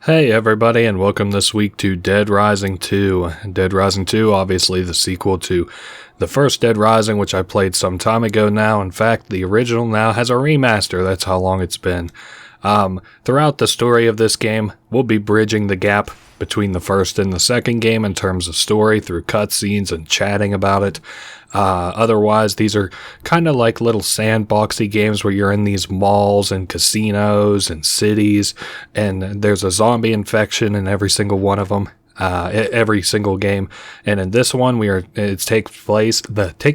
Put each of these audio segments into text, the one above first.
Hey everybody, and welcome this week to Dead Rising 2. Dead Rising 2, obviously the sequel to the first Dead Rising, which I played some time ago now. In fact, the original now has a remaster. That's how long it's been. Throughout the story of this game, we'll be bridging the gap between the first and the second game in terms of story through cutscenes and chatting about it. Otherwise, these are kind of like little sandboxy games where you're in these malls and casinos and cities, and there's a zombie infection in every single one of them. Every single game, and in this one, it takes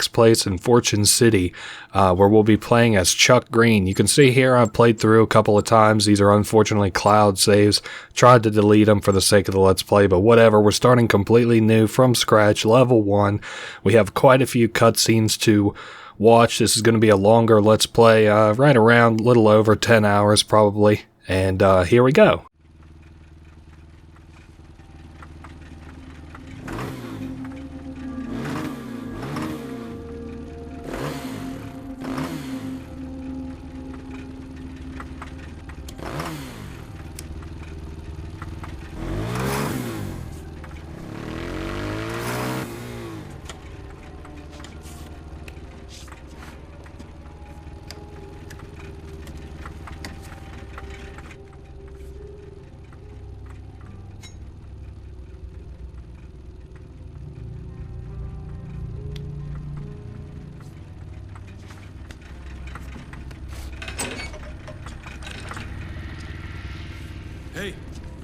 place in Fortune City, where we'll be playing as Chuck Greene. You can see here I've played through a couple of times. These are unfortunately cloud saves. Tried to delete them for the sake of the Let's Play, but whatever. We're starting completely new from scratch, level 1. We have quite a few cutscenes to watch. This is going to be a longer Let's Play, right around a little over 10 hours probably, and here we go.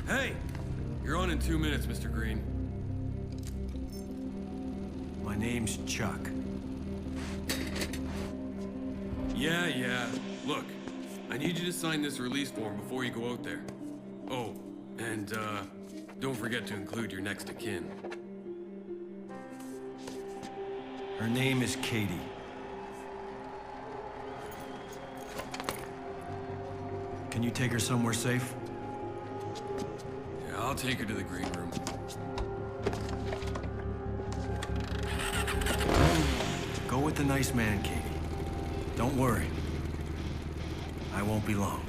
Hey! You're on in 2 minutes, Mr. Greene. My name's Chuck. Yeah. Look, I need you to sign this release form before you go out there. Oh, and, don't forget to include your next of kin. Her name is Katie. Can you take her somewhere safe? I'll take her to the green room. Go with the nice man, Katie. Don't worry. I won't be long.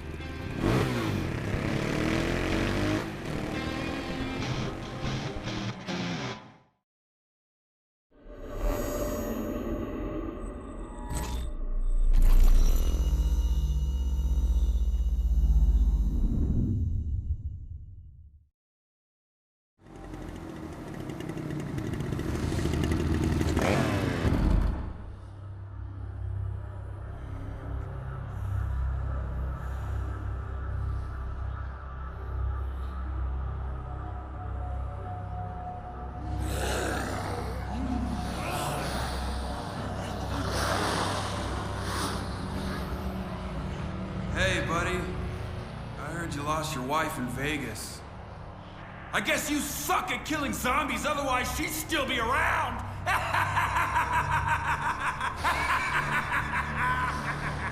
Hey, buddy. I heard you lost your wife in Vegas. I guess you suck at killing zombies, otherwise she'd still be around!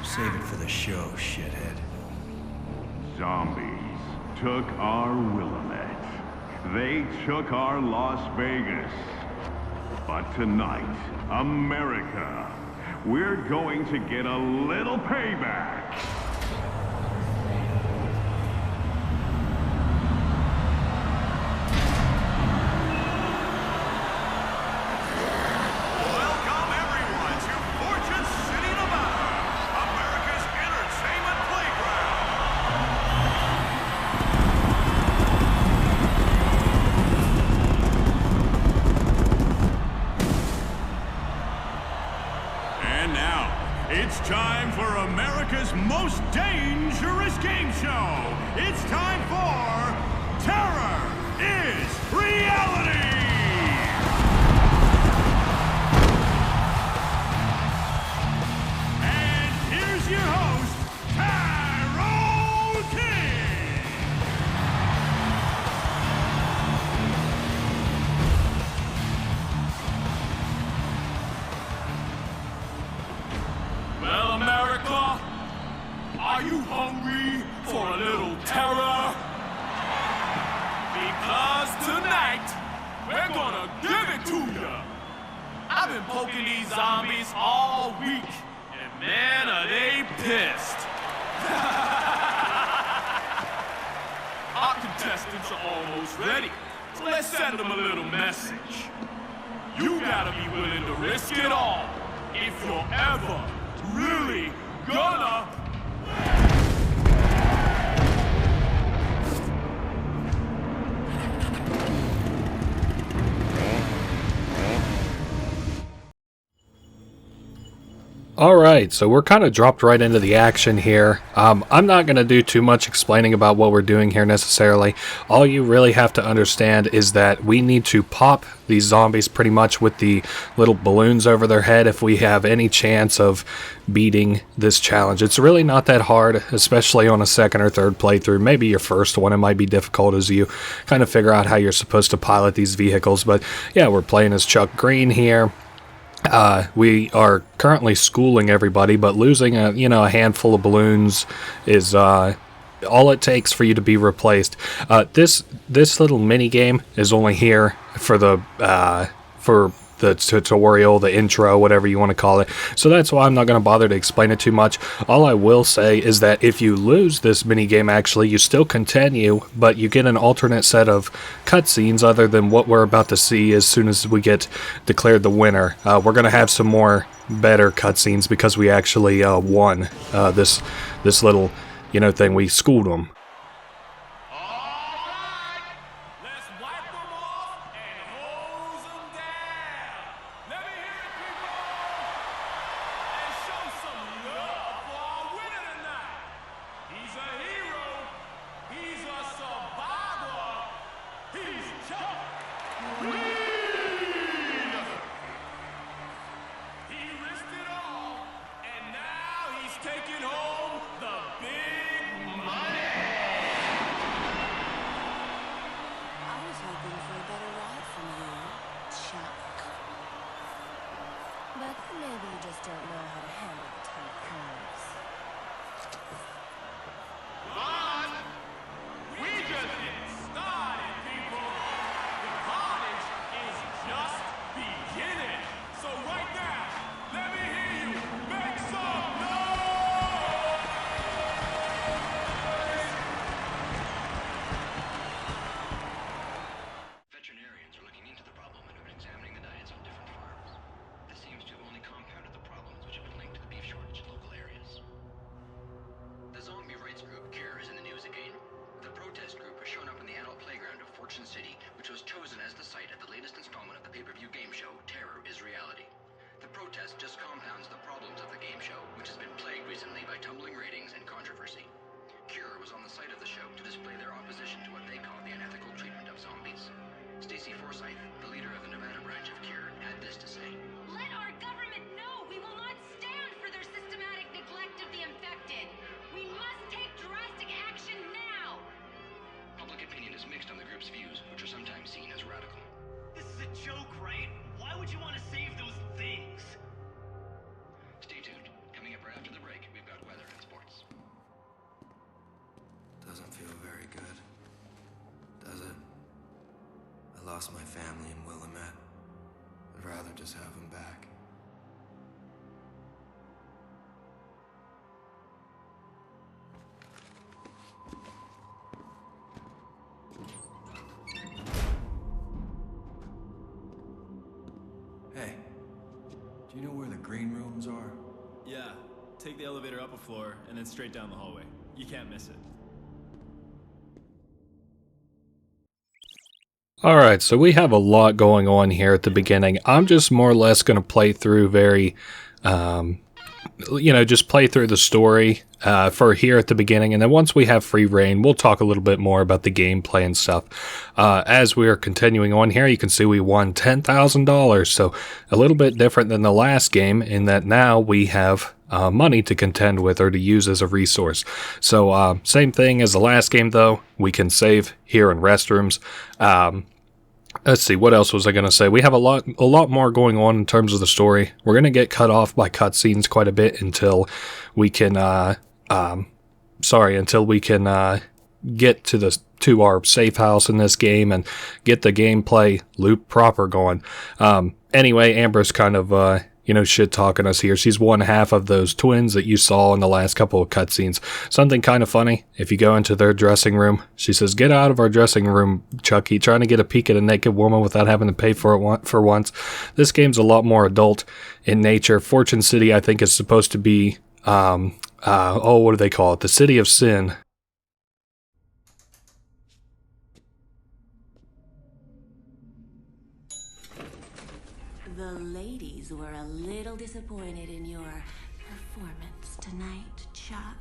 Save it for the show, shithead. Zombies took our Willamette. They took our Las Vegas. But tonight, America, we're going to get a little payback. Welcome everyone to Fortune City, Nevada, America's entertainment playground. And now, it's time for America's most dangerous game show. It's time for Terror is Reality! And here's your host, Tyrone King! Well, America, are you hungry for a little terror? Because tonight, we're gonna give it to you. I've been poking these zombies all week, and man, are they pissed. contestants are almost ready. So let's send them a little message. You gotta be willing to risk it all if you're ever really gonna. Alright, so we're kind of dropped right into the action here. I'm not going to do too much explaining about what we're doing here necessarily. All you really have to understand is that we need to pop these zombies pretty much with the little balloons over their head if we have any chance of beating this challenge. It's really not that hard, especially on a second or third playthrough. Maybe your first one, it might be difficult as you kind of figure out how you're supposed to pilot these vehicles. But yeah, we're playing as Chuck Greene here. We are currently schooling everybody, but losing a handful of balloons is all it takes for you to be replaced. This little mini game is only here for the tutorial, the intro, whatever you want to call it. So that's why I'm not going to bother to explain it too much. All I will say is that if you lose this mini game, actually, you still continue, but you get an alternate set of cutscenes other than what we're about to see as soon as we get declared the winner. We're going to have some more better cutscenes because we actually won this little thing. We schooled them. Taking home the big money. I was hoping for a better ride from you, Chuck. But maybe you just don't know how to handle the tight curves. But we just getting started, people. The carnage is just beginning. So right now, let me hear you make some noise. Veterinarians are looking into the problem and have been examining the diets on different farms. This seems to have only compounded the problems which have been linked to the beef shortage in local areas. The zombie rights group Cure is in the news again. The protest group has shown up in the adult playground of Fortune City, which was chosen as the site of the latest installment of the pay-per-view game show, Terror is Reality. The protest just compounds the problems of the game show, which has been plagued recently by tumbling ratings and controversy. Cure was on the site of the show to display their opposition to what they call the unethical treatment of zombies. Stacey Forsyth, the leader of the Nevada branch of Cure, had this to say. Let our government know we will not stand for their systematic neglect of the infected. We must take drastic action now. Public opinion is mixed on the group's views, which are sometimes seen as radical. This is a joke, right? Why would you want to save those things? Stay tuned. Coming up right after the break, we've got weather and sports. Doesn't feel very good, does it? I lost my family in Willamette. I'd rather just have them back. Hey, do you know where the green rooms are? Yeah, take the elevator up a floor and then straight down the hallway. You can't miss it. Alright, so we have a lot going on here at the beginning. I'm just more or less going to play through just play through the story for here at the beginning, and then once we have free reign, we'll talk a little bit more about the gameplay and stuff. As we are continuing on here, you can see we won $10,000, so a little bit different than the last game in that now we have money to contend with or to use as a resource. So same thing as the last game though, we can save here in restrooms. Let's see, what else was I going to say? We have a lot more going on in terms of the story. We're going to get cut off by cutscenes quite a bit until we can, get to our safe house in this game and get the gameplay loop proper going. Anyway, Amber's kind of, shit talking us here. She's one half of those twins that you saw in the last couple of cutscenes. Something kind of funny, if you go into their dressing room, she says, "Get out of our dressing room, Chucky," trying to get a peek at a naked woman without having to pay for it for once. This game's a lot more adult in nature. Fortune City, I think, is supposed to be, what do they call it? The City of Sin. The ladies were a little disappointed in your performance tonight, Chuck.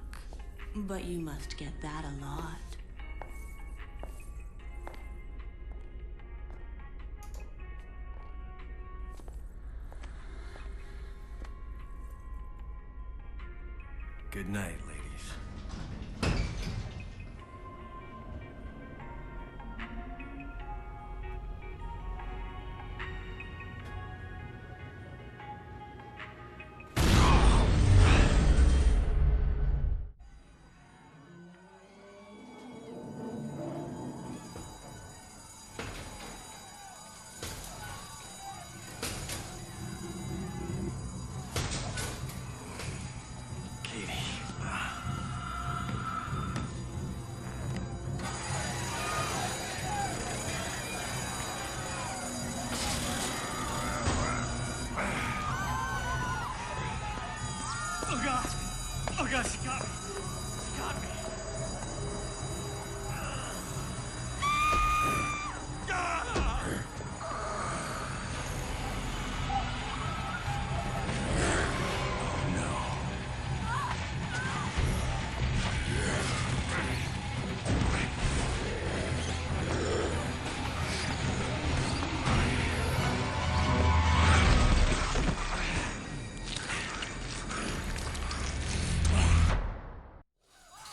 But you must get that a lot. Good night, ladies. Oh God, she got me. She got me.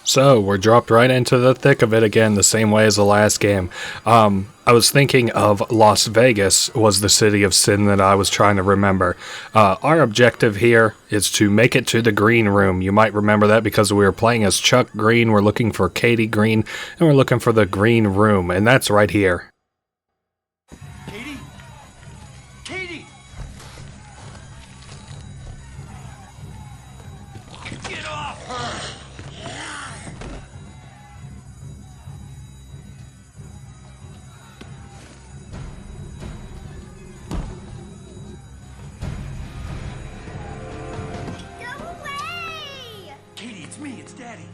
So, we're dropped right into the thick of it again, the same way as the last game. I was thinking of Las Vegas was the City of Sin that I was trying to remember. Our objective here is to make it to the green room. You might remember that because we were playing as Chuck Greene, we're looking for Katie Greene, and we're looking for the green room, and that's right here. Katie? Katie! Get off her! Katie, it's me, it's Daddy.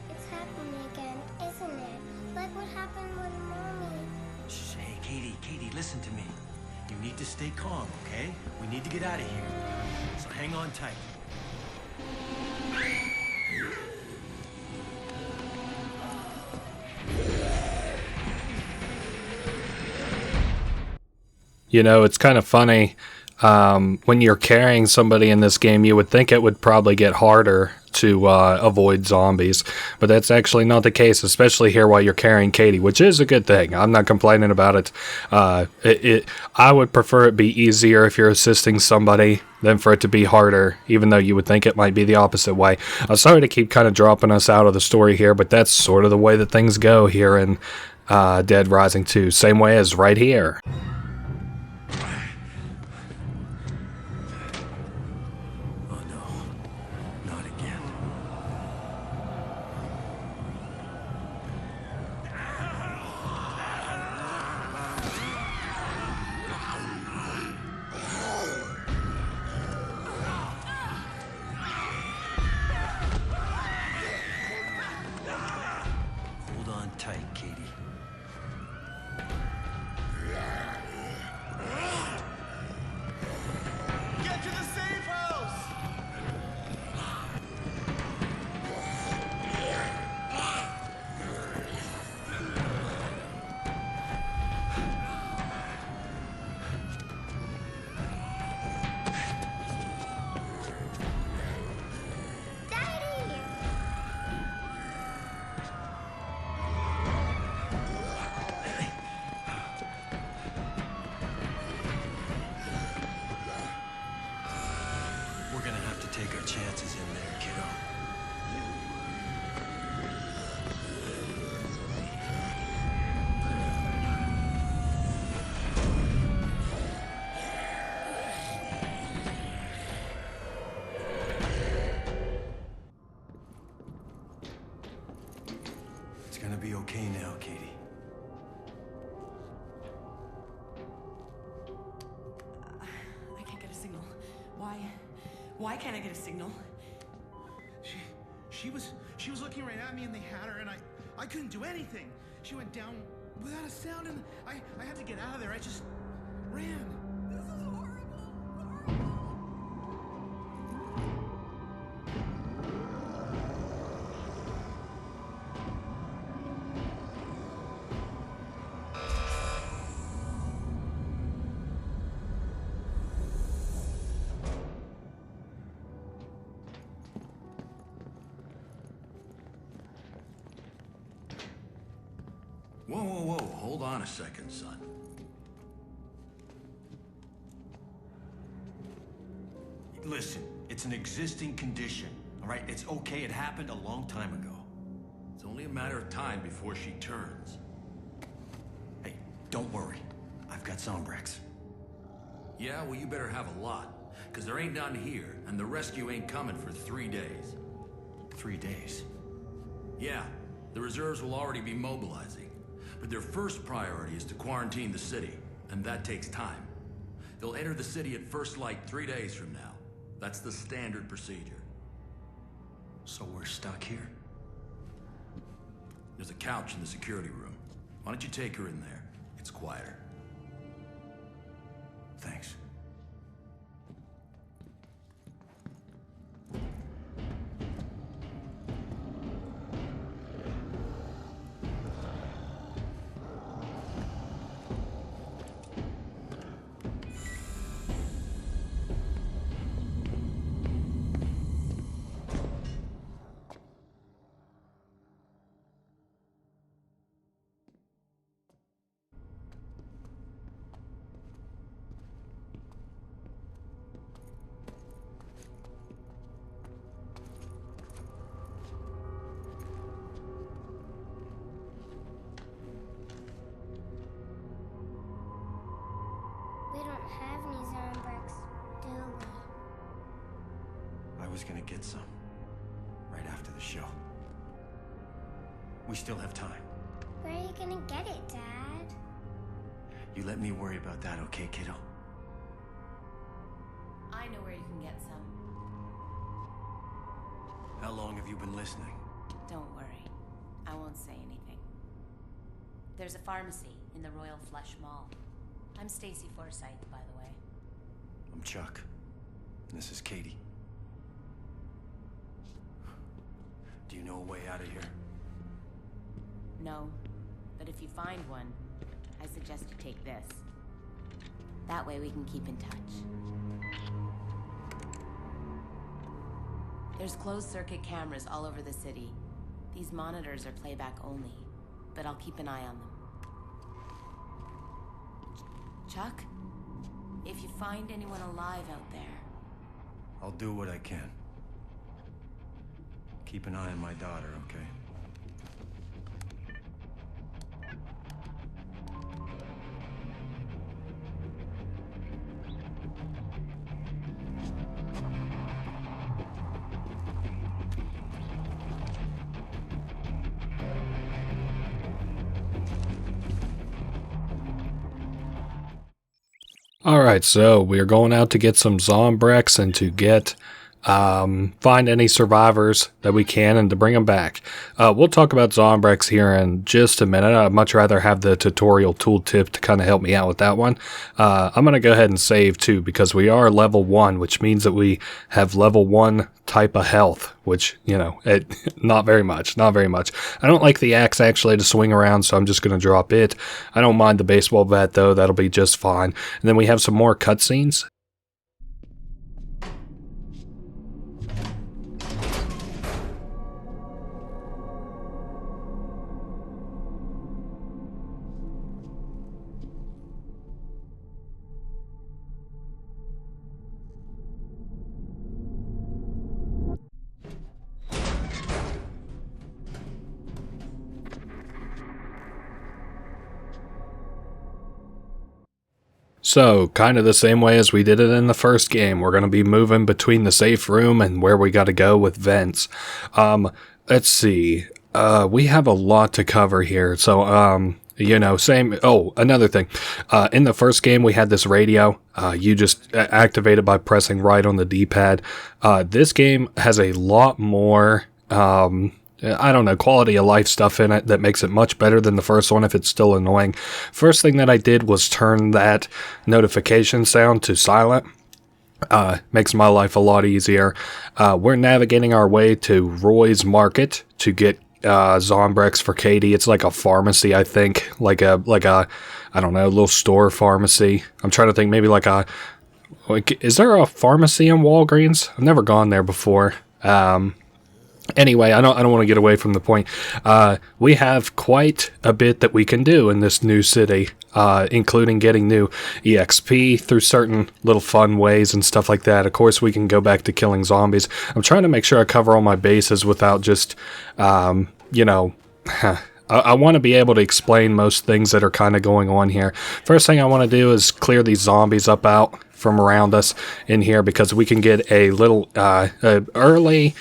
It's happening again, isn't it? Like what happened with Mommy. Shh, hey, Katie, listen to me. You need to stay calm, okay? We need to get out of here. So hang on tight. It's kind of funny. When you're carrying somebody in this game, you would think it would probably get harder to avoid zombies, but that's actually not the case, especially here while you're carrying Katie, which is a good thing. I'm not complaining about it. I would prefer it be easier if you're assisting somebody than for it to be harder, even though you would think it might be the opposite way. I'm sorry to keep kind of dropping us out of the story here, but that's sort of the way that things go here in Dead Rising 2, same way as right here. Hold on tight, Katie. Get to the safe house! We're gonna have to take our chances in there, kiddo. Why can't I get a signal? She was looking right at me and they had her and I couldn't do anything. She went down without a sound and I had to get out of there. I just ran. This is horrible. Whoa, hold on a second, son. Listen, it's an existing condition, all right? It's okay, it happened a long time ago. It's only a matter of time before she turns. Hey, don't worry. I've got Zombrex. Yeah, well, you better have a lot, because there ain't none here, and the rescue ain't coming for 3 days. 3 days? Yeah, the reserves will already be mobilizing. But their first priority is to quarantine the city, and that takes time. They'll enter the city at first light 3 days from now. That's the standard procedure. So we're stuck here? There's a couch in the security room. Why don't you take her in there? It's quieter. Thanks. We don't have any Zombrex, do we? I was gonna get some. Right after the show. We still have time. Where are you gonna get it, Dad? You let me worry about that, okay, kiddo? I know where you can get some. How long have you been listening? Don't worry. I won't say anything. There's a pharmacy in the Royal Flush Mall. I'm Stacy Forsythe, by the way. I'm Chuck. And this is Katie. Do you know a way out of here? No, but if you find one, I suggest you take this. That way we can keep in touch. There's closed-circuit cameras all over the city. These monitors are playback only, but I'll keep an eye on them. Chuck, if you find anyone alive out there... I'll do what I can. Keep an eye on my daughter, okay? Alright, so we are going out to get some Zombrex and to get, find any survivors that we can and to bring them back. We'll talk about Zombrex here in just a minute. I'd much rather have the tutorial tooltip to kind of help me out with that one. I'm going to go ahead and save too because we are level 1, which means that we have level 1 type of health, which, you know, not very much. I don't like the axe actually to swing around, so I'm just going to drop it. I don't mind the baseball bat though, that'll be just fine. And then we have some more cutscenes. So, kind of the same way as we did it in the first game. We're going to be moving between the safe room and where we got to go with vents. Let's see. We have a lot to cover here. So, You know, same. Oh, another thing. In the first game, we had this radio. You just activate it by pressing right on the D-pad. This game has a lot more, I don't know, quality of life stuff in it that makes it much better than the first one if it's still annoying. First thing that I did was turn that notification sound to silent. Makes my life a lot easier. We're navigating our way to Roy's Market to get Zombrex for Katie. It's like a pharmacy, I think, like a I don't know, little store pharmacy. I'm trying to think, maybe is there a pharmacy in Walgreens? I've never gone there before. Anyway, I don't want to get away from the point. We have quite a bit that we can do in this new city, including getting new EXP through certain little fun ways and stuff like that. Of course, we can go back to killing zombies. I'm trying to make sure I cover all my bases without just, you know, I want to be able to explain most things that are kind of going on here. First thing I want to do is clear these zombies out from around us in here, because we can get a little early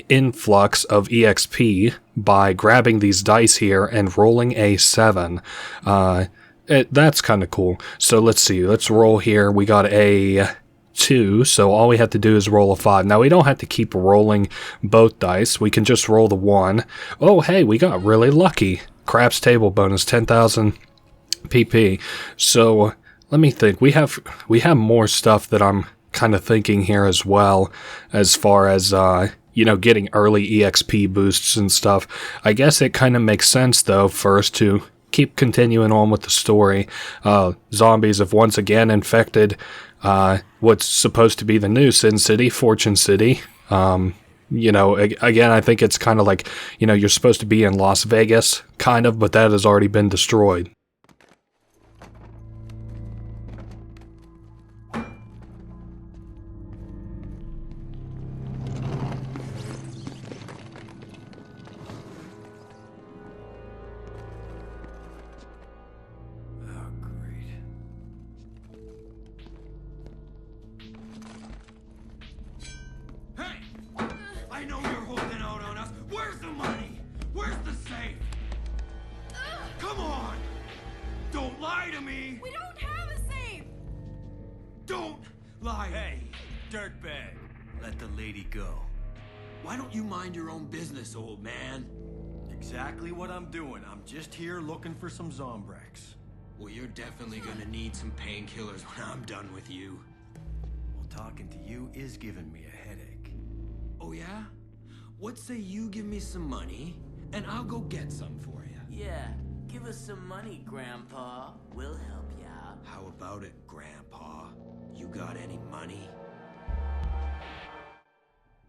influx of EXP by grabbing these dice here and rolling a 7. That's kind of cool. So let's see. Let's roll here. We got a 2, so all we have to do is roll a 5. Now, we don't have to keep rolling both dice. We can just roll the 1. Oh, hey, we got really lucky. Craps table bonus, 10,000 PP. So let me think. We have more stuff that I'm kind of thinking here as well, as far as you know, getting early EXP boosts and stuff. I guess it kind of makes sense though first to keep continuing on with the story. Zombies have once again infected what's supposed to be the new Sin City, Fortune City. You know, again, I think it's kind of like, you know, you're supposed to be in Las Vegas, kind of, but that has already been destroyed. I know you're holding out on us. Where's the money? Where's the safe? Come on! Don't lie to me! We don't have a safe! Don't lie! Hey, dirtbag, let the lady go. Why don't you mind your own business, old man? Exactly what I'm doing. I'm just here looking for some Zombrex. Well, you're definitely gonna need some painkillers when I'm done with you. Well, talking to you is giving me a headache. Oh, yeah? What say you give me some money, and I'll go get some for you? Yeah, give us some money, Grandpa. We'll help you out. How about it, Grandpa? You got any money?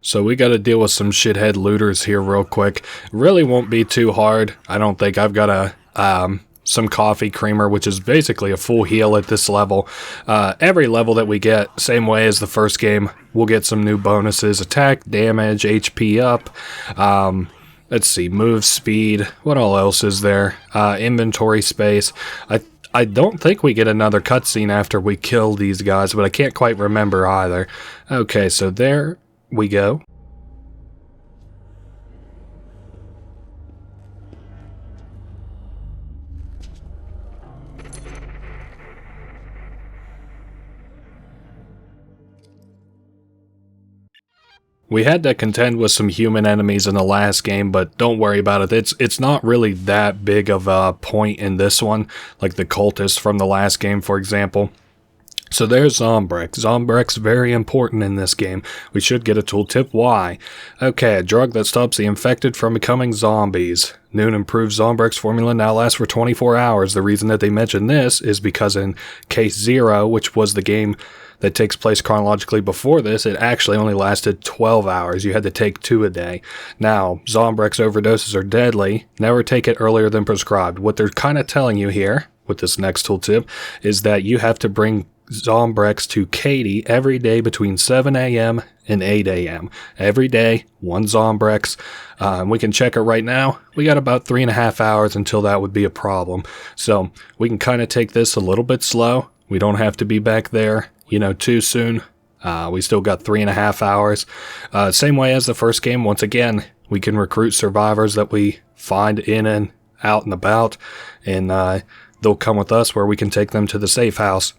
So we got to deal with some shithead looters here real quick. Really won't be too hard. I don't think. I've got some coffee creamer, which is basically a full heal at this level. Every level that we get, same way as the first game, we'll get some new bonuses. Attack, damage, HP up. Let's see, move speed. What all else is there? Inventory space. I don't think we get another cutscene after we kill these guys, but I can't quite remember either. Okay, so there we go. We had to contend with some human enemies in the last game, but don't worry about it. It's not really that big of a point in this one, like the cultists from the last game, for example. So there's Zombrex. Zombrex, very important in this game. We should get a tooltip. Why? Okay, a drug that stops the infected from becoming zombies. New and improved Zombrex formula now lasts for 24 hours. The reason that they mention this is because in Case 0, which was the game that takes place chronologically before this, it actually only lasted 12 hours. You had to take 2 a day. Now, Zombrex overdoses are deadly. Never take it earlier than prescribed. What they're kind of telling you here with this next tooltip is that you have to bring Zombrex to Katie every day between 7 a.m. and 8 a.m. Every day, 1 Zombrex. We can check it right now. We got about 3.5 hours until that would be a problem. So we can kind of take this a little bit slow. We don't have to be back there, you know, too soon. We still got 3.5 hours. Same way as the first game. Once again, we can recruit survivors that we find in an out and about, and they'll come with us where we can take them to the safe house.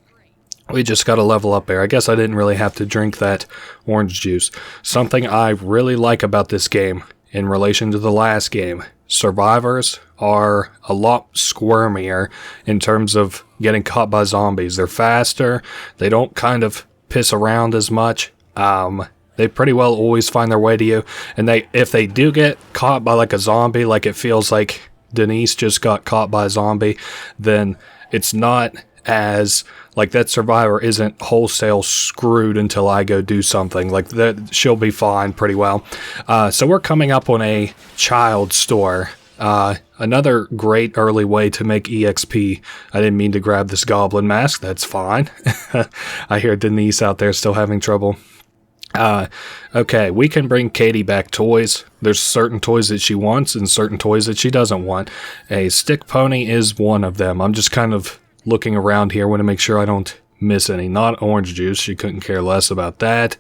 We just got to level up there. I guess I didn't really have to drink that orange juice. Something I really like about this game in relation to the last game, survivors are a lot squirmier in terms of getting caught by zombies. They're faster. They don't kind of piss around as much. They pretty well always find their way to you. And if they do get caught by like a zombie, like it feels like Denise just got caught by a zombie, then it's not as like that survivor isn't wholesale screwed until I go do something. Like that, she'll be fine pretty well. So we're coming up on a child store. Another great early way to make EXP. I didn't mean to grab this goblin mask. That's fine. I hear Denise out there still having trouble. Okay, we can bring Katie back toys. There's certain toys that she wants and certain toys that she doesn't want. A stick pony is one of them. I'm just kind of looking around here. I want to make sure I don't miss any. Not orange juice. She couldn't care less about that.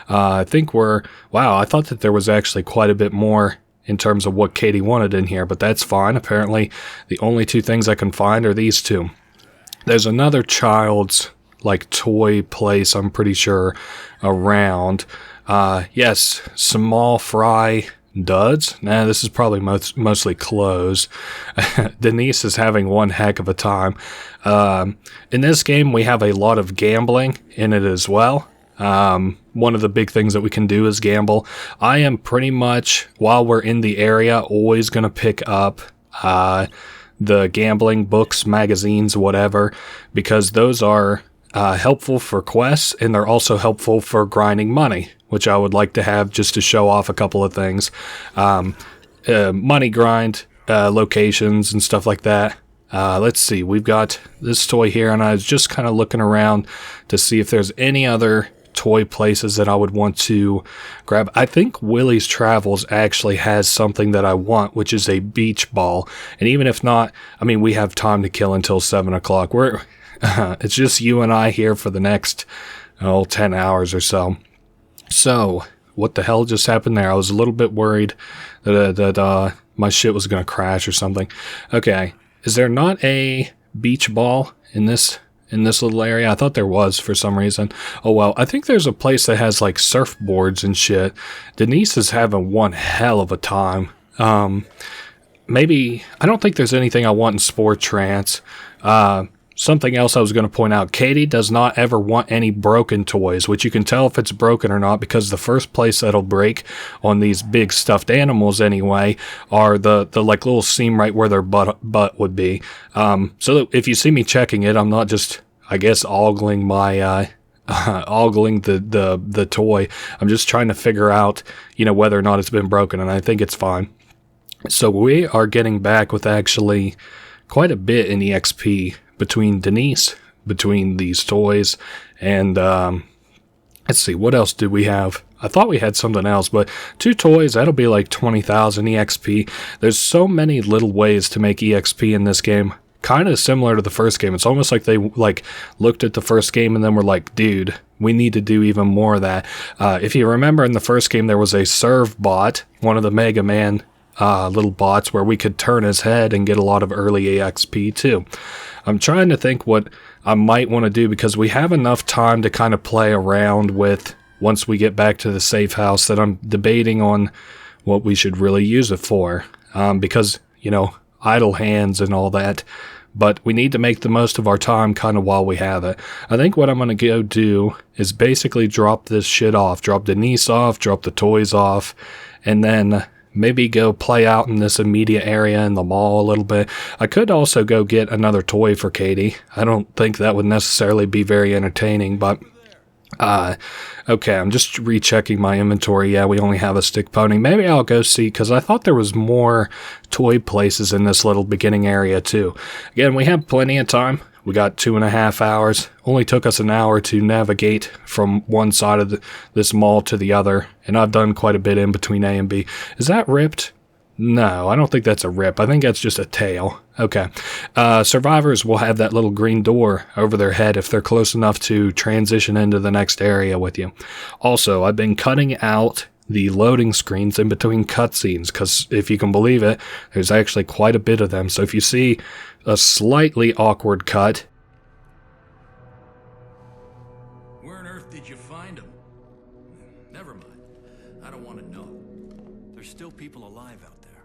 I think wow, I thought that there was actually quite a bit more in terms of what Katie wanted in here, but that's fine. Apparently, the only two things I can find are these two. There's another child's like toy place, I'm pretty sure, around. Yes, small fry duds. Nah, this is probably mostly clothes. Denise is having one heck of a time. In this game, we have a lot of gambling in it as well. One of the big things that we can do is gamble. I am pretty much, while we're in the area, always going to pick up the gambling books, magazines, whatever, because those are helpful for quests, and they're also helpful for grinding money, which I would like to have just to show off a couple of things. Money grind, locations, and stuff like that. Let's see, we've got this toy here, and I was just kind of looking around to see if there's any other toy places that I would want to grab. I think Willie's Travels actually has something that I want, which is a beach ball. And even if not, I mean, we have time to kill until 7 o'clock. It's just you and I here for the next 10 hours or so. So, what the hell just happened there? I was a little bit worried that my shit was going to crash or something. Okay, is there not a beach ball in this little area? I thought there was for some reason. Oh well, I think there's a place that has like surfboards and shit. Denise is having one hell of a time. Maybe, I don't think there's anything I want in Sport Trance. Something else I was going to point out, Katie does not ever want any broken toys, which you can tell if it's broken or not because the first place that'll break on these big stuffed animals anyway are the like little seam right where their butt would be. So if you see me checking it, I'm not just, I guess, ogling the toy. I'm just trying to figure out, whether or not it's been broken, and I think it's fine. So we are getting back with actually quite a bit in EXP between Denise, between these toys, and let's see, what else did we have? I thought we had something else, but 2 toys, that'll be like 20,000 EXP. There's so many little ways to make EXP in this game. Kind of similar to the first game. It's almost like they looked at the first game and then were like, dude, we need to do even more of that. If you remember in the first game, there was a serve bot, one of the Mega Man little bots where we could turn his head and get a lot of early EXP too. I'm trying to think what I might want to do because we have enough time to kind of play around with once we get back to the safe house that I'm debating on what we should really use it for. Because, idle hands and all that. But we need to make the most of our time kind of while we have it. I think what I'm going to go do is basically drop this shit off. Drop Denise off, drop the toys off, and then maybe go play out in this immediate area in the mall a little bit. I could also go get another toy for Katie. I don't think that would necessarily be very entertaining, but okay, I'm just rechecking my inventory. Yeah, we only have a stick pony. Maybe I'll go see, because I thought there was more toy places in this little beginning area too. Again, we have plenty of time. We got 2.5 hours. Only took us an hour to navigate from one side of this mall to the other, and I've done quite a bit in between A and B. Is that ripped? No, I don't think that's a rip. I think that's just a tail. Okay. Survivors will have that little green door over their head if they're close enough to transition into the next area with you. Also, I've been cutting out the loading screens in between cutscenes, because if you can believe it, there's actually quite a bit of them. So if you see a slightly awkward cut... Where on earth did you find him? Never mind. I don't want to know. There's still people alive out there.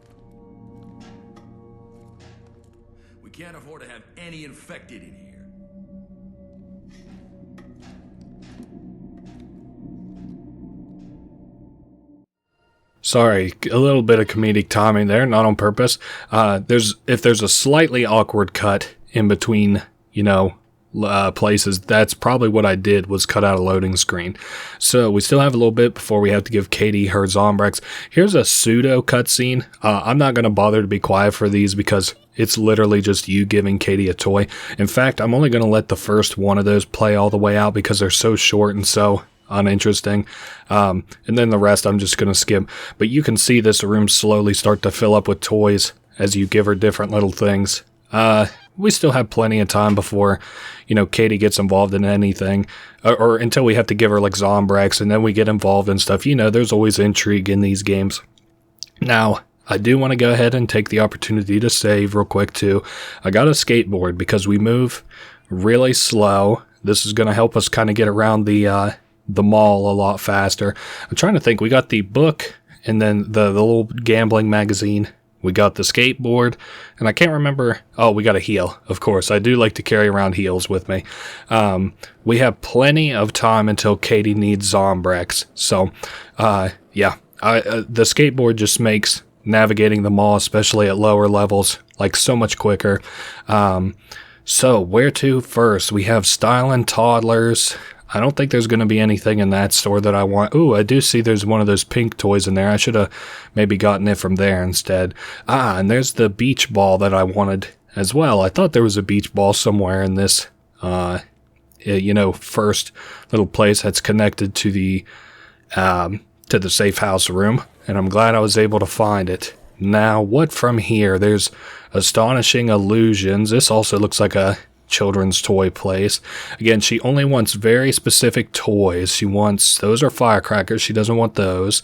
We can't afford to have any infected in here. Sorry, a little bit of comedic timing there, not on purpose. If there's a slightly awkward cut in between, places, that's probably what I did, was cut out a loading screen. So we still have a little bit before we have to give Katie her Zombrex. Here's a pseudo cutscene. I'm not going to bother to be quiet for these because it's literally just you giving Katie a toy. In fact, I'm only going to let the first one of those play all the way out because they're so short and so uninteresting, and then the rest I'm just going to skip. But you can see this room slowly start to fill up with toys as you give her different little things. We still have plenty of time before, Katie gets involved in anything, or until we have to give her like Zombrex, and then we get involved in stuff. There's always intrigue in these games. Now, I do want to go ahead and take the opportunity to save real quick too. I got a skateboard because we move really slow. This is going to help us kind of get around the mall a lot faster. I'm trying to think. We got the book and then the little gambling magazine. We got the skateboard, and I can't remember. Oh, we got a heel, of course. I do like to carry around heels with me. We have plenty of time until Katie needs Zombrex. So, yeah. The skateboard just makes navigating the mall, especially at lower levels, like so much quicker. So, where to first? We have Stylin' Toddlers. I don't think there's going to be anything in that store that I want. Ooh, I do see there's one of those pink toys in there. I should have maybe gotten it from there instead. And there's the beach ball that I wanted as well. I thought there was a beach ball somewhere in this, first little place that's connected to the safe house room. And I'm glad I was able to find it. Now, what from here? There's Astonishing Illusions. This also looks like a children's toy place. Again, she only wants very specific toys. She wants, those are firecrackers. She doesn't want those.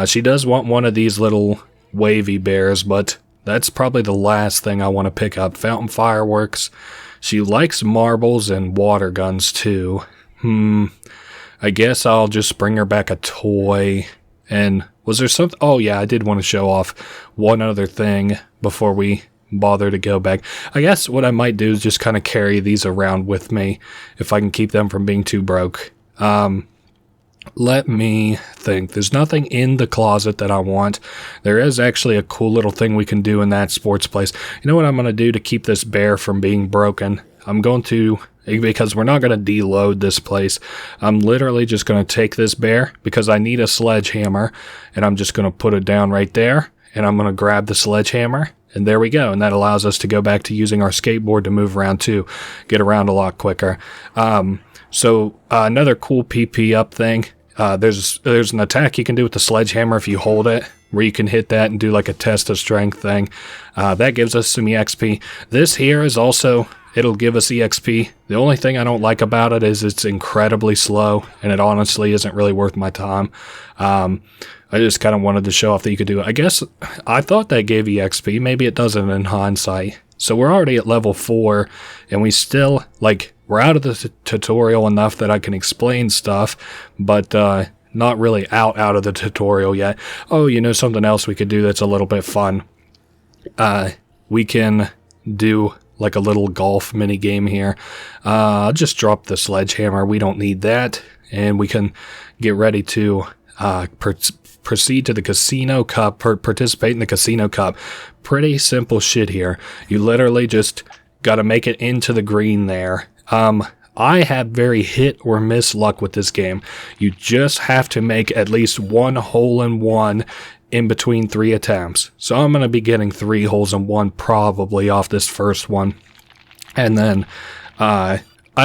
She does want one of these little wavy bears, but that's probably the last thing I want to pick up. Fountain fireworks. She likes marbles and water guns too. I guess I'll just bring her back a toy. And was there something? Oh yeah, I did want to show off one other thing before we bother to go back. I guess what I might do is just kind of carry these around with me if I can keep them from being too broke. Let me think. There's nothing in the closet that I want. There is actually a cool little thing we can do in that sports place. You know what I'm going to do to keep this bear from being broken? I'm going to, because we're not going to deload this place, I'm literally just going to take this bear because I need a sledgehammer, and I'm just going to put it down right there, and I'm going to grab the sledgehammer. And there we go, and that allows us to go back to using our skateboard to move around too, get around a lot quicker. So another cool PP up thing, there's an attack you can do with the sledgehammer if you hold it, where you can hit that and do like a test of strength thing. That gives us some EXP. This here is also, it'll give us EXP. The only thing I don't like about it is it's incredibly slow, and it honestly isn't really worth my time. I just kind of wanted to show off that you could do it. I guess I thought that gave EXP. Maybe it doesn't in hindsight. So we're already at level 4, and we still, we're out of the tutorial enough that I can explain stuff, but not really out of the tutorial yet. Oh, something else we could do that's a little bit fun. We can do like a little golf mini game here. I'll just drop the sledgehammer. We don't need that. And we can get ready to proceed to the Casino Cup, participate in the Casino Cup. Pretty simple shit here. You literally just got to make it into the green there. I have very hit or miss luck with this game. You just have to make at least one hole-in-one in between 3 attempts. So I'm going to be getting 3 holes in one probably off this first one. And then I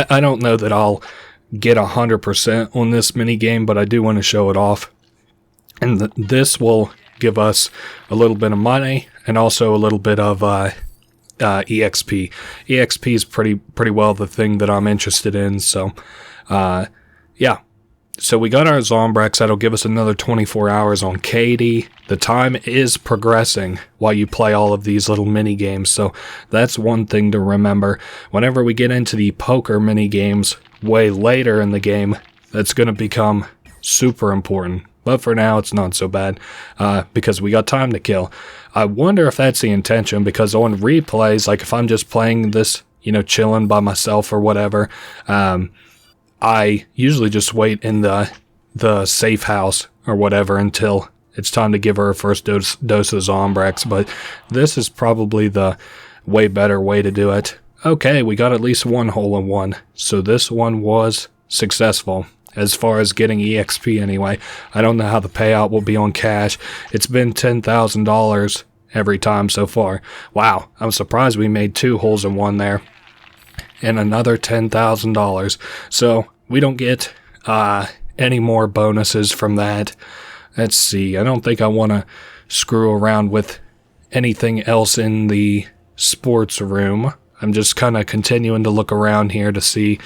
don't know that I'll get 100% on this mini game, but I do want to show it off. And this will give us a little bit of money and also a little bit of EXP. EXP is pretty well the thing that I'm interested in. So, yeah. So we got our Zombrex. That'll give us another 24 hours on Katie. The time is progressing while you play all of these little mini games. So that's one thing to remember. Whenever we get into the poker mini games way later in the game, that's going to become super important. But for now, it's not so bad because we got time to kill. I wonder if that's the intention, because on replays, like if I'm just playing this, chilling by myself or whatever, I usually just wait in the safe house or whatever until it's time to give her a first dose of Zombrex. But this is probably the way better way to do it. Okay, we got at least one hole-in-one, so this one was successful. As far as getting EXP anyway. I don't know how the payout will be on cash. It's been $10,000 every time so far. Wow, I'm surprised we made 2 holes in one there. And another $10,000. So we don't get any more bonuses from that. Let's see. I don't think I want to screw around with anything else in the sports room. I'm just kind of continuing to look around here to see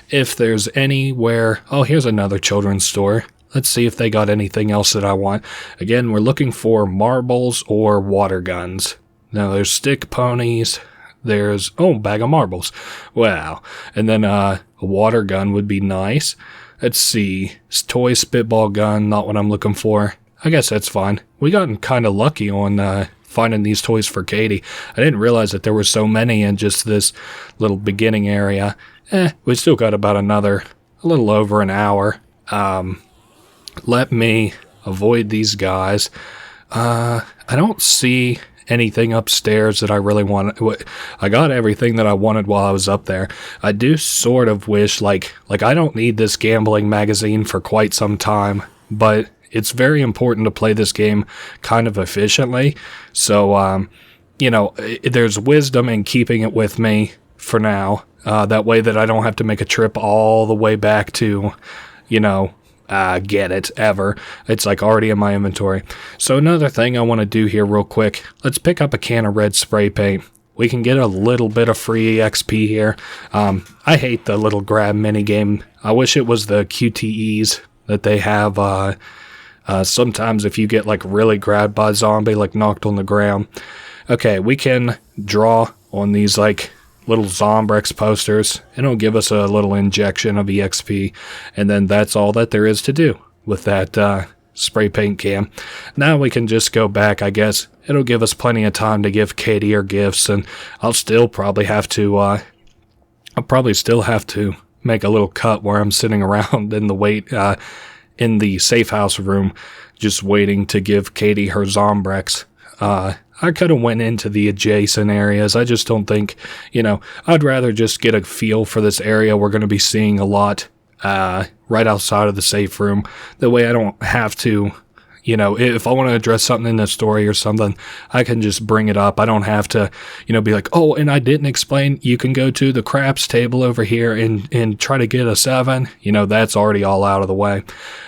if there's anywhere. Oh, here's another children's store. Let's see if they got anything else that I want. Again, we're looking for marbles or water guns. Now, there's stick ponies. There's, bag of marbles. Wow. And then a water gun would be nice. Let's see. Toy spitball gun, not what I'm looking for. I guess that's fine. We gotten kind of lucky on finding these toys for Katie. I didn't realize that there were so many in just this little beginning area. We still got about a little over an hour. Let me avoid these guys. I don't see anything upstairs that I really want. I got everything that I wanted while I was up there. I do sort of wish, like I don't need this gambling magazine for quite some time, but it's very important to play this game kind of efficiently. So, there's wisdom in keeping it with me for now. That way that I don't have to make a trip all the way back to, get it ever. It's like already in my inventory. So another thing I want to do here real quick, let's pick up a can of red spray paint. We can get a little bit of free XP here. I hate the little grab mini game. I wish it was the QTEs that they have. Sometimes if you get like really grabbed by a zombie, like knocked on the ground. Okay, we can draw on these like little Zombrex posters, and it'll give us a little injection of EXP, and then that's all that there is to do with that spray paint can. Now we can just go back, I guess. It'll give us plenty of time to give Katie her gifts, and I'll probably still have to make a little cut where I'm sitting around in the safe house room, just waiting to give Katie her Zombrex. I could have went into the adjacent areas. I just don't think, I'd rather just get a feel for this area we're going to be seeing a lot right outside of the safe room. That way I don't have to, if I want to address something in the story or something, I can just bring it up. I don't have to, be like, oh, and I didn't explain, you can go to the craps table over here and try to get a 7. That's already all out of the way.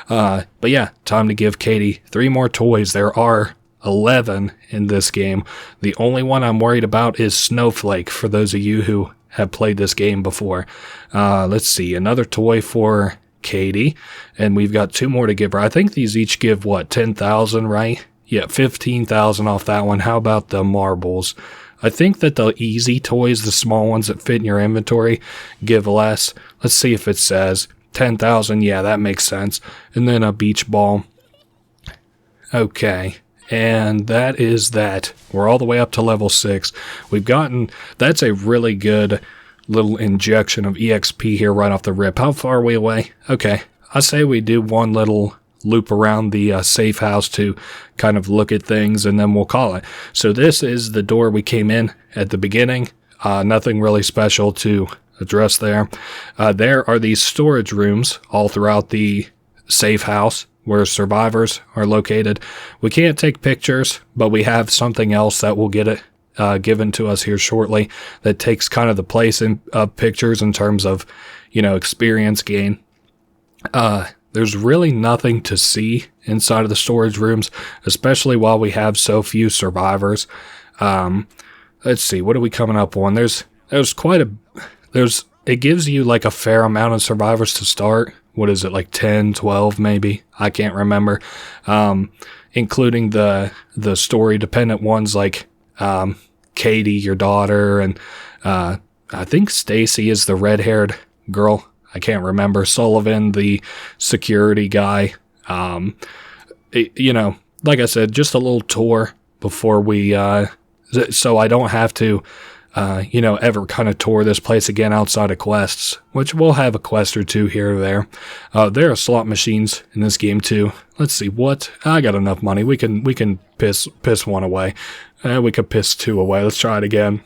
But yeah, time to give Katie 3 more toys. There are 11 in this game. The only one I'm worried about is Snowflake, for those of you who have played this game before. Let's see, another toy for Katie, and we've got 2 more to give her. I think these each give, 10,000, right? Yeah, 15,000 off that one. How about the marbles? I think that the easy toys, the small ones that fit in your inventory, give less. Let's see if it says 10,000. Yeah, that makes sense. And then a beach ball. Okay. And that is that. We're all the way up to level 6. That's a really good little injection of EXP here right off the rip. How far are we away? Okay, I say we do one little loop around the safe house to kind of look at things, and then we'll call it. So this is the door we came in at the beginning. Nothing really special to address there. There are these storage rooms all throughout the safe house where survivors are located. We can't take pictures, but we have something else that will get it given to us here shortly that takes kind of the place of pictures in terms of, experience gain. There's really nothing to see inside of the storage rooms, especially while we have so few survivors. Let's see, what are we coming up on? It gives you like a fair amount of survivors to start, what is it, like 10, 12 maybe? I can't remember. Including the story dependent ones like Katie, your daughter, and I think Stacy is the red-haired girl. I can't remember. Sullivan, the security guy. You know, like I said, just a little tour before we, so I don't have to, you know, ever kind of tour this place again outside of quests, which we'll have a quest or two here or there. There are slot machines in this game too. Let's see, what? I got enough money. We can piss one away. We could piss two away. Let's try it again.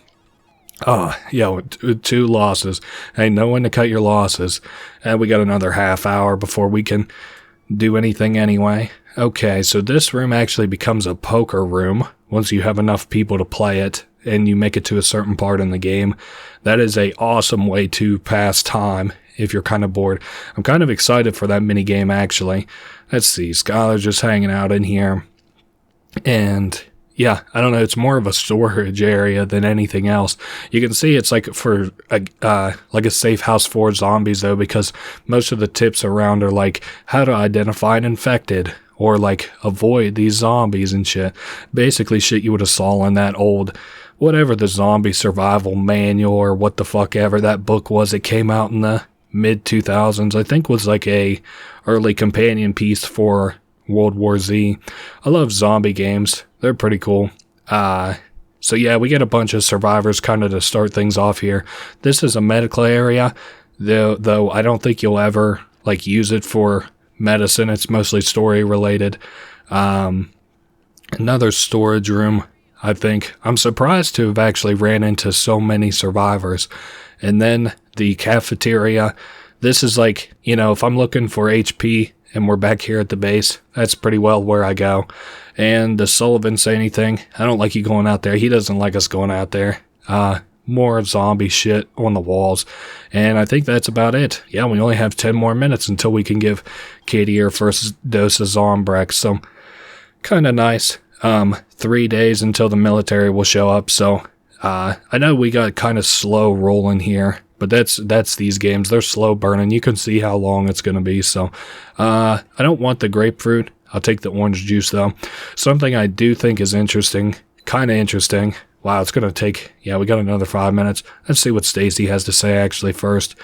Oh, yeah, 2 losses. Hey, know when to cut your losses. And we got another half hour before we can do anything anyway. Okay, so this room actually becomes a poker room once you have enough people to play it and you make it to a certain part in the game. That is a awesome way to pass time if you're kind of bored. I'm kind of excited for that mini game actually. Let's see, Skylar's just hanging out in here. And yeah, I don't know, it's more of a storage area than anything else. You can see it's like for like a safe house for zombies though, because most of the tips around are like how to identify an infected or like avoid these zombies and shit. Basically shit you would have saw in that old, whatever the zombie survival manual or what the fuck ever that book was. It came out in the mid 2000s. I think was like a early companion piece for World War Z. I love zombie games. They're pretty cool. So yeah, we get a bunch of survivors kind of to start things off here. This is a medical area, though I don't think you'll ever like use it for medicine. It's mostly story related. Another storage room, I think. I'm surprised to have actually ran into so many survivors. And then the cafeteria. This is like, you know, if I'm looking for HP and we're back here at the base, that's pretty well where I go. And does Sullivan say anything? I don't like you going out there. He doesn't like us going out there. More zombie shit on the walls. And I think that's about it. Yeah, we only have 10 more minutes until we can give Katie her first dose of Zombrex. So, kind of nice. 3 days until the military will show up. So, I know we got kind of slow rolling here. But that's these games. They're slow burning. You can see how long it's going to be. So, I don't want the grapefruit. I'll take the orange juice, though. Something I do think is interesting. Kind of interesting. Wow, it's going to take... Yeah, we got another 5 minutes. Let's see what Stacy has to say, actually, first.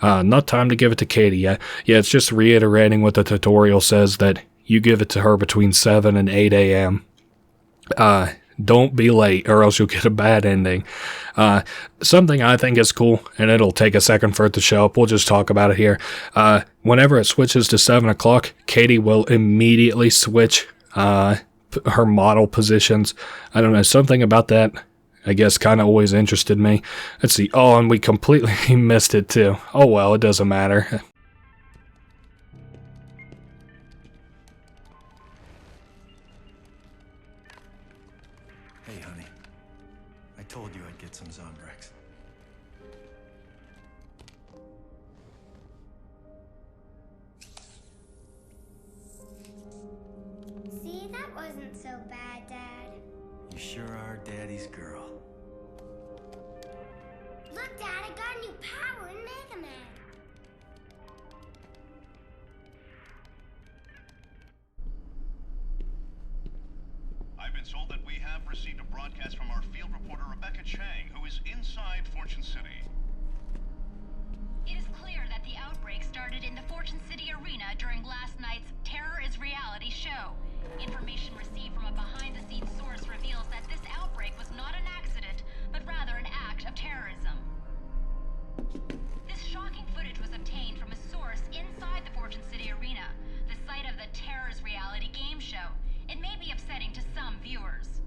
Not time to give it to Katie yet. Yeah, it's just reiterating what the tutorial says, that you give it to her between 7 and 8 a.m. Don't be late or else you'll get a bad ending. Something I think is cool, and it'll take a second for it to show up. We'll just talk about it here. Whenever it switches to 7 o'clock, Katie will immediately switch her model positions. I don't know, something about that, I guess, kind of always interested me. Let's see. Oh, and we completely missed it too. Oh well, it doesn't matter. Hey, honey. I told you I'd get some Zombrex. See, that wasn't so bad, Dad. You sure are Daddy's girl. Look, Dad, I got a new power in Mega Man. I've been told that we have received a broadcast from our field reporter Rebecca Chang, who is inside Fortune City. It is clear that the outbreak started in the Fortune City Arena during last night's Terror is Reality show. Information received from a behind-the-scenes source reveals that this outbreak was not an accident, but rather an act of terrorism. This shocking footage was obtained from a source inside the Fortune City Arena, the site of the Terror is Reality game show. It may be upsetting to some viewers.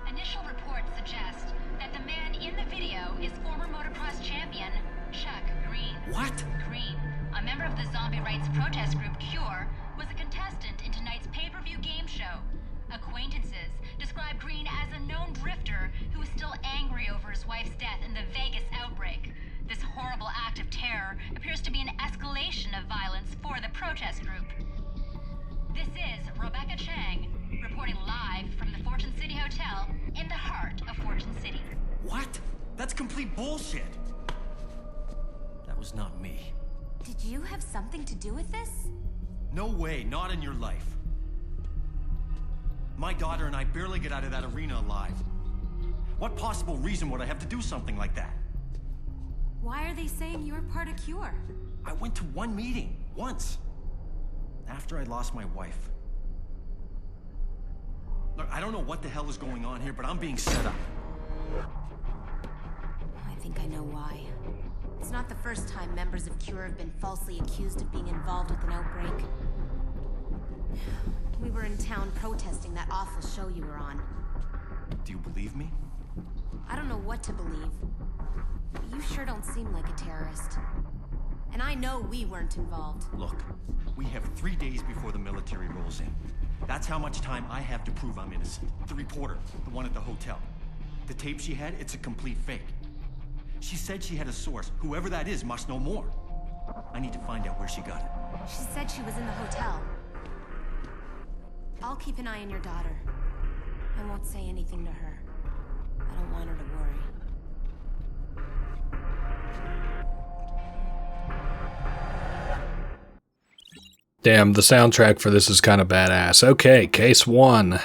Initial reports suggest that the man in the video is former motocross champion Chuck Greene. What? Greene, a member of the zombie rights protest group Cure, was a contestant in tonight's pay-per-view game show. Acquaintances describe Greene as a known drifter who is still angry over his wife's death in the Vegas outbreak. This horrible act of terror appears to be an escalation of violence for the protest group. This is Rebecca Chang, reporting. reporting live from the Fortune City Hotel in the heart of Fortune City. What? That's complete bullshit. That was not me. Did you have something to do with this? No way, not in your life. My daughter and I barely get out of that arena alive. What possible reason would I have to do something like that? Why are they saying you were part of Cure? I went to one meeting, once. After I lost my wife. Look, I don't know what the hell is going on here, but I'm being set up. I think I know why. It's not the first time members of Cure have been falsely accused of being involved with an outbreak. We were in town protesting that awful show you were on. Do you believe me? I don't know what to believe. But you sure don't seem like a terrorist. And I know we weren't involved. Look, we have 3 days before the military rolls in. That's how much time I have to prove I'm innocent. The reporter, the one at the hotel. The tape she had, it's a complete fake. She said she had a source. Whoever that is must know more. I need to find out where she got it. She said she was in the hotel. I'll keep an eye on your daughter. I won't say anything to her. I don't want her to worry. Damn, the soundtrack for this is kind of badass. Okay, case 1.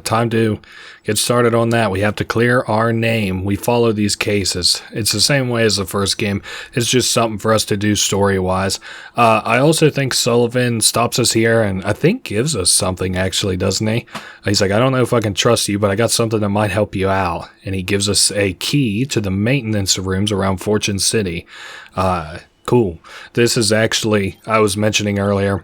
Time to get started on that. We have to clear our name. We follow these cases. It's the same way as the first game. It's just something for us to do story-wise. I also think Sullivan stops us here and I think gives us something, actually, doesn't he? He's like, I don't know if I can trust you, but I got something that might help you out. And he gives us a key to the maintenance rooms around Fortune City. Cool. This is actually, I was mentioning earlier,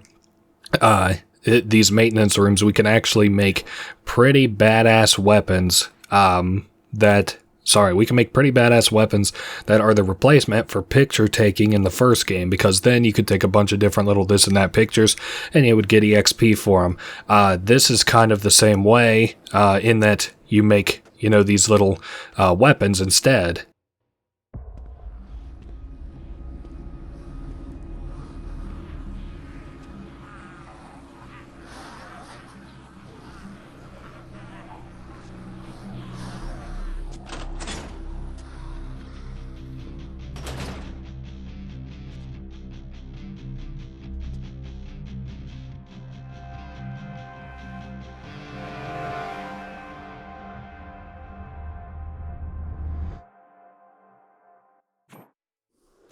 these maintenance rooms, we can actually make pretty badass weapons we can make pretty badass weapons that are the replacement for picture taking in the first game, because then you could take a bunch of different little this and that pictures and you would get EXP for them. This is kind of the same way in that you make, these little weapons instead.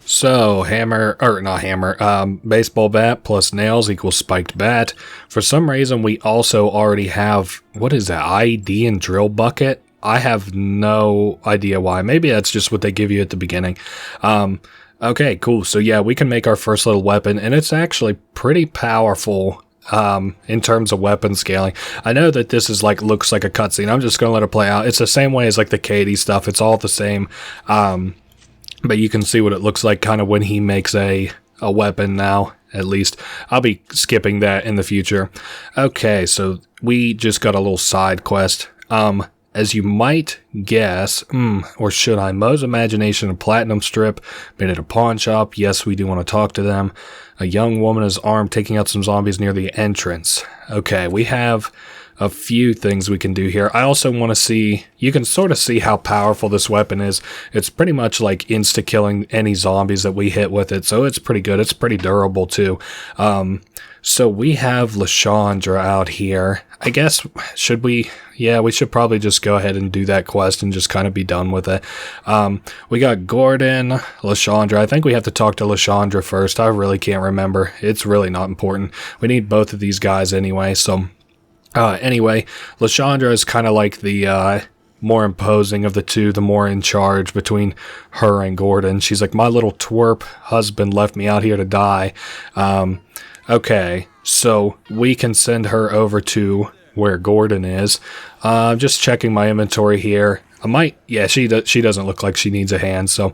So, baseball bat plus nails equals spiked bat. For some reason, we also already have, what is that, ID and drill bucket? I have no idea why. Maybe that's just what they give you at the beginning. Okay, cool. So yeah, we can make our first little weapon, and it's actually pretty powerful in terms of weapon scaling. I know that this is looks like a cutscene. I'm just gonna let it play out. It's the same way as the Katie stuff. It's all the same. But you can see what it looks like kind of when he makes a weapon now, at least. I'll be skipping that in the future. Okay, so we just got a little side quest. As you might guess, or should I? Mo's Imagination, a platinum strip, been at a pawn shop. Yes, we do want to talk to them. A young woman is armed, taking out some zombies near the entrance. Okay, we have a few things we can do here. I also want to see, you can sort of see how powerful this weapon is. It's pretty much insta-killing any zombies that we hit with it, so it's pretty good. It's pretty durable too. So we have LaShandra out here. I guess, should we? Yeah, we should probably just go ahead and do that quest and just kind of be done with it. We got Gordon, LaShandra. I think we have to talk to LaShandra first. I really can't remember. It's really not important. We need both of these guys anyway, so... Anyway, LaShandra is kind of the more imposing of the two, the more in charge between her and Gordon. She's like, my little twerp husband left me out here to die. Okay, so we can send her over to where Gordon is. Just checking my inventory here. She doesn't look like she needs a hand, so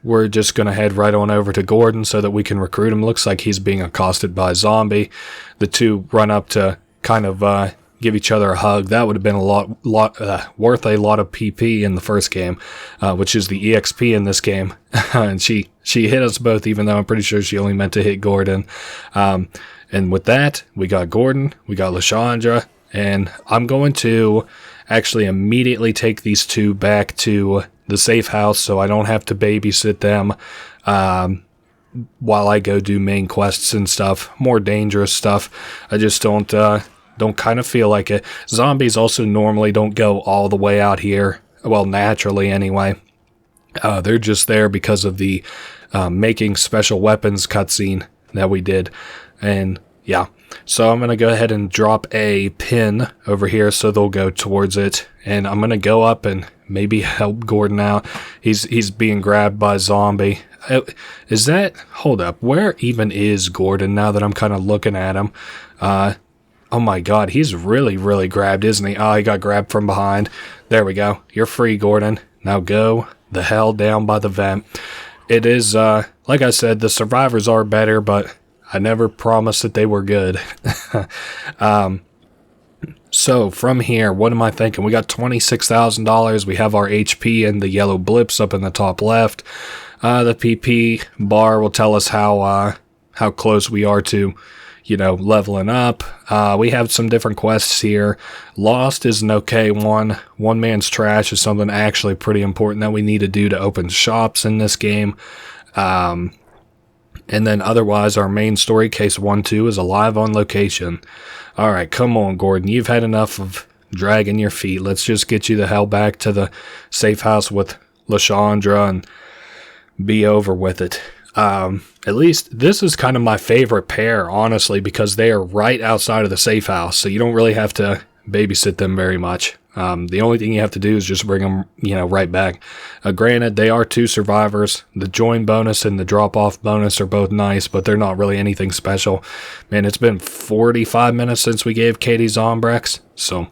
we're just going to head right on over to Gordon so that we can recruit him. Looks like he's being accosted by a zombie. The two run up to kind of give each other a hug. That would have been worth a lot of PP in the first game, which is the EXP in this game. And she hit us both, even though I'm pretty sure she only meant to hit Gordon. And with that, we got Gordon, we got LaShandra, and I'm going to actually immediately take these two back to the safe house so I don't have to babysit them while I go do main quests and stuff, more dangerous stuff. I just don't kind of feel like it. Zombies also normally don't go all the way out here, well, naturally anyway. They're just there because of the making special weapons cutscene that we did. And yeah, so I'm going to go ahead and drop a pin over here so they'll go towards it. And I'm going to go up and maybe help Gordon out. He's being grabbed by a zombie. Is that... Hold up. Where even is Gordon now that I'm kind of looking at him? Oh my god, he's really, really grabbed, isn't he? Oh, he got grabbed from behind. There we go. You're free, Gordon. Now go the hell down by the vent. It is, like I said, the survivors are better, but I never promised that they were good. So, from here, what am I thinking? We got $26,000. We have our HP and the yellow blips up in the top left. The PP bar will tell us how close we are to, leveling up. We have some different quests here. Lost is an okay one. One Man's Trash is something actually pretty important that we need to do to open shops in this game. And then otherwise, our main story, Case 1-2, is alive on location. Alright, come on, Gordon. You've had enough of dragging your feet. Let's just get you the hell back to the safe house with LaShondra and be over with it. At least this is kind of my favorite pair, honestly, because they are right outside of the safe house, so you don't really have to babysit them very much. The only thing you have to do is just bring them, right back. Granted, they are two survivors. The join bonus and the drop-off bonus are both nice, but they're not really anything special. Man, it's been 45 minutes since we gave Katie Zombrex, so...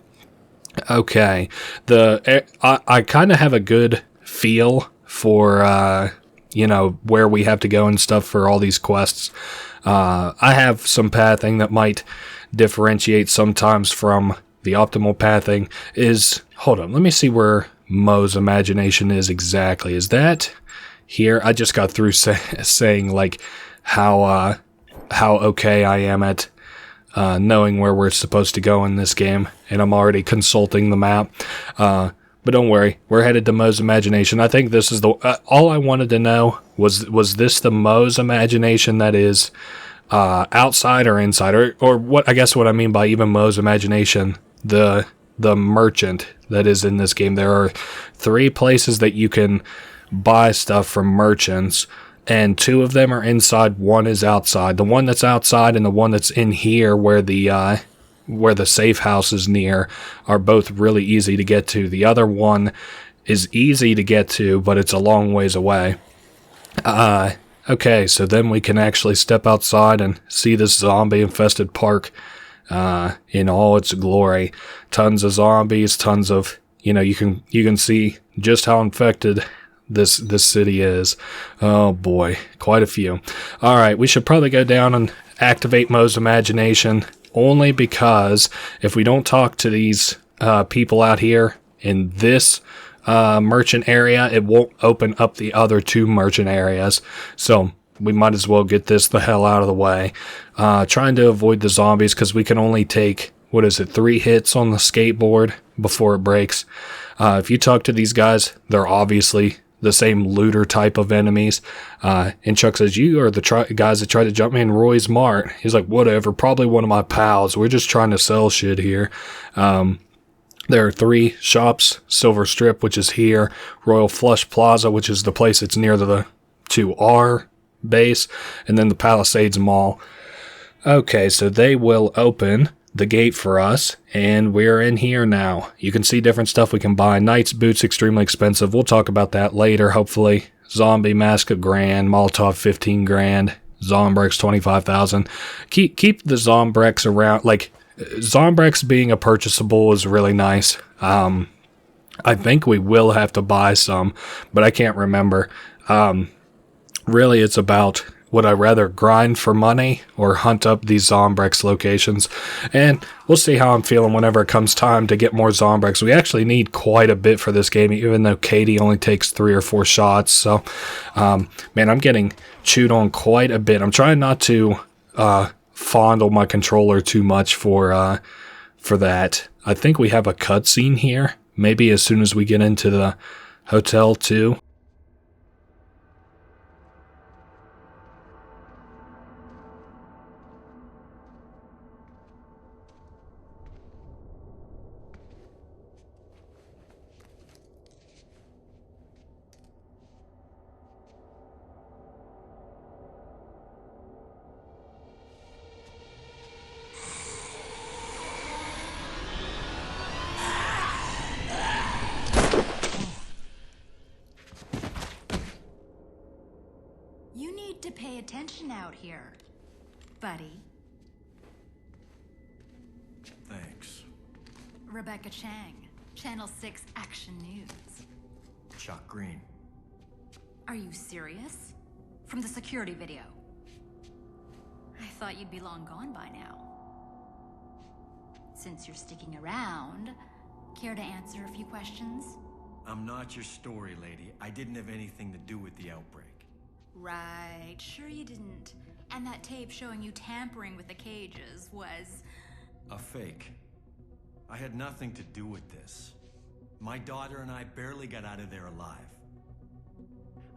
Okay. I kind of have a good feel for... where we have to go and stuff for all these quests. I have some pathing that might differentiate sometimes from the optimal pathing. Hold on, let me see where Mo's imagination is exactly. Is that here? I just got through saying like how okay I am at knowing where we're supposed to go in this game, and I'm already consulting the map. But don't worry, we're headed to Mo's imagination. I think this is the... all I wanted to know was this the Mo's imagination that is outside or inside? Or what? I guess what I mean by even Mo's imagination, the merchant that is in this game. There are 3 places that you can buy stuff from merchants, and 2 of them are inside, 1 is outside. The one that's outside and the one that's in here where the safe house is near are both really easy to get to. The other one is easy to get to, but it's a long ways away. Okay, so then we can actually step outside and see this zombie-infested park in all its glory. Tons of zombies, tons of, you can see just how infected this city is. Oh boy, quite a few. Alright, we should probably go down and activate Mo's imagination. Only because if we don't talk to these people out here in this merchant area, it won't open up the other 2 merchant areas. So we might as well get this the hell out of the way. Trying to avoid the zombies because we can only take, 3 hits on the skateboard before it breaks. If you talk to these guys, they're obviously the same looter type of enemies. And Chuck says, you are the guys that tried to jump me in Roy's Mart. He's like, whatever, probably one of my pals. We're just trying to sell shit here. There are 3 shops, Silver Strip, which is here, Royal Flush Plaza, which is the place that's near to our base, and then the Palisades Mall. Okay, so they will open the gate for us, and we're in here now. You can see different stuff we can buy. Knight's Boots, extremely expensive. We'll talk about that later, hopefully. Zombie Mask, $1,000. Molotov, $15,000. Zombrex, $25,000. Keep the Zombrex around. Like, Zombrex being a purchasable is really nice. I think we will have to buy some, but I can't remember. Really, it's about... would I rather grind for money or hunt up these Zombrex locations? And we'll see how I'm feeling whenever it comes time to get more Zombrex. We actually need quite a bit for this game, even though Katie only takes 3 or 4 shots. So, man, I'm getting chewed on quite a bit. I'm trying not to fondle my controller too much for for that. I think we have a cutscene here, maybe as soon as we get into the hotel too. You need to pay attention out here, buddy. Thanks. Rebecca Chang, Channel 6 Action News. Chuck Greene. Are you serious? From the security video. I thought you'd be long gone by now. Since you're sticking around, care to answer a few questions? I'm not your story lady. I didn't have anything to do with the outbreak. Right, sure you didn't. And that tape showing you tampering with the cages was... A fake. I had nothing to do with this. My daughter and I barely got out of there alive.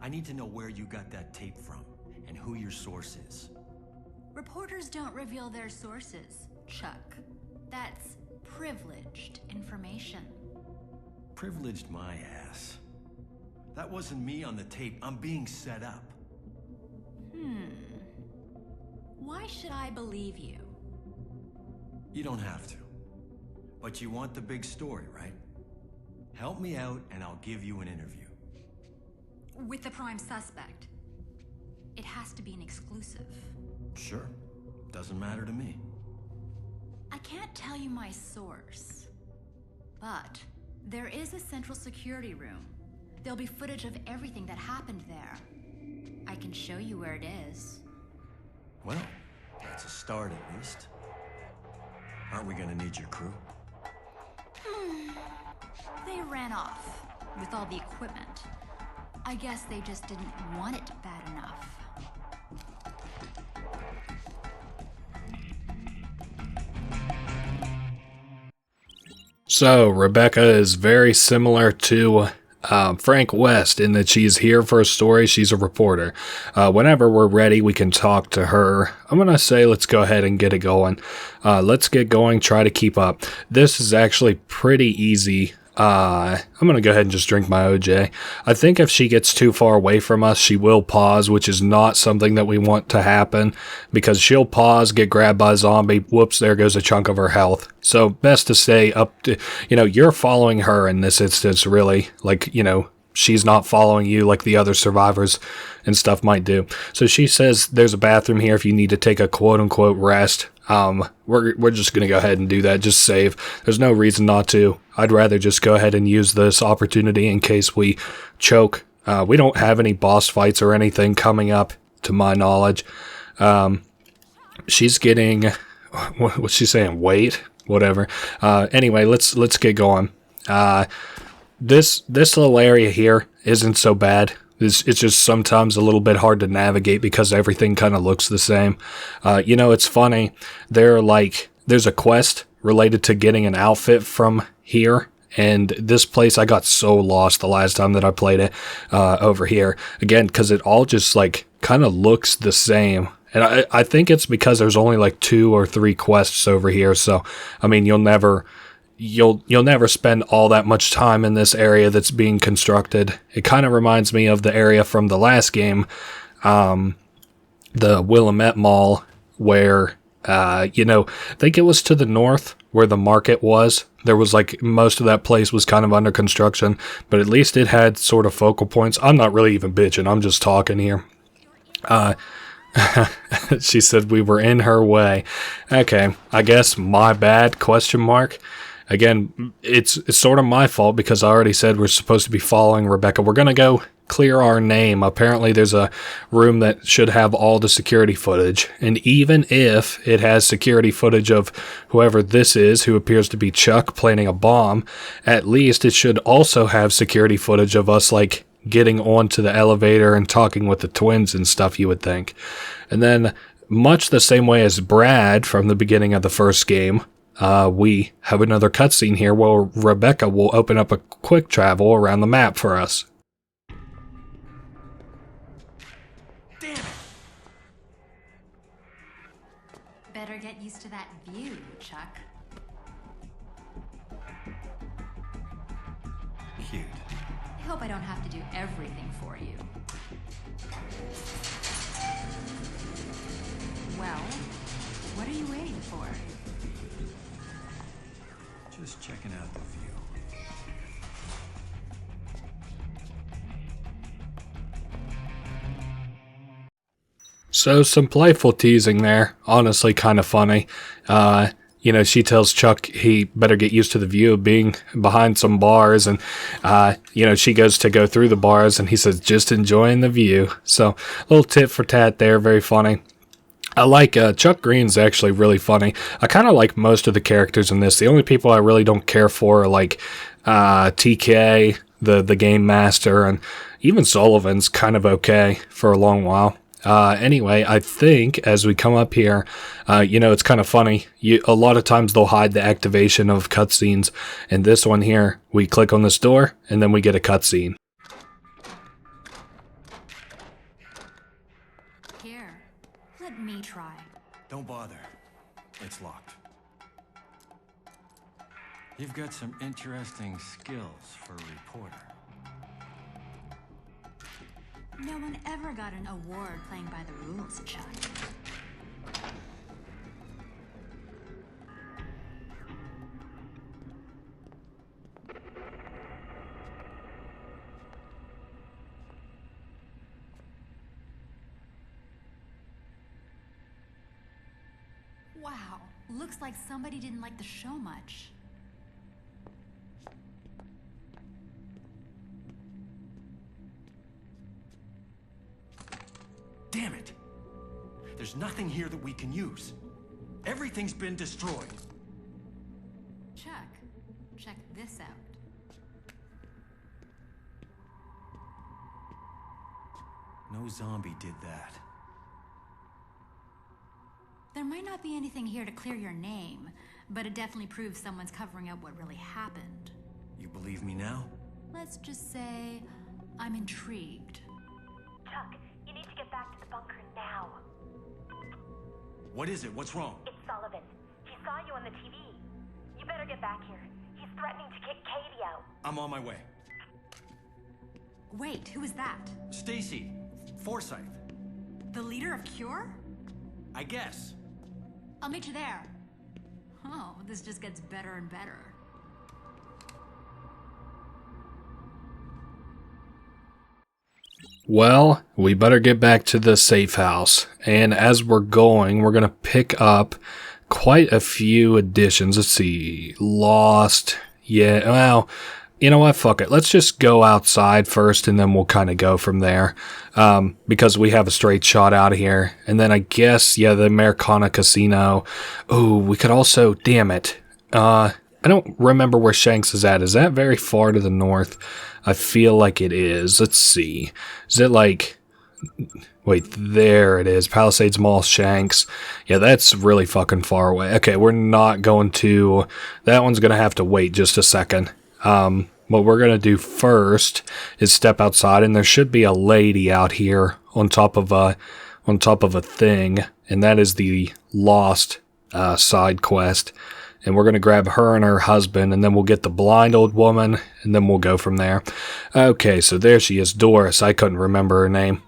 I need to know where you got that tape from, and who your source is. Reporters don't reveal their sources, Chuck. That's privileged information. Privileged my ass. That wasn't me on the tape. I'm being set up. Why should I believe you? You don't have to. But you want the big story, right? Help me out and I'll give you an interview. With the prime suspect. It has to be an exclusive. Sure. Doesn't matter to me. I can't tell you my source, but there is a central security room. There'll be footage of everything that happened there. I can show you where it is. Well, that's a start at least. Aren't we gonna need your crew? They ran off with all the equipment. I guess they just didn't want it bad enough. So, Rebecca is very similar to Frank West in that she's here for a story. She's a reporter. Whenever we're ready, we can talk to her. I'm going to say let's go ahead and get it going. Let's get going, try to keep up. This is actually pretty easy. I'm going to go ahead and just drink my OJ. I think if she gets too far away from us, she will pause, which is not something that we want to happen because she'll pause, get grabbed by a zombie. Whoops, there goes a chunk of her health. So best to stay up to, you're following her in this instance, really. Like, she's not following you like the other survivors and stuff might do. So she says there's a bathroom here if you need to take a quote-unquote rest. We're just going to go ahead and do that. Just save. There's no reason not to. I'd rather just go ahead and use this opportunity in case we choke. We don't have any boss fights or anything coming up, to my knowledge. She's getting... What's she saying? Wait? Whatever. Anyway, let's get going. This little area here isn't so bad. It's just sometimes a little bit hard to navigate because everything kind of looks the same. It's funny. There's a quest related to getting an outfit from here. And this place, I got so lost the last time that I played it over here. Again, because it all just kind of looks the same. And I think it's because there's only 2 or 3 quests over here. So, you'll never spend all that much time in this area that's being constructed. It kind of reminds me of the area from the last game, the Willamette Mall, where, I think it was to the north where the market was. There was most of that place was kind of under construction, but at least it had sort of focal points. I'm not really even bitching. I'm just talking here. She said we were in her way. Okay, I guess my bad, question mark. Again, it's sort of my fault because I already said we're supposed to be following Rebecca. We're going to go clear our name. Apparently there's a room that should have all the security footage. And even if it has security footage of whoever this is, who appears to be Chuck planting a bomb, at least it should also have security footage of us getting onto the elevator and talking with the twins and stuff, you would think. And then much the same way as Brad from the beginning of the first game, we have another cutscene here where Rebecca will open up a quick travel around the map for us. Better get used to that view, Chuck. Cute. I hope I don't have to do everything for you. Well, what are you waiting for? Just checking out the view. So some playful teasing there, honestly kind of funny. She tells Chuck he better get used to the view of being behind some bars, and, she goes to go through the bars, and he says, just enjoying the view. So, a little tit for tat there, very funny. I like, Chuck Greene's actually really funny. I kind of like most of the characters in this. The only people I really don't care for are, like, TK, the Game Master, and even Sullivan's kind of okay for a long while. Anyway, I think as we come up here, it's kind of funny. A lot of times they'll hide the activation of cutscenes. And this one here, we click on this door, and then we get a cutscene. Here, let me try. Don't bother. It's locked. You've got some interesting skills for a reporter. No one ever got an award playing by the rules, Chuck. Wow, looks like somebody didn't like the show much. Damn it! There's nothing here that we can use. Everything's been destroyed. Chuck, check this out. No zombie did that. There might not be anything here to clear your name, but it definitely proves someone's covering up what really happened. You believe me now? Let's just say I'm intrigued. Chuck, you need to get back to the bunker now. What is it? What's wrong? It's Sullivan. He saw you on the TV. You better get back here. He's threatening to kick Katie out. I'm on my way. Wait, who is that? Stacy. Forsyth. The leader of Cure? I guess. I'll meet you there. Oh, this just gets better and better. Well, we better get back to the safe house. And as we're going, we're going to pick up quite a few additions. Let's see. Lost. Yeah, well, you know what? Fuck it. Let's just go outside first, and then we'll kind of go from there. Because we have a straight shot out of here. And then I guess, yeah, the Americana Casino. Oh, we could also, damn it. I don't remember where Shanks is at. Is that very far to the north? I feel like it is. Let's see. Is it like... Wait, there it is. Palisades Mall, Shanks. Yeah, that's really fucking far away. Okay, we're not going to... That one's going to have to wait just a second. What we're going to do first is step outside, and there should be a lady out here on top of a thing, and that is the Lost side quest. And we're going to grab her and her husband, and then we'll get the blind old woman, and then we'll go from there. Okay, so there she is, Doris. I couldn't remember her name.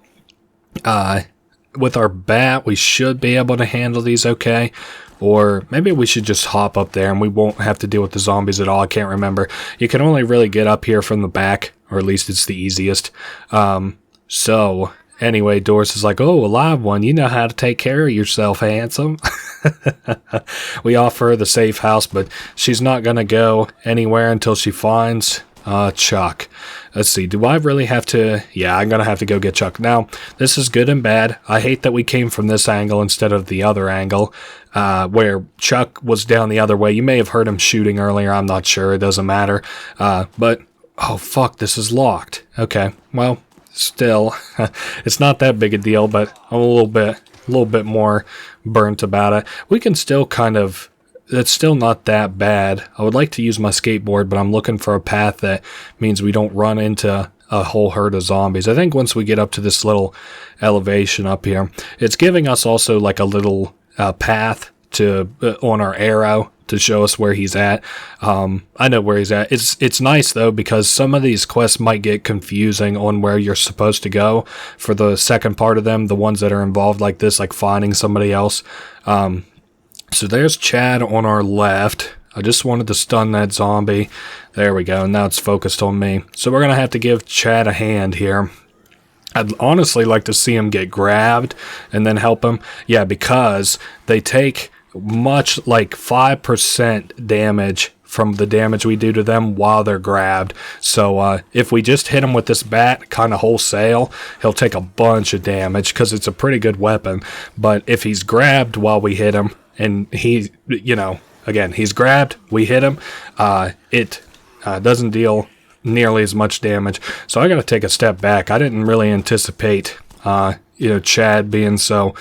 With our bat, we should be able to handle these okay. Or maybe we should just hop up there, and we won't have to deal with the zombies at all. I can't remember. You can only really get up here from the back, or at least it's the easiest. So... Anyway, Doris is like, oh, a live one. You know how to take care of yourself, handsome. We offer her the safe house, but she's not going to go anywhere until she finds Chuck. Let's see. Do I really have to? Yeah, I'm going to have to go get Chuck. Now, this is good and bad. I hate that we came from this angle instead of the other angle, where Chuck was down the other way. You may have heard him shooting earlier. I'm not sure. It doesn't matter. But, oh, fuck, this is locked. Okay, well... Still, it's not that big a deal, but I'm a little bit more burnt about it. We can still kind of that's still not that bad. I would like to use my skateboard, but I'm looking for a path that means we don't run into a whole herd of zombies. I think once we get up to this little elevation up here, it's giving us also like a little path to on our arrow to show us where he's at. I know where he's at. It's nice though, because some of these quests might get confusing on where you're supposed to go for the second part of them, the ones that are involved like this, like finding somebody else. So there's Chad on our left. I just wanted to stun that zombie. There we go. Now it's focused on me. So we're going to have to give Chad a hand here. I'd honestly like to see him get grabbed and then help him. Yeah, because they take much like 5% damage from the damage we do to them while they're grabbed. So if we just hit him with this bat kind of wholesale, he'll take a bunch of damage because it's a pretty good weapon. But if he's grabbed while we hit him, and he, you know, again, he's grabbed, we hit him, it doesn't deal nearly as much damage. So I got to take a step back. I didn't really anticipate, Chad being so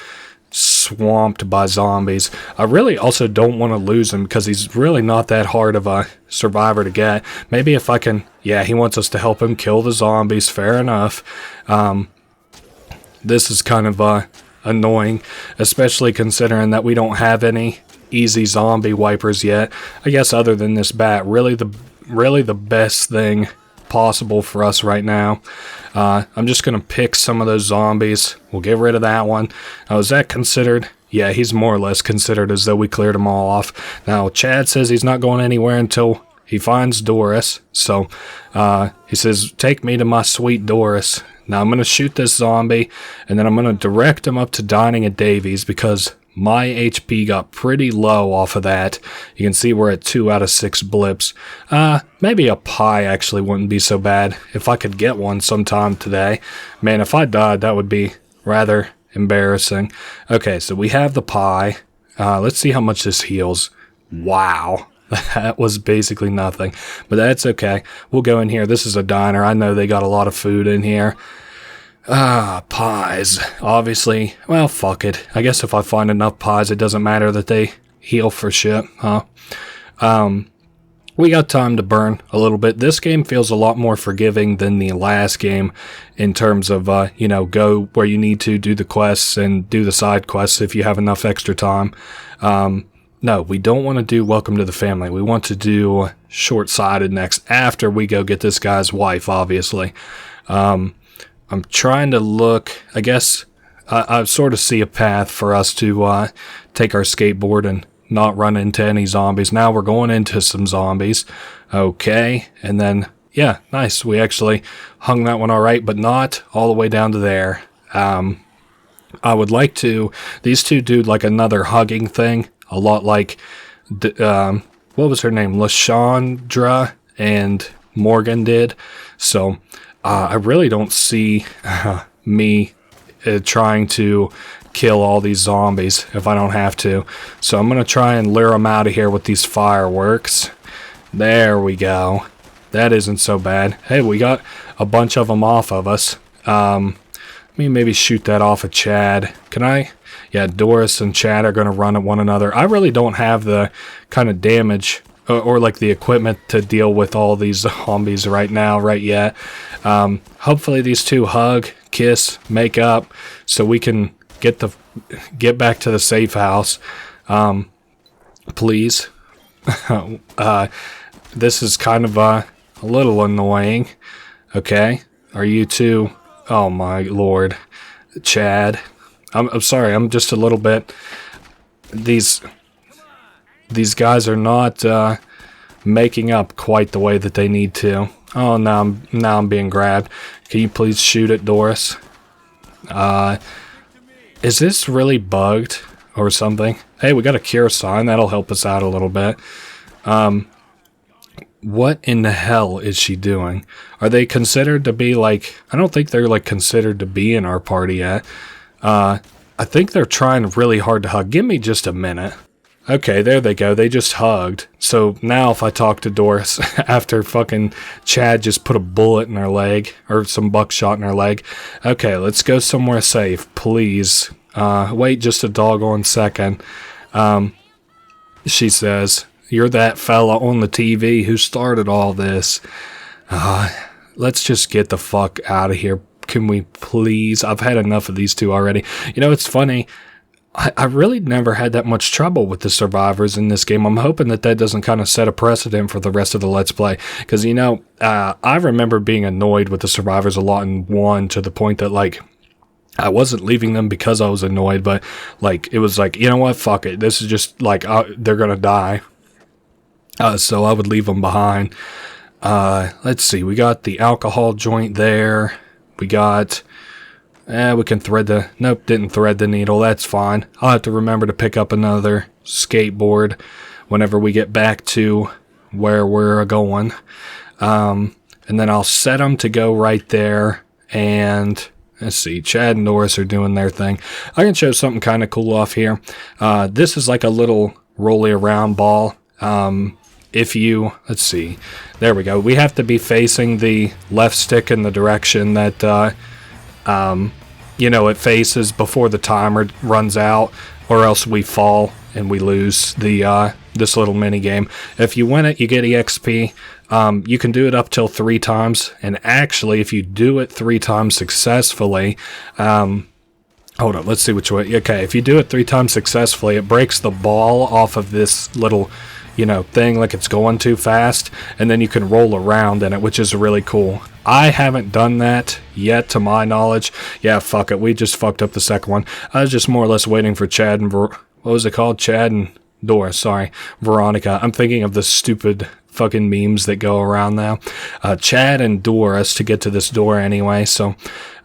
swamped by zombies. I really also don't want to lose him because he's really not that hard of a survivor to get. Maybe if I can, yeah, he wants us to help him kill the zombies. Fair enough. This is kind of annoying, especially considering that we don't have any easy zombie wipers yet. I guess other than this bat, really the best thing possible for us right now. I'm just gonna pick some of those zombies. We'll get rid of that one. Now, is that considered? Yeah, he's more or less considered as though we cleared them all off. Now, Chad says he's not going anywhere until he finds Doris. So he says, take me to my sweet Doris. Now I'm going to shoot this zombie, and then I'm going to direct him up to dining at Davies because my HP got pretty low off of that. You can see we're at 2 out of 6 blips. Maybe a pie actually wouldn't be so bad if I could get one sometime today. Man, if I died, that would be rather embarrassing. Okay, so we have the pie. Let's see how much this heals. Wow. That was basically nothing, but that's okay. We'll go in here. This is a diner. I know they got a lot of food in here. Pies. Obviously, well, fuck it. I guess if I find enough pies, it doesn't matter that they heal for shit, huh? We got time to burn a little bit. This game feels a lot more forgiving than the last game in terms of, go where you need to, do the quests, and do the side quests if you have enough extra time. No, we don't want to do Welcome to the Family. We want to do Short-Sighted next after we go get this guy's wife, obviously. I'm trying to look. I guess I sort of see a path for us to take our skateboard and not run into any zombies. Now we're going into some zombies. Okay, and then, yeah, nice. We actually hung that one all right, but not all the way down to there. I would like to. These two do like another hugging thing. A lot like, what was her name? LaShondra and Morgan did. So, I really don't see me trying to kill all these zombies if I don't have to. So I'm going to try and lure them out of here with these fireworks. There we go. That isn't so bad. Hey, we got a bunch of them off of us. Let me maybe shoot that off of Chad. Can I? Yeah, Doris and Chad are going to run at one another. I really don't have the kind of damage or like the equipment to deal with all these zombies right now, right yet. Hopefully these two hug, kiss, make up so we can get back to the safe house. Please. This is kind of a little annoying. Okay. Are you two? Oh my lord. Chad. I'm sorry, I'm just a little bit. These guys are not making up quite the way that they need to. Oh, now I'm being grabbed. Can you please shoot at Doris? Is this really bugged or something? Hey, we got a cure sign. That'll help us out a little bit. What in the hell is she doing? Are they considered to be like... I don't think they're like considered to be in our party yet. I think they're trying really hard to hug. Give me just a minute. Okay, there they go. They just hugged. So now if I talk to Doris after fucking Chad just put a bullet in her leg or some buckshot in her leg. Okay, let's go somewhere safe, please. Wait just a doggone second. she says, "You're that fella on the TV who started all this. Let's just get the fuck out of here. Can we please? I've had enough of these two already." You know, it's funny. I really never had that much trouble with the survivors in this game. I'm hoping that doesn't kind of set a precedent for the rest of the Let's Play. Because, you know, I remember being annoyed with the survivors a lot in 1 to the point that, like, I wasn't leaving them because I was annoyed, but, like, it was like, you know what, fuck it. This is just, like, they're gonna die. So I would leave them behind. Let's see. We got the alcohol joint there. We got... we can thread the... Nope, didn't thread the needle. That's fine. I'll have to remember to pick up another skateboard whenever we get back to where we're going. And then I'll set them to go right there. And let's see. Chad and Doris are doing their thing. I can show something kind of cool off here. This is like a little rolly around ball. If you... Let's see. There we go. We have to be facing the left stick in the direction that... you know, it faces before the timer runs out, or else we fall and we lose the this little mini game. If you win it, you get EXP. You can do it up till 3 times, and actually, if you do it 3 times successfully, hold on, let's see which way. Okay, if you do it 3 times successfully, it breaks the ball off of this little, you know, thing like it's going too fast, and then you can roll around in it, which is really cool. I haven't done that yet, to my knowledge. Yeah, fuck it. We just fucked up the second one. I was just more or less waiting for Chad and... what was it called? Chad and Doris, sorry. Veronica. I'm thinking of the stupid fucking memes that go around now. Chad and Doris to get to this door anyway. So,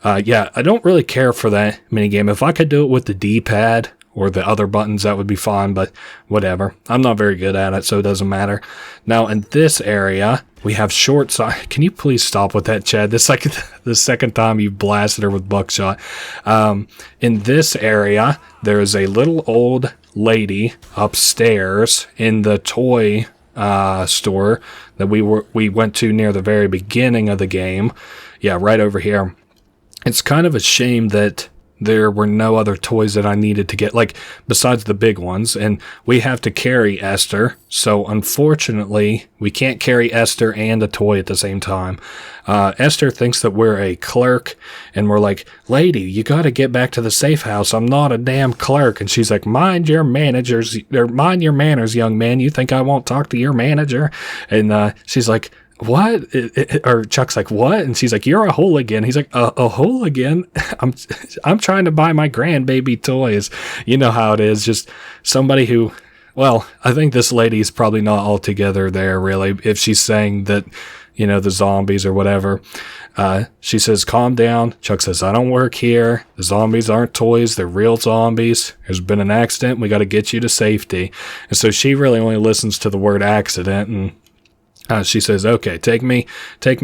yeah, I don't really care for that minigame. If I could do it with the D-pad... or the other buttons, that would be fine, but whatever. I'm not very good at it, so it doesn't matter. Now, in this area, we have short side. Can you please stop with that, Chad? This is like the second time you blasted her with buckshot. In this area, there is a little old lady upstairs in the toy store that we went to near the very beginning of the game. Yeah, right over here. It's kind of a shame that there were no other toys that I needed to get, like, besides the big ones, and we have to carry Esther, so unfortunately, we can't carry Esther and a toy at the same time. Esther thinks that we're a clerk, and we're like, "Lady, you gotta get back to the safe house, I'm not a damn clerk," and she's like, mind your manners, young man, you think I won't talk to your manager?" And she's like, "What?" Or Chuck's like, "What?" And she's like, "You're a hooligan." He's like, a hooligan? I'm trying to buy my grandbaby toys. You know how it is. Just somebody who, well, I think this lady's probably not altogether there, really, if she's saying that, you know, the zombies or whatever. She says, "Calm down." Chuck says, "I don't work here. The zombies aren't toys. They're real zombies. There's been an accident. We got to get you to safety." And so she really only listens to the word accident, and she says, "Okay, take me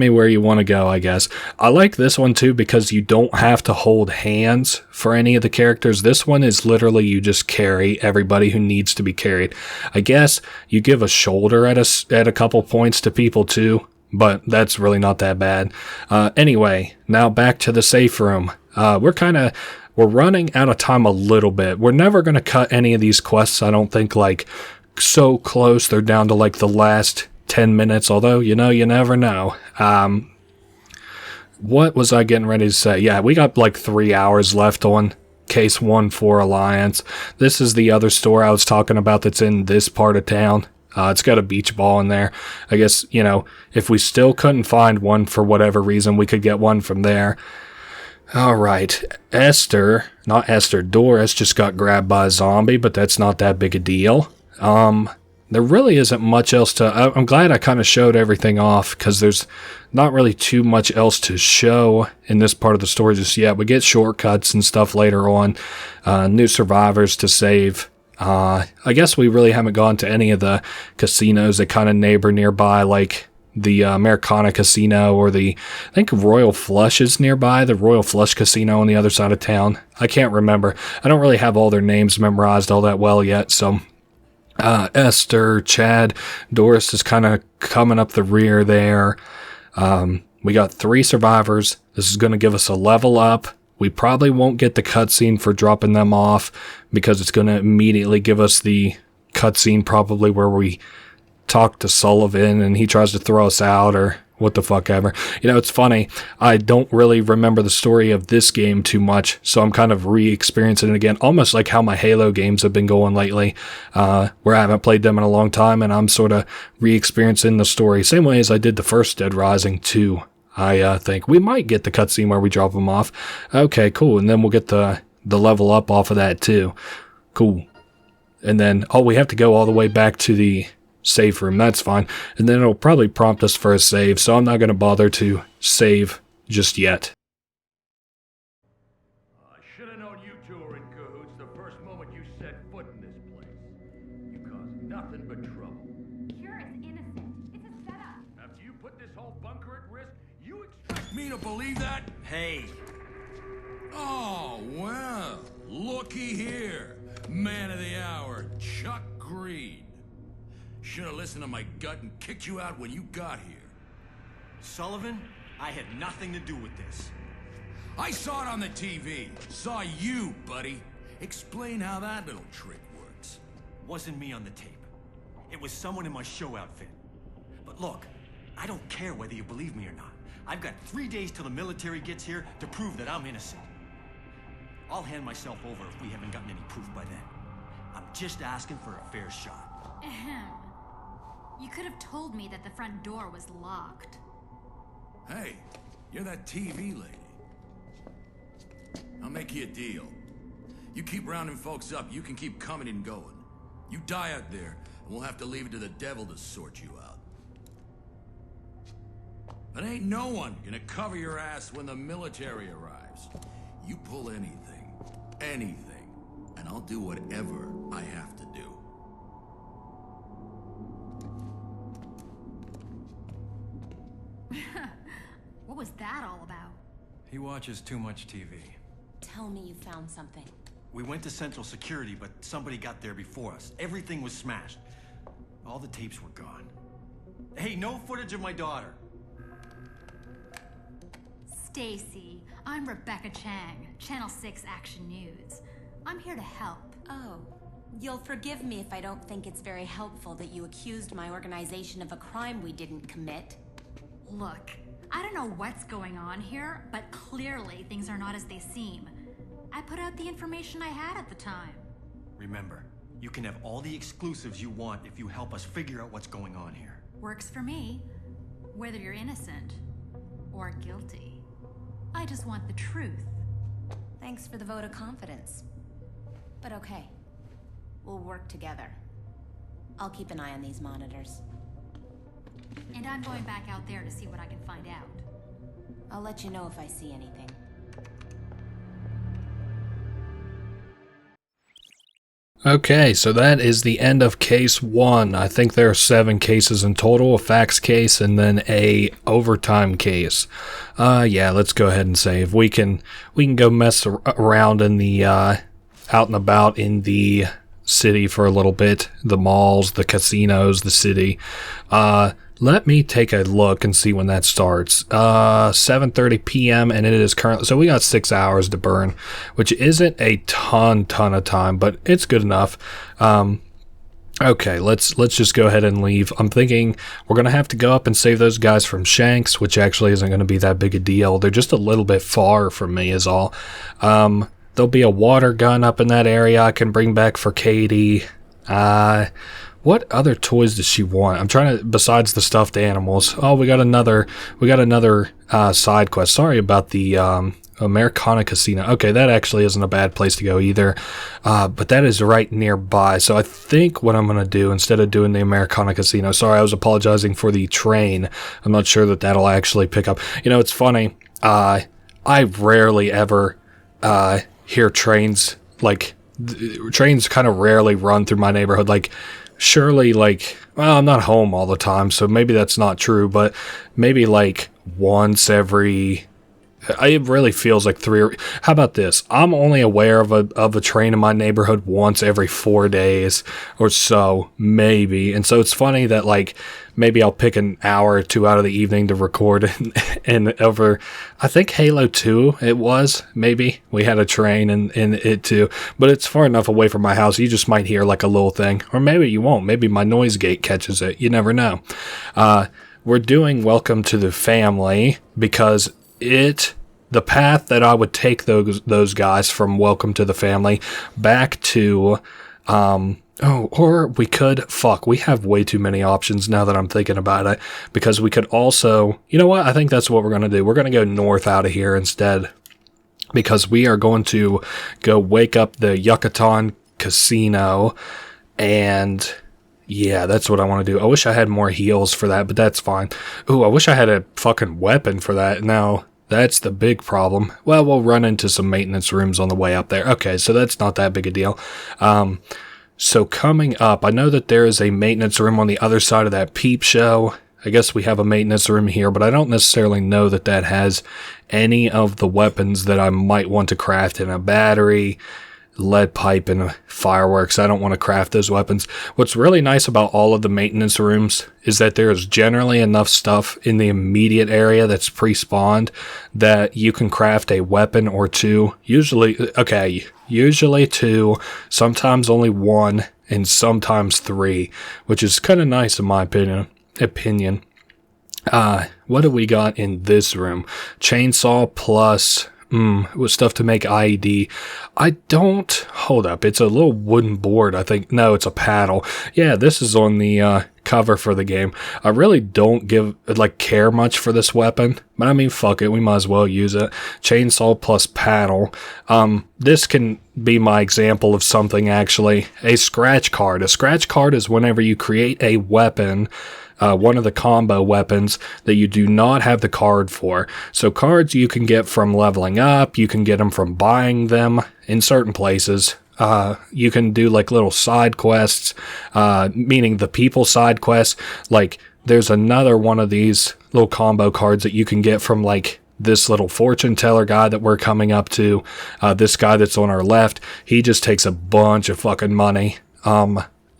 where you want to go, I guess." I like this one too because you don't have to hold hands for any of the characters. This one is literally you just carry everybody who needs to be carried. I guess you give a shoulder at a couple points to people too, but that's really not that bad. Anyway, now back to the safe room. We're running out of time a little bit. We're never going to cut any of these quests, I don't think, like, so close. They're down to, like, the last 10 minutes, although, you know, you never know. What was I getting ready to say? Yeah, we got like 3 hours left on Case 1 for Alliance. This is the other store I was talking about that's in this part of town. It's got a beach ball in there. I guess, you know, if we still couldn't find one for whatever reason, we could get one from there. All right, Doris just got grabbed by a zombie, but that's not that big a deal. There really isn't much else to... I'm glad I kind of showed everything off, because there's not really too much else to show in this part of the story just yet. We get shortcuts and stuff later on, new survivors to save. I guess we really haven't gone to any of the casinos that kind of neighbor nearby, like the Americana Casino or I think Royal Flush is nearby, the Royal Flush Casino on the other side of town. I can't remember. I don't really have all their names memorized all that well yet, so... Esther, Chad, Doris is kind of coming up the rear there. We got 3 survivors. This is going to give us a level up. We probably won't get the cutscene for dropping them off because it's going to immediately give us the cutscene probably where we talk to Sullivan and he tries to throw us out or what the fuck ever. You know, it's funny. I don't really remember the story of this game too much, so I'm kind of re-experiencing it again, almost like how my Halo games have been going lately, where I haven't played them in a long time, and I'm sort of re-experiencing the story. Same way as I did the first Dead Rising 2. I think we might get the cutscene where we drop them off. Okay, cool. And then we'll get the level up off of that too. Cool. And then, we have to go all the way back to the save room. That's fine. And then it'll probably prompt us for a save, so I'm not going to bother to save just yet. I should have known you two were in cahoots the first moment you set foot in this place. You caused nothing but trouble. Cure is innocent. It's a setup. After you put this whole bunker at risk, you expect me to believe that? Hey. Oh, well, looky here. Man of the hour, Chuck Greene. Should have listened to my gut and kicked you out when you got here. Sullivan, I had nothing to do with this. I saw it on the TV. Saw you, buddy. Explain how that little trick works. Wasn't me on the tape. It was someone in my show outfit. But look, I don't care whether you believe me or not. I've got 3 days till the military gets here to prove that I'm innocent. I'll hand myself over if we haven't gotten any proof by then. I'm just asking for a fair shot. Ahem. You could have told me that the front door was locked. Hey, you're that TV lady. I'll make you a deal. You keep rounding folks up, you can keep coming and going. You die out there, and we'll have to leave it to the devil to sort you out. But ain't no one gonna cover your ass when the military arrives. You pull anything, and I'll do whatever I have to do. What was that all about? He watches too much TV. Tell me you found something. We went to Central Security, but somebody got there before us. Everything was smashed. All the tapes were gone. Hey, no footage of my daughter. Stacy, I'm Rebecca Chang, Channel 6 Action News. I'm here to help. Oh, you'll forgive me if I don't think it's very helpful that you accused my organization of a crime we didn't commit. Look, I don't know what's going on here, but clearly things are not as they seem. I put out the information I had at the time. Remember, you can have all the exclusives you want if you help us figure out what's going on here. Works for me, whether you're innocent or guilty. I just want the truth. Thanks for the vote of confidence. But okay, we'll work together. I'll keep an eye on these monitors. And I'm going back out there to see what I can find out. I'll let you know if I see anything. Okay, so that is the end of case 1. I think there are 7 cases in total, a fax case and then a overtime case. Yeah, let's go ahead and save. We can go mess around in the out and about in the city for a little bit, the malls, the casinos, the city. Let me take a look and see when that starts. 7:30 p.m. and it is currently, so we got 6 hours to burn, which isn't a ton of time, but it's good enough. Okay, let's just go ahead and leave. I'm thinking we're gonna have to go up and save those guys from Shanks, which actually isn't gonna be that big a deal. They're just a little bit far from me is all. There'll be a water gun up in that area I can bring back for Katie. What other toys does she want? I'm trying to, besides the stuffed animals. Oh, we got another side quest. Sorry about the Americana Casino. Okay, that actually isn't a bad place to go either. But that is right nearby. So I think what I'm going to do, instead of doing the Americana Casino, sorry, I was apologizing for the train. I'm not sure that that'll actually pick up. You know, it's funny. I rarely ever hear trains, like, trains kind of rarely run through my neighborhood. Like, surely, like, well, I'm not home all the time, so maybe that's not true, but maybe like once every It really feels like 3 or... How about this? I'm only aware of a train in my neighborhood once every 4 days or so, maybe. And so it's funny that, like, maybe I'll pick an hour or 2 out of the evening to record and over, I think Halo 2 it was, maybe. We had a train in it too. But it's far enough away from my house, you just might hear like a little thing. Or maybe you won't. Maybe my noise gate catches it. You never know. We're doing Welcome to the Family because the path that I would take those guys from Welcome to the Family back to, or we have way too many options now that I'm thinking about it, because we could also, you know what, I think that's what we're going to do. We're going to go north out of here instead, because we are going to go wake up the Yucatan Casino, and yeah, that's what I want to do. I wish I had more heals for that, but that's fine. Ooh, I wish I had a fucking weapon for that. Now, that's the big problem. Well, we'll run into some maintenance rooms on the way up there. Okay, so that's not that big a deal. So coming up, I know that there is a maintenance room on the other side of that peep show. I guess we have a maintenance room here, but I don't necessarily know that that has any of the weapons that I might want to craft in a battery, lead pipe, and fireworks. I don't want to craft those weapons. What's really nice about all of the maintenance rooms is that there is generally enough stuff in the immediate area that's pre-spawned that you can craft a weapon or two. Usually 2, sometimes only 1, and sometimes 3, which is kind of nice in my opinion. What do we got in this room? Chainsaw plus with stuff to make IED. Hold up, it's a little wooden board, I think. No, it's a paddle. Yeah, this is on the cover for the game. I really don't care much for this weapon, but I mean, fuck it, we might as well use it. Chainsaw plus paddle. This can be my example of something, actually. A scratch card. A scratch card is whenever you create a weapon, one of the combo weapons that you do not have the card for. So cards you can get from leveling up, you can get them from buying them in certain places. You can do like little side quests, meaning the people side quests. Like there's another one of these little combo cards that you can get from like this little fortune teller guy that we're coming up to. This guy that's on our left, he just takes a bunch of fucking money.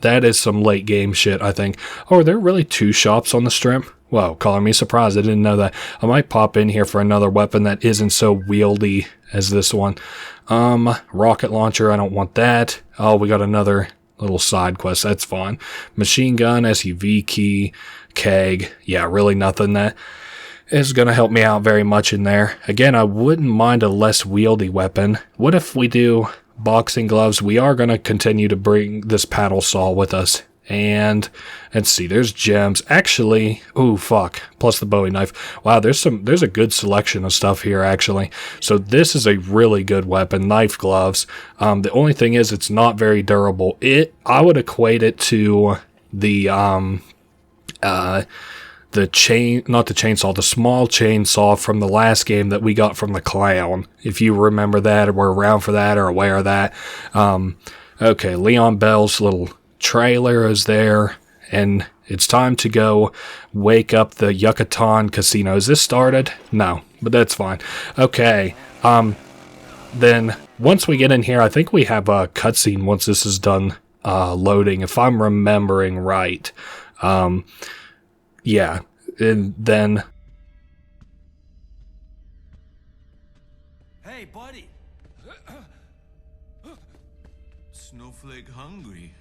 That is some late game shit, I think. Oh, are there really 2 shops on the strip? Wow, calling me surprised. I didn't know that. I might pop in here for another weapon that isn't so wieldy as this one. Rocket launcher, I don't want that. Oh, we got another little side quest. That's fine. Machine gun, SUV key, keg. Yeah, really nothing that is going to help me out very much in there. Again, I wouldn't mind a less wieldy weapon. What if we do boxing gloves? We are going to continue to bring this paddle saw with us. And let's see, there's gems. Actually, ooh, fuck. Plus the Bowie knife. Wow, there's a good selection of stuff here, actually. So this is a really good weapon, knife gloves. The only thing is it's not very durable. I would equate it to the small chainsaw from the last game that we got from the clown. If you remember that or were around for that or aware of that. Okay, Leon Bell's little trailer is there, and it's time to go wake up the Yucatan Casino. Is this started? No, but that's fine. Okay, then once we get in here, I think we have a cutscene once this is done loading, if I'm remembering right. Yeah, and then... Hey, buddy! Snowflake hungry.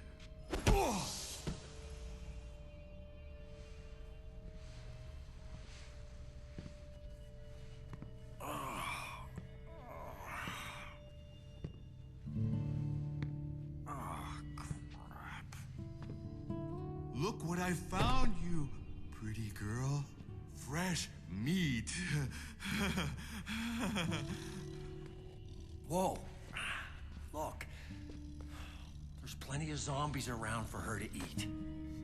Look what I found you, pretty girl. Fresh meat. Whoa. Look. There's plenty of zombies around for her to eat.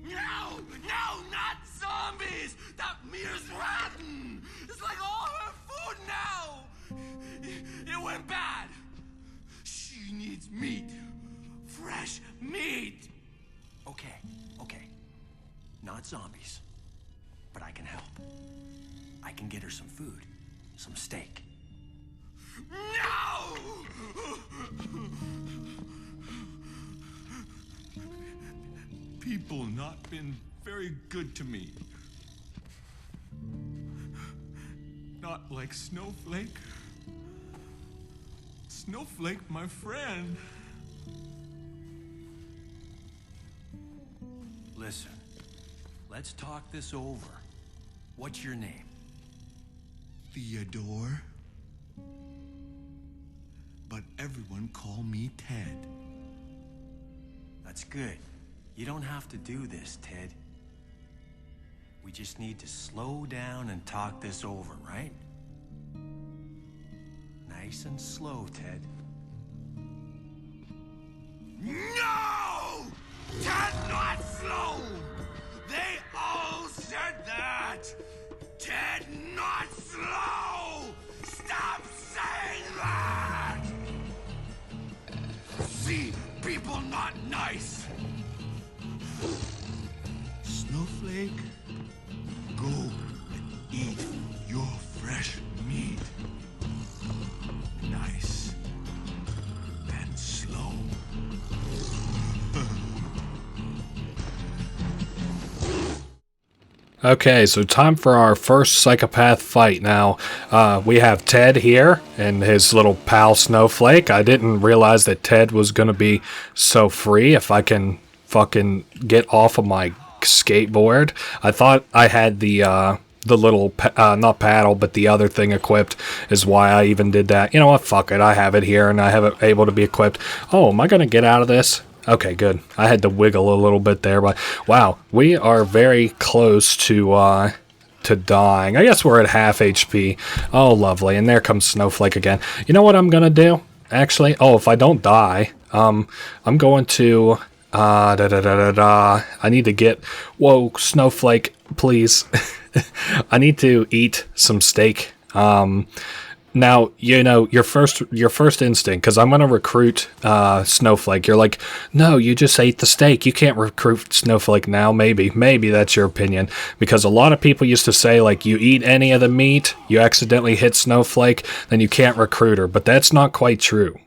No! No, not zombies! That meat is rotten! It's like all her food now! It went bad! She needs meat. Fresh meat! Okay. Not zombies. But I can help. I can get her some food. Some steak. No! People not been very good to me. Not like Snowflake. Snowflake, my friend. Listen, let's talk this over. What's your name? Theodore. But everyone call me Ted. That's good. You don't have to do this, Ted. We just need to slow down and talk this over, right? Nice and slow, Ted. No! Ted, not slow! They all said that! Ted, not slow! Stop saying that! See, people not nice! Snowflake, go and eat your fresh meat. Nice and slow. Okay, so time for our first psychopath fight now. We have Ted here and his little pal Snowflake. I didn't realize that Ted was going to be so free. If I can fucking get off of my skateboard. I thought I had the little, not paddle, but the other thing equipped is why I even did that. You know what, fuck it. I have it here and I have it able to be equipped. Oh, am I going to get out of this? Okay, good. I had to wiggle a little bit there, but wow, we are very close to dying. I guess we're at half HP. Oh, lovely. And there comes Snowflake again. You know what I'm gonna do? Actually, oh, if I don't die, I'm going to I need to get. Whoa, Snowflake, please. I need to eat some steak. Now, you know, your first instinct, because I'm going to recruit Snowflake. You're like, no, you just ate the steak. You can't recruit Snowflake now. Maybe that's your opinion. Because a lot of people used to say, like, you eat any of the meat, you accidentally hit Snowflake, then you can't recruit her. But that's not quite true.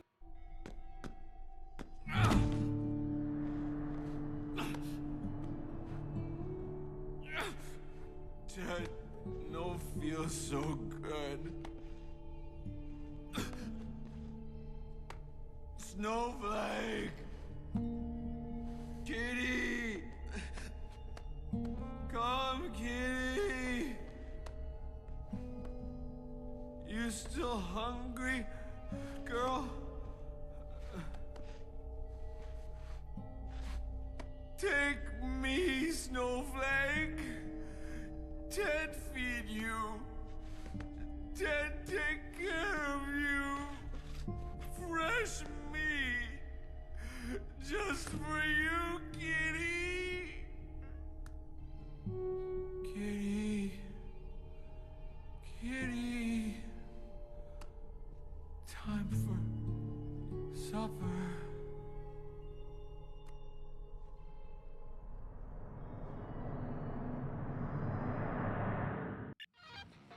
Ted, no feels so good. Snowflake! Kitty! Come, Kitty! You still hungry, girl? Take me, Snowflake! Ted feed you! Ted take care of you! Fresh meat! Just for you, Kitty! Kitty... Kitty... Time for supper.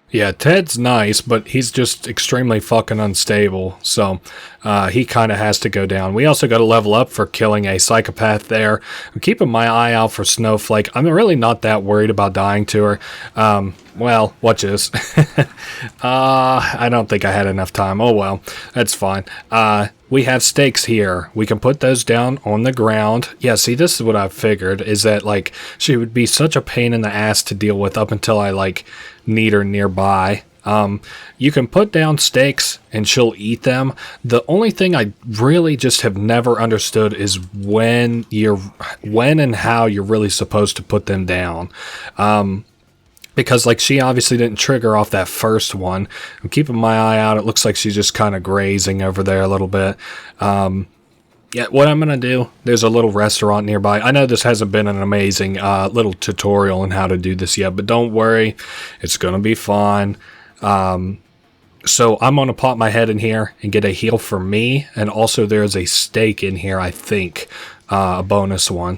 Yeah, Ted's nice, but he's just extremely fucking unstable, so he kind of has to go down. We also got to level up for killing a psychopath there. I'm keeping my eye out for Snowflake. I'm really not that worried about dying to her. Well, watch this. I don't think I had enough time. Oh well, that's fine. We have stakes here. We can put those down on the ground. Yeah, see, this is what I figured, is that, like, she would be such a pain in the ass to deal with up until I, like, need her nearby. You can put down stakes and she'll eat them. The only thing I really just have never understood is when and how you're really supposed to put them down. Because, like, she obviously didn't trigger off that first one. I'm keeping my eye out. It looks like she's just kind of grazing over there a little bit. Yeah, what I'm going to do, there's a little restaurant nearby. I know this hasn't been an amazing little tutorial on how to do this yet, but don't worry. It's going to be fun. So I'm going to pop my head in here and get a heal for me. And also there's a steak in here, I think. A bonus one.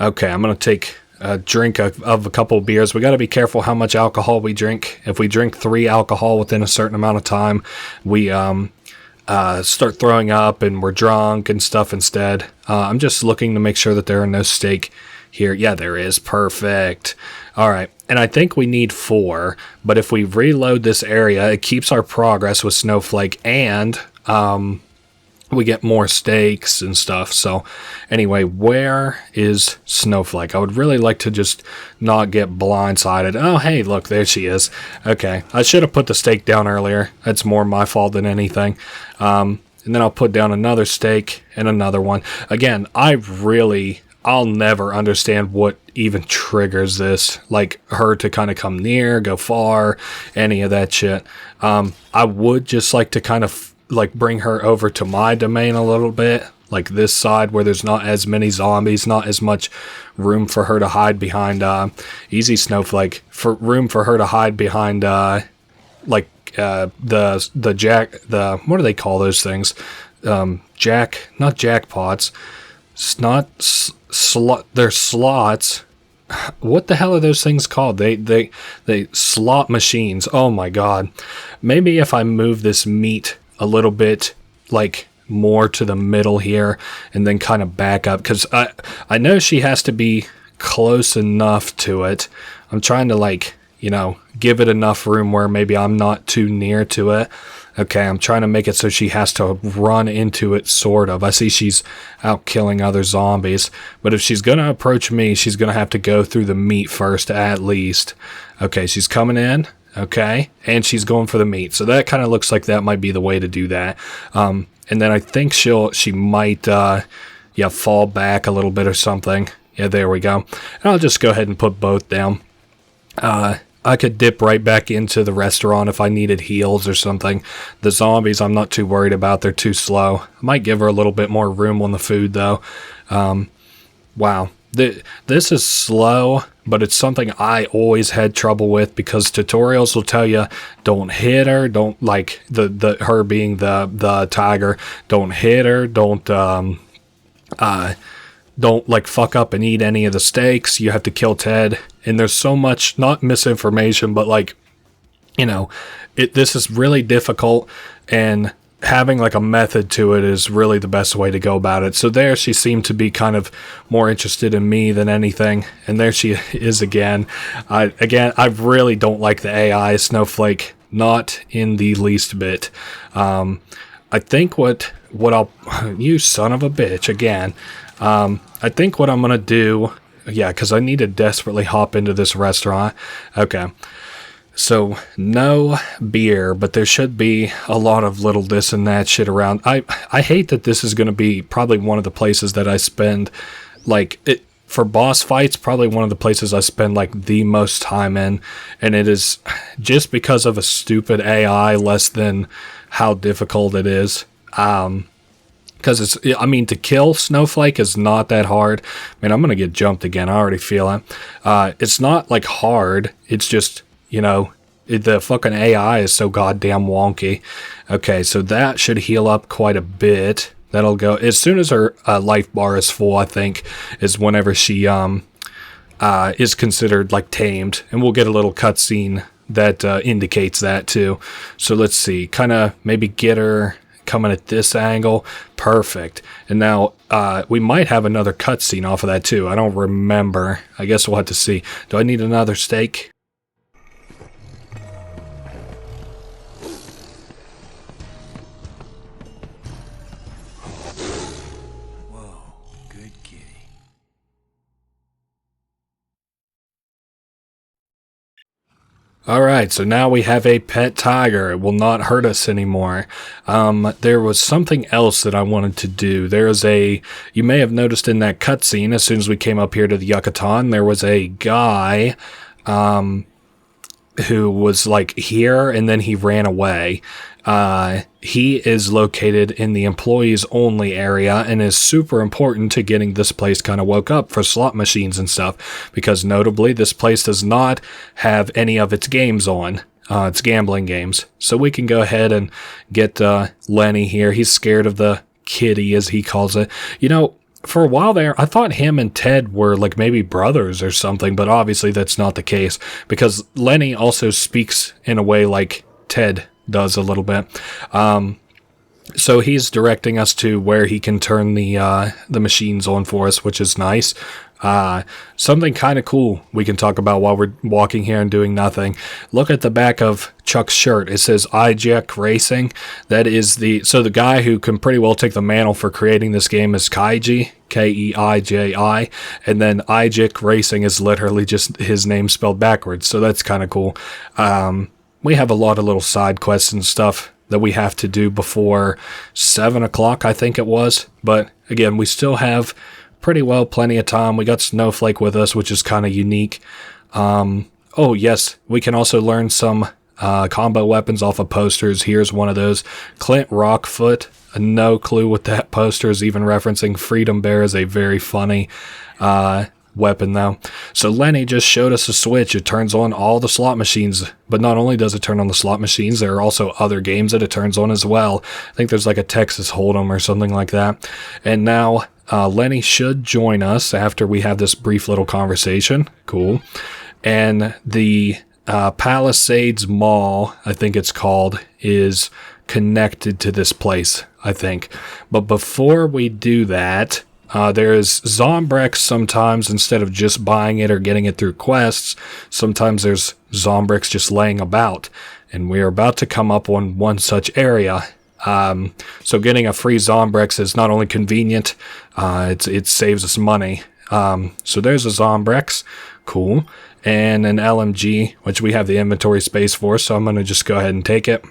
Okay, I'm going to take a drink of a couple of beers. We got to be careful how much alcohol we drink. If we drink 3 alcohol within a certain amount of time, we start throwing up and we're drunk and stuff instead. I'm just looking to make sure that there are no steak here. Yeah, there is. Perfect. All right. And I think we need 4, but if we reload this area, it keeps our progress with Snowflake, and we get more steaks and stuff. So anyway, where is Snowflake? I would really like to just not get blindsided. Oh, hey, look, there she is. Okay, I should have put the steak down earlier. That's more my fault than anything. And then I'll put down another steak and another one. Again, I'll never understand what even triggers this, like her to kind of come near, go far, any of that shit. I would just like to kind of like bring her over to my domain a little bit, like this side where there's not as many zombies, not as much room for her to hide behind, easy Snowflake, room for her to hide behind, what do they call those things? Not jackpots. They're slots. What the hell are those things called? They slot machines. Oh my god. Maybe if I move this meat a little bit, like more to the middle here, and then kind of back up, because I know she has to be close enough to it. I'm trying to give it enough room where maybe I'm not too near to it. Okay, I'm trying to make it so she has to run into it, sort of. I see she's out killing other zombies, but if she's going to approach me, she's going to have to go through the meat first, at least. Okay, she's coming in, okay, and she's going for the meat. So that kind of looks like that might be the way to do that. And then I think she might, fall back a little bit or something. Yeah, there we go. And I'll just go ahead and put both down. I could dip right back into the restaurant if I needed heals or something. The zombies, I'm not too worried about. They're too slow. I might give her a little bit more room on the food, though. Wow. This is slow, but it's something I always had trouble with, because tutorials will tell you, don't hit her, don't, like, her being the tiger, don't hit her, don't like fuck up and eat any of the steaks. You have to kill Ted. And there's so much, not misinformation, but this is really difficult, and having like a method to it is really the best way to go about it. So there she seemed to be kind of more interested in me than anything. And there she is again. I really don't like the AI Snowflake, not in the least bit. I think what I'll, you son of a bitch again. I think what I'm going to do, because I need to desperately hop into this restaurant. Okay. So, no beer, but there should be a lot of little this and that shit around. I hate that this is going to be probably one of the places that I spend, for boss fights, probably one of the places I spend, the most time in. And it is just because of a stupid AI less than how difficult it is. Because to kill Snowflake is not that hard. I'm going to get jumped again. I already feel it. It's not hard. It's just, the fucking AI is so goddamn wonky. Okay, so that should heal up quite a bit. That'll go as soon as her life bar is full, I think, is whenever she is considered tamed. And we'll get a little cutscene that indicates that too. So let's see. Kind of maybe get her coming at this angle. Perfect. And now we might have another cutscene off of that too. I don't remember. I guess we'll have to see. Do I need another steak? Whoa, good kitty. Alright, so now we have a pet tiger. It will not hurt us anymore. There was something else that I wanted to do. You may have noticed in that cutscene, as soon as we came up here to the Yucatan, there was a guy who was here, and then he ran away. He is located in the employees only area and is super important to getting this place kind of woke up for slot machines and stuff, because notably this place does not have any of its games on. It's gambling games. So we can go ahead and get Lenny here. He's scared of the kitty, as he calls it. for a while there, I thought him and Ted were like maybe brothers or something, but obviously that's not the case because Lenny also speaks in a way like Ted does a little bit. So he's directing us to where he can turn the machines on for us, which is nice. Something kind of cool we can talk about while we're walking here and doing nothing. Look at the back of Chuck's shirt. It says iJack Racing. That is the guy who can pretty well take the mantle for creating this game is Keiji, Keiji, and then iJack Racing is literally just his name spelled backwards. So that's kind of cool. We have a lot of little side quests and stuff that we have to do before 7 o'clock, I think it was. But again, we still have pretty well plenty of time. We got Snowflake with us, which is kind of unique. Oh yes, we can also learn some combo weapons off of posters. Here's one of those. Clint Rockfoot. No clue what that poster is even referencing. Freedom Bear is a very funny weapon though. So Lenny just showed us a switch. It turns on all the slot machines, but not only does it turn on the slot machines, there are also other games that it turns on as well. I think there's like a Texas Hold'em or something like that. And now Lenny should join us after we have this brief little conversation. Cool. And the Palisades Mall, I think it's called, is connected to this place, I think. But before we do that, there's Zombrex sometimes. Instead of just buying it or getting it through quests, sometimes there's Zombrex just laying about. And we're about to come up on one such area. So getting a free Zombrex is not only convenient, it saves us money. So there's a Zombrex. Cool. And an LMG, which we have the inventory space for, so I'm going to just go ahead and take it.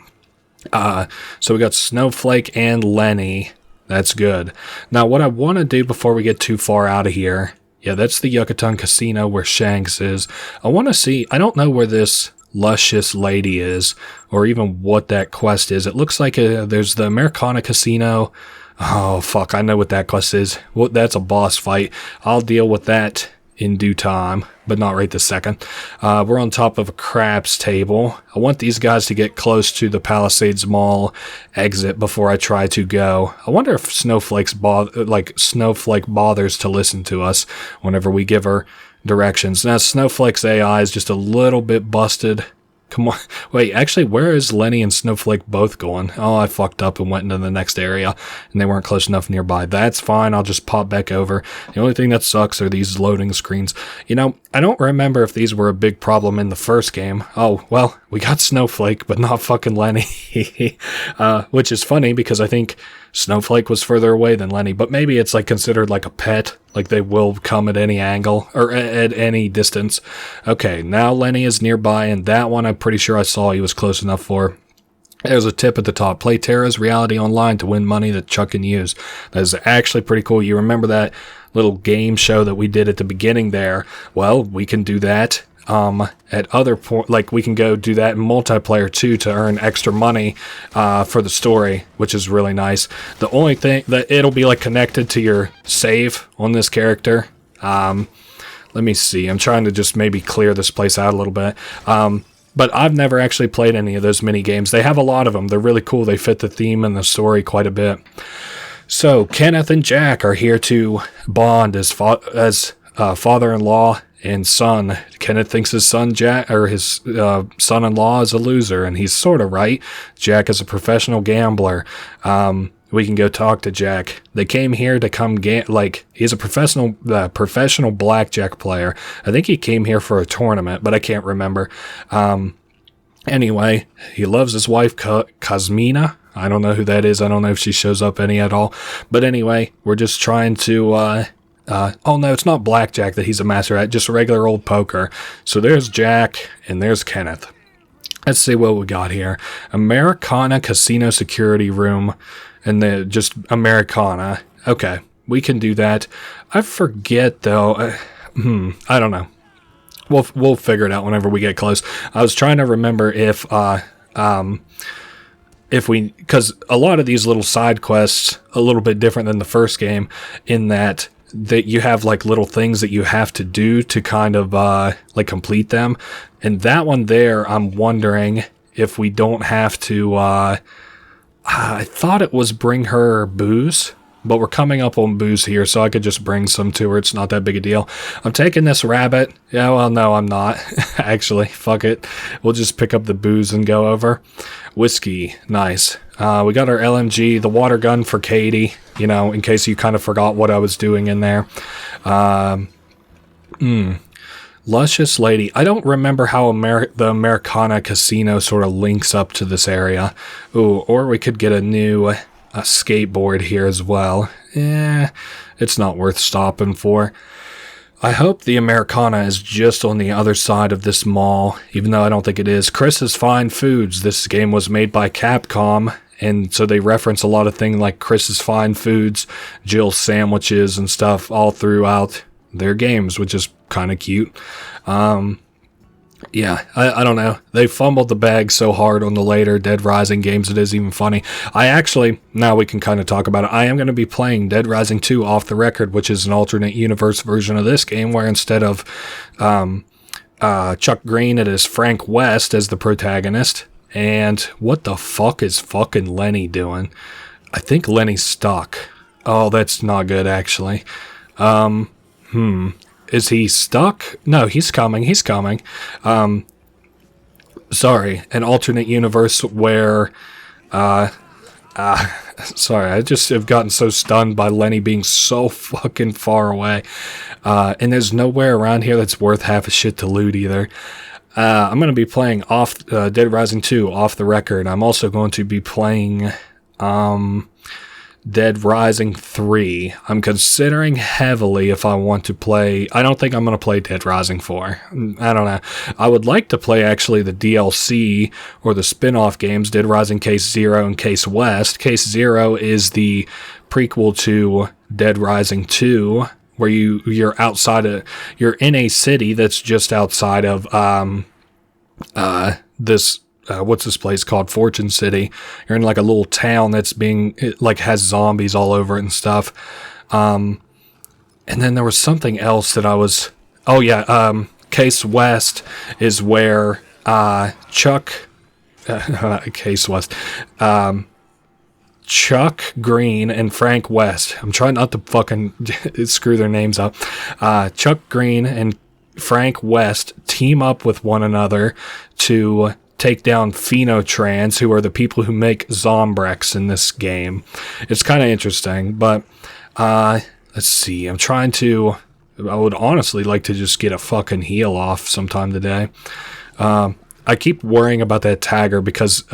So we got Snowflake and Lenny. That's good. Now, what I want to do before we get too far out of here, yeah, that's the Yucatan Casino where Shanks is. I want to see, I don't know where this luscious lady is, or even what that quest is. It looks like there's the Americana Casino. Oh, fuck, I know what that quest is. Well, that's a boss fight. I'll deal with that in due time, but not right this second. We're on top of a craps table. I want these guys to get close to the Palisades Mall exit before I try to go. I wonder if Snowflake bothers to listen to us whenever we give her directions. Now, Snowflake's AI is just a little bit busted. Come on. Wait, actually, where is Lenny and Snowflake both going? Oh, I fucked up and went into the next area, and they weren't close enough nearby. That's fine. I'll just pop back over. The only thing that sucks are these loading screens. You know, I don't remember if these were a big problem in the first game. Oh, well, we got Snowflake, but not fucking Lenny. Which is funny because I think Snowflake was further away than Lenny, but maybe it's like considered like a pet, like they will come at any angle or at any distance. Okay, now Lenny is nearby, and that one I'm pretty sure I saw he was close enough for. There's a tip at the top. Play Terra's Reality Online to win money that Chuck can use. That is actually pretty cool. You remember that little game show that we did at the beginning there? Well, we can do that at other point, like we can go do that in multiplayer too to earn extra money for the story, which is really nice. The only thing that it'll be like connected to your save on this character. Let me see. I'm trying to just maybe clear this place out a little bit. But I've never actually played any of those mini games. They have a lot of them. They're really cool. They fit the theme and the story quite a bit. So Kenneth and Jack are here to bond as father-in-law and son. Kenneth thinks his son Jack, or his son-in-law, is a loser, and he's sort of right. Jack is a professional gambler. We can go talk to Jack. They came here to come he's a professional blackjack player. I think he came here for a tournament, but I can't remember. Anyway, he loves his wife Kazmina. I don't know who that is. I don't know if she shows up any at all. But anyway, we're just trying to oh no, it's not blackjack that he's a master at, just regular old poker. So there's Jack and there's Kenneth. Let's see what we got here. Americana Casino Security Room, and just Americana. Okay, we can do that. I forget though. I don't know. We'll figure it out whenever we get close. I was trying to remember if because a lot of these little side quests a little bit different than the first game in that you have like little things that you have to do to kind of like complete them. And that one there, I'm wondering if we don't have to I thought it was bring her booze but we're coming up on booze here, so I could just bring some to her. It's not that big a deal. I'm taking this rabbit. Yeah, well, no, I'm not. Actually, fuck it. We'll just pick up the booze and go over. Whiskey, nice. We got our LMG, the water gun for Katie, you know, in case you kind of forgot what I was doing in there. Luscious Lady. I don't remember how the Americana Casino sort of links up to this area. Ooh, or we could get a new skateboard here as well. It's not worth stopping for. I hope the Americana is just on the other side of this mall, even though I don't think it is. Chris's Fine Foods. This game was made by Capcom, and so they reference a lot of things like Chris's Fine Foods, Jill's Sandwiches, and stuff all throughout their games, which is kind of cute. Yeah, I don't know. They fumbled the bag so hard on the later Dead Rising games, it is even funny. Now we can kind of talk about it. I am going to be playing Dead Rising 2 off the record, which is an alternate universe version of this game, where instead of Chuck Greene, it is Frank West as the protagonist. And what the fuck is fucking Lenny doing? I think Lenny's stuck. Oh, that's not good, actually. Is he stuck? No, he's coming. Sorry, an alternate universe where, sorry, I just have gotten so stunned by Lenny being so fucking far away. And there's nowhere around here that's worth half a shit to loot either. I'm going to be playing Dead Rising 2 off the record. I'm also going to be playing, Dead Rising 3. I'm considering heavily if I want to play. I don't think I'm going to play Dead Rising 4. I don't know. I would like to play actually the DLC or the spin-off games, Dead Rising Case Zero and Case West. Case Zero is the prequel to Dead Rising 2, where you're in a city that's just outside of this. What's this place called? Fortune City. You're in like a little town that's has zombies all over it and stuff. And then there was something else that Case West is where Chuck Greene and Frank West. I'm trying not to fucking screw their names up. Chuck Greene and Frank West team up with one another to take down Phenotrans, who are the people who make Zombrex in this game. It's kind of interesting, but let's see. I would honestly like to just get a fucking heal off sometime today. I keep worrying about that tagger because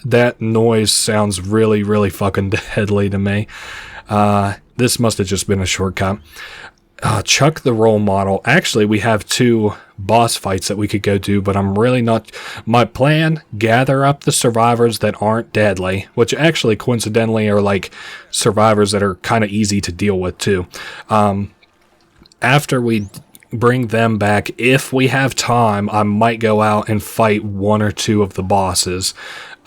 that noise sounds really, really fucking deadly to me. This must have just been a shortcut. Chuck the Role Model. Actually, we have 2 boss fights that we could go do, but I'm really not. My plan, gather up the survivors that aren't deadly, which actually coincidentally are like survivors that are kind of easy to deal with too. After we bring them back, if we have time, I might go out and fight 1 or 2 of the bosses.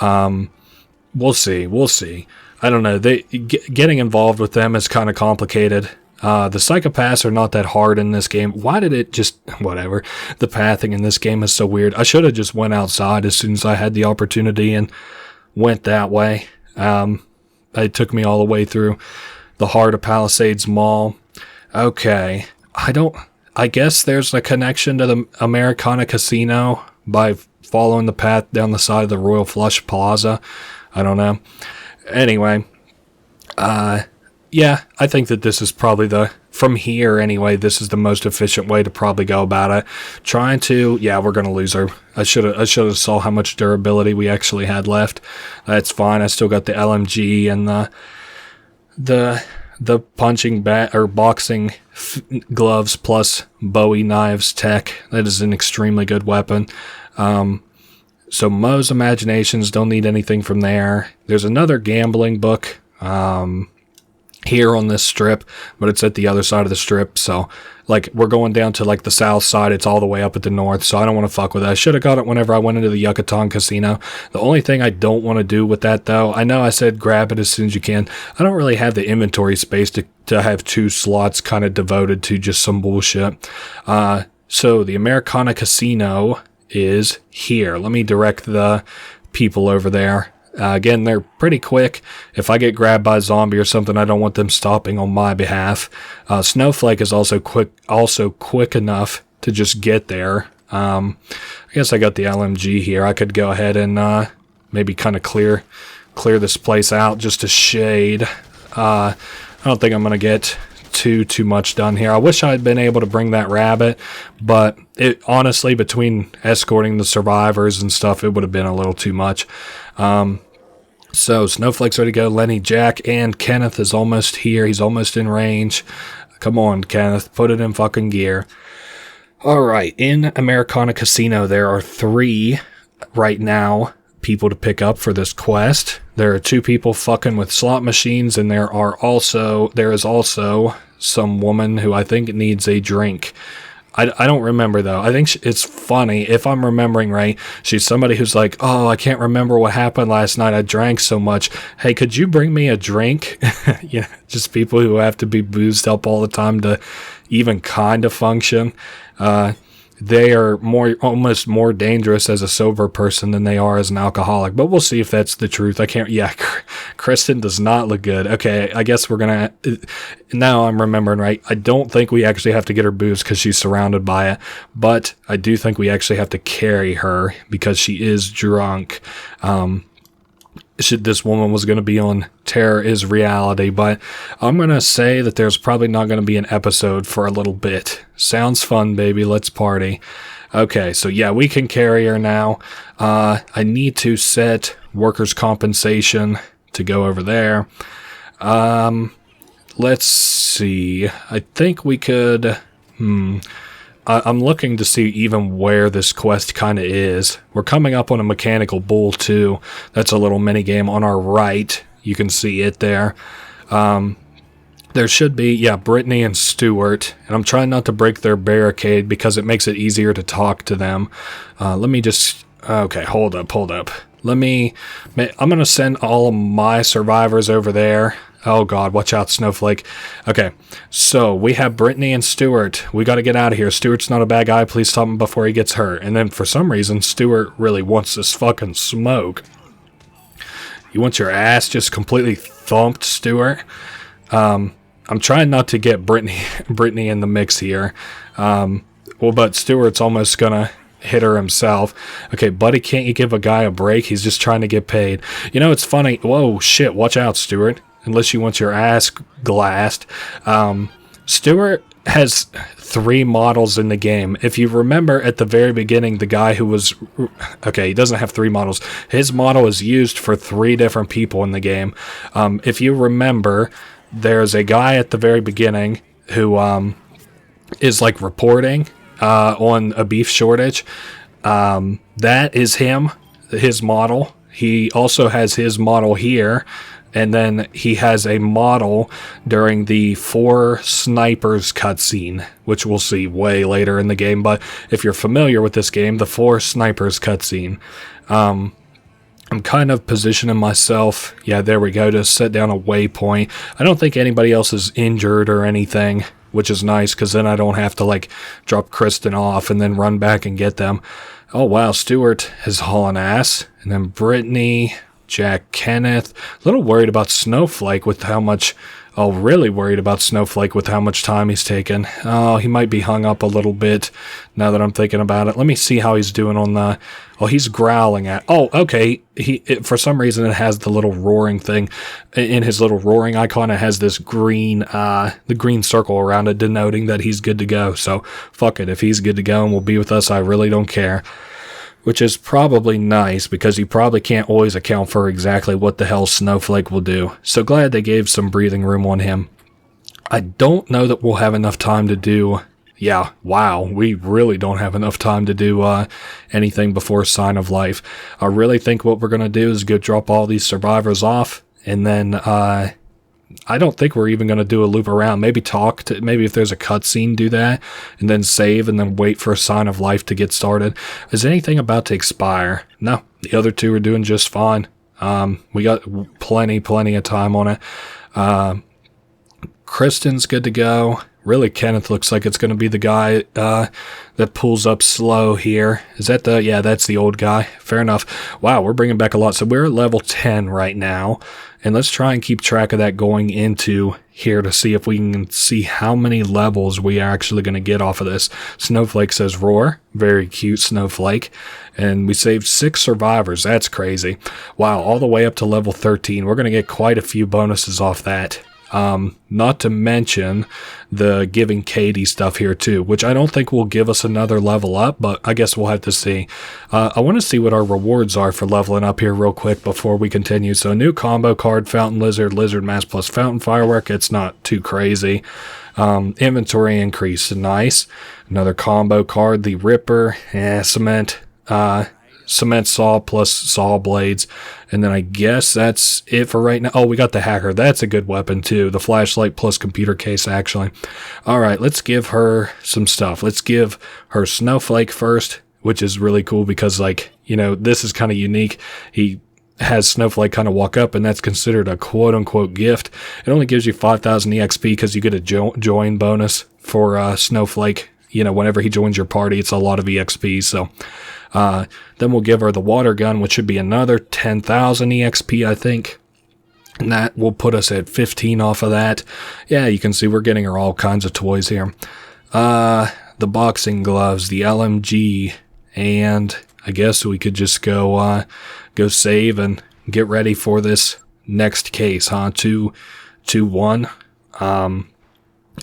We'll see. I don't know. Getting involved with them is kind of complicated. The psychopaths are not that hard in this game. Why did it just... Whatever. The pathing in this game is so weird. I should have just went outside as soon as I had the opportunity and went that way. It took me all the way through the heart of Palisades Mall. Okay. I guess there's a connection to the Americana Casino by following the path down the side of the Royal Flush Plaza. I don't know. Anyway. Yeah, I think that this is probably from here anyway, this is the most efficient way to probably go about it. We're going to lose her. I should have saw how much durability we actually had left. That's fine. I still got the LMG and the punching boxing gloves plus Bowie knives tech. That is an extremely good weapon. So Moe's Imaginations, don't need anything from there. There's another gambling book. Here on this strip, but it's at the other side of the strip, so we're going down to the south side. It's all the way up at the north, so I don't want to fuck with that. I should have got it whenever I went into the Yucatan Casino. The only thing I don't want to do with that, though, I know I said grab it as soon as you can. I don't really have the inventory space to have 2 slots kind of devoted to just some bullshit. So the Americana Casino is here. Let me direct the people over there. Again, they're pretty quick. If I get grabbed by a zombie or something, I don't want them stopping on my behalf. Snowflake is also quick enough to just get there. I guess I got the LMG here. I could go ahead and maybe kind of clear this place out just a shade. I don't think I'm going to get too much done here. I wish I had been able to bring that rabbit, but it honestly, between escorting the survivors and stuff, it would have been a little too much. So Snowflake's ready to go. Lenny, Jack, and Kenneth is almost here. He's almost in range. Come on, Kenneth, put it in fucking gear. All right, in Americana Casino, there are 3 right now people to pick up for this quest. There are 2 people fucking with slot machines, and there is also some woman who I think needs a drink. I don't remember, though. I think it's funny. If I'm remembering right, she's somebody who's like, oh, I can't remember what happened last night. I drank so much. Hey, could you bring me a drink? Yeah, just people who have to be boozed up all the time to even kind of function. They are almost more dangerous as a sober person than they are as an alcoholic. But we'll see if that's the truth. Kristen does not look good. Okay, I guess we're going to... Now I'm remembering right. I don't think we actually have to get her booze because she's surrounded by it. But I do think we actually have to carry her because she is drunk. This woman was going to be on Terror is Reality, but I'm going to say that there's probably not going to be an episode for a little bit. Sounds fun, baby. Let's party. Okay, so yeah, we can carry her now. I need to set workers' compensation to go over there. Let's see. I think we could... I'm looking to see even where this quest kind of is. We're coming up on a mechanical bull, too. That's a little mini game on our right. You can see it there. There should be, Brittany and Stuart. And I'm trying not to break their barricade because it makes it easier to talk to them. Let me just... Okay, hold up. I'm going to send all of my survivors over there. Oh god, watch out, Snowflake. Okay, so we have Brittany and Stuart. We got to get out of here. Stuart's not a bad guy. Please stop him before he gets hurt. And then for some reason, Stuart really wants this fucking smoke. You want your ass just completely thumped, Stuart? I'm trying not to get Brittany in the mix here. But Stuart's almost gonna hit her himself. Okay, buddy, can't you give a guy a break? He's just trying to get paid. You know, it's funny. Whoa, shit, watch out, Stuart. Unless you want your ass glassed. Stuart has 3 models in the game. If you remember at the very beginning, the guy who was... Okay, he doesn't have 3 models. His model is used for 3 different people in the game. If you remember, there's a guy at the very beginning who is like reporting on a beef shortage. That is him, his model. He also has his model here. And then he has a model during the 4 snipers cutscene, which we'll see way later in the game. But if you're familiar with this game, the 4 snipers cutscene, I'm kind of positioning myself, there we go, to set down a waypoint. I don't think anybody else is injured or anything, which is nice, because then I don't have to, drop Kristen off and then run back and get them. Oh, wow, Stuart is hauling ass. And then Brittany... Jack, Kenneth, a little worried about Snowflake with how much, really worried about Snowflake with how much time he's taken. Oh, he might be hung up a little bit now that I'm thinking about it. Let me see how he's doing on the, he's growling at, okay. For some reason it has the little roaring thing. In his little roaring icon, it has this green, the green circle around it denoting that he's good to go. So, fuck it. If he's good to go and will be with us, I really don't care. Which is probably nice, because you probably can't always account for exactly what the hell Snowflake will do. So glad they gave some breathing room on him. I don't know that we'll have enough time to do... Yeah, wow, we really don't have enough time to do anything before Sign of Life. I really think what we're going to do is go drop all these survivors off, and then... I don't think we're even going to do a loop around. Maybe if there's a cutscene, do that, and then save, and then wait for a Sign of Life to get started. Is anything about to expire? No, the other 2 are doing just fine. We got plenty of time on it. Kristen's good to go. really, Kenneth looks like it's going to be the guy that pulls up slow here. Is that the... Yeah, that's the old guy. Fair enough. Wow, we're bringing back a lot. So we're at level 10 right now. And let's try and keep track of that going into here to see if we can see how many levels we are actually going to get off of this. Snowflake says roar. Very cute Snowflake. And we saved 6 survivors. That's crazy. Wow, all the way up to level 13. We're going to get quite a few bonuses off that. Not to mention the giving Katie stuff here too, which I don't think will give us another level up, but I guess we'll have to see. I want to see what our rewards are for leveling up here real quick before we continue. So new combo card, Fountain Lizard, Lizard Mask plus Fountain Firework. It's not too crazy. Inventory increase, nice. Another combo card, the Ripper, Cement, Cement Saw plus Saw Blades. And then I guess that's it for right now. Oh, we got the Hacker. That's a good weapon too. The Flashlight plus Computer Case, actually. All right, let's give her some stuff. Let's give her Snowflake first, which is really cool because, like, you know, this is kind of unique. He has Snowflake kind of walk up, and that's considered a quote-unquote gift. It only gives you 5,000 EXP because you get a join bonus for Snowflake. You know, whenever he joins your party, it's a lot of EXP, so... then we'll give her the water gun, which should be another 10,000 EXP, I think. And that will put us at 15 off of that. Yeah, you can see we're getting her all kinds of toys here. The boxing gloves, the LMG, and I guess we could just go save and get ready for this next case, huh? 2-1.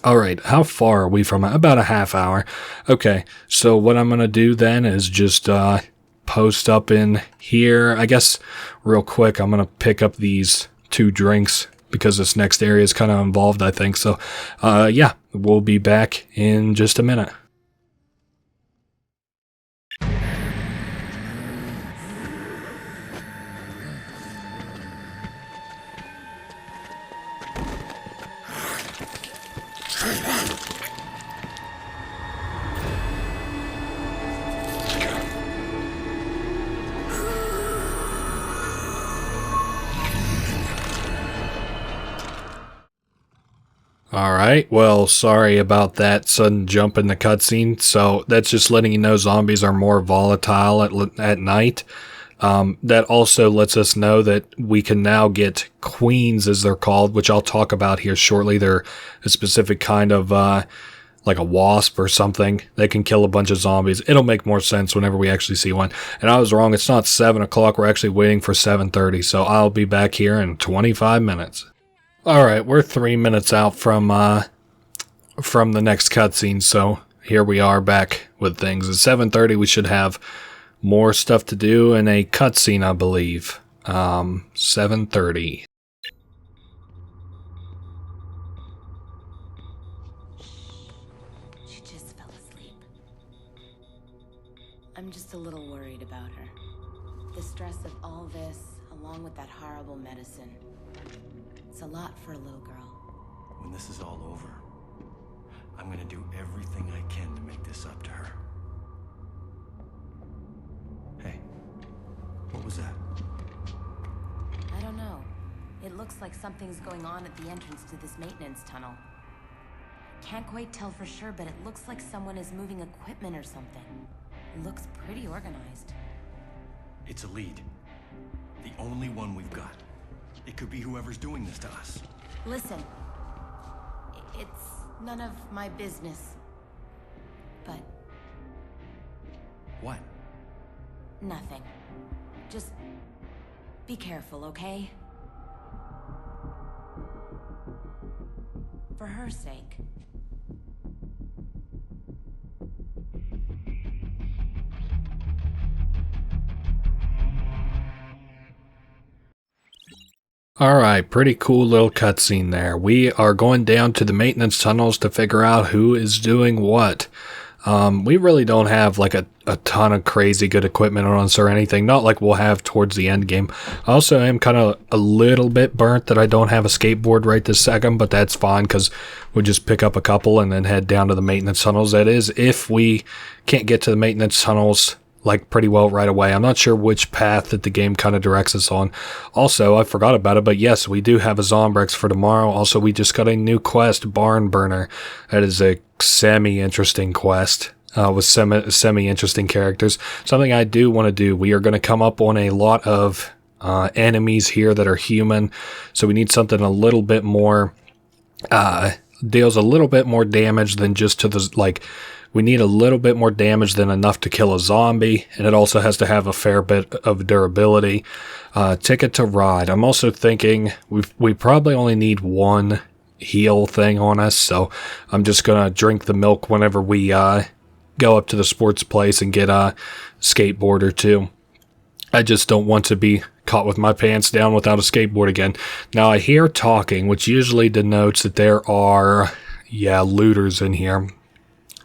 All right, how far are we from it? About a half hour. Okay, so what I'm going to do then is just post up in here. I guess real quick, I'm going to pick up these 2 drinks because this next area is kind of involved, I think. So, yeah, we'll be back in just a minute. Alright, well, sorry about that sudden jump in the cutscene. So that's just letting you know zombies are more volatile at night. That also lets us know that we can now get queens, as they're called, which I'll talk about here shortly. They're a specific kind of, like a wasp or something that can kill a bunch of zombies. It'll make more sense whenever we actually see one. And I was wrong, it's not 7 o'clock, we're actually waiting for 7:30, so I'll be back here in 25 minutes. Alright, we're 3 minutes out from the next cutscene, so here we are back with things. At 7:30 we should have more stuff to do and a cutscene, I believe. 7:30. She just fell asleep. I'm just a little worried about her. The stress of all this, along with that horrible medicine. It's a lot for a little girl. When this is all over, I'm gonna do everything I can to make this up to her. Hey, what was that? I don't know. It looks like something's going on at the entrance to this maintenance tunnel. Can't quite tell for sure, but it looks like someone is moving equipment or something. It looks pretty organized. It's a lead. The only one we've got. It could be whoever's doing this to us. Listen, it's none of my business. But... What? nothing. Just be careful, okay? For her sake. Alright, pretty cool little cutscene there. We are going down to the maintenance tunnels to figure out who is doing what. We really don't have like a ton of crazy good equipment on us or anything. Not like we'll have towards the end game. I also am kind of a little bit burnt that I don't have a skateboard right this second, but that's fine because we'll just pick up a couple and then head down to the maintenance tunnels. That is, if we can't get to the maintenance tunnels like pretty well right away. I'm not sure which path that the game kind of directs us on. Also, I forgot about it, but yes, we do have a Zombrex for tomorrow. Also, we just got a new quest, Barn Burner. That is a semi-interesting quest. With semi-interesting characters. Something I do want to do. We are going to come up on a lot of enemies here that are human. So we need something a little bit more, deals a little bit more damage than just to the, like, we need a little bit more damage than enough to kill a zombie. And it also has to have a fair bit of durability. Ticket to Ride. I'm also thinking we probably only need one heal thing on us. So I'm just going to drink the milk whenever we, go up to the sports place and get a skateboard or two. I just don't want to be caught with my pants down without a skateboard again. Now I hear talking, which usually denotes that there are, looters in here.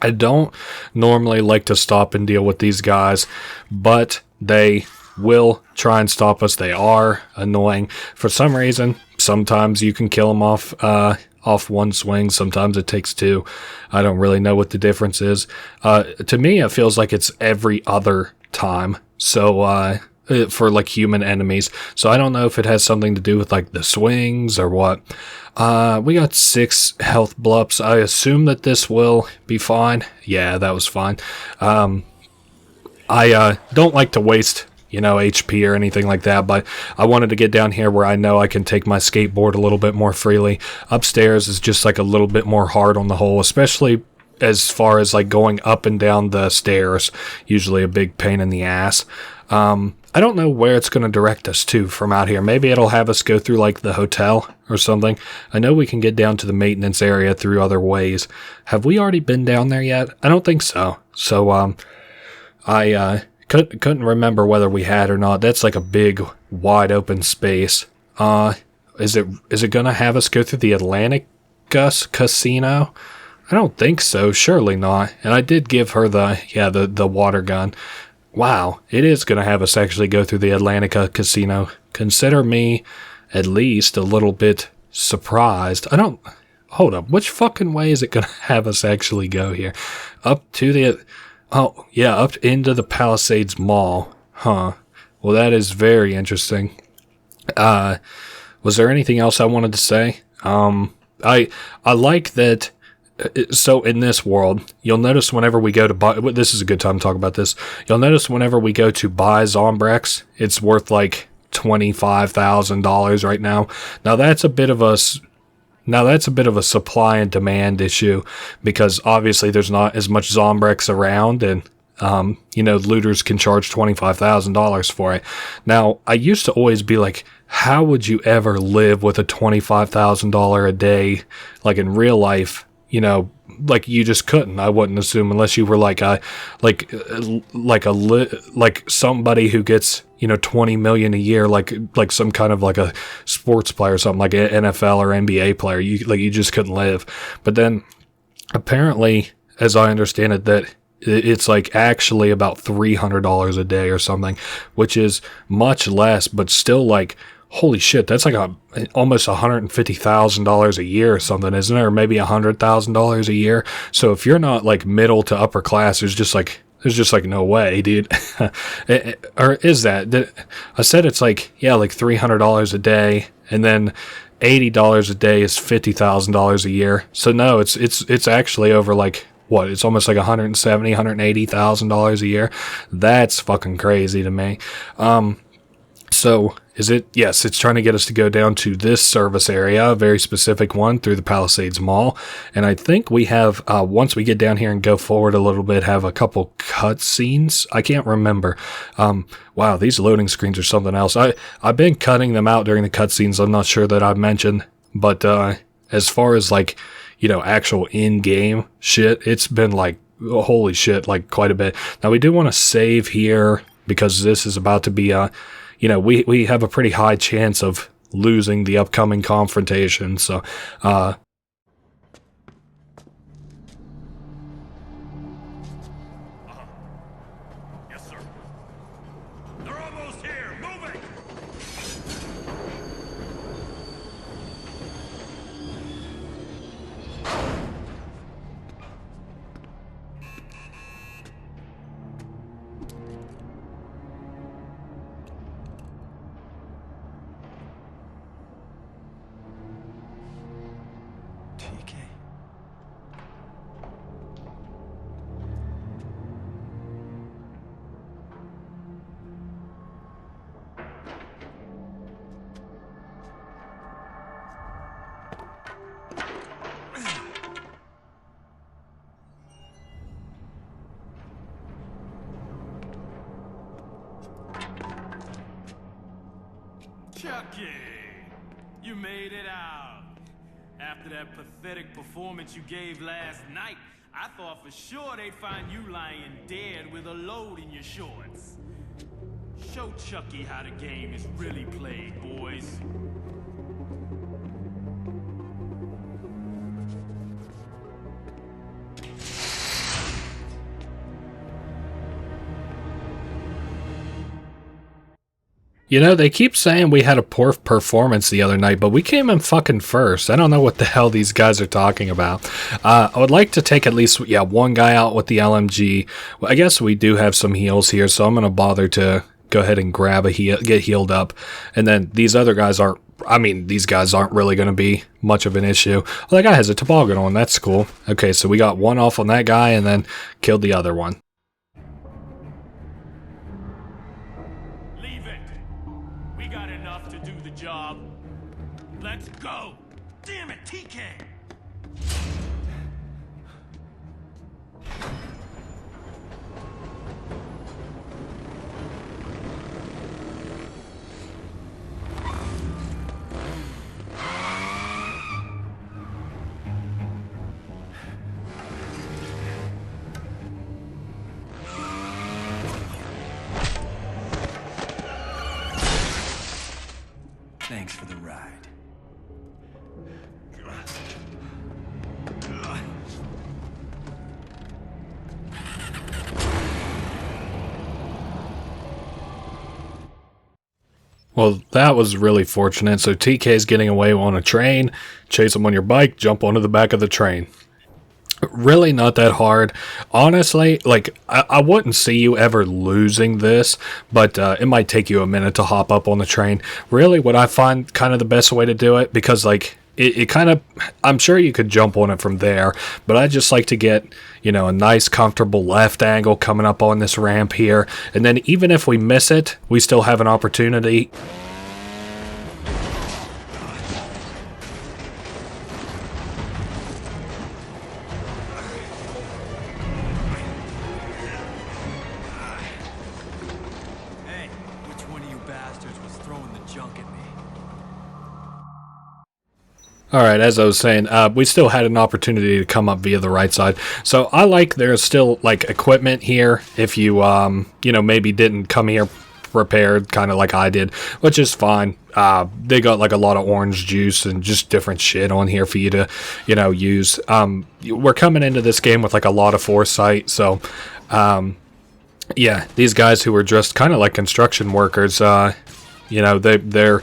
I don't normally like to stop and deal with these guys, but they will try and stop us. They are annoying. For some reason, sometimes you can kill them off one swing. Sometimes it takes two. I don't really know what the difference is. To me, it feels like it's every other time. So, for like human enemies. So I don't know if it has something to do with like the swings or what. We got 6 health blups. I assume that this will be fine. Yeah, that was fine. I don't like to waste, HP or anything like that, but I wanted to get down here where I know I can take my skateboard a little bit more freely. Upstairs is just like a little bit more hard on the hole, especially as far as like going up and down the stairs. Usually a big pain in the ass. I don't know where it's going to direct us to from out here. Maybe it'll have us go through like the hotel or something. I know we can get down to the maintenance area through other ways. Have we already been down there yet? I don't think so. So, I couldn't remember whether we had or not. That's like a big, wide open space. Is it gonna have us go through the Atlantic Casino? I don't think so. Surely not. And I did give her the water gun. Wow, it is gonna have us actually go through the Atlantica Casino. Consider me at least a little bit surprised. Hold up. Which fucking way is it gonna have us actually go here? Up into the Palisades Mall. Huh. Well, that is very interesting. Was there anything else I wanted to say? I like that. So in this world, you'll notice whenever we go to buy, this is a good time to talk about this. You'll notice whenever we go to buy Zombrex, it's worth like $25,000 right now. Now that's a bit of a supply and demand issue, because obviously there's not as much Zombrex around, and looters can charge $25,000 for it. Now, I used to always be like, how would you ever live with a $25,000 a day, like in real life? Like you just couldn't. I wouldn't assume, unless you were like somebody who gets 20 million a year, like some kind of like a sports player or something, like an NFL or NBA player. You just couldn't live. But then apparently, as I understand it, that it's like actually about $300 a day or something, which is much less, but still like, holy shit, that's like almost $150,000 a year or something, isn't it? Or maybe $100,000 a year. So if you're not like middle to upper class, there's just like no way, dude. Or is that? I said it's like $300 a day, and then $80 a day is $50,000 a year. So no, it's actually over like what? It's almost like $180,000 a year. That's fucking crazy to me. So is it? Yes, it's trying to get us to go down to this service area, a very specific one, through the Palisades Mall. And I think we have, once we get down here and go forward a little bit, have a couple cutscenes. I can't remember. Wow, these loading screens are something else. I've been cutting them out during the cutscenes. I'm not sure that I've mentioned, but as far as like, actual in-game shit, it's been like, holy shit, like quite a bit. Now we do want to save here, because this is about to be we have a pretty high chance of losing the upcoming confrontation. So, Yes, sir. They're almost here. Moving. Chucky, you made it out. After that pathetic performance you gave last night, I thought for sure they'd find you lying dead with a load in your shorts. Show Chucky how the game is really played, boys. You know, they keep saying we had a poor performance the other night, but we came in fucking first. I don't know what the hell these guys are talking about. I would like to take at least, one guy out with the LMG. Well, I guess we do have some heals here, so I'm going to bother to go ahead and grab a heal, get healed up. And then these other guys aren't really going to be much of an issue. Well, that guy has a toboggan on. That's cool. Okay, so we got one off on that guy and then killed the other one. Let's go! Damn it, TK! Thanks for the ride. Well, that was really fortunate. So TK's getting away on a train. Chase him on your bike, jump onto the back of the train. Really not that hard. Honestly, like, I wouldn't see you ever losing this, but it might take you a minute to hop up on the train. Really, what I find kind of the best way to do it, because, like, it kind of, I'm sure you could jump on it from there, but I just like to get, a nice comfortable left angle coming up on this ramp here, and then even if we miss it, we still have an opportunity. Hey, which one of you bastards was throwing the junk at me? Alright, as I was saying, we still had an opportunity to come up via the right side. So I like there's still, like, equipment here if you, maybe didn't come here prepared, kind of like I did, which is fine. They got, like, a lot of orange juice and just different shit on here for you to, use. We're coming into this game with, like, a lot of foresight, so, yeah, these guys who were just kind of like construction workers, they're...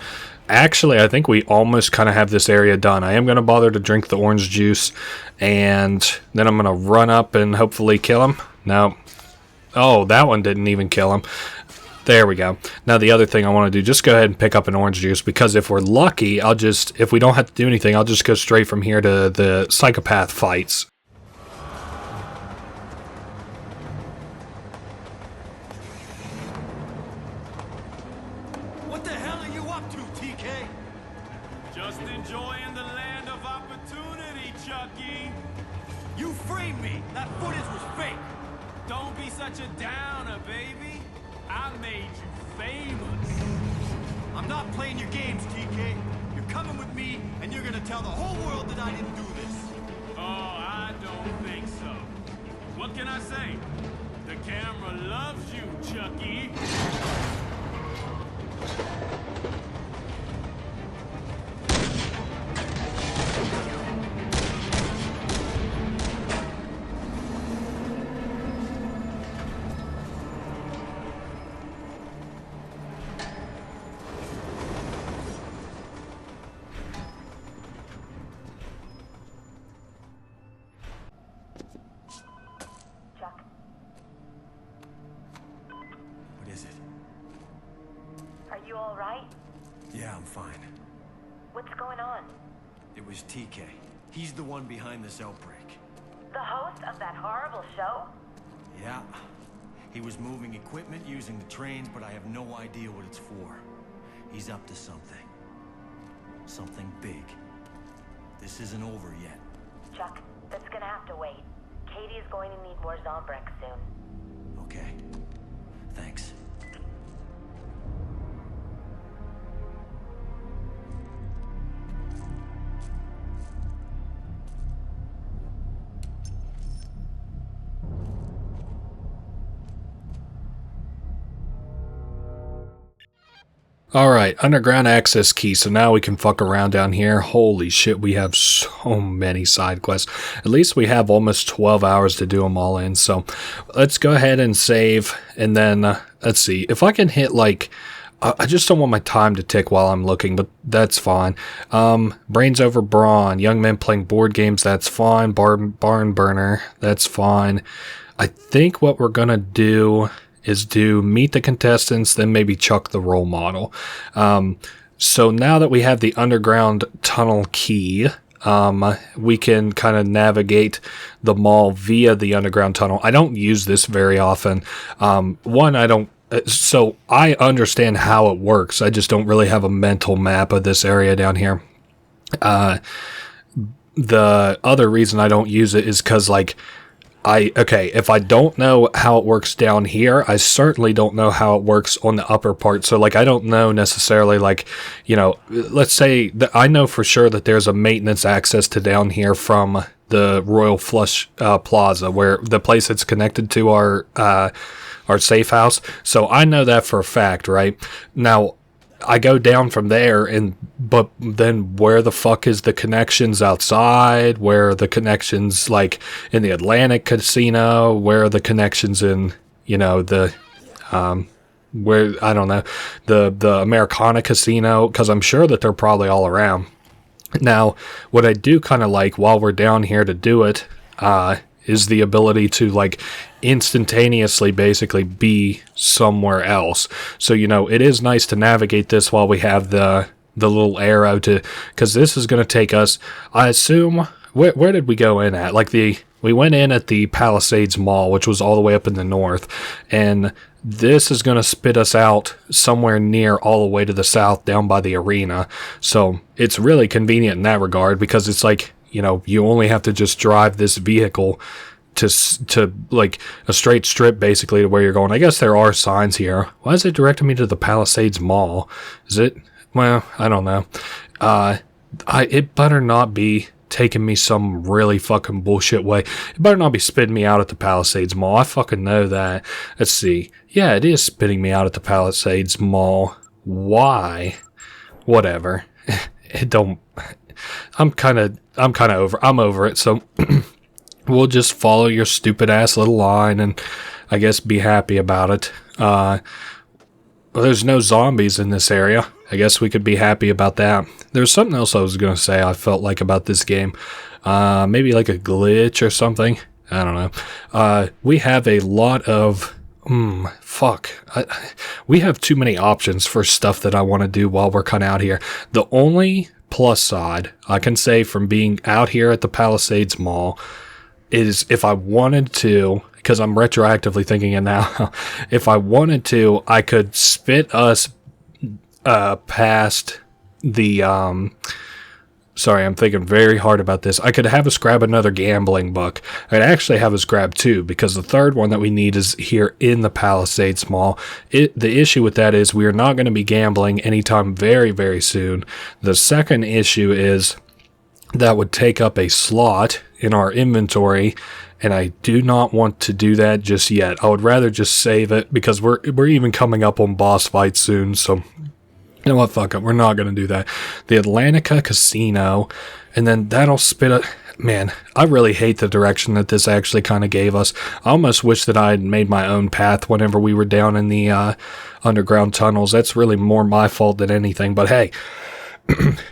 Actually, I think we almost kind of have this area done. I am going to bother to drink the orange juice, and then I'm going to run up and hopefully kill him. No. Oh, that one didn't even kill him. There we go. Now, the other thing I want to do, just go ahead and pick up an orange juice, because if we're lucky, if we don't have to do anything, I'll just go straight from here to the psychopath fights. Just enjoying the land of opportunity, Chucky. You framed me! That footage was fake! Don't be such a downer, baby. I made you famous. I'm not playing your games, TK. You're coming with me, and you're gonna tell the whole world that I didn't do this. Oh, I don't think so. What can I say? The camera loves you, Chucky. Are you all right? Yeah, I'm fine. What's going on? It was TK. He's the one behind this outbreak. The host of that horrible show? Yeah. He was moving equipment using the trains, but I have no idea what it's for. He's up to something. Something big. This isn't over yet. Chuck, that's gonna have to wait. Katie is going to need more Zombrex soon. Okay. Thanks. Alright, underground access key, so now we can fuck around down here. Holy shit, we have so many side quests. At least we have almost 12 hours to do them all in, so let's go ahead and save, and then, let's see, if I can hit, like, I just don't want my time to tick while I'm looking, but that's fine. Brains over brawn, young men playing board games, that's fine. Barn burner, that's fine. I think what we're gonna do is do meet the contestants, then maybe Chuck the role model. So now that we have the underground tunnel key, we can kind of navigate the mall via the underground tunnel. I don't use this very often. So I understand how it works. I just don't really have a mental map of this area down here. The other reason I don't use it is because, like, if I don't know how it works down here, I certainly don't know how it works on the upper part. So, like, I don't know necessarily, like, you know, let's say that I know for sure that there's a maintenance access to down here from the Royal Flush Plaza, where the place it's connected to our safe house. So I know that for a fact, right? Now, I go down from there, but then where the fuck is the connections outside? Where are the connections, like, in the Atlantic Casino? Where are the connections in, you know, the, where, I don't know, the Americana Casino? Because I'm sure that they're probably all around. Now, what I do kind of like while we're down here to do it, is the ability to, like, instantaneously basically be somewhere else. So, you know, it is nice to navigate this while we have the little arrow to, because this is going to take us, I assume, where did we go in at? Like, we went in at the Palisades Mall, which was all the way up in the north, and this is going to spit us out somewhere near all the way to the south down by the arena. So it's really convenient in that regard, because it's like, you know, you only have to just drive this vehicle to like a straight strip basically to where you're going. I guess there are signs here. Why is it directing me to the Palisades Mall? Is it? Well, I don't know. It better not be taking me some really fucking bullshit way. It better not be spitting me out at the Palisades Mall. I fucking know that. Let's see. Yeah, it is spitting me out at the Palisades Mall. Why? Whatever. It don't. I'm over it, so we'll just follow your stupid ass little line and I guess be happy about it. Well, there's no zombies in this area. I guess we could be happy about that. There's something else I was going to say I felt like about this game. Maybe like a glitch or something. I don't know. We have a lot of... we have too many options for stuff that I want to do while we're kind of out here. The only plus side I can say from being out here at the Palisades Mall is if I wanted to, because I'm retroactively thinking it now, if I wanted to, I could spit us past the... Sorry, I'm thinking very hard about this. I could have us grab another gambling book. I'd actually have us grab two, because the third one that we need is here in the Palisades Mall. The issue with that is we are not going to be gambling anytime very, very soon. The second issue is that would take up a slot in our inventory, and I do not want to do that just yet. I would rather just save it, because we're even coming up on boss fights soon, so... You know what, fuck it, we're not going to do that. The Atlantica Casino, and then that'll spit a... Man, I really hate the direction that this actually kind of gave us. I almost wish that I had made my own path whenever we were down in the underground tunnels. That's really more my fault than anything, but hey,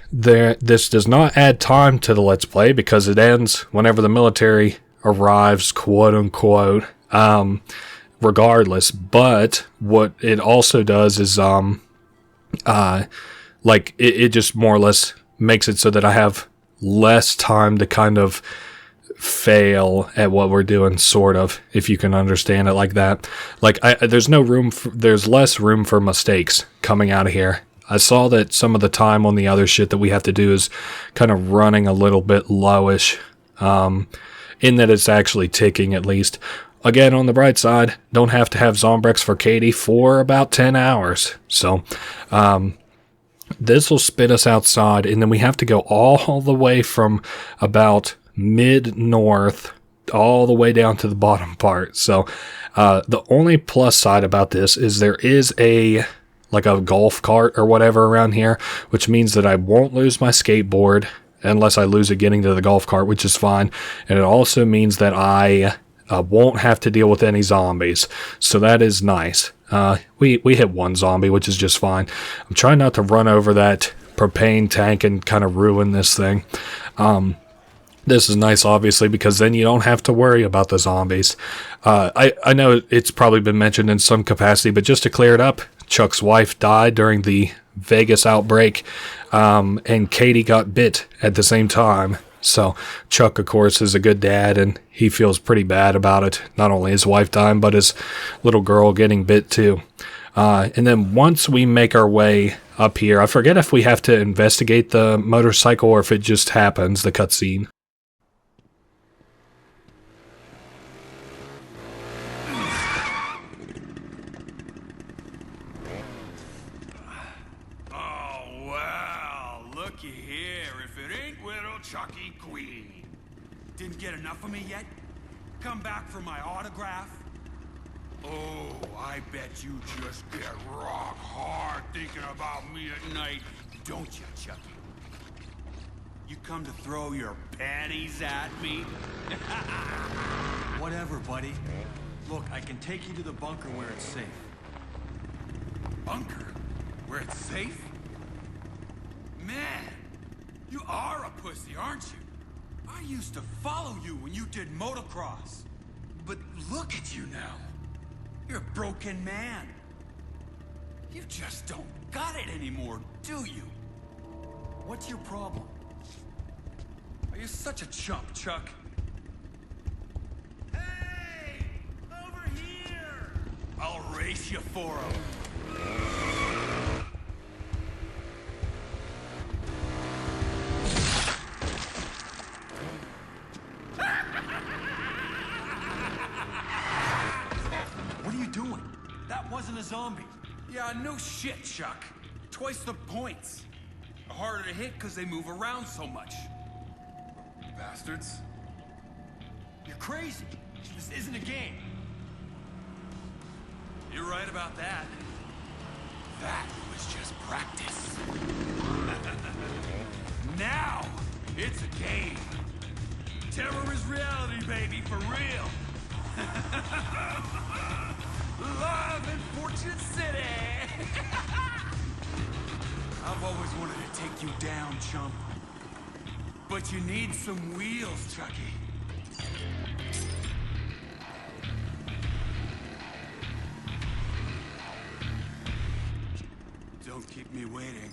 this does not add time to the Let's Play, because it ends whenever the military arrives, quote-unquote, regardless. But what it also does is... it just more or less makes it so that I have less time to kind of fail at what we're doing, sort of, if you can understand it like that. Like, there's less room for mistakes coming out of here. I saw that some of the time on the other shit that we have to do is kind of running a little bit lowish, in that it's actually ticking at least. Again, on the bright side, don't have to have Zombrex for Katie for about 10 hours. So, this will spit us outside, and then we have to go all the way from about mid-north all the way down to the bottom part. So, the only plus side about this is there is a like a golf cart or whatever around here, which means that I won't lose my skateboard unless I lose it getting to the golf cart, which is fine. And it also means that I won't have to deal with any zombies. So that is nice. We hit one zombie, which is just fine. I'm trying not to run over that propane tank and kind of ruin this thing. This is nice, obviously, because then you don't have to worry about the zombies. I know it's probably been mentioned in some capacity, but just to clear it up, Chuck's wife died during the Vegas outbreak, and Katie got bit at the same time. So Chuck, of course, is a good dad, and he feels pretty bad about it. Not only his wife dying, but his little girl getting bit too. And then once we make our way up here, I forget if we have to investigate the motorcycle or if it just happens, the cutscene. Chucky Greene. Didn't get enough of me yet? Come back for my autograph? Oh, I bet you just get rock hard thinking about me at night, don't you, Chucky? You come to throw your panties at me? Whatever, buddy. Look, I can take you to the bunker where it's safe. Bunker? Where it's safe? Man! You are a pussy, aren't you? I used to follow you when you did motocross. But look at you now. You're a broken man. You just don't got it anymore, do you? What's your problem? Are you such a chump, Chuck? Hey! Over here! I'll race you for him. That wasn't a zombie. Yeah, no shit, Chuck. Twice the points. Harder to hit because they move around so much. Bastards. You're crazy. This isn't a game. You're right about that. That was just practice. Now, it's a game. Terror is reality, baby, for real. Live in Fortune City! I've always wanted to take you down, chump. But you need some wheels, Chucky. Don't keep me waiting.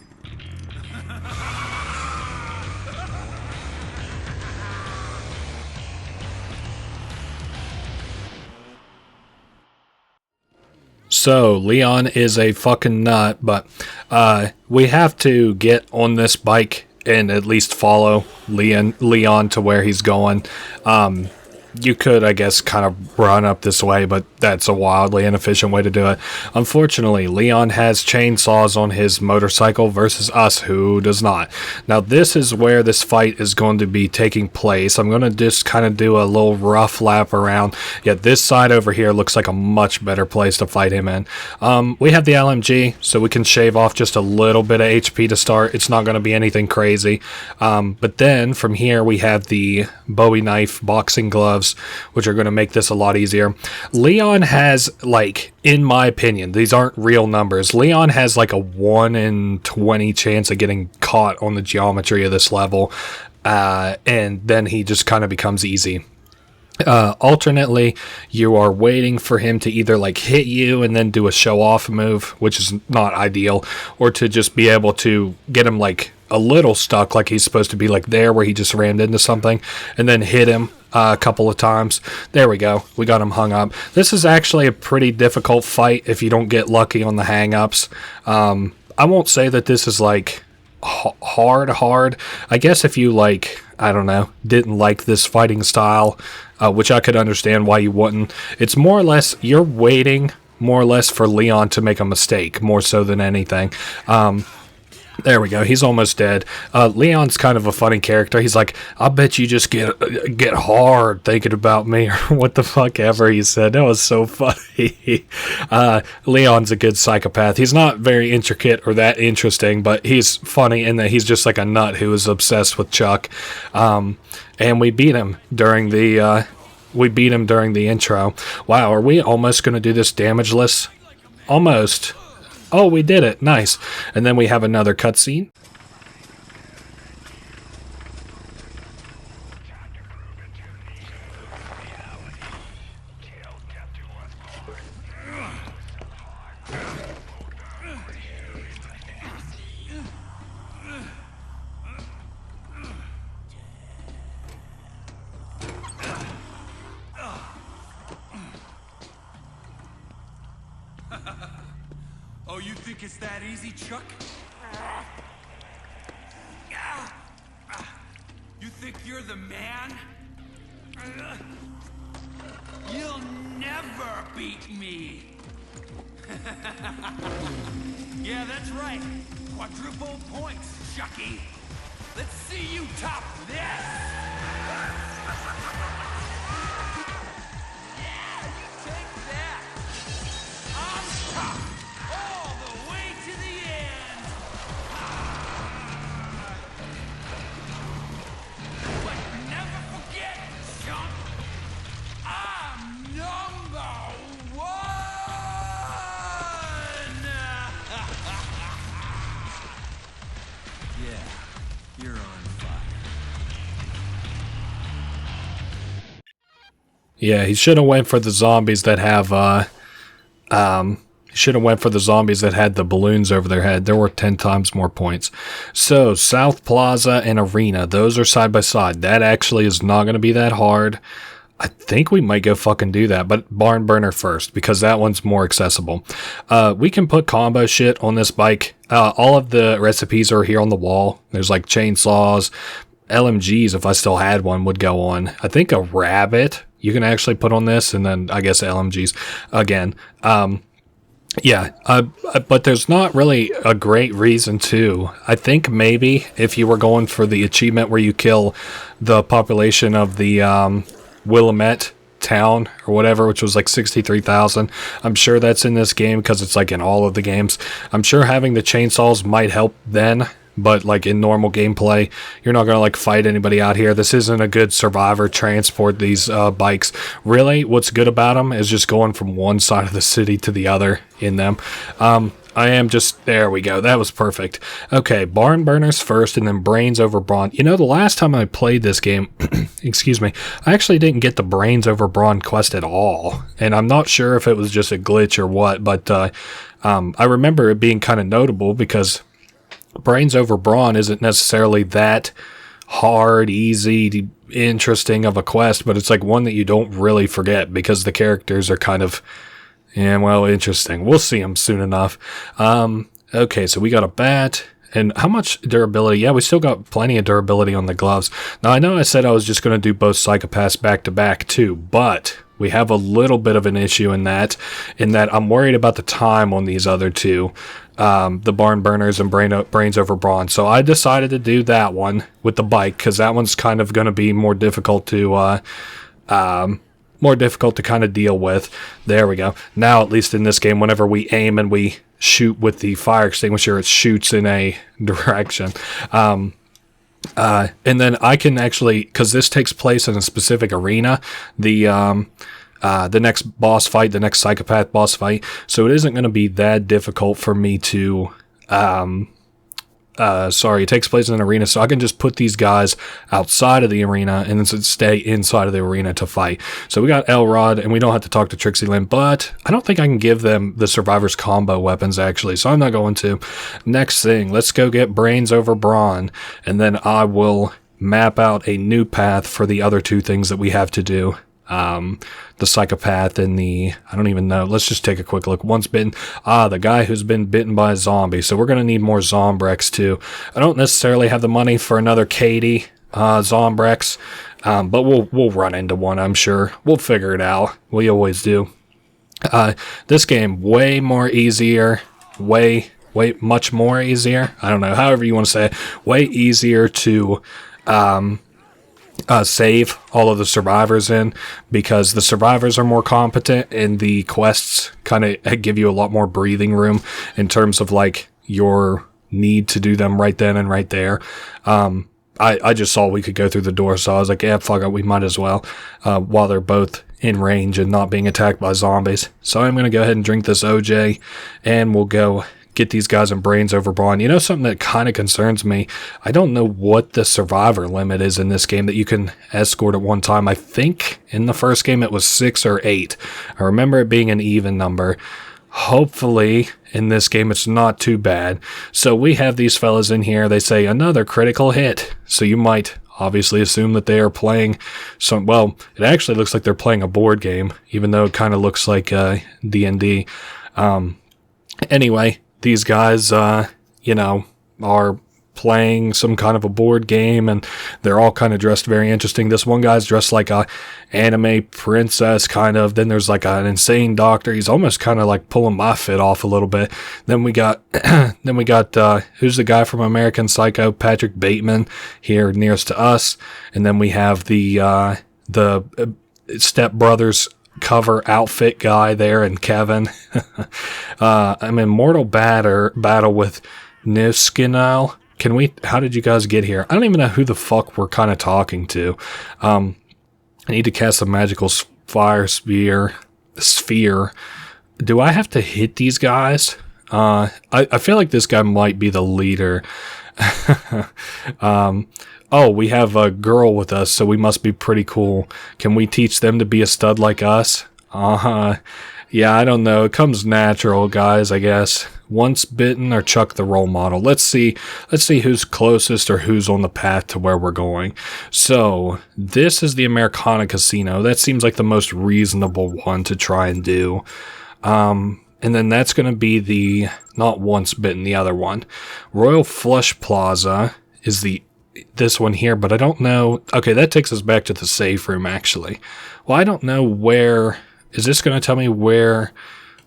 So, Leon is a fucking nut, but we have to get on this bike and at least follow Leon to where he's going. You could, I guess, kind of run up this way, but that's a wildly inefficient way to do it. Unfortunately, Leon has chainsaws on his motorcycle versus us, who does not. Now, this is where this fight is going to be taking place. I'm going to just kind of do a little rough lap around. Yeah, this side over here looks like a much better place to fight him in. We have the LMG, so we can shave off just a little bit of HP to start. It's not going to be anything crazy. But then, from here, we have the Bowie knife, boxing gloves, which are going to make this a lot easier. Leon has, like, in my opinion, these aren't real numbers. Leon has like a 1 in 20 chance of getting caught on the geometry of this level, and then he just kind of becomes easy. Alternately, you are waiting for him to either like hit you and then do a show off move, which is not ideal, or to just be able to get him like a little stuck, like he's supposed to be like there where he just rammed into something, and then hit him a couple of times. There we go. We got him hung up. This is actually a pretty difficult fight if you don't get lucky on the hang-ups. I won't say that this is like hard. I guess if you like, I don't know, didn't like this fighting style, which I could understand why you wouldn't. It's more or less, you're waiting more or less for Leon to make a mistake, more so than anything. There we go. He's almost dead. Leon's kind of a funny character. He's like, I bet you just get hard thinking about me, or what the fuck ever he said. That was so funny. Leon's a good psychopath. He's not very intricate or that interesting, but he's funny in that he's just like a nut who is obsessed with Chuck. And we beat him during the intro. Wow, are we almost going to do this damageless? Almost. Oh, we did it. Nice. And then we have another cutscene. Oh, you think it's that easy, Chuck? You think you're the man? You'll never beat me! Yeah, that's right. Quadruple points, Chucky. Let's see you top this! Yeah, you take that! I'm tough! All the way to the end! But never forget, chump! I'm number one! Yeah, you're on fire. Yeah, he should have went for the zombies that have, should have went for the zombies that had the balloons over their head. They're worth 10 times more points. So, South Plaza and Arena, those are side by side. That actually is not going to be that hard. I think we might go fucking do that, but Barn Burner first, because that one's more accessible. We can put combo shit on this bike. All of the recipes are here on the wall. There's like chainsaws, LMGs, if I still had one, would go on. I think a rabbit you can actually put on this, and then I guess LMGs again. But there's not really a great reason to. I think maybe if you were going for the achievement where you kill the population of the Willamette town or whatever, which was like 63,000. I'm sure that's in this game because it's like in all of the games. I'm sure having the chainsaws might help then, but like in normal gameplay, you're not going to like fight anybody out here. This isn't a good survivor transport, these bikes. Really, what's good about them is just going from one side of the city to the other in them. I am just, there we go, that was perfect. Okay, Barn Burners first and then Brains over Brawn. You know, the last time I played this game, excuse me, I actually didn't get the Brains over Brawn quest at all. And I'm not sure if it was just a glitch or what, but I remember it being kind of notable because Brains over Brawn isn't necessarily that hard, easy, interesting of a quest, but it's like one that you don't really forget because the characters are kind of, yeah, well, interesting. We'll see them soon enough. Okay, so we got a bat. And how much durability? Yeah, we still got plenty of durability on the gloves. Now, I know I said I was just going to do both psychopaths back to back too, but we have a little bit of an issue in that I'm worried about the time on these other two, the Barn Burners and Brains over Brawn. So I decided to do that one with the bike because that one's kind of going to be more difficult to kind of deal with. There we go. Now, at least in this game, whenever we aim and we shoot with the fire extinguisher, it shoots in a direction. And then I can actually, because this takes place in a specific arena, the next boss fight, the next psychopath boss fight, so it isn't going to be that difficult for me to, it takes place in an arena, so I can just put these guys outside of the arena and then stay inside of the arena to fight. So we got Elrod, and we don't have to talk to Trixie Lynn, but I don't think I can give them the Survivor's combo weapons, actually, so I'm not going to. Next thing, let's go get Brains over Brawn, and then I will map out a new path for the other two things that we have to do. The psychopath and I don't even know. Let's just take a quick look. One's bitten. The guy who's been bitten by a zombie. So we're going to need more Zombrex too. I don't necessarily have the money for another Katie, Zombrex. But we'll run into one, I'm sure. We'll figure it out. We always do. This game, way more easier, way way much more easier. I don't know, however you want to say it. Way easier to save all of the survivors in, because the survivors are more competent and the quests kind of give you a lot more breathing room in terms of like your need to do them right then and right there. I just saw we could go through the door, so I was like, yeah, fuck it, we might as well, while they're both in range and not being attacked by zombies. So I'm going to go ahead and drink this OJ, and we'll go get these guys in brains over brawn. You know, something that kind of concerns me, I don't know what the survivor limit is in this game that you can escort at one time. I think in the first game it was 6 or 8. I remember it being an even number. Hopefully in this game it's not too bad. So we have these fellas in here. They say another critical hit. So you might obviously assume that they are playing some, well, it actually looks like they're playing a board game, even though it kind of looks like D&D. Anyway, these guys, you know, are playing some kind of a board game, and they're all kind of dressed very interesting. This one guy's dressed like a anime princess, kind of. Then there's like an insane doctor. He's almost kind of like pulling my fit off a little bit. Then we got, who's the guy from American Psycho? Patrick Bateman here nearest to us. And then we have the Step Brothers cover outfit guy there, and Kevin. I'm in mortal battle with Niskino. How did you guys get here? I don't even know who the fuck we're kind of talking to. I need to cast a magical fire sphere. Do I have to hit these guys? I feel like this guy might be the leader. Oh, we have a girl with us, so we must be pretty cool. Can we teach them to be a stud like us? Yeah, I don't know. It comes natural, guys, I guess. Once bitten or Chuck the role model. Let's see who's closest or who's on the path to where we're going. So, this is the Americana Casino. That seems like the most reasonable one to try and do. And then that's going to be the, not Once Bitten, the other one. Royal Flush Plaza is this one here, but I don't know. Okay, that takes us back to the safe room, actually. Well, I don't know where. Is this going to tell me where?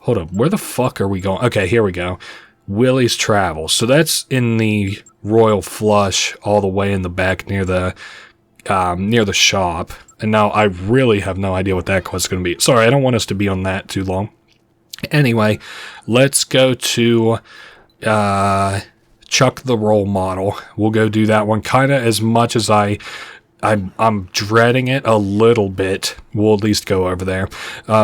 Hold up. Where the fuck are we going? Okay, here we go. Willie's Travel. So that's in the Royal Flush, all the way in the back near the shop. And now I really have no idea what that quest is going to be. Sorry, I don't want us to be on that too long. Anyway, let's go to Chuck the role model. We'll go do that one. Kind of as much as I'm dreading it a little bit. We'll at least go over there.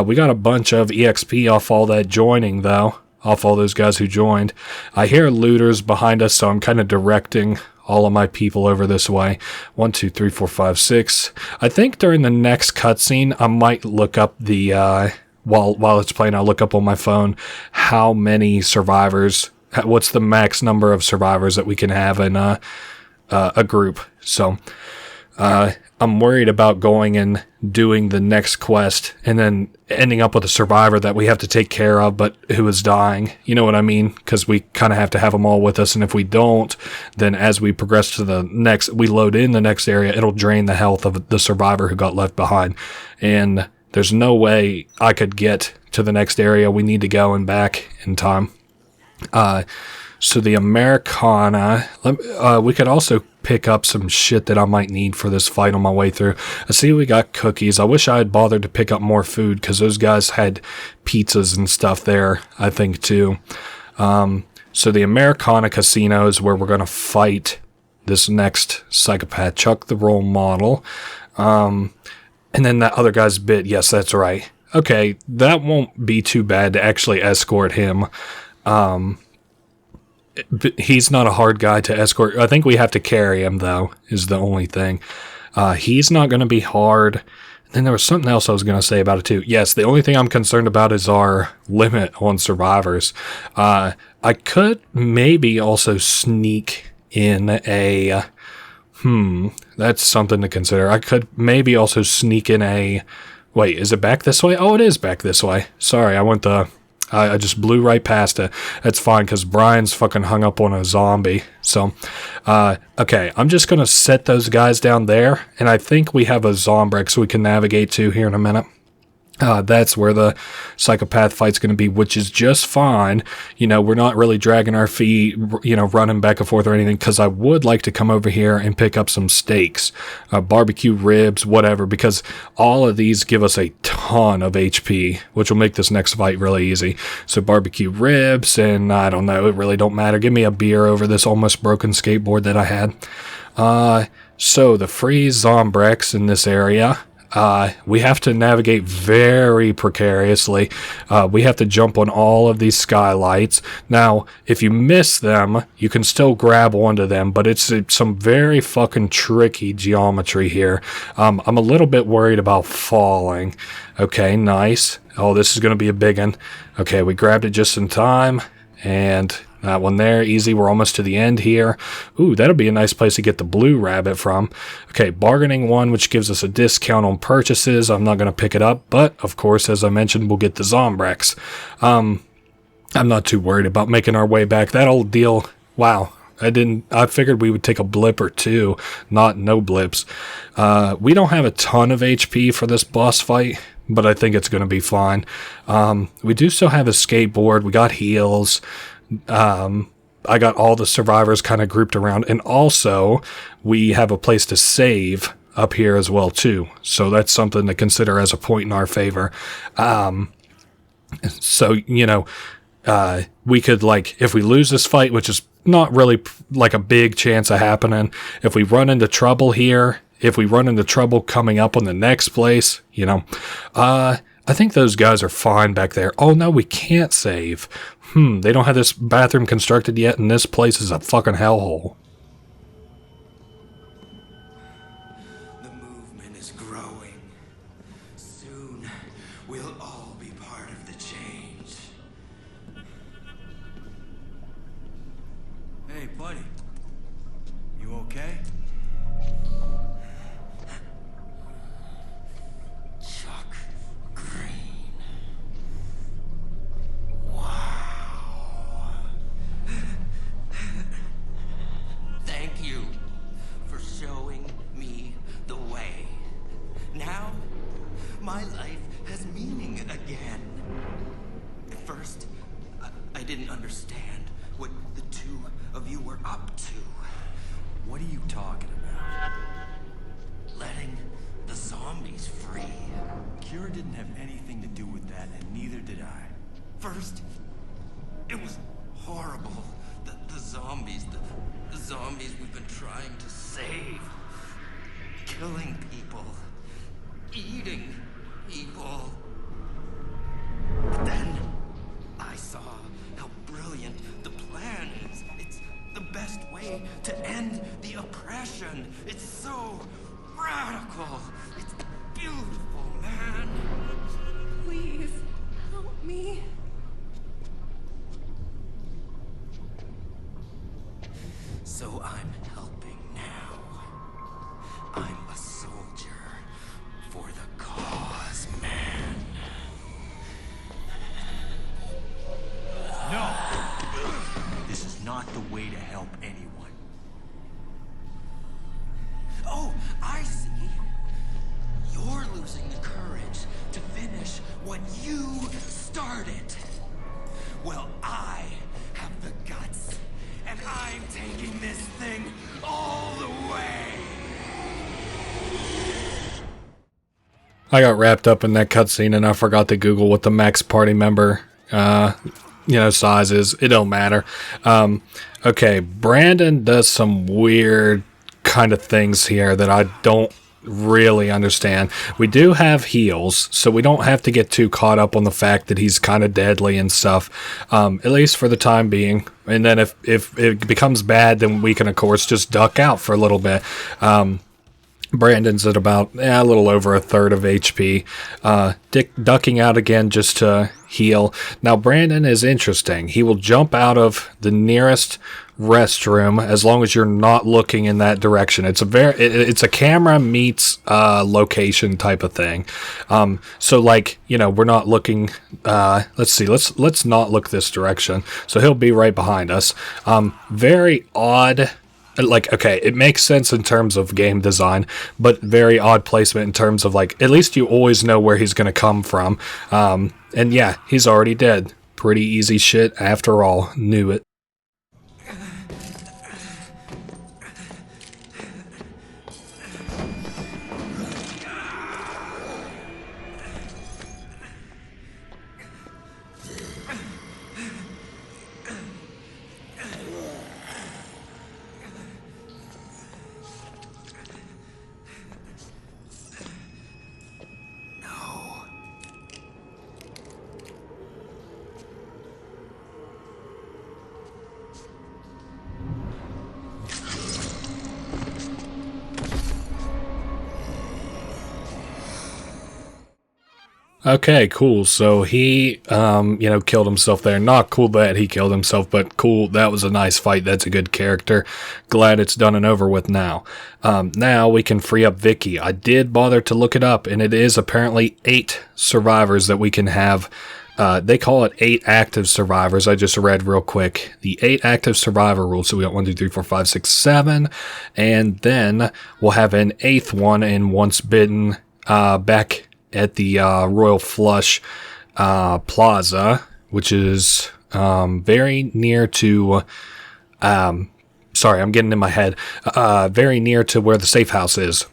We got a bunch of EXP off all that joining, though. Off all those guys who joined. I hear looters behind us, so I'm kind of directing all of my people over this way. 1, 2, 3, 4, 5, 6. I think during the next cutscene, I might look up the, while it's playing, I'll look up on my phone how many survivors, what's the max number of survivors that we can have in a group. So, I'm worried about going and doing the next quest and then ending up with a survivor that we have to take care of, but who is dying. You know what I mean? Because we kind of have to have them all with us, and if we don't, then as we progress to the next, we load in the next area, it'll drain the health of the survivor who got left behind. And there's no way I could get to the next area we need to go and back in time. So the Americana, we could also pick up some shit that I might need for this fight on my way through. I see we got cookies. I wish I had bothered to pick up more food, because those guys had pizzas and stuff there, I think, too. So the Americana Casino is where we're going to fight this next psychopath, Chuck the role model. And then that other guy's bit. Yes, that's right. Okay, that won't be too bad to actually escort him. He's not a hard guy to escort. I think we have to carry him, though, is the only thing. He's not going to be hard. Then there was something else I was going to say about it, too. Yes, the only thing I'm concerned about is our limit on survivors. I could maybe also sneak in a... that's something to consider. I could maybe also sneak in a... Wait, is it back this way? Oh, it is back this way. Sorry, I just blew right past it. That's fine, because Brian's fucking hung up on a zombie. So, okay, I'm just going to set those guys down there, and I think we have a Zombrex we can navigate to here in a minute. That's where the psychopath fight's going to be, which is just fine. You know, we're not really dragging our feet, you know, running back and forth or anything, because I would like to come over here and pick up some steaks, barbecue ribs, whatever, because all of these give us a ton of HP, which will make this next fight really easy. So barbecue ribs, and I don't know, it really don't matter. Give me a beer over this almost broken skateboard that I had. So the free Zombrex in this area. We have to navigate very precariously. We have to jump on all of these skylights. Now, if you miss them, you can still grab onto them, but it's some very fucking tricky geometry here. I'm a little bit worried about falling. Okay, nice. Oh, this is going to be a big one. Okay, we grabbed it just in time, and that one there, easy. We're almost to the end here. Ooh, that'll be a nice place to get the blue rabbit from. Okay, bargaining one, which gives us a discount on purchases. I'm not going to pick it up, but of course, as I mentioned, we'll get the Zombrex. I'm not too worried about making our way back. That'll deal. Wow. I figured we would take a blip or two, not no blips. We don't have a ton of HP for this boss fight, but I think it's going to be fine. We do still have a skateboard. We got heals. I got all the survivors kind of grouped around, and also we have a place to save up here as well too, so that's something to consider as a point in our favor. So you know, we could, like, if we lose this fight, which is not really like a big chance of happening, if we run into trouble here, if we run into trouble coming up on the next place, you know, I think those guys are fine back there. Oh no, we can't save. They don't have this bathroom constructed yet, and this place is a fucking hellhole. The movement is growing. Soon, we'll all be part of the change. Hey, buddy. You okay? Chuck Greene. Wow. Thank you for showing me the way. Now, my life has meaning again. At first, I didn't understand what the two of you were up to. What are you talking about? Letting the zombies free. Kira didn't have anything to do with that, and neither did I. First, it was horrible. The zombies, the zombies we've been trying to save. Killing people. Eating people. But then, I saw how brilliant the plan is. It's the best way to end the oppression. It's so radical. It's beautiful, man. Please, help me. So I'm helping now. I'm a soldier for the cause, man. No! This is not the way to help anyone. Oh, I see. You're losing the courage to finish what you started. Well, I have the guts, and I'm taking this thing all the way. I got wrapped up in that cutscene, and I forgot to Google what the max party member, size is. It don't matter. Okay, Brandon does some weird kind of things here that I don't really understand. We do have heals, so we don't have to get too caught up on the fact that he's kind of deadly and stuff, at least for the time being. And then if it becomes bad, then we can, of course, just duck out for a little bit. Brandon's at about a little over a third of HP. Ducking out again just to heal. Now, Brandon is interesting. He will jump out of the nearest restroom as long as you're not looking in that direction. It's a camera meets location type of thing. So like, we're not looking. Let's see. Let's not look this direction. So he'll be right behind us. Very odd like, okay, it makes sense in terms of game design, but very odd placement in terms of, like, at least you always know where he's going to come from. And yeah, he's already dead. Pretty easy shit after all. Knew it. Okay, cool. So he, killed himself there. Not cool that he killed himself, but cool. That was a nice fight. That's a good character. Glad it's done and over with now. Now we can free up Vicky. I did bother to look it up, and it is apparently 8 survivors that we can have. They call it 8 active survivors. I just read real quick. The 8 active survivor rule. So we got 1, 2, 3, 4, 5, 6, 7. And then we'll have an 8th one in Once Bitten, back at the Royal Flush Plaza, which is very near to, sorry, I'm getting in my head, very near to where the safe house is.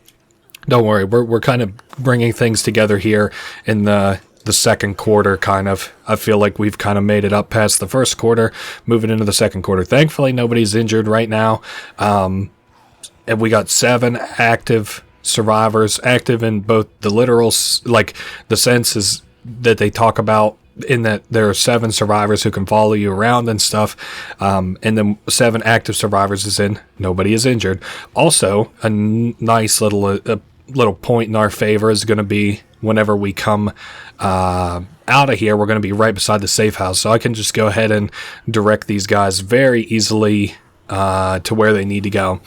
Don't worry, we're kind of bringing things together here in the second quarter, kind of. I feel like we've kind of made it up past the first quarter, moving into the second quarter. Thankfully, nobody's injured right now, and we got 7 active survivors, active in both the literal, like the sense is that they talk about, in that there are 7 survivors who can follow you around and stuff, and then 7 active survivors is in nobody is injured. Also, a nice little point in our favor is going to be whenever we come out of here, we're going to be right beside the safe house, so I can just go ahead and direct these guys very easily to where they need to go.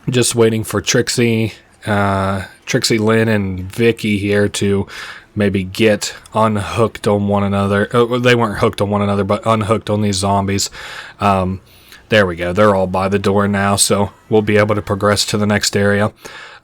Just waiting for Trixie, Lynn, and Vicky here to maybe get unhooked on one another. They weren't hooked on one another, but unhooked on these zombies. There we go. They're all by the door now, so we'll be able to progress to the next area.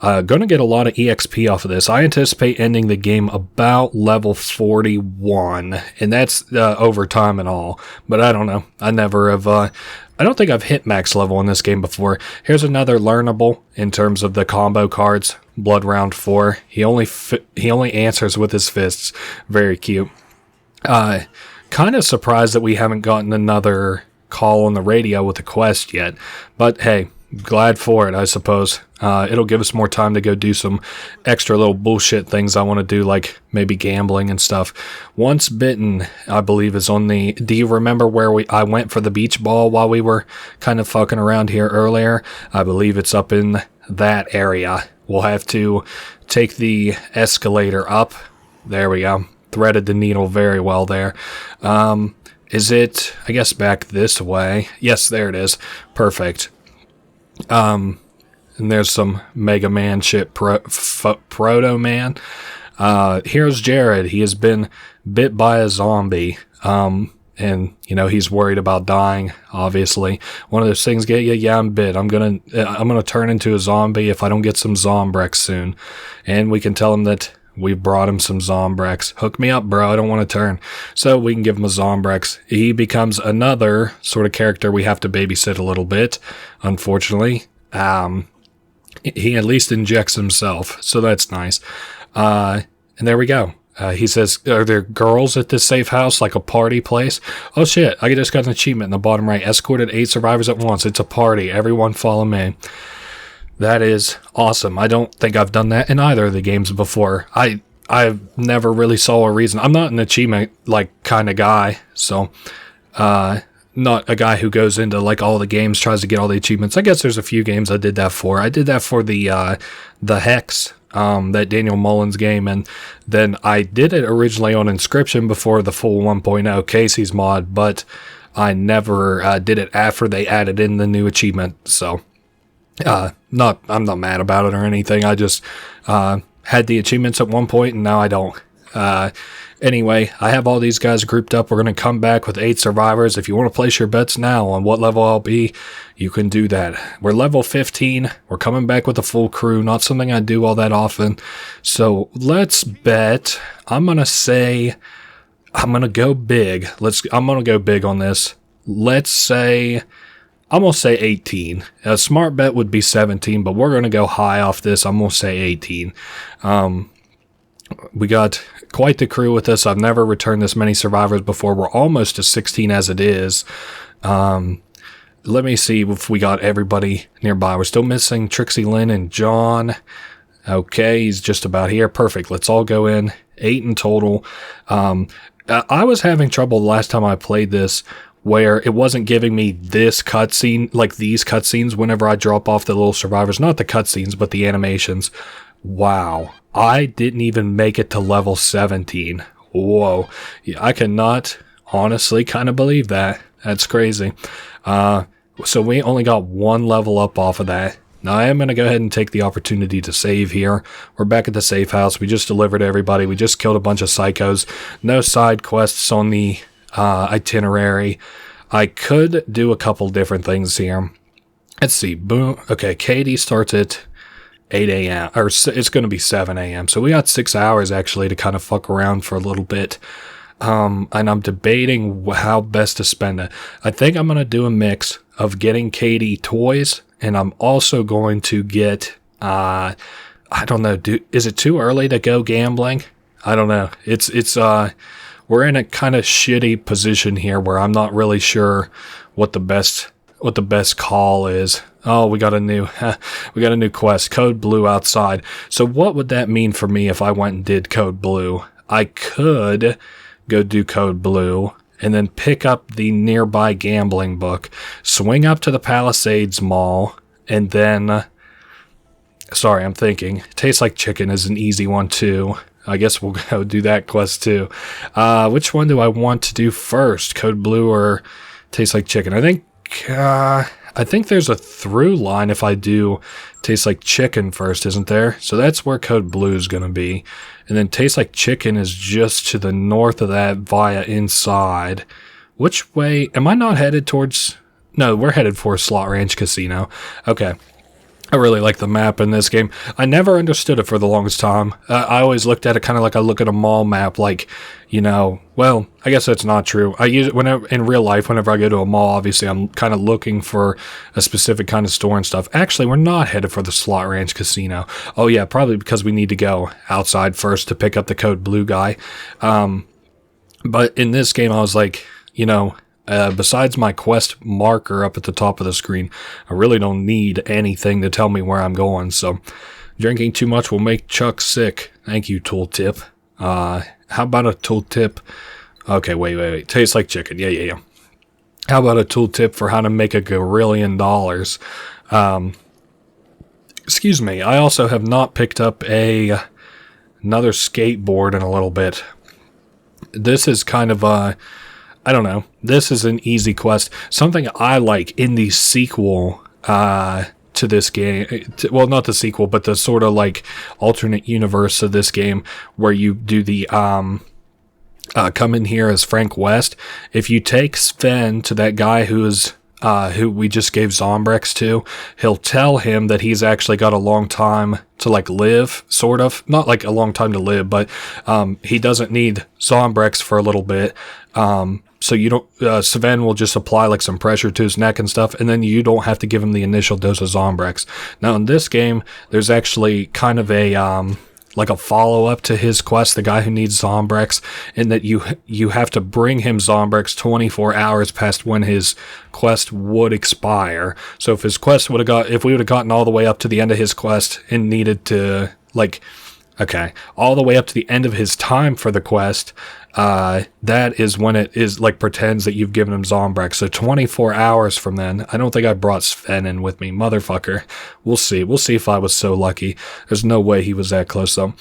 Going to get a lot of EXP off of this. I anticipate ending the game about level 41, and that's overtime and all. But I don't know. I never have. I don't think I've hit max level in this game before. Here's another learnable in terms of the combo cards. Blood round 4. He only answers with his fists. Very cute. Kind of surprised that we haven't gotten another call on the radio with a quest yet. But hey, glad for it, I suppose. It'll give us more time to go do some extra little bullshit things I want to do, like maybe gambling and stuff. Once Bitten, I believe, is on the... Do you remember where I went for the beach ball while we were kind of fucking around here earlier? I believe it's up in that area. We'll have to take the escalator up. There we go. Threaded the needle very well there. Is it, I guess, back this way? Yes, there it is. Perfect. And there's some Mega Man shit, Proto Man. Here's Jared. He has been bit by a zombie. And, he's worried about dying, obviously. One of those things get you, yeah, I'm bit. I'm gonna turn into a zombie if I don't get some Zombrex soon. And we can tell him that we brought him some Zombrex. Hook me up, bro. I don't want to turn. So we can give him a Zombrex. He becomes another sort of character we have to babysit a little bit, unfortunately. He at least injects himself, so that's nice. And there we go. He says, are there girls at this safe house, like a party place? Oh shit, I just got an achievement in the bottom right. Escorted 8 survivors at once. It's a party. Everyone follow me. That is awesome. I don't think I've done that in either of the games before. I never really saw a reason. I'm not an achievement kind of guy, so not a guy who goes into all the games, tries to get all the achievements. I guess there's a few games I did that for. I did that for the Hex, that Daniel Mullins game, and then I did it originally on Inscription before the full 1.0 Casey's mod, but I never did it after they added in the new achievement, so... I'm not mad about it or anything. I just had the achievements at one point and now I don't. Anyway, I have all these guys grouped up. We're going to come back with 8 survivors. If you want to place your bets now on what level I'll be, you can do that. We're level 15. We're coming back with a full crew. Not something I do all that often. So let's bet. I'm going to say I'm going to go big. I'm going to go big on this. Let's say I'm going to say 18. A smart bet would be 17, but we're going to go high off this. I'm going to say 18. We got quite the crew with us. I've never returned this many survivors before. We're almost to 16 as it is. Let me see if we got everybody nearby. We're still missing Trixie Lynn and John. Okay, he's just about here. Perfect. Let's all go in. 8 in total. I was having trouble the last time I played this where it wasn't giving me this cutscene, like these cutscenes whenever I drop off the little survivors. Not the cutscenes, but the animations. Wow. I didn't even make it to level 17. Whoa. Yeah, I cannot honestly kind of believe that. That's crazy. So we only got 1 level up off of that. Now I am going to go ahead and take the opportunity to save here. We're back at the safe house. We just delivered everybody. We just killed a bunch of psychos. No side quests on the itinerary. I could do a couple different things here. Let's see. Boom. Okay, Katie starts at 8 a.m. or it's going to be 7 a.m. So we got 6 hours actually to kind of fuck around for a little bit. And I'm debating how best to spend it. I think I'm going to do a mix of getting Katie toys, and I'm also going to get, I don't know, is it too early to go gambling? I don't know. We're in a kind of shitty position here where I'm not really sure what the best call is. Oh, we got a new quest, Code Blue outside. So what would that mean for me if I went and did Code Blue? I could go do Code Blue and then pick up the nearby gambling book, swing up to the Palisades Mall, and then, sorry, I'm thinking, Tastes Like Chicken is an easy one too. I guess we'll go do that quest too. Which one do I want to do first? Code Blue or Tastes Like Chicken? I think there's a through line if I do Tastes Like Chicken first, isn't there? So that's where Code Blue is going to be. And then Tastes Like Chicken is just to the north of that via inside. Which way? Am I not headed towards... No, we're headed for Slot Ranch Casino. Okay. I really like the map in this game. I never understood it for the longest time. I always looked at it kind of like I look at a mall map, like, you know, well, I guess that's not true. I use it whenever in real life, whenever I go to a mall, obviously I'm kind of looking for a specific kind of store and stuff. Actually, we're not headed for the Slot Ranch Casino. Oh yeah, probably because we need to go outside first to pick up the Code Blue guy. But in this game, I was like, you know, besides my quest marker up at the top of the screen, I really don't need anything to tell me where I'm going. So drinking too much will make Chuck sick. Thank you, tooltip. How about a tooltip? Okay, wait. Tastes Like Chicken. Yeah. How about a tooltip for how to make $1 gazillion? Excuse me. I also have not picked up another skateboard in a little bit. This is kind of I don't know. This is an easy quest. Something I like in the sequel to this game. Well, not the sequel, but the sort of like alternate universe of this game where you do the come in here as Frank West. If you take Sven to that guy who we just gave Zombrex to, he'll tell him that he's actually got a long time to like live, sort of. Not like a long time to live, but he doesn't need Zombrex for a little bit. So you don't, Sven will just apply like some pressure to his neck and stuff, and then you don't have to give him the initial dose of Zombrex. Now in this game, there's actually kind of a, like a follow-up to his quest, the guy who needs Zombrex, in that you have to bring him Zombrex 24 hours past when his quest would expire. So if his quest if we would have gotten all the way up to the end of his quest and needed to, like, okay, all the way up to the end of his time for the quest, that is when it is like pretends that you've given him Zombrex. So 24 hours from then, I don't think I brought Sven in with me, motherfucker. We'll see if I was so lucky. There's no way he was that close though.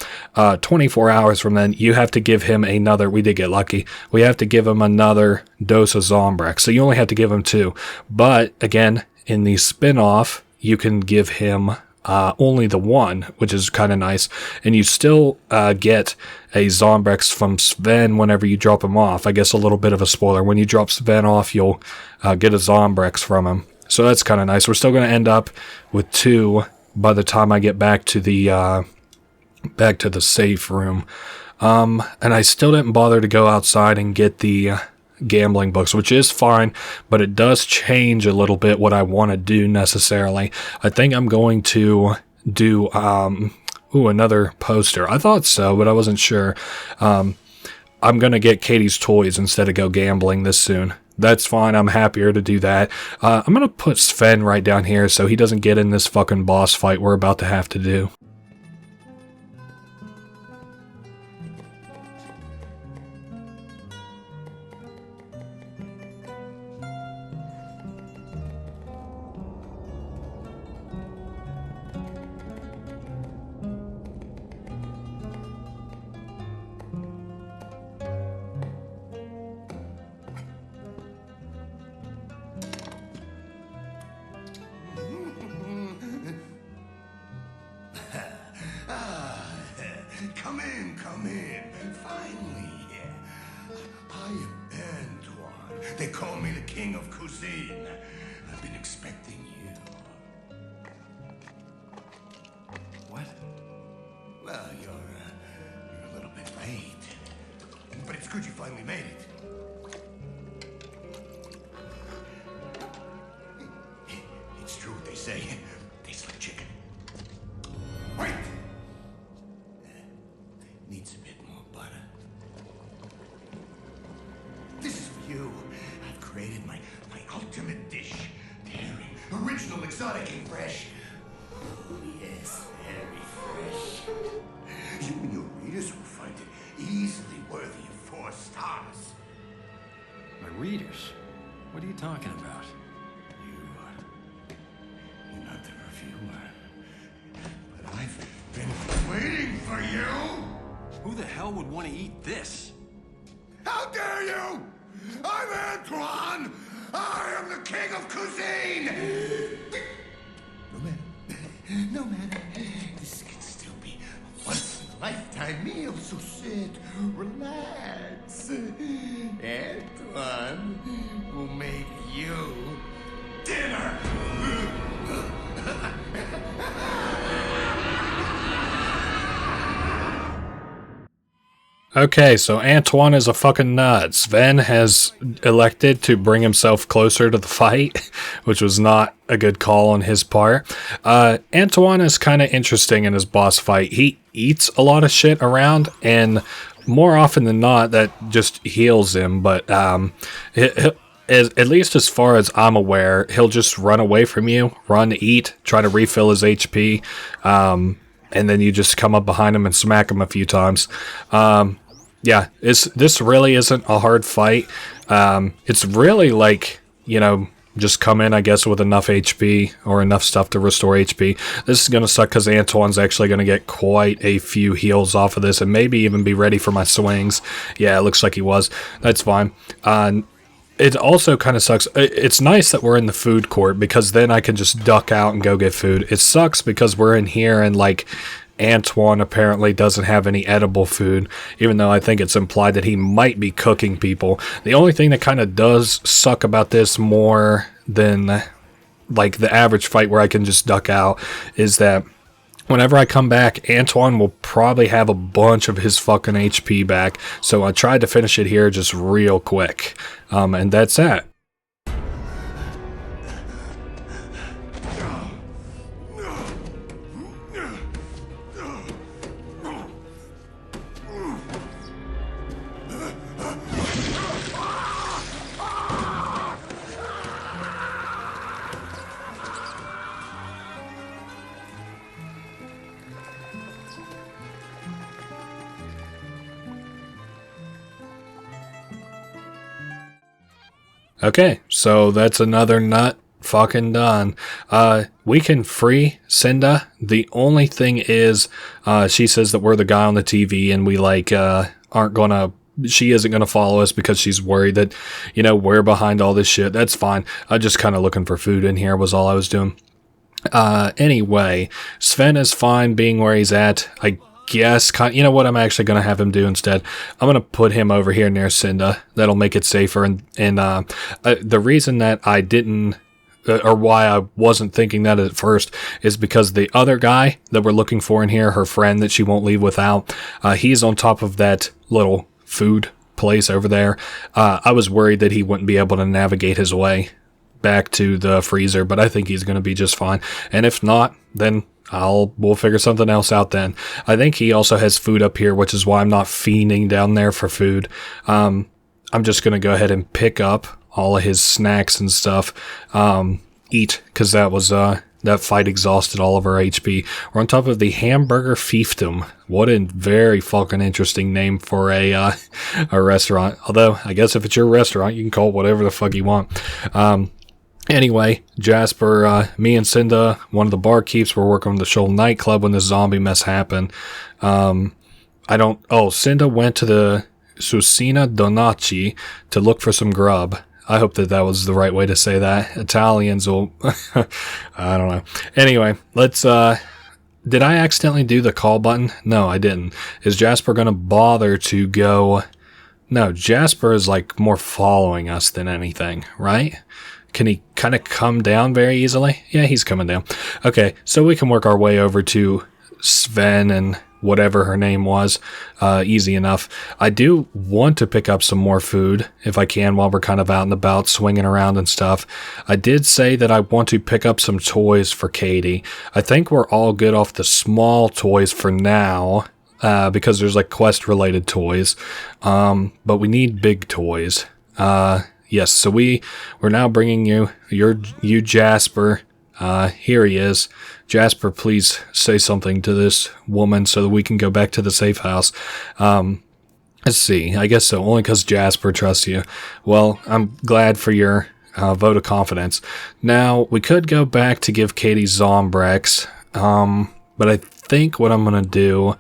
24 hours from then, you have to give him another, we did get lucky, we have to give him another dose of Zombrex. So you only have to give him 2. But again, in the spin-off, you can give him only the one, which is kind of nice. And you still get a Zombrex from Sven whenever you drop him off. I guess a little bit of a spoiler. When you drop Sven off, you'll get a Zombrex from him. So that's kind of nice. We're still going to end up with 2 by the time I get back to the safe room. And I still didn't bother to go outside and get the gambling books, which is fine, but it does change a little bit what I want to do necessarily. I think I'm going to do another poster. I thought so, but I wasn't sure. I'm going to get Katie's toys instead of go gambling this soon. That's fine. I'm happier to do that. I'm going to put Sven right down here so he doesn't get in this fucking boss fight we're about to have to do. Come in. Finally. I am Antoine. They call me the King of Cuisine. I've been expecting you. What? Well, you're a little bit late. But it's good you finally made it. It's true what they say. Tastes like chicken. Wait! Needs a bit more butter. This is for you. I've created my ultimate dish. Daring, original, exotic, and fresh. Oh, yes, very fresh. You and your readers will find it easily worthy of 4 stars. My readers? What are you talking about? You're not the reviewer. But I've been waiting for you! Who the hell would want to eat this? How dare you! I'm Antoine! I am the King of Cuisine! No matter. This can still be a once-in-a-lifetime meal, so sit, relax. Antoine will make you dinner! Okay, so Antoine is a fucking nut. Sven has elected to bring himself closer to the fight, which was not a good call on his part. Antoine is kind of interesting in his boss fight. He eats a lot of shit around, and more often than not, that just heals him. But at least as far as I'm aware, he'll just run away from you, eat, try to refill his HP, and then you just come up behind him and smack him a few times. Yeah, this really isn't a hard fight. It's really like, just come in, I guess, with enough HP or enough stuff to restore HP. This is going to suck because Antoine's actually going to get quite a few heals off of this and maybe even be ready for my swings. Yeah, it looks like he was. That's fine. It also kind of sucks. It's nice that we're in the food court because then I can just duck out and go get food. It sucks because we're in here and Antoine apparently doesn't have any edible food, even though I think it's implied that he might be cooking people. The only thing that kind of does suck about this more than the average fight where I can just duck out is that whenever I come back, Antoine will probably have a bunch of his fucking HP back. So I tried to finish it here just real quick. And that's that. Okay, so that's another nut fucking done. We can free Cinda. The only thing is, she says that we're the guy on the TV and we aren't gonna, she isn't gonna follow us because she's worried that, we're behind all this shit. That's fine. I'm just kind of looking for food in here was all I was doing. Anyway, Sven is fine being where he's at. I guess, you know what I'm actually going to have him do instead? I'm going to put him over here near Cinda. That'll make it safer. And the reason that I didn't, or why I wasn't thinking that at first, is because the other guy that we're looking for in here, her friend that she won't leave without, he's on top of that little food place over there. I was worried that he wouldn't be able to navigate his way back to the freezer, but I think he's going to be just fine. And if not, then we'll figure something else out then. I think he also has food up here, which is why I'm not fiending down there for food. I'm just going to go ahead and pick up all of his snacks and stuff. Eat, because that fight exhausted all of our HP. We're on top of the Hamburger Fiefdom. What a very fucking interesting name for a restaurant. Although, I guess if it's your restaurant, you can call it whatever the fuck you want. Anyway, Jasper, me and Cinda, one of the barkeeps, were working on the Shoal nightclub when this zombie mess happened. Cinda went to the Susina Donacci to look for some grub. I hope that was the right way to say that. Italians will, I don't know. Anyway, let's, did I accidentally do the call button? No, I didn't. Is Jasper going to bother to go? No, Jasper is like more following us than anything, right? Can he kind of come down very easily? Yeah, he's coming down. Okay, so we can work our way over to Sven and whatever her name was, easy enough. I do want to pick up some more food, if I can, while we're kind of out and about, swinging around and stuff. I did say that I want to pick up some toys for Katie. I think we're all good off the small toys for now, because there's like quest-related toys, but we need big toys. Yes, so we're now bringing you Jasper. Here he is. Jasper, please say something to this woman so that we can go back to the safe house. Let's see. I guess so, only because Jasper trusts you. Well, I'm glad for your vote of confidence. Now, we could go back to give Katie Zombrex, but I think what I'm going to do...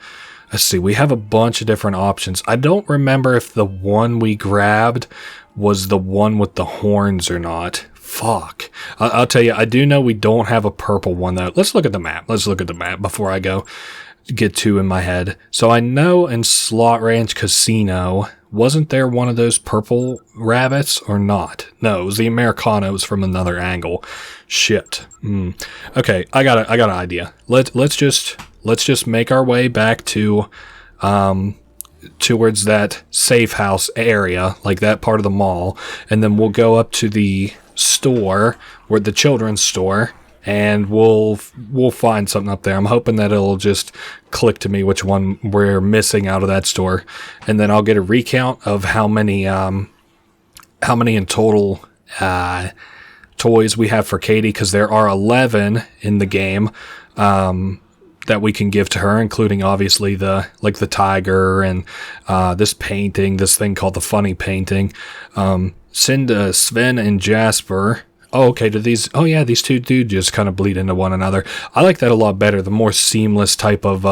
Let's see, we have a bunch of different options. I don't remember if the one we grabbed was the one with the horns or not. Fuck. I'll tell you, I do know we don't have a purple one, though. Let's look at the map. Let's look at the map before I get two in my head. So I know in Slot Ranch Casino, wasn't there one of those purple rabbits or not? No, it was the Americanos from another angle. Shit. Okay, I got an idea. Let's just make our way back to towards that safe house area, like that part of the mall, and then we'll go up to the store, or the children's store, and we'll find something up there. I'm hoping that it'll just click to me which one we're missing out of that store, and then I'll get a recount of how many in total toys we have for Katie, because there are 11 in the game that we can give to her, including obviously the tiger and this painting, this thing called the funny painting. Cinda, Sven, and Jasper. Oh, okay. These two do just kind of bleed into one another. I like that a lot better. The more seamless type of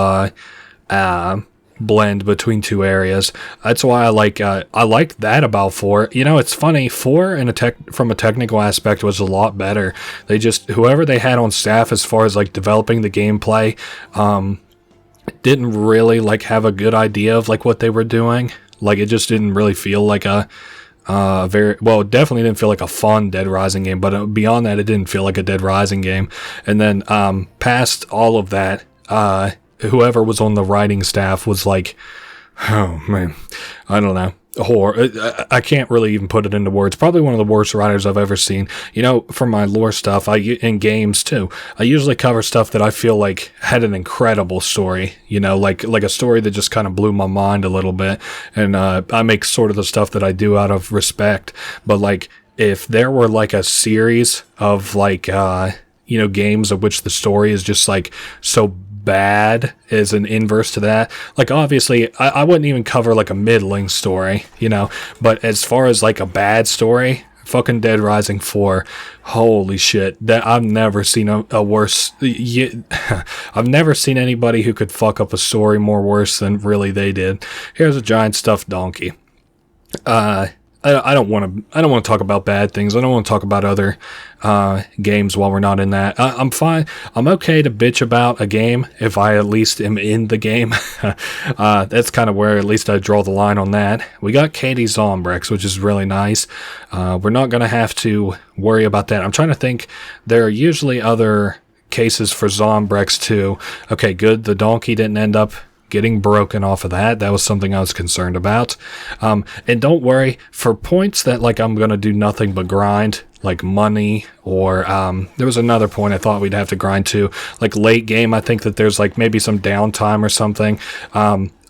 blend between two areas. That's why I like that about 4. You know, it's funny. 4 from a technical aspect was a lot better. They just, whoever they had on staff as far as like developing the gameplay, didn't really like have a good idea of like what they were doing. Like it just didn't really feel like it definitely didn't feel like a fun Dead Rising game, but beyond that, it didn't feel like a Dead Rising game. And then past all of that, whoever was on the writing staff was like, oh man, I don't know, horror. I can't really even put it into words. Probably one of the worst writers I've ever seen. You know, for my lore stuff, in games too, I usually cover stuff that I feel like had an incredible story. You know, like a story that just kind of blew my mind a little bit. And I make sort of the stuff that I do out of respect. But like, if there were like a series of like, games of which the story is just like so bad is an inverse to that. Like obviously I wouldn't even cover like a middling story, you know, but as far as like a bad story, fucking Dead Rising 4, holy shit, that I've never seen a worse I've never seen anybody who could fuck up a story more worse than really they did. Here's a giant stuffed donkey. I don't want to talk about bad things. I don't want to talk about other games while we're not in that. I'm fine. I'm okay to bitch about a game if I at least am in the game. That's kind of where at least I draw the line on that. We got Katie Zombrex, which is really nice. We're not going to have to worry about that. I'm trying to think. There are usually other cases for Zombrex too. Okay, good. The donkey didn't end up getting broken off of that. That was something I was concerned about. And don't worry, for points that like I'm going to do nothing but grind, like money, or there was another point I thought we'd have to grind to, like late game. I think that there's like maybe some downtime or something.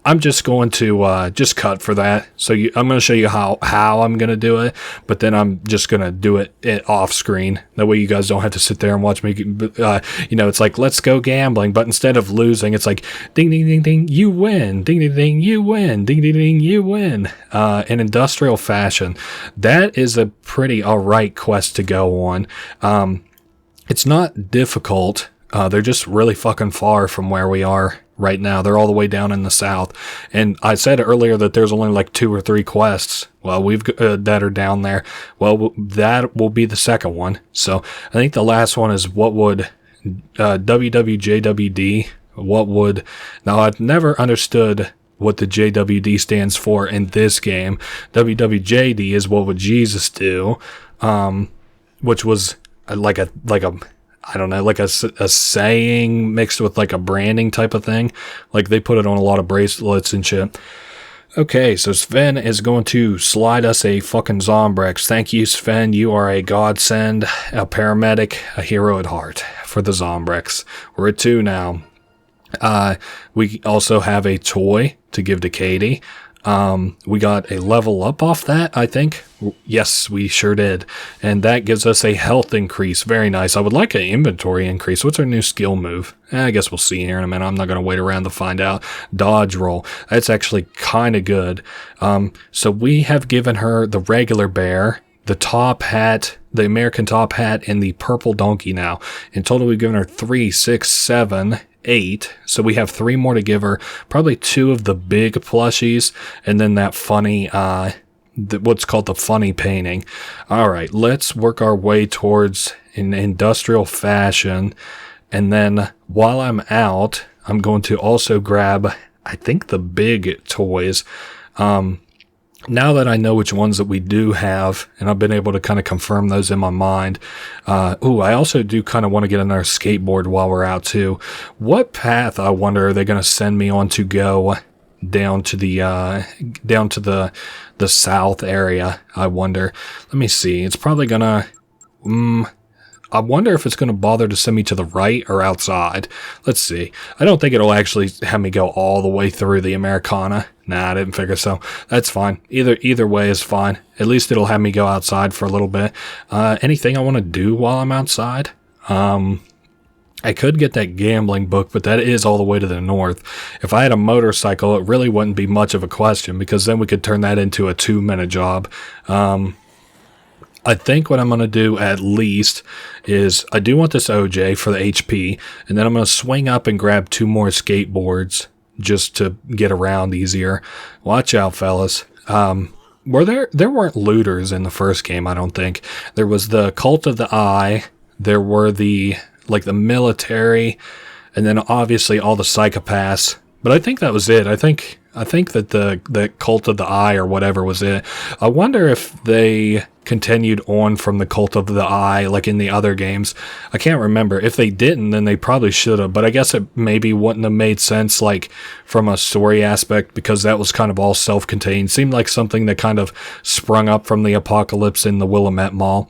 I'm just going to just cut for that. So I'm going to show you how I'm going to do it, but then I'm just going to do it off screen. That way you guys don't have to sit there and watch me. It's like, let's go gambling, but instead of losing, it's like, ding, ding, ding, ding, you win. Ding, ding, ding, you win. Ding, ding, ding, you win. In industrial fashion. That is a pretty alright quest to go on. It's not difficult. They're just really fucking far from where we are right now. They're all the way down in the south. And I said earlier that there's only like 2 or 3 quests. Well, we've that are down there. Well, that will be the second one. So I think the last one is what would WWJWD, what would... Now, I've never understood what the JWD stands for in this game. WWJD is what would Jesus do, which was like a I don't know, like a saying mixed with like a branding type of thing. Like they put it on a lot of bracelets and shit. Okay, so Sven is going to slide us a fucking Zombrex. Thank you, Sven. You are a godsend, a paramedic, a hero at heart for the Zombrex. We're at 2 now. We also have a toy to give to Katie. We got a level up off that, I think. Yes, we sure did. And that gives us a health increase. Very nice. I would like an inventory increase. What's our new skill move? I guess we'll see here in a minute. I'm not going to wait around to find out. Dodge roll. That's actually kind of good. So we have given her the regular bear, the top hat, the American top hat, and the purple donkey now. In total, we've given her 3, 6, 7, 8. So we have 3 more to give her. Probably 2 of the big plushies, and then that funny, what's called the funny painting. All right, let's work our way towards an industrial fashion. And then while I'm out, I'm going to also grab, I think, the big toys. Now that I know which ones that we do have, and I've been able to kind of confirm those in my mind. I also do kind of want to get another skateboard while we're out too. What path, I wonder, are they going to send me on to go down to the south area? I wonder. Let me see. It's probably going to... I wonder if it's going to bother to send me to the right or outside. Let's see. I don't think it'll actually have me go all the way through the Americana. Nah, I didn't figure so. That's fine. Either way is fine. At least it'll have me go outside for a little bit. Anything I want to do while I'm outside? I could get that gambling book, but that is all the way to the north. If I had a motorcycle, it really wouldn't be much of a question, because then we could turn that into a 2-minute job. I think what I'm going to do at least is I do want this OJ for the HP, and then I'm going to swing up and grab 2 more skateboards just to get around easier. Watch out, fellas. There weren't looters in the first game, I don't think. There was the Cult of the Eye, there were the military, and then obviously all the psychopaths. But I think that was it. I think that the Cult of the Eye or whatever was it. I wonder if they continued on from the Cult of the Eye like in the other games. I can't remember. If they didn't, then they probably should have. But I guess it maybe wouldn't have made sense like from a story aspect, because that was kind of all self-contained. Seemed like something that kind of sprung up from the apocalypse in the Willamette Mall.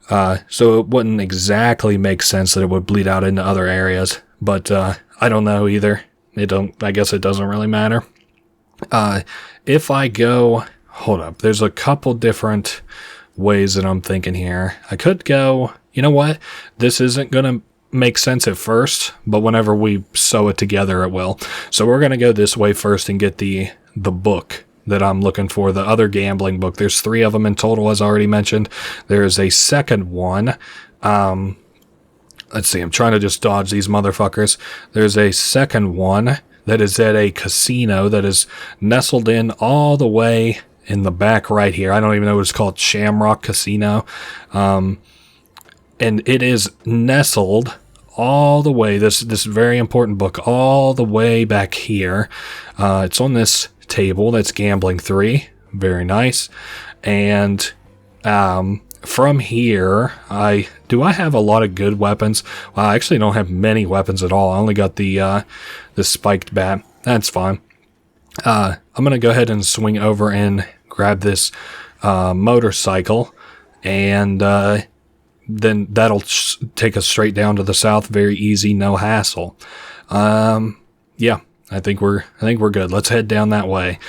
So it wouldn't exactly make sense that it would bleed out into other areas. But I don't know either. I guess it doesn't really matter. If I go... Hold up. There's a couple different ways that I'm thinking here. I could go... You know what? This isn't going to make sense at first, but whenever we sew it together, it will. So we're going to go this way first and get the book that I'm looking for, the other gambling book. There's 3 of them in total, as I already mentioned. There's a second one. Let's see. I'm trying to just dodge these motherfuckers. There's a second one that is at a casino that is nestled in all the way in the back right here. I don't even know what it's called, Shamrock Casino. And it is nestled all the way, this very important book, all the way back here. It's on this table that's Gambling 3. Very nice. And from here, do I have a lot of good weapons? Well, I actually don't have many weapons at all. I only got the spiked bat. That's fine. I'm going to go ahead and swing over and grab this motorcycle, and then that'll take us straight down to the south. Very easy, no hassle. Yeah, I think we're good. Let's head down that way.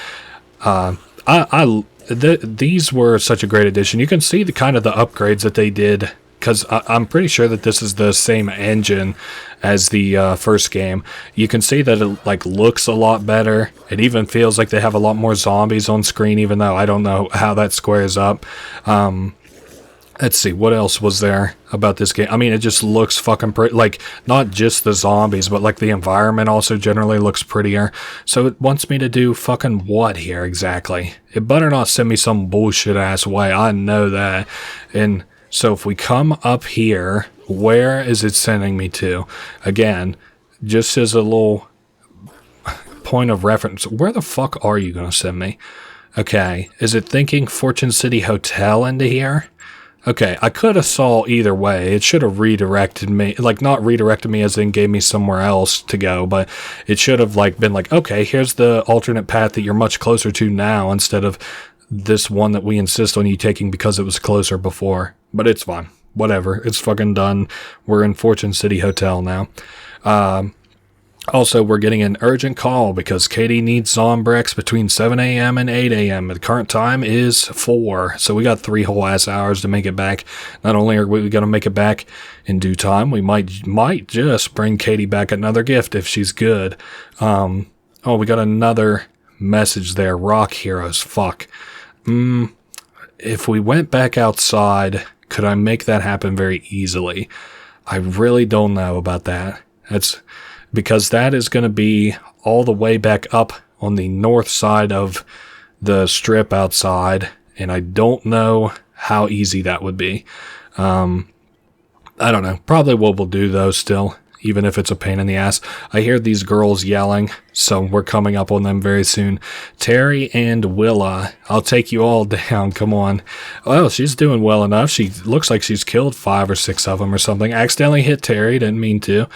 These were such a great addition. You can see the kind of the upgrades that they did, because I'm pretty sure that this is the same engine as the first game. You can see that it like looks a lot better. It even feels like they have a lot more zombies on screen, even though I don't know how that squares up. Let's see, what else was there about this game? I mean, it just looks fucking pretty. Like, not just the zombies, but like the environment also generally looks prettier. So it wants me to do fucking what here exactly? It better not send me some bullshit ass way. I know that. And so if we come up here, where is it sending me to? Again, just as a little point of reference, where the fuck are you going to send me? Okay, is it thinking Fortune City Hotel into here? Okay, I could have saw either way. It should have redirected me, like not redirected me as in gave me somewhere else to go, but it should have like been like, okay, here's the alternate path that you're much closer to now instead of this one that we insist on you taking because it was closer before. But it's fine. Whatever. It's fucking done. We're in Fortune City Hotel now. Also, we're getting an urgent call because Katie needs Zombrex between 7 a.m. and 8 a.m. The current time is 4, so we got 3 whole ass hours to make it back. Not only are we going to make it back in due time, we might just bring Katie back another gift if she's good. Oh, we got another message there. Rock Heroes. Fuck. If we went back outside, could I make that happen very easily? I really don't know about that. Because that is going to be all the way back up on the north side of the strip outside, and I don't know how easy that would be. I don't know. Probably what we'll do, though, still, even if it's a pain in the ass. I hear these girls yelling, so we're coming up on them very soon. Terry and Willa, I'll take you all down. Come on. Well, she's doing well enough. She looks like she's killed 5 or 6 of them or something. Accidentally hit Terry. Didn't mean to.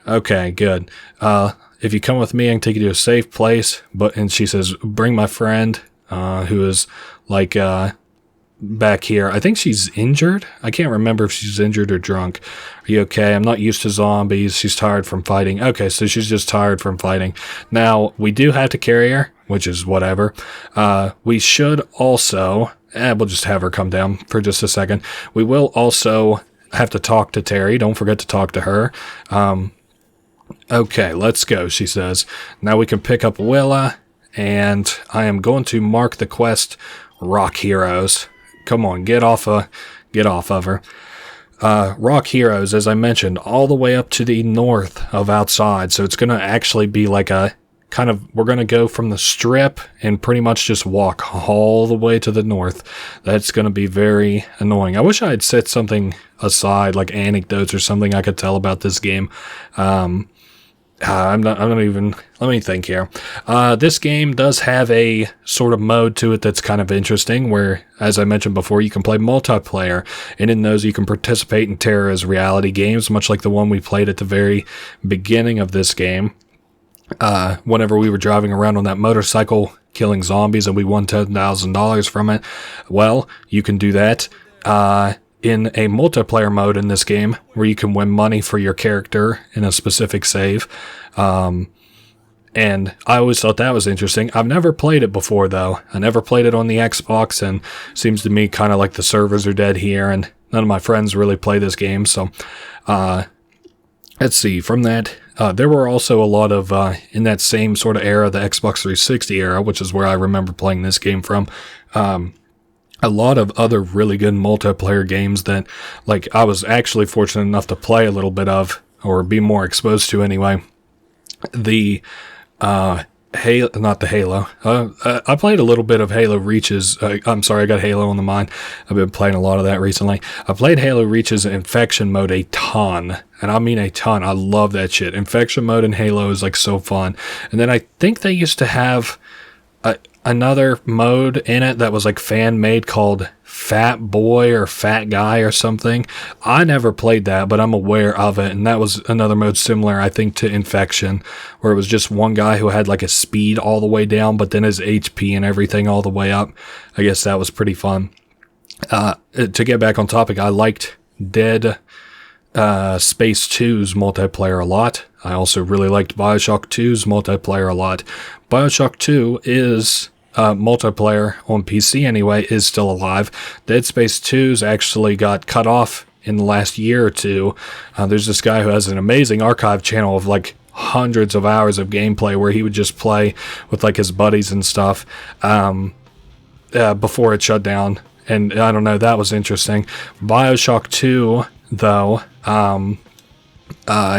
Okay, good. If you come with me, I can take you to a safe place. And she says, bring my friend, who is like, back here. I think she's injured. I can't remember if she's injured or drunk. Are you okay? I'm not used to zombies. She's tired from fighting. Okay, so she's just tired from fighting. Now, we do have to carry her, which is whatever. We should also, we'll just have her come down for just a second. We will also have to talk to Terry. Don't forget to talk to her. Okay, let's go, she says. Now we can pick up Willa, and I am going to mark the quest Rock Heroes. Come on, get off of her. Rock Heroes, as I mentioned, all the way up to the north of outside, so it's going to actually be like a kind of, we're going to go from the strip and pretty much just walk all the way to the north. That's going to be very annoying. I wish I had set something aside, like anecdotes or something I could tell about this game. I'm not even, let me think here. This game does have a sort of mode to it that's kind of interesting where, as I mentioned before, you can play multiplayer, and in those you can participate in Terra's reality games, much like the one we played at the very beginning of this game. Whenever we were driving around on that motorcycle killing zombies and we won $10,000 from it. Well, you can do that in a multiplayer mode in this game where you can win money for your character in a specific save. And I always thought that was interesting. I've never played it before, though. I never played it on the Xbox, and seems to me kind of like the servers are dead here, and none of my friends really play this game. So, let's see. From that, there were also a lot of, in that same sort of era, the Xbox 360 era, which is where I remember playing this game from, a lot of other really good multiplayer games that, like, I was actually fortunate enough to play a little bit of, or be more exposed to anyway. The Halo, not the Halo. I played a little bit of Halo Reach's. I'm sorry, I got Halo on the mind. I've been playing a lot of that recently. I played Halo Reach's Infection mode a ton, and I mean a ton. I love that shit. Infection mode in Halo is like so fun. And then I think they used to have another mode in it that was like fan made called Fat Boy or Fat Guy or something. I never played that, but I'm aware of it, and that was another mode similar, I think, to Infection, where it was just one guy who had like a speed all the way down, but then his HP and everything all the way up. I guess that was pretty fun. To get back on topic, I liked Dead Space 2's multiplayer a lot. I also really liked Bioshock 2's multiplayer a lot. Bioshock 2 is multiplayer on PC anyway, is still alive. Dead Space 2's actually got cut off in the last year or two. There's this guy who has an amazing archive channel of like hundreds of hours of gameplay where he would just play with like his buddies and stuff before it shut down. And I don't know, that was interesting. Bioshock 2, though,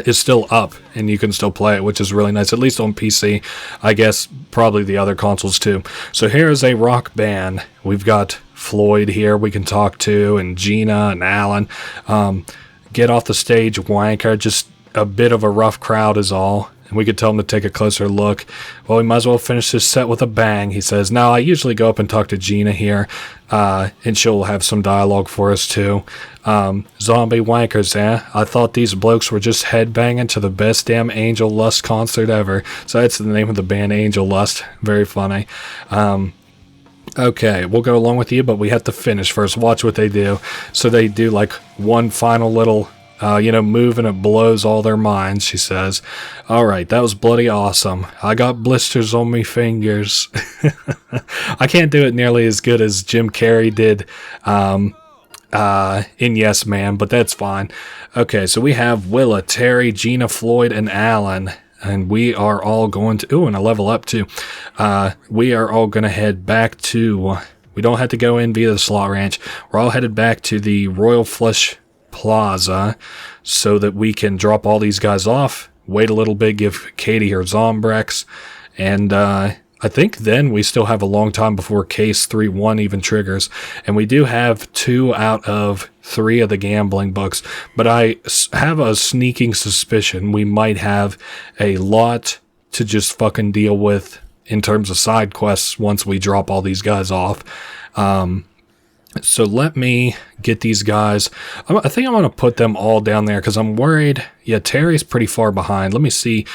is still up, and you can still play it, which is really nice, at least on PC. I guess probably the other consoles too. So here is a rock band. We've got Floyd here we can talk to, and Gina and Alan. Get off the stage, wanker. Just a bit of a rough crowd is all. And we could tell him to take a closer look. Well, we might as well finish this set with a bang, he says. Now, I usually go up and talk to Gina here, and she'll have some dialogue for us too. Zombie wankers, eh? I thought these blokes were just headbanging to the best damn Angel Lust concert ever. So that's the name of the band, Angel Lust. Very funny. Okay, we'll go along with you, but we have to finish first. Watch what they do. So they do like one final little move, and it blows all their minds, she says. All right, that was bloody awesome. I got blisters on me fingers. I can't do it nearly as good as Jim Carrey did in Yes Man, but that's fine. Okay, so we have Willa, Terry, Gina, Floyd, and Alan. And we are all going to... Ooh, and a level up, too. We are all going to head back to... We don't have to go in via the slot ranch. We're all headed back to the Royal Flush Plaza so that we can drop all these guys off, wait a little bit, give Katie her Zombrex, and I think then we still have a long time before Case 3-1 even triggers. And we do have 2 out of 3 of the gambling books, but I have a sneaking suspicion we might have a lot to just fucking deal with in terms of side quests once we drop all these guys off. So let me get these guys. I think I'm going to put them all down there because I'm worried. Yeah, Terry's pretty far behind. Let me see.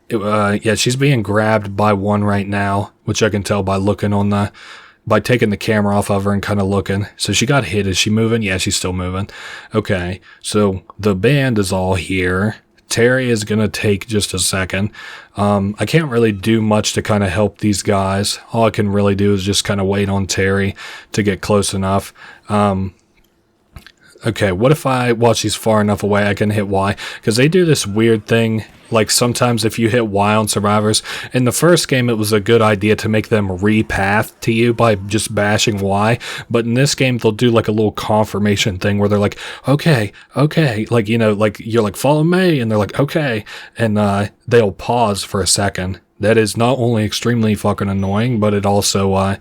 Yeah, she's being grabbed by one right now, which I can tell by looking by taking the camera off of her and kind of looking. So she got hit. Is she moving? Yeah, she's still moving. Okay, so the band is all here. Terry is going to take just a second. I can't really do much to kind of help these guys. All I can really do is just kind of wait on Terry to get close enough. Okay, what if while she's far enough away, I can hit Y? Because they do this weird thing, like sometimes if you hit Y on survivors, in the first game it was a good idea to make them repath to you by just bashing Y, but in this game they'll do like a little confirmation thing where they're like, okay, like, like you're like, follow me, and they're like, okay, and they'll pause for a second. That is not only extremely fucking annoying, but it also,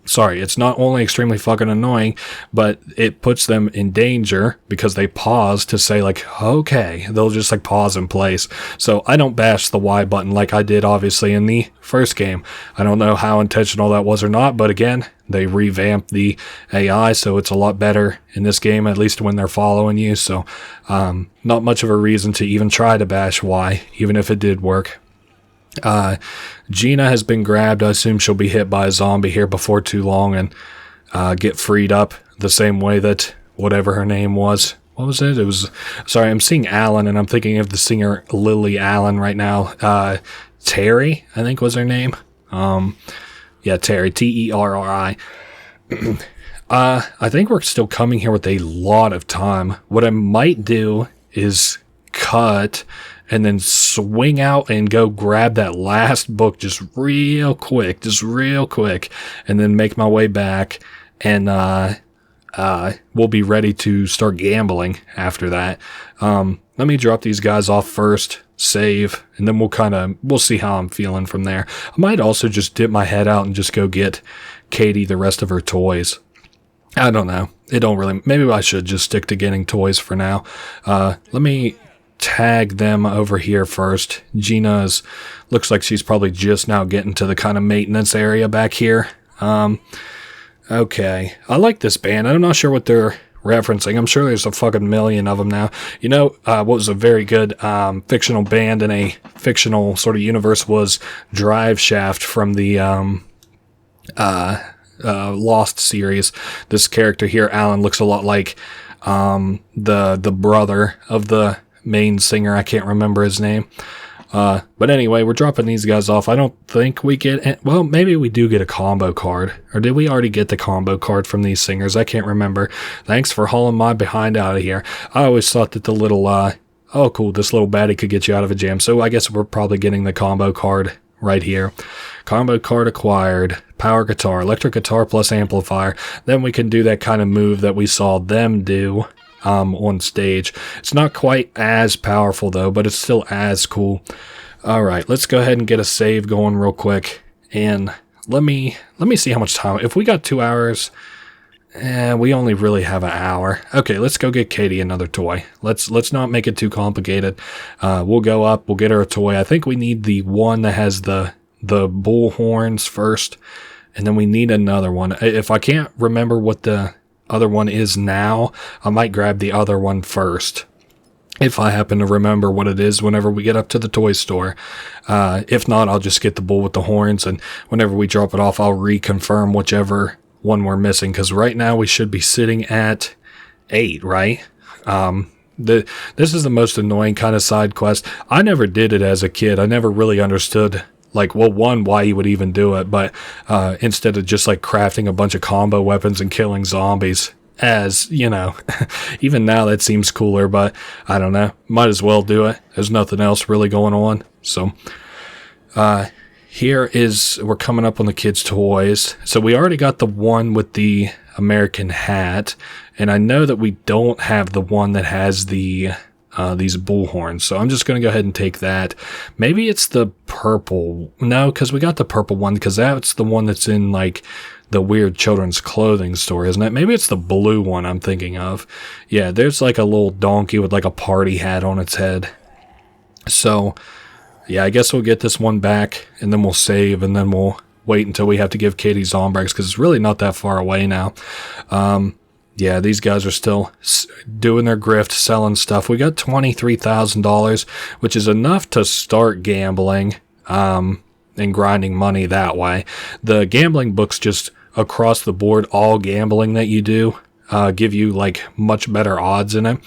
it's not only extremely fucking annoying, but it puts them in danger because they pause to say like, okay, they'll just like pause in place. So I don't bash the Y button like I did obviously in the first game. I don't know how intentional that was or not, but again, they revamped the AI, so it's a lot better in this game, at least when they're following you. So not much of a reason to even try to bash Y, even if it did work. Gina has been grabbed. I assume she'll be hit by a zombie here before too long and get freed up the same way that whatever her name was. What was it? Sorry, I'm seeing Alan and I'm thinking of the singer Lily Allen right now. Terry, I think was her name. Yeah, Terry, Terri. I think we're still coming here with a lot of time. What I might do is cut and then swing out and go grab that last book just real quick, and then make my way back, and we'll be ready to start gambling after that. Let me drop these guys off first save, and then we'll see how I'm feeling from there. I might also just dip my head out and just go get Katie the rest of her toys. I don't know. Maybe I should just stick to getting toys for now. Let me tag them over here first. Gina's looks like she's probably just now getting to the kind of maintenance area back here. Okay. I like this band. I'm not sure what they're referencing. I'm sure there's a fucking million of them now. You know, what was a very good fictional band in a fictional sort of universe was Drive Shaft from the Lost series. This character here, Alan, looks a lot like the brother of the main singer. I can't remember his name. But anyway, we're dropping these guys off. I don't think we get... Well, maybe we do get a combo card. Or did we already get the combo card from these singers? I can't remember. Thanks for hauling my behind out of here. I always thought that the little... oh, cool, this little baddie could get you out of a jam. So I guess we're probably getting the combo card right here. Combo card acquired. Power guitar. Electric guitar plus amplifier. Then we can do that kind of move that we saw them do on stage. It's not quite as powerful though, but it's still as cool. Alright, let's go ahead and get a save going real quick. And let me see how much time. If we got 2 hours, we only really have an hour. Okay, let's go get Katie another toy. Let's not make it too complicated. We'll go up, we'll get her a toy. I think we need the one that has the bull horns first, and then we need another one. If I can't remember what the other one is now, I might grab the other one first, if I happen to remember what it is whenever we get up to the toy store. If not, I'll just get the bull with the horns, and whenever we drop it off, I'll reconfirm whichever one we're missing, because right now we should be sitting at 8, right? This is the most annoying kind of side quest. I never did it as a kid. I never really understood, like, well, one, why you would even do it, but instead of just like crafting a bunch of combo weapons and killing zombies, as you know, even now that seems cooler, but I don't know, might as well do it. There's nothing else really going on. So we're coming up on the kids' toys. So we already got the one with the American hat, and I know that we don't have the one that has the these bullhorns, so I'm just going to go ahead and take that. Maybe it's the purple. No, because we got the purple one, because that's the one that's in like the weird children's clothing store, isn't it? Maybe it's the blue one I'm thinking of. Yeah, there's like a little donkey with like a party hat on its head. So yeah, I guess we'll get this one back, and then we'll save, and then we'll wait until we have to give Katie Zombrex, because it's really not that far away now. Yeah, these guys are still doing their grift, selling stuff. We got $23,000, which is enough to start gambling and grinding money that way. The gambling books just across the board, all gambling that you do, give you like much better odds in it.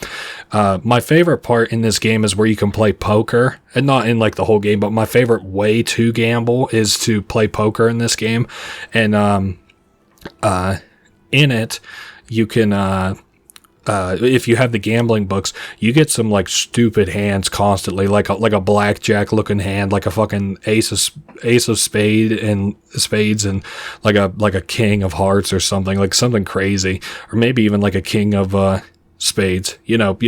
My favorite part in this game is where you can play poker, and not in like the whole game, but my favorite way to gamble is to play poker in this game. And in it, you can, if you have the gambling books, you get some like stupid hands constantly, like a blackjack looking hand, like a fucking ace of spades and like a king of hearts or something, like something crazy, or maybe even like a king of spades. You know,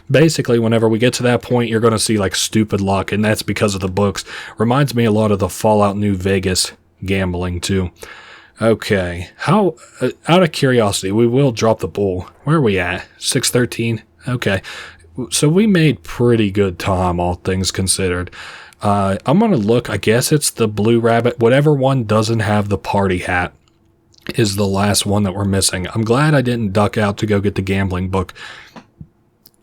basically whenever we get to that point, you're going to see like stupid luck, and that's because of the books. Reminds me a lot of the Fallout New Vegas gambling too. Okay, how, out of curiosity, we will drop the bull. Where are we at? 613? Okay, so we made pretty good time, all things considered. I'm going to look, I guess it's the blue rabbit. Whatever one doesn't have the party hat is the last one that we're missing. I'm glad I didn't duck out to go get the gambling book.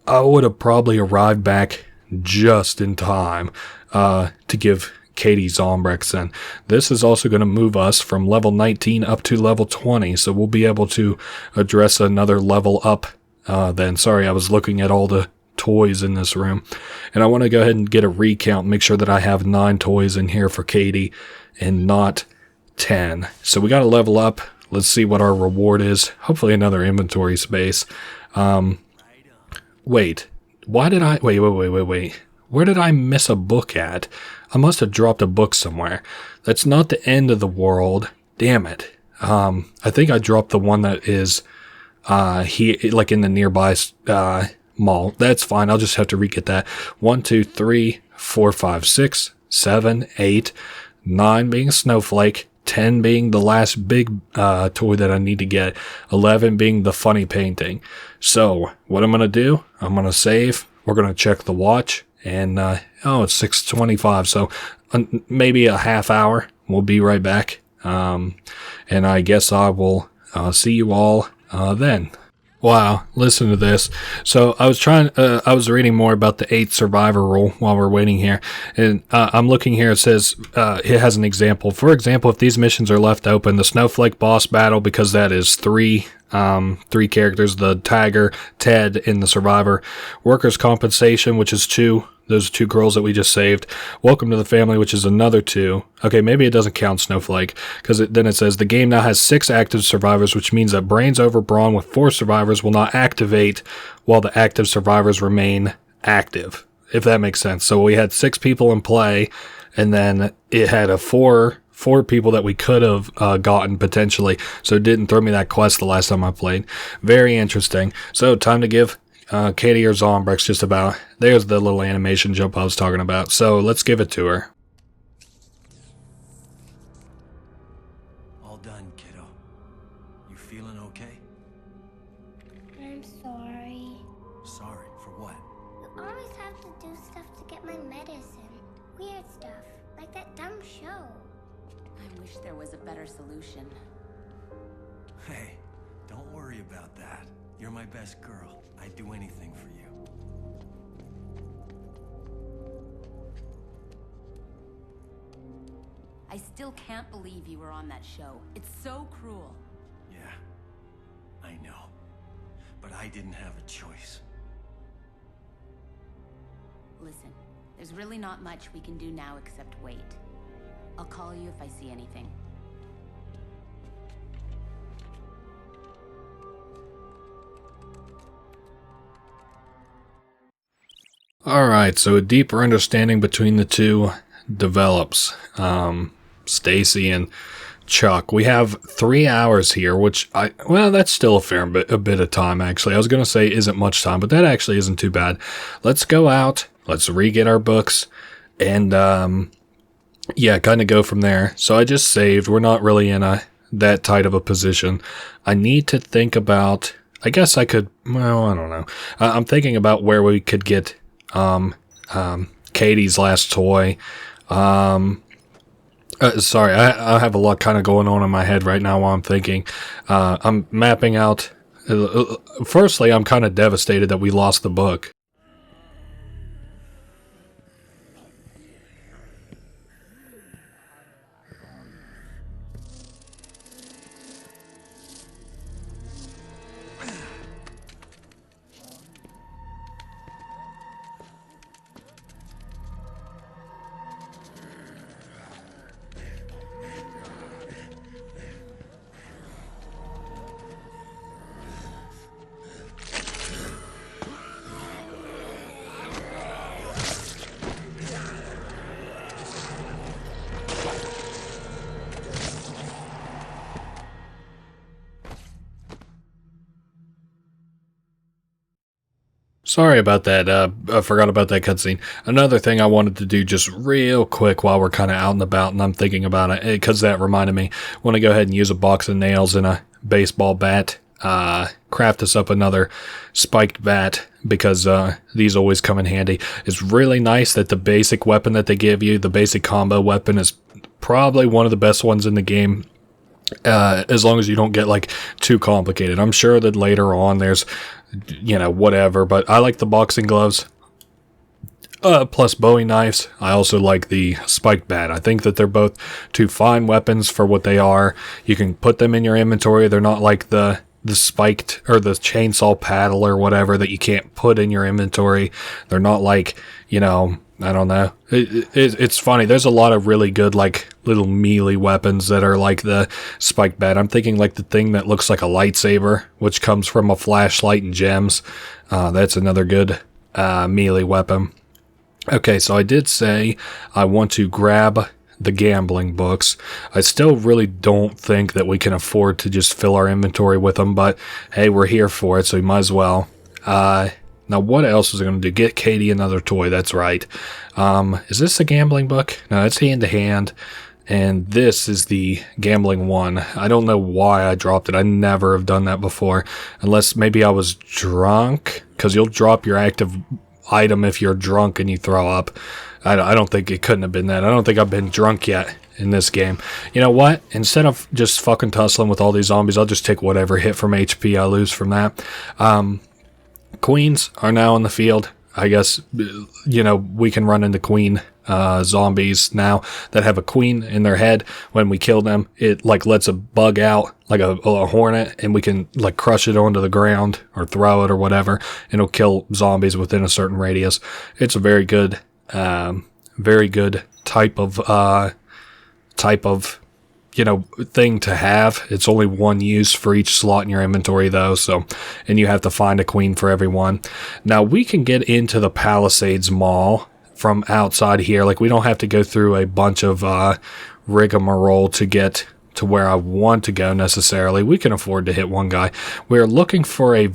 I would have probably arrived back just in time to give Katie Zombrex in. This is also going to move us from level 19 up to level 20, so we'll be able to address another level up then. Sorry, I was looking at all the toys in this room, and I want to go ahead and get a recount, make sure that I have 9 toys in here for Katie and not 10. So we got to level up. Let's see what our reward is. Hopefully another inventory space. Wait, why did I wait, where did I miss a book at? I must have dropped a book somewhere. That's not the end of the world. Damn it. I think I dropped the one that is like in the nearby mall. That's fine. I'll just have to re-get that. 1, 2, 3, 4, 5, 6, 7, 8, 9 being a snowflake, 10 being the last big toy that I need to get, 11 being the funny painting. So what I'm going to do, I'm going to save. We're going to check the watch, and it's 6:25, so maybe a half hour. We'll be right back. And I guess I will see you all then. Wow, listen to this. So I was reading more about the 8 survivor rule while we're waiting here. And I'm looking here, it says, it has an example. For example, if these missions are left open, the Snowflake boss battle, because that is 3 characters, the Tiger, Ted, and the survivor. Workers' compensation, which is 2. Those 2 girls that we just saved. Welcome to the family, which is another 2. Okay, maybe it doesn't count Snowflake, because then it says the game now has 6 active survivors, which means that Brains Over Brawn with 4 survivors will not activate while the active survivors remain active, if that makes sense. So we had 6 people in play, and then it had a 4 people that we could have gotten potentially, so it didn't throw me that quest the last time I played. Very interesting. So time to give Katie her Zombrex just about. There's the little animation jump I was talking about. So let's give it to her. All done, kiddo. You feeling okay? I'm sorry. Sorry, for what? You always have to do stuff to get my medicine. Weird stuff, like that dumb show. I wish there was a better solution. Hey, don't worry about that. You're my best girl. I'd do anything for you. I still can't believe you were on that show. It's so cruel. Yeah, I know. But I didn't have a choice. Listen, there's really not much we can do now except wait. I'll call you if I see anything. Alright, so a deeper understanding between the 2 develops. Stacy and Chuck. We have 3 hours here, which that's still a bit of time, actually. I was going to say isn't much time, but that actually isn't too bad. Let's go out, let's re-get our books, and kind of go from there. So I just saved. We're not really in that tight of a position. I need to think about, I guess I could, I don't know. I'm thinking about where we could get Katie's last toy. Sorry, I have a lot kind of going on in my head right now while I'm thinking. I'm mapping out. Firstly, I'm kind of devastated that we lost the book. Sorry about that. I forgot about that cutscene. Another thing I wanted to do just real quick while we're kind of out and about and I'm thinking about it, because that reminded me, I want to go ahead and use a box of nails and a baseball bat. Craft us up another spiked bat, because these always come in handy. It's really nice that the basic weapon that they give you, the basic combo weapon, is probably one of the best ones in the game. As long as you don't get like too complicated. I'm sure that later on there's, whatever, but I like the boxing gloves. Plus Bowie knives. I also like the spiked bat. I think that they're both 2 fine weapons for what they are. You can put them in your inventory. They're not like the spiked or the chainsaw paddle or whatever that you can't put in your inventory. They're not like, I don't know. It's funny. There's a lot of really good, like, little melee weapons that are like the spiked bat. I'm thinking like the thing that looks like a lightsaber, which comes from a flashlight and gems. That's another good melee weapon. Okay, so I did say I want to grab the gambling books. I still really don't think that we can afford to just fill our inventory with them, but hey, we're here for it, so we might as well. Not Now, what else is it going to do? Get Katie another toy. That's right. Is this a gambling book? No, it's hand to hand. And this is the gambling one. I don't know why I dropped it. I never have done that before. Unless maybe I was drunk. Because you'll drop your active item if you're drunk and you throw up. I don't think it couldn't have been that. I don't think I've been drunk yet in this game. You know what? Instead of just fucking tussling with all these zombies, I'll just take whatever hit from HP I lose from that. Queens are now in the field. I guess, we can run into queen zombies now that have a queen in their head. When we kill them, it lets a bug out, like a hornet, and we can crush it onto the ground or throw it or whatever, and it'll kill zombies within a certain radius. It's a very good type of thing to have. It's only one use for each slot in your inventory though, and you have to find a queen for every one. Now we can get into the Palisades Mall from outside here. We don't have to go through a bunch of rigmarole to get to where I want to go necessarily. We can afford to hit one guy. We're looking for a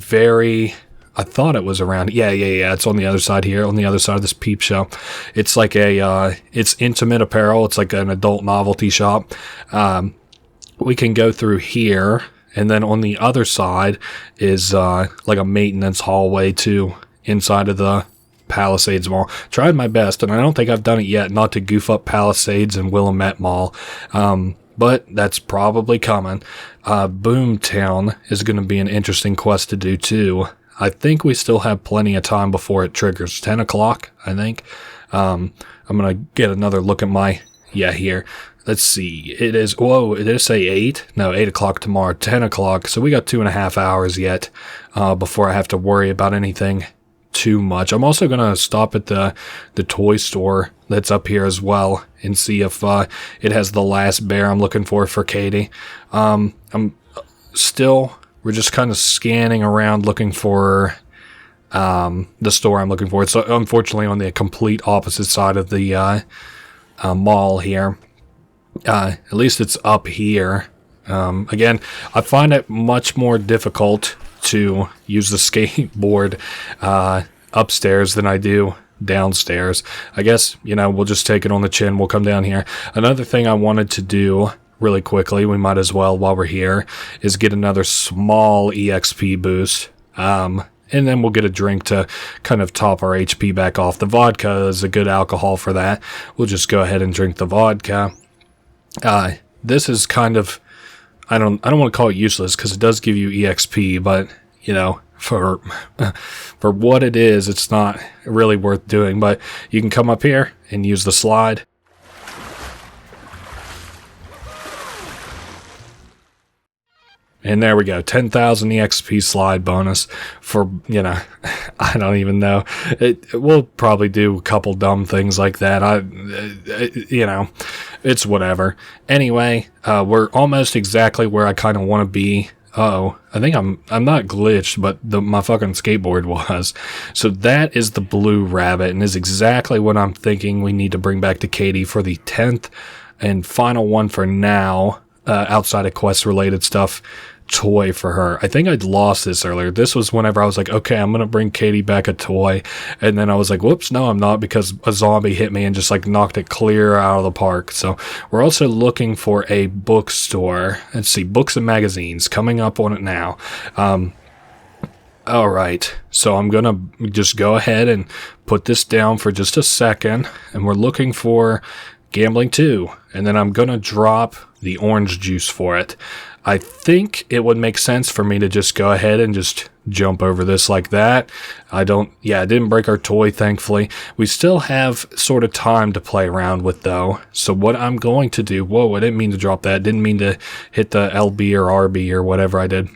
I thought it was around. Yeah. It's on the other side here, on the other side of this peep show. It's it's intimate apparel. It's like an adult novelty shop. We can go through here, and then on the other side is a maintenance hallway to inside of the Palisades Mall. Tried my best, and I don't think I've done it yet, not to goof up Palisades and Willamette Mall. But that's probably coming. Boomtown is going to be an interesting quest to do too. I think we still have plenty of time before it triggers. 10 o'clock, I think. I'm going to get another look at here. Let's see. It is, did it say 8? No, 8 o'clock tomorrow, 10 o'clock. So we got 2.5 hours yet before I have to worry about anything too much. I'm also going to stop at the toy store that's up here as well and see if it has the last bear I'm looking for Katie. We're just kind of scanning around looking for the store I'm looking for. It's unfortunately on the complete opposite side of the mall here. At least it's up here. Again, I find it much more difficult to use the skateboard upstairs than I do downstairs. I guess, we'll just take it on the chin. We'll come down here. Another thing I wanted to do really quickly, we might as well while we're here, is get another small EXP boost. And then we'll get a drink to kind of top our HP back off. The vodka is a good alcohol for that. We'll just go ahead and drink the vodka. This is kind of, I don't want to call it useless because it does give you EXP, but for what it is, it's not really worth doing. But you can come up here and use the slide. And there we go, 10,000 EXP slide bonus for, I don't even know. We'll probably do a couple dumb things like that. It's whatever. Anyway, we're almost exactly where I kind of want to be. I think I'm not glitched, but my fucking skateboard was. So that is the blue rabbit, and is exactly what I'm thinking we need to bring back to Katie for the 10th and final one for now. Outside of quest-related stuff, toy for her. I think I'd lost this earlier. This was whenever I was like, okay, I'm going to bring Katie back a toy. And then I was like, whoops, no, I'm not, because a zombie hit me and just knocked it clear out of the park. So we're also looking for a bookstore. Let's see, books and magazines coming up on it now. All right, so I'm going to just go ahead and put this down for just a second. And we're looking for Gambling 2. And then I'm going to drop the orange juice for it. I think it would make sense for me to just go ahead and just jump over this like that. I didn't break our toy, thankfully. We still have sort of time to play around with, though. So what I'm going to do, I didn't mean to drop that. Didn't mean to hit the LB or RB or whatever I did.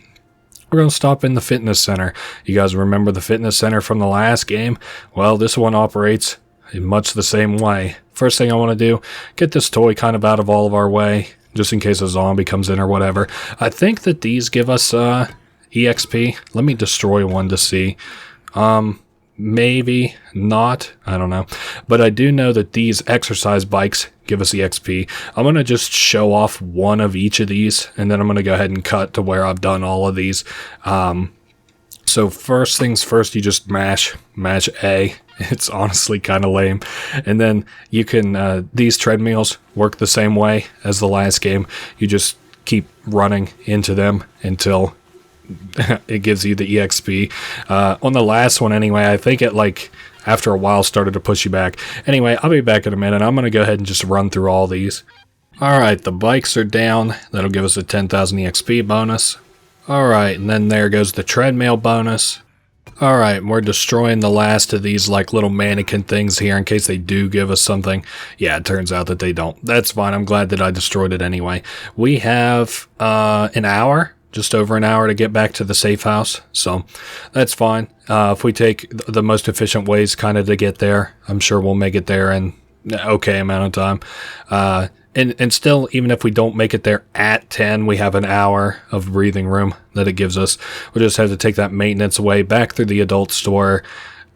We're going to stop in the fitness center. You guys remember the fitness center from the last game? Well, this one operates in much the same way. First thing I want to do, get this toy kind of out of all of our way, just in case a zombie comes in or whatever. I think that these give us EXP. Let me destroy one to see. Maybe not. I don't know. But I do know that these exercise bikes give us EXP. I'm going to just show off one of each of these, and then I'm going to go ahead and cut to where I've done all of these. So first things first, you just mash A. It's honestly kind of lame. And then you can, these treadmills work the same way as the last game. You just keep running into them until it gives you the EXP. On the last one anyway, I think it like after a while started to push you back. Anyway, I'll be back in a minute. I'm going to go ahead and just run through all these. Alright, the bikes are down. That'll give us a 10,000 EXP bonus. Alright, and then there goes the treadmill bonus. Alright, we're destroying the last of these like little mannequin things here in case they do give us something. Yeah, it turns out that they don't. That's fine. I'm glad that I destroyed it anyway. We have an hour, just over an hour to get back to the safe house. So that's fine. If we take the most efficient ways kind of to get there, I'm sure we'll make it there in an okay amount of time. And still, even if we don't make it there at 10, we have an hour of breathing room that it gives us. We'll just have to take that maintenance away, back through the adult store,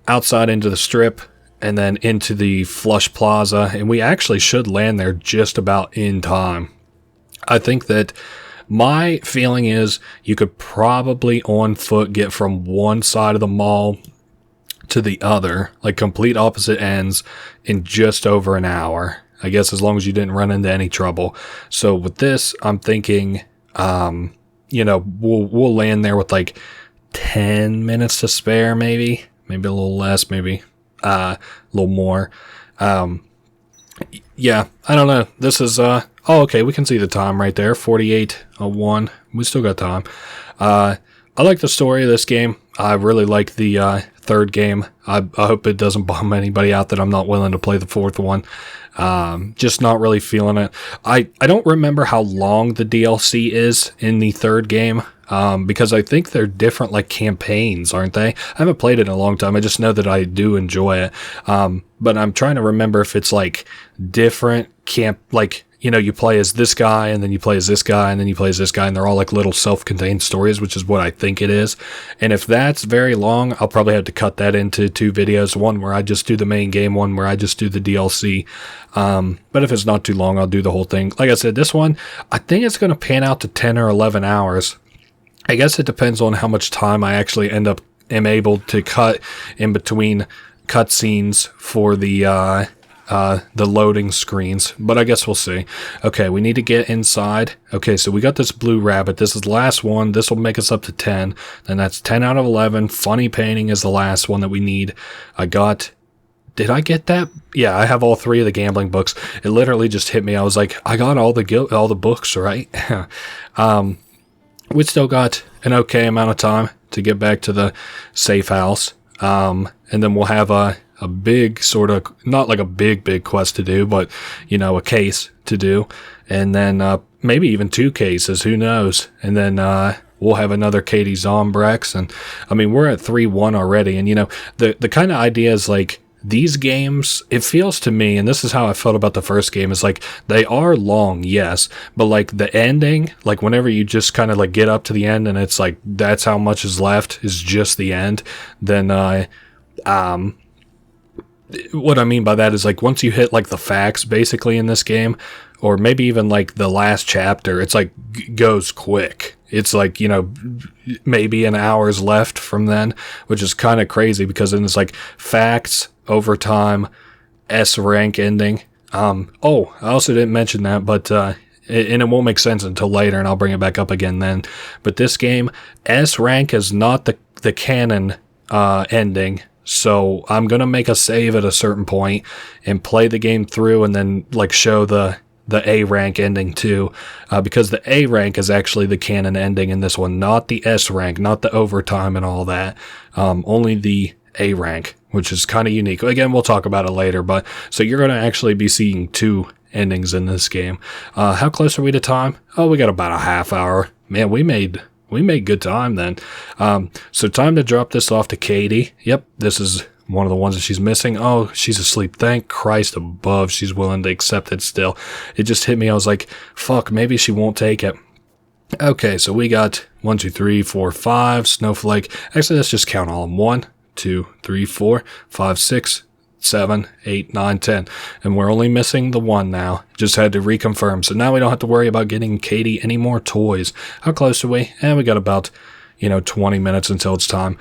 outside into the strip, and then into the Flush Plaza. And we actually should land there just about in time. I think that my feeling is you could probably on foot get from one side of the mall to the other, like complete opposite ends, in just over an hour. I guess as long as you didn't run into any trouble. So with this, I'm thinking, you know, we'll land there with like 10 minutes to spare, maybe a little less, maybe a little more. Yeah, I don't know. This is oh, okay. We can see the time right there, 48:01. We still got time. I like the story of this game. I really like the third game. I hope it doesn't bum anybody out that I'm not willing to play the fourth one. Just not really feeling it. I don't remember how long the DLC is in the third game, because I think they're different like campaigns, aren't they? I haven't played it in a long time. I just know that I do enjoy it. But I'm trying to remember if it's like different like, you know, you play as this guy, and then you play as this guy, and then you play as this guy, and they're all like little self-contained stories, which is what I think it is. And if that's very long, I'll probably have to cut that into 2 videos, one where I just do the main game, one where I just do the DLC. But if it's not too long, I'll do the whole thing. Like I said, this one, I think it's going to pan out to 10 or 11 hours. I guess it depends on how much time I actually am able to cut in between cutscenes for the loading screens, but I guess we'll see. Okay, we need to get inside. Okay, so we got this blue rabbit. This is the last one. This will make us up to 10. Then that's 10 out of 11. Funny painting is the last one that we need. Did I get that? Yeah, I have all 3 of the gambling books. It literally just hit me. I was like, I got all the books, right? We still got an okay amount of time to get back to the safe house. And then we'll have a big sort of, not like a big quest to do, but, you know, a case to do. And then maybe even 2 cases, who knows? And then we'll have another Katie Zombrex. And I mean, we're at 3-1 already. And, you know, the kind of idea is like, these games, it feels to me, and this is how I felt about the first game, is like, they are long, yes, but like the ending, like whenever you just kind of like get up to the end and it's like, that's how much is left, is just the end, then what I mean by that is like once you hit like the facts basically in this game, or maybe even like the last chapter, it's like goes quick. It's like, you know, maybe an hour's left from then, which is kind of crazy because then it's like facts, overtime, S rank ending. Oh, I also didn't mention that, but and it won't make sense until later, and I'll bring it back up again then. But this game, S rank is not the canon ending. So I'm going to make a save at a certain point and play the game through and then like show the A rank ending too, because the A rank is actually the canon ending in this one, not the S rank, not the overtime and all that, only the A rank, which is kind of unique. Again, we'll talk about it later, but so you're going to actually be seeing 2 endings in this game. How close are we to time? Oh, we got about a half hour. Man, we made good time then. So time to drop this off to Katie. Yep, this is one of the ones that she's missing. Oh, she's asleep. Thank Christ above she's willing to accept it still. It just hit me. I was like, fuck, maybe she won't take it. Okay, so we got 1, 2, 3, 4, 5. Snowflake. Actually, let's just count all of them. 1, 2, 3, 4, 5, 6, 7, 8, 9, 10. And we're only missing the 1 now. Just had to reconfirm. So now we don't have to worry about getting Katie any more toys. How close are we? And we got about, 20 minutes until it's time.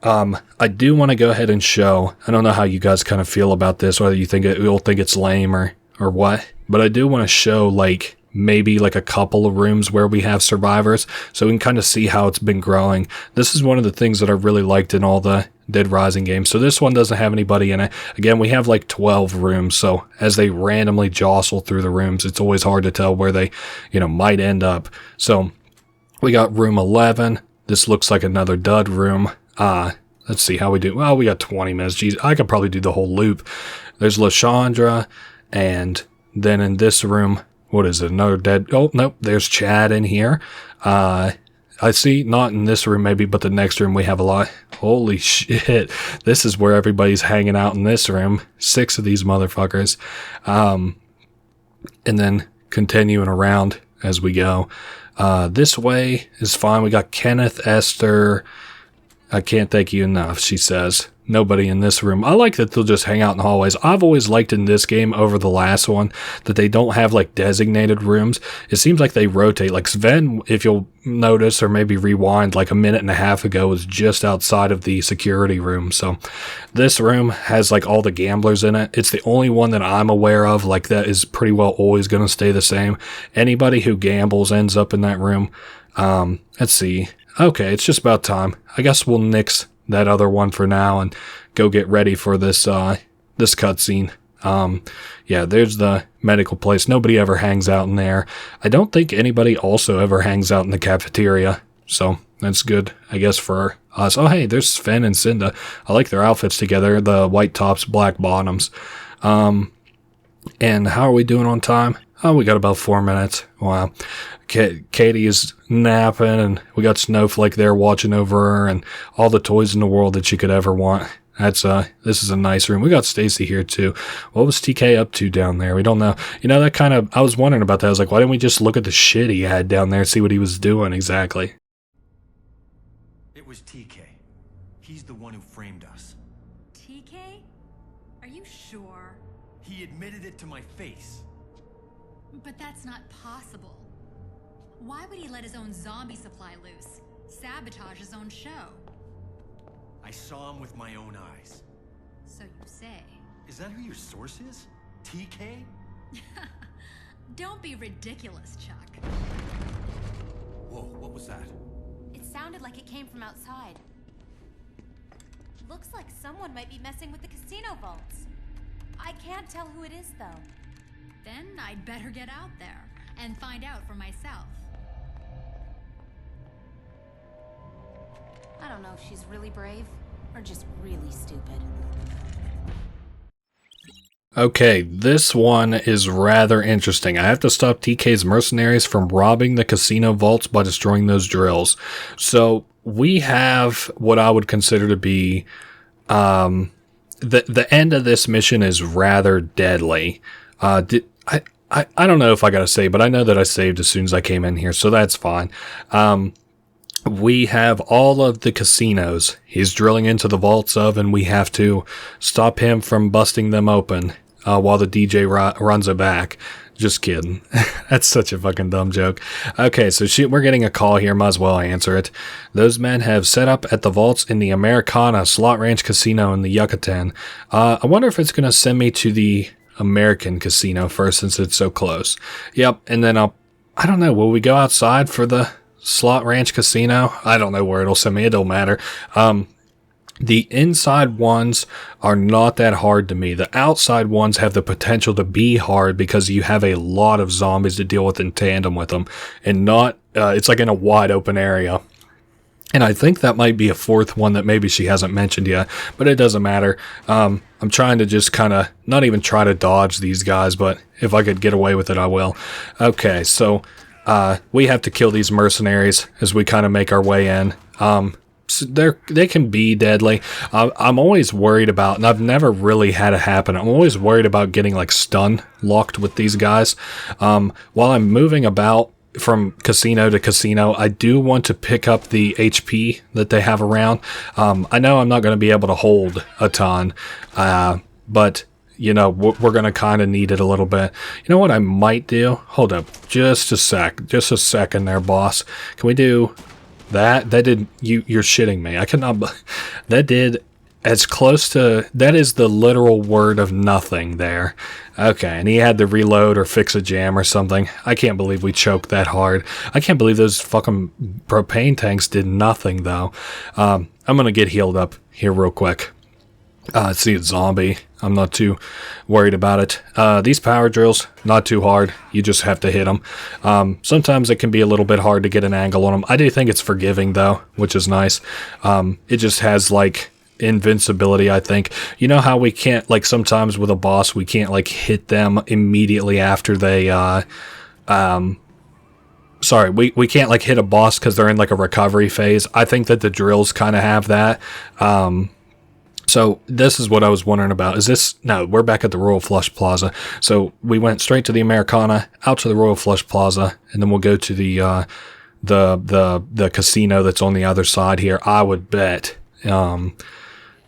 I do want to go ahead and show, I don't know how you guys kind of feel about this, whether you think you'll think it's lame or what, but I do want to show like maybe like a couple of rooms where we have survivors so we can kind of see how it's been growing. This is one of the things that I really liked in all the Dead Rising games. So this one doesn't have anybody in it. Again, we have like 12 rooms, so as they randomly jostle through the rooms, it's always hard to tell where they, might end up. So we got room 11. This looks like another dud room. Let's see how we do. Well, we got 20 minutes. Jeez, I could probably do the whole loop. There's LaShondra, and then in this room, what is it? Another dead. Oh, nope. There's Chad in here. I see, not in this room maybe, but the next room we have a lot. Holy shit. This is where everybody's hanging out in this room. 6 of these motherfuckers. And then continuing around as we go. This way is fine. We got Kenneth, Esther. I can't thank you enough, she says. Nobody in this room. I like that they'll just hang out in the hallways. I've always liked in this game over the last one that they don't have like designated rooms. It seems like they rotate. Like Sven, if you'll notice or maybe rewind, like a minute and a half ago was just outside of the security room. So this room has like all the gamblers in it. It's the only one that I'm aware of like that is pretty well always going to stay the same. Anybody who gambles ends up in that room. Let's see. Okay, it's just about time. I guess we'll nix that other one for now and go get ready for this this cutscene. Yeah, there's the medical place. Nobody ever hangs out in there. I don't think anybody also ever hangs out in the cafeteria. So that's good, I guess, for us. Oh, hey, there's Sven and Cinda. I like their outfits together. The white tops, black bottoms. And how are we doing on time? Oh, we got about 4 minutes. Wow. Katie is napping, and we got Snowflake there watching over her, and all the toys in the world that she could ever want. This is a nice room. We got Stacy here too. What was TK up to down there? We don't know. That kind of, I was wondering about that. I was like, why didn't we just look at the shit he had down there and see what he was doing exactly? It was TK. He's the one who framed us. TK? Are you sure? He admitted it to my face. But that's not possible. Why would he let his own zombie supply loose? Sabotage his own show? I saw him with my own eyes. So you say. Is that who your source is? TK? Don't be ridiculous, Chuck. Whoa, what was that? It sounded like it came from outside. Looks like someone might be messing with the casino vaults. I can't tell who it is, though. Then I'd better get out there and find out for myself. I don't know if she's really brave or just really stupid. Okay, this one is rather interesting. I have to stop TK's mercenaries from robbing the casino vaults by destroying those drills. So we have what I would consider to be the end of this mission is rather deadly. I don't know if I gotta save, but I know that I saved as soon as I came in here, so that's fine. We have all of the casinos he's drilling into the vaults of, and we have to stop him from busting them open while the DJ runs it back. Just kidding. That's such a fucking dumb joke. Okay, so we're getting a call here. Might as well answer it. Those men have set up at the vaults in the Americana Slot Ranch Casino in the Yucatan. I wonder if it's going to send me to the American Casino first since it's so close. Yep, and then I don't know, will we go outside for the Slot Ranch Casino? I don't know where it'll send me. It don't matter. The inside ones are not that hard to me. The outside ones have the potential to be hard because you have a lot of zombies to deal with in tandem with them, and it's like in a wide open area. And I think that might be a fourth one that maybe she hasn't mentioned yet, but it doesn't matter. I'm trying to just kind of not even try to dodge these guys, but if I could get away with it, I will. Okay, so we have to kill these mercenaries as we kind of make our way in. So they can be deadly. I'm always worried about, and I've never really had it happen, I'm always worried about getting like stun locked with these guys. While I'm moving about from casino to casino, I do want to pick up the HP that they have around. I know I'm not going to be able to hold a ton, but we're going to kind of need it a little bit. You know what I might do? Hold up just a second there, boss. Can we do That did, you're shitting me. I cannot, that did as close to, that is the literal word of nothing there. Okay, and he had to reload or fix a jam or something. I can't believe we choked that hard. I can't believe those fucking propane tanks did nothing, though. I'm gonna get healed up here real quick. See a zombie. I'm not too worried about it. These power drills, not too hard. You just have to hit them. Sometimes it can be a little bit hard to get an angle on them. I do think it's forgiving, though, which is nice. It just has, like, invincibility, I think. You know how we can't, like, sometimes with a boss, we can't, like, hit them immediately after they, sorry, we can't, like, hit a boss because they're in, like, a recovery phase. I think that the drills kind of have that. So this is what I was wondering about. Is this, no, we're back at the Royal Flush Plaza. So we went straight to the Americana, out to the Royal Flush Plaza, and then we'll go to the casino that's on the other side here. I would bet.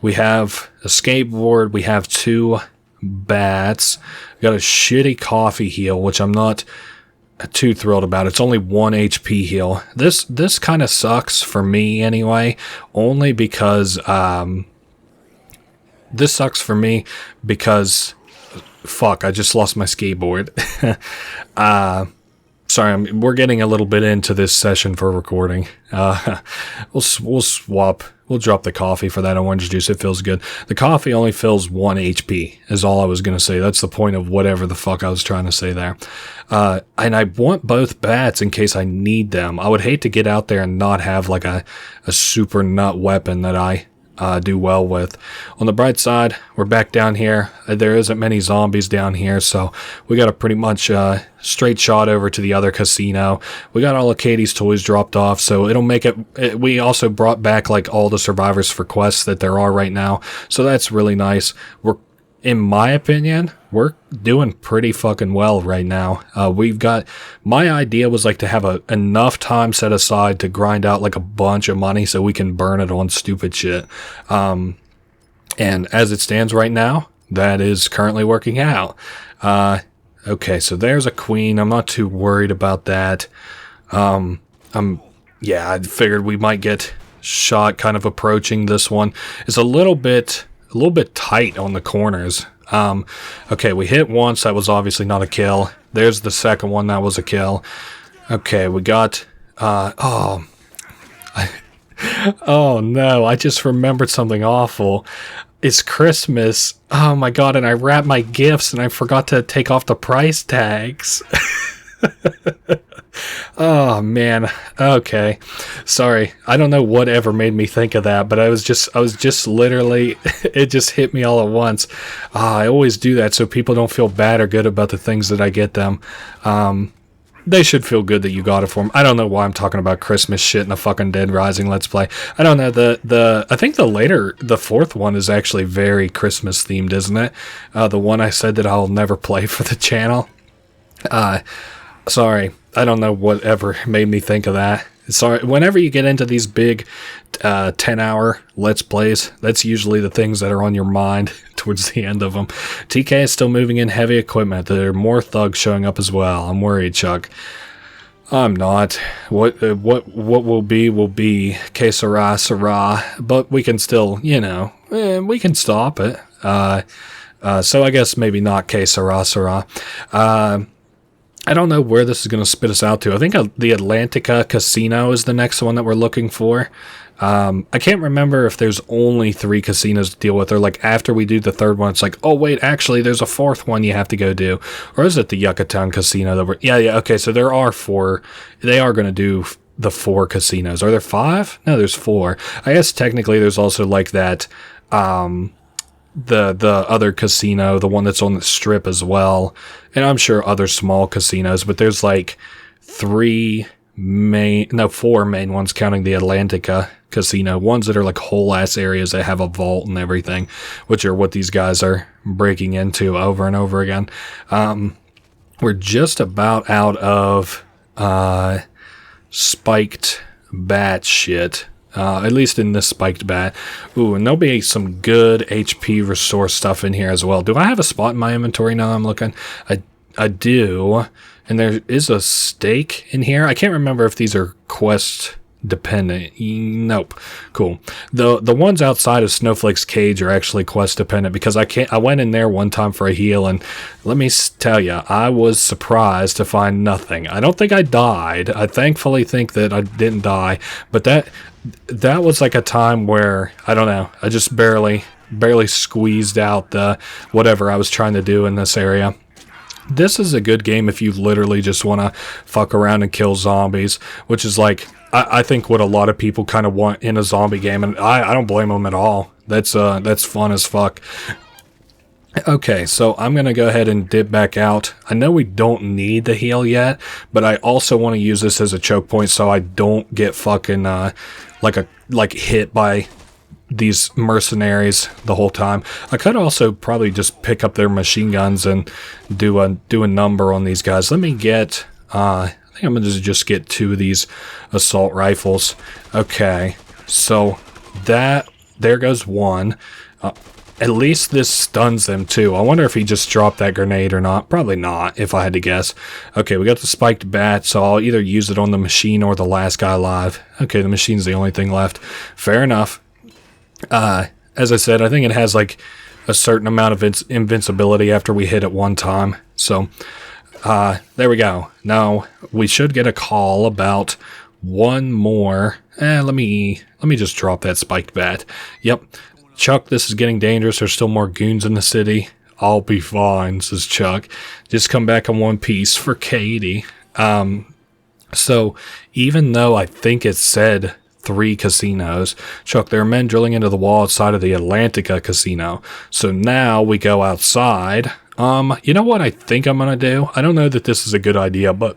We have a skateboard. We have 2 bats. We got a shitty coffee heal, which I'm not too thrilled about. It's only 1 HP heal. This kind of sucks for me anyway, only because, this sucks for me because, fuck, I just lost my skateboard. Sorry, we're getting a little bit into this session for recording. We'll swap. We'll drop the coffee for that orange juice. It feels good. The coffee only fills 1 HP, is all I was going to say. That's the point of whatever the fuck I was trying to say there. And I want both bats in case I need them. I would hate to get out there and not have like a super nut weapon that I do well with. On the bright side, we're back down here. There isn't many zombies down here, so we got a pretty much straight shot over to the other casino. We got all of Katie's toys dropped off, so it'll make it. We also brought back like all the survivors for quests that there are right now, so that's really nice. In my opinion, we're doing pretty fucking well right now. We've got, my idea was like to have enough time set aside to grind out like a bunch of money so we can burn it on stupid shit. And as it stands right now, that is currently working out. Okay, so there's a queen. I'm not too worried about that. Yeah, I figured we might get shot kind of approaching this one. It's a little bit tight on the corners. Okay, we hit once. That was obviously not a kill. There's the second one. That was a kill. Okay, we got, oh no, I just remembered something awful. It's Christmas. Oh my god, and I wrapped my gifts and I forgot to take off the price tags. Oh man. Okay. Sorry. I don't know whatever made me think of that, but I was just literally, it just hit me all at once. I always do that so people don't feel bad or good about the things that I get them. They should feel good that you got it for them. I don't know why I'm talking about Christmas shit in a fucking Dead Rising Let's Play. I don't know. I think the fourth one is actually very Christmas themed, isn't it? The one I said that I'll never play for the channel. Sorry. I don't know whatever made me think of that. Sorry. Whenever you get into these big 10-hour Let's Plays, that's usually the things that are on your mind towards the end of them. TK is still moving in heavy equipment. There are more thugs showing up as well. I'm worried, Chuck. I'm not. What will be will be. Que sera, sera. But we can still, we can stop it. So I guess maybe not que sera, sera. I don't know where this is going to spit us out to. I think the Atlantica Casino is the next one that we're looking for. I can't remember if there's only 3 casinos to deal with, or like after we do the third one, it's like, oh wait, actually there's a 4th one you have to go do. Or is it the Yucatan Casino that yeah, okay, so there are 4. They are going to do the 4 casinos. Are there 5? No, there's 4. I guess technically there's also like that, the other casino, the one that's on the strip as well, and I'm sure other small casinos, but there's like 4 main ones counting the Atlantica Casino, ones that are like whole ass areas that have a vault and everything, which are what these guys are breaking into over and over again. We're just about out of spiked bat shit. At least in this spiked bat. Ooh, and there'll be some good HP restore stuff in here as well. Do I have a spot in my inventory now I'm looking? I do. And there is a steak in here. I can't remember if these are quest dependent. Nope. Cool. The ones outside of Snowflake's cage are actually quest dependent, because I went in there one time for a heal, and let me tell you, I was surprised to find nothing. I don't think I died. I thankfully think that I didn't die, but that was like a time where, I don't know, I just barely squeezed out the whatever I was trying to do in this area. This is a good game if you literally just want to fuck around and kill zombies, which is like, I think what a lot of people kind of want in a zombie game, and I don't blame them at all. That's fun as fuck. Okay, so I'm going to go ahead and dip back out. I know we don't need the heal yet, but I also want to use this as a choke point so I don't get fucking like hit by these mercenaries the whole time. I could also probably just pick up their machine guns and do a number on these guys. Let me get I think I'm gonna just get 2 of these assault rifles. Okay, so there goes one. At least this stuns them too. I wonder if he just dropped that grenade or not. Probably not, if I had to guess. Okay, we got the spiked bat, so I'll either use it on the machine or the last guy alive. Okay, the machine's the only thing left. Fair enough. As I said, I think it has like a certain amount of invincibility after we hit it one time. So, there we go. Now, we should get a call about one more. Let me just drop that spiked bat. Yep. Chuck, this is getting dangerous. There's still more goons in the city. I'll be fine, says Chuck. Just come back in one piece for Katie. So, even though I think it said 3 casinos, Chuck, there are men drilling into the wall outside of the Atlantica casino. So now we go outside. You know what I think I'm going to do? I don't know that this is a good idea, but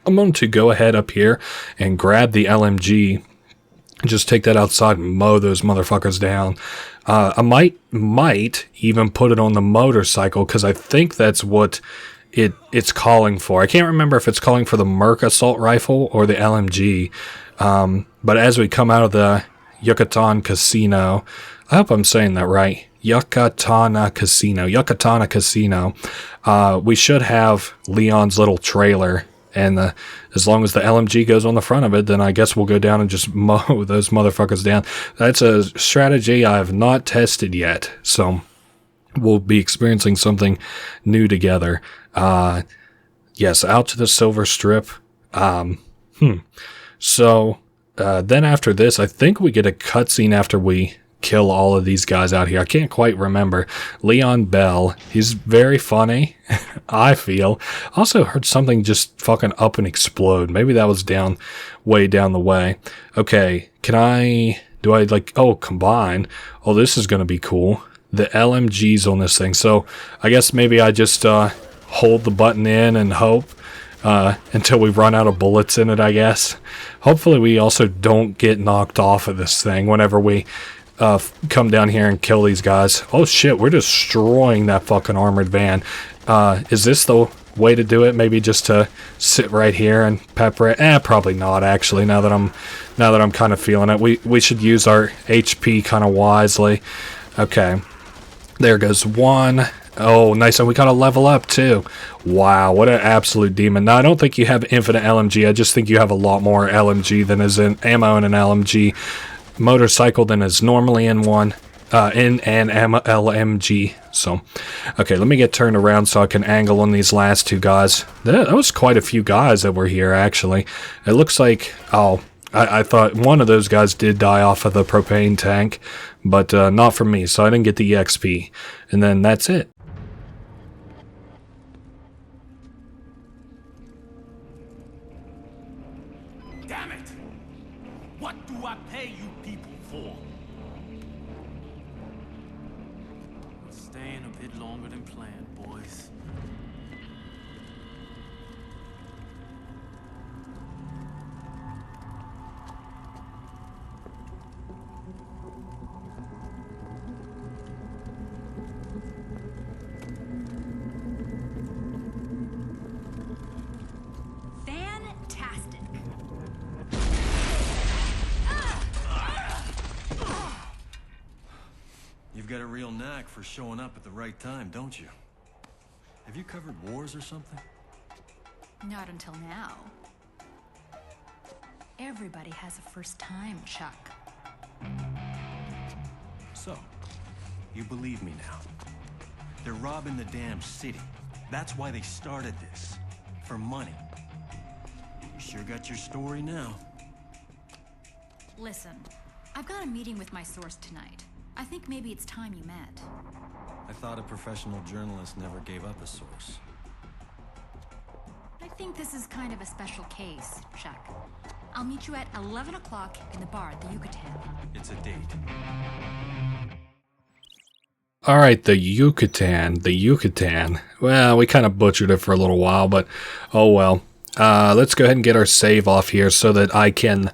I'm going to go ahead up here and grab the LMG. Just take that outside and mow those motherfuckers down. I might even put it on the motorcycle, because I think that's what it's calling for. I can't remember if it's calling for the Merc assault rifle or the LMG. But as we come out of the Yucatan Casino, I hope I'm saying that right. Yucatana Casino. We should have Leon's little trailer, and as long as the LMG goes on the front of it, then I guess we'll go down and just mow those motherfuckers down. That's a strategy I have not tested yet, so we'll be experiencing something new together. Yes, out to the Silver Strip. So, then after this, I think we get a cutscene after we kill all of these guys out here. I can't quite remember. Leon Bell, he's very funny, I feel. Also heard something just fucking up and explode. Maybe that was way down the way. Okay, combine? Oh, this is going to be cool. The LMG's on this thing. So, I guess maybe I just hold the button in and hope until we run out of bullets in it, I guess. Hopefully we also don't get knocked off of this thing whenever we come down here and kill these guys. Oh shit, we're destroying that fucking armored van. Is this the way to do it? Maybe just to sit right here and pepper it? Probably not, actually, now that I'm kind of feeling it. We should use our HP kind of wisely. Okay. There goes one. Oh, nice, and we got to level up, too. Wow, what an absolute demon. Now, I don't think you have infinite LMG. I just think you have a lot more LMG than is in ammo in an LMG motorcycle than is normally in one, in an LMG. So, okay, let me get turned around so I can angle on these last 2 guys. That was quite a few guys that were here, actually. It looks like, I thought one of those guys did die off of the propane tank, but not from me, so I didn't get the EXP. And then that's it. Damn it! What do I pay you people for? We're staying a bit longer than planned, boys. Fantastic. You've got a real knack for showing up at the right time, don't you? Have you covered wars or something? Not until now. Everybody has a first time, Chuck. So, you believe me now? They're robbing the damn city. That's why they started this. For money. You sure got your story now. Listen, I've got a meeting with my source tonight. I think maybe it's time you met. I thought a professional journalist never gave up a source. I think this is kind of a special case, Chuck. I'll meet you at 11 o'clock in the bar at the Yucatan. It's a date. Alright, the Yucatan. Well, we kind of butchered it for a little while, but oh well. Let's go ahead and get our save off here so that I can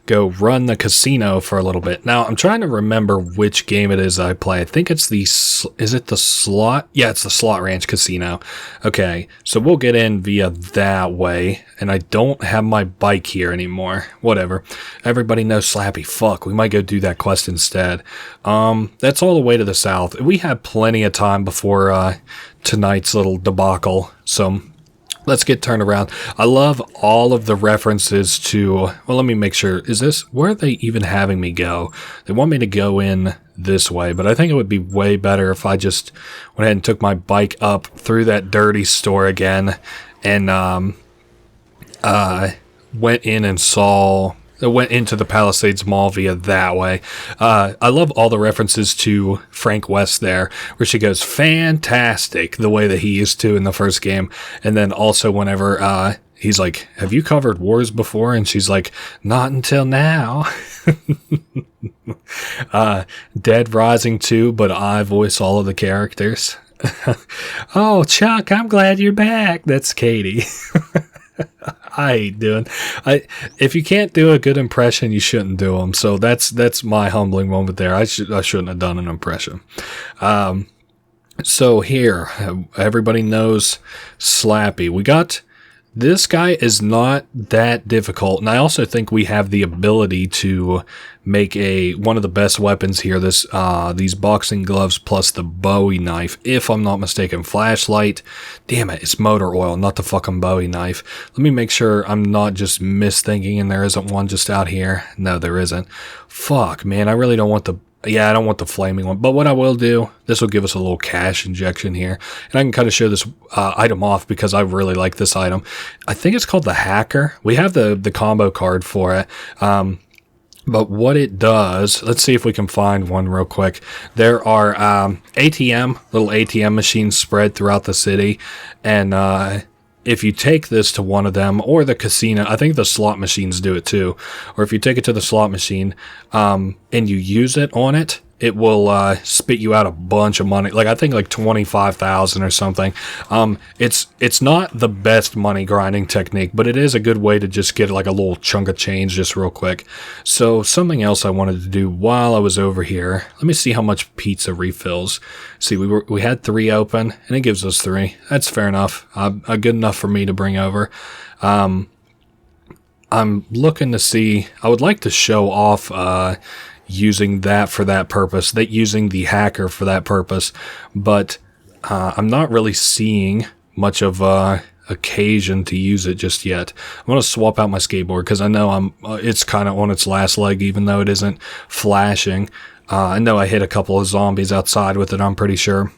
go run the casino for a little bit. Now, I'm trying to remember which game it is I play. I think it's the... Is it the slot? Yeah, it's the Slot Ranch Casino. Okay, so we'll get in via that way. And I don't have my bike here anymore. Whatever. Everybody knows Slappy. Fuck, we might go do that quest instead. That's all the way to the south. We have plenty of time before tonight's little debacle. So... let's get turned around. I love all of the references to... well, let me make sure. Is this... where are they even having me go? They want me to go in this way, but I think it would be way better if I just went ahead and took my bike up through that dirty store again and went in and saw... went into the Palisades Mall via that way. I love all the references to Frank West there, where she goes, fantastic, the way that he used to in the first game. And then also whenever he's like, have you covered wars before? And she's like, not until now. Dead Rising 2, but I voice all of the characters. Oh, Chuck, I'm glad you're back. That's Katie. I hate doing. If you can't do a good impression, you shouldn't do them. So that's my humbling moment there. I shouldn't have done an impression. So here, everybody knows Slappy. We got... this guy is not that difficult, and I also think we have the ability to make one of the best weapons here. These boxing gloves plus the Bowie knife, if I'm not mistaken. Flashlight. Damn it, it's motor oil, not the fucking Bowie knife. Let me make sure I'm not just misthinking and there isn't one just out here. No, there isn't. Fuck, man, I really don't want the... yeah, I don't want the flaming one. But what I will do, this will give us a little cash injection here. And I can kind of show this item off because I really like this item. I think it's called the Hacker. We have the combo card for it. But what it does, let's see if we can find one real quick. There are little ATM machines spread throughout the city. And if you take this to one of them, or the casino, I think the slot machines do it too, or if you take it to the slot machine and you use it on it, it will spit you out a bunch of money. Like, I think like 25,000 or something. It's not the best money grinding technique, but it is a good way to just get like a little chunk of change just real quick. So something else I wanted to do while I was over here, let me see how much pizza refills. See, we had 3 open and it gives us 3. That's fair enough. Good enough for me to bring over. I'm looking to see, I would like to show off using that for that purpose, using the Hacker for that purpose, but I'm not really seeing much of occasion to use it just yet. I'm going to swap out my skateboard because I know it's kind of on its last leg, even though it isn't flashing. I know I hit a couple of zombies outside with it, I'm pretty sure.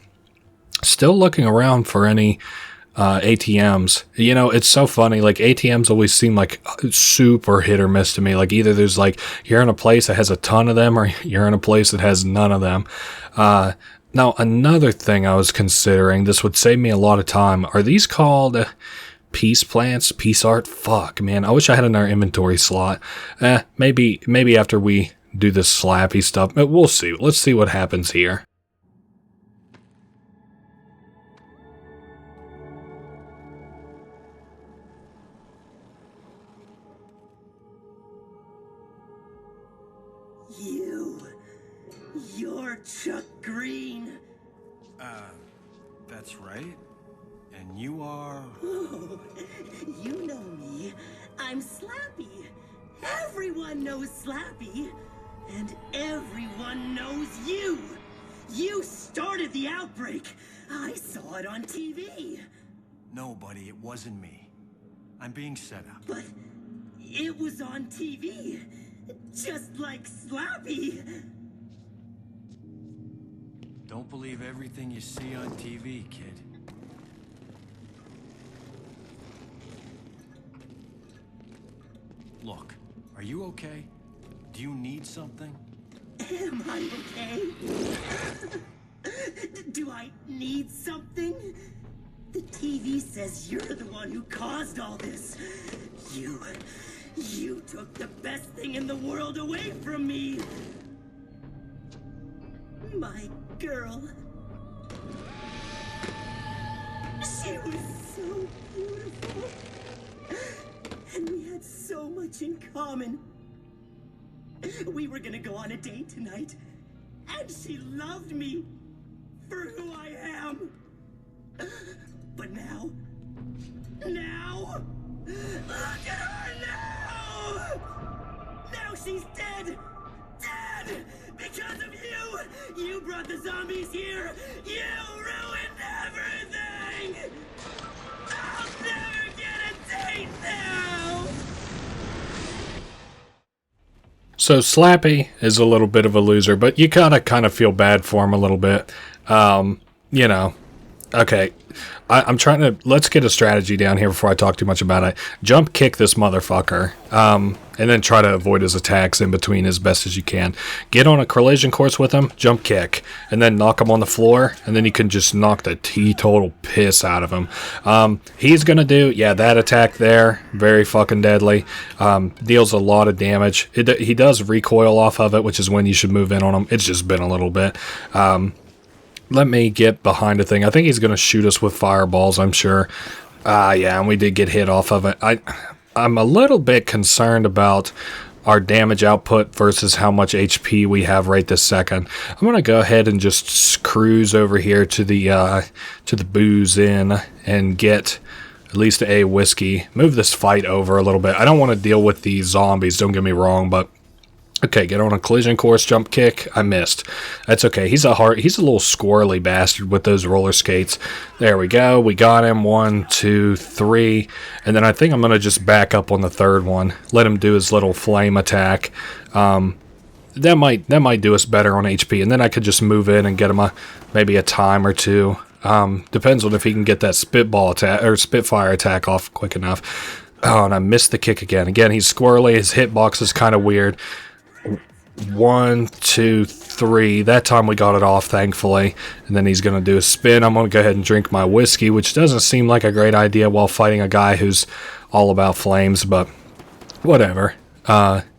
Still looking around for any ATMs. You know, it's so funny, like ATMs always seem like super hit or miss to me. Like either there's like, you're in a place that has a ton of them, or you're in a place that has none of them. Now, another thing I was considering, this would save me a lot of time. Are these called peace plants? Peace art? Fuck, man. I wish I had another inventory slot. Maybe after we do this Slappy stuff. But we'll see. Let's see what happens here. You're Chuck Greene. That's right. And you are... Oh, you know me. I'm Slappy. Everyone knows Slappy. And everyone knows you. You started the outbreak. I saw it on TV. No, buddy, it wasn't me. I'm being set up. But It was on TV. Just like Slappy. Don't believe everything you see on TV, kid. Look, are you okay? Do you need something? Am I okay? Do I need something? The TV says you're the one who caused all this. You took the best thing in the world away from me. My girl. She was so beautiful. And we had so much in common. We were gonna go on a date tonight. And she loved me for who I am. But now, look at her now! Now she's dead! Dead! Because of you! You brought the zombies here! You ruined everything! I'll never get a date now! So Slappy is a little bit of a loser, but you gotta kind of feel bad for him a little bit. You know. Okay, I'm trying to... Let's get a strategy down here before I talk too much about it. Jump kick this motherfucker. And then try to avoid his attacks in between as best as you can. Get on a collision course with him, jump kick, and then knock him on the floor, and then you can just knock the teetotal piss out of him. He's gonna do, yeah, that attack there, very fucking deadly. Deals a lot of damage. He does recoil off of it, which is when you should move in on him. It's just been a little bit. Let me get behind the thing. I think he's gonna shoot us with fireballs, I'm sure. Yeah, and we did get hit off of it. I'm a little bit concerned about our damage output versus how much HP we have right this second. I'm going to go ahead and just cruise over here to the booze inn and get at least a whiskey. Move this fight over a little bit. I don't want to deal with these zombies, don't get me wrong, but okay, get on a collision course, jump kick. I missed. That's okay. He's a little squirrely bastard with those roller skates. There we go. We got him. 1, 2, 3. And then I think I'm going to just back up on the third one. Let him do his little flame attack. That might do us better on HP. And then I could just move in and get him maybe a time or two. Depends on if he can get that spitball attack or spitfire attack off quick enough. Oh, and I missed the kick again. Again, he's squirrely. His hitbox is kind of weird. 1, 2, 3. That time we got it off, thankfully. And then he's going to do a spin. I'm going to go ahead and drink my whiskey, which doesn't seem like a great idea while fighting a guy who's all about flames, but whatever.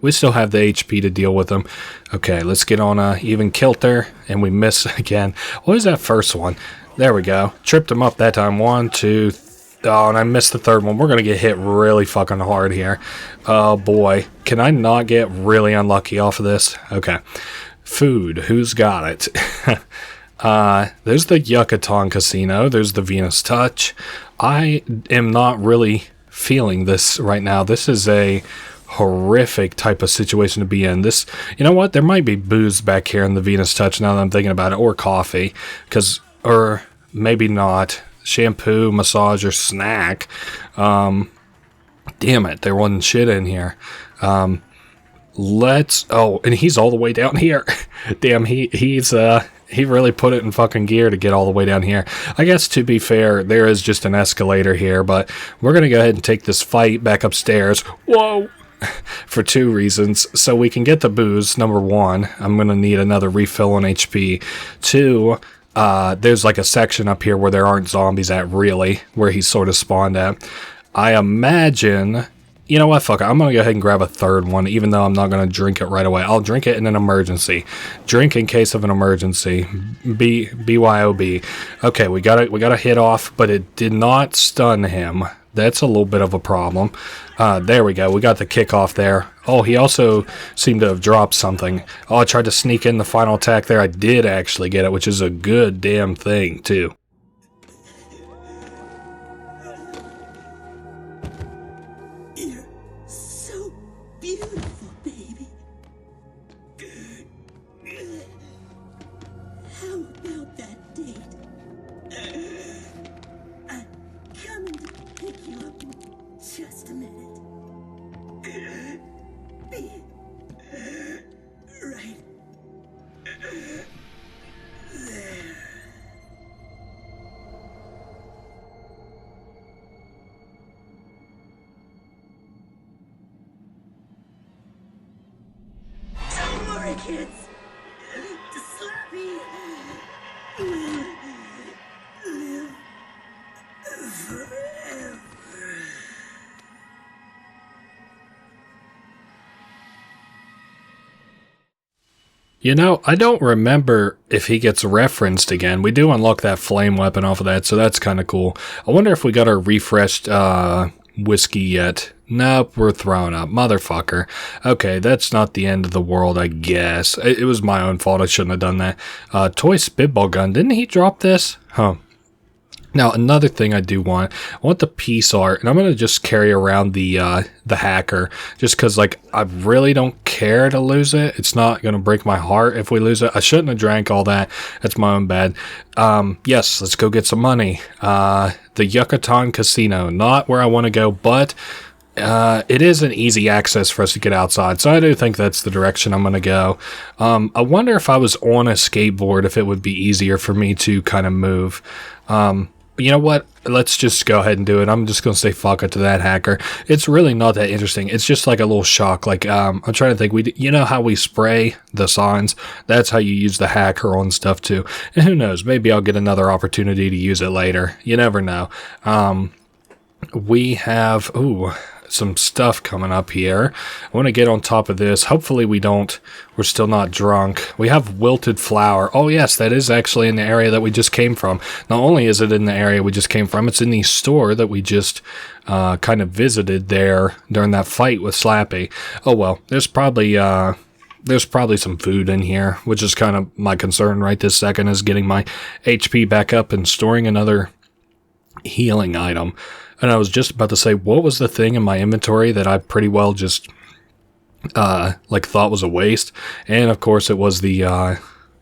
We still have the HP to deal with him. Okay, let's get on a even kilter, and we miss again. What was that first one? There we go. Tripped him up that time. 1, 2, 3. Oh, and I missed the third one. We're going to get hit really fucking hard here. Oh, boy. Can I not get really unlucky off of this? Okay. Food. Who's got it? There's the Yucatan Casino. There's the Venus Touch. I am not really feeling this right now. This is a horrific type of situation to be in. This, you know what? There might be booze back here in the Venus Touch now that I'm thinking about it. Or coffee. Or maybe not. Shampoo, massage, or snack. Damn it, there wasn't shit in here. Oh, and he's all the way down here. Damn, he really put it in fucking gear to get all the way down here. I guess to be fair, there is just an escalator here, but we're gonna go ahead and take this fight back upstairs. Whoa! For 2 reasons. So we can get the booze, number 1. I'm gonna need another refill on HP. 2, there's like a section up here where there aren't zombies at, really, where he sort of spawned at. I imagine... You know what? Fuck it. I'm going to go ahead and grab a third one, even though I'm not going to drink it right away. I'll drink it in an emergency. Drink in case of an emergency. BYOB. Okay, we got a hit off, but it did not stun him. That's a little bit of a problem. There we go. We got the kick off there. Oh, he also seemed to have dropped something. Oh, I tried to sneak in the final attack there. I did actually get it, which is a good damn thing, too. You're so beautiful, baby. How about that date? I'm coming to pick you up in just a minute. Sorry, kids. Slappy will live forever. You know, I don't remember if he gets referenced again. We do unlock that flame weapon off of that, so that's kind of cool. I wonder if we got our refreshed whiskey yet. Nope, we're throwing up. Motherfucker. Okay, that's not the end of the world, I guess. It was my own fault. I shouldn't have done that. Toy spitball gun. Didn't he drop this? Huh. Now, another thing I do want, I want the piece art, and I'm going to just carry around the hacker, just because, like, I really don't care to lose it. It's not going to break my heart if we lose it. I shouldn't have drank all that. That's my own bad. Yes, let's go get some money. The Yucatan Casino, not where I want to go, but it is an easy access for us to get outside, so I do think that's the direction I'm going to go. I wonder if I was on a skateboard, if it would be easier for me to kind of move. You know what? Let's just go ahead and do it. I'm just going to say fuck it to that hacker. It's really not that interesting. It's just like a little shock. Like, I'm trying to think. You know how we spray the signs? That's how you use the hacker on stuff too. And who knows? Maybe I'll get another opportunity to use it later. You never know. We have... Ooh... some stuff coming up here. I want to get on top of this. Hopefully we're still not drunk. We have wilted flour. Oh yes, that is actually in the area that we just came from. Not only is it in the area we just came from, it's in the store that we just kind of visited there during that fight with Slappy. Oh well, there's probably some food in here, which is kind of my concern right this second, is getting my HP back up and storing another healing item. And I was just about to say, what was the thing in my inventory that I pretty well just, thought was a waste? And, of course, it was the,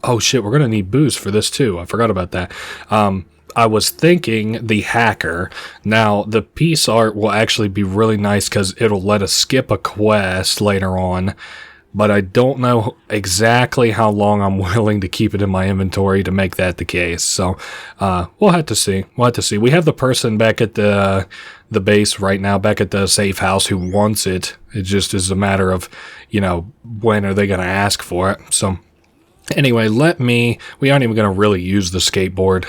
oh, shit, we're going to need booze for this, too. I forgot about that. I was thinking the hacker. Now, the piece art will actually be really nice because it'll let us skip a quest later on. But I don't know exactly how long I'm willing to keep it in my inventory to make that the case. So, we'll have to see. We have the person back at the base right now, back at the safe house, who wants it. It just is a matter of, when are they going to ask for it? So, anyway, we aren't even going to really use the skateboard,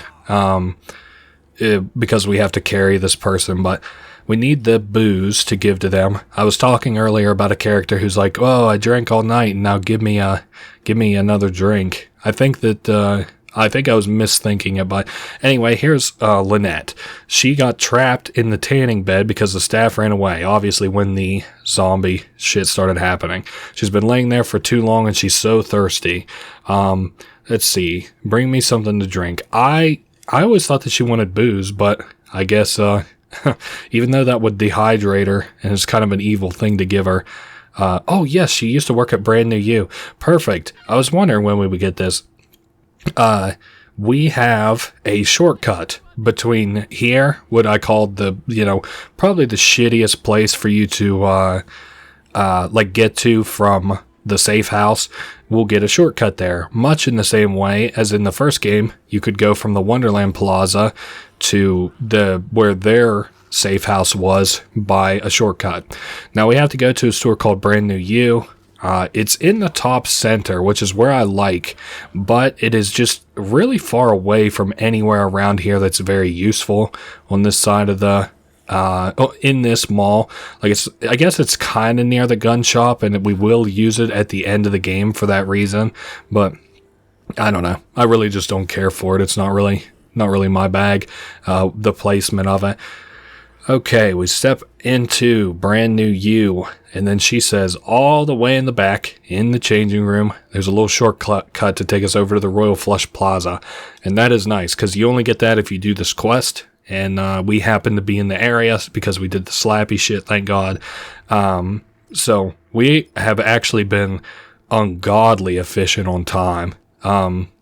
because we have to carry this person, but we need the booze to give to them. I was talking earlier about a character who's like, "Oh, I drank all night, and now give me another drink." I think I was misthinking it, but anyway, here's Lynette. She got trapped in the tanning bed because the staff ran away, obviously when the zombie shit started happening. She's been laying there for too long, and she's so thirsty. Let's see. Bring me something to drink. I always thought that she wanted booze, but I guess, even though that would dehydrate her, and it's kind of an evil thing to give her. Oh yes, she used to work at Brand New You. Perfect. I was wondering when we would get this. We have a shortcut between here, what I called probably the shittiest place for you to, get to from the safe house. We'll get a shortcut there, much in the same way as in the first game. You could go from the Wonderland Plaza to where their safe house was by a shortcut. Now we have to go to a store called Brand New You. It's in the top center, which is where I like, but it is just really far away from anywhere around here that's very useful on this side of the in this mall. I guess it's kind of near the gun shop, and we will use it at the end of the game for that reason, but I don't know. I really just don't care for it. It's not really my bag, the placement of it. Okay, we step into Brand New You, and then she says all the way in the back, in the changing room, there's a little shortcut to take us over to the Royal Flush Plaza. And that is nice, because you only get that if you do this quest, and we happen to be in the area because we did the Slappy shit, thank God. So we have actually been ungodly efficient on time.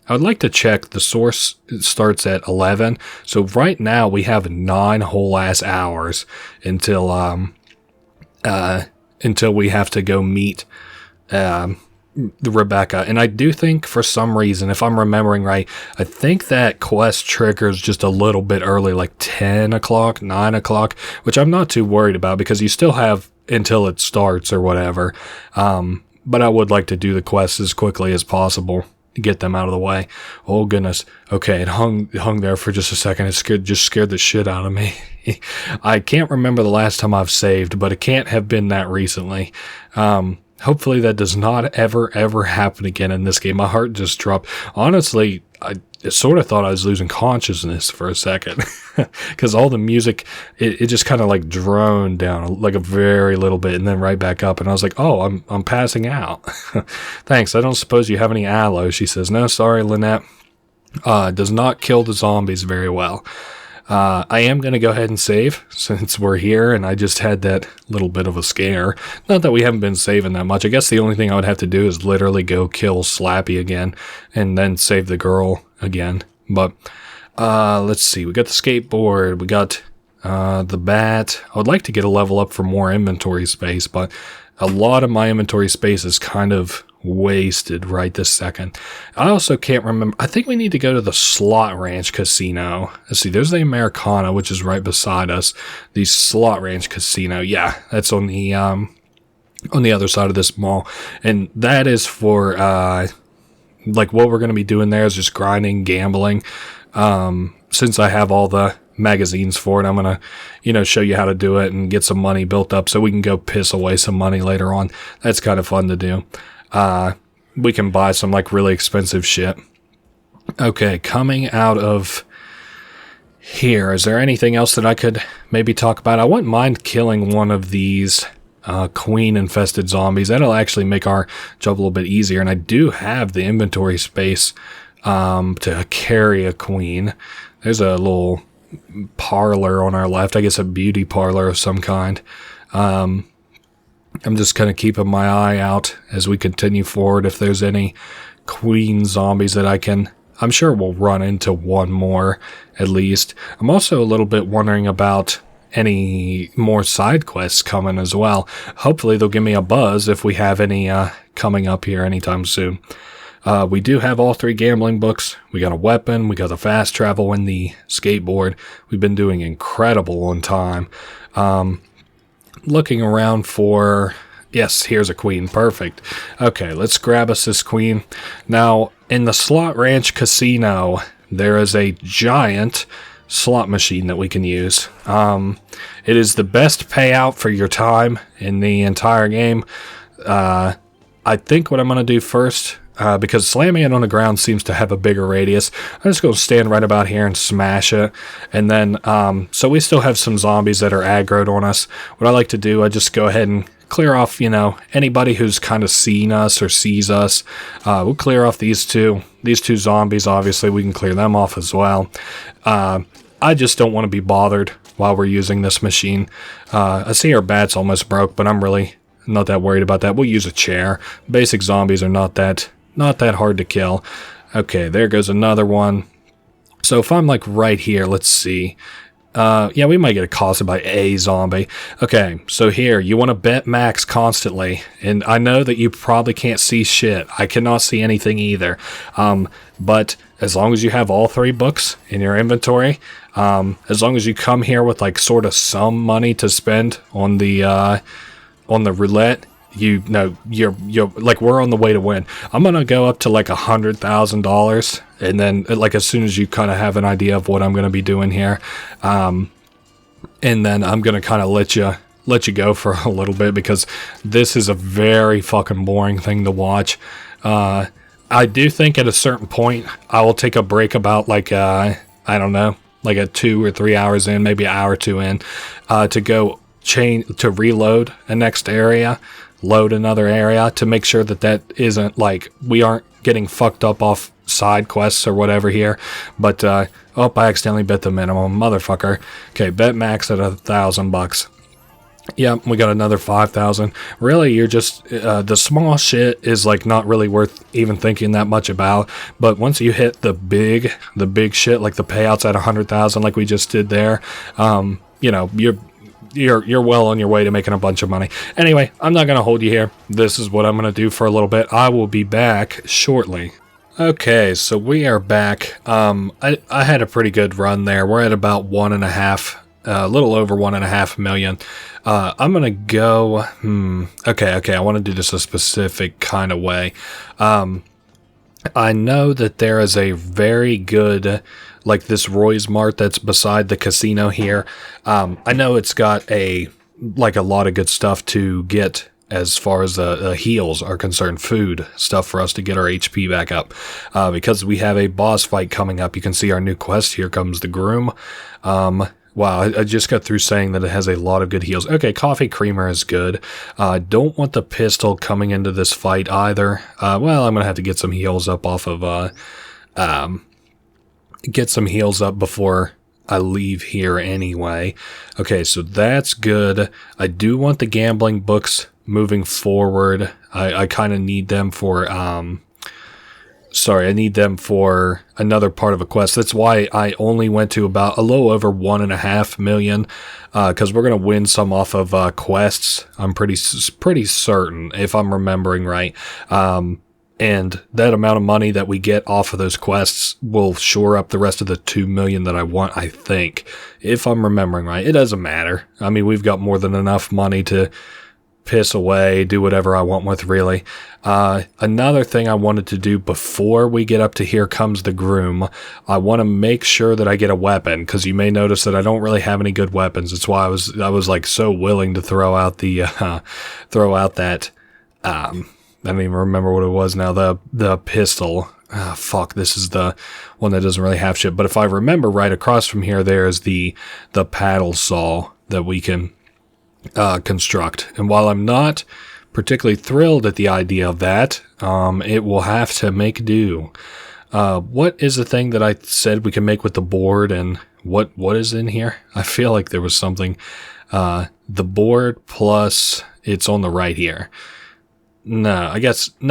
I would like to check the source. It starts at 11. So right now we have 9 whole ass hours until we have to go meet Rebecca. And I do think for some reason, if I'm remembering right, I think that quest triggers just a little bit early, like 10 o'clock, 9 o'clock, which I'm not too worried about because you still have until it starts or whatever. but I would like to do the quests as quickly as possible. Get them out of the way. Oh goodness. Okay, it hung there for just a second. It just scared the shit out of me. I can't remember the last time I've saved, but it can't have been that recently. Hopefully that does not ever happen again in this game. My heart just dropped. Honestly, I sort of thought I was losing consciousness for a second because all the music, it just kind of like droned down like a very little bit and then right back up. And I was like, oh, I'm passing out. Thanks. I don't suppose you have any aloe. She says, no, sorry, Lynette. Does not kill the zombies very well. I am going to go ahead and save since we're here and I just had that little bit of a scare. Not that we haven't been saving that much. I guess the only thing I would have to do is literally go kill Slappy again and then save the girl again. But let's see. We got the skateboard. We got the bat. I would like to get a level up for more inventory space, but a lot of my inventory space is kind of wasted right this second. I also can't remember. I think we need to go to the Slot Ranch Casino. Let's see. There's the Americana, which is right beside us. The Slot Ranch Casino. Yeah, that's on the other side of this mall, and that is for like what we're going to be doing there is just grinding, gambling. Since I have all the magazines for it, I'm going to, show you how to do it and get some money built up so we can go piss away some money later on. That's kind of fun to do. We can buy some like really expensive shit. Okay, coming out of here, is there anything else that I could maybe talk about? I wouldn't mind killing one of these queen-infested zombies. That'll actually make our job a little bit easier, and I do have the inventory space to carry a queen. There's a little parlor on our left, I guess a beauty parlor of some kind. I'm just kind of keeping my eye out as we continue forward. If there's any queen zombies that I'm sure we'll run into one more at least. I'm also a little bit wondering about any more side quests coming as well. Hopefully they'll give me a buzz if we have any coming up here anytime soon. We do have all 3 gambling books. We got a weapon. We got the fast travel and the skateboard. We've been doing incredible on time. Looking around for... Yes, here's a queen. Perfect. Okay, let's grab us this queen. Now, in the Slot Ranch Casino, there is a giant slot machine that we can use. It is the best payout for your time in the entire game. I think what I'm going to do first... because slamming it on the ground seems to have a bigger radius. I'm just going to stand right about here and smash it. And then, so we still have some zombies that are aggroed on us. What I like to do, I just go ahead and clear off, anybody who's kind of seen us or sees us. We'll clear off these two. These 2 zombies, obviously, we can clear them off as well. I just don't want to be bothered while we're using this machine. I see our bat's almost broke, but I'm really not that worried about that. We'll use a chair. Basic zombies are not that hard to kill. Okay, there goes another one. So if I'm like right here, let's see. Yeah, we might get accosted by a zombie. Okay, so here, you want to bet max constantly. And I know that you probably can't see shit. I cannot see anything either. But as long as you have all 3 books in your inventory, as long as you come here with like sort of some money to spend on the roulette, you're like, we're on the way to win. I'm gonna go up to like $100,000, and then like as soon as you kind of have an idea of what I'm gonna be doing here, and then I'm gonna kind of let you go for a little bit, because this is a very fucking boring thing to watch. I do think at a certain point I will take a break about like I don't know, like at 2 or 3 hours in, maybe an hour or 2 in, to go to reload a next area, load another area, to make sure that isn't like we aren't getting fucked up off side quests or whatever here. But I accidentally bet the minimum, motherfucker. Okay, bet max at $1,000. Yep, we got another 5,000. Really, you're just the small shit is like not really worth even thinking that much about. But once you hit the big shit, like the payouts at 100,000, like we just did there, you're well on your way to making a bunch of money. Anyway, I'm not going to hold you here. This is what I'm going to do for a little bit. I will be back shortly. Okay, so we are back. I had a pretty good run there. We're at about 1.5 a little over 1.5 million. I'm gonna go. Okay. I want to do this a specific kind of way. I know that there is a very good, like this Roy's Mart that's beside the casino here. I know it's got a lot of good stuff to get as far as the heals are concerned, food stuff for us to get our HP back up. Because we have a boss fight coming up. You can see our new quest. Here comes the groom. Wow, I just got through saying that it has a lot of good heals. Okay, coffee creamer is good. I don't want the pistol coming into this fight either. Well, I'm going to have to get some heals up off of, get some heals up before I leave here anyway. Okay, so that's good. I do want the gambling books moving forward. I kind of need them for, I need them for another part of a quest. That's why I only went to about a little over 1.5 million, because we're going to win some off of quests. I'm pretty certain, if I'm remembering right. And that amount of money that we get off of those quests will shore up the rest of the 2 million that I want, I think. If I'm remembering right. It doesn't matter. I mean, we've got more than enough money to piss away, do whatever I want with, really. Another thing I wanted to do before we get up to Here Comes the Groom, I want to make sure that I get a weapon, because you may notice that I don't really have any good weapons. That's why I was like so willing to throw out the that I don't even remember what it was now, the pistol. Fuck, this is the one that doesn't really have shit. But if I remember right, across from here there's the paddle saw that we can construct. And while I'm not particularly thrilled at the idea of that, it will have to make do. What is the thing that I said we can make with the board, and what is in here? I feel like there was something. The board plus it's on the right here. No,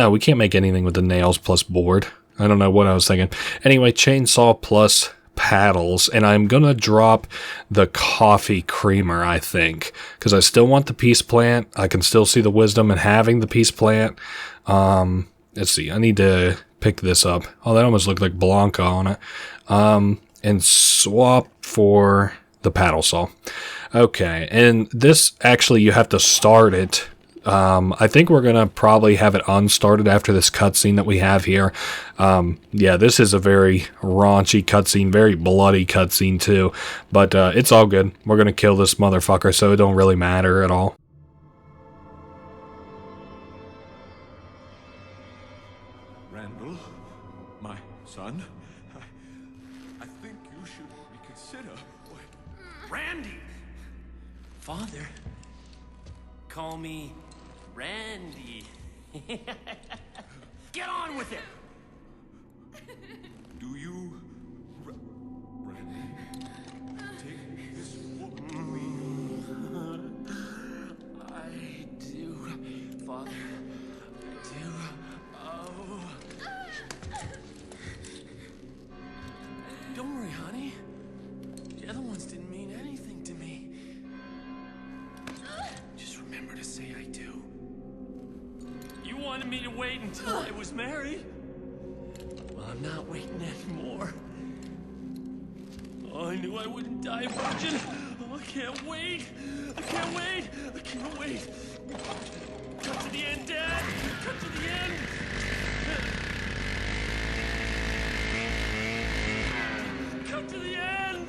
we can't make anything with the nails plus board. I don't know what I was thinking. Anyway, chainsaw plus paddles, and I'm gonna drop the coffee creamer, I think, because I still want the peace plant. I can still see the wisdom in having the peace plant. Let's see, I need to pick this up. Oh, that almost looked like Blanca on it. And swap for the paddle saw. Okay, and this actually you have to start it. I think we're going to probably have it unstarted after this cutscene that we have here. Yeah, this is a very raunchy cutscene, very bloody cutscene too, but it's all good. We're going to kill this motherfucker, so it don't really matter at all. Randall, my son, I think you should reconsider what... Randy! Father, call me Randy. Get on with it! Do you... Randy, take this woman. I do, Father. I do. Oh. Don't worry, honey. The other ones didn't mean anything to me. Just remember to say I do. You wanted me to wait until I was married? Well, I'm not waiting anymore. Oh, I knew I wouldn't die virgin. Oh, I can't wait. I can't wait. I can't wait. Cut to the end, Dad. Cut to the end. Cut to the end.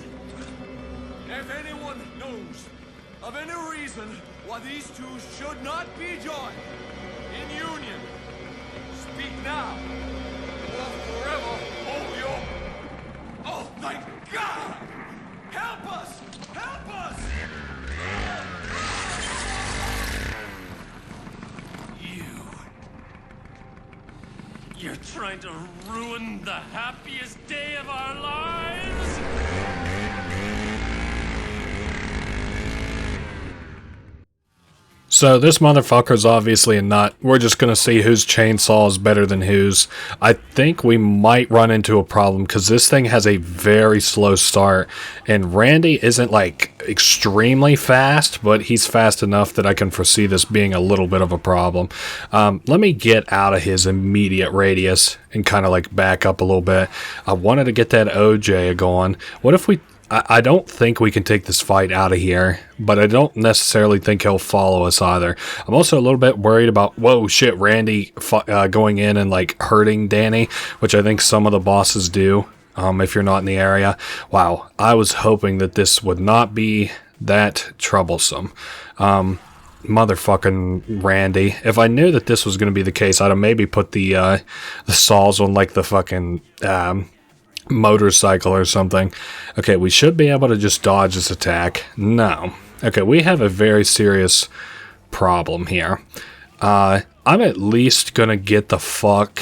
If anyone knows of any reason why these two should not be joined in union, speak now, or forever hold your... Oh, thank God! Help us! Help us! You're trying to ruin the happiest day of our lives? So this motherfucker's obviously a nut. We're just going to see whose chainsaw is better than whose. I think we might run into a problem because this thing has a very slow start. And Randy isn't like extremely fast, but he's fast enough that I can foresee this being a little bit of a problem. Let me get out of his immediate radius and kind of like back up a little bit. I wanted to get that OJ going. What if we... I don't think we can take this fight out of here, but I don't necessarily think he'll follow us either. I'm also a little bit worried about, whoa, shit, Randy going in and, like, hurting Danny, which I think some of the bosses do, if you're not in the area. Wow, I was hoping that this would not be that troublesome. Motherfucking Randy. If I knew that this was going to be the case, I'd have maybe put the saws on, like, the fucking motorcycle or something. Okay, we should be able to just dodge this attack. No. Okay, we have a very serious problem here. I'm at least gonna get the fuck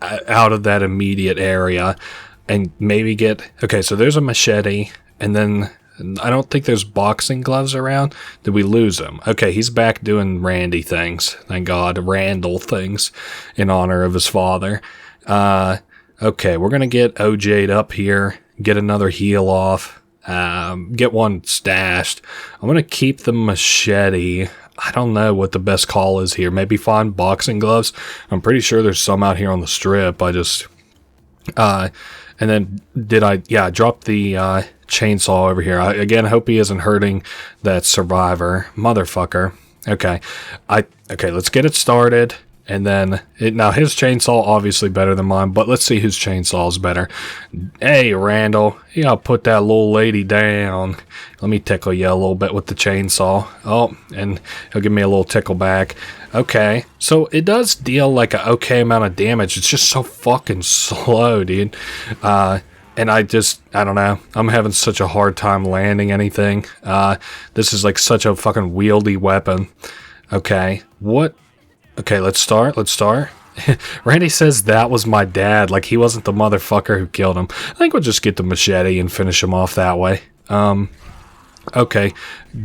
out of that immediate area and maybe get... Okay, so there's a machete, and then I don't think there's boxing gloves around. Did we lose him? Okay, he's back doing Randy things. Thank God. Randall things in honor of his father. Okay, we're going to get OJ'd up here, get another heal off, get one stashed. I'm going to keep the machete. I don't know what the best call is here. Maybe find boxing gloves. I'm pretty sure there's some out here on the strip. I just... and then I dropped the chainsaw over here. Again, I hope he isn't hurting that survivor. Motherfucker. Okay. Okay, let's get it started. And then, now his chainsaw obviously better than mine, but let's see whose chainsaw is better. Hey, Randall, you gotta put that little lady down. Let me tickle you a little bit with the chainsaw. Oh, and he'll give me a little tickle back. Okay, so it does deal like an okay amount of damage. It's just so fucking slow, dude. And I don't know. I'm having such a hard time landing anything. This is like such a fucking wieldy weapon. Okay, what? Okay, let's start. Randy says that was my dad, like he wasn't the motherfucker who killed him. I think we'll just get the machete and finish him off that way. Okay,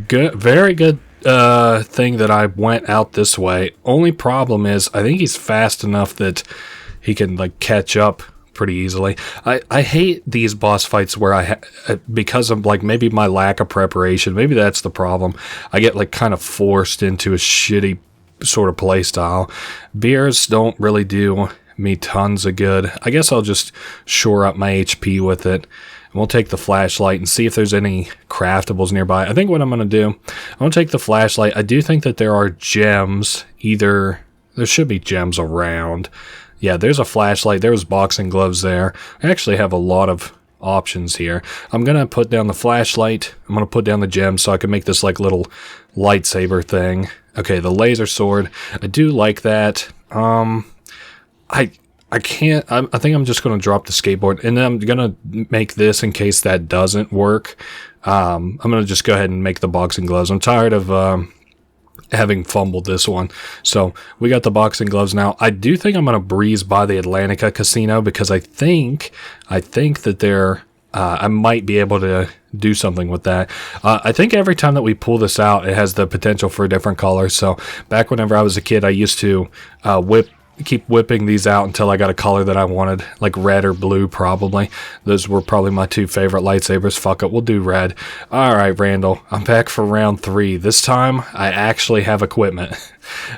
good, very good thing that I went out this way. Only problem is I think he's fast enough that he can like catch up pretty easily. I hate these boss fights where because of like maybe my lack of preparation, maybe that's the problem. I get like kind of forced into a shitty sort of play style. Beers don't really do me tons of good. I guess I'll just shore up my HP with it. And we'll take the flashlight and see if there's any craftables nearby. I think what I'm going to do, I'm going to take the flashlight. I do think that there are gems. There should be gems around. Yeah, there's a flashlight. There's boxing gloves there. I actually have a lot of options here. I'm going to put down the flashlight. I'm going to put down the gems so I can make this like little lightsaber thing. Okay, the laser sword. I do like that. I can't... I think I'm just going to drop the skateboard. And then I'm going to make this in case that doesn't work. I'm going to just go ahead and make the boxing gloves. I'm tired of having fumbled this one. So we got the boxing gloves now. I do think I'm going to breeze by the Atlantica Casino because I think that they're... I might be able to do something with that. I think every time that we pull this out, it has the potential for a different color. So back whenever I was a kid, I used to keep whipping these out until I got a color that I wanted, like red or blue probably. Those were probably my two favorite lightsabers. Fuck it, we'll do red. Alright, Randall, I'm back for round 3. This time, I actually have equipment.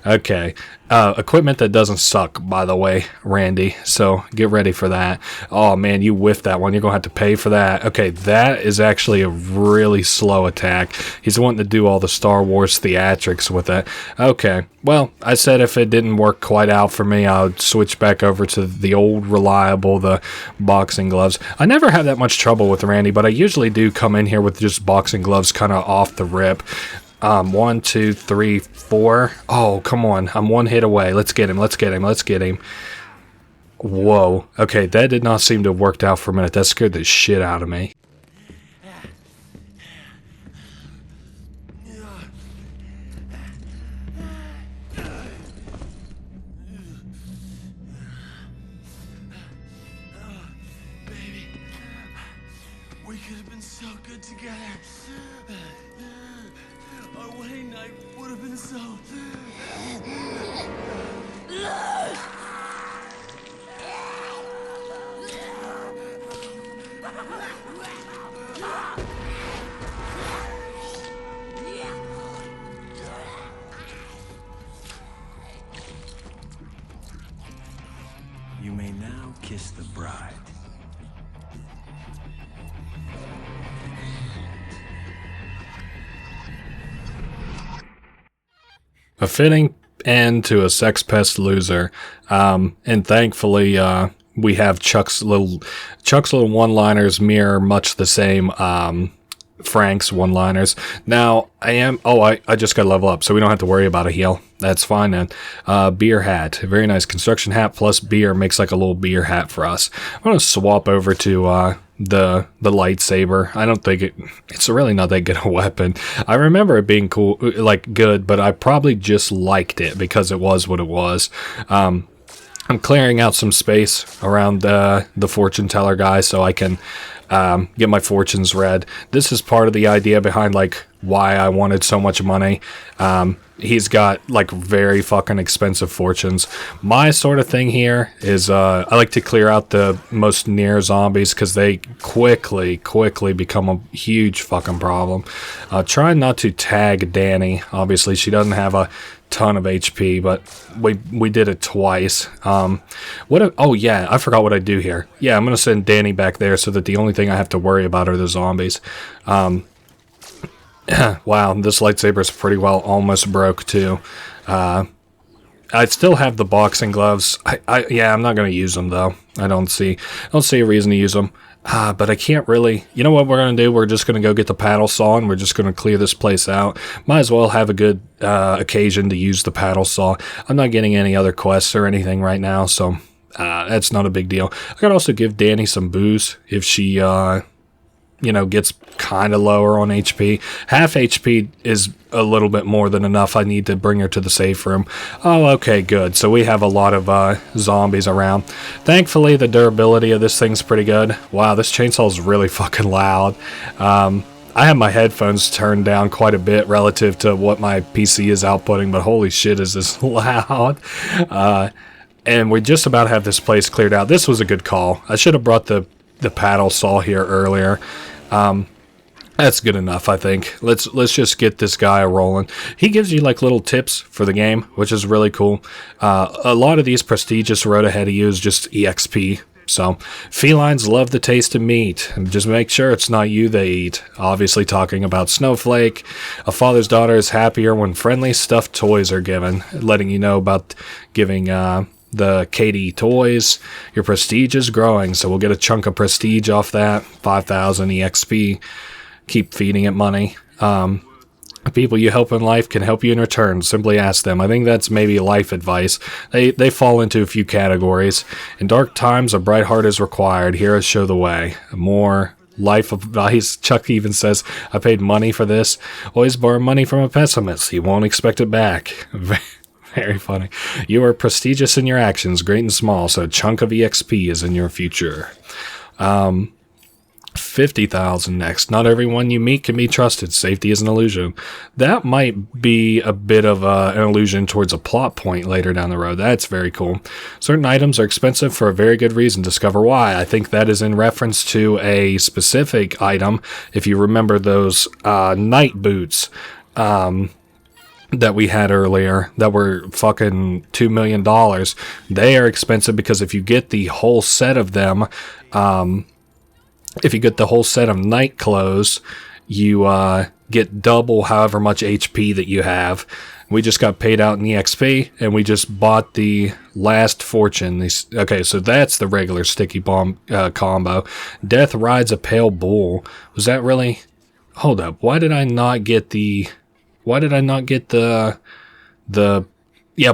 Okay. Equipment that doesn't suck, by the way, Randy. So get ready for that. Oh man, you whiffed that one. You're going to have to pay for that. Okay, that is actually a really slow attack. He's wanting to do all the Star Wars theatrics with it. Okay, well, I said if it didn't work quite out for me, I would switch back over to the old reliable, the boxing gloves. I never have that much trouble with Randy, but I usually do come in here with just boxing gloves kind of off the rip. 1, 2, 3, 4. Oh, come on. I'm one hit away. Let's get him. Whoa. Okay, that did not seem to have worked out for a minute. That scared the shit out of me. Baby, we could have been so good together. Our wedding night would have been so... You may now kiss the bride. A fitting end to a sex pest loser. And thankfully, we have Chuck's little one-liners mirror much the same Frank's one-liners. Now, I just got to level up, so we don't have to worry about a heal. That's fine then. Beer hat. A very nice construction hat plus beer makes like a little beer hat for us. I'm going to swap over to the lightsaber. I don't think it's really not that good a weapon. I remember it being cool, like good, but I probably just liked it because it was what it was. I'm clearing out some space around the fortune teller guy so I can get my fortunes read. This is part of the idea behind like why I wanted so much money. He's got like very fucking expensive fortunes. My sort of thing here is I like to clear out the most near zombies because they quickly become a huge fucking problem. Trying not to tag Danny. Obviously, she doesn't have a ton of HP, but we did it twice. Oh yeah, I forgot what I do here. Yeah, I'm gonna send Danny back there so that the only thing I have to worry about are the zombies. Wow, this lightsaber is pretty well almost broke too. I still have the boxing gloves. I'm not gonna use them though. I don't see a reason to use them. But I can't really. You know what we're going to do? We're just going to go get the paddle saw and we're just going to clear this place out. Might as well have a good occasion to use the paddle saw. I'm not getting any other quests or anything right now, so that's not a big deal. I could also give Danny some booze if she, gets kind of lower on HP. Half HP is a little bit more than enough. I need to bring her to the safe room. Oh, okay, good. So we have a lot of zombies around. Thankfully, the durability of this thing's pretty good. Wow, this chainsaw is really fucking loud. I have my headphones turned down quite a bit relative to what my PC is outputting, but holy shit, is this loud. And we just about have this place cleared out. This was a good call. I should have brought the paddle saw here earlier. That's good enough, I think. Let's just get this guy rolling. He gives you like little tips for the game, which is really cool. A lot of these prestigious road ahead of you is just EXP. So, felines love the taste of meat. Just make sure it's not you they eat. Obviously talking about Snowflake. A father's daughter is happier when friendly stuffed toys are given. Letting you know about giving the Katie toys. Your prestige is growing, so we'll get a chunk of prestige off that. 5,000 EXP. Keep feeding it money. People you help in life can help you in return. Simply ask them. I think that's maybe life advice. They fall into a few categories. In dark times, a bright heart is required. Heroes show the way. More life advice. Chuck even says, I paid money for this. Always borrow money from a pessimist. He won't expect it back. Very funny. You are prestigious in your actions, great and small, so a chunk of EXP is in your future. 50,000 next. Not everyone you meet can be trusted. Safety is an illusion. That might be a bit of an illusion towards a plot point later down the road. That's very cool. Certain items are expensive for a very good reason. Discover why. I think that is in reference to a specific item. If you remember those night boots that we had earlier that were fucking $2 million. They are expensive because if you get the whole set of them, if you get the whole set of night clothes, you get double however much HP that you have. We just got paid out in EXP, and we just bought the last fortune. Okay, so that's the regular sticky bomb combo. Death rides a pale bull. Was that really? Hold up. Why did I not get the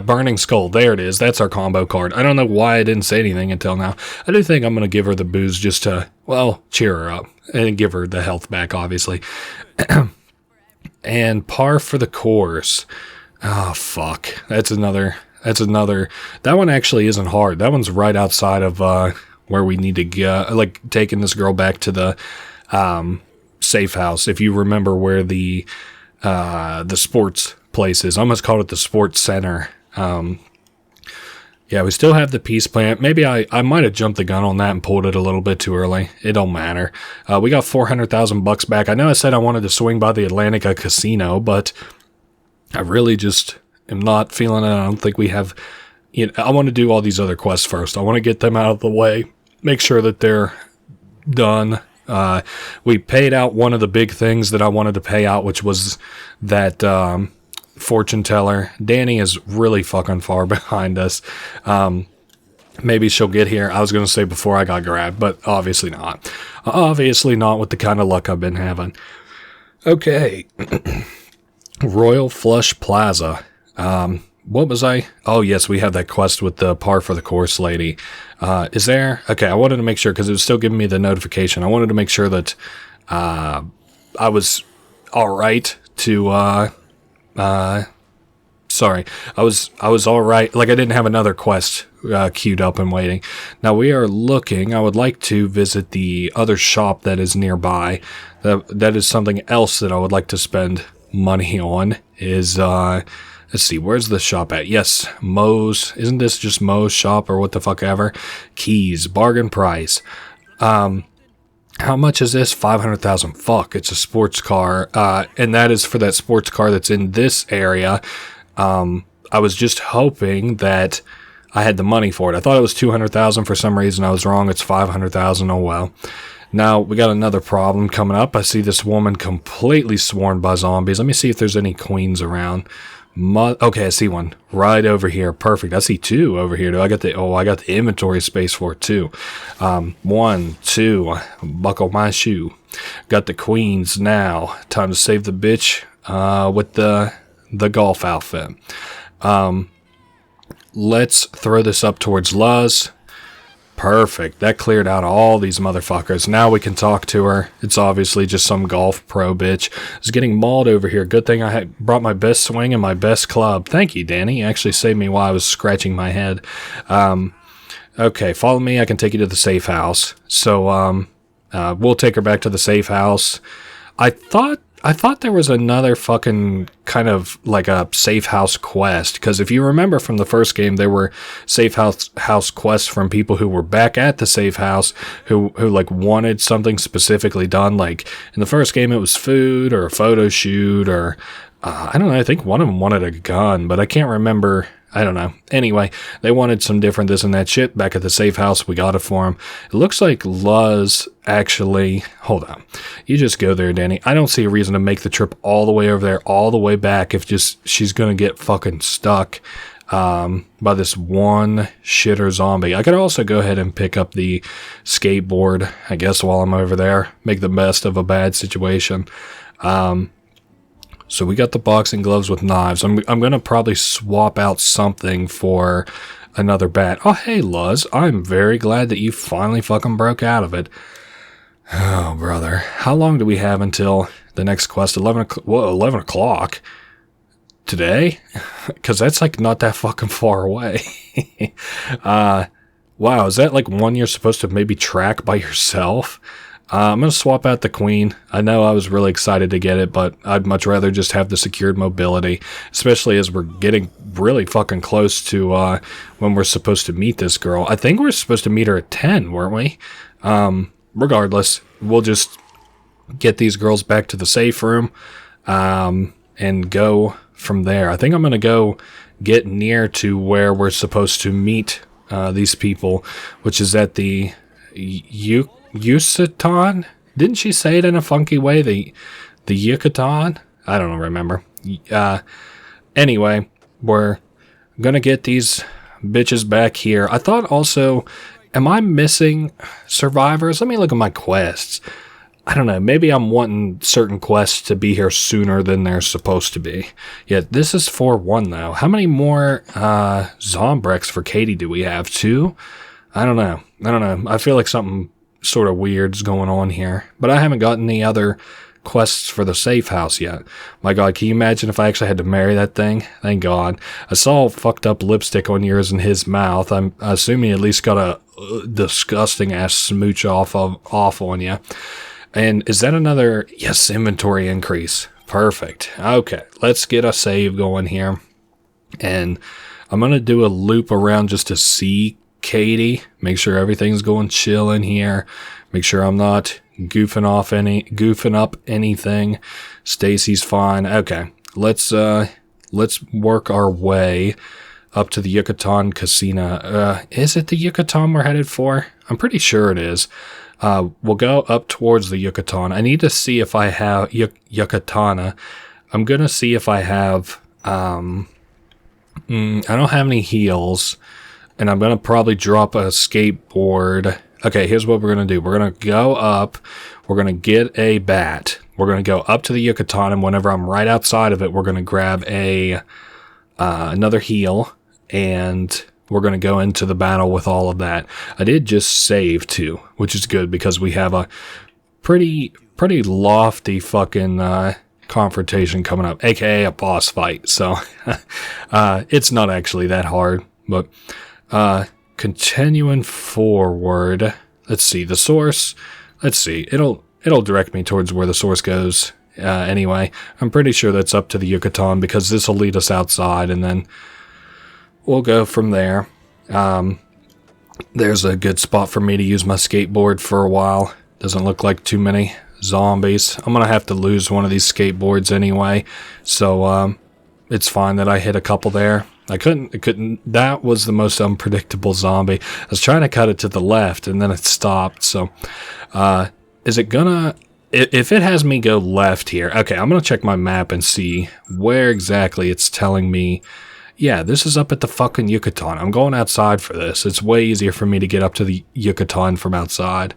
Burning Skull? There it is. That's our combo card. I don't know why I didn't say anything until now. I do think I'm going to give her the booze just to, cheer her up and give her the health back, obviously. And par for the course. Oh, fuck. That's another. That one actually isn't hard. That one's right outside of where we need to go. Like, taking this girl back to the safe house. If you remember where the sports place is. I almost called it the sports center. We still have the peace plant. Maybe I might have jumped the gun on that and pulled it a little bit too early. It don't matter. We got $400,000 back. I know I said I wanted to swing by the Atlantica casino, but I really just am not feeling it. I don't think we have. I want to do all these other quests first. I want to get them out of the way. Make sure that they're done. We paid out one of the big things that I wanted to pay out, which was that fortune teller. Danny is really fucking far behind us. Maybe she'll get here. I was going to say before I got grabbed, but obviously not. Obviously not with the kind of luck I've been having. Okay. Royal Flush Plaza. What was I? Oh, yes, we have that quest with the par for the course lady. Is there? Okay, I wanted to make sure, because it was still giving me the notification. I wanted to make sure that I was all right to... sorry. I was all right. Like, I didn't have another quest queued up and waiting. Now, we are looking. I would like to visit the other shop that is nearby. That is something else that I would like to spend money on is... let's see, where's the shop at? Yes, Moe's. Isn't this just Moe's shop or what the fuck ever? Keys, bargain price. How much is this? 500,000. Fuck, it's a sports car. And that is for that sports car that's in this area. I was just hoping that I had the money for it. I thought it was 200,000 for some reason. I was wrong. It's 500,000. Oh well. Now, we got another problem coming up. I see this woman completely swarmed by zombies. Let me see if there's any queens around. Okay, I see one right over here. Perfect. I see two over here. I got the inventory space for it too. 1, 2, buckle my shoe. Got the queens now. Time to save the bitch with the golf outfit. Let's throw this up towards Luz. Perfect. That cleared out all these motherfuckers. Now we can talk to her. It's obviously just some golf pro bitch. It's getting mauled over here. Good thing I had brought my best swing and my best club. Thank you, Danny. You actually saved me while I was scratching my head. Okay, follow me. I can take you to the safe house. So, we'll take her back to the safe house. I thought there was another fucking kind of like a safe house quest, because if you remember from the first game, there were safe house quests from people who were back at the safe house who like wanted something specifically done. Like in the first game, it was food or a photo shoot or I don't know. I think one of them wanted a gun, but I can't remember. I don't know. Anyway, they wanted some different this and that shit back at the safe house. We got it for them. It looks like Luz actually... Hold on. You just go there, Danny. I don't see a reason to make the trip all the way over there, all the way back, if just she's going to get fucking stuck by this one shitter zombie. I could also go ahead and pick up the skateboard, I guess, while I'm over there. Make the best of a bad situation. So we got the boxing gloves with knives. I'm going to probably swap out something for another bat. Oh, hey, Luz. I'm very glad that you finally fucking broke out of it. Oh, brother. How long do we have until the next quest? 11 o'clock? Today? Because that's like not that fucking far away. Wow, is that like one you're supposed to maybe track by yourself? I'm going to swap out the queen. I know I was really excited to get it, but I'd much rather just have the secured mobility, especially as we're getting really fucking close to when we're supposed to meet this girl. I think we're supposed to meet her at 10, weren't we? Regardless, we'll just get these girls back to the safe room and go from there. I think I'm going to go get near to where we're supposed to meet these people, which is at the Yucatan? Didn't she say it in a funky way? The Yucatan? I don't remember. Anyway, we're gonna get these bitches back here. I thought also, am I missing survivors? Let me look at my quests. I don't know. Maybe I'm wanting certain quests to be here sooner than they're supposed to be. Yeah, this is 4-1 though. How many more Zombrex for Katie do we have? 2? I don't know. I feel like something sort of weird's going on here, but I haven't gotten any other quests for the safe house yet. My god, can you imagine if I actually had to marry that thing? Thank god. I saw fucked up lipstick on yours and his mouth. I'm assuming he at least got a disgusting ass smooch off on you. And is that another... Yes, inventory increase. Perfect. Okay, let's get a save going here, and I'm gonna do a loop around just to see Katie, make sure everything's going chill in here, make sure I'm not goofing up anything. Stacy's fine. Okay, let's work our way up to the Yucatan Casino. Is it the Yucatan we're headed for? I'm pretty sure it is. We'll go up towards the Yucatan. I need to see if I have Yucatana. I'm gonna see if I have I don't have any heals, and I'm going to probably drop a skateboard. Okay, here's what we're going to do. We're going to go up. We're going to get a bat. We're going to go up to the Yucatan, and whenever I'm right outside of it, we're going to grab another heal, and we're going to go into the battle with all of that. I did just save, too, which is good, because we have a pretty lofty fucking confrontation coming up, aka a boss fight. So it's not actually that hard, but continuing forward, let's see the source. Let's see, it'll direct me towards where the source goes. Anyway, I'm pretty sure that's up to the Yucatan, because this will lead us outside, and then we'll go from there. There's a good spot for me to use my skateboard for a while. Doesn't look like too many zombies. I'm gonna have to lose one of these skateboards anyway, so it's fine that I hit a couple there. I couldn't. That was the most unpredictable zombie. I was trying to cut it to the left, and then it stopped. So, is it gonna? If it has me go left here, okay, I'm gonna check my map and see where exactly it's telling me. Yeah, this is up at the fucking Yucatan. I'm going outside for this. It's way easier for me to get up to the Yucatan from outside.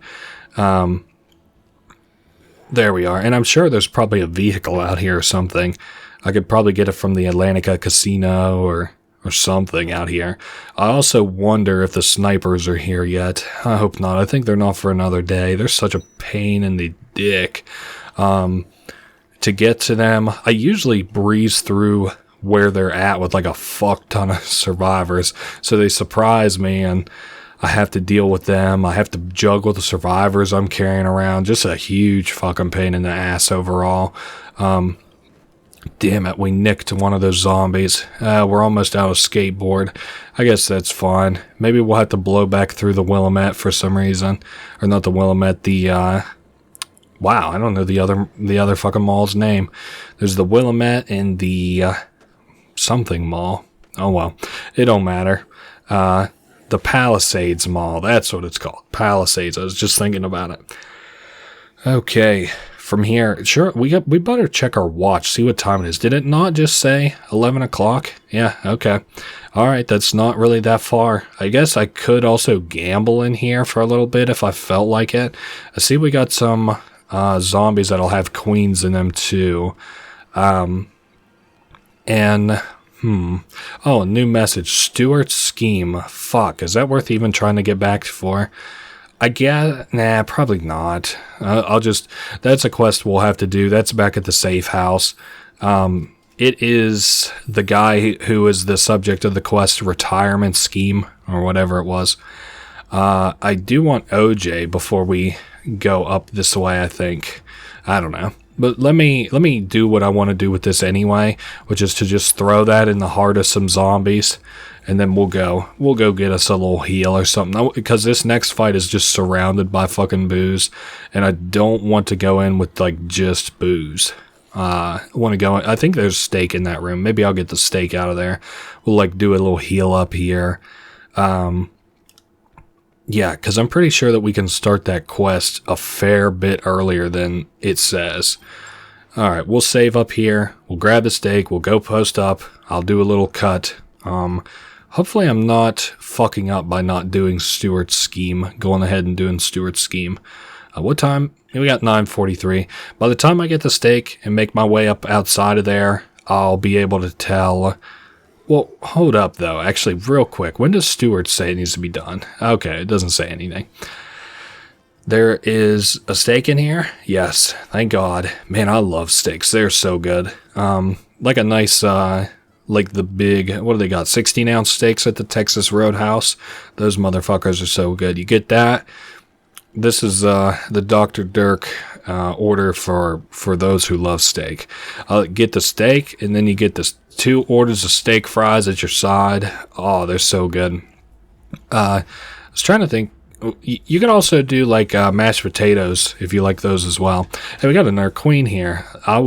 There we are, and I'm sure there's probably a vehicle out here or something. I could probably get it from the Atlantica Casino or something out here. I also wonder if the snipers are here yet. I hope not. I think they're not for another day. They're such a pain in the dick. To get to them, I usually breeze through where they're at with like a fuck ton of survivors. So they surprise me, and I have to deal with them. I have to juggle the survivors I'm carrying around. Just a huge fucking pain in the ass overall. Damn it, we nicked one of those zombies. We're almost out of skateboard. I guess that's fine. Maybe we'll have to blow back through the Willamette for some reason. Or not the Willamette, the, wow, I don't know the other fucking mall's name. There's the Willamette and the, something mall. Oh well, it don't matter. The Palisades Mall, that's what it's called. Palisades, I was just thinking about it. Okay, from here, sure, we better check our watch, see what time it is. Did it not just say 11 o'clock? Yeah, okay. Alright, that's not really that far. I guess I could also gamble in here for a little bit if I felt like it. I see we got some zombies that'll have queens in them too. Oh, a new message. Stewart's scheme. Fuck, is that worth even trying to get back for? I guess, nah, probably not. That's a quest we'll have to do. That's back at the safe house. It is the guy who is the subject of the quest retirement scheme, or whatever it was. I do want OJ before we go up this way, I think. I don't know. But let me do what I want to do with this anyway, which is to just throw that in the heart of some zombies, and then we'll go get us a little heal or something, because this next fight is just surrounded by fucking booze, and I don't want to go in with like just booze. I want to go in, I think there's steak in that room. Maybe I'll get the steak out of there. We'll like do a little heal up here. Yeah, because I'm pretty sure that we can start that quest a fair bit earlier than it says. Alright, we'll save up here. We'll grab the steak. We'll go post up. I'll do a little cut. Hopefully I'm not fucking up by not doing Stewart's scheme. Going ahead and doing Stewart's scheme. What time? We got 9:43. By the time I get the steak and make my way up outside of there, I'll be able to tell... Well, hold up, though. Actually, real quick. When does Stewart say it needs to be done? Okay, it doesn't say anything. There is a steak in here? Yes, thank God. Man, I love steaks. They're so good. Like a nice, like the big, what do they got, 16-ounce steaks at the Texas Roadhouse? Those motherfuckers are so good. You get that. This is the Dr. Dirk order for those who love steak. Get the steak, and then you get the 2 orders of steak fries at your side. Oh, they're so good. I was trying to think. You could also do like mashed potatoes if you like those as well. Hey, we got another queen here. I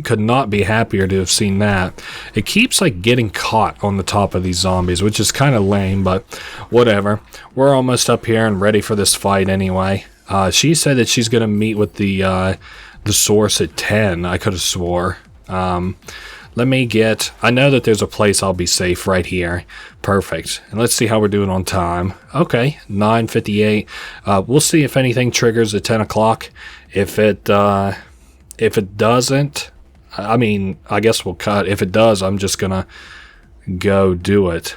could not be happier to have seen that. It keeps like getting caught on the top of these zombies, which is kind of lame, but whatever. We're almost up here and ready for this fight anyway. She said that she's gonna meet with the source at 10. I could have swore. let me get... I know that there's a place I'll be safe right here. Perfect. And let's see how we're doing on time. Okay, 9:58. We'll see if anything triggers at 10 o'clock. If it doesn't, I mean, I guess we'll cut. If it does, I'm just gonna go do it.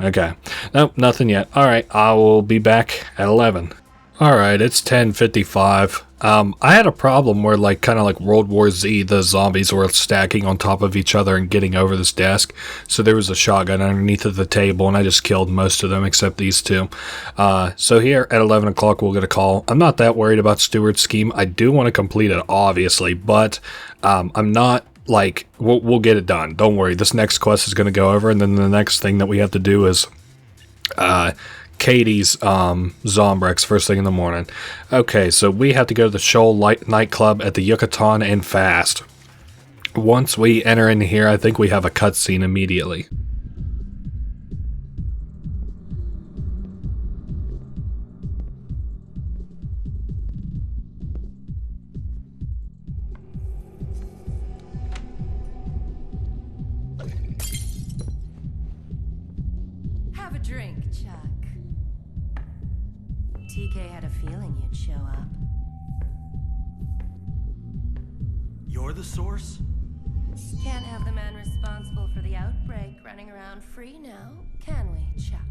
Okay. Nope, nothing yet. Alright, I will be back at 11. Alright, it's 10:55. I had a problem where, like, kind of like World War Z, the zombies were stacking on top of each other and getting over this desk. So there was a shotgun underneath of the table, and I just killed most of them except these two. So here at 11 o'clock, we'll get a call. I'm not that worried about Stewart's scheme. I do want to complete it, obviously, but I'm not, like, we'll get it done. Don't worry. This next quest is going to go over, and then the next thing that we have to do is... Katie's Zombrex first thing in the morning. Okay, so we have to go to the Shoal nightclub at the Yucatan and fast. Once we enter in here, I think we have a cutscene immediately. Have a drink, Chuck. TK had a feeling you'd show up. You're the source? Can't have the man responsible for the outbreak running around free now, can we, Chuck?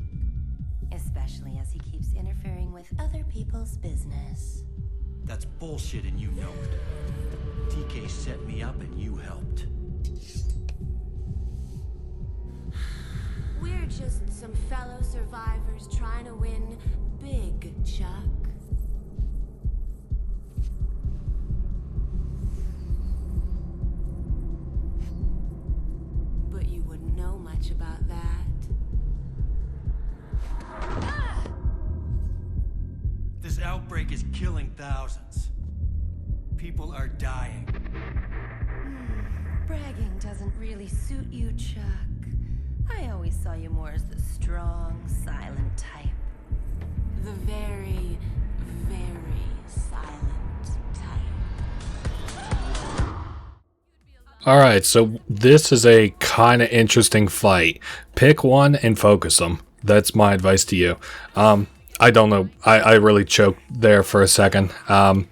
Especially as he keeps interfering with other people's business. That's bullshit and you know it. TK set me up and you helped. We're just some fellow survivors trying to win big, Chuck. But you wouldn't know much about that. This outbreak is killing thousands. People are dying. Bragging doesn't really suit you, Chuck. I always saw you more as the strong, silent type. The very, very silent type. Alright, so this is a kind of interesting fight. Pick one and focus them. That's my advice to you. I don't know. I really choked there for a second. I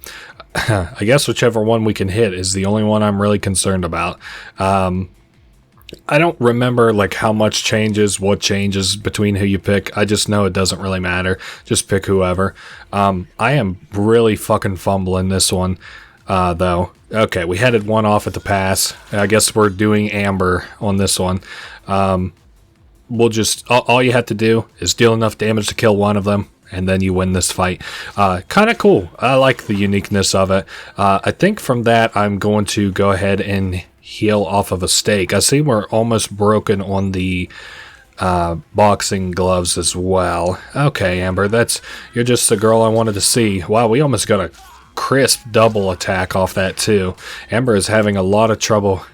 guess whichever one we can hit is the only one I'm really concerned about. I don't remember, like, how much changes, what changes between who you pick. I just know it doesn't really matter. Just pick whoever. I am really fucking fumbling this one, though. Okay, we headed one off at the pass. I guess we're doing Amber on this one. We'll just... All you have to do is deal enough damage to kill one of them, and then you win this fight. Kind of cool. I like the uniqueness of it. I think from that, I'm going to go ahead and heal off of a stake. I see we're almost broken on the boxing gloves as well. Okay, Amber, you're just the girl I wanted to see. Wow, we almost got a crisp double attack off that too. Amber is having a lot of trouble.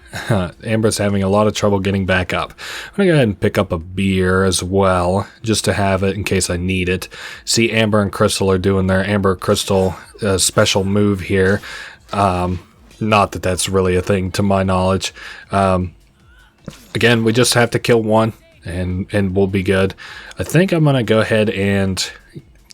Amber's having a lot of trouble getting back up. I'm gonna go ahead and pick up a beer as well, just to have it in case I need it. See, Amber and Crystal are doing their Amber Crystal special move here. Not that that's really a thing to my knowledge. Again, we just have to kill one and we'll be good. I think I'm going to go ahead and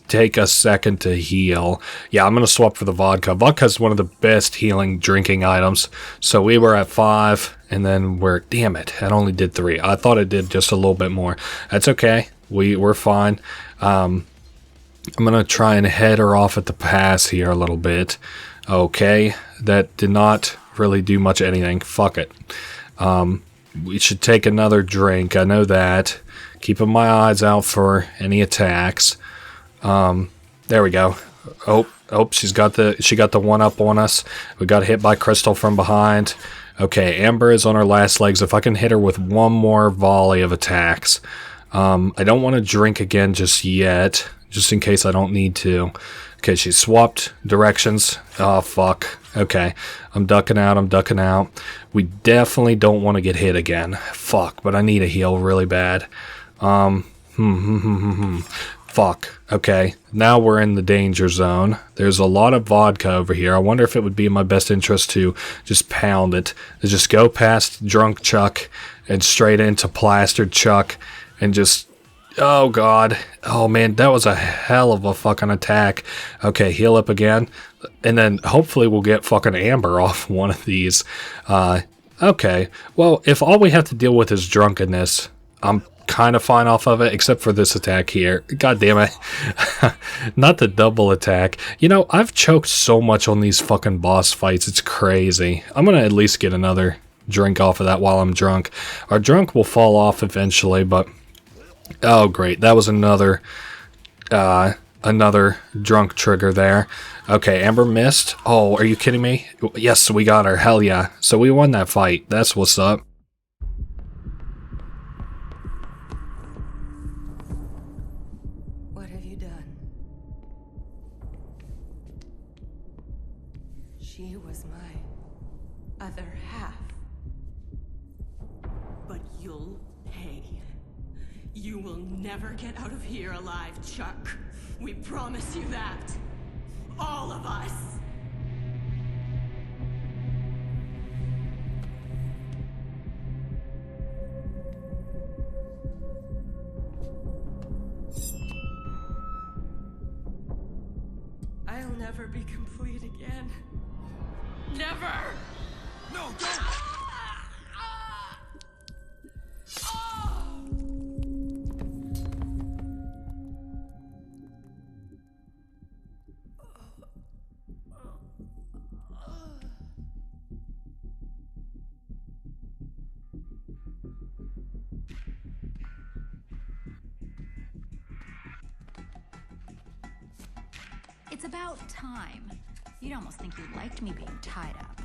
take a second to heal. Yeah, I'm going to swap for the vodka. Vodka is one of the best healing drinking items. So we were at 5 and then damn it, it only did 3. I thought it did just a little bit more. That's okay. We're fine. I'm going to try and head her off at the pass here a little bit. Okay, that did not really do much anything. Fuck it. We should take another drink. I know that. Keeping my eyes out for any attacks. There we go. Oh, she got the one up on us. We got hit by Crystal from behind. Okay, Amber is on her last legs. If I can hit her with one more volley of attacks. I don't want to drink again just yet, just in case I don't need to. Okay, she swapped directions. Oh, fuck. Okay, I'm ducking out. We definitely don't want to get hit again. Fuck, but I need a heal really bad. Fuck fuck. Okay, now we're in the danger zone. There's a lot of vodka over here. I wonder if it would be in my best interest to just pound it. To just go past drunk Chuck and straight into plastered Chuck and just... Oh, God. Oh, man, that was a hell of a fucking attack. Okay, heal up again. And then hopefully we'll get fucking Amber off one of these. Okay, well, if all we have to deal with is drunkenness, I'm kind of fine off of it, except for this attack here. God damn it. Not the double attack. You know, I've choked so much on these fucking boss fights, it's crazy. I'm gonna at least get another drink off of that while I'm drunk. Our drunk will fall off eventually, but... Oh, great. That was another drunk trigger there. Okay, Amber missed. Oh, are you kidding me? Yes, we got her. Hell yeah. So we won that fight. That's what's up. What have you done? She was my other half. But you'll pay. You will never get out of here alive, Chuck. We promise you that. All of us. I'll never be complete again. Never! No, don't! It's about time. You'd almost think you liked me being tied up.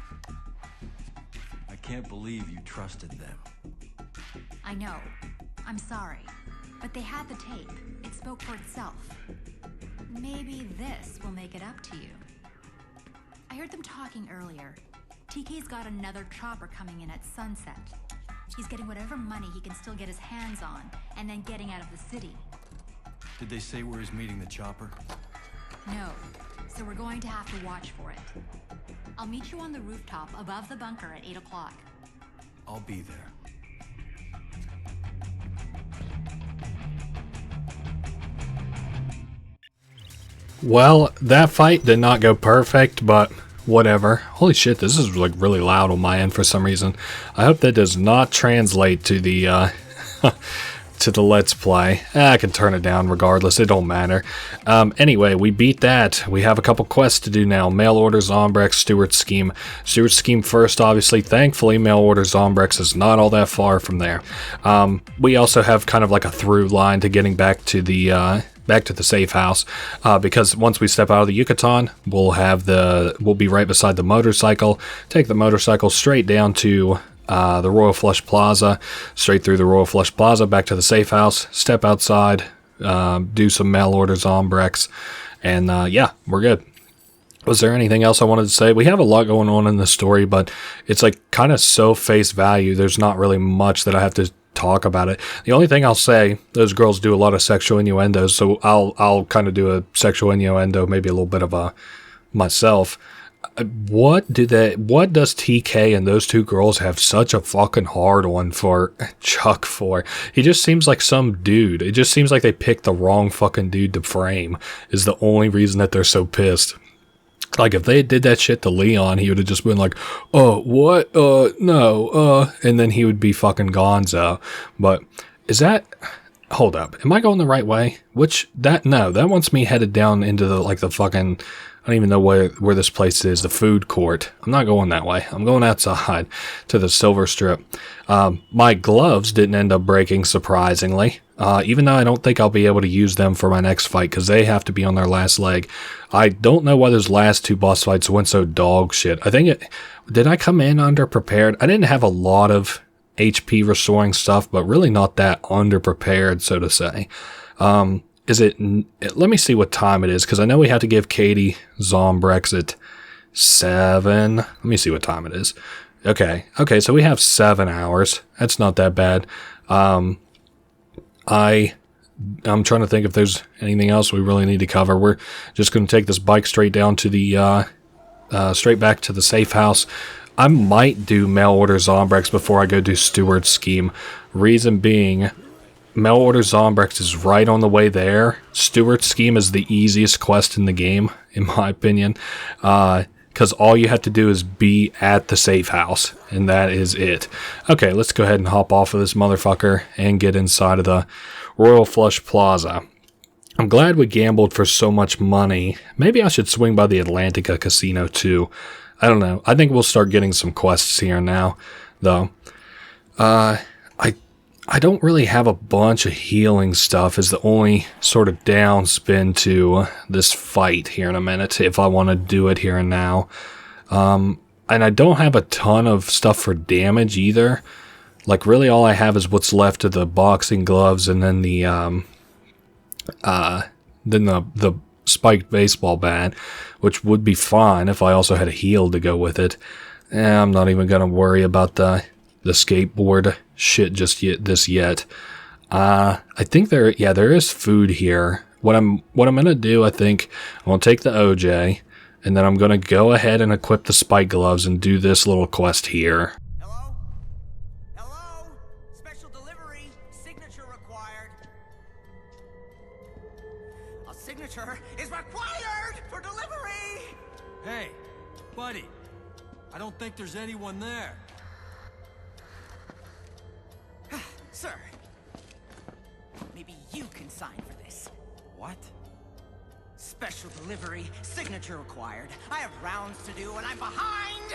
I can't believe you trusted them. I know. I'm sorry. But they had the tape. It spoke for itself. Maybe this will make it up to you. I heard them talking earlier. TK's got another chopper coming in at sunset. He's getting whatever money he can still get his hands on, and then getting out of the city. Did they say where he's meeting the chopper? No, so we're going to have to watch for it. I'll meet you on the rooftop above the bunker at 8 o'clock. I'll be there. Well, that fight did not go perfect, but whatever. Holy shit, this is like really loud on my end for some reason. I hope that does not translate to the to the Let's Play. I can turn it down regardless, it don't matter. Anyway, we beat that. We have a couple quests to do now. Mail order, Zombrex, Stewart's Scheme. Stewart's Scheme first, obviously. Thankfully, Mail order, Zombrex is not all that far from there. We also have kind of like a through line to getting back to the safe house, because once we step out of the Yucatan, we'll be right beside the motorcycle. Take the motorcycle straight down to the Royal Flush Plaza, straight through the Royal Flush Plaza, back to the safe house, step outside, do some mail orders on Brex, and yeah, we're good. Was there anything else I wanted to say? We have a lot going on in the story, but it's like kind of so face value, there's not really much that I have to talk about it. The only thing I'll say, those girls do a lot of sexual innuendos, so I'll kind of do a sexual innuendo, maybe a little bit of a myself. What does TK and those two girls have such a fucking hard on for Chuck for? He just seems like some dude. It just seems like they picked the wrong fucking dude to frame is the only reason that they're so pissed. Like, if they did that shit to Leon, he would have just been like, oh, what? No, and then he would be fucking gonzo. But is that... Hold up. Am I going the right way? No, that wants me headed down into the fucking... I don't even know where this place is, the food court. I'm not going that way. I'm going outside to the Silver Strip. My gloves didn't end up breaking, surprisingly. Even though I don't think I'll be able to use them for my next fight, because they have to be on their last leg. I don't know why those last two boss fights went so dog shit. Did I come in underprepared? I didn't have a lot of HP restoring stuff, but really not that underprepared, so to say. Let me see what time it is, because I know we have to give Katie Zombrex at 7. Let me see what time it is. Okay, so we have 7 hours. That's not that bad. I'm trying to think if there's anything else we really need to cover. We're just going to take this bike straight down to the, straight back to the safe house. I might do mail order Zombrex before I go do Steward's Scheme. Reason being, mail order Zombrex is right on the way there. Steward's Scheme is the easiest quest in the game, in my opinion. Because all you have to do is be at the safe house, and that is it. Okay, let's go ahead and hop off of this motherfucker and get inside of the Royal Flush Plaza. I'm glad we gambled for so much money. Maybe I should swing by the Atlantica Casino too. I don't know. I think we'll start getting some quests here now, though. I don't really have a bunch of healing stuff as the only sort of downspin to this fight here in a minute, if I want to do it here and now. And I don't have a ton of stuff for damage either. Like, really all I have is what's left of the boxing gloves and then the spiked baseball bat, which would be fine if I also had a heal to go with it. I'm not even going to worry about the skateboard shit just yet. I think there is food here. What I'm gonna do, I think I'm gonna take the OJ, and then I'm gonna go ahead and equip the spike gloves and do this little quest here. Hello? Special delivery. Signature required. A signature is required for delivery! Hey, buddy. I don't think there's anyone there. Sir, maybe you can sign for this. What? Special delivery, signature required. I have rounds to do and I'm behind!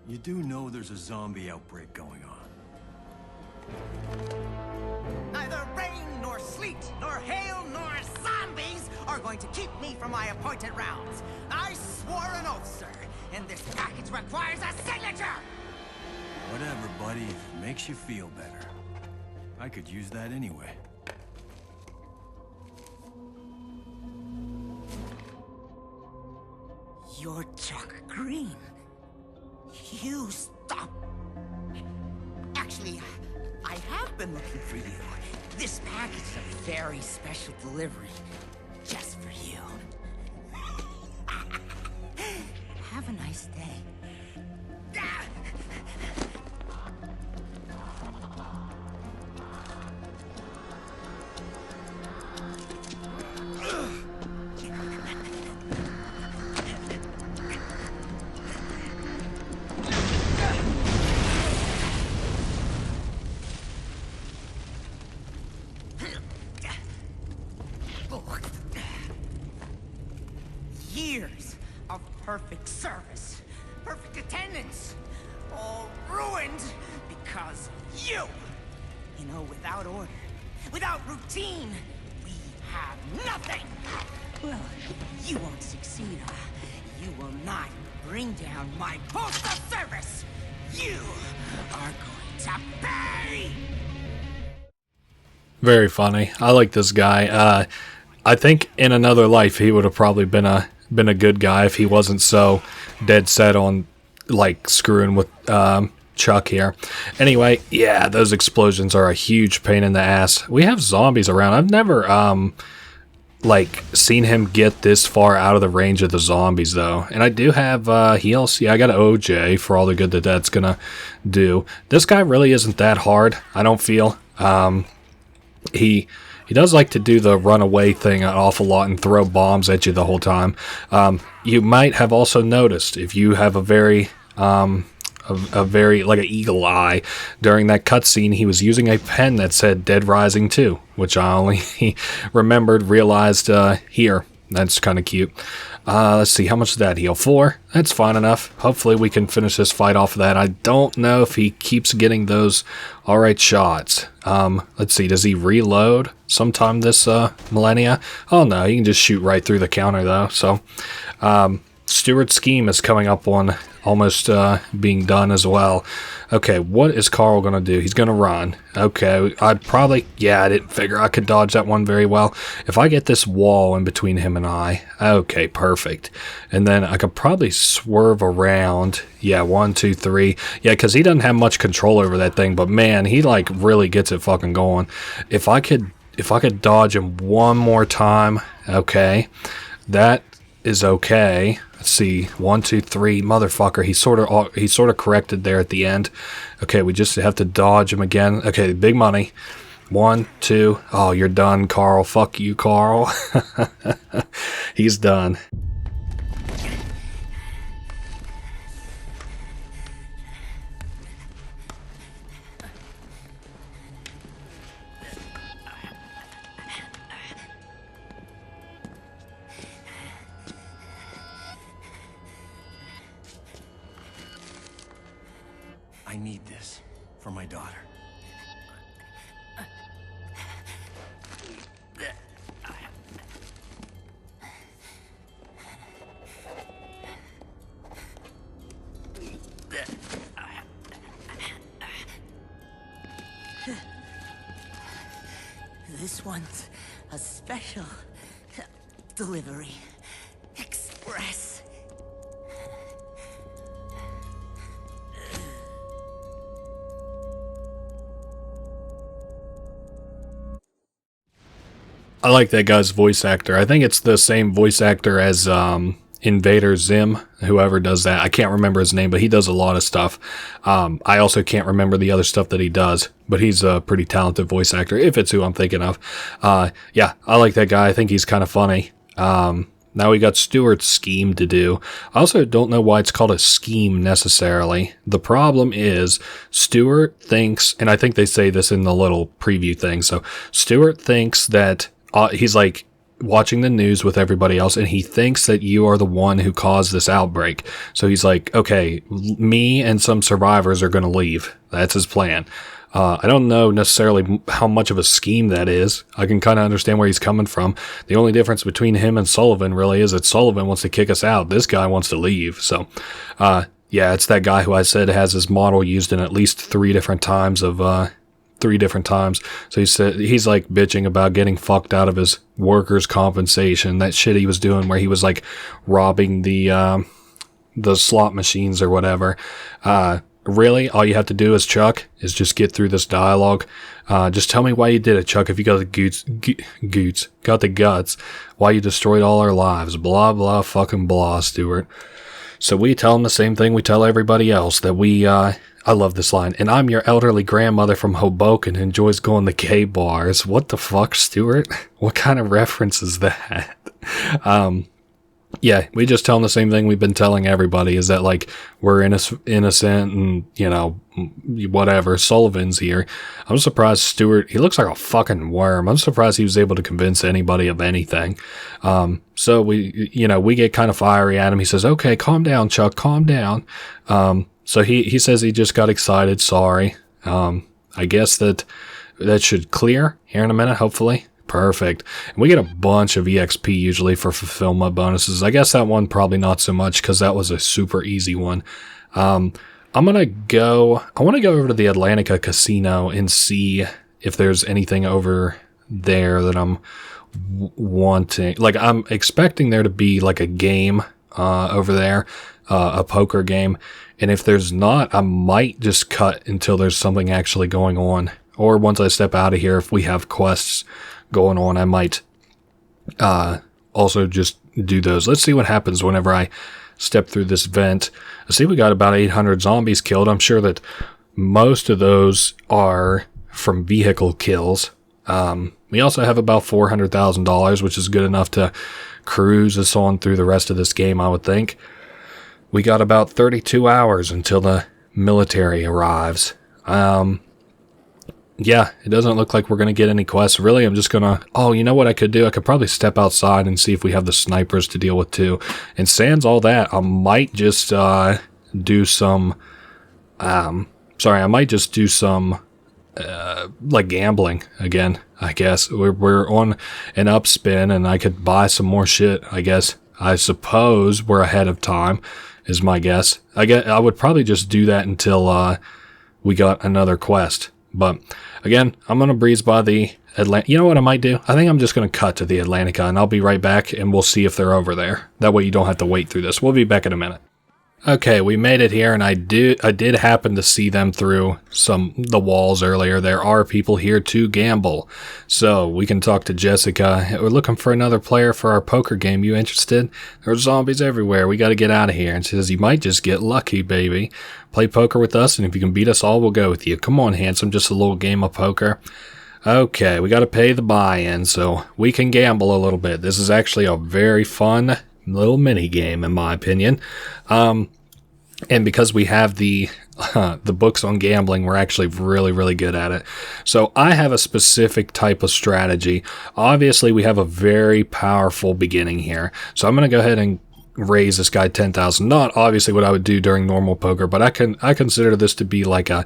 You do know there's a zombie outbreak going on. Neither rain, nor sleet, nor hail, nor zombies are going to keep me from my appointed rounds. I swore an oath, sir, and this package requires a signature! Whatever, buddy, if it makes you feel better. I could use that anyway. You're Chuck Greene. You stop. Actually, I have been looking for you. This package is a very special delivery. Just for you. Have a nice day. Years of perfect service, perfect attendance, all ruined because you. You know, without order, without routine, we have nothing. Well, you won't succeed. You will not bring down my post of service. You are going to pay. Very funny. I like this guy. I think in another life he would have probably been a good guy if he wasn't so dead set on like screwing with Chuck here. Anyway, yeah, those explosions are a huge pain in the ass. We have zombies around. I've never like seen him get this far out of the range of the zombies though. And I do have heals. Yeah, I got an OJ for all the good that's gonna do. This guy really isn't that hard, I don't feel. He does like to do the runaway thing an awful lot and throw bombs at you the whole time. You might have also noticed if you have a very like an eagle eye during that cutscene, he was using a pen that said Dead Rising 2, which I only realized here. That's kind of cute. Let's see, how much did that heal? 4? That's fine enough. Hopefully we can finish this fight off of that. I don't know if he keeps getting those alright shots. Let's see, does he reload sometime this millennia? Oh no, he can just shoot right through the counter though. So, Steward's Scheme is coming up on almost being done as well. Okay, what is Carl going to do? He's going to run. Okay, I didn't figure I could dodge that one very well. If I get this wall in between him and I, okay, perfect. And then I could probably swerve around. Yeah, 1, 2, 3. Yeah, because he doesn't have much control over that thing, but man, he like really gets it fucking going. If I could if I could dodge him one more time. Okay. That is okay. Let's see. 1, 2, 3. Motherfucker. He sort of corrected there at the end. Okay, we just have to dodge him again. Okay, big money. 1, 2. Oh, you're done, Carl. Fuck you, Carl. He's done. I need this for my daughter. This one's a special delivery. Express. I like that guy's voice actor. I think it's the same voice actor as Invader Zim, whoever does that. I can't remember his name, but he does a lot of stuff. I also can't remember the other stuff that he does, but he's a pretty talented voice actor, if it's who I'm thinking of. Yeah, I like that guy. I think he's kind of funny. Now we got Stewart's scheme to do. I also don't know why it's called a scheme necessarily. The problem is Stewart thinks, and I think they say this in the little preview thing, so Stewart thinks that he's like watching the news with everybody else, and he thinks that you are the one who caused this outbreak. So he's like, okay, me and some survivors are going to leave. That's his plan. I don't know necessarily how much of a scheme that is. I can kind of understand where he's coming from. The only difference between him and Sullivan really is that Sullivan wants to kick us out. This guy wants to leave. So, yeah, it's that guy who I said has his model used in at least 3 different times of, 3 different times. So he said he's like bitching about getting fucked out of his workers' compensation. That shit he was doing where he was like robbing the slot machines or whatever. Really, all you have to do as Chuck is just get through this dialogue. Just tell me why you did it, Chuck. If you got the guts, why you destroyed all our lives. Blah blah fucking blah, Stewart. So we tell him the same thing we tell everybody else, that we I love this line. And I'm your elderly grandmother from Hoboken who enjoys going to gay bars. What the fuck, Stewart? What kind of reference is that? Yeah, we just tell them the same thing we've been telling everybody, is that, like, we're innocent and, you know, whatever. Sullivan's here. I'm surprised Stewart, he looks like a fucking worm. I'm surprised he was able to convince anybody of anything. So we get kind of fiery at him. He says, okay, calm down, Chuck, calm down. So he says he just got excited. Sorry. I guess that should clear here in a minute, hopefully. Perfect. And we get a bunch of EXP usually for fulfillment bonuses. I guess that one probably not so much because that was a super easy one. I want to go over to the Atlantica Casino and see if there's anything over there that I'm wanting. Like, I'm expecting there to be like a game over there, a poker game. And if there's not, I might just cut until there's something actually going on. Or once I step out of here, if we have quests going on, I might also just do those. Let's see what happens whenever I step through this vent. I see we got about 800 zombies killed. I'm sure that most of those are from vehicle kills. We also have about $400,000, which is good enough to cruise us on through the rest of this game, I would think. We got about 32 hours until the military arrives. Yeah, it doesn't look like we're going to get any quests. Really, I'm just going to... Oh, you know what I could do? I could probably step outside and see if we have the snipers to deal with too. And sans all that, I might just do some... I might just do some... like gambling again, I guess. We're on an upspin and I could buy some more shit, I guess. I suppose we're ahead of time, is my guess. I would probably just do that until we got another quest. But again, I'm going to breeze by the Atlantica. You know what I might do? I think I'm just going to cut to the Atlantica and I'll be right back and we'll see if they're over there. That way you don't have to wait through this. We'll be back in a minute. Okay, we made it here, and I did happen to see them through the walls earlier. There are people here to gamble, so we can talk to Jessica. We're looking for another player for our poker game. You interested? There's zombies everywhere. We got to get out of here. And she says, you might just get lucky, baby. Play poker with us, and if you can beat us all, we'll go with you. Come on, handsome, just a little game of poker. Okay, we got to pay the buy-in, so we can gamble a little bit. This is actually a very fun little mini game, in my opinion. And because we have the books on gambling, we're actually really, really good at it. So I have a specific type of strategy. Obviously, we have a very powerful beginning here. So I'm going to go ahead and raise this guy 10,000. Not obviously what I would do during normal poker, but I consider this to be like a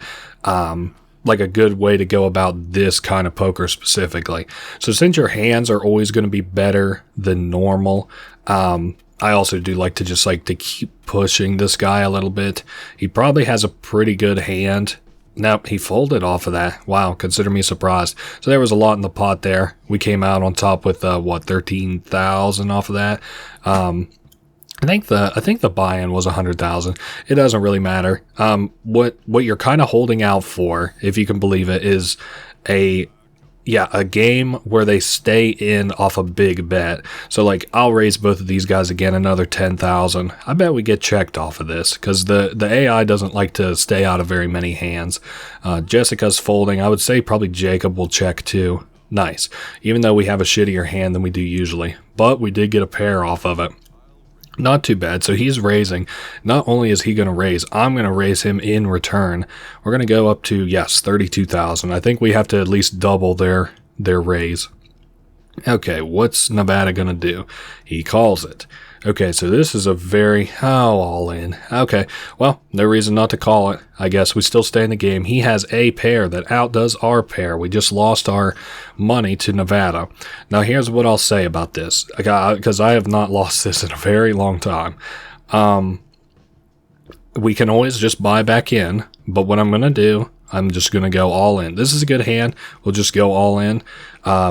good way to go about this kind of poker specifically. So since your hands are always going to be better than normal, I also do like to keep pushing this guy a little bit. He probably has a pretty good hand. Nope, he folded off of that. Wow, consider me surprised. So there was a lot in the pot there. We came out on top with 13,000 off of that. I think the buy-in was 100,000. It doesn't really matter. What you're kind of holding out for, if you can believe it, is a game where they stay in off a big bet. So I'll raise both of these guys again, another 10,000. I bet we get checked off of this because the AI doesn't like to stay out of very many hands. Jessica's folding. I would say probably Jacob will check too. Nice. Even though we have a shittier hand than we do usually, but we did get a pair off of it. Not too bad. So he's raising. Not only is he going to raise, I'm going to raise him in return. We're going to go up to, yes, 32,000. I think we have to at least double their raise. Okay, what's Nevada going to do? He calls it. Okay, so this is a very, all in. Okay, well, no reason not to call it. I guess we still stay in the game. He has a pair that outdoes our pair. We just lost our money to Nevada. Now, here's what I'll say about this, because I have not lost this in a very long time. We can always just buy back in, but what I'm going to do, I'm just going to go all in. This is a good hand. We'll just go all in.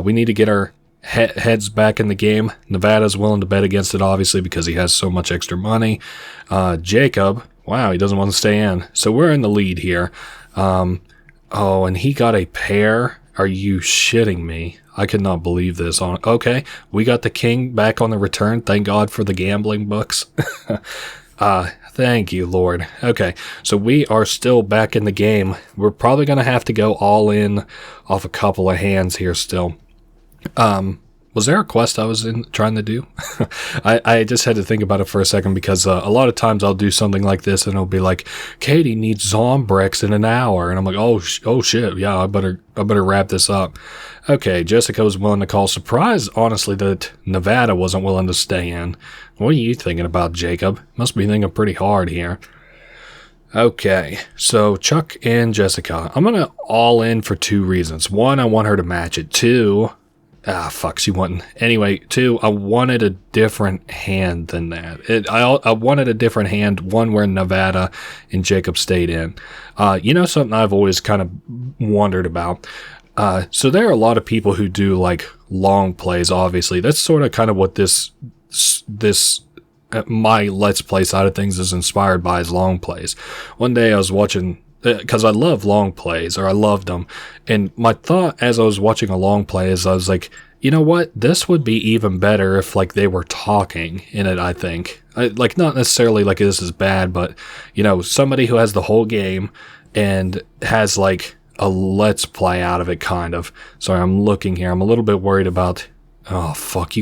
We need to get our heads back in the game. Nevada's willing to bet against it, obviously, because he has so much extra money. Jacob, wow, he doesn't want to stay in. So we're in the lead here. And he got a pair. Are you shitting me? I could not believe this. Okay, we got the king back on the return. Thank God for the gambling books. Thank you, Lord. Okay, so we are still back in the game. We're probably going to have to go all in off a couple of hands here still. Was there a quest I was trying to do? I just had to think about it for a second because a lot of times I'll do something like this and it'll be like, Katie needs Zombrex in an hour. And I'm like, oh shit, yeah, I better wrap this up. Okay, Jessica was willing to call. Surprised, honestly, that Nevada wasn't willing to stay in. What are you thinking about, Jacob? Must be thinking pretty hard here. Okay, so Chuck and Jessica. I'm going to all in for two reasons. One, I want her to match it. Two, she wasn't. Anyway, two, I wanted a different hand than that. I wanted a different hand, one where Nevada and Jacob stayed in. Something I've always kind of wondered about. So there are a lot of people who do long plays, obviously. That's sort of kind of what this my Let's Play side of things is inspired by, is long plays. One day I was watching, because I love long plays, or I loved them, and my thought as I was watching a long play is I was like, you know what, this would be even better if they were talking in it. I think not necessarily this is bad, but somebody who has the whole game and has a Let's Play out of it, kind of. Sorry, I'm looking here. I'm a little bit worried about, oh fuck,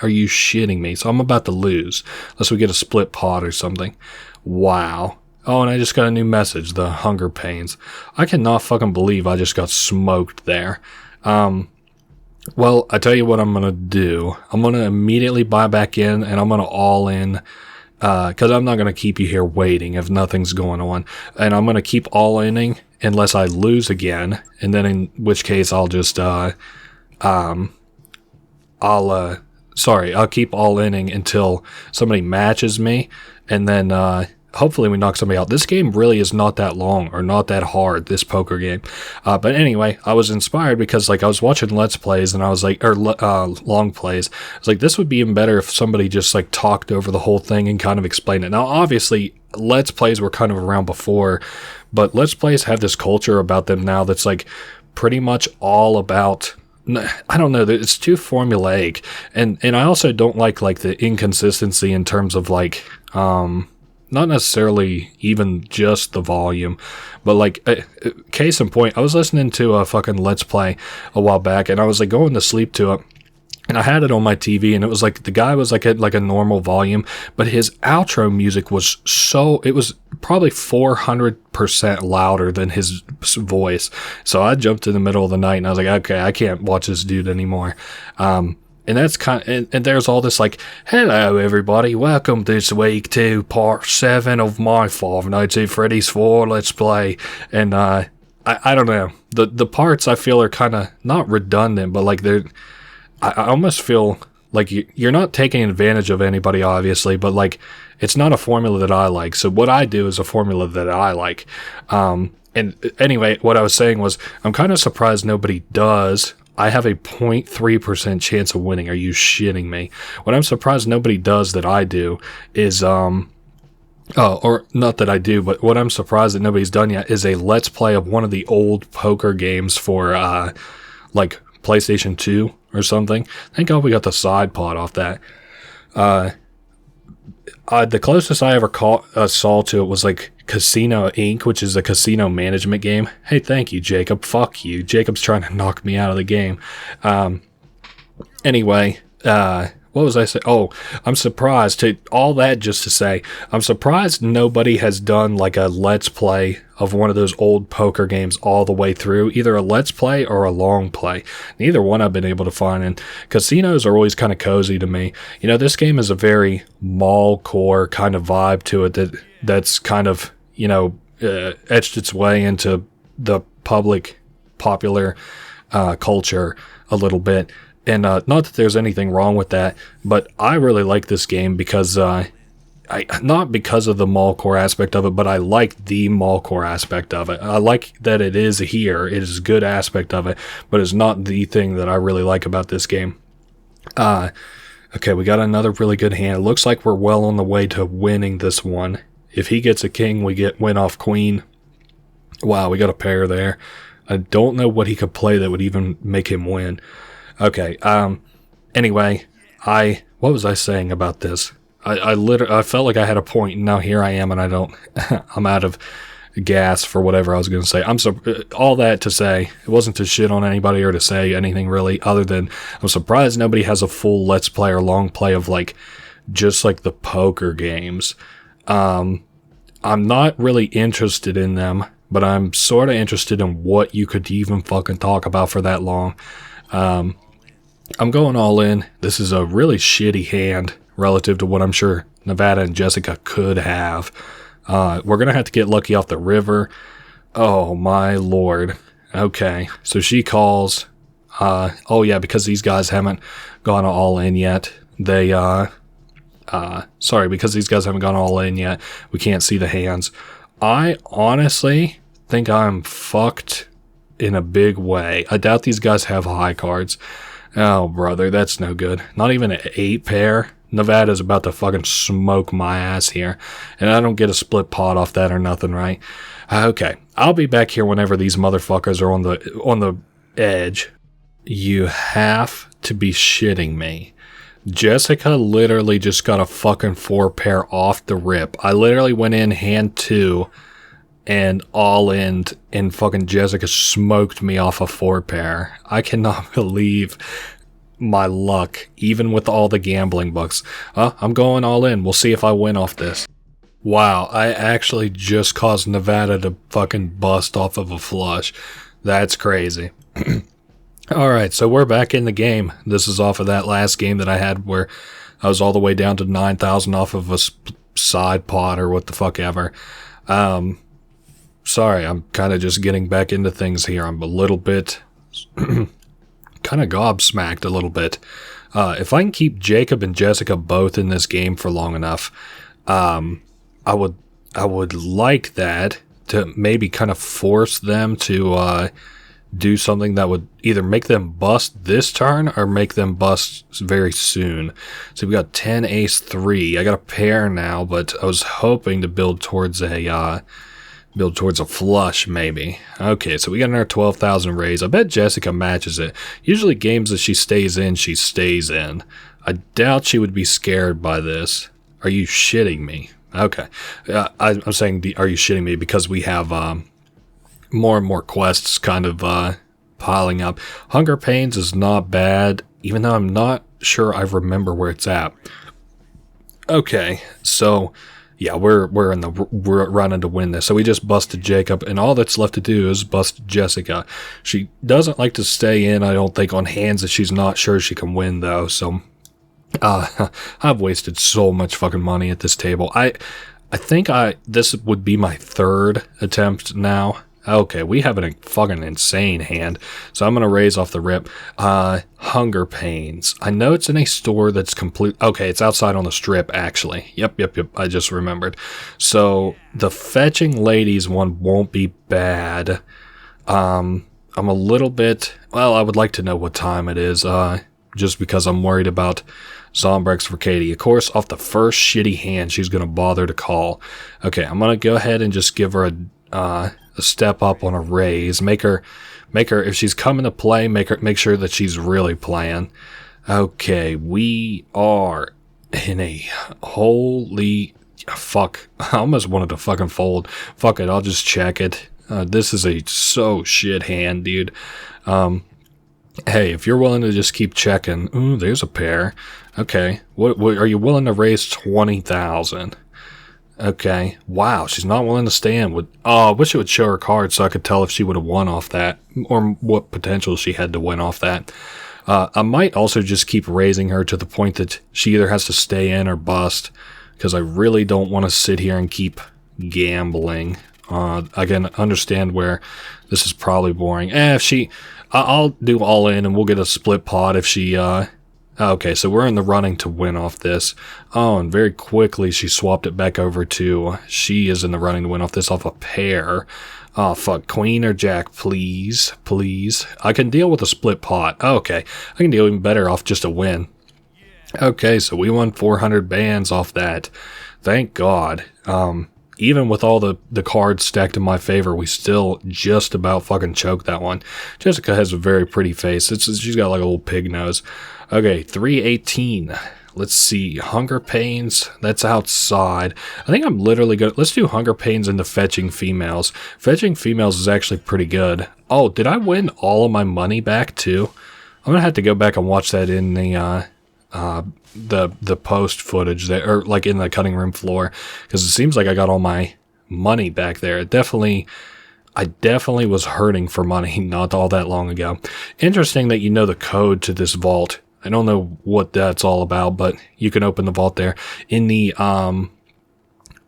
are you shitting me? So I'm about to lose unless we get a split pot or something. Wow. Oh, and I just got a new message, the hunger pains. I cannot fucking believe I just got smoked there. Well, I tell you what I'm going to do. I'm going to immediately buy back in, and I'm going to all in, because I'm not going to keep you here waiting if nothing's going on. And I'm going to keep all inning unless I lose again, and then in which case I'll just, I'll keep all inning until somebody matches me, and then, hopefully we knock somebody out. This game really is not that long or not that hard, this poker game. But anyway, I was inspired because like I was watching Let's Plays and I was like, or long plays. I was like, this would be even better if somebody just like talked over the whole thing and kind of explained it. Now, obviously, Let's Plays were kind of around before, but Let's Plays have this culture about them now that's like pretty much all about, I don't know, it's too formulaic. And I also don't like the inconsistency in terms of like, not necessarily even just the volume, but like, case in point, I was listening to a fucking Let's Play a while back, and I was like going to sleep to it, and I had it on my TV, and it was like the guy was like at like a normal volume, but his outro music was it was probably 400% louder than his voice. So I jumped in the middle of the night, and I was like, okay, I can't watch this dude anymore. And that's and there's all this like, hello everybody, welcome this week to part 7 of my Five Nights at Freddy's 4 Let's Play. And I don't know, the parts I feel are kind of not redundant, but like I almost feel like you're not taking advantage of anybody, obviously, but like it's not a formula that I like. So what I do is a formula that I like. And anyway, what I was saying was I'm kind of surprised nobody does. I have a 0.3% chance of winning. Are you shitting me? What I'm surprised nobody does that I do is, or not that I do, but what I'm surprised that nobody's done yet is a Let's Play of one of the old poker games for, like PlayStation 2 or something. Thank God we got the side pod off that. The closest I ever saw to it was like Casino Inc., which is a casino management game. Hey, thank you, Jacob. Fuck you. Jacob's trying to knock me out of the game. Anyway, what was I saying? Oh, I'm surprised all that just to say, I'm surprised nobody has done like a Let's Play of one of those old poker games all the way through, either a Let's Play or a long play. Neither one I've been able to find, and casinos are always kind of cozy to me. You know, this game is a very mall core kind of vibe to it that's kind of, you know, etched its way into the popular culture a little bit. And not that there's anything wrong with that, but I really like this game because not because of the mallcore aspect of it, but I like the mallcore aspect of it. I like that it is here. It is a good aspect of it, but it's not the thing that I really like about this game. Okay, we got another really good hand. It looks like we're well on the way to winning this one. If he gets a king, we win off queen. Wow, we got a pair there. I don't know what he could play that would even make him win. Okay, anyway, what was I saying about this? I felt like I had a point, and now here I am, and I don't, I'm out of gas for whatever I was going to say. All that to say, it wasn't to shit on anybody or to say anything really, other than I'm surprised nobody has a full Let's Play or long play of like, just like the poker games. I'm not really interested in them, but I'm sort of interested in what you could even fucking talk about for that long. I'm going all in. This is a really shitty hand relative to what I'm sure Nevada and Jessica could have. We're going to have to get lucky off the river. Oh, my lord. Okay, so she calls. Oh, yeah, because these guys haven't gone all in yet. Because these guys haven't gone all in yet, we can't see the hands. I honestly think I'm fucked in a big way. I doubt these guys have high cards. Oh, brother, that's no good. Not even an 8 pair. Nevada's about to fucking smoke my ass here. And I don't get a split pot off that or nothing, right? Okay, I'll be back here whenever these motherfuckers are on the edge. You have to be shitting me. Jessica literally just got a fucking 4 pair off the rip. I literally went in hand 2 and all in, and fucking Jessica smoked me off a 4 pair. I cannot believe my luck, even with all the gambling books. I'm going all in. We'll see if I win off this. Wow, I actually just caused Nevada to fucking bust off of a flush. That's crazy. Alright, so we're back in the game. This is off of that last game that I had where I was all the way down to 9,000 off of a side pot or what the fuck ever. Sorry, I'm kind of just getting back into things here. I'm a little bit kind of gobsmacked a little bit. If I can keep Jacob and Jessica both in this game for long enough, I would I would like that to maybe kind of force them to do something that would either make them bust this turn or make them bust very soon. So we got 10 ace 3. I got a pair now, but I was hoping to build towards a flush maybe. Okay, so we got another 12,000 raise. I bet Jessica matches it. Usually games that she stays in, she stays in. I doubt she would be scared by this. Are you shitting me? Okay. I'm saying, are you shitting me? Because we have more and more quests kind of piling up. Hunger Pains is not bad, even though I'm not sure I remember where it's at. Okay, so yeah, we're running to win this. So we just busted Jacob, and all that's left to do is bust Jessica. She doesn't like to stay in, I don't think, on hands that she's not sure she can win, though. So I've wasted so much fucking money at this table. I think this would be my third attempt now. Okay, we have a fucking insane hand, so I'm gonna raise off the rip. Hunger Pains. I know it's in a store that's complete. Okay, it's outside on the strip, actually. Yep. I just remembered. So the fetching ladies one won't be bad. I'm a little bit. Well, I would like to know what time it is. Just because I'm worried about Zombrex for Katie. Of course, off the first shitty hand, she's gonna bother to call. Okay, I'm gonna go ahead and just give her a step up on a raise. Make her, if she's coming to play, make sure that she's really playing. Okay, we are in a holy fuck. I almost wanted to fucking fold. Fuck it, I'll just check it. This is a so shit hand, dude. Hey, if you're willing to just keep checking, ooh, there's a pair. Okay, what are you willing to raise 20,000? Okay. Wow, she's not willing to stand. I wish it would show her card so I could tell if she would have won off that, or what potential she had to win off that. I might also just keep raising her to the point that she either has to stay in or bust, because I really don't want to sit here and keep gambling. I can understand where this is probably boring. I'll do all in and we'll get a split pot if she, okay, so we're in the running to win off this. Oh, and very quickly she swapped it back over to, she is in the running to win off this off a pair. Oh, fuck, queen or jack, please, please. I can deal with a split pot. Okay, I can deal even better off just a win. Okay, so we won 400 bands off that. Thank God. Even with all the cards stacked in my favor, we still just about fucking choked that one. Jessica has a very pretty face. She's got like a little pig nose. Okay, 318. Let's see. Hunger Pains. That's outside. I think I'm literally good. Let's do Hunger Pains into Fetching Females. Fetching Females is actually pretty good. Oh, did I win all of my money back too? I'm gonna have to go back and watch that in the post footage there, or like in the cutting room floor, because it seems like I got all my money back there. I definitely was hurting for money not all that long ago. Interesting that you know the code to this vault. I don't know what that's all about, but you can open the vault there. In the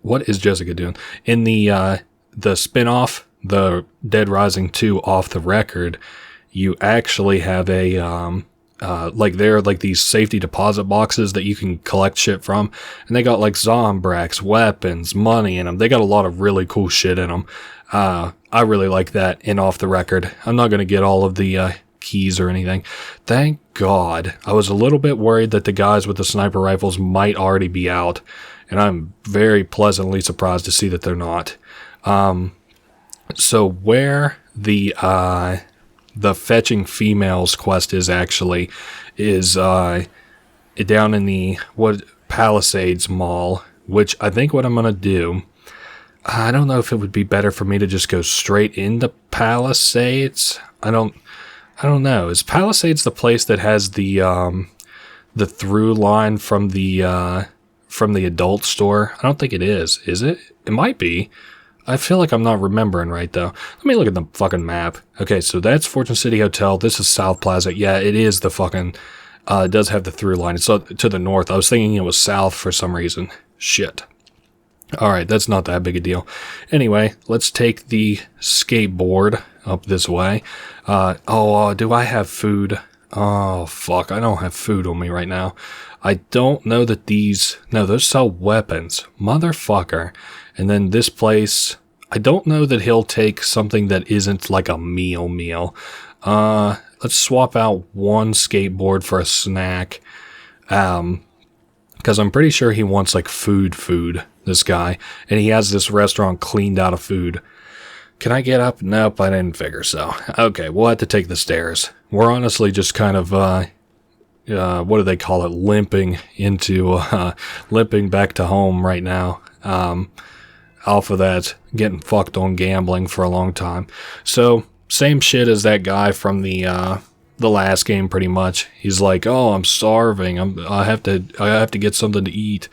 what is Jessica doing? In the spin-off, the Dead Rising 2 Off the Record, you actually have a like there are like these safety deposit boxes that you can collect shit from, and they got like Zombrex, weapons, money in them. They got a lot of really cool shit in them. I really like that in Off the Record. I'm not going to get all of the keys or anything. Thank God. I was a little bit worried that the guys with the sniper rifles might already be out, and I'm very pleasantly surprised to see that they're not. So where the Fetching Females quest is actually is down in the Palisades Mall, which I think what I'm gonna do, I don't know if it would be better for me to just go straight into Palisades. I don't know. Is Palisades the place that has the through line from the adult store? I don't think it is. Is it? It might be. I feel like I'm not remembering right, though. Let me look at the fucking map. Okay, so that's Fortune City Hotel. This is South Plaza. Yeah, it is the fucking... it does have the through line. It's to the north. I was thinking it was south for some reason. Shit. Alright, that's not that big a deal. Anyway, let's take the skateboard up this way. Do I have food? Oh, fuck. I don't have food on me right now. I don't know that these... No, those sell weapons. Motherfucker. And then this place... I don't know that he'll take something that isn't like a meal. Let's swap out one skateboard for a snack. Because I'm pretty sure he wants like food, this guy. And he has this restaurant cleaned out of food. Can I get up? Nope, I didn't figure so. Okay, we'll have to take the stairs. We're honestly just kind of, what do they call it? Limping back to home right now. Off of that, getting fucked on gambling for a long time. So, same shit as that guy from the last game pretty much. He's like, oh, I'm starving. I have to get something to eat.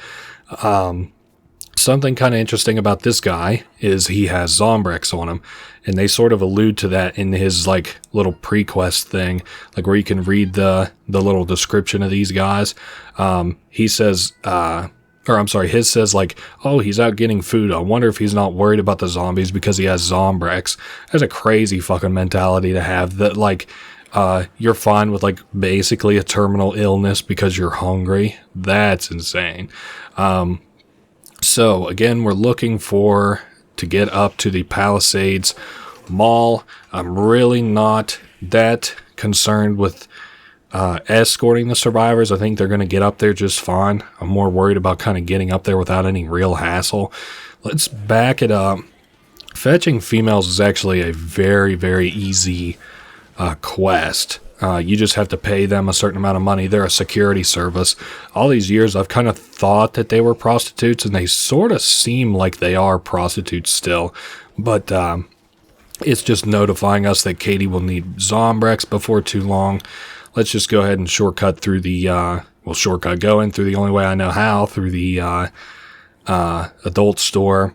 Something kind of interesting about this guy is he has Zombrex on him, and they sort of allude to that in his like little pre-quest thing, like where you can read the little description of these guys. He says, his says like, oh, he's out getting food. I wonder if he's not worried about the zombies because he has Zombrex. That's a crazy fucking mentality to have, that like, you're fine with like basically a terminal illness because you're hungry. That's insane. So again, we're looking to get up to the Palisades Mall. I'm really not that concerned with escorting the survivors. I think they're going to get up there just fine. I'm more worried about kind of getting up there without any real hassle. Let's back it up. Fetching females is actually a very, very easy quest. You just have to pay them a certain amount of money. They're a security service. All these years, I've kind of thought that they were prostitutes, and they sort of seem like they are prostitutes still. But it's just notifying us that Katie will need Zombrex before too long. Let's just go ahead and shortcut through the, go in through the only way I know how, through the adult store.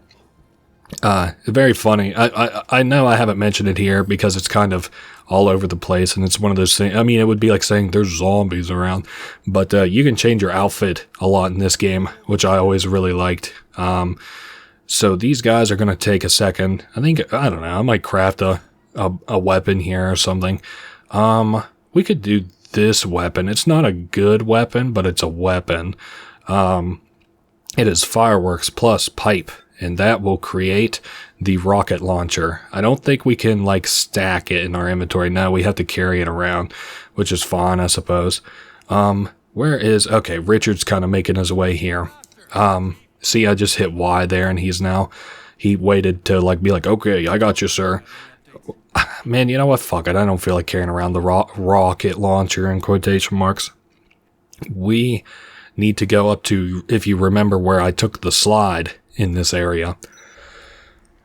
Very funny. I know I haven't mentioned it here because it's kind of all over the place, and it's one of those things. I mean, it would be like saying there's zombies around, but you can change your outfit a lot in this game, which I always really liked. So these guys are going to take a second. I don't know, I might craft a weapon here or something. We could do this weapon. It's not a good weapon, but it's a weapon. It is fireworks plus pipe, and that will create the rocket launcher. I don't think we can like stack it in our inventory. No, we have to carry it around, which is fine, I suppose. Okay, Richard's kind of making his way here. See, I just hit Y there, and he waited to like be like, okay, I got you, sir. Man, you know what? Fuck it. I don't feel like carrying around the rocket launcher in quotation marks. We need to go up to, if you remember where I took the slide in this area.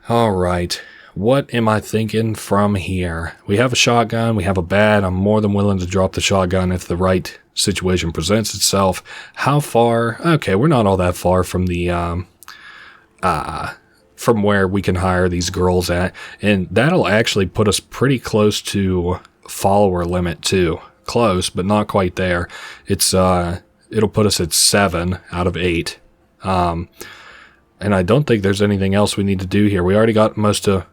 All right. What am I thinking from here? We have a shotgun. We have a bat. I'm more than willing to drop the shotgun if the right situation presents itself. How far? Okay, we're not all that far from the, from where we can hire these girls at. And that'll actually put us pretty close to follower limit too. Close, but not quite there. It'll put us at 7 out of 8. And I don't think there's anything else we need to do here. We already got most of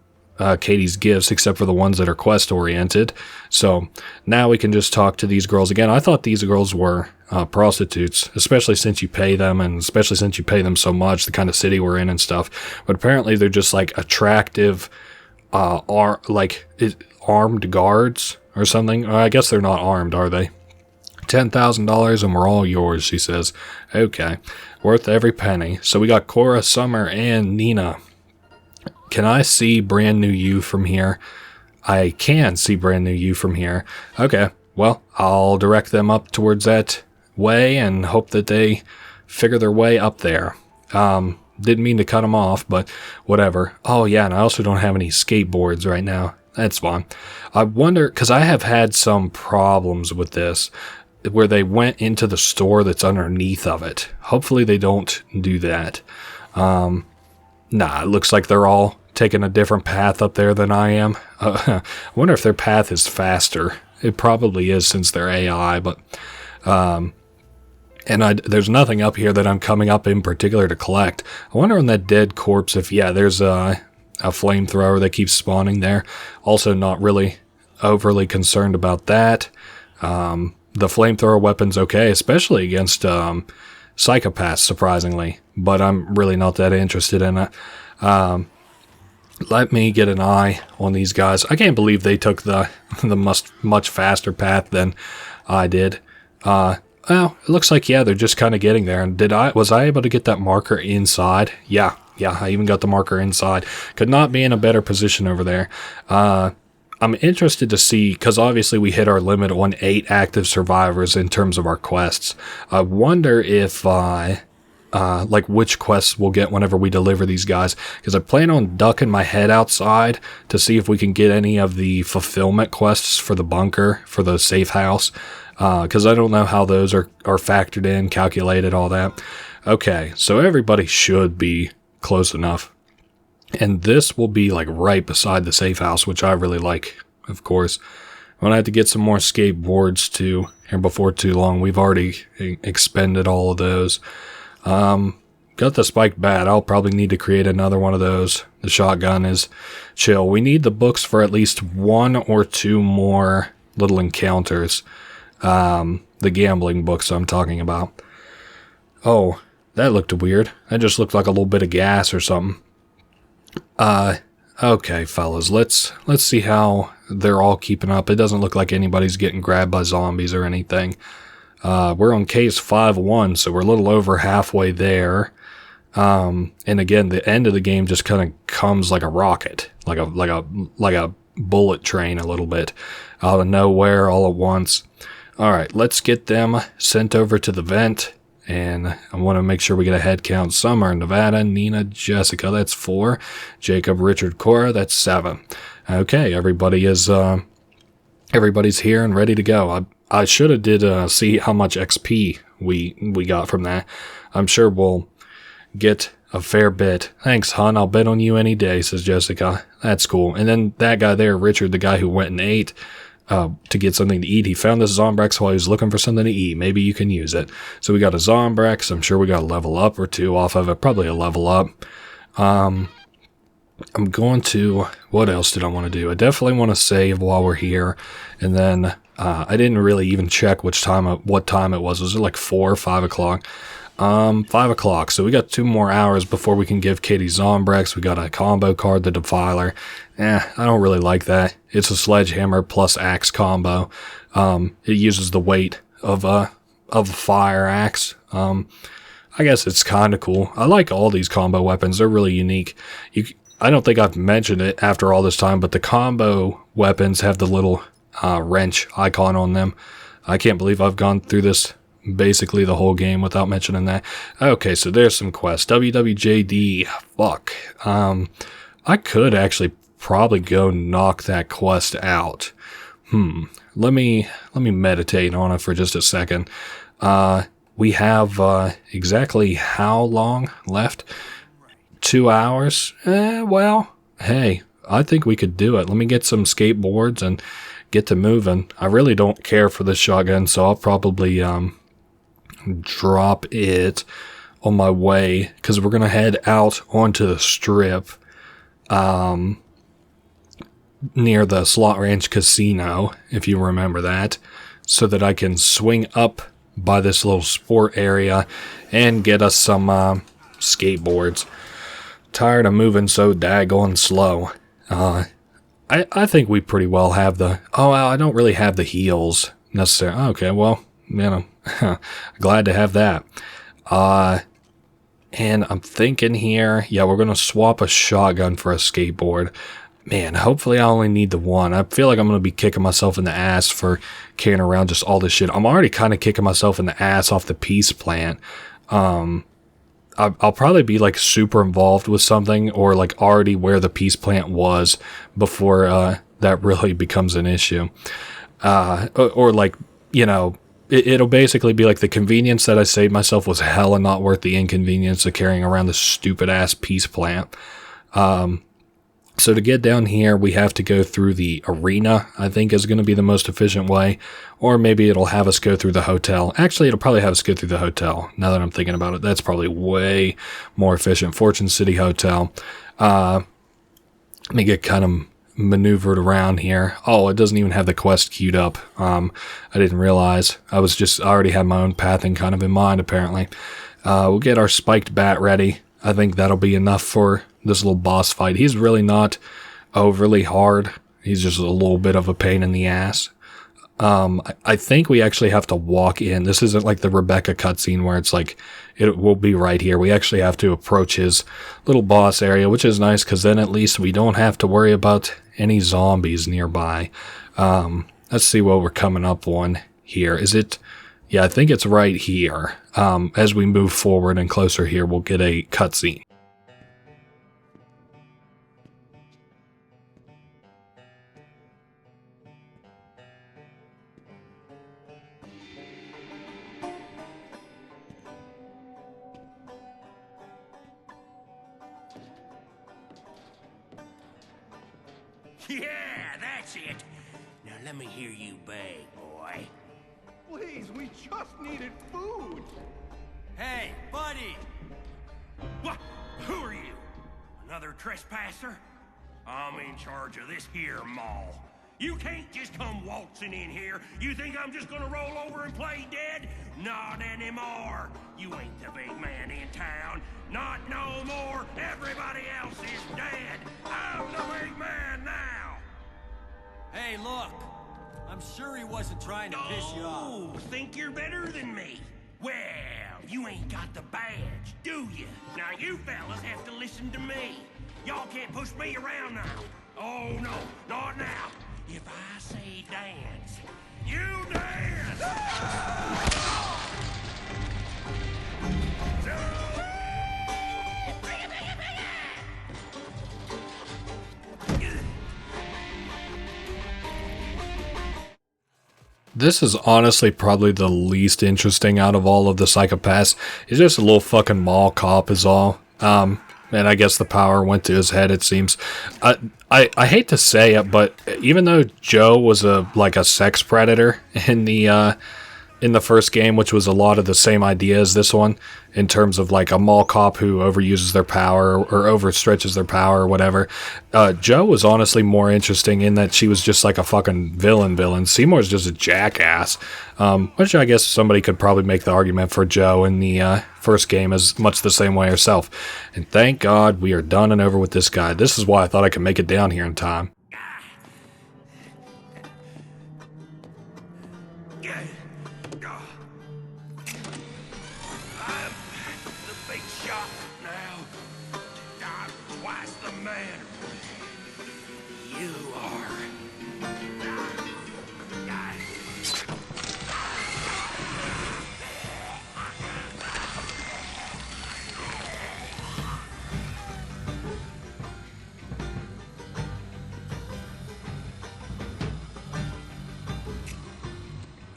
Katie's gifts, except for the ones that are quest-oriented. So now we can just talk to these girls again. I thought these girls were prostitutes, especially since you pay them, and especially since you pay them so much, the kind of city we're in and stuff. But apparently they're just like attractive, armed guards or something. I guess they're not armed, are they? $10,000 and we're all yours, she says. Okay, worth every penny. So we got Cora, Summer, and Nina. Can I see brand new you from here? I can see brand new you from here. Okay, well, I'll direct them up towards that way and hope that they figure their way up there. Didn't mean to cut them off, but whatever. Oh yeah, and I also don't have any skateboards right now. That's fine. I wonder, because I have had some problems with this, where they went into the store that's underneath of it. Hopefully they don't do that. Nah, it looks like they're all taking a different path up there than I am. I wonder if their path is faster. It probably is since they're AI, but... there's nothing up here that I'm coming up in particular to collect. I wonder on that dead corpse if, yeah, there's a flamethrower that keeps spawning there. Also not really overly concerned about that. the flamethrower weapon's okay, especially against psychopaths, surprisingly. But I'm really not that interested in it. Let me get an eye on these guys. I can't believe they took the much faster path than I did. Well, it looks like, yeah, they're just kind of getting there. And was I able to get that marker inside? Yeah, I even got the marker inside. Could not be in a better position over there. I'm interested to see, because obviously we hit our limit on 8 active survivors in terms of our quests. I wonder if, like, which quests we'll get whenever we deliver these guys, because I plan on ducking my head outside to see if we can get any of the fulfillment quests for the bunker, for the safe house, because I don't know how those are factored in, calculated, all that. Okay, so everybody should be close enough. And this will be like right beside the safe house, which I really like, of course. I'm going to have to get some more skateboards too, here before too long. We've already expended all of those. Got the spiked bat. I'll probably need to create another one of those. The shotgun is chill. We need the books for at least 1 or 2 more little encounters. The gambling books I'm talking about. Oh, that looked weird. That just looked like a little bit of gas or something. Okay, fellas, let's see how they're all keeping up. It doesn't look like anybody's getting grabbed by zombies or anything. We're on case 5-1, so we're a little over halfway there. And again, the end of the game just kind of comes like a rocket, like a bullet train a little bit, out of nowhere all at once. All right, let's get them sent over to the vent. And I want to make sure we get a head count. Summer, Nevada, Nina, Jessica, that's 4. Jacob, Richard, Cora, that's 7. Okay, everybody's here and ready to go. I should have did see how much XP we got from that. I'm sure we'll get a fair bit. Thanks, hon. I'll bet on you any day, says Jessica. That's cool. And then that guy there, Richard, the guy who went and ate to get something to eat. He found this Zombrex while he was looking for something to eat. Maybe you can use it. So we got a Zombrex. I'm sure we got a level up or 2 off of it. Probably a level up. I'm going to... What else did I want to do? I definitely want to save while we're here. And then I didn't really even check what time it was. Was it like 4 or 5 o'clock? 5 o'clock. So we got 2 more hours before we can give Katie Zombrex. We got a combo card, the Defiler. I don't really like that. It's a sledgehammer plus axe combo. It uses the weight of a fire axe. I guess it's kind of cool. I like all these combo weapons. They're really unique. I don't think I've mentioned it after all this time, but the combo weapons have the little wrench icon on them. I can't believe I've gone through this basically the whole game without mentioning that. Okay, so there's some quests. WWJD. Fuck. I could actually probably go knock that quest out. Let me meditate on it for just a second. We have exactly how long left? 2 hours? Well, hey, I think we could do it. Let me get some skateboards and get to moving. I really don't care for this shotgun, so I'll probably drop it on my way, because we're going to head out onto the strip near the Slot Ranch Casino, if you remember that, so that I can swing up by this little sport area and get us some skateboards. Tired of moving so daggone slow. I think we pretty well have the... Oh, I don't really have the heels necessarily. Okay, well, you know, glad to have that. And I'm thinking here, yeah, we're going to swap a shotgun for a skateboard. Man, hopefully I only need the one. I feel like I'm going to be kicking myself in the ass for carrying around just all this shit. I'm already kind of kicking myself in the ass off the peace plant. I'll probably be like super involved with something, or like already where the peace plant was before that really becomes an issue. Or like, you know, it'll basically be like the convenience that I saved myself was hella not worth the inconvenience of carrying around this stupid ass peace plant. So to get down here, we have to go through the arena, I think is going to be the most efficient way. Or maybe it'll have us go through the hotel. Actually, it'll probably have us go through the hotel. Now that I'm thinking about it, that's probably way more efficient. Fortune City Hotel. Let me get kind of maneuvered around here. Oh, it doesn't even have the quest queued up. I didn't realize. I already had my own pathing kind of in mind, apparently. We'll get our spiked bat ready. I think that'll be enough for this little boss fight. He's really not overly hard. He's just a little bit of a pain in the ass. I think we actually have to walk in. This isn't like the Rebecca cutscene where it's like, it will be right here. We actually have to approach his little boss area, which is nice because then at least we don't have to worry about any zombies nearby. Let's see what we're coming up on here. Is it? Yeah, I think it's right here. As we move forward and closer here, we'll get a cutscene. Yeah, that's it. Now let me hear you beg, boy. Please, we just needed food. Hey, buddy! What? Who are you? Another trespasser? I'm in charge of this here mall. You can't just come waltzing in here. You think I'm just gonna roll over and play dead? Not anymore. You ain't the big man in town. Not no more. Everybody else is dead. I'm the big man now. Hey, look. I'm sure he wasn't trying to piss you off. Oh, think you're better than me? Well, you ain't got the badge, do you? Now you fellas have to listen to me. Y'all can't push me around now. Oh no, not now. If I say dance, you dance! This is honestly probably the least interesting out of all of the psychopaths. He's just a little fucking mall cop is all. And I guess the power went to his head, it seems. I hate to say it, but even though Joe was a sex predator in the first game, which was a lot of the same idea as this one, in terms of like a mall cop who overuses their power or overstretches their power or whatever, Joe was honestly more interesting in that she was just like a fucking villain. Seymour's just a jackass, which I guess somebody could probably make the argument for Joe in the first game as much the same way herself. And thank God we are done and over with this guy. This is why I thought I could make it down here in time.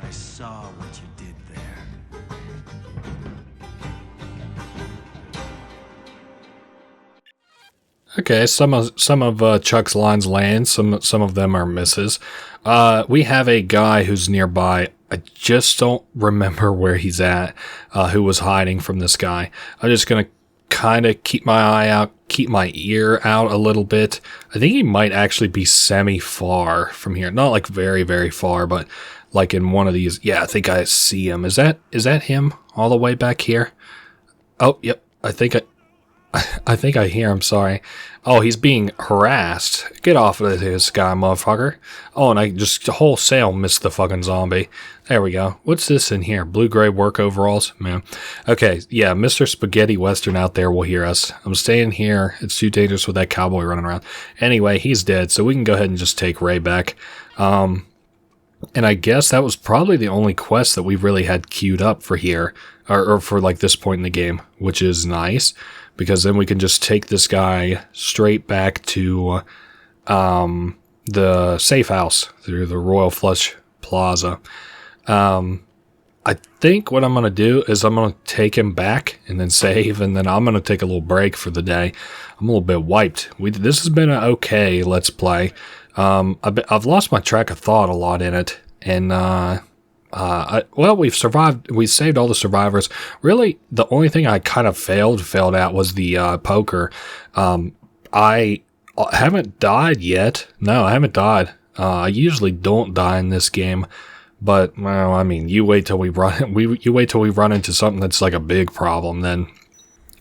I saw what you did there. Okay, some of Chuck's lines land, some of them are misses. We have a guy who's nearby. I just don't remember where he's at, who was hiding from this guy. I'm just gonna kind of keep my eye out, keep my ear out a little bit. I think he might actually be semi-far from here. Not like very, very far, but like in one of these. Yeah, I think I see him. Is that him all the way back here? Oh, yep. I think I hear him, sorry. Oh, he's being harassed. Get off of this guy, motherfucker. Oh, and I just wholesale missed the fucking zombie. There we go. What's this in here? Blue-gray work overalls? Man. Okay, yeah, Mr. Spaghetti Western out there will hear us. I'm staying here. It's too dangerous with that cowboy running around. Anyway, he's dead, so we can go ahead and just take Ray back. And I guess that was probably the only quest that we really had queued up for here, or for like this point in the game, which is nice. Because then we can just take this guy straight back to the safe house through the Royal Flush Plaza. I think what I'm going to do is I'm going to take him back and then save, and then I'm going to take a little break for the day. I'm a little bit wiped. This has been an okay Let's Play. I've lost my track of thought a lot in it, and well, we've survived. We saved all the survivors. Really, the only thing I kind of failed at was the poker. I haven't died yet. No, I haven't died. I usually don't die in this game, but well, I mean, you wait till we run. You wait till we run into something that's like a big problem,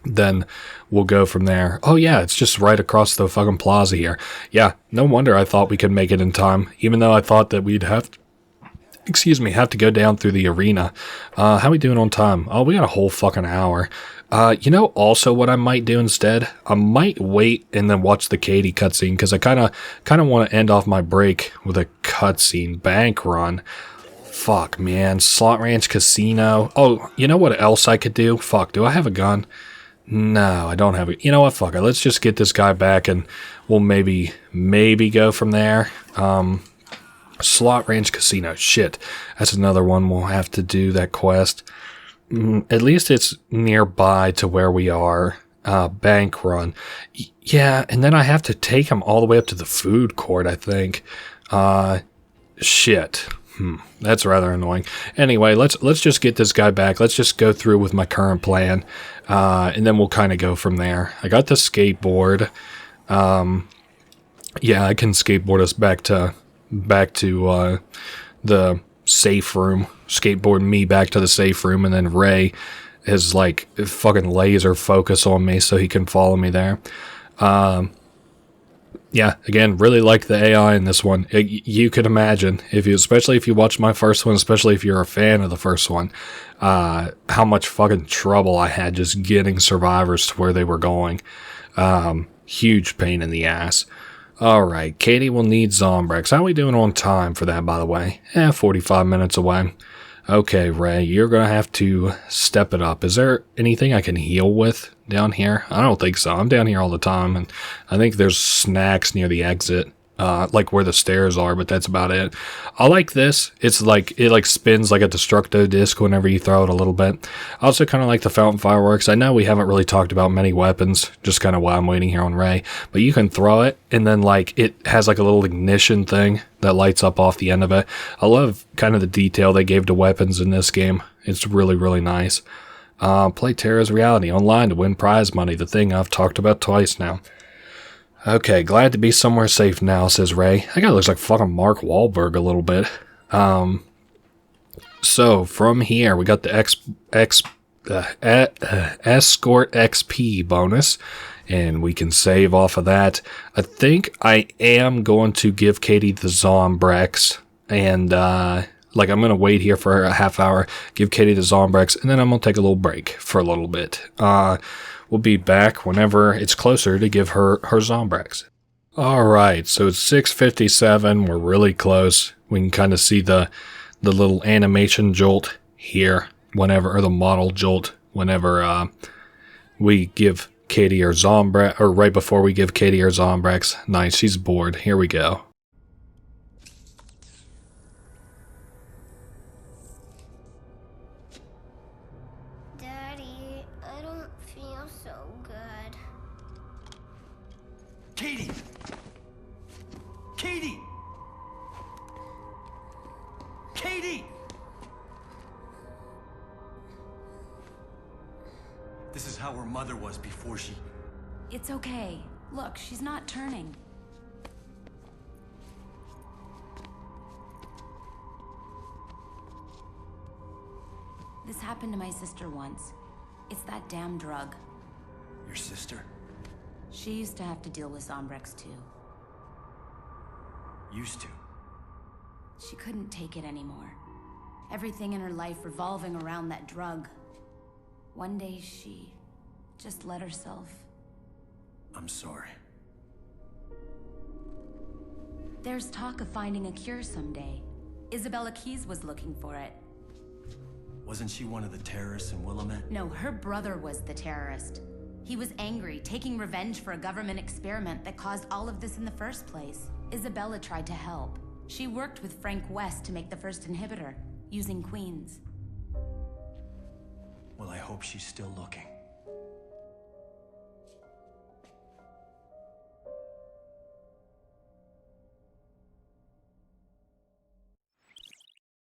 then we'll go from there. Oh yeah, it's just right across the fucking plaza here. Yeah, no wonder I thought we could make it in time, even though I thought that we'd have to go down through the arena. How we doing on time? Oh, we got a whole fucking hour. You know, also what I might do instead, I might wait and then watch the Katie cutscene, because I kind of want to end off my break with a cutscene. Bank run. Fuck, man. Slot Ranch Casino. Oh, you know what else I could do? Fuck, do I have a gun? No, I don't have it. You know what? Fuck it. Let's just get this guy back and we'll maybe go from there. Slot Ranch Casino. Shit. That's another one we'll have to do, that quest. At least it's nearby to where we are. Bank run. Yeah, and then I have to take him all the way up to the food court, I think. Shit. That's rather annoying. Anyway, let's just get this guy back. Let's just go through with my current plan. And then we'll kind of go from there. I got the skateboard. Yeah, I can skateboard us back to the safe room. Skateboard me back to the safe room, and then Ray is like fucking laser focus on me so he can follow me there. Yeah, again, really like the AI in this one. You could imagine, especially if you watch my first one, especially if you're a fan of the first one, how much fucking trouble I had just getting survivors to where they were going. Huge pain in the ass. Alright, Katie will need Zombrex. How are we doing on time for that, by the way? 45 minutes away. Okay, Ray, you're going to have to step it up. Is there anything I can heal with down here? I don't think so. I'm down here all the time, and I think there's snacks near the exit, like where the stairs are, but that's about it. I like this. It's like, it like spins like a Destructo disc whenever you throw it a little bit. I also kind of like the fountain fireworks. I know we haven't really talked about many weapons, just kind of while I'm waiting here on Ray, but you can throw it, and then like it has like a little ignition thing that lights up off the end of it. I love kind of the detail they gave to weapons in this game. It's really, really nice. Play Terra's Reality online to win prize money, the thing I've talked about twice now. Okay, glad to be somewhere safe now, says Ray. That guy looks like fucking Mark Wahlberg a little bit. So, from here, we got the Escort XP bonus, and we can save off of that. I think I am going to give Katie the Zombrex, and like I'm going to wait here for a half hour, give Katie the Zombrex, and then I'm going to take a little break for a little bit. We'll be back whenever it's closer to give her Zombrex. Alright, so it's 6:57, we're really close. We can kind of see the little animation jolt here, or the model jolt, whenever we give Katie her Zombrex, or right before we give Katie her Zombrex. Nice, she's bored. Here we go. Daddy, I don't feel so good. Katie! Katie! Katie! This is how her mother was before she... It's okay. Look, she's not turning. This happened to my sister once. It's that damn drug. Your sister? She used to have to deal with Zombrex too. Used to? She couldn't take it anymore. Everything in her life revolving around that drug. One day she just let herself. I'm sorry. There's talk of finding a cure someday. Isabella Keyes was looking for it. Wasn't she one of the terrorists in Willamette? No, her brother was the terrorist. He was angry, taking revenge for a government experiment that caused all of this in the first place. Isabella tried to help. She worked with Frank West to make the first inhibitor, using Queens. Well, I hope she's still looking.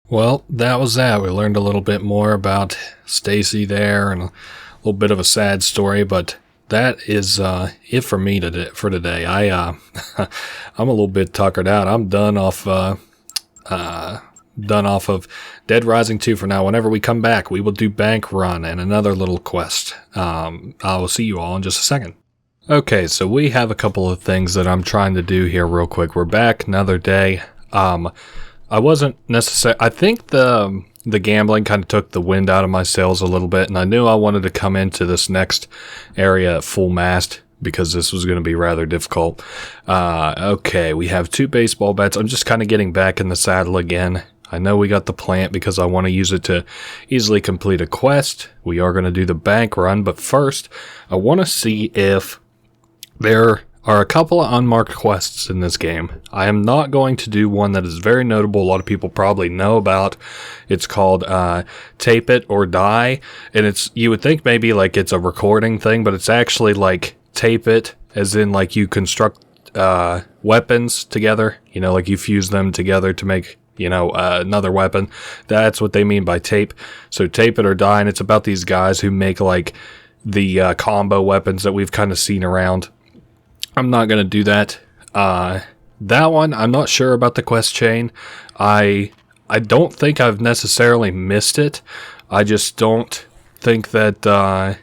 Well, that was that. We learned a little bit more about Stacy there, and a little bit of a sad story, but that is it for me for today. I'm a little bit tuckered out. I'm done off of Dead Rising 2 for now. Whenever we come back, we will do Bank Run and another little quest. I will see you all in just a second. Okay, so we have a couple of things that I'm trying to do here real quick. We're back another day. I wasn't necessarily... I think the gambling kind of took the wind out of my sails a little bit, and I knew I wanted to come into this next area at full mast because this was going to be rather difficult. Okay, we have 2 baseball bats. I'm just kind of getting back in the saddle again. I know we got the plant because I want to use it to easily complete a quest. We are going to do the bank run, but first, I want to see if there are a couple of unmarked quests in this game. I am not going to do one that is very notable. A lot of people probably know about. It's called Tape It or Die, and you would think maybe like it's a recording thing, but it's actually like tape it, as in like you construct weapons together. You know, like you fuse them together to make, you know, another weapon. That's what they mean by tape. So Tape It or Die, and it's about these guys who make like the combo weapons that we've kind of seen around. I'm not going to do that. That one, I'm not sure about the quest chain. I don't think I've necessarily missed it. I just don't think that I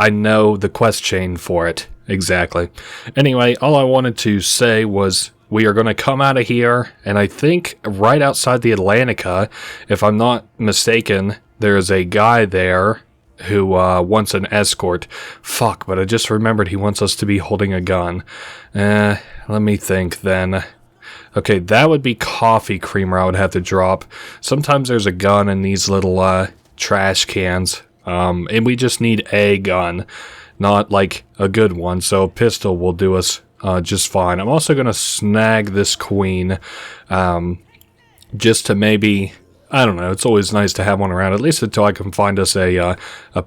know the quest chain for it exactly. Anyway, all I wanted to say was we are going to come out of here, and I think right outside the Atlantica, if I'm not mistaken, there is a guy there who wants an escort. Fuck, but I just remembered he wants us to be holding a gun. Let me think then. Okay, that would be coffee creamer I would have to drop. Sometimes there's a gun in these little trash cans, and we just need a gun, not like a good one, so a pistol will do us just fine. I'm also going to snag this queen, just to maybe... I don't know, it's always nice to have one around, at least until I can find us a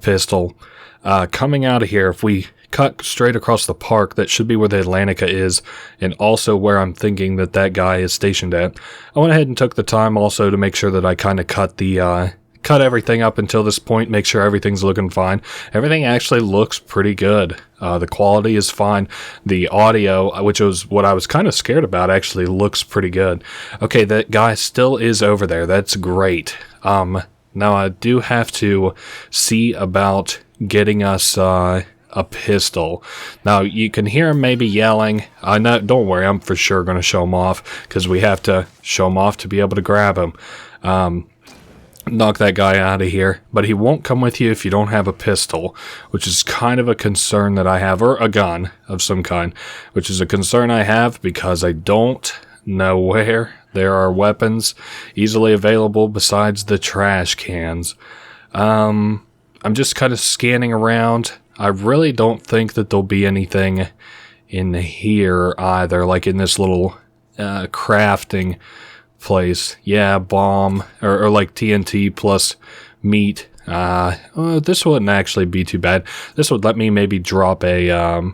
pistol. Coming out of here, if we cut straight across the park, that should be where the Atlantica is, and also where I'm thinking that guy is stationed at. I went ahead and took the time also to make sure that I kind of cut everything up until this point, make sure everything's looking fine. Everything actually looks pretty good. The quality is fine. The audio, which was what I was kind of scared about, actually looks pretty good. Okay, that guy still is over there. That's great. Now I do have to see about getting us a pistol. Now you can hear him maybe yelling. I know. Don't worry, I'm for sure going to show him off because we have to show him off to be able to grab him. Knock that guy out of here, but he won't come with you if you don't have a pistol, which is kind of a concern that I have, or a gun of some kind, which is a concern I have because I don't know where there are weapons easily available besides the trash cans. I'm just kind of scanning around. I really don't think that there'll be anything in here either, like in this little crafting place. Yeah, bomb or like TNT plus meat. This wouldn't actually be too bad. This would let me maybe drop one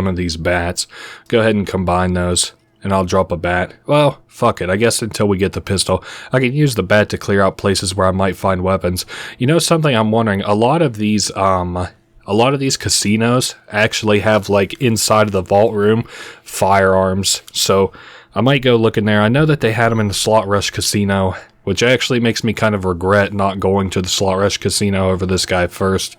of these bats. Go ahead and combine those, and I'll drop a bat. Well, fuck it. I guess until we get the pistol, I can use the bat to clear out places where I might find weapons. You know something I'm wondering? A lot of these casinos actually have, like, inside of the vault room, firearms. So I might go look in there. I know that they had them in the Slot Rush Casino, which actually makes me kind of regret not going to the Slot Rush Casino over this guy first,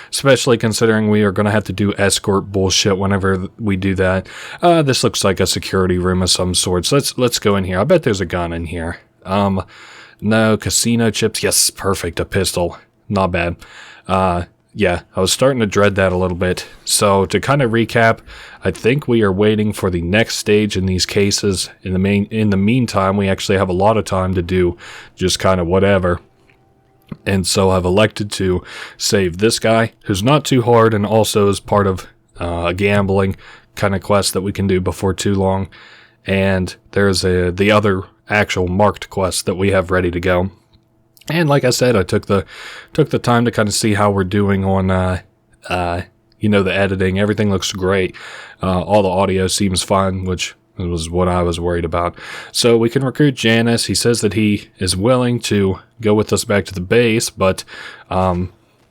especially considering we are going to have to do escort bullshit whenever we do that. This looks like a security room of some sort, so let's go in here. I bet there's a gun in here. No, casino chips. Yes, perfect, a pistol. Not bad. Yeah, I was starting to dread that a little bit. So to kind of recap, I think we are waiting for the next stage in these cases. In the meantime, we actually have a lot of time to do just kind of whatever. And so I've elected to save this guy, who's not too hard and also is part of a gambling kind of quest that we can do before too long. And there's the other actual marked quest that we have ready to go. And like I said, I took the time to kind of see how we're doing on, the editing. Everything looks great. All the audio seems fine, which was what I was worried about. So we can recruit Janice. He says that he is willing to go with us back to the base, but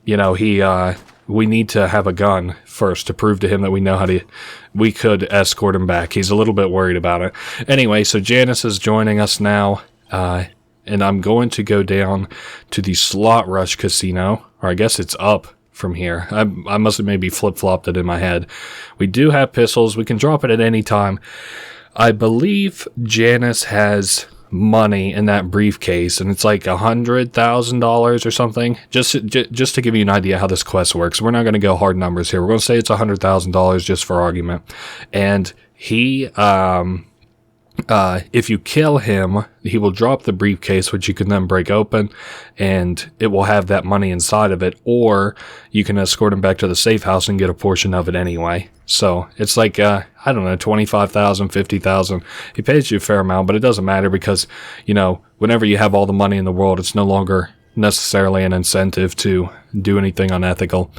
we need to have a gun first to prove to him that we could escort him back. He's a little bit worried about it. Anyway, so Janice is joining us now, and I'm going to go down to the Slot Rush Casino, or I guess it's up from here. I must have maybe flip-flopped it in my head. We do have pistols. We can drop it at any time. I believe Janice has money in that briefcase, and it's like $100,000 or something. Just to give you an idea how this quest works. We're not going to go hard numbers here. We're going to say it's $100,000 just for argument. And he, if you kill him, he will drop the briefcase, which you can then break open, and it will have that money inside of it, or you can escort him back to the safe house and get a portion of it anyway. So it's like, I don't know, $25,000, $50,000. He pays you a fair amount, but it doesn't matter because, whenever you have all the money in the world, it's no longer necessarily an incentive to do anything unethical.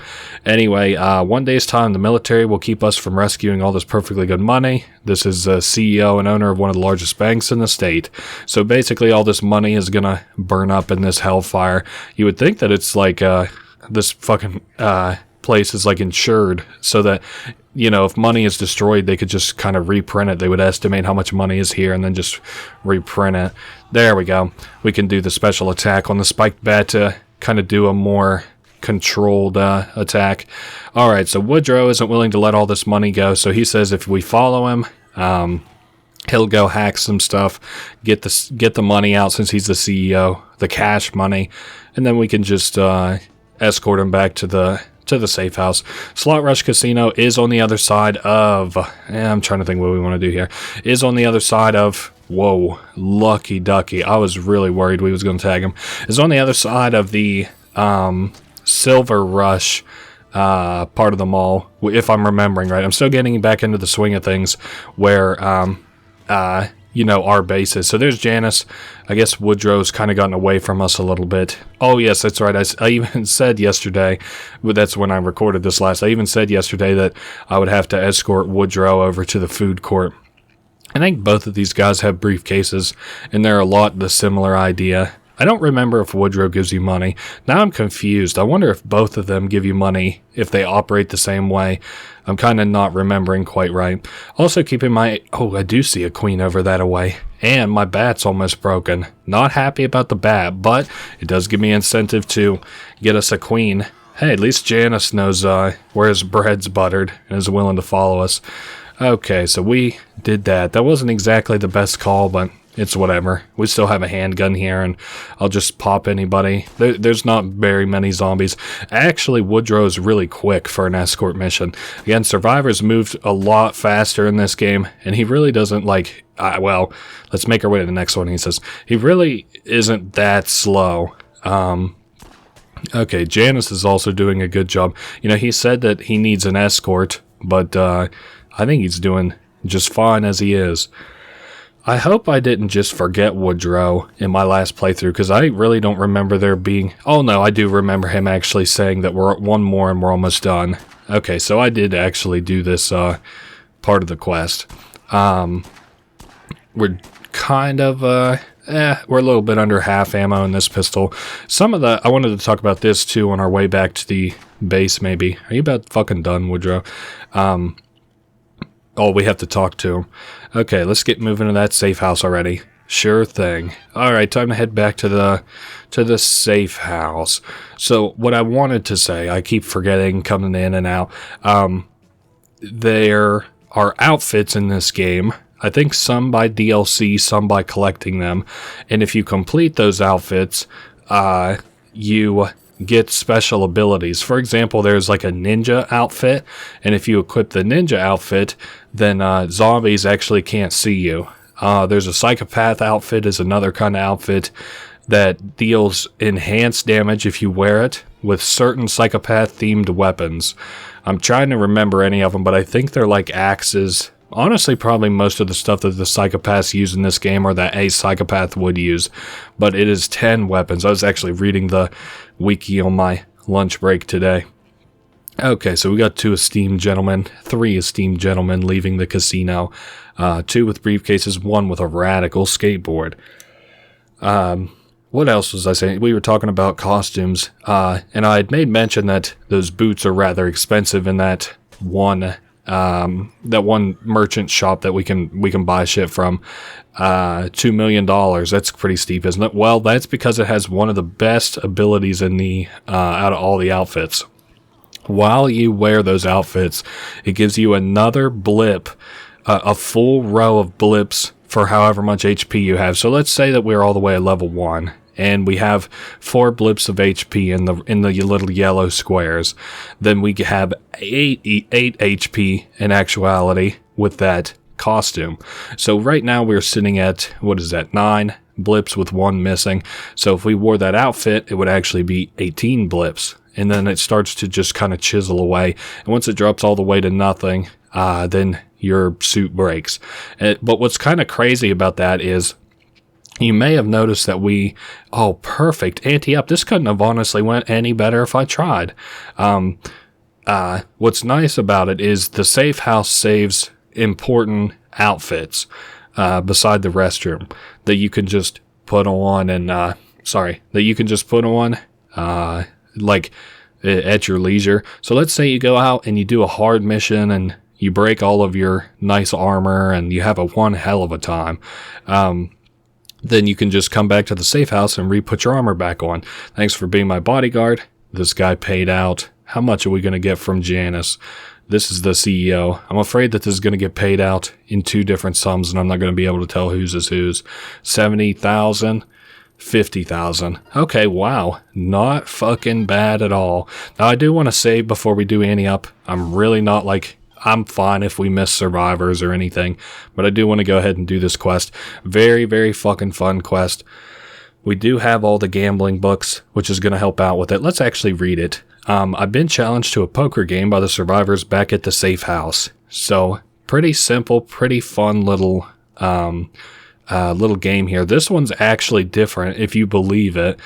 Anyway, one day's time, the military will keep us from rescuing all this perfectly good money. This is the CEO and owner of one of the largest banks in the state. So basically all this money is gonna burn up in this hellfire. You would think that it's like this fucking place is like insured so that if money is destroyed, they could just kind of reprint it. They would estimate how much money is here and then just reprint it. There we go. We can do the special attack on the spiked bat to kind of do a more controlled attack. Alright, so Woodrow isn't willing to let all this money go, so he says if we follow him, he'll go hack some stuff, get the money out since he's the CEO, the cash money, and then we can just escort him back to the safe house. Slot Rush Casino is on the other side of... I'm trying to think what we want to do here. Is on the other side of... Whoa, lucky ducky. I was really worried we was going to tag him. Is on the other side of the Silver Rush part of the mall, if I'm remembering right. I'm still getting back into the swing of things where... our bases. So there's Janice. I guess Woodrow's kind of gotten away from us a little bit. Oh, yes, that's right. I even said yesterday, that's when I recorded this last, I even said yesterday that I would have to escort Woodrow over to the food court. I think both of these guys have briefcases, and they're a lot the similar idea. I don't remember if Woodrow gives you money. Now I'm confused. I wonder if both of them give you money if they operate the same way. I'm kind of not remembering quite right. Also keep in mind, I do see a queen over that away. And my bat's almost broken. Not happy about the bat, but it does give me incentive to get us a queen. Hey, at least Janice knows where his bread's buttered and is willing to follow us. Okay, so we did that. That wasn't exactly the best call, but it's whatever. We still have a handgun here, and I'll just pop anybody. There's not very many zombies. Actually, Woodrow's really quick for an escort mission. Again, survivors moved a lot faster in this game, and he really doesn't like... well, let's make our way to the next one, he says. He really isn't that slow. Okay, Janice is also doing a good job. He said that he needs an escort, but I think he's doing just fine as he is. I hope I didn't just forget Woodrow in my last playthrough, because I really don't remember there being... Oh no, I do remember him actually saying that we're one more and we're almost done. Okay, so I did actually do this part of the quest. We're kind of... we're a little bit under half ammo in this pistol. I wanted to talk about this too on our way back to the base maybe. Are you about fucking done, Woodrow? Oh, we have to talk to him. Okay, let's get moving to that safe house already. Sure thing. Alright, time to head back to the safe house. So, what I wanted to say, I keep forgetting, coming in and out. There are outfits in this game. I think some by DLC, some by collecting them. And if you complete those outfits, you get special abilities. For example, there's like a ninja outfit, and if you equip the ninja outfit, then zombies actually can't see you. There's a psychopath outfit is another kind of outfit that deals enhanced damage if you wear it with certain psychopath themed weapons. I'm trying to remember any of them, but I think they're like axes. Honestly, probably most of the stuff that the psychopaths use in this game or that a psychopath would use. But it is 10 weapons. I was actually reading the wiki on my lunch break today. Okay, so we got 3 esteemed gentlemen leaving the casino. 2 with briefcases, 1 with a radical skateboard. what else was I saying? We were talking about costumes, and I had made mention that those boots are rather expensive in that one merchant shop that we can buy shit from. $2 million. That's pretty steep, isn't it? Well, that's because it has one of the best abilities in the out of all the outfits. While you wear those outfits, it gives you another blip, a full row of blips for however much HP you have. So let's say that we're all the way at level 1, and we have 4 blips of HP in the little yellow squares. Then we have 8 HP in actuality with that costume. So right now we're sitting at, what is that, 9 blips with 1 missing. So if we wore that outfit, it would actually be 18 blips. And then it starts to just kind of chisel away. And once it drops all the way to nothing, then your suit breaks. But what's kind of crazy about that is you may have noticed that perfect, anti-up. This couldn't have honestly went any better if I tried. What's nice about it is the safe house saves important outfits beside the restroom that you can just put on like at your leisure. So let's say you go out and you do a hard mission and you break all of your nice armor and you have one hell of a time. Then you can just come back to the safe house and re-put your armor back on. Thanks for being my bodyguard. This guy paid out. How much are we going to get from Janice? This is the CEO. I'm afraid that this is going to get paid out in 2 different sums, and I'm not going to be able to tell whose is whose. 70,000, 50,000. Okay, wow. Not fucking bad at all. Now, I do want to say before we do ante up, I'm really not I'm fine if we miss survivors or anything, but I do want to go ahead and do this quest. Very, very fucking fun quest. We do have all the gambling books, which is going to help out with it. Let's actually read it. I've been challenged to a poker game by the survivors back at the safe house. So, pretty simple, pretty fun little game here. This one's actually different, if you believe it,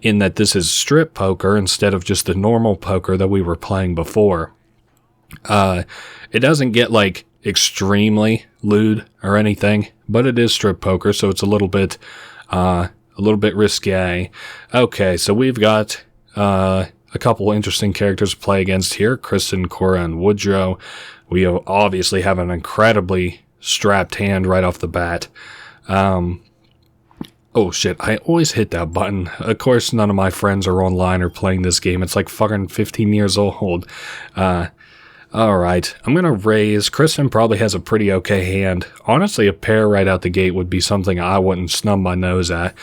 in that this is strip poker instead of just the normal poker that we were playing before. It doesn't get extremely lewd or anything, but it is strip poker, so it's a little bit risque. Okay, so we've got a couple interesting characters to play against here: Kristen, Cora, and Woodrow. We obviously have an incredibly strapped hand right off the bat. Oh shit, I always hit that button. Of course, none of my friends are online or playing this game. It's like fucking 15 years old. Alright, I'm gonna raise. Kristen probably has a pretty okay hand. Honestly, a pair right out the gate would be something I wouldn't snub my nose at.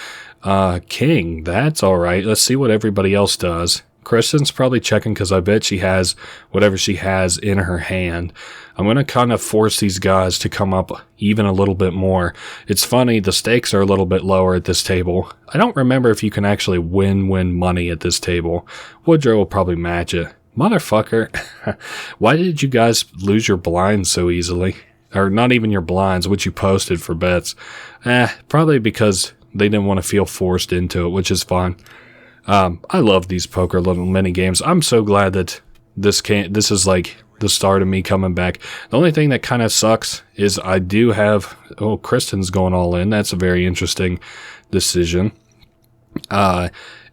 King, that's alright. Let's see what everybody else does. Kristen's probably checking because I bet she has whatever she has in her hand. I'm going to kind of force these guys to come up even a little bit more. It's funny, the stakes are a little bit lower at this table. I don't remember if you can actually win money at this table. Woodrow will probably match it. Motherfucker, why did you guys lose your blinds so easily? Or not even your blinds, which you posted for bets. Probably because they didn't want to feel forced into it, which is fine. I love these poker little mini games. I'm so glad that this is like the start of me coming back. The only thing that kind of sucks is I do have, Kristen's going all in. That's a very interesting decision.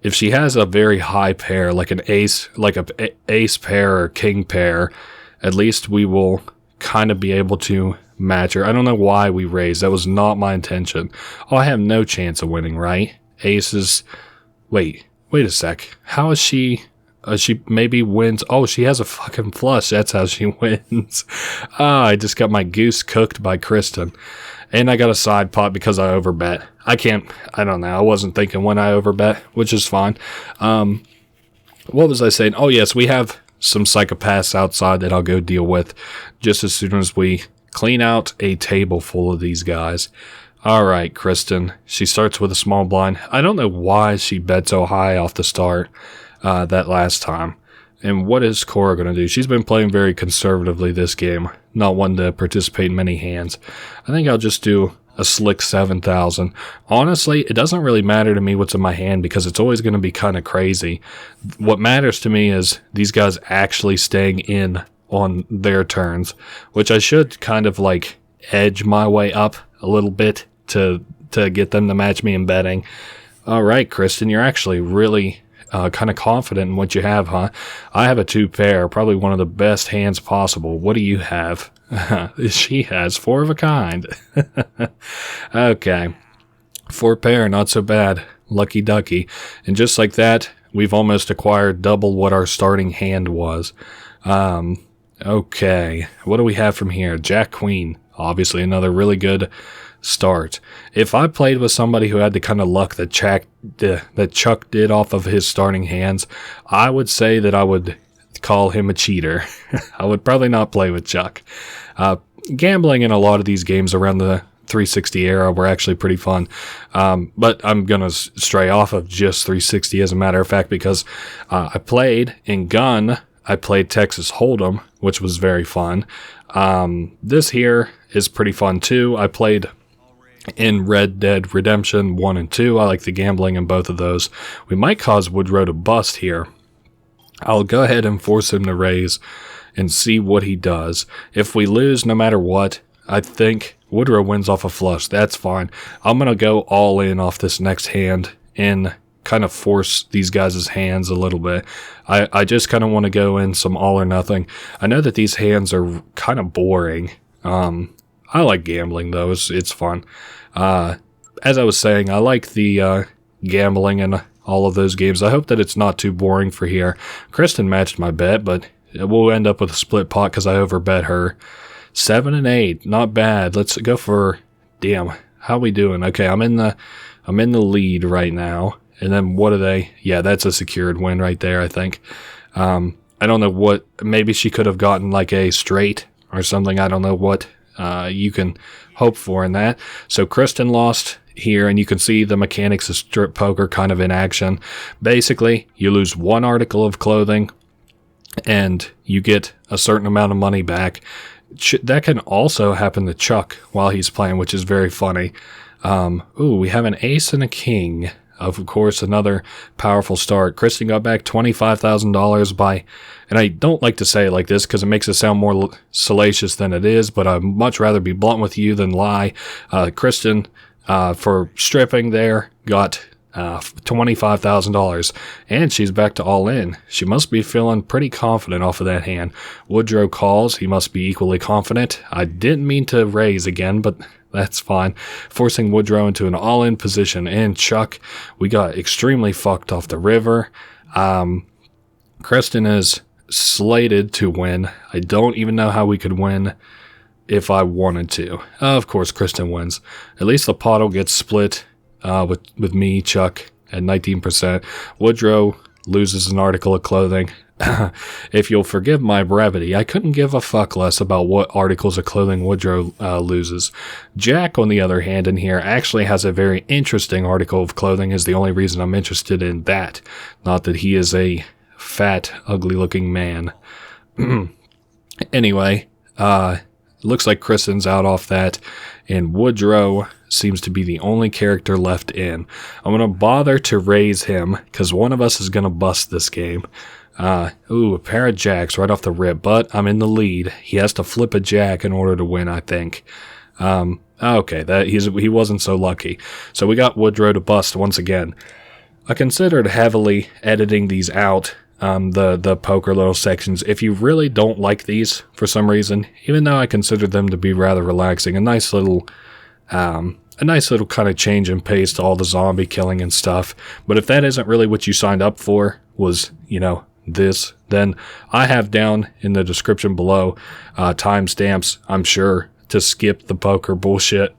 If she has a very high pair, like an ace, like a ace pair or king pair, at least we will kind of be able to match her. I don't know why we raised. That was not my intention. Oh, I have no chance of winning, right? Aces. Wait a sec. How is she? She maybe wins. Oh, she has a fucking flush. That's how she wins. I just got my goose cooked by Kristen. And I got a side pot because I overbet. I don't know. I wasn't thinking when I overbet, which is fine. What was I saying? Oh, yes, we have some psychopaths outside that I'll go deal with just as soon as we clean out a table full of these guys. All right, Kristen. She starts with a small blind. I don't know why she bet so high off the start that last time. And what is Cora going to do? She's been playing very conservatively this game, not one to participate in many hands. I think I'll just do a slick 7,000. Honestly, it doesn't really matter to me what's in my hand because it's always going to be kind of crazy. What matters to me is these guys actually staying in on their turns, which I should kind of edge my way up a little bit to get them to match me in betting. All right, Kristen, you're actually really kind of confident in what you have, huh? I have a 2 pair, probably one of the best hands possible. What do you have? She has 4 of a kind. Okay. 4 pair, not so bad. Lucky ducky. And just like that, we've almost acquired double what our starting hand was. Okay. What do we have from here? Jack Queen. Obviously another really good start. If I played with somebody who had the kind of luck that Chuck did off of his starting hands, I would say that I would call him a cheater. I would probably not play with Chuck. Gambling in a lot of these games around the 360 era were actually pretty fun. But I'm going to stray off of just 360 as a matter of fact, because I played in Gun. I played Texas Hold'em, which was very fun. This here is pretty fun too. I played in Red Dead Redemption 1 and 2. I like the gambling in both of those. We might cause Woodrow to bust here. I'll go ahead and force him to raise and see what he does. If we lose no matter what, I think Woodrow wins off a flush. That's fine. I'm going to go all in off this next hand and kind of force these guys' hands a little bit. I just kind of want to go in some all or nothing. I know that these hands are kind of boring. I like gambling though. It's fun. As I was saying, I like the gambling and all of those games. I hope that it's not too boring for here. Kristen matched my bet, but we'll end up with a split pot because I overbet her. 7 and 8, not bad. Let's go for, damn, how we doing? Okay, I'm in the lead right now. And then what are they? Yeah, that's a secured win right there, I think. I don't know what, maybe she could have gotten like a straight or something. I don't know what you can hope for in that. So Kristen lost here, and you can see the mechanics of strip poker kind of in action. Basically, you lose 1 article of clothing and you get a certain amount of money back. That can also happen to Chuck while he's playing, which is very funny. Ooh, we have an ace and a king. Of course, another powerful start. Kristen got back $25,000 by, and I don't like to say it like this because it makes it sound more salacious than it is, but I'd much rather be blunt with you than lie. Kristen, for stripping there, got $25,000, and she's back to all in. She must be feeling pretty confident off of that hand. Woodrow calls. He must be equally confident. I didn't mean to raise again, but that's fine. Forcing Woodrow into an all-in position. And Chuck, we got extremely fucked off the river. Kristen is slated to win. I don't even know how we could win if I wanted to. Of course, Kristen wins. At least the pot will get split with me, Chuck, at 19%. Woodrow loses an article of clothing. If you'll forgive my brevity, I couldn't give a fuck less about what articles of clothing Woodrow loses. Jack, on the other hand, in here actually has a very interesting article of clothing, is the only reason I'm interested in that. Not that he is a fat, ugly-looking man. Anyway, looks like Kristen's out off that, and Woodrow seems to be the only character left in. I'm going to bother to raise him, because one of us is going to bust this game. Ooh, a pair of jacks right off the rip, but I'm in the lead. He has to flip a jack in order to win, I think. Okay, he wasn't so lucky. So we got Woodrow to bust once again. I considered heavily editing these out, the poker little sections. If you really don't like these for some reason, even though I consider them to be rather relaxing, a nice little kind of change in pace to all the zombie killing and stuff. But if that isn't really what you signed up for, was, this, then I have down in the description below timestamps, I'm sure, to skip the poker bullshit.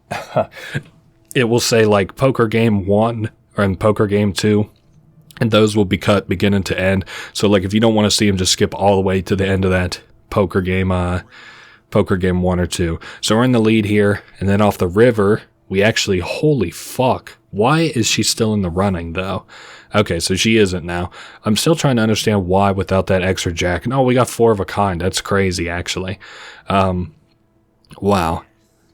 It will say like poker game 1 and poker game 2, and those will be cut beginning to end. So like if you don't want to see them, just skip all the way to the end of that poker game 1 or 2. So we're in the lead here, and then off the river, we actually, holy fuck, why is she still in the running though? Okay, so she isn't now. I'm still trying to understand why without that extra jack. No, we got 4 of a kind. That's crazy, actually. Wow.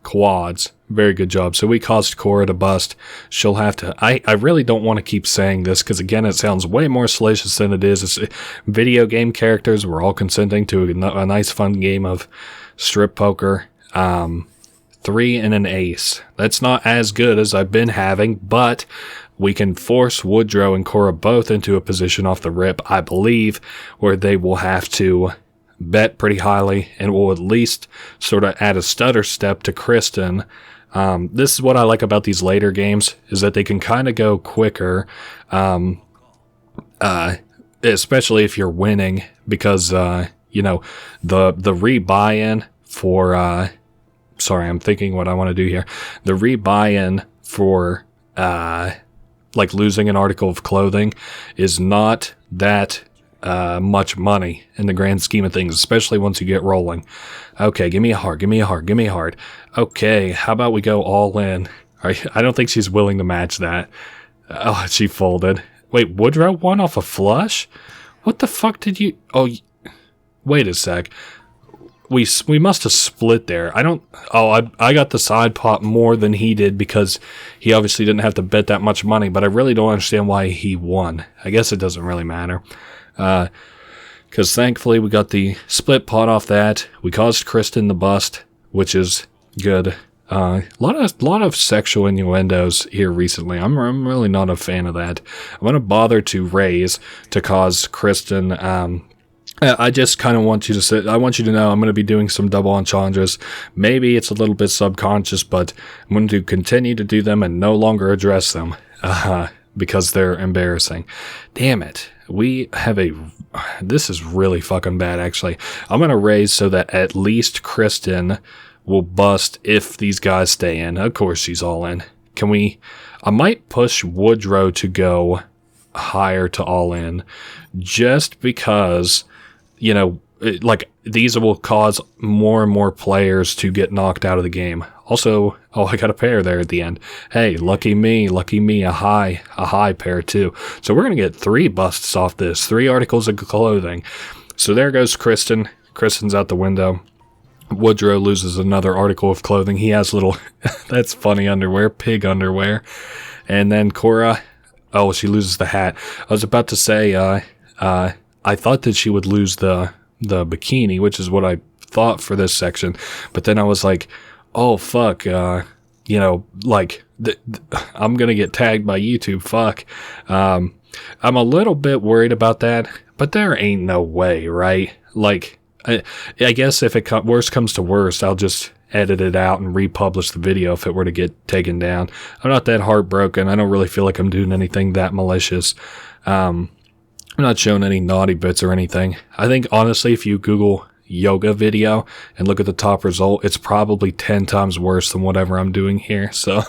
Quads. Very good job. So we caused Cora to bust. She'll have to... I really don't want to keep saying this, because again, it sounds way more salacious than it is. It's video game characters. We're all consenting to a nice, fun game of strip poker. 3 and an ace. That's not as good as I've been having, but we can force Woodrow and Cora both into a position off the rip, I believe, where they will have to bet pretty highly and will at least sort of add a stutter step to Kristen. This is what I like about these later games, is that they can kind of go quicker, especially if you're winning, because, you know, the rebuy-in for, sorry, I'm thinking what I want to do here. The rebuy-in for, like losing an article of clothing is not that much money in the grand scheme of things, especially once you get rolling. Okay, give me a heart, give me a heart, give me a heart. Okay, how about we go all in? I don't think she's willing to match that. Oh, she folded. Wait, Woodrow won off a flush? What the fuck did you... Oh, wait a sec. We must have split there. I got the side pot more than he did because he obviously didn't have to bet that much money, but I really don't understand why he won. I guess it doesn't really matter. Because thankfully we got the split pot off that. We caused Kristen the bust, which is good. A lot of sexual innuendos here recently. I'm really not a fan of that. I'm going to bother to raise to cause Kristen... I just kind of want you to I want you to know I'm going to be doing some double entendres. Maybe it's a little bit subconscious, but I'm going to continue to do them and no longer address them because they're embarrassing. Damn it. We have this is really fucking bad, actually. I'm going to raise so that at least Kristen will bust if these guys stay in. Of course she's all in. I might push Woodrow to go higher to all in just because... You know, like, these will cause more and more players to get knocked out of the game. Also, oh, I got a pair there at the end. Hey, lucky me, a high pair too. So we're going to get 3 busts off this, 3 articles of clothing. So there goes Kristen. Kristen's out the window. Woodrow loses another article of clothing. He has little, that's funny underwear, pig underwear. And then Cora, oh, she loses the hat. I was about to say, I thought that she would lose the bikini, which is what I thought for this section. But then I was like, oh, fuck, you know, like, I'm going to get tagged by YouTube, fuck. I'm a little bit worried about that, but there ain't no way, right? Like, I guess if worst comes to worst, I'll just edit it out and republish the video if it were to get taken down. I'm not that heartbroken. I don't really feel like I'm doing anything that malicious. I'm not showing any naughty bits or anything. I think, honestly, if you Google yoga video and look at the top result, it's probably 10 times worse than whatever I'm doing here. So,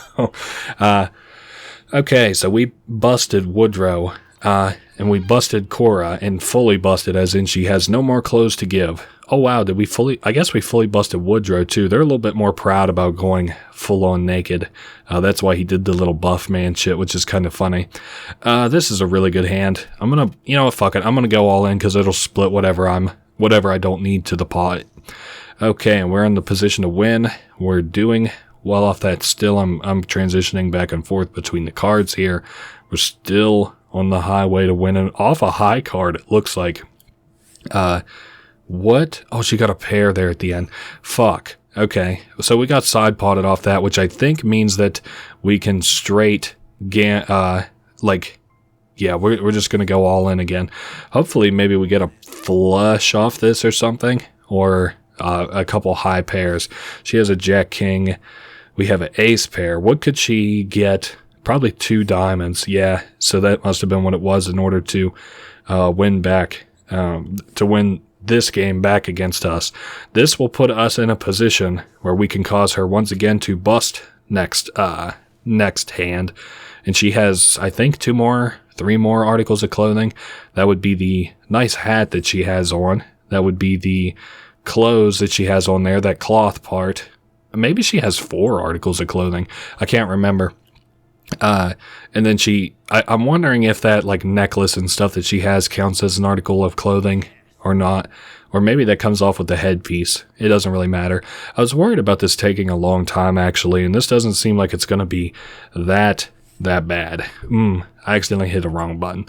okay, so we busted Woodrow, and we busted Cora, and fully busted, as in she has no more clothes to give. Oh, wow, I guess we fully busted Woodrow, too. They're a little bit more proud about going full-on naked. That's why he did the little buff man shit, which is kind of funny. This is a really good hand. I'm gonna, you know what, fuck it. I'm gonna go all in, because it'll split whatever I don't need to the pot. Okay, and we're in the position to win. We're doing well off that still. I'm transitioning back and forth between the cards here. We're still on the highway to winning off a high card, it looks like. What? Oh, she got a pair there at the end. Fuck. Okay, so we got side potted off that, which I think means that we can straight, like, yeah, we're just going to go all in again. Hopefully, maybe we get a flush off this or something, or a couple high pairs. She has a Jack King. We have an ace pair. What could she get? Probably 2 diamonds. Yeah, so that must have been what it was in order to win back, to win this game back against us. This will put us in a position where we can cause her once again to bust next hand. And she has, I think, 3 more articles of clothing. That would be the nice hat that she has on. That would be the clothes that she has on there, that cloth part. Maybe she has 4 articles of clothing. I can't remember. And then I'm wondering if that, like, necklace and stuff that she has counts as an article of clothing or not. Or maybe that comes off with the headpiece. It doesn't really matter. I was worried about this taking a long time, actually, and this doesn't seem like it's going to be that bad. I accidentally hit the wrong button.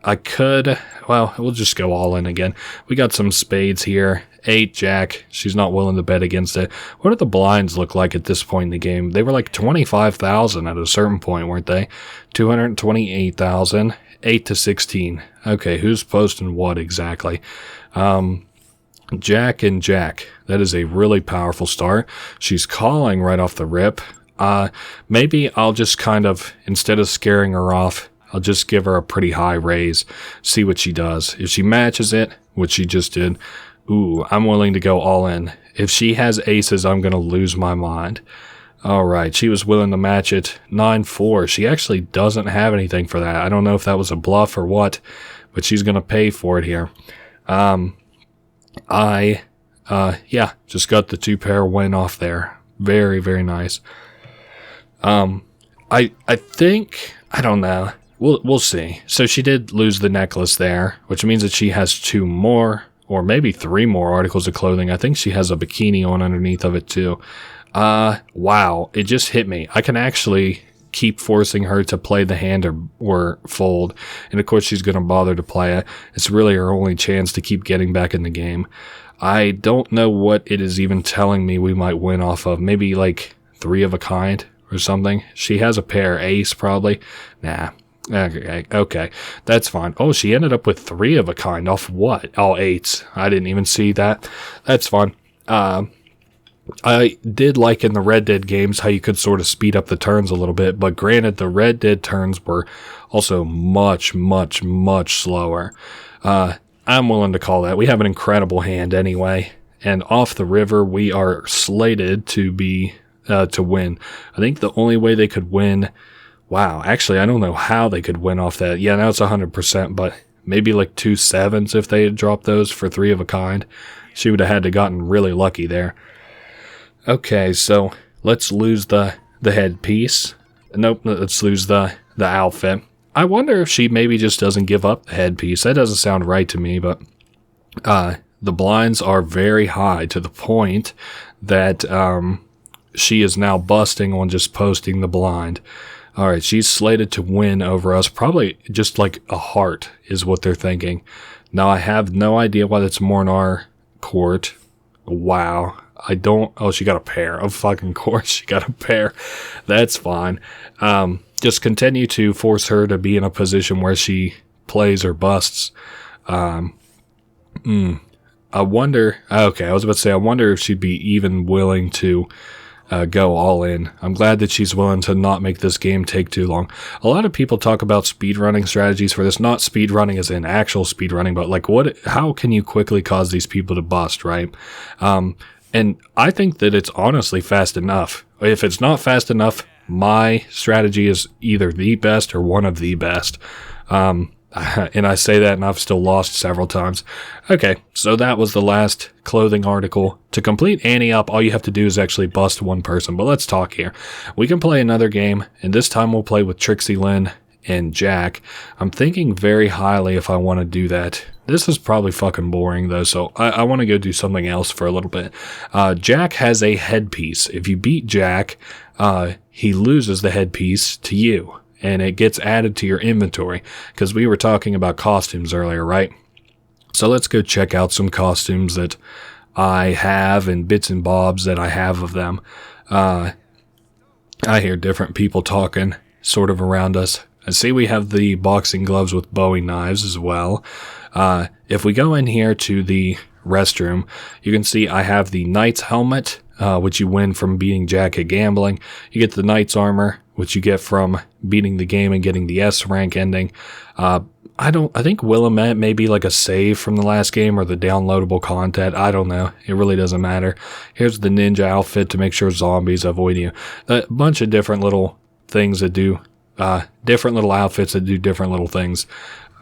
I could, well, we'll just go all in again. We got some spades here. 8, jack. She's not willing to bet against it. What do the blinds look like at this point in the game? They were like 25,000 at a certain point, weren't they? 228,000. 8 to 16. Okay, who's posting what exactly? Jack and jack. That is a really powerful start. She's calling right off the rip. Maybe I'll just kind of, instead of scaring her off, I'll just give her a pretty high raise, see what she does. If she matches it, which she just did, ooh, I'm willing to go all in. If she has aces, I'm going to lose my mind. All right, she was willing to match it. 9-4. She actually doesn't have anything for that. I don't know if that was a bluff or what, but she's going to pay for it here. Yeah, just got the 2-pair win off there. Very, very nice. I think, I don't know. We'll see. So she did lose the necklace there, which means that she has 2 more, or maybe 3 more articles of clothing. I think she has a bikini on underneath of it too. Wow, it just hit me. I can actually keep forcing her to play the hand or fold, and of course she's going to bother to play it. It's really her only chance to keep getting back in the game. I don't know what it is even telling me we might win off of. Maybe like 3 of a kind or something. She has a pair, ace probably. Nah. Okay, that's fine. Oh, she ended up with 3 of a kind off what? Oh, 8s. I didn't even see that. That's fine. I did like in the Red Dead games how you could sort of speed up the turns a little bit, but granted, the Red Dead turns were also much, much, much slower. I'm willing to call that. We have an incredible hand anyway, and off the river, we are slated to be to win. I think the only way they could win, wow, actually, I don't know how they could win off that. Yeah, now it's 100%, but maybe like 2 7s if they had dropped those for 3 of a kind. She would have had to gotten really lucky there. Okay, so let's lose the headpiece. Nope, let's lose the outfit. I wonder if she maybe just doesn't give up the headpiece. That doesn't sound right to me, but the blinds are very high to the point that she is now busting on just posting the blind. All right, she's slated to win over us. Probably just like a heart is what they're thinking. Now, I have no idea why that's more in our court. Wow. I don't... Oh, she got a pair. Of fucking course, she got a pair. That's fine. Just continue to force her to be in a position where she plays or busts. I wonder... Okay, I was about to say, I wonder if she'd be even willing to go all in. I'm glad that she's willing to not make this game take too long. A lot of people talk about speedrunning strategies for this. Not speedrunning as in actual speedrunning, but like how can you quickly cause these people to bust, right? And I think that it's honestly fast enough. If it's not fast enough, my strategy is either the best or one of the best. And I say that and I've still lost several times. Okay, so that was the last clothing article. To complete Annie up, all you have to do is actually bust 1 person. But let's talk here. We can play another game, and this time we'll play with Trixie Lynn and Jack. I'm thinking very highly if I want to do that. This is probably fucking boring though, so I want to go do something else for a little bit. Jack has a headpiece. If you beat Jack, he loses the headpiece to you, and it gets added to your inventory, because we were talking about costumes earlier, right? So let's go check out some costumes that I have and bits and bobs that I have of them. I hear different people talking sort of around us. I see we have the boxing gloves with Bowie knives as well. If we go in here to the restroom, you can see I have the Knight's helmet, which you win from beating Jack at gambling. You get the Knight's armor, which you get from beating the game and getting the S rank ending. I think Willamette may be like a save from the last game or the downloadable content. I don't know. It really doesn't matter. Here's the ninja outfit to make sure zombies avoid you. A bunch of different little things that do, different little outfits that do different little things.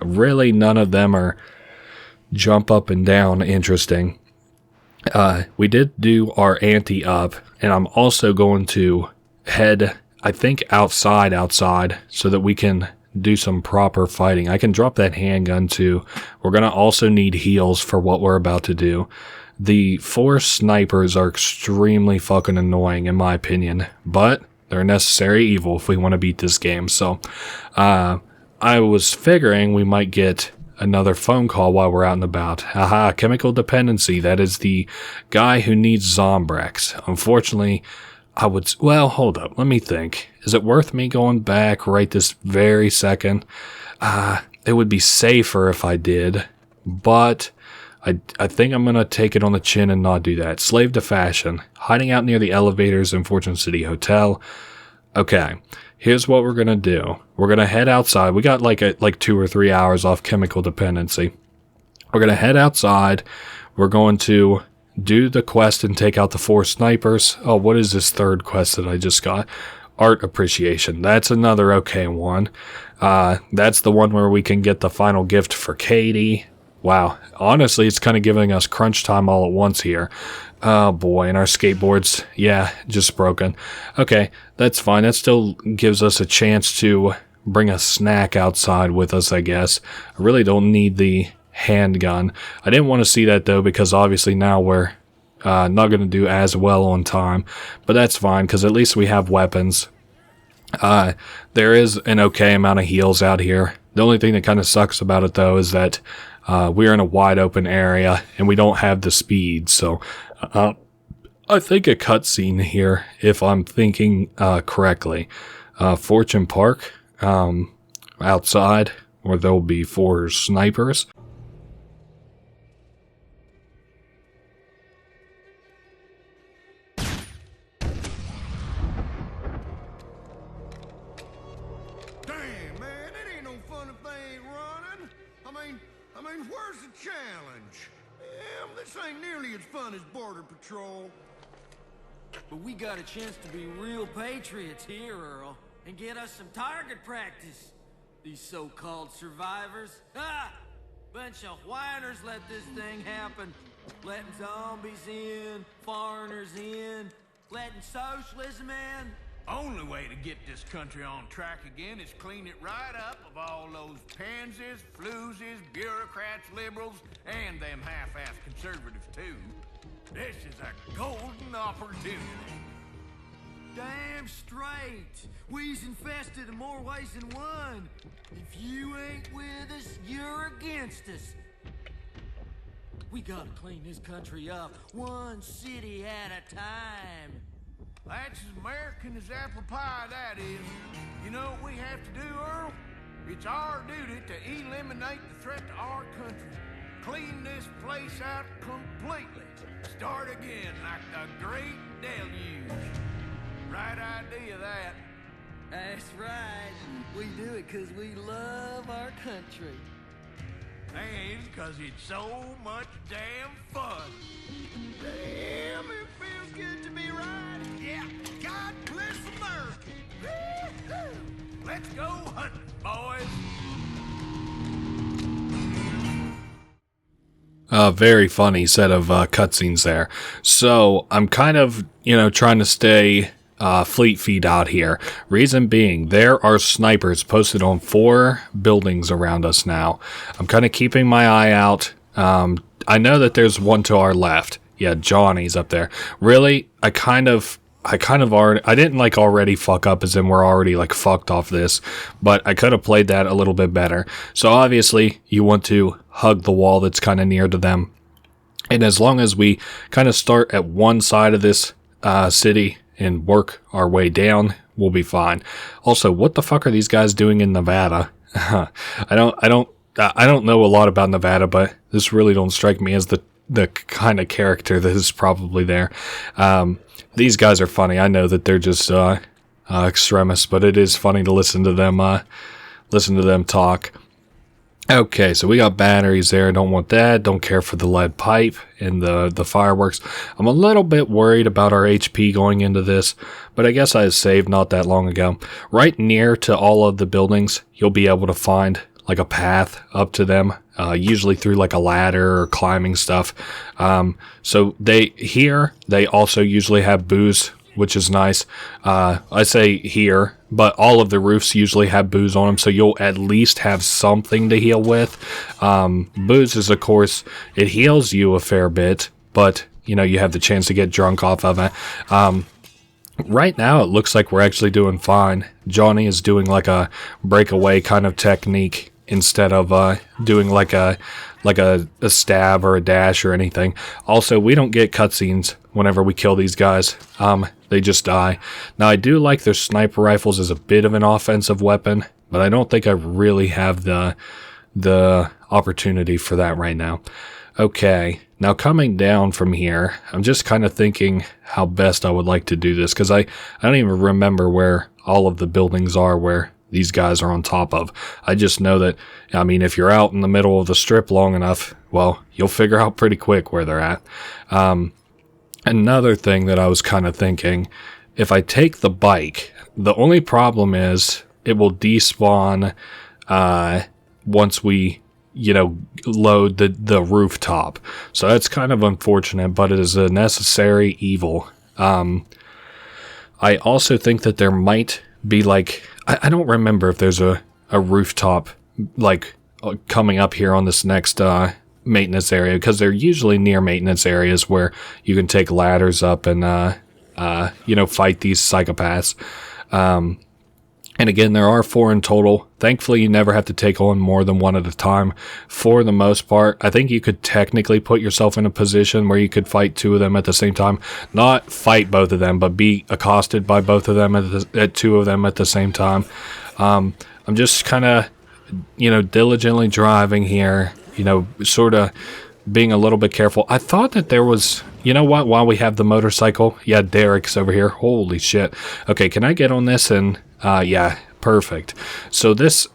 Really, none of them are jump up and down interesting. We did do our ante up, and I'm also going to head, I think, outside, so that we can do some proper fighting. I can drop that handgun too. We're going to also need heals for what we're about to do. The 4 snipers are extremely fucking annoying in my opinion, but they're a necessary evil if we want to beat this game. So, I was figuring we might get another phone call while we're out and about. Haha, chemical dependency. That is the guy who needs Zombrex. Unfortunately, well, hold up. Let me think. Is it worth me going back right this very second? It would be safer if I did, but I think I'm going to take it on the chin and not do that. Slave to fashion. Hiding out near the elevators in Fortune City Hotel. Okay, here's what we're going to do. We're going to head outside. We got like 2 or 3 hours off chemical dependency. We're going to head outside. We're going to do the quest and take out the 4 snipers. Oh, what is this third quest that I just got? Art appreciation. That's another okay one. That's the one where we can get the final gift for Katie. Wow. Honestly, it's kind of giving us crunch time all at once here. Oh boy, and our skateboards, yeah, just broken. Okay, that's fine. That still gives us a chance to bring a snack outside with us, I guess. I really don't need the handgun. I didn't want to see that though, because obviously now we're not going to do as well on time. But that's fine, because at least we have weapons. There is an okay amount of heals out here. The only thing that kind of sucks about it though is that we're in a wide open area and we don't have the speed. So I think a cutscene here, if I'm thinking correctly. Fortune Park, outside, where there'll be 4 snipers. Where's the challenge? This ain't nearly as fun as Border Patrol. But we got a chance to be real patriots here, Earl, and get us some target practice. These so-called survivors, bunch of whiners let this thing happen. Letting zombies in, foreigners in, letting socialism in. Only way to get this country on track again is clean it right up of all those pansies, floozies, bureaucrats, liberals, and them half-ass conservatives, too. This is a golden opportunity. Damn straight. We's infested in more ways than one. If you ain't with us, you're against us. We gotta clean this country up, one city at a time. That's as American as apple pie, that is. You know what we have to do, Earl? It's our duty to eliminate the threat to our country. Clean this place out completely. Start again like the Great Deluge. Right idea, that. That's right. We do it 'cause we love our country. And 'cause it's so much damn fun. Damn, it feels good to be right. Yeah, God bless America. Woo-hoo. Let's go hunting, boys. Very funny set of cutscenes there. So I'm kind of, trying to stay fleet feet out here. Reason being, there are snipers posted on 4 buildings around us now. I'm kind of keeping my eye out. I know that there's one to our left. Yeah, Johnny's up there. Really, I didn't already fuck up, as in we're already fucked off this, but I could have played that a little bit better. So obviously you want to hug the wall that's kind of near to them. And as long as we kind of start at one side of this city and work our way down, we'll be fine. Also, what the fuck are these guys doing in Nevada? I don't know a lot about Nevada, but this really don't strike me as the kind of character that is probably there. These guys are funny. I know that they're just extremists, but it is funny to listen to them talk. Okay, so we got batteries there. Don't want that. Don't care for the lead pipe and the fireworks. I'm a little bit worried about our HP going into this, but I guess I saved not that long ago. Right near to all of the buildings, you'll be able to find a path up to them, usually through a ladder or climbing stuff. So they also usually have booze, which is nice. I say here, but all of the roofs usually have booze on them, so you'll at least have something to heal with. Booze is, of course, it heals you a fair bit, but you have the chance to get drunk off of it. right now it looks like we're actually doing fine. Johnny is doing like a breakaway kind of technique instead of doing like a stab or a dash or anything. Also, we don't get cutscenes whenever we kill these guys. They just die. Now, I do like their sniper rifles as a bit of an offensive weapon, but I don't think I really have the opportunity for that right now. Okay, now coming down from here, I'm just kind of thinking how best I would like to do this, because I don't even remember where all of the buildings are where these guys are on top of. I just know that, I mean, if you're out in the middle of the strip long enough, well, you'll figure out pretty quick where they're at. Another thing that I was kind of thinking, if I take the bike, the only problem is it will despawn once we, load the rooftop. So that's kind of unfortunate, but it is a necessary evil. I also think that there might be like, I don't remember if there's a rooftop like coming up here on this next maintenance area, because they're usually near maintenance areas where you can take ladders up and fight these psychopaths. And again, there are 4 in total. Thankfully, you never have to take on more than 1 at a time. For the most part, I think you could technically put yourself in a position where you could fight 2 of them at the same time. Not fight both of them, but be accosted by both of them at 2 of them at the same time. I'm just kind of, diligently driving here, sort of being a little bit careful. I thought that there was, while we have the motorcycle, yeah, Derek's over here. Holy shit. Okay, can I get on this? And yeah, perfect. So this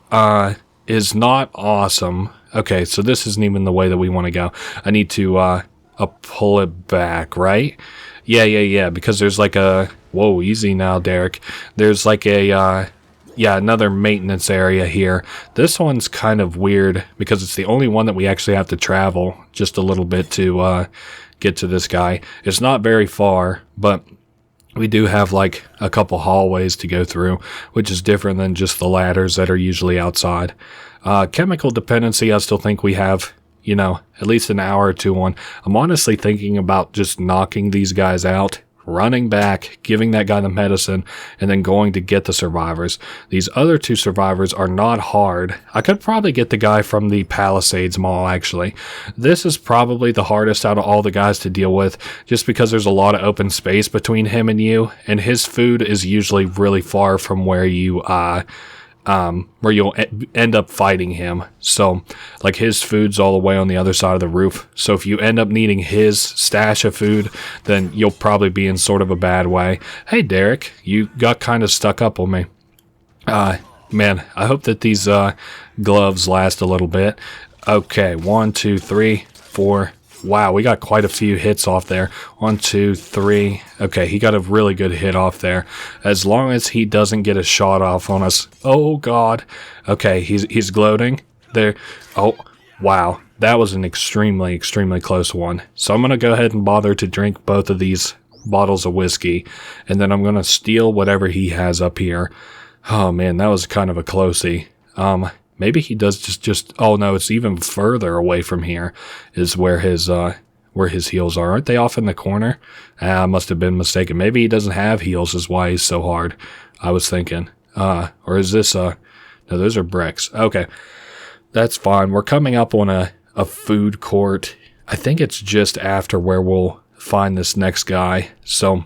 is not awesome. Okay, so this isn't even the way that we want to go. I need to pull it back, right? Yeah, because there's like a, whoa, easy now, Derek. There's like a, another maintenance area here. This one's kind of weird because it's the only one that we actually have to travel just a little bit to get to this guy. It's not very far, but we do have like a couple hallways to go through, which is different than just the ladders that are usually outside. Chemical dependency, I still think we have, at least an hour or 2 on. I'm honestly thinking about just knocking these guys out, running back, giving that guy the medicine, and then going to get the survivors. These other 2 survivors are not hard. I could probably get the guy from the Palisades Mall, actually. This is probably the hardest out of all the guys to deal with, just because there's a lot of open space between him and you, and his food is usually really far from where you where you'll end up fighting him. So, like, his food's all the way on the other side of the roof. So if you end up needing his stash of food, then you'll probably be in sort of a bad way. Hey, Derek, you got kind of stuck up on me. Man, I hope that these gloves last a little bit. Okay, 1, 2, 3, 4. Wow, we got quite a few hits off there. 1, 2, 3. Okay, he got a really good hit off there. As long as he doesn't get a shot off on us. Oh, God. Okay, he's gloating. There. Oh, wow. That was an extremely, extremely close one. So I'm going to go ahead and bother to drink both of these bottles of whiskey. And then I'm going to steal whatever he has up here. Oh, man, that was kind of a closey. Maybe he does just oh no, it's even further away from here is where his heels are. Aren't they off in the corner? I must have been mistaken. Maybe he doesn't have heels is why he's so hard. I was thinking. Or is this no, those are bricks. Okay. That's fine. We're coming up on a food court. I think it's just after where we'll find this next guy. So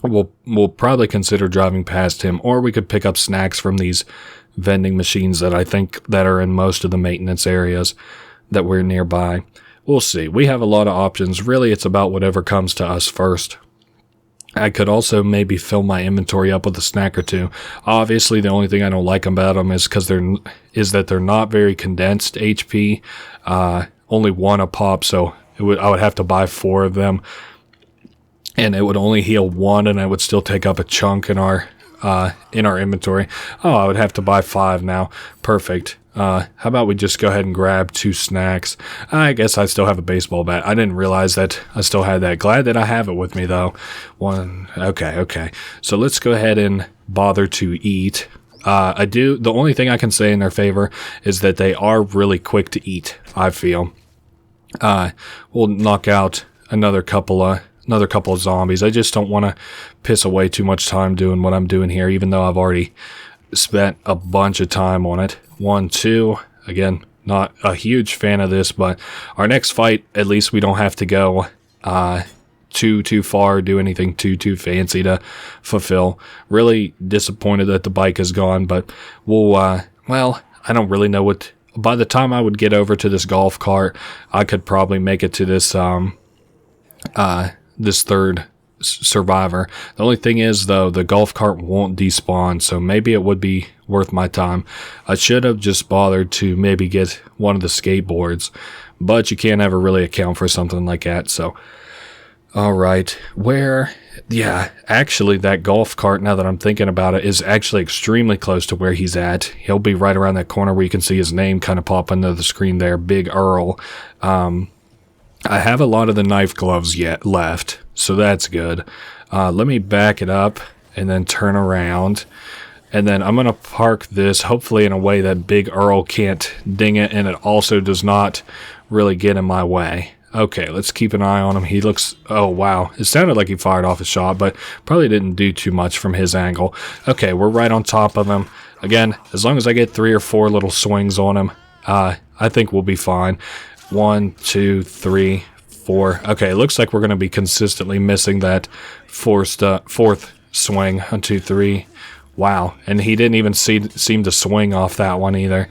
we'll probably consider driving past him, or we could pick up snacks from these vending machines that I think that are in most of the maintenance areas that we're nearby. We'll see. We have a lot of options. Really, it's about whatever comes to us first. I could also maybe fill my inventory up with a snack or 2. Obviously, the only thing I don't like about them is that they're not very condensed HP. Only 1 a pop, so I would have to buy 4 of them, and it would only heal 1, and I would still take up a chunk in our inventory. Oh, I would have to buy 5 now. Perfect. How about we just go ahead and grab 2 snacks? I guess I still have a baseball bat. I didn't realize that I still had that. Glad that I have it with me, though. 1. Okay. So let's go ahead and bother to eat. The only thing I can say in their favor is that they are really quick to eat, I feel. We'll knock out another couple of another couple of zombies. I just don't want to piss away too much time doing what I'm doing here, even though I've already spent a bunch of time on it. 1, 2, again, not a huge fan of this, but our next fight, at least we don't have to go too far, do anything too fancy to fulfill. Really disappointed that the bike is gone, but we'll, well, I don't really know what, by the time I would get over to this golf cart, I could probably make it to this, this third survivor. The only thing is, though, the golf cart won't despawn, so maybe it would be worth my time. I should have just bothered to maybe get one of the skateboards, but you can't ever really account for something like that, so... Alright, where... Yeah, actually that golf cart, now that I'm thinking about it, is actually extremely close to where he's at. He'll be right around that corner where you can see his name kind of pop into the screen there, Big Earl. I have a lot of the knife gloves yet left, so that's good. Let me back it up and then turn around. And then I'm going to park this, hopefully in a way that Big Earl can't ding it, and it also does not really get in my way. Okay, let's keep an eye on him. He looks... Oh, wow. It sounded like he fired off a shot, but probably didn't do too much from his angle. Okay, we're right on top of him. Again, as long as I get 3 or 4 little swings on him, I think we'll be fine. 1, 2, 3, 4. Okay, it looks like we're going to be consistently missing that fourth swing. 1, 2, 3. Wow, and he didn't even seem to swing off that one either.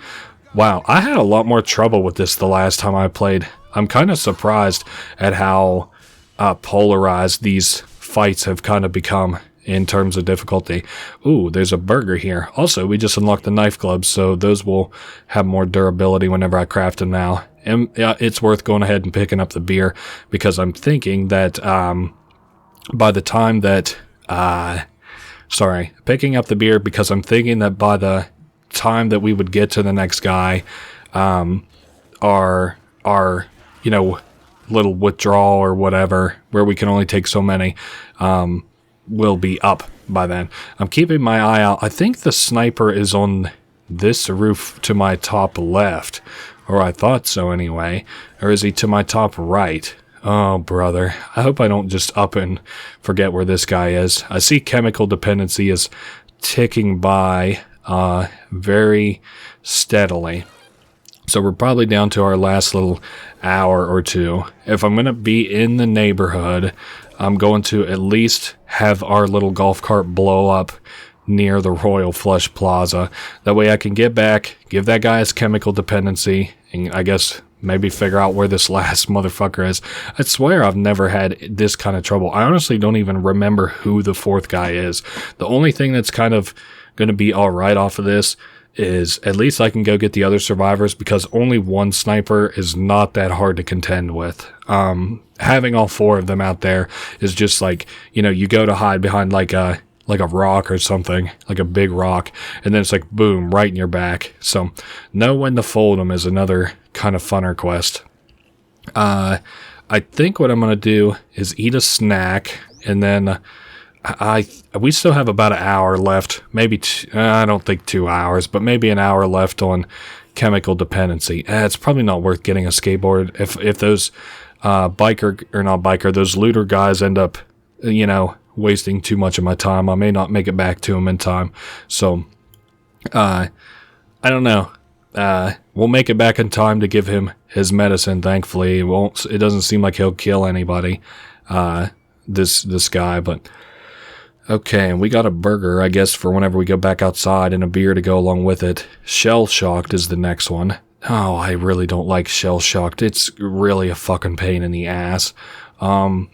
Wow, I had a lot more trouble with this the last time I played. I'm kind of surprised at how polarized these fights have kind of become in terms of difficulty. Ooh, there's a burger here. Also, we just unlocked the knife gloves, so those will have more durability whenever I craft them now. And it's worth going ahead and picking up the beer, because I'm thinking that by the time that... picking up the beer because I'm thinking that by the time that we would get to the next guy, our you know, little withdrawal or whatever, where we can only take so many, will be up by then. I'm keeping my eye out. I think the sniper is on this roof to my top left, or I thought so anyway. Or is he to my top right? Oh, brother. I hope I don't just up and forget where this guy is. I see chemical dependency is ticking by very steadily. So we're probably down to our last little hour or two. If I'm going to be in the neighborhood, I'm going to at least have our little golf cart blow up near the Royal Flush Plaza. That way I can get back, give that guy his chemical dependency, and I guess maybe figure out where this last motherfucker is. I swear I've never had this kind of trouble. I honestly don't even remember who the fourth guy is. The only thing that's kind of going to be alright off of this is at least I can go get the other survivors, because only one sniper is not that hard to contend with. Having all 4 of them out there is just like, you know, you go to hide behind like a rock or something, like a big rock, and then it's like boom, right in your back. So know when to fold them is another kind of funner quest. I think what I'm gonna do is eat a snack, and then we still have about an hour left, maybe I don't think 2 hours, but maybe an hour left on chemical dependency. It's probably not worth getting a skateboard if those those looter guys end up, you know, wasting too much of my time. I may not make it back to them in time. So I don't know. We'll make it back in time to give him his medicine. Thankfully, it doesn't seem like he'll kill anybody. This guy, but. Okay, and we got a burger, I guess, for whenever we go back outside, and a beer to go along with it. Shell-shocked is the next one. Oh, I really don't like shell-shocked. It's really a fucking pain in the ass. I'll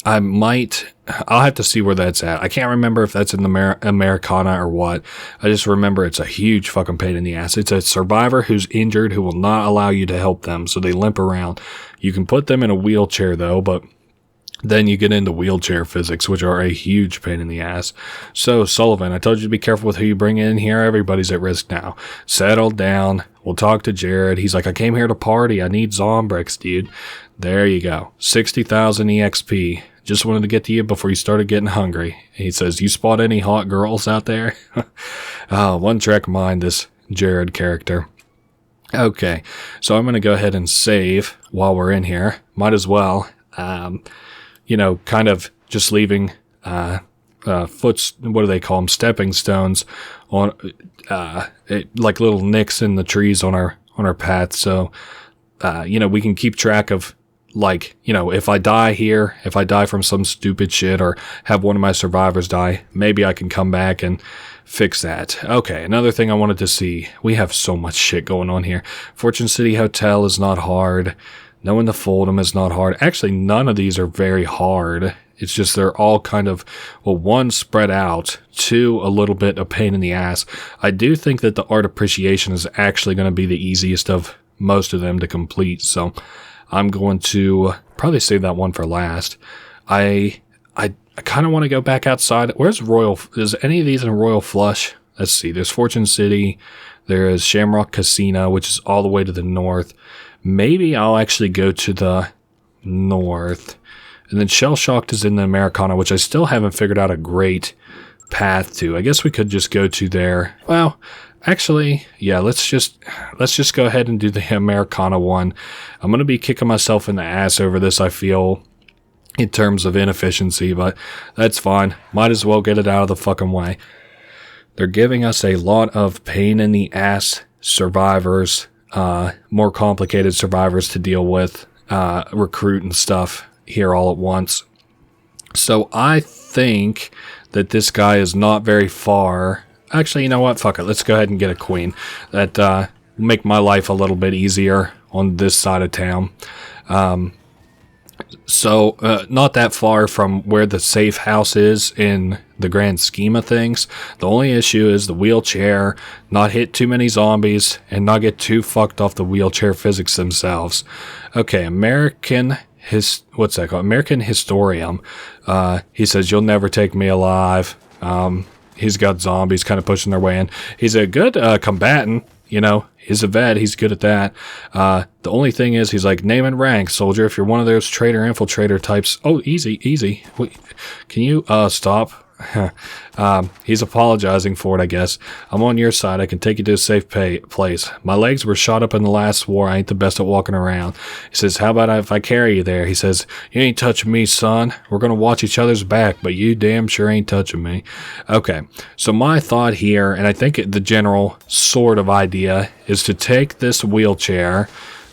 have to see where that's at. I can't remember if that's in the Americana or what. I just remember it's a huge fucking pain in the ass. It's a survivor who's injured who will not allow you to help them, so they limp around. You can put them in a wheelchair, though, but then you get into wheelchair physics, which are a huge pain in the ass. So, Sullivan, I told you to be careful with who you bring in here. Everybody's at risk now. Settle down. We'll talk to Jared. He's like, I came here to party. I need Zombrix, dude. There you go. 60,000 EXP. Just wanted to get to you before you started getting hungry. He says, you spot any hot girls out there? Oh, one track mind, this Jared character. Okay, so I'm going to go ahead and save while we're in here. Might as well. kind of just leaving what do they call them, stepping stones on like little nicks in the trees on our path, so we can keep track of, like, if I die here, if I die from some stupid shit or have one of my survivors die, maybe I can come back and fix that. Okay, another thing I wanted to see. We have so much shit going on here. Fortune City Hotel is not hard. Knowing the Fold'em is not hard. Actually, none of these are very hard. It's just they're all kind of, well, one, spread out, two, a little bit a pain in the ass. I do think that the Art Appreciation is actually going to be the easiest of most of them to complete, so I'm going to probably save that one for last. I kind of want to go back outside. Where's Royal? Is any of these in Royal Flush? Let's see. There's Fortune City. There is Shamrock Casino, which is all the way to the north. Maybe I'll actually go to the north. And then Shell Shocked is in the Americana, which I still haven't figured out a great path to. I guess we could just go to there. Well, actually, yeah, let's just go ahead and do the Americana one. I'm going to be kicking myself in the ass over this, I feel, in terms of inefficiency, but that's fine. Might as well get it out of the fucking way. They're giving us a lot of pain in the ass survivors, more complicated survivors to deal with, recruit and stuff here all at once. So I think that this guy is not very far. Actually, you know what? Fuck it. Let's go ahead and get a queen. That will make my life a little bit easier on this side of town. So not that far from where the safe house is in the grand scheme of things. The only issue is the wheelchair, not hit too many zombies, and not get too fucked off the wheelchair physics themselves. Okay, what's that called? American Historium. He says, "You'll never take me alive." He's got zombies kind of pushing their way in. He's a good combatant, He's a vet. He's good at that. The only thing is, he's like, name and rank, soldier. If you're one of those traitor infiltrator types. Oh, easy. Wait, can you stop? He's apologizing for it, I guess. I'm on your side. I can take you to a safe place. My legs were shot up in the last war. I ain't the best at walking around. He says, how about if I carry you there? He says, you ain't touching me, son. We're going to watch each other's back, but you damn sure ain't touching me. Okay, so my thought here, and I think the general sort of idea, is to take this wheelchair.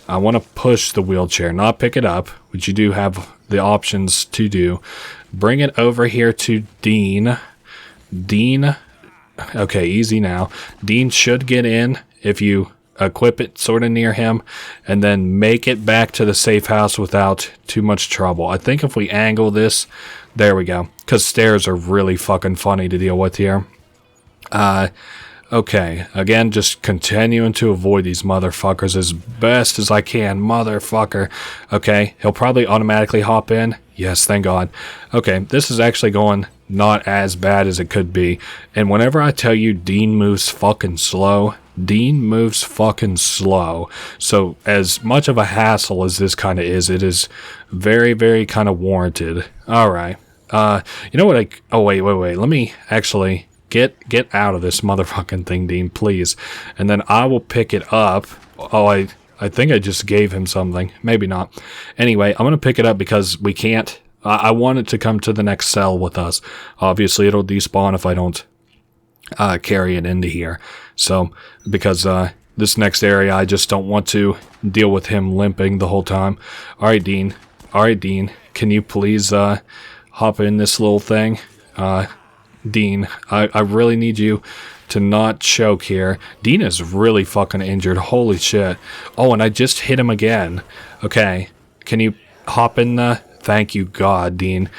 I want to push the wheelchair, not pick it up, which you do have the options to do. Bring it over here to Dean. Okay, easy now. Dean should get in if you equip it sort of near him, and then make it back to the safe house without too much trouble. I think if we angle this, there we go, because stairs are really fucking funny to deal with here. Okay, again, just continuing to avoid these motherfuckers as best as I can. Motherfucker. Okay, he'll probably automatically hop in. Yes, thank God. Okay, this is actually going not as bad as it could be. And whenever I tell you Dean moves fucking slow, Dean moves fucking slow. So as much of a hassle as this kind of is, it is very, very kind of warranted. Alright. You know what oh, wait. Let me actually get out of this motherfucking thing, Dean, please. And then I will pick it up. Oh, I think I just gave him something. Maybe not. Anyway, I'm going to pick it up because we can't. I want it to come to the next cell with us. Obviously, it'll despawn if I don't carry it into here. So, because this next area, I just don't want to deal with him limping the whole time. Alright, Dean. Can you please hop in this little thing? Dean, I really need you to not choke here. Dean is really fucking injured. Holy shit. Oh, and I just hit him again. Okay. Can you hop in the... Thank you, God, Dean.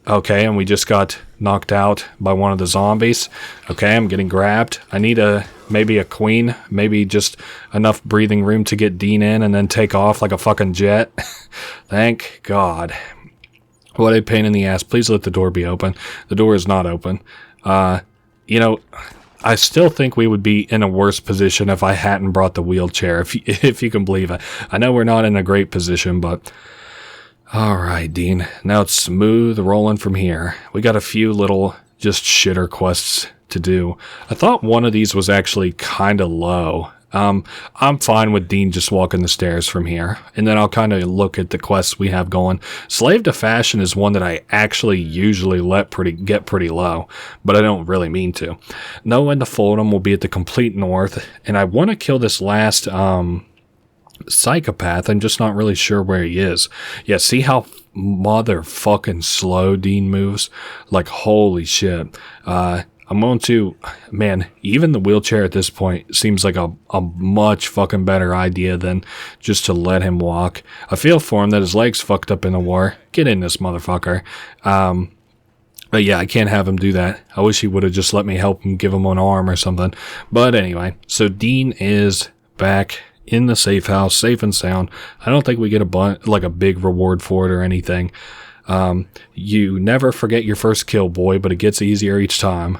Okay, and we just got knocked out by one of the zombies. Okay, I'm getting grabbed. I need maybe a queen. Maybe just enough breathing room to get Dean in and then take off like a fucking jet. Thank God. What a pain in the ass. Please let the door be open. The door is not open. I still think we would be in a worse position if I hadn't brought the wheelchair, if you can believe it. I know we're not in a great position, but... Alright, Dean. Now it's smooth rolling from here. We got a few little just shitter quests to do. I thought one of these was actually kind of low. I'm fine with Dean just walking the stairs from here, and then I'll kind of look at the quests we have going. Slave to Fashion is one that I actually usually let get pretty low, but I don't really mean to. Know when to fold them will be at the complete north, and I want to kill this last psychopath. I'm just not really sure where he is. Yeah, see how motherfucking slow Dean moves? Like, holy shit. I'm going to, man, even the wheelchair at this point seems like a much fucking better idea than just to let him walk. I feel for him that his leg's fucked up in the war. Get in this motherfucker. But yeah, I can't have him do that. I wish he would have just let me help him, give him an arm or something. But anyway, so Dean is back in the safe house, safe and sound. I don't think we get a big reward for it or anything. You never forget your first kill, boy, but it gets easier each time.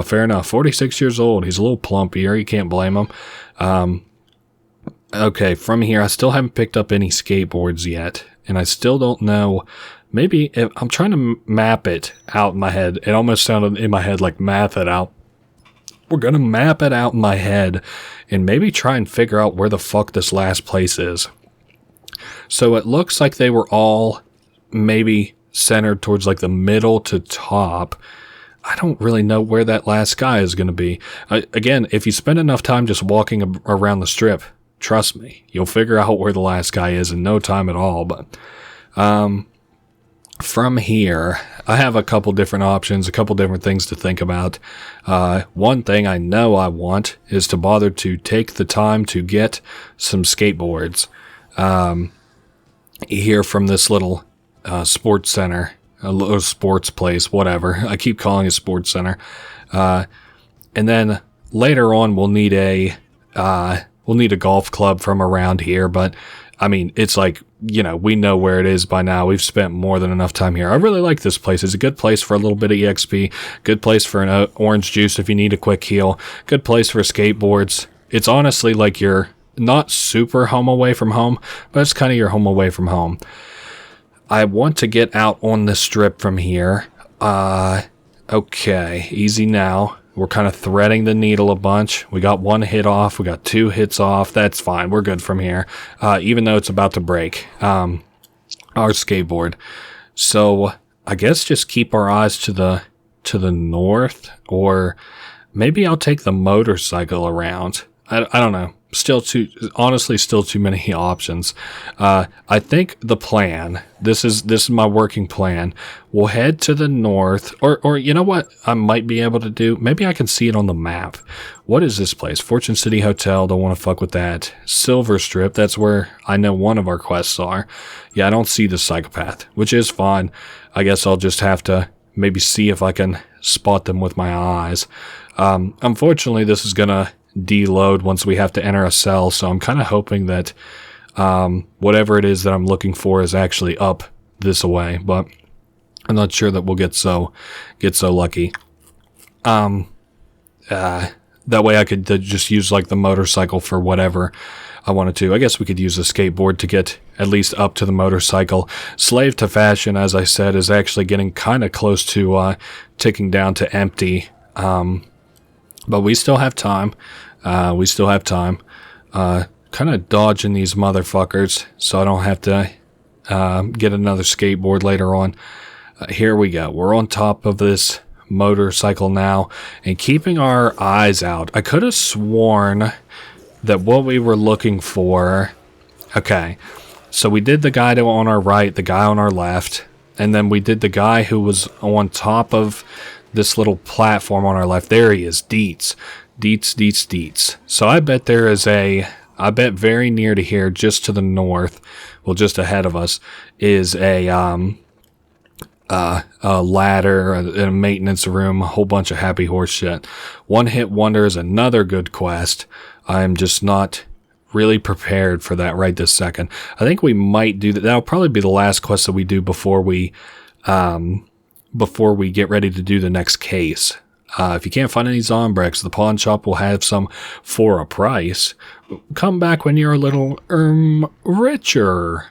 Fair enough. 46 years old. He's a little plumpier. You can't blame him. Okay, from here, I still haven't picked up any skateboards yet, and I still don't know. Maybe I'm trying to map it out in my head. It almost sounded in my head like math it out. We're going to map it out in my head and maybe try and figure out where the fuck this last place is. So it looks like they were all maybe centered towards like the middle to top. I don't really know where that last guy is going to be. Again, if you spend enough time just walking around the strip, trust me, you'll figure out where the last guy is in no time at all. But from here, I have a couple different options, a couple different things to think about. One thing I know I want is to bother to take the time to get some skateboards here from this little sports center. A little sports place, whatever. I keep calling it sports center. And then later on, we'll need a golf club from around here. But I mean, it's like, you know, we know where it is by now. We've spent more than enough time here. I really like this place. It's a good place for a little bit of EXP. Good place for an orange juice if you need a quick heal. Good place for skateboards. It's honestly like you're not super home away from home, but it's kind of your home away from home. I want to get out on the strip from here. Okay, easy now. We're kind of threading the needle a bunch. We got one hit off. We got 2 hits off. That's fine. We're good from here. Even though it's about to break our skateboard. So I guess just keep our eyes to the north, or maybe I'll take the motorcycle around. I don't know. Still too many options. I think the plan, this is my working plan. We'll head to the north, or you know what I might be able to do? Maybe I can see it on the map. What is this place? Fortune City Hotel, don't want to fuck with that. Silver Strip, that's where I know one of our quests are. Yeah, I don't see the psychopath, which is fine. I guess I'll just have to maybe see if I can spot them with my eyes. Unfortunately, this is gonna deload once we have to enter a cell, so I'm kind of hoping that whatever it is that I'm looking for is actually up this way, but I'm not sure that we'll get so lucky. That way I could just use like the motorcycle for whatever I wanted to. I guess we could use a skateboard to get at least up to the motorcycle. Slave to Fashion, as I said, is actually getting kind of close to ticking down to empty. But we still have time. Kind of dodging these motherfuckers so I don't have to get another skateboard later on. Here we go. We're on top of this motorcycle now and keeping our eyes out. I could have sworn that what we were looking for... Okay, so we did the guy on our right, the guy on our left, and then we did the guy who was on top of this little platform on our left. There he is, Deets. So I bet there is I bet very near to here, just to the north, well, just ahead of us, is a ladder, a maintenance room, a whole bunch of happy horse shit. One Hit Wonder is another good quest. I'm just not really prepared for that right this second. I think we might do that. That'll probably be the last quest that we do before we get ready to do the next case. If you can't find any Zombrex, the pawn shop will have some for a price. Come back when you're a little richer.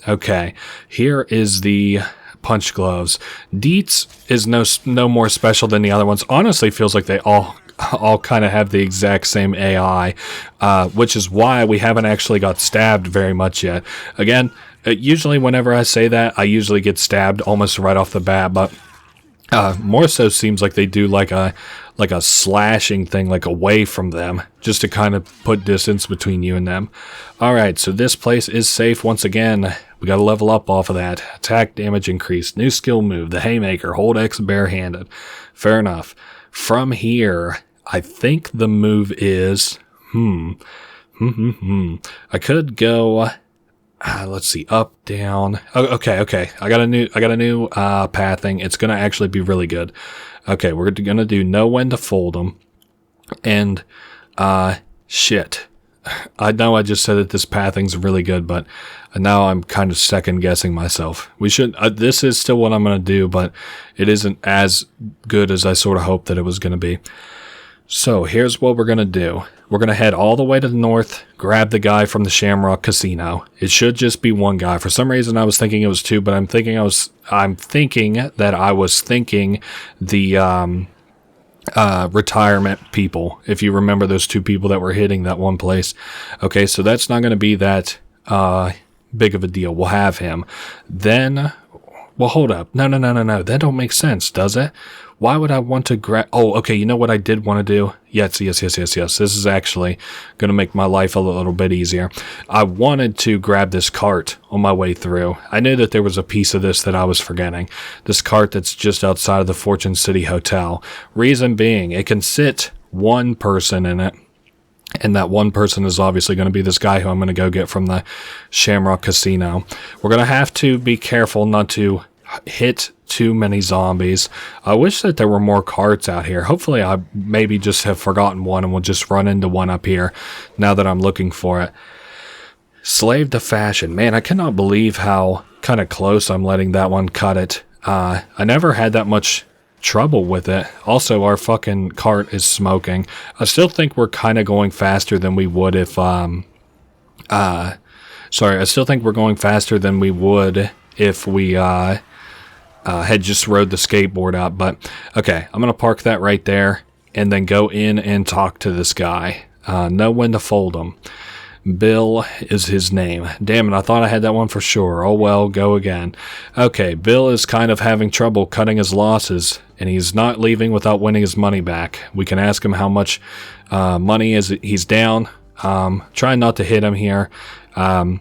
Okay, here is the punch gloves. Deets is no more special than the other ones. Honestly, feels like they all all kind of have the exact same AI, which is why we haven't actually got stabbed very much yet. Again, usually whenever I say that, I usually get stabbed almost right off the bat, but more so seems like they do like a slashing thing, like away from them, just to kind of put distance between you and them. Alright, so this place is safe once again. We gotta level up off of that. Attack damage increased. New skill move, the Haymaker. Hold X barehanded. Fair enough. From here, I think the move is... I could go... let's see, up, down. Oh, okay. I got a new pathing. It's gonna actually be really good. Okay, we're gonna do know when to fold them. And, shit. I know I just said that this pathing's really good, but now I'm kind of second guessing myself. We should, this is still what I'm gonna do, but it isn't as good as I sort of hoped that it was gonna be. So here's what we're gonna do. We're gonna head all the way to the north, grab the guy from the Shamrock Casino. It should just be one guy. For some reason I was thinking it was two, but I'm thinking that I was thinking the retirement people, if you remember those two people that were hitting that one place. Okay, so that's not gonna be that big of a deal. We'll have him. Then, well, hold up. No. That don't make sense, does it? Why would I want to grab... Oh, okay, you know what I did want to do? Yes. This is actually going to make my life a little bit easier. I wanted to grab this cart on my way through. I knew that there was a piece of this that I was forgetting. This cart that's just outside of the Fortune City Hotel. Reason being, it can sit one person in it. And that one person is obviously going to be this guy who I'm going to go get from the Shamrock Casino. We're going to have to be careful not to hit too many zombies. I wish that there were more carts out here. Hopefully I maybe just have forgotten one and will just run into one up here now that I'm looking for it. Slave to fashion. Man, I cannot believe how kind of close I'm letting that one cut it. I never had that much trouble with it. Also, our fucking cart is smoking. I still think we're kind of going faster than we would if I still think we're going faster than we would if we had just rode the skateboard up. But okay, I'm gonna park that right there and then go in and talk to this guy. Know when to fold him. Bill is his name. Damn it, I thought I had that one for sure. Oh well, go again. Okay, Bill is kind of having trouble cutting his losses, and he's not leaving without winning his money back. We can ask him how much money he's down. Try not to hit him here.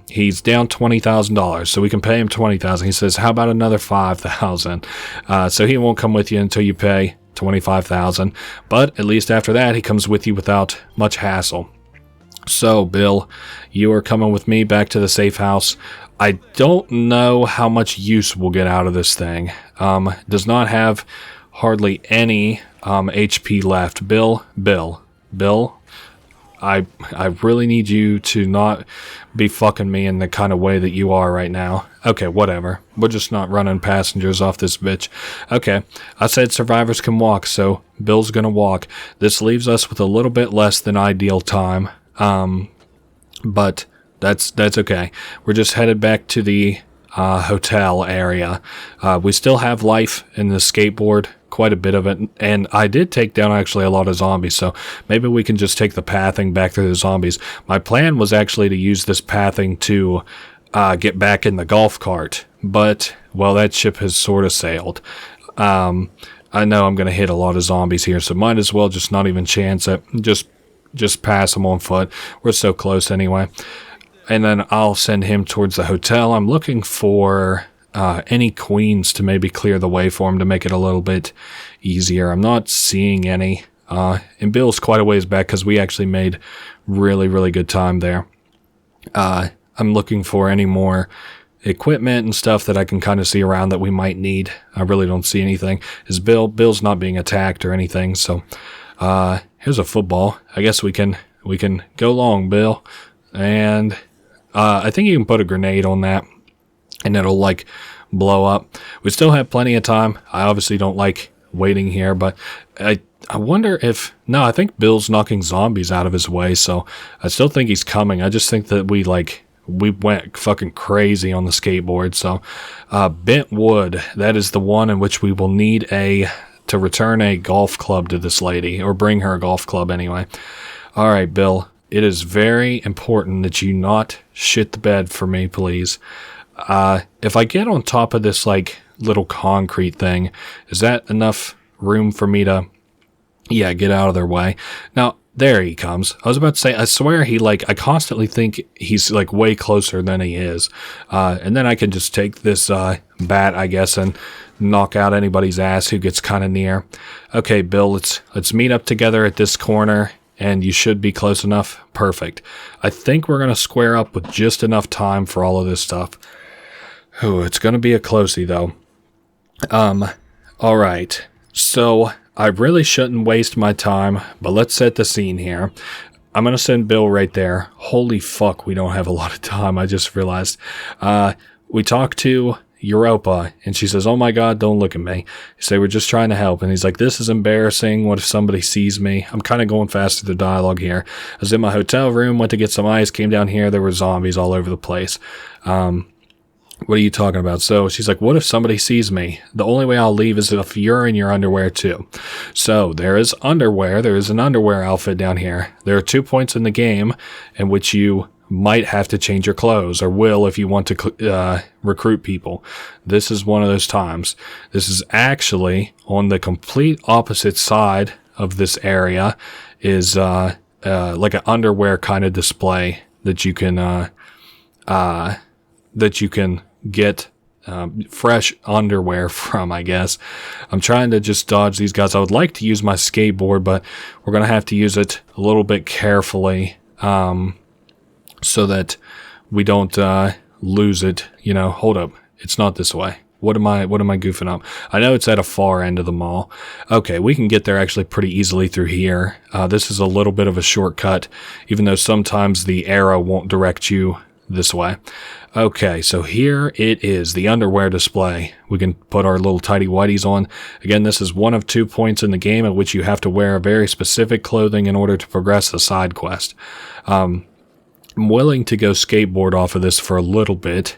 He's down $20,000, so we can pay him $20,000. He says, how about another $5,000? So he won't come with you until you pay $25,000, but at least after that, he comes with you without much hassle. So, Bill, you are coming with me back to the safe house. I don't know how much use we'll get out of this thing. Does not have hardly any HP left. Bill, I really need you to not be fucking me in the kind of way that you are right now. Okay, whatever. We're just not running passengers off this bitch. Okay, I said survivors can walk, so Bill's gonna walk. This leaves us with a little bit less than ideal time. But that's okay. We're just headed back to the hotel area. We still have life in the skateboard, quite a bit of it, and I did take down actually a lot of zombies, so maybe we can just take the pathing back through the zombies. My plan was actually to use this pathing to get back in the golf cart, but, well, that ship has sort of sailed. I know I'm going to hit a lot of zombies here, so might as well just not even chance it. Just pass them on foot. We're so close anyway. And then I'll send him towards the hotel. I'm looking for any queens to maybe clear the way for him to make it a little bit easier. I'm not seeing any. And Bill's quite a ways back because we actually made really, really good time there. I'm looking for any more equipment and stuff that I can kind of see around that we might need. I really don't see anything. Bill's not being attacked or anything, so here's a football. I guess we can go long, Bill. And I think you can put a grenade on that and it'll like blow up. We still have plenty of time. I obviously don't like waiting here, but I wonder if... No, I think Bill's knocking zombies out of his way, so I still think he's coming. I just think that we went fucking crazy on the skateboard. So bent wood, that is the one in which we will need a to return a golf club to this lady, or bring her a golf club anyway. Alright, Bill, it is very important that you not shit the bed for me, please. If I get on top of this, like, little concrete thing, is that enough room for me to, yeah, get out of their way? Now, there he comes. I was about to say, I swear I constantly think he's, like, way closer than he is. And then I can just take this, bat, I guess, and knock out anybody's ass who gets kind of near. Okay, Bill, let's meet up together at this corner, and you should be close enough. Perfect. I think we're going to square up with just enough time for all of this stuff. Ooh, it's going to be a closey, though. Alright. So, I really shouldn't waste my time, but let's set the scene here. I'm going to send Bill right there. Holy fuck, we don't have a lot of time, I just realized. We talked to Europa, and she says, oh my god, don't look at me. You say, we're just trying to help. And he's like, this is embarrassing. What if somebody sees me? I'm kind of going fast through the dialogue here. I was in my hotel room, went to get some ice, came down here, there were zombies all over the place. What are you talking about? So she's like, what if somebody sees me? The only way I'll leave is if you're in your underwear too. So there is underwear. There is an underwear outfit down here. There are 2 points in the game in which you might have to change your clothes, or will if you want to recruit people. This is one of those times. This is actually on the complete opposite side of this area is like an underwear kind of display that you can get fresh underwear from, I guess. I'm trying to just dodge these guys. I would like to use my skateboard, but we're going to have to use it a little bit carefully so that we don't lose it. You know, hold up. It's not this way. What am I goofing up? I know it's at a far end of the mall. Okay, we can get there actually pretty easily through here. This is a little bit of a shortcut, even though sometimes the arrow won't direct you this way. Okay, so here it is, the underwear display. We can put our little tidy whities on. Again, this is one of 2 points in the game at which you have to wear very specific clothing in order to progress the side quest. I'm willing to go skateboard off of this for a little bit,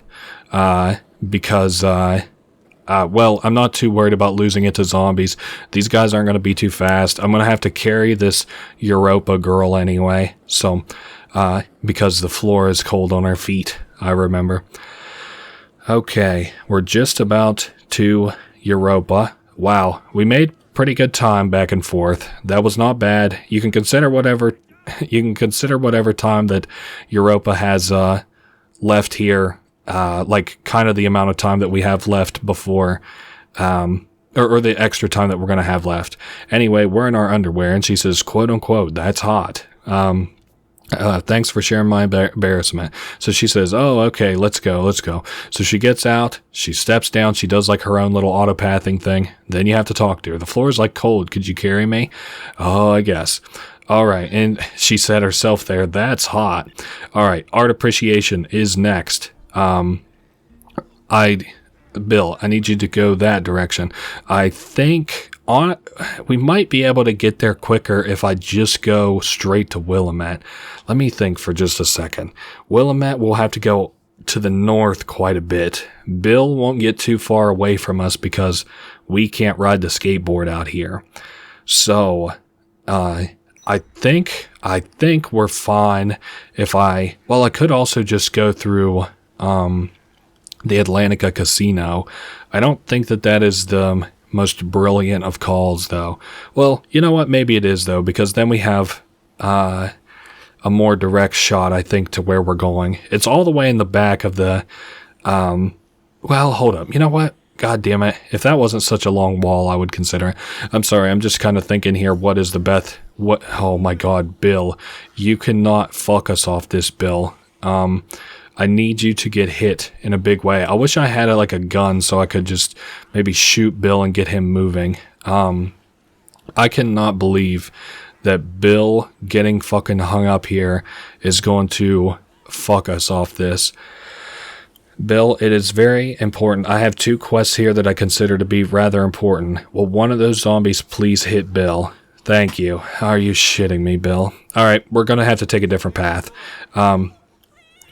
because, well, I'm not too worried about losing it to zombies. These guys aren't going to be too fast. I'm going to have to carry this Europa girl anyway, so, because the floor is cold on her feet, I remember. Okay, we're just about to Europa. Wow, we made pretty good time back and forth. That was not bad. You can consider whatever time that Europa has left here, like kind of the amount of time that we have left before, or the extra time that we're going to have left. Anyway, we're in our underwear, and she says, quote unquote, that's hot. Thanks for sharing my embarrassment. So she says, oh, okay, let's go. So she gets out, she steps down, she does like her own little autopathing thing. Then you have to talk to her. The floor is like cold. Could you carry me? Oh, I guess. All right. And she said herself there, that's hot. All right. Art appreciation is next. Bill, I need you to go that direction. I think we might be able to get there quicker if I just go straight to Willamette. Let me think for just a second. Willamette will have to go to the north quite a bit. Bill won't get too far away from us because we can't ride the skateboard out here. So, I think we're fine if I could also just go through, the Atlantica Casino. I don't think that is the most brilliant of calls, though. Well, you know what? Maybe it is, though, because then we have a more direct shot, I think, to where we're going. It's all the way in the back of the... well, hold up. You know what? God damn it. If that wasn't such a long wall, I would consider it. I'm sorry. I'm just kind of thinking here, what is the best... Oh, my God, Bill. You cannot fuck us off this, Bill. I need you to get hit in a big way. I wish I had a gun so I could just maybe shoot Bill and get him moving. I cannot believe that Bill getting fucking hung up here is going to fuck us off this. Bill, it is very important. I have 2 quests here that I consider to be rather important. Will one of those zombies please hit Bill? Thank you. Are you shitting me, Bill? Alright, we're going to have to take a different path.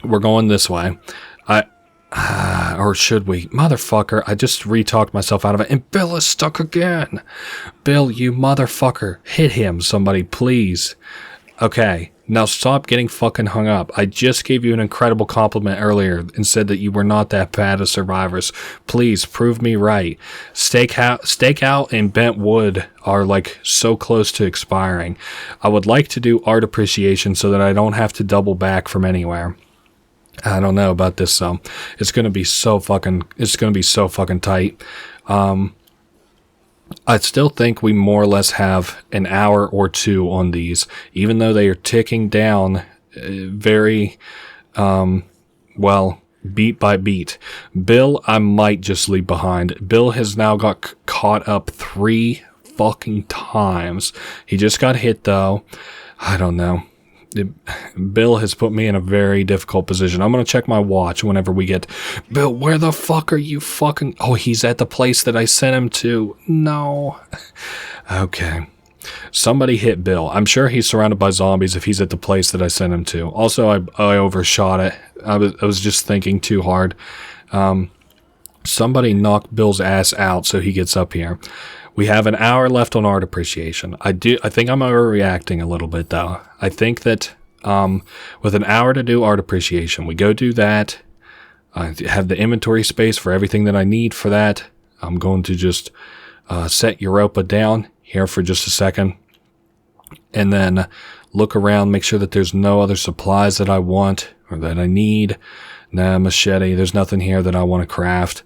We're going this way. Or should we? Motherfucker, I just re-talked myself out of it. And Bill is stuck again. Bill, you motherfucker. Hit him, somebody, please. Okay, now stop getting fucking hung up. I just gave you an incredible compliment earlier and said that you were not that bad as survivors. Please, prove me right. Stakeout and bent wood are like so close to expiring. I would like to do art appreciation so that I don't have to double back from anywhere. I don't know about this, it's gonna be so fucking tight. I still think we more or less have an hour or two on these, even though they are ticking down very, well, beat by beat. Bill, I might just leave behind. Bill has now got caught up 3 fucking times. He just got hit, though. I don't know. Bill has put me in a very difficult position. I'm going to check my watch whenever we get... Bill, where the fuck are you fucking... Oh, he's at the place that I sent him to. No. Okay. Somebody hit Bill. I'm sure he's surrounded by zombies if he's at the place that I sent him to. Also, I overshot it. I was just thinking too hard. Somebody knocked Bill's ass out so he gets up here. We have an hour left on art appreciation. I think I'm overreacting a little bit, though. I think that with an hour to do art appreciation, we go do that. I have the inventory space for everything that I need for that. I'm going to just set Europa down here for just a second. And then look around, make sure that there's no other supplies that I want or that I need. Nah, machete, there's nothing here that I want to craft.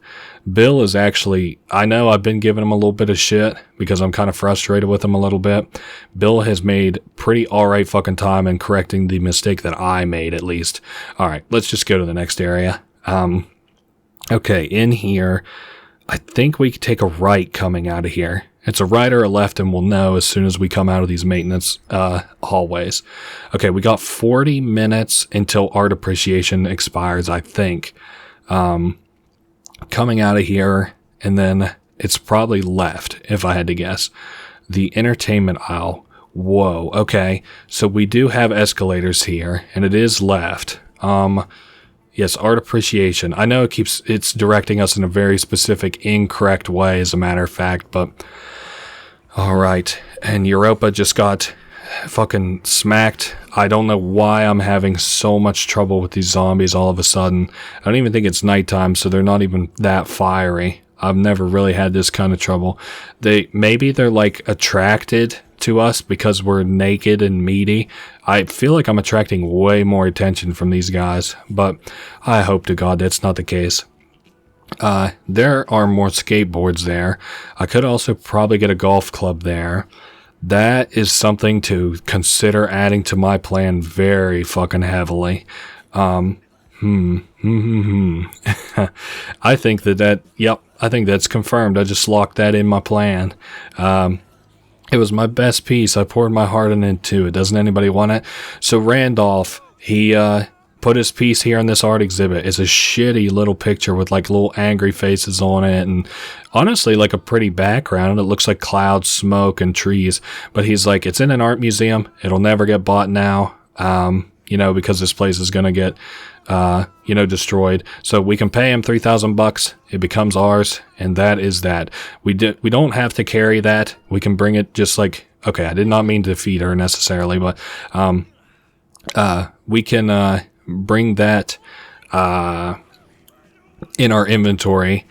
Bill is actually, I know I've been giving him a little bit of shit because I'm kind of frustrated with him a little bit. Bill has made pretty alright fucking time in correcting the mistake that I made, at least. Alright, let's just go to the next area. Okay, in here, I think we could take a right coming out of here. It's a right or a left, and we'll know as soon as we come out of these maintenance hallways. Okay, we got 40 minutes until art appreciation expires, I think. Coming out of here, and then it's probably left, if I had to guess. The entertainment aisle. Whoa, okay. So we do have escalators here, and it is left. Yes, art appreciation. I know it's directing us in a very specific, incorrect way, as a matter of fact, but... Alright, and Europa just got fucking smacked. I don't know why I'm having so much trouble with these zombies all of a sudden. I don't even think it's nighttime, so they're not even that fiery. I've never really had this kind of trouble. Maybe they're like attracted to us because we're naked and meaty. I feel like I'm attracting way more attention from these guys, but I hope to God that's not the case. There are more skateboards there. I could also probably get a golf club there. That is something to consider adding to my plan very fucking heavily. I think yep, I think that's confirmed. I just locked that in my plan. It was my best piece. I poured my heart into it. Doesn't anybody want it? So Randolph, he, put his piece here in this art exhibit. It's a shitty little picture with like little angry faces on it and honestly like a pretty background. It looks like clouds, smoke, and trees. But he's like, it's in an art museum. It'll never get bought now, because this place is going to get, destroyed. So we can pay him $3,000. It becomes ours. And that is that. We don't have to carry that. We can bring it just like, okay, I did not mean to feed her necessarily, but we can bring that in our inventory.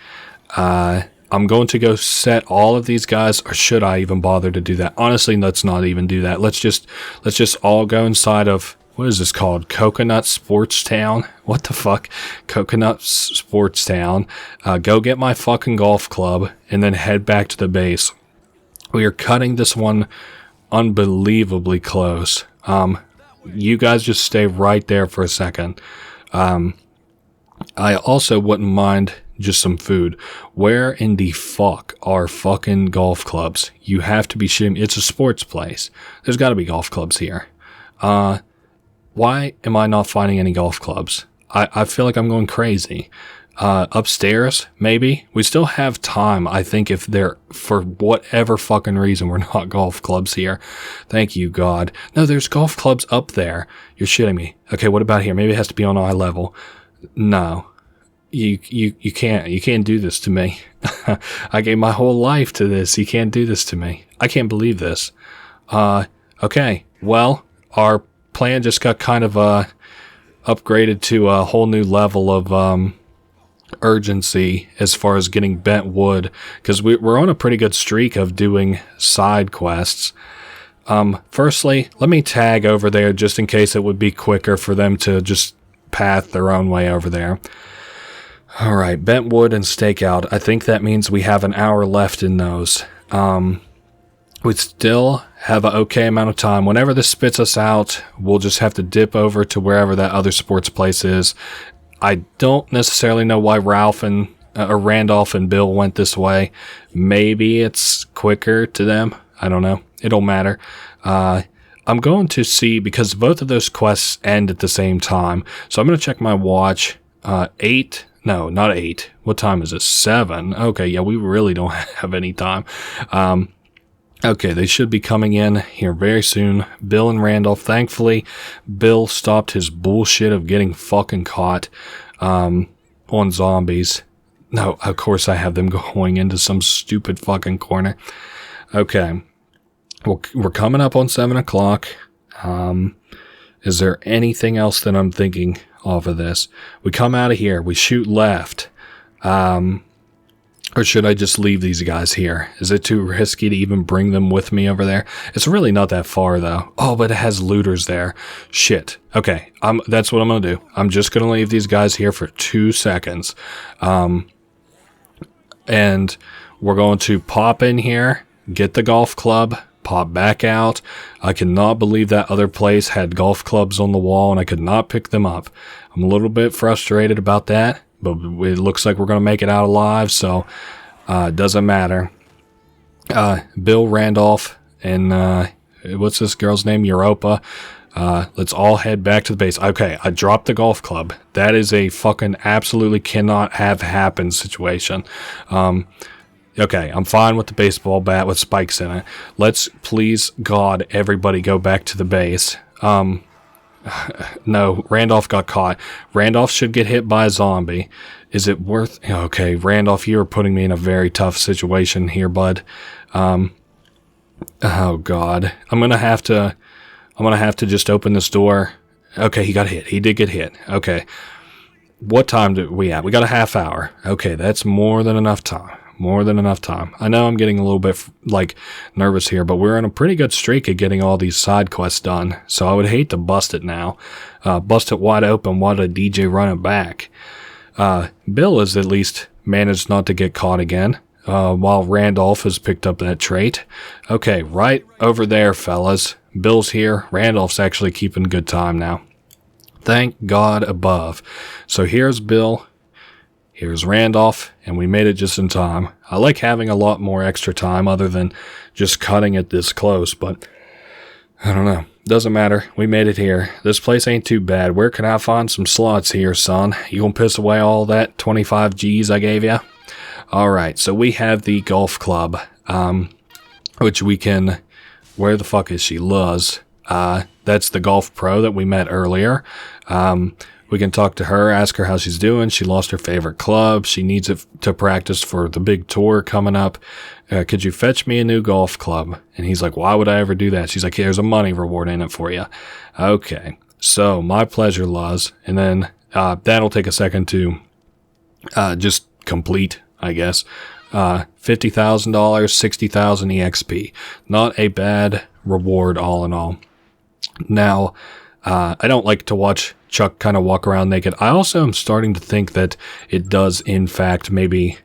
I'm going to go set all of these guys, or should I even bother to do that? Honestly, let's not even do that. Let's just all go inside of, what is this called? Coconut Sports Town? What the fuck? Coconut Sports Town. Go get my fucking golf club and then head back to the base. We are cutting this one unbelievably close. You guys just stay right there for a second. I also wouldn't mind just some food. Where in the fuck are fucking golf clubs? You have to be shitting me. It's a sports place. There's got to be golf clubs here. Why am I not finding any golf clubs? I feel like I'm going crazy. Upstairs, maybe? We still have time, I think, if they're, for whatever fucking reason, we're not golf clubs here. Thank you, God. No, there's golf clubs up there. You're shitting me. Okay, what about here? Maybe it has to be on eye level. No. You can't do this to me. I gave my whole life to this. You can't do this to me. I can't believe this. Okay. Well, our plan just got kind of upgraded to a whole new level of urgency as far as getting bent wood, because we're on a pretty good streak of doing side quests. Firstly, let me tag over there just in case it would be quicker for them to just path their own way over there. All right, bent wood and stakeout. I think that means we have an hour left in those. We still have an okay amount of time. Whenever this spits us out, we'll just have to dip over to wherever that other sports place is. I don't necessarily know why Randolph and Bill went this way. Maybe it's quicker to them. I don't know. It don't matter. I'm going to see, because both of those quests end at the same time. So I'm going to check my watch. 8. No, not 8. What time is it? 7. Okay, yeah, we really don't have any time. Okay, they should be coming in here very soon. Bill and Randolph. Thankfully, Bill stopped his bullshit of getting fucking caught on zombies. No, of course I have them going into some stupid fucking corner. Okay. Well, we're coming up on 7 o'clock. Is there anything else that I'm thinking off of this? We come out of here. We shoot left. Or should I just leave these guys here? Is it too risky to even bring them with me over there? It's really not that far, though. Oh, but it has looters there. Shit. Okay, that's what I'm going to do. I'm just going to leave these guys here for 2 seconds. And we're going to pop in here, get the golf club, pop back out. I cannot believe that other place had golf clubs on the wall, and I could not pick them up. I'm a little bit frustrated about that. But it looks like we're going to make it out alive, so it doesn't matter. Bill, Randolph, and what's this girl's name? Europa. Let's all head back to the base. Okay, I dropped the golf club. That is a fucking absolutely cannot have happened situation. Okay, I'm fine with the baseball bat with spikes in it. Let's, please, God, everybody go back to the base. No, Randolph got caught. Randolph should get hit by a zombie. Is it worth... Okay, Randolph, you are putting me in a very tough situation here, bud. Oh, God. I'm gonna have to just open this door. Okay, he got hit. He did get hit. Okay. What time do we have? We got a half hour. Okay, that's more than enough time. More than enough time. I know I'm getting a little bit, nervous here, but we're on a pretty good streak of getting all these side quests done, so I would hate to bust it now. Bust it wide open while the DJ running back. Bill has at least managed not to get caught again, while Randolph has picked up that trait. Okay, right over there, fellas. Bill's here. Randolph's actually keeping good time now. Thank God above. So here's Bill. Here's Randolph, and we made it just in time. I like having a lot more extra time other than just cutting it this close, but I don't know. Doesn't matter. We made it here. This place ain't too bad. Where can I find some slots here, son? You gonna piss away all that 25 G's I gave you? Alright, so we have the golf club, which we can... Where the fuck is she? Luz. That's the golf pro that we met earlier. We can talk to her, ask her how she's doing. She lost her favorite club. She needs it to practice for the big tour coming up. Could you fetch me a new golf club? And he's like, why would I ever do that? She's like, there's a money reward in it for you. Okay. So, my pleasure, Luz. And then that'll take a second to just complete, I guess. $50,000, $60,000 EXP. Not a bad reward all in all. Now, I don't like to watch Chuck kind of walk around naked. I also am starting to think that it does, in fact, maybe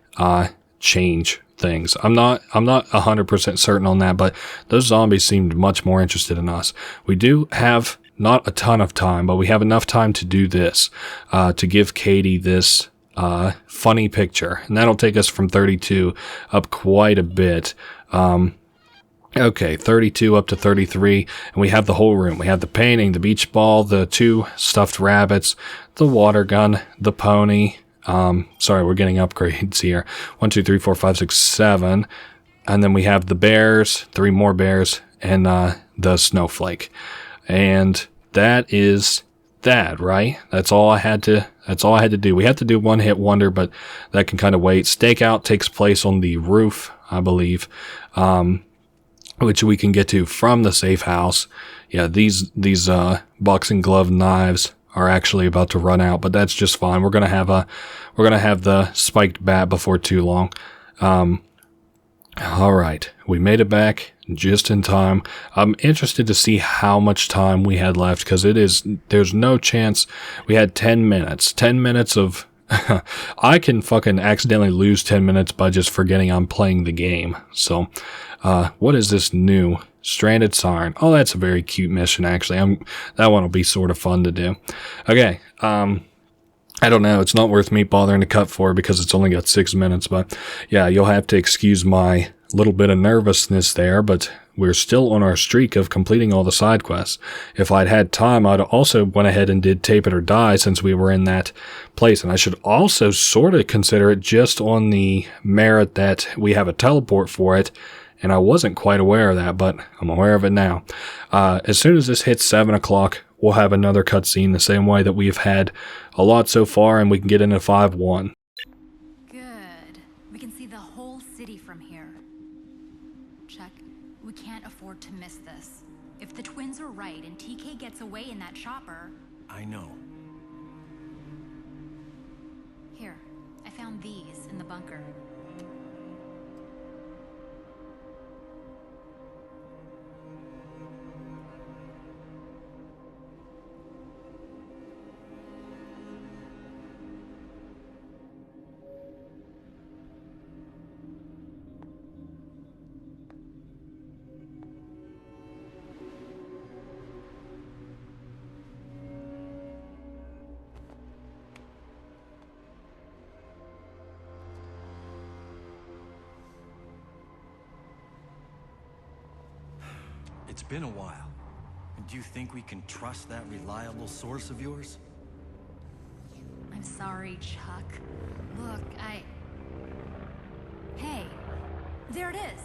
change things. I'm not 100% certain on that, but those zombies seemed much more interested in us. We do have not a ton of time, but we have enough time to do this, to give Katie this funny picture, and that'll take us from 32 up quite a bit. Okay, 32 up to 33, and we have the whole room. We have the painting, the beach ball, the 2 stuffed rabbits, the water gun, the pony. Sorry, we're getting upgrades here. 1, 2, 3, 4, 5, 6, 7. And then we have the bears, 3 more bears, and the snowflake. And that is that, right? That's all I had to That's all I had to do. We had to do one hit wonder, but that can kind of wait. Stakeout takes place on the roof, I believe, which we can get to from the safe house. Yeah, these boxing glove knives are actually about to run out, but that's just fine. We're gonna have the spiked bat before too long. All right, we made it back just in time. I'm interested to see how much time we had left, because there's no chance. We had 10 minutes. 10 minutes of I can fucking accidentally lose 10 minutes by just forgetting I'm playing the game. So, what is this new? Stranded Siren. Oh, that's a very cute mission, actually. That one will be sort of fun to do. Okay, I don't know. It's not worth me bothering to cut for because it's only got 6 minutes, but yeah, you'll have to excuse my little bit of nervousness there, but we're still on our streak of completing all the side quests. If I'd had time, I'd also went ahead and did Tape It or Die since we were in that place, and I should also sort of consider it just on the merit that we have a teleport for it, and I wasn't quite aware of that, but I'm aware of it now. As soon as this hits 7 o'clock, we'll have another cutscene the same way that we've had a lot so far, and we can get into 5-1. Good. We can see the whole city from here. Chuck, we can't afford to miss this. If the twins are right and TK gets away in that chopper... I know. Here, I found these in the bunker. It's been a while. And do you think we can trust that reliable source of yours? I'm sorry, Chuck. Look, Hey, there it is.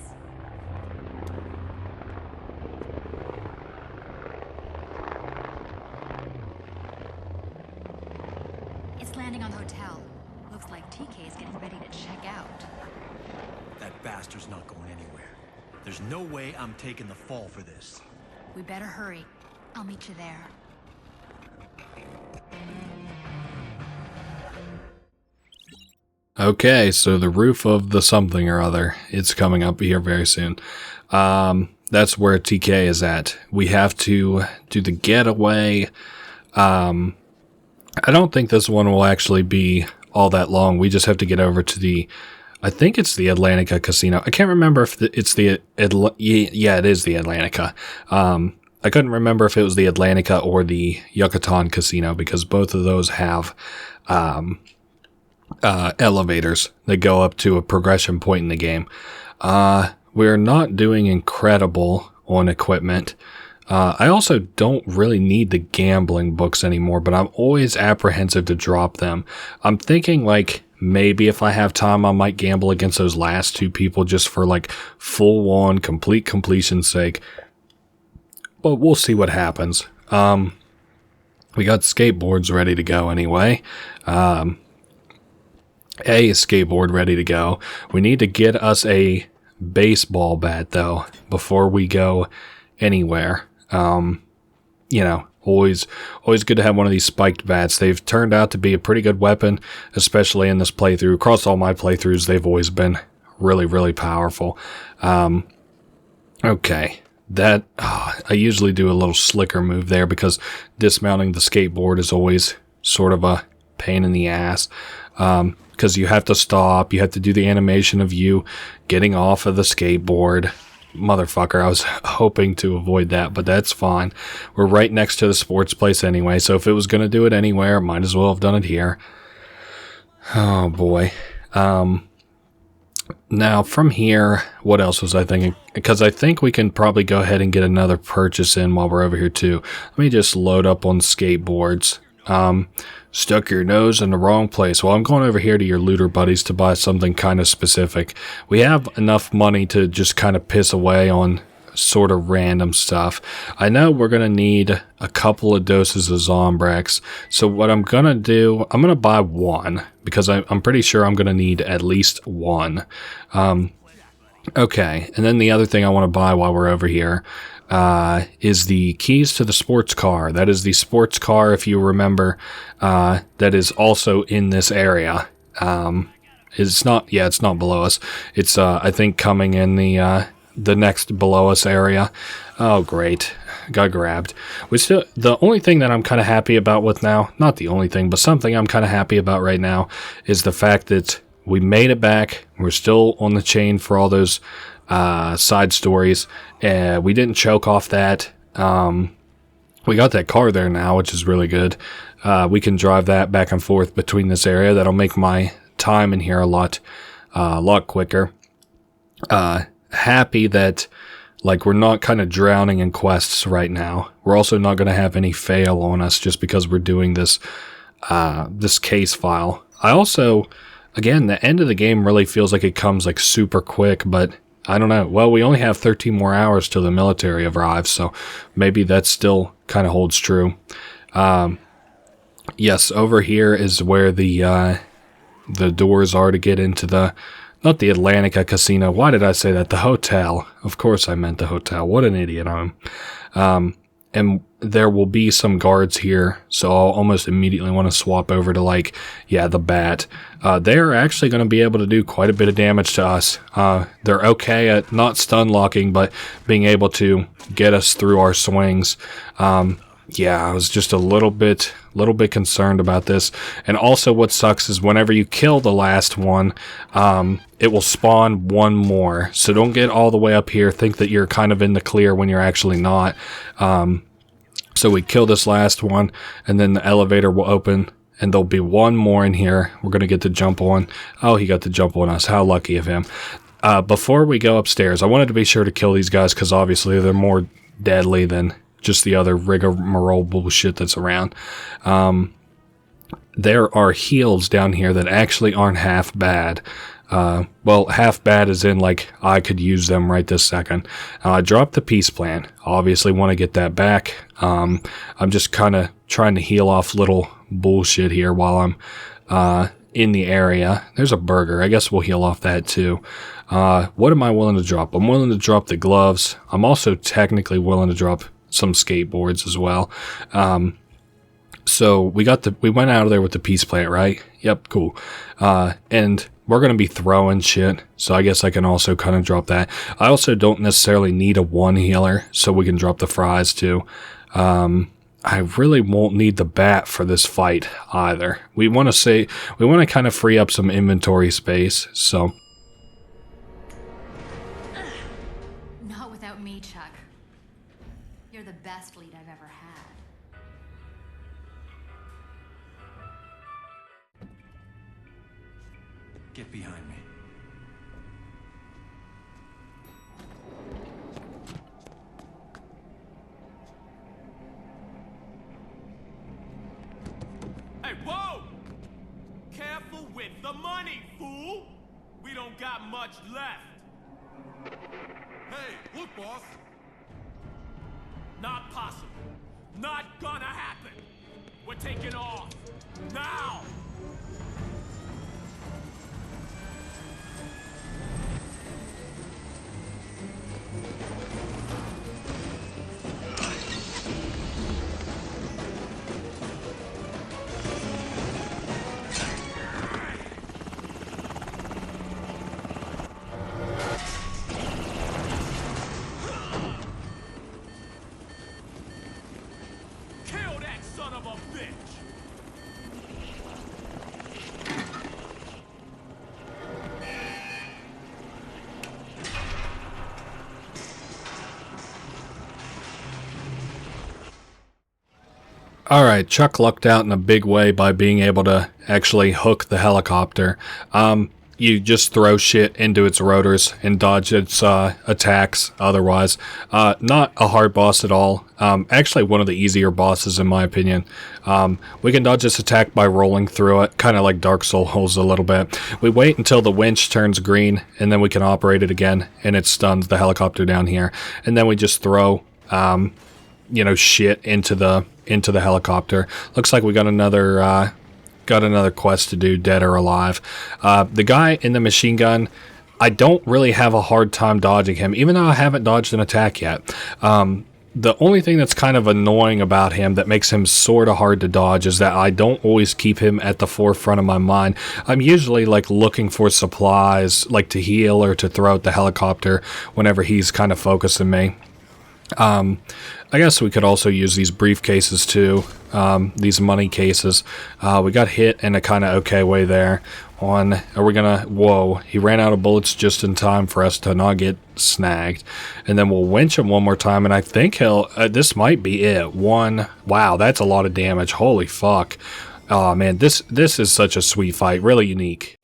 It's landing on the hotel. Looks like TK is getting ready to check out. That bastard's not going anywhere. There's no way I'm taking the fall for this. We better hurry. I'll meet you there. Okay, so the roof of the something or other, it's coming up here very soon. That's where TK is at. We have to do the getaway. I don't think this one will actually be all that long. We just have to get over to I think it's the Atlantica Casino. I can't remember if it's yeah, it is the Atlantica. I couldn't remember if it was the Atlantica or the Yucatan Casino because both of those have elevators that go up to a progression point in the game. We're not doing incredible on equipment. I also don't really need the gambling books anymore, but I'm always apprehensive to drop them. I'm thinking like maybe if I have time, I might gamble against those last two people just for like full-on complete completion's sake. But we'll see what happens. We got skateboards ready to go anyway. A skateboard ready to go. We need to get us a baseball bat though before we go anywhere. You know, always good to have one of these spiked bats. They've turned out to be a pretty good weapon, especially in this playthrough. Across all my playthroughs, they've always been really, really powerful. Okay. That, I usually do a little slicker move there because dismounting the skateboard is always sort of a pain in the ass. Because you have to stop, you have to do the animation of you getting off of the skateboard. Motherfucker, I was hoping to avoid that, but that's fine. We're right next to the sports place anyway, so if it was going to do it anywhere, might as well have done it here. Oh boy. Now from here, what else was I thinking? Because I think we can probably go ahead and get another purchase in while we're over here too. Let me just load up on skateboards. Stuck your nose in the wrong place. Well, I'm going over here to your looter buddies to buy something kind of specific. We have enough money to just kind of piss away on sort of random stuff. I know we're going to need a couple of doses of Zombrex. So what I'm going to do, I'm going to buy one because I'm pretty sure I'm going to need at least one. Okay, and then the other thing I want to buy while we're over here is the keys to the sports car. That is the sports car, if you remember, that is also in this area. It's not below us. It's, I think, coming in the next below us area. Oh, great. Got grabbed. The only thing that I'm kind of happy about with now, not the only thing, but something I'm kind of happy about right now is the fact that we made it back. We're still on the chain for all those side stories. We didn't choke off that. We got that car there now, which is really good. We can drive that back and forth between this area. That'll make my time in here a lot quicker. Happy that we're not kind of drowning in quests right now. We're also not going to have any fail on us just because we're doing this this case file. I also, again, the end of the game really feels like it comes super quick, but I don't know. Well, we only have 13 more hours till the military arrives, so maybe that still kind of holds true. Yes, over here is where the doors are to get into not the Atlantica Casino. Why did I say that? The hotel. Of course I meant the hotel. What an idiot I am. And there will be some guards here, so I'll almost immediately want to swap over to, the bat. They're actually going to be able to do quite a bit of damage to us. They're okay at not stun locking, but being able to get us through our swings. Yeah, I was just a little bit concerned about this. And also what sucks is whenever you kill the last one, it will spawn one more. So don't get all the way up here, think that you're kind of in the clear when you're actually not. So we kill this last one, and then the elevator will open, and there'll be one more in here. We're going to get to jump on. Oh, he got to jump on us. How lucky of him. Before we go upstairs, I wanted to be sure to kill these guys because obviously they're more deadly than just the other rigmarole bullshit that's around. There are heals down here that actually aren't half bad. Well, half bad as in I could use them right this second. I dropped the peace plan. Obviously want to get that back. I'm just kind of trying to heal off little bullshit here while I'm in the area. There's a burger. I guess we'll heal off that too. What am I willing to drop? I'm willing to drop the gloves. I'm also technically willing to drop some skateboards as well. So we went out of there with the peace plant, right? Yep, cool. And we're going to be throwing shit, so I guess I can also kind of drop that. I also don't necessarily need a one healer, so we can drop the fries too. I really won't need the bat for this fight either. We want to kind of free up some inventory space, so. Not without me, Chuck. You're the best lead I've ever had. Get behind me. Hey, whoa! Careful with the money, fool! We don't got much left. Hey, look, boss. Not possible. Not gonna happen. We're taking off. Now! Kill that son of a bitch! Alright, Chuck lucked out in a big way by being able to actually hook the helicopter. you just throw shit into its rotors and dodge its attacks otherwise. Not a hard boss at all. Actually, one of the easier bosses in my opinion. We can dodge this attack by rolling through it, kind of like Dark Souls a little bit. We wait until the winch turns green, and then we can operate it again, and it stuns the helicopter down here. And then we just throw, shit into the helicopter. Looks like we got another quest to do, dead or alive. The guy in the machine gun, I don't really have a hard time dodging him, even though I haven't dodged an attack yet. The only thing that's kind of annoying about him that makes him sort of hard to dodge is that I don't always keep him at the forefront of my mind. I'm usually like looking for supplies, like to heal or to throw at the helicopter whenever he's kind of focusing me. I guess we could also use these briefcases too, these money cases. We got hit in a kind of okay way there. Whoa, he ran out of bullets just in time for us to not get snagged. And then we'll winch him one more time, and I think this might be it. Wow, that's a lot of damage. Holy fuck. Oh man, this is such a sweet fight, really unique.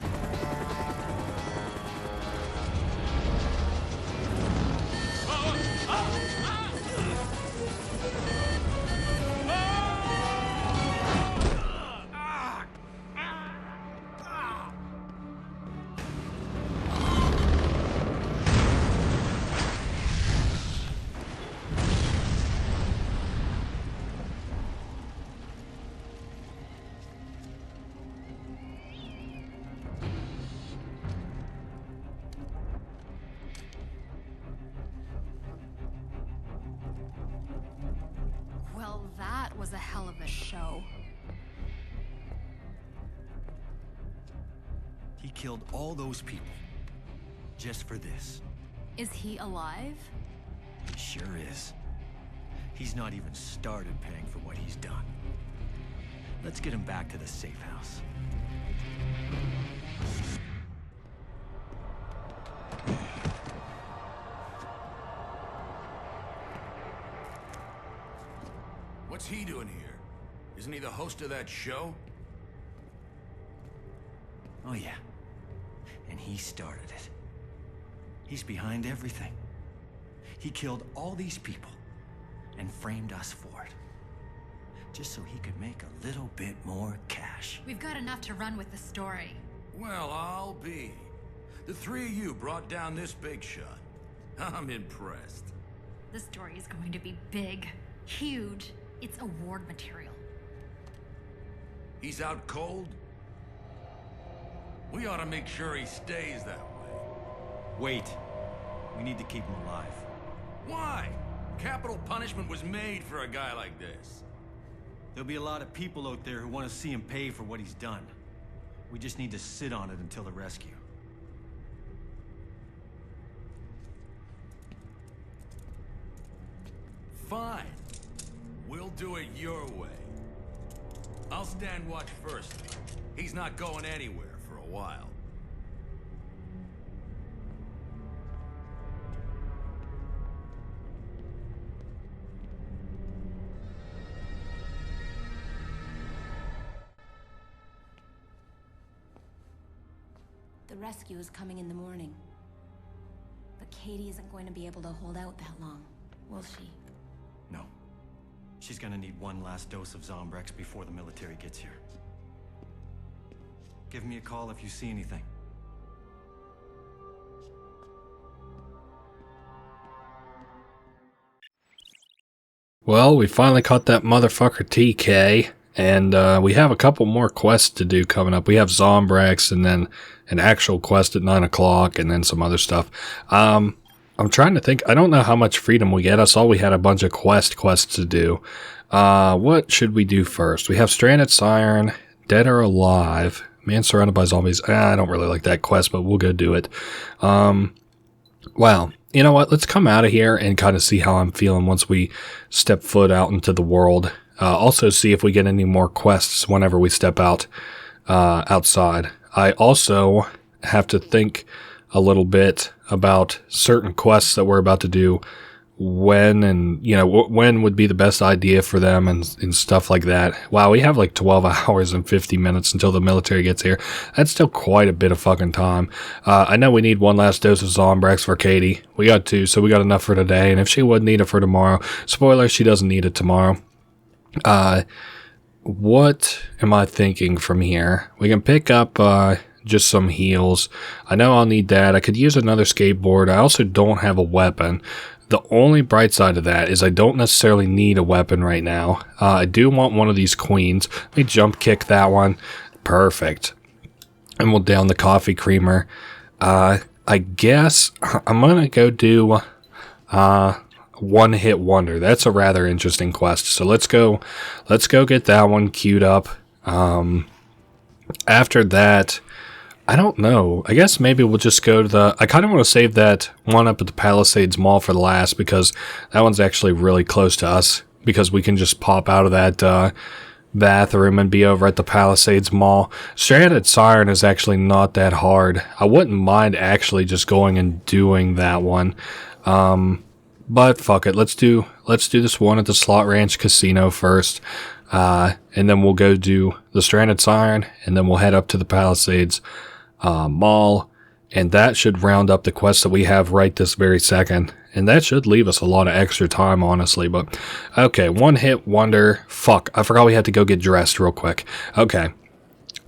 Well, that was a hell of a show. He killed all those people. Just for this. Is he alive? He sure is. He's not even started paying for what he's done. Let's get him back to the safe house. What's he doing here? Isn't he the host of that show? Oh yeah. And he started it. He's behind everything. He killed all these people and framed us for it. Just so he could make a little bit more cash. We've got enough to run with the story. Well, I'll be. The three of you brought down this big shot. I'm impressed. The story is going to be big, huge. It's award material. He's out cold? We ought to make sure he stays that way. Wait. We need to keep him alive. Why? Capital punishment was made for a guy like this. There'll be a lot of people out there who want to see him pay for what he's done. We just need to sit on it until the rescue. Fine. We'll do it your way. I'll stand watch first. He's not going anywhere for a while. The rescue is coming in the morning. But Katie isn't going to be able to hold out that long, will she? No. She's gonna need one last dose of Zombrex before the military gets here. Give me a call if you see anything. Well, we finally caught that motherfucker TK, and we have a couple more quests to do coming up. We have Zombrex, and then an actual quest at 9 o'clock, and then some other stuff. I'm trying to think. I don't know how much freedom we get. I saw we had a bunch of quests to do. What should we do first? We have Stranded Siren, Dead or Alive, Man Surrounded by Zombies. I don't really like that quest, but we'll go do it. Well, you know what? Let's come out of here and kind of see how I'm feeling once we step foot out into the world. Also see if we get any more quests whenever we step out outside. I also have to think a little bit about certain quests that we're about to do when and, you know, when would be the best idea for them and stuff like that. Wow, we have like 12 hours and 50 minutes until the military gets here. That's still quite a bit of fucking time. I know we need one last dose of Zombrex for Katie. We got 2, so we got enough for today, and if she would need it for tomorrow, spoiler, she doesn't need it tomorrow. What am I thinking from here? We can pick up just some heals. I know I'll need that. I could use another skateboard. I also don't have a weapon. The only bright side of that is I don't necessarily need a weapon right now. I do want one of these queens. Let me jump kick that one. Perfect. And we'll down the coffee creamer. I guess I'm going to go do One Hit Wonder. That's a rather interesting quest. So let's go get that one queued up. After that, I don't know. I guess maybe we'll just go to the... I kind of want to save that one up at the Palisades Mall for the last, because that one's actually really close to us, because we can just pop out of that bathroom and be over at the Palisades Mall. Stranded Siren is actually not that hard. I wouldn't mind actually just going and doing that one. But fuck it. Let's do this one at the Slot Ranch Casino first. And then we'll go do the Stranded Siren, and then we'll head up to the Palisades Mall, and that should round up the quests that we have right this very second, and that should leave us a lot of extra time, honestly. But okay, One Hit Wonder. Fuck, I forgot we had to go get dressed real quick. Okay,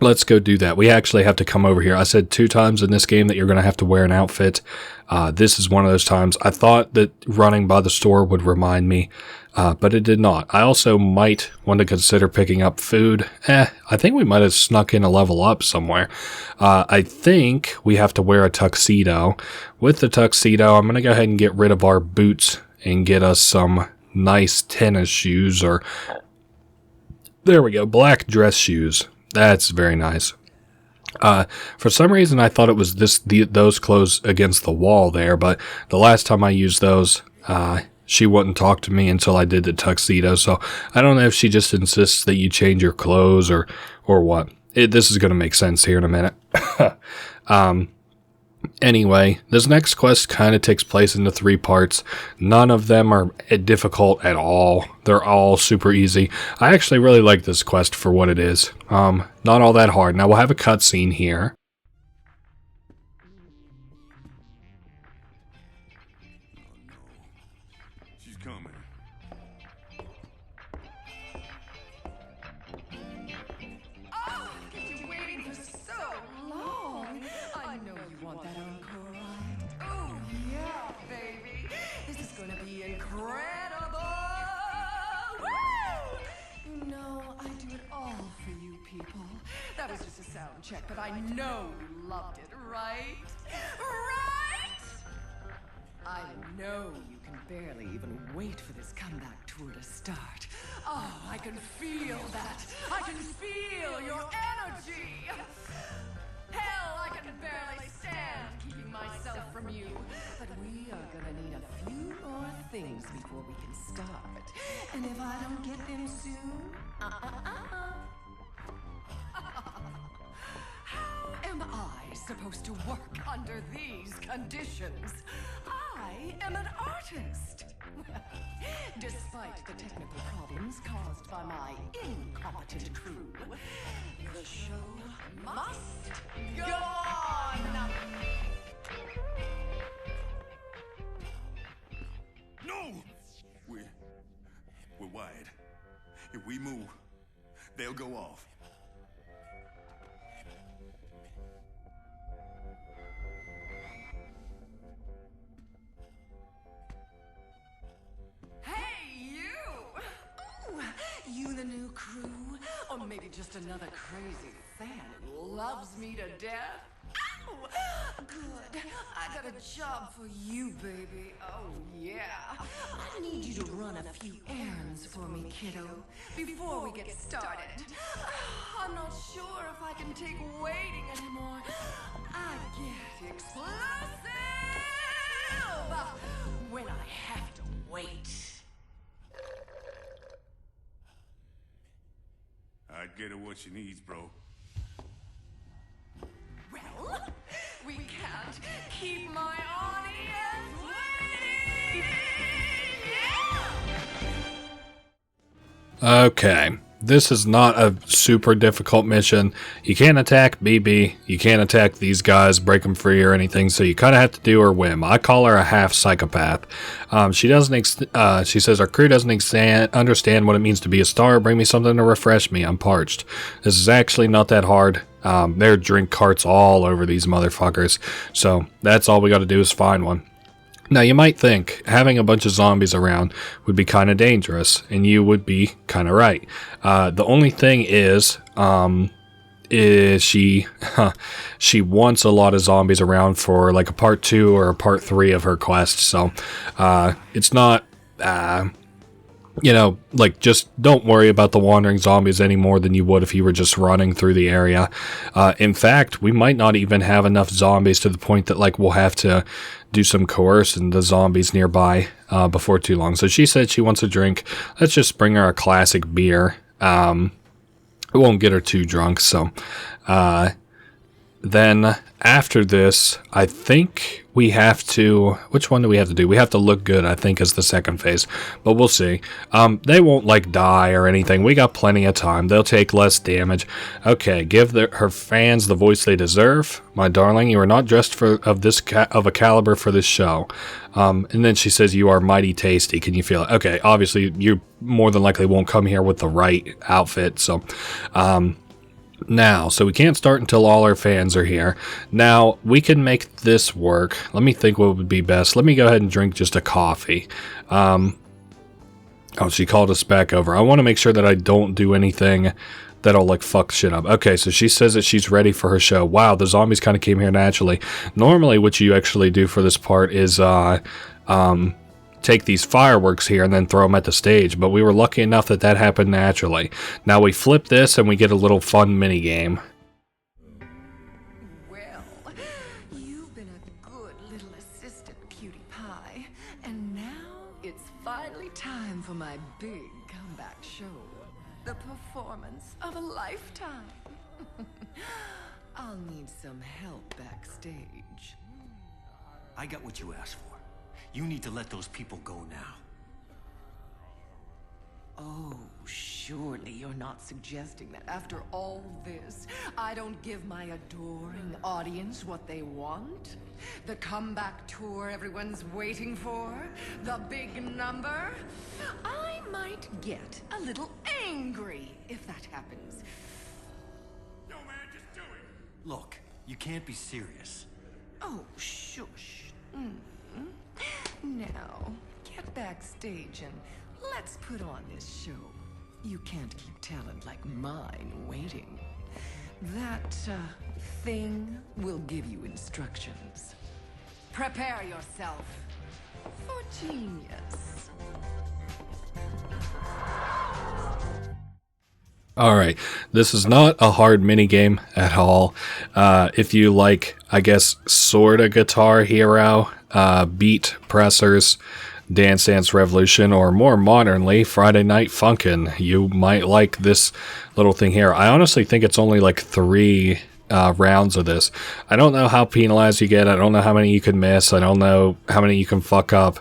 let's go do that. We actually have to come over here. I said 2 times in this game that you're going to have to wear an outfit. This is one of those times. I thought that running by the store would remind me, but it did not. I also might want to consider picking up food. I think we might have snuck in a level up somewhere. I think we have to wear a tuxedo. With the tuxedo, I'm going to go ahead and get rid of our boots and get us some nice tennis shoes, or there we go, black dress shoes. That's very nice. For some reason, I thought it was those clothes against the wall there, but the last time I used those, she wouldn't talk to me until I did the tuxedo, so I don't know if she just insists that you change your clothes or what. This is going to make sense here in a minute. Anyway, this next quest kind of takes place into 3 parts. None of them are difficult at all. They're all super easy. I actually really like this quest for what it is. Not all that hard. Now we'll have a cutscene here. She's coming. Oh, you've been waiting for so long. I know you want that encore ride. Oh, yeah, baby. This is gonna be incredible. Woo! You know, I do it all for you people. That was just a sound check, but I know you loved it, right? Right? I know you can barely even wait for this comeback tour to start. Oh, I can feel that. I can feel your energy. Hell, I can barely stand keeping myself from you. But we are gonna need a few more things before we can start. And if I don't get them soon, how am I supposed to work under these conditions? I am an artist. Despite the technical problems caused by my incompetent crew, the show must go on. No! We're wide. If we move, they'll go off. Hey, you! Ooh, you the new crew? Or maybe just another crazy fan who loves me to death? Ow! Good. I got a job for you, baby. Oh, yeah. I need you to run a few errands for me, kiddo, before we get started. I'm not sure if I can take waiting anymore. I get explosive when I have to wait. I'd get her what she needs, bro. Well, we can't keep my audience waiting! Okay. This is not a super difficult mission. You can't attack BB. You can't attack these guys, break them free or anything. So you kind of have to do her whim. I call her a half psychopath. She says our crew doesn't understand what it means to be a star. Bring me something to refresh me. I'm parched. This is actually not that hard. There are drink carts all over these motherfuckers. So that's all we got to do is find one. Now, you might think having a bunch of zombies around would be kind of dangerous, and you would be kind of right. The only thing is she wants a lot of zombies around for like a part 2 or a part 3 of her quest, so it's not... like, just don't worry about the wandering zombies any more than you would if you were just running through the area. In fact, we might not even have enough zombies to the point that, like, we'll have to do some coercing the zombies nearby before too long. So she said she wants a drink. Let's just bring her a classic beer. It won't get her too drunk, so... Then, after this, I think we have to... Which one do we have to do? We have to look good, I think, is the second phase. But we'll see. They won't, like, die or anything. We got plenty of time. They'll take less damage. Okay, give her fans the voice they deserve. My darling, you are not dressed of a caliber for this show. And then she says, you are mighty tasty. Can you feel it? Okay, obviously, you more than likely won't come here with the right outfit, so... Now, so we can't start until all our fans are here. Now, we can make this work. Let me think what would be best. Let me go ahead and drink just a coffee. Oh, she called us back over. I want to make sure that I don't do anything that'll, like, fuck shit up. Okay, so she says that she's ready for her show. Wow, the zombies kind of came here naturally. Normally, what you actually do for this part is, take these fireworks here and then throw them at the stage, but we were lucky enough that that happened naturally. Now we flip this and we get a little fun mini game. Well, you've been a good little assistant, cutie pie, and now it's finally time for my big comeback show. The performance of a lifetime. I'll need some help backstage. I got what you asked for. You need to let those people go now. Oh, surely you're not suggesting that after all this, I don't give my adoring audience what they want? The comeback tour everyone's waiting for? The big number? I might get a little angry if that happens. Yo, man, just do it. Look, you can't be serious. Oh, shush. Now, get backstage and let's put on this show. You can't keep talent like mine waiting. That, thing will give you instructions. Prepare yourself for genius. Alright, this is not a hard minigame at all. If you like, I guess, sorta Guitar Hero, Beat Pressers, Dance Dance Revolution, or more modernly, Friday Night Funkin', you might like this little thing here. I honestly think it's only like 3 rounds of this. I don't know how penalized you get. I don't know how many you can miss. I don't know how many you can fuck up.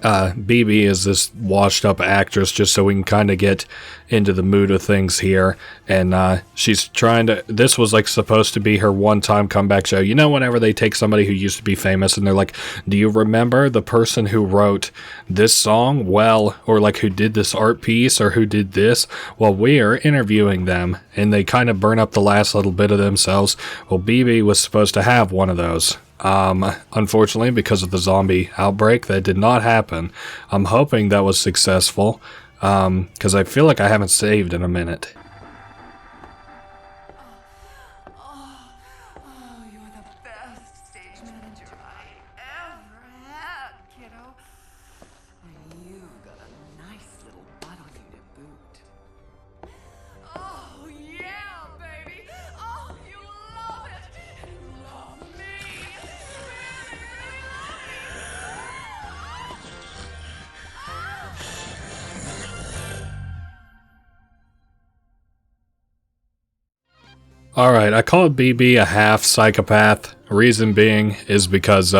BB is this washed up actress, just so we can kind of get into the mood of things here, and she's trying to, this was like supposed to be her one-time comeback show. You know, whenever they take somebody who used to be famous and they're like, do you remember the person who wrote this song? Well, or like who did this art piece, or who did this? Well, we're interviewing them, and they kind of burn up the last little bit of themselves. Well, BB was supposed to have one of those. Unfortunately, because of the zombie outbreak, that did not happen. I'm hoping that was successful, because I feel like I haven't saved in a minute. Oh, you're the best stage manager I ever had, kiddo. And you've got a nice little butt on you to boot. Oh, yeah, baby. Oh, you love it. You love me. Alright, I call BB a half psychopath. Reason being is because,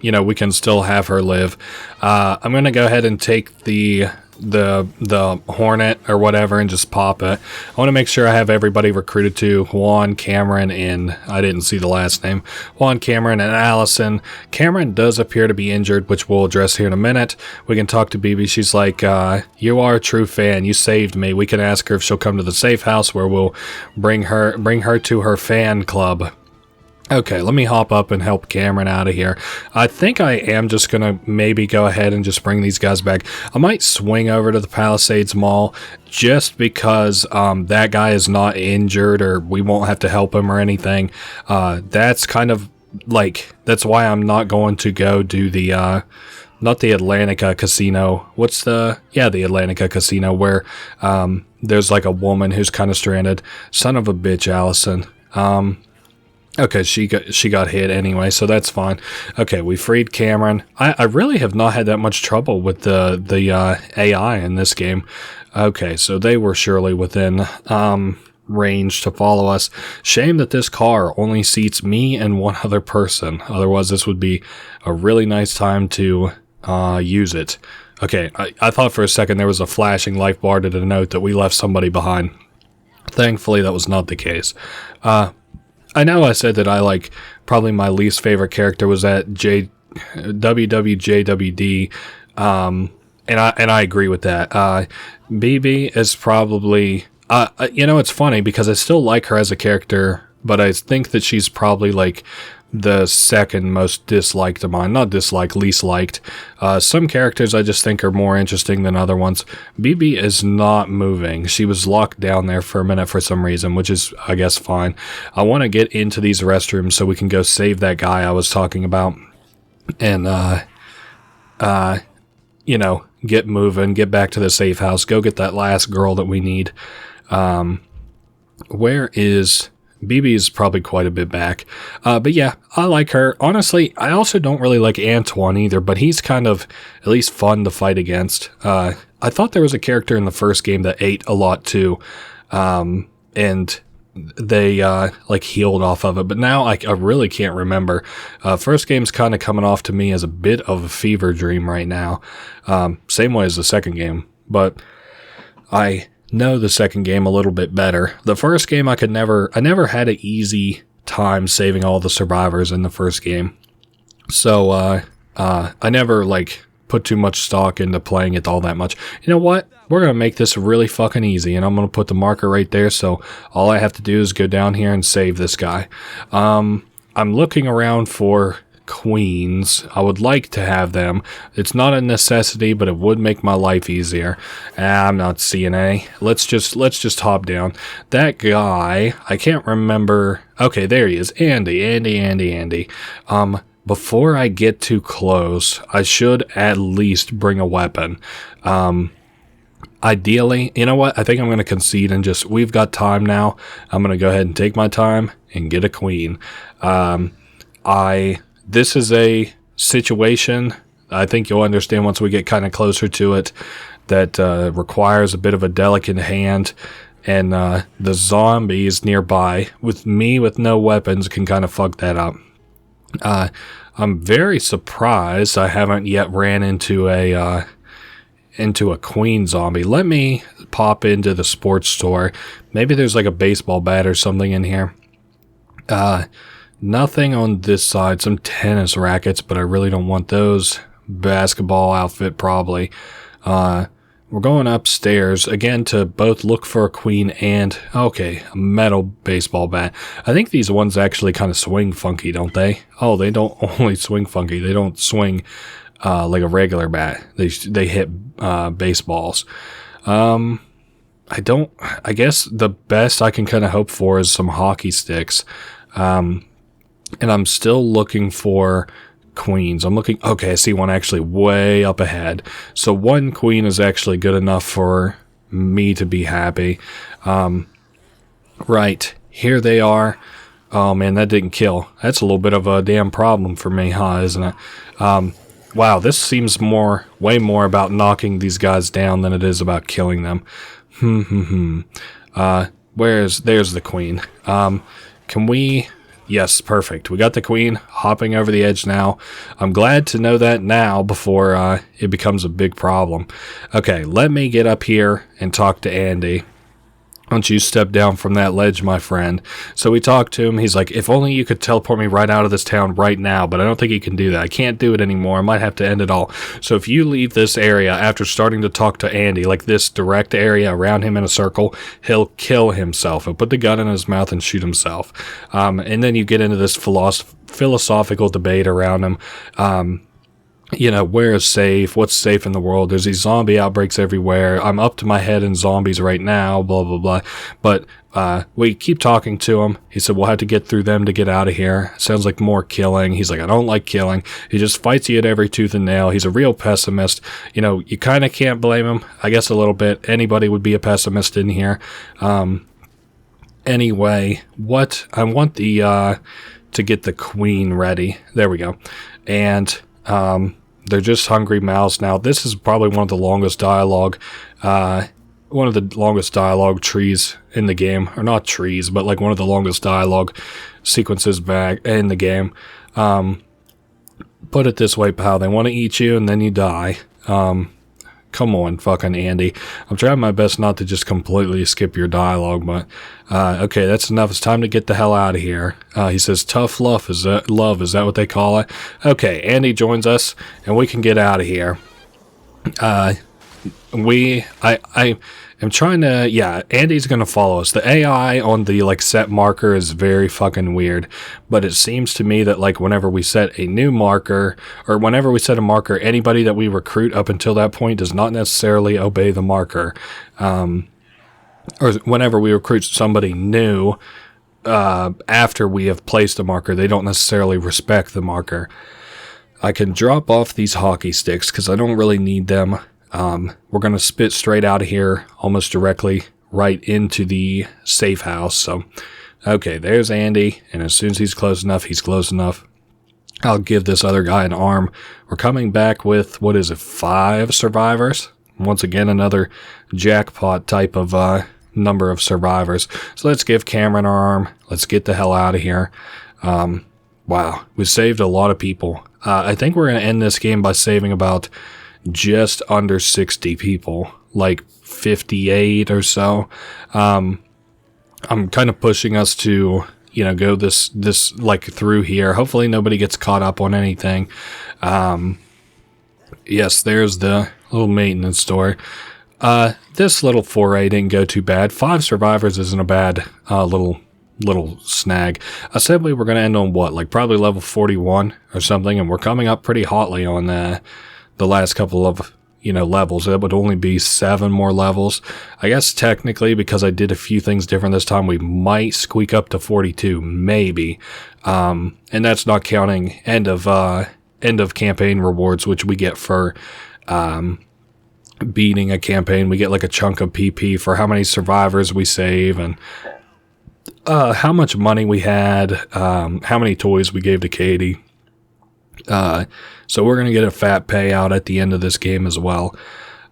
you know, we can still have her live. I'm going to go ahead and take the the Hornet or whatever and just pop it. I want to make sure I have everybody recruited to Juan, Cameron, and I didn't see the last name. Juan, Cameron, and Allison. Cameron does appear to be injured, which we'll address here in a minute. We can talk to BB. She's like, you are a true fan. You saved me. We can ask her if she'll come to the safe house where we'll bring her to her fan club. Okay, let me hop up and help Cameron out of here. I think I am just going to maybe go ahead and just bring these guys back. I might swing over to the Palisades Mall just because that guy is not injured or we won't have to help him or anything. That's kind of like, that's why I'm not going to go do the, not the Atlantica Casino. What's the, yeah, the Atlantica Casino where there's like a woman who's kind of stranded. Son of a bitch, Allison. Okay, she got hit anyway, so that's fine. Okay, we freed Cameron. I really have not had that much trouble with the AI in this game. Okay, so they were surely within range to follow us. Shame that this car only seats me and one other person. Otherwise, this would be a really nice time to use it. Okay, I thought for a second there was a flashing life bar to denote that we left somebody behind. Thankfully, that was not the case. I know I said that I like probably my least favorite character was that WWJWD, and I agree with that. BB is probably you know, it's funny because I still like her as a character, but I think that she's probably like the second most disliked of mine. Not disliked, least liked. Some characters I just think are more interesting than other ones. BB is not moving. She was locked down there for a minute for some reason, which is, I guess, fine. I want to get into these restrooms so we can go save that guy I was talking about. And, you know, get moving, get back to the safe house, go get that last girl that we need. Where is... BB is probably quite a bit back. But yeah, I like her. Honestly, I also don't really like Antoine either, but he's kind of at least fun to fight against. I thought there was a character in the first game that ate a lot too. And they like healed off of it, but now I really can't remember. First game's kind of coming off to me as a bit of a fever dream right now. Same way as the second game, but I know the second game a little bit better. The first game I never had an easy time saving all the survivors in the first game. So I never like put too much stock into playing it all that much. You know what? We're going to make this really fucking easy, and I'm going to put the marker right there, so all I have to do is go down here and save this guy. I'm looking around for queens. I would like to have them. It's not a necessity, but it would make my life easier. I'm not seeing any. Let's just hop down. That guy, I can't remember. Okay, there he is. Andy. Before I get too close, I should at least bring a weapon. Ideally, you know what? I think I'm going to concede and just, we've got time now. I'm going to go ahead and take my time and get a queen. This is a situation, I think you'll understand once we get kind of closer to it, that requires a bit of a delicate hand, and the zombies nearby, with me with no weapons, can kind of fuck that up. I'm very surprised I haven't yet ran into a queen zombie. Let me pop into the sports store. Maybe there's like a baseball bat or something in here. Nothing on this side. Some tennis rackets, but I really don't want those. Basketball outfit, probably. We're going upstairs, again, to both look for a queen and... Okay, a metal baseball bat. I think these ones actually kind of swing funky, don't they? Oh, they don't only swing funky. They don't swing like a regular bat. They hit baseballs. I guess the best I can kind of hope for is some hockey sticks. And I'm still looking for queens. Okay, I see one actually way up ahead. So one queen is actually good enough for me to be happy. Right, here they are. Oh man, that didn't kill. That's a little bit of a damn problem for me, isn't it? Wow, this seems way more about knocking these guys down than it is about killing them. There's the queen. Can we Yes, perfect. We got the queen hopping over the edge now. I'm glad to know that now before it becomes a big problem. Okay, let me get up here and talk to Andy. Don't you step down from that ledge, my friend. So we talked to him. He's like, if only you could teleport me right out of this town right now, but I don't think you can do that. I can't do it anymore. I might have to end it all. So if you leave this area after starting to talk to Andy, like this direct area around him in a circle, he'll kill himself. He'll put the gun in his mouth and shoot himself. And then you get into this philosophical debate around him. You know, where is safe? What's safe in the world? There's these zombie outbreaks everywhere. I'm up to my head in zombies right now, blah, blah, blah. But we keep talking to him. He said, we'll have to get through them to get out of here. Sounds like more killing. He's like, I don't like killing. He just fights you at every tooth and nail. He's a real pessimist. You know, you kind of can't blame him, I guess a little bit. Anybody would be a pessimist in here. Anyway, I want to get the queen ready. There we go. And they're just hungry mouths now. This is probably one of the longest dialogue trees in the game. Or not trees, but like one of the longest dialogue sequences back in the game. Put it this way, pal. They want to eat you and then you die. Come on, fucking Andy. I'm trying my best not to just completely skip your dialogue, but okay, that's enough. It's time to get the hell out of here. He says, tough love, is that what they call it? Okay, Andy joins us, and we can get out of here. I'm trying to, yeah, Andy's gonna follow us. The AI on the like set marker is very fucking weird, but it seems to me that like whenever we set a new marker, or whenever we set a marker, anybody that we recruit up until that point does not necessarily obey the marker. Or whenever we recruit somebody new, after we have placed a marker, they don't necessarily respect the marker. I can drop off these hockey sticks because I don't really need them. We're going to spit straight out of here almost directly right into the safe house. So, okay, there's Andy. And as soon as he's close enough, I'll give this other guy an arm. We're coming back with, 5 survivors? Once again, another jackpot type of number of survivors. So let's give Cameron our arm. Let's get the hell out of here. Wow, we saved a lot of people. I think we're going to end this game by saving about just under 60 people, like 58 or so. I'm kind of pushing us to, go this like through here. Hopefully nobody gets caught up on anything. Yes, there's the little maintenance store. This little foray didn't go too bad. 5 survivors isn't a bad little snag. I said we were going to end on what, like probably level 41 or something, and we're coming up pretty hotly on the last couple of levels. That would only be 7 more levels. I guess technically, because I did a few things different this time, we might squeak up to 42, maybe. And that's not counting end of campaign rewards, which we get for beating a campaign. We get like a chunk of PP for how many survivors we save, and how much money we had, how many toys we gave to Katie. So we're going to get a fat payout at the end of this game as well.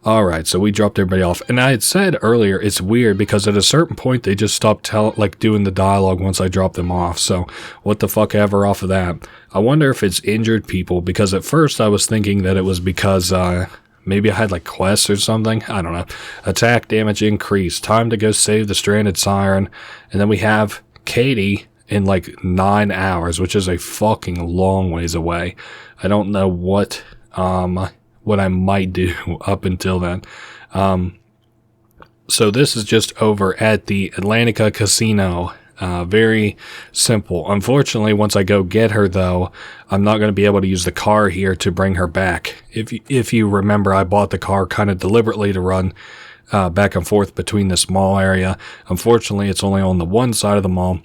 Alright, so we dropped everybody off. And I had said earlier, it's weird because at a certain point they just stopped doing the dialogue once I dropped them off. So what the fuck ever off of that. I wonder if it's injured people, because at first I was thinking that it was because maybe I had like quests or something. I don't know. Attack damage increased. Time to go save the stranded siren. And then we have Katie in like 9 hours, which is a fucking long ways away. I don't know what I might do up until then. So this is just over at the Atlantica Casino. Very simple. Unfortunately, once I go get her, though, I'm not going to be able to use the car here to bring her back. If you remember, I bought the car kind of deliberately to run back and forth between this mall area. Unfortunately, it's only on the one side of the mall,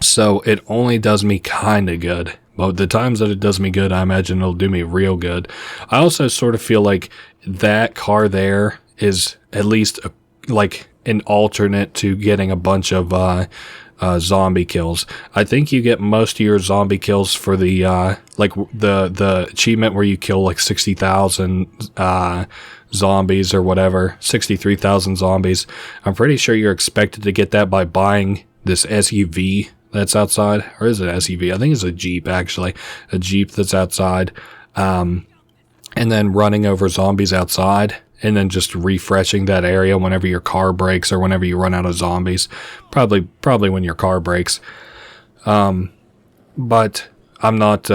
so it only does me kind of good. But the times that it does me good, I imagine it'll do me real good. I also sort of feel like that car there is at least like an alternate to getting a bunch of zombie kills. I think you get most of your zombie kills for the the achievement where you kill like 60,000 zombies or whatever, 63,000 zombies. I'm pretty sure you're expected to get that by buying this SUV that's outside, or is it SUV? I think it's a Jeep, actually. A Jeep that's outside. And then running over zombies outside, and then just refreshing that area whenever your car breaks or whenever you run out of zombies. Probably when your car breaks. But I'm not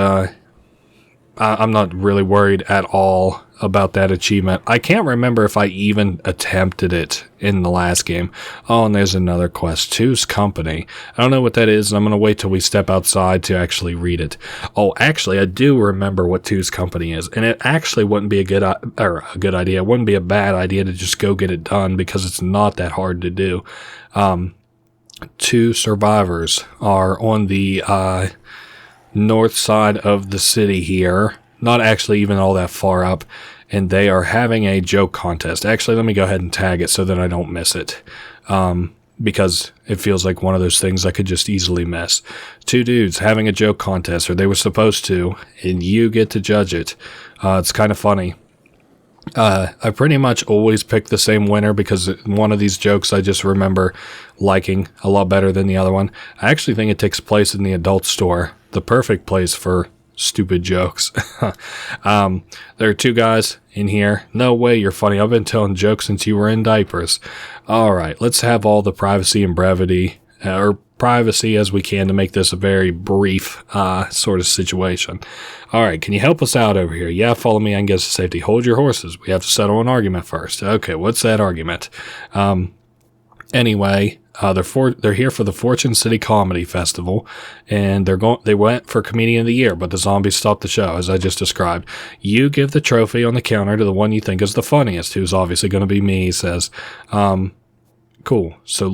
really worried at all about that achievement. I can't remember if I even attempted it in the last game. Oh, and there's another quest. Two's Company. I don't know what that is, and I'm going to wait till we step outside to actually read it. Oh, actually, I do remember what Two's Company is, and it actually wouldn't be a good idea. It wouldn't be a bad idea to just go get it done, because it's not that hard to do. Two survivors are on the north side of the city here, not actually even all that far up, and they are having a joke contest. Actually, let me go ahead and tag it so that I don't miss it, because it feels like one of those things I could just easily miss. Two dudes having a joke contest, or they were supposed to, and you get to judge it. It's kind of funny. I pretty much always pick the same winner, because one of these jokes I just remember liking a lot better than the other one. I actually think it takes place in the adult store, the perfect place for stupid jokes. There are two guys in here. No way, you're funny. I've been telling jokes since you were in diapers. All right, let's have all the privacy and brevity, or privacy as we can, to make this a very brief sort of situation. All right, can you help us out over here? Yeah, follow me. I can get us to safety. Hold your horses. We have to settle an argument first. Okay, what's that argument? Anyway, they're here for the Fortune City Comedy Festival, and they went for Comedian of the Year, but the zombies stopped the show, as I just described. You give the trophy on the counter to the one you think is the funniest, who's obviously going to be me, he says. Cool. So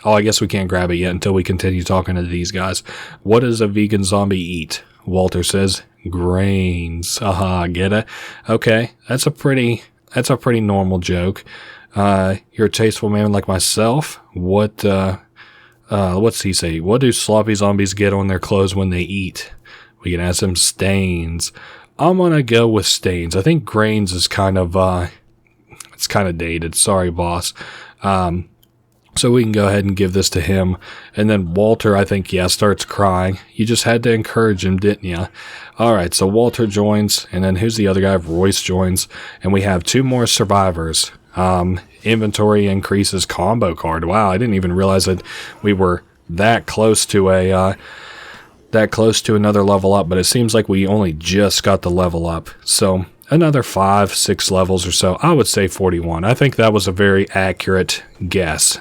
I guess we can't grab it yet until we continue talking to these guys. What does a vegan zombie eat? Walter says, grains. Aha, get it? Okay, that's a pretty normal joke. You're a tasteful man like myself. What's he say? What do sloppy zombies get on their clothes when they eat? We can ask them stains. I'm gonna go with stains. I think grains is kind of it's kind of dated. Sorry, boss. So we can go ahead and give this to him. And then Walter, I think, starts crying. You just had to encourage him, didn't you? All right, so Walter joins, and then who's the other guy? Royce joins, and we have two more survivors. Inventory increases combo card. Wow, I didn't even realize that we were that close to another level up, but it seems like we only just got the level up. So another 5-6 levels or so. I would say 41. I think that was a very accurate guess.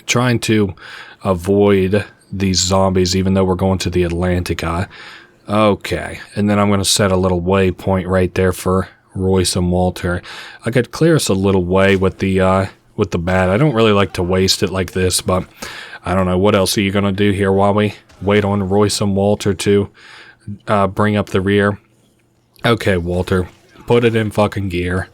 Trying to avoid these zombies, even though we're going to the Atlantica. Okay, and then I'm going to set a little waypoint right there for Royce and Walter. I could clear us a little way with the bat. I don't really like to waste it like this, but I don't know. What else are you going to do here while we wait on Royce and Walter to bring up the rear? Okay, Walter, put it in fucking gear.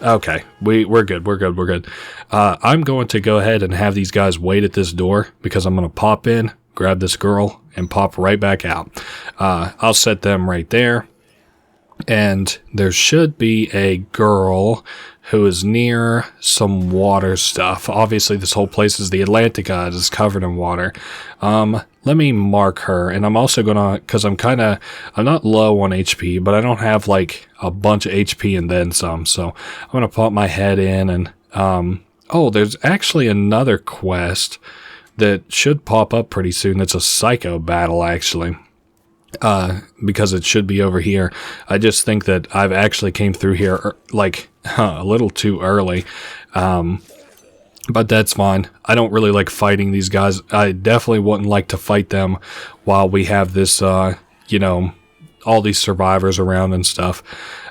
Okay, we're good. I'm going to go ahead and have these guys wait at this door, because I'm going to pop in, grab this girl, and pop right back out. I'll set them right there. And there should be a girl who is near some water stuff. Obviously, this whole place is the Atlantica. It is covered in water. Let me mark her. And I'm also going to, because I'm not low on HP, but I don't have like a bunch of HP and then some. So I'm going to pop my head in and, there's actually another quest that should pop up pretty soon. It's a psycho battle, actually. Because it should be over here. I just think that I've actually came through here a little too early. But that's fine. I don't really like fighting these guys. I definitely wouldn't like to fight them while we have this, all these survivors around and stuff.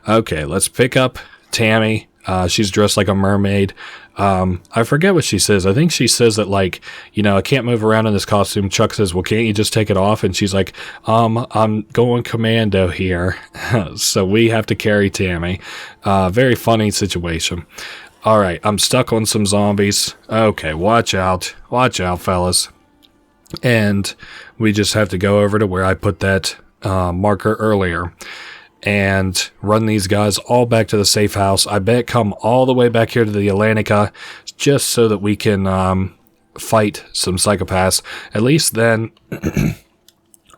Okay, let's pick up Tammy. She's dressed like a mermaid. I forget what she says. I think she says that, I can't move around in this costume. Chuck says, well, can't you just take it off? And she's like, I'm going commando here. So we have to carry Tammy. Very funny situation. All right, I'm stuck on some zombies. Okay, watch out. Watch out, fellas. And we just have to go over to where I put that marker earlier and run these guys all back to the safe house. I bet come all the way back here to the Atlantica just so that we can fight some psychopaths, at least then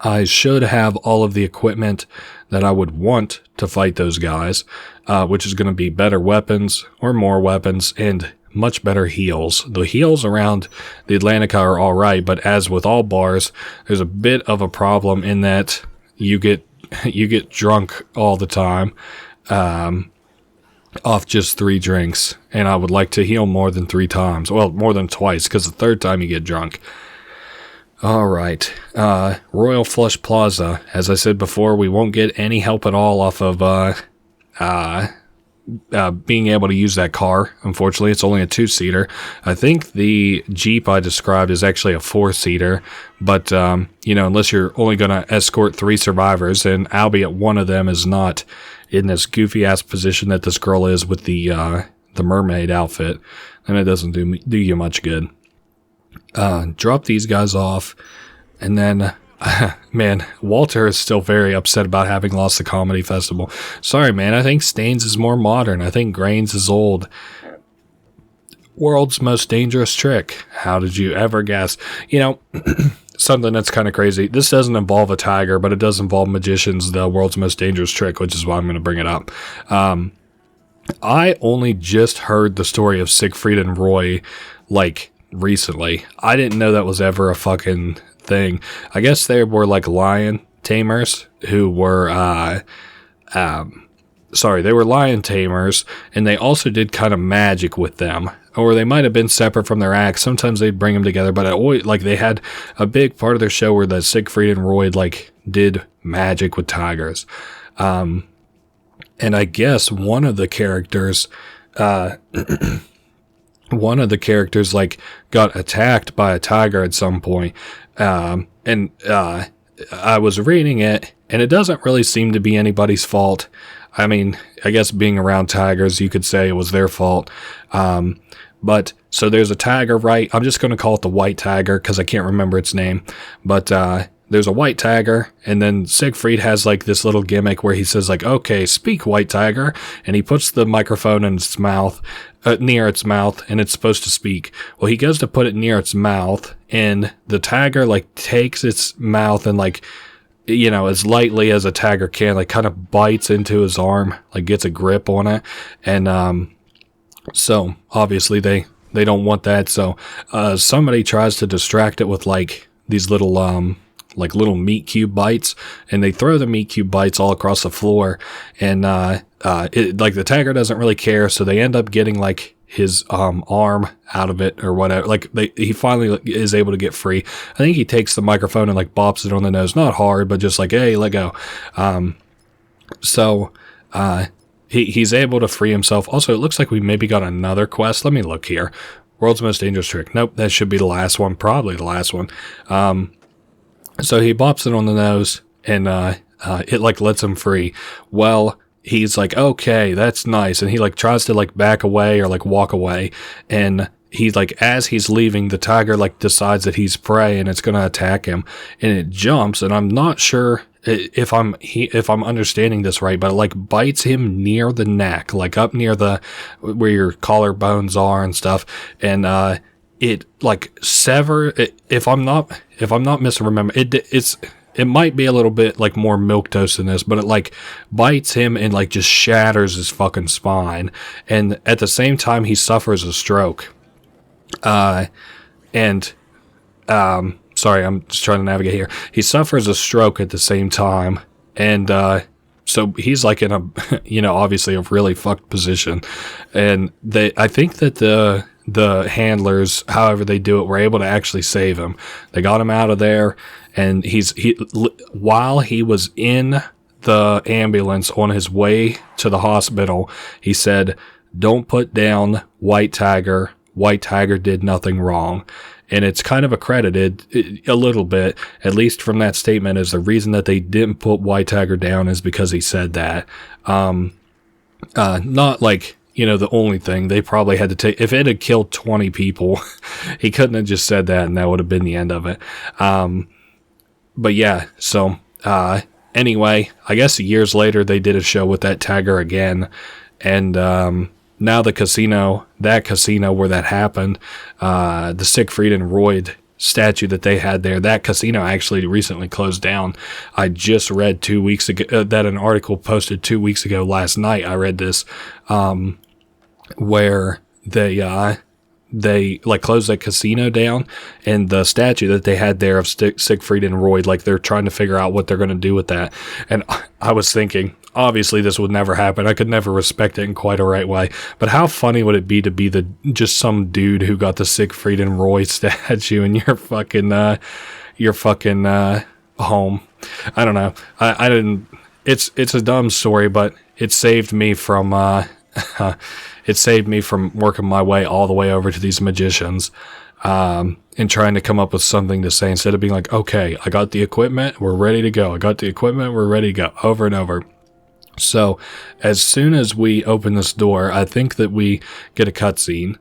I should have all of the equipment that I would want to fight those guys, which is going to be better weapons or more weapons and much better heals. The heals around the Atlantica are alright, but as with all bars, there's a bit of a problem in that you get drunk all the time, off just 3 drinks, and I would like to heal more than 3 times. Well, more than twice, because the third time you get drunk. Alright, Royal Flush Plaza. As I said before, we won't get any help at all off of, being able to use that car. Unfortunately, it's only a 2-seater. I think the Jeep I described is actually a 4-seater, but, unless you're only going to escort 3 survivors, and albeit one of them is not in this goofy-ass position that this girl is with the mermaid outfit, then it doesn't do you much good. Drop these guys off, and then... man, Walter is still very upset about having lost the comedy festival. Sorry, man, I think Staines is more modern. I think Grains is old. World's most dangerous trick. How did you ever guess? Something that's kind of crazy. This doesn't involve a tiger, but it does involve magicians, the world's most dangerous trick, which is why I'm going to bring it up. I only just heard the story of Siegfried and Roy, recently. I didn't know that was ever a fucking thing. I guess they were lion tamers who were they were lion tamers, and they also did kind of magic with them, or they might have been separate from their acts. Sometimes they'd bring them together, but always, they had a big part of their show where the Siegfried and Roy did magic with tigers. And I guess one of the characters got attacked by a tiger at some point. And I was reading it, and it doesn't really seem to be anybody's fault. I mean, I guess being around tigers, you could say it was their fault. But so there's a tiger, right? I'm just going to call it the white tiger because I can't remember its name. But there's a white tiger, and then Siegfried has this little gimmick where he says okay, speak, white tiger, and he puts the microphone in its mouth, near its mouth, and it's supposed to speak. Well, he goes to put it near its mouth, and the tiger takes its mouth and as lightly as a tiger can, kind of bites into his arm, gets a grip on it, and so obviously they don't want that. So somebody tries to distract it with these little little meat cube bites, and they throw the meat cube bites all across the floor, and the tiger doesn't really care, so they end up getting his arm out of it or whatever. He finally is able to get free. I think he takes the microphone and bops it on the nose, not hard, but just hey, let go. He's able to free himself. Also, it looks like we maybe got another quest. Let me look here. World's most dangerous trick. Nope, that should be the last one. Probably the last one. So he bops it on the nose, and it lets him free. Well, he's okay, that's nice, and he tries to back away or walk away, and he's as he's leaving, the tiger decides that he's prey and it's gonna attack him, and it jumps, and I'm not sure if I'm understanding this right, but it bites him near the neck, up near the where your collarbones are and stuff, and it sever it, if I'm not misremembering, it might be a little bit more milquetoast than this, but it bites him and just shatters his fucking spine, and at the same time he suffers a stroke. Sorry, I'm just trying to navigate here. He suffers a stroke at the same time, and so he's in a obviously a really fucked position, and I think that the handlers, however they do it, were able to actually save him. They got him out of there, and while he was in the ambulance on his way to the hospital, he said, "Don't put down White Tiger. White Tiger did nothing wrong." And it's kind of accredited a little bit, at least from that statement, as the reason that they didn't put White Tiger down is because he said that. Not the only thing. They probably had to take, if it had killed 20 people, he couldn't have just said that and that would have been the end of it. But yeah, so, anyway, I guess years later they did a show with that tiger again, and, now the casino, that casino where that happened, the Siegfried and Roy statue that they had there, that casino actually recently closed down. I just read 2 weeks ago that an article posted 2 weeks ago last night. I read this, where they like closed that casino down, and the statue that they had there of Siegfried and Roy, like they're trying to figure out what they're going to do with that. And I was thinking, obviously this would never happen. I could never respect it in quite a right way. But how funny would it be to be just some dude who got the Siegfried and Roy statue in your fucking home? I don't know. I didn't. It's a dumb story, but it saved me from working my way all the way over to these magicians, and trying to come up with something to say instead of being like, okay, I got the equipment, we're ready to go. I got the equipment, we're ready to go, over and over. So as soon as we open this door, I think that we get a cutscene.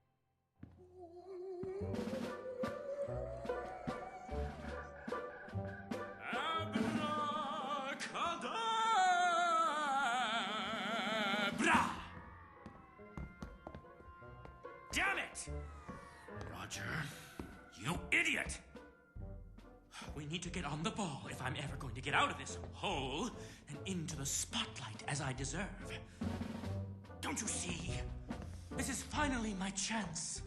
Damn it! Roger, you idiot! We need to get on the ball if I'm ever going to get out of this hole and into the spotlight as I deserve. Don't you see? This is finally my chance.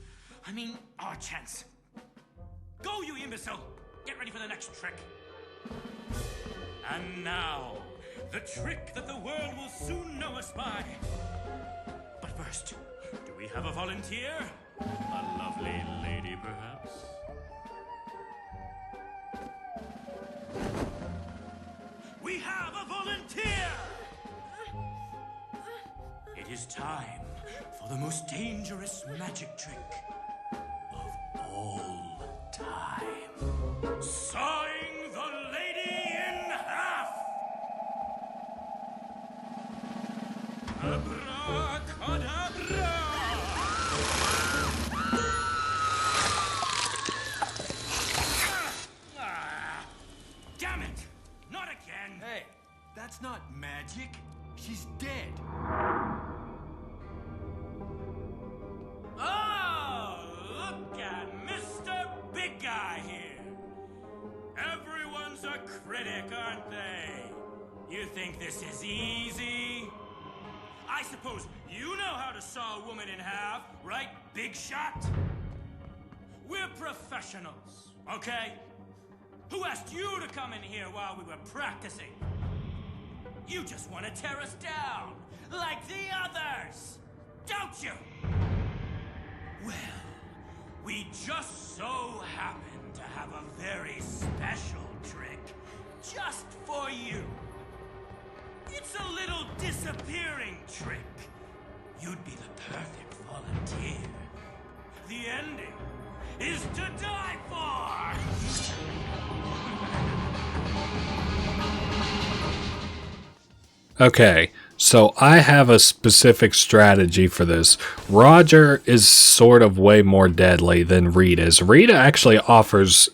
I mean, our chance. Go, you imbecile! Get ready for the next trick. And now, the trick that the world will soon know us by. But first, do we have a volunteer? A lovely lady, perhaps? We have a volunteer! It is time for the most dangerous magic trick of all time. Sawing the lady in half! Abracadabra! Damn it! Not again! Hey, that's not magic. She's dead. Oh, look at Mr. Big Guy here. Everyone's a critic, aren't they? You think this is easy? I suppose you know how to saw a woman in half, right, Big Shot? We're professionals, okay? Who asked you to come in here while we were practicing? You just want to tear us down, like the others, don't you? Well, we just so happen to have a very special trick just for you. It's a little disappearing trick. You'd be the perfect volunteer. The ending is to die for! Okay, so I have a specific strategy for this. Roger is sort of way more deadly than Reed is. Reed actually offers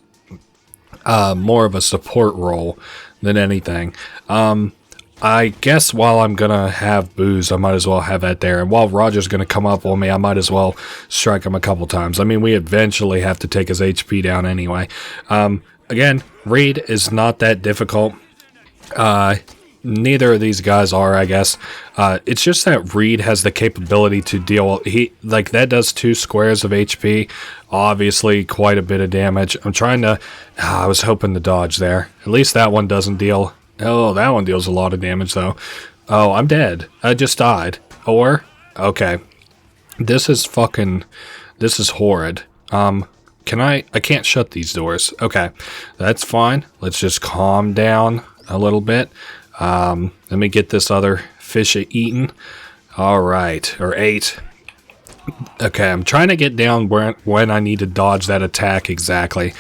more of a support role than anything. I guess while I'm gonna have booze, I might as well have that there. And while Roger's gonna come up on me, I might as well strike him a couple times. I mean, we eventually have to take his HP down anyway. Again, Reed is not that difficult. Neither of these guys are, I guess. It's just that Reed has the capability to deal. That does 2 squares of HP. Obviously, quite a bit of damage. I'm trying to. I was hoping to dodge there. At least that one doesn't deal. Oh, that one deals a lot of damage though. Oh, I'm dead. I just died. Or okay, this is horrid. I can't shut these doors. Okay, that's fine. Let's just calm down a little bit. Let me get this other fish eaten. All right, or 8. Okay, I'm trying to get down when I need to dodge that attack exactly.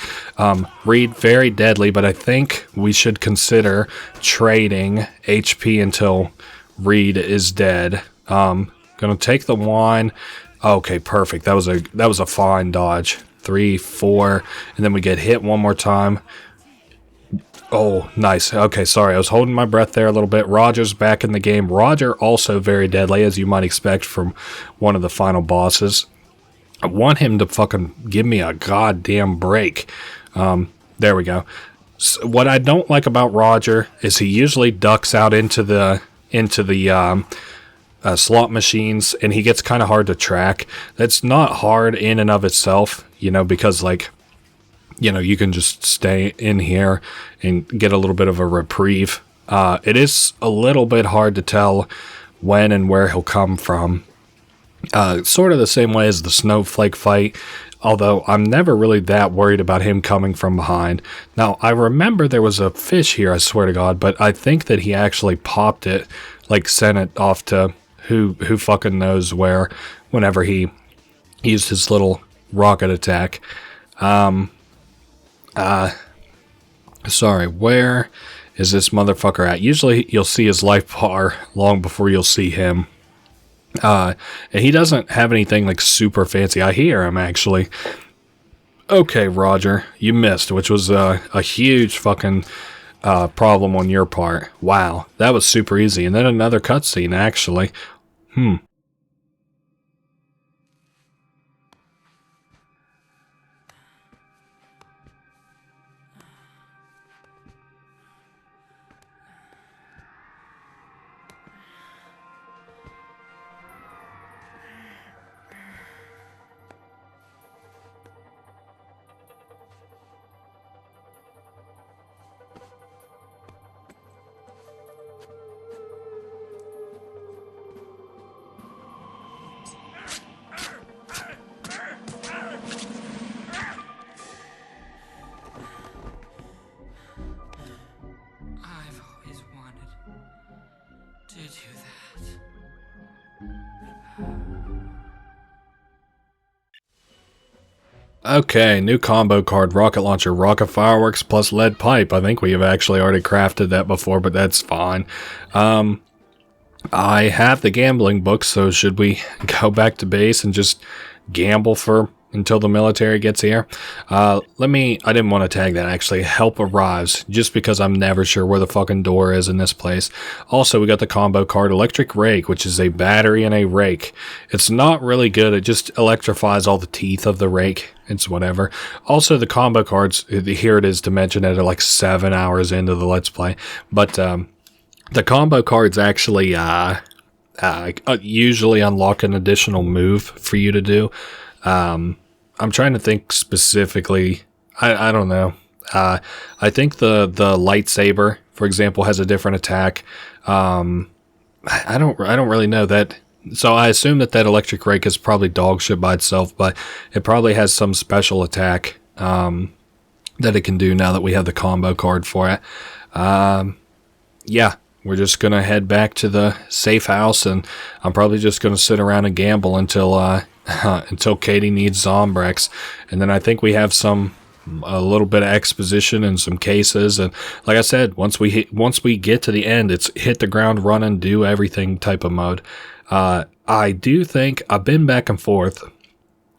Reed, very deadly, but I think we should consider trading HP until Reed is dead. Gonna take the wine. Okay, perfect. That was a fine dodge. 3, 4, and then we get hit one more time. Oh, nice. Okay, sorry. I was holding my breath there a little bit. Roger's back in the game. Roger also very deadly, as you might expect from one of the final bosses. I want him to fucking give me a goddamn break. There we go. So what I don't like about Roger is he usually ducks out into the slot machines, and he gets kind of hard to track. That's not hard in and of itself, because like, you can just stay in here and get a little bit of a reprieve. It is a little bit hard to tell when and where he'll come from. Sort of the same way as the snowflake fight, although I'm never really that worried about him coming from behind. Now, I remember there was a fish here, I swear to God, but I think that he actually popped it, like sent it off to who fucking knows where, whenever he used his little rocket attack. Sorry, where is this motherfucker at? Usually you'll see his life bar long before you'll see him. And he doesn't have anything like super fancy. I hear him actually. Okay, Roger, you missed, which was a huge fucking problem on your part. Wow, that was super easy. And then another cutscene actually. I've always wanted to do that. Okay, new combo card, rocket launcher, rocket fireworks plus lead pipe. I think we have actually already crafted that before, but that's fine. I have the gambling book, so should we go back to base and just gamble until the military gets here? I didn't want to tag that actually. Help arrives, just because I'm never sure where the fucking door is in this place. Also, we got the combo card, electric rake, which is a battery and a rake. It's not really good. It just electrifies all the teeth of the rake. It's whatever. Also, the combo cards, here it is to mention it, are like 7 hours into the Let's Play. But, the combo cards actually usually unlock an additional move for you to do. I'm trying to think specifically. I don't know. I think the lightsaber, for example, has a different attack. I don't really know that. So I assume that electric rake is probably dog shit by itself, but it probably has some special attack that it can do now that we have the combo card for it. Yeah. We're just going to head back to the safe house, and I'm probably just going to sit around and gamble until Katie needs Zombrex. And then I think we have a little bit of exposition and some cases. And like I said, once we get to the end, it's hit the ground running, do everything type of mode. I do think, I've been back and forth.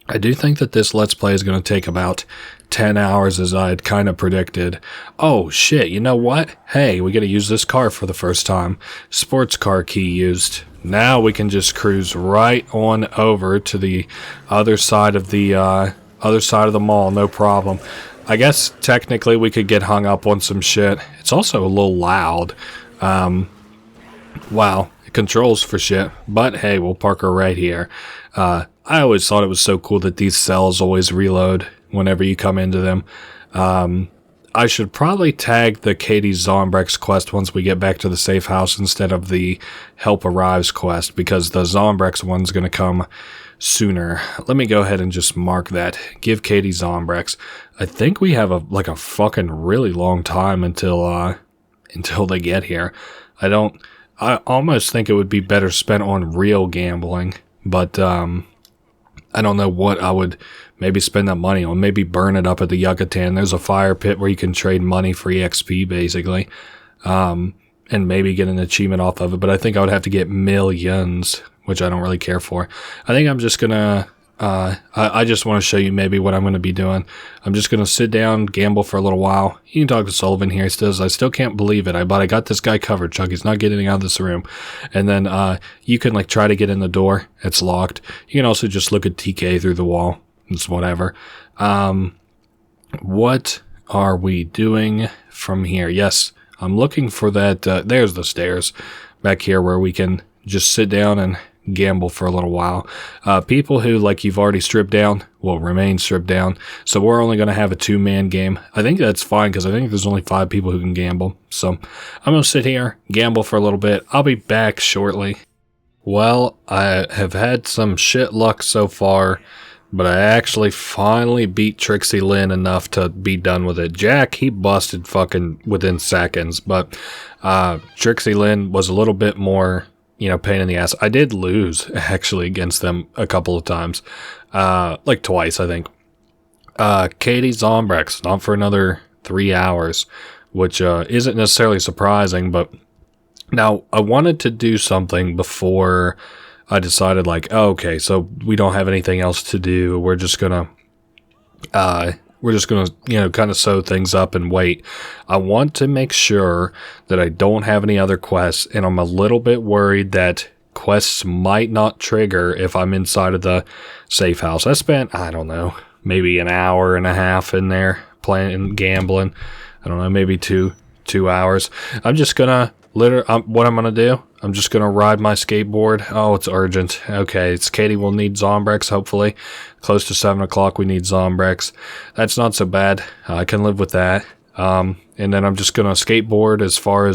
I do think that this Let's Play is going to take about 10 hours as I had kind of predicted. Oh shit, you know what? Hey, we got to use this car for the first time. Sports car key used. Now we can just cruise right on over to the other side of the mall, no problem. I guess technically we could get hung up on some shit. It's also a little loud. Wow, it controls for shit. But hey, we'll park her right here. I always thought it was so cool that these cells always reload whenever you come into them. I should probably tag the Katie Zombrex quest once we get back to the safe house instead of the Help Arrives quest, because the Zombrex one's going to come sooner. Let me go ahead and just mark that. Give Katie Zombrex. I think we have a fucking really long time until they get here. I almost think it would be better spent on real gambling, but I don't know what I would maybe spend that money on. Maybe burn it up at the Yucatan. There's a fire pit where you can trade money for EXP, basically. And maybe get an achievement off of it. But I think I would have to get millions, which I don't really care for. I think I'm just going to I just want to show you maybe what I'm going to be doing. I'm just going to sit down, gamble for a little while. You can talk to Sullivan here. He says, I still can't believe it. But I got this guy covered, Chuck. He's not getting out of this room. And then you can like try to get in the door. It's locked. You can also just look at TK through the wall. It's whatever. What are we doing from here? Yes, I'm looking for that. There's the stairs back here where we can just sit down and gamble for a little while. People who, like, you've already stripped down will remain stripped down. So we're only going to have a 2-man game. I think that's fine because I think there's only 5 people who can gamble. So I'm going to sit here, gamble for a little bit. I'll be back shortly. Well, I have had some shit luck so far, but I actually finally beat Trixie Lynn enough to be done with it. Jack, he busted fucking within seconds, but Trixie Lynn was a little bit more, pain in the ass. I did lose, actually, against them a couple of times. Like twice, I think. Katie Zombrex, not for another 3 hours, which isn't necessarily surprising, but now I wanted to do something before I decided, like, oh, okay, so we don't have anything else to do. We're just gonna, kind of sew things up and wait. I want to make sure that I don't have any other quests, and I'm a little bit worried that quests might not trigger if I'm inside of the safe house. I spent, I don't know, maybe an hour and a half in there playing, gambling. I don't know, maybe two hours. I'm just gonna, what I'm gonna do, I'm just gonna ride my skateboard. Oh, it's urgent. Okay, it's Katie will need Zombrex, hopefully. Close to 7 o'clock, we need Zombrex. That's not so bad. I can live with that. And then I'm just gonna skateboard as far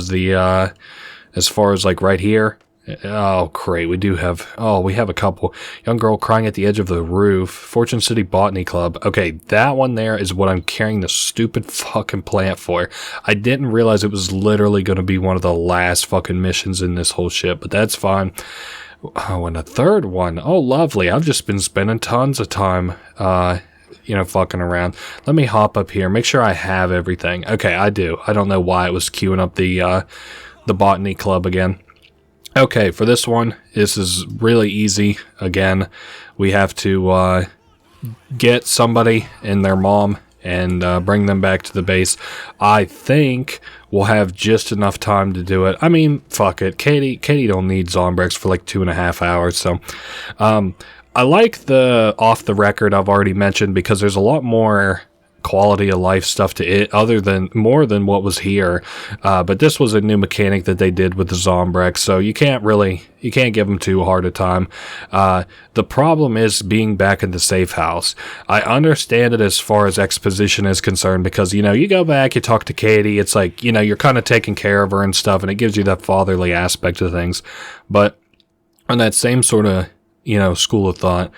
as like right here. Oh, great. We have a couple. Young girl crying at the edge of the roof. Fortune City Botany Club. Okay, that one there is what I'm carrying the stupid fucking plant for. I didn't realize it was literally going to be one of the last fucking missions in this whole shit, but that's fine. Oh, and a third one. Oh, lovely. I've just been spending tons of time, fucking around. Let me hop up here. Make sure I have everything. Okay, I do. I don't know why it was queuing up the Botany Club again. Okay, for this one, this is really easy. Again, we have to get somebody and their mom and bring them back to the base. I think we'll have just enough time to do it. I mean, fuck it. Katie don't need Zombrex for like 2.5 hours. So, I like the off the record I've already mentioned because there's a lot more quality of life stuff to it more than what was here, but this was a new mechanic that they did with the Zombrex, so you can't give them too hard a time. The problem is being back in the safe house. I understand it as far as exposition is concerned because you go back, you talk to Katie, it's like you're kind of taking care of her and stuff, and it gives you that fatherly aspect of things. But on that same sort of school of thought,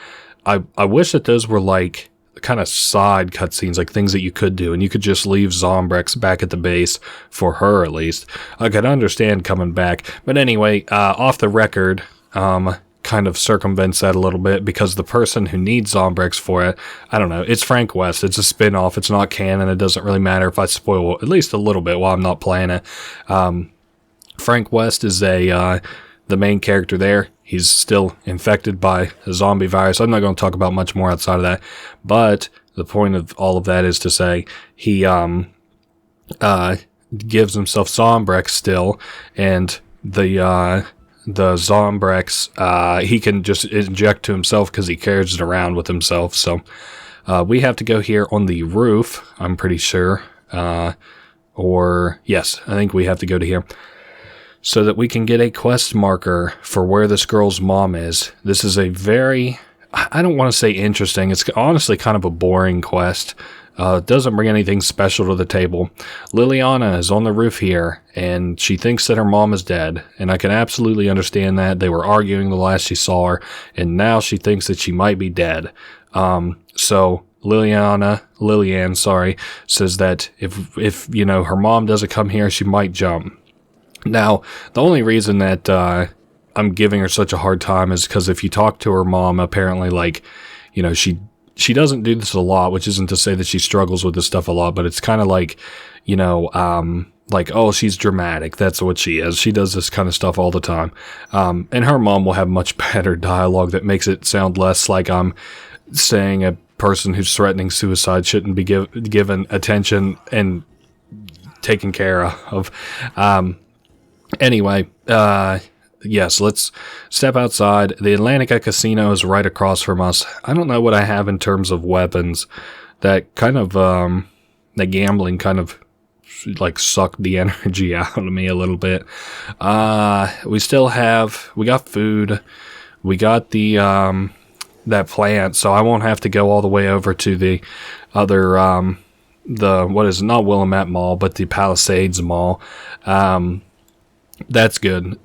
I wish that those were like kind of side cutscenes, like things that you could do, and you could just leave Zombrex back at the base for her at least. I could understand coming back, but anyway, off the record, kind of circumvents that a little bit because the person who needs Zombrex for it, I don't know, it's Frank West. It's a spin-off. It's not canon. It doesn't really matter if I spoil at least a little bit while I'm not playing it. Frank West is the main character there. He's still infected by a zombie virus. I'm not going to talk about much more outside of that. But the point of all of that is to say he gives himself Zombrex still, and the Zombrex he can just inject to himself because he carries it around with himself. So we have to go here on the roof, I'm pretty sure. Or yes, I think we have to go to here, so that we can get a quest marker for where this girl's mom is. This is a very, I don't want to say interesting, it's honestly kind of a boring quest. It doesn't bring anything special to the table. Liliana is on the roof here, and she thinks that her mom is dead, and I can absolutely understand that. They were arguing the last she saw her, and now she thinks that she might be dead. So Lillian, says that if her mom doesn't come here, she might jump. Now, the only reason that I'm giving her such a hard time is because if you talk to her mom, apparently, she doesn't do this a lot, which isn't to say that she struggles with this stuff a lot, but it's kind of like, oh, she's dramatic. That's what she is. She does this kind of stuff all the time. And her mom will have much better dialogue that makes it sound less like I'm saying a person who's threatening suicide shouldn't be given attention and taken care of. Anyway, yes, let's step outside. The Atlantica Casino is right across from us. I don't know what I have in terms of weapons. That kind of, the gambling kind of, like, sucked the energy out of me a little bit. We got food. We got that plant, so I won't have to go all the way over to the other, what is not Willamette Mall, but the Palisades Mall. That's good.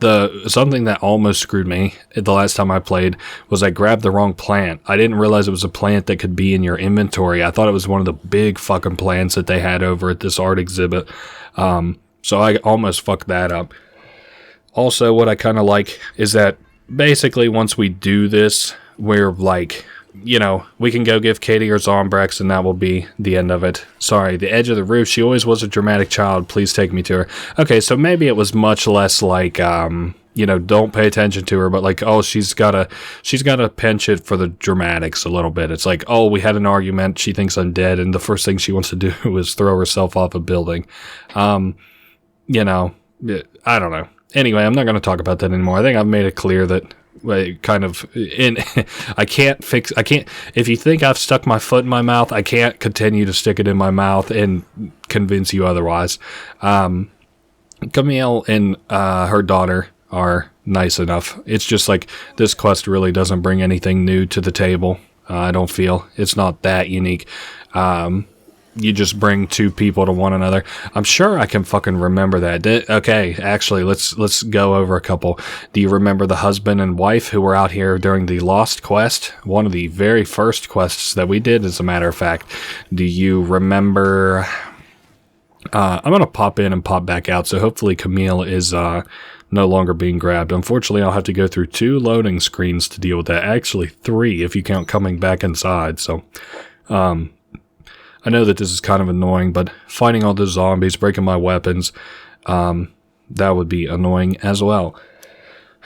Something that almost screwed me the last time I played was I grabbed the wrong plant. I didn't realize it was a plant that could be in your inventory. I thought it was one of the big fucking plants that they had over at this art exhibit. So I almost fucked that up. Also, what I kind of like is that basically once we do this, we're like, you know, we can go give Katie her Zombrex and that will be the end of it. Sorry, the edge of the roof. She always was a dramatic child. Please take me to her. Okay, so maybe it was much less like, you know, don't pay attention to her, but like, oh, she's gotta pinch it for the dramatics a little bit. It's like, oh, we had an argument. She thinks I'm dead, and the first thing she wants to do is throw herself off a building. You know, I don't know. Anyway, I'm not going to talk about that anymore. I think I've made it clear that if you think I've stuck my foot in my mouth, I can't continue to stick it in my mouth and convince you otherwise. Camille and her daughter are nice enough. It's just like this quest really doesn't bring anything new to the table. I don't feel it's not that unique. You just bring two people to one another. I'm sure I can fucking remember that. Okay, actually, let's go over a couple. Do you remember the husband and wife who were out here during the Lost quest? One of the very first quests that we did, as a matter of fact. Do you remember... I'm going to pop in and pop back out, so hopefully Camille is no longer being grabbed. Unfortunately, I'll have to go through 2 loading screens to deal with that. Actually, 3 if you count coming back inside, so... I know that this is kind of annoying, but fighting all those zombies, breaking my weapons, that would be annoying as well.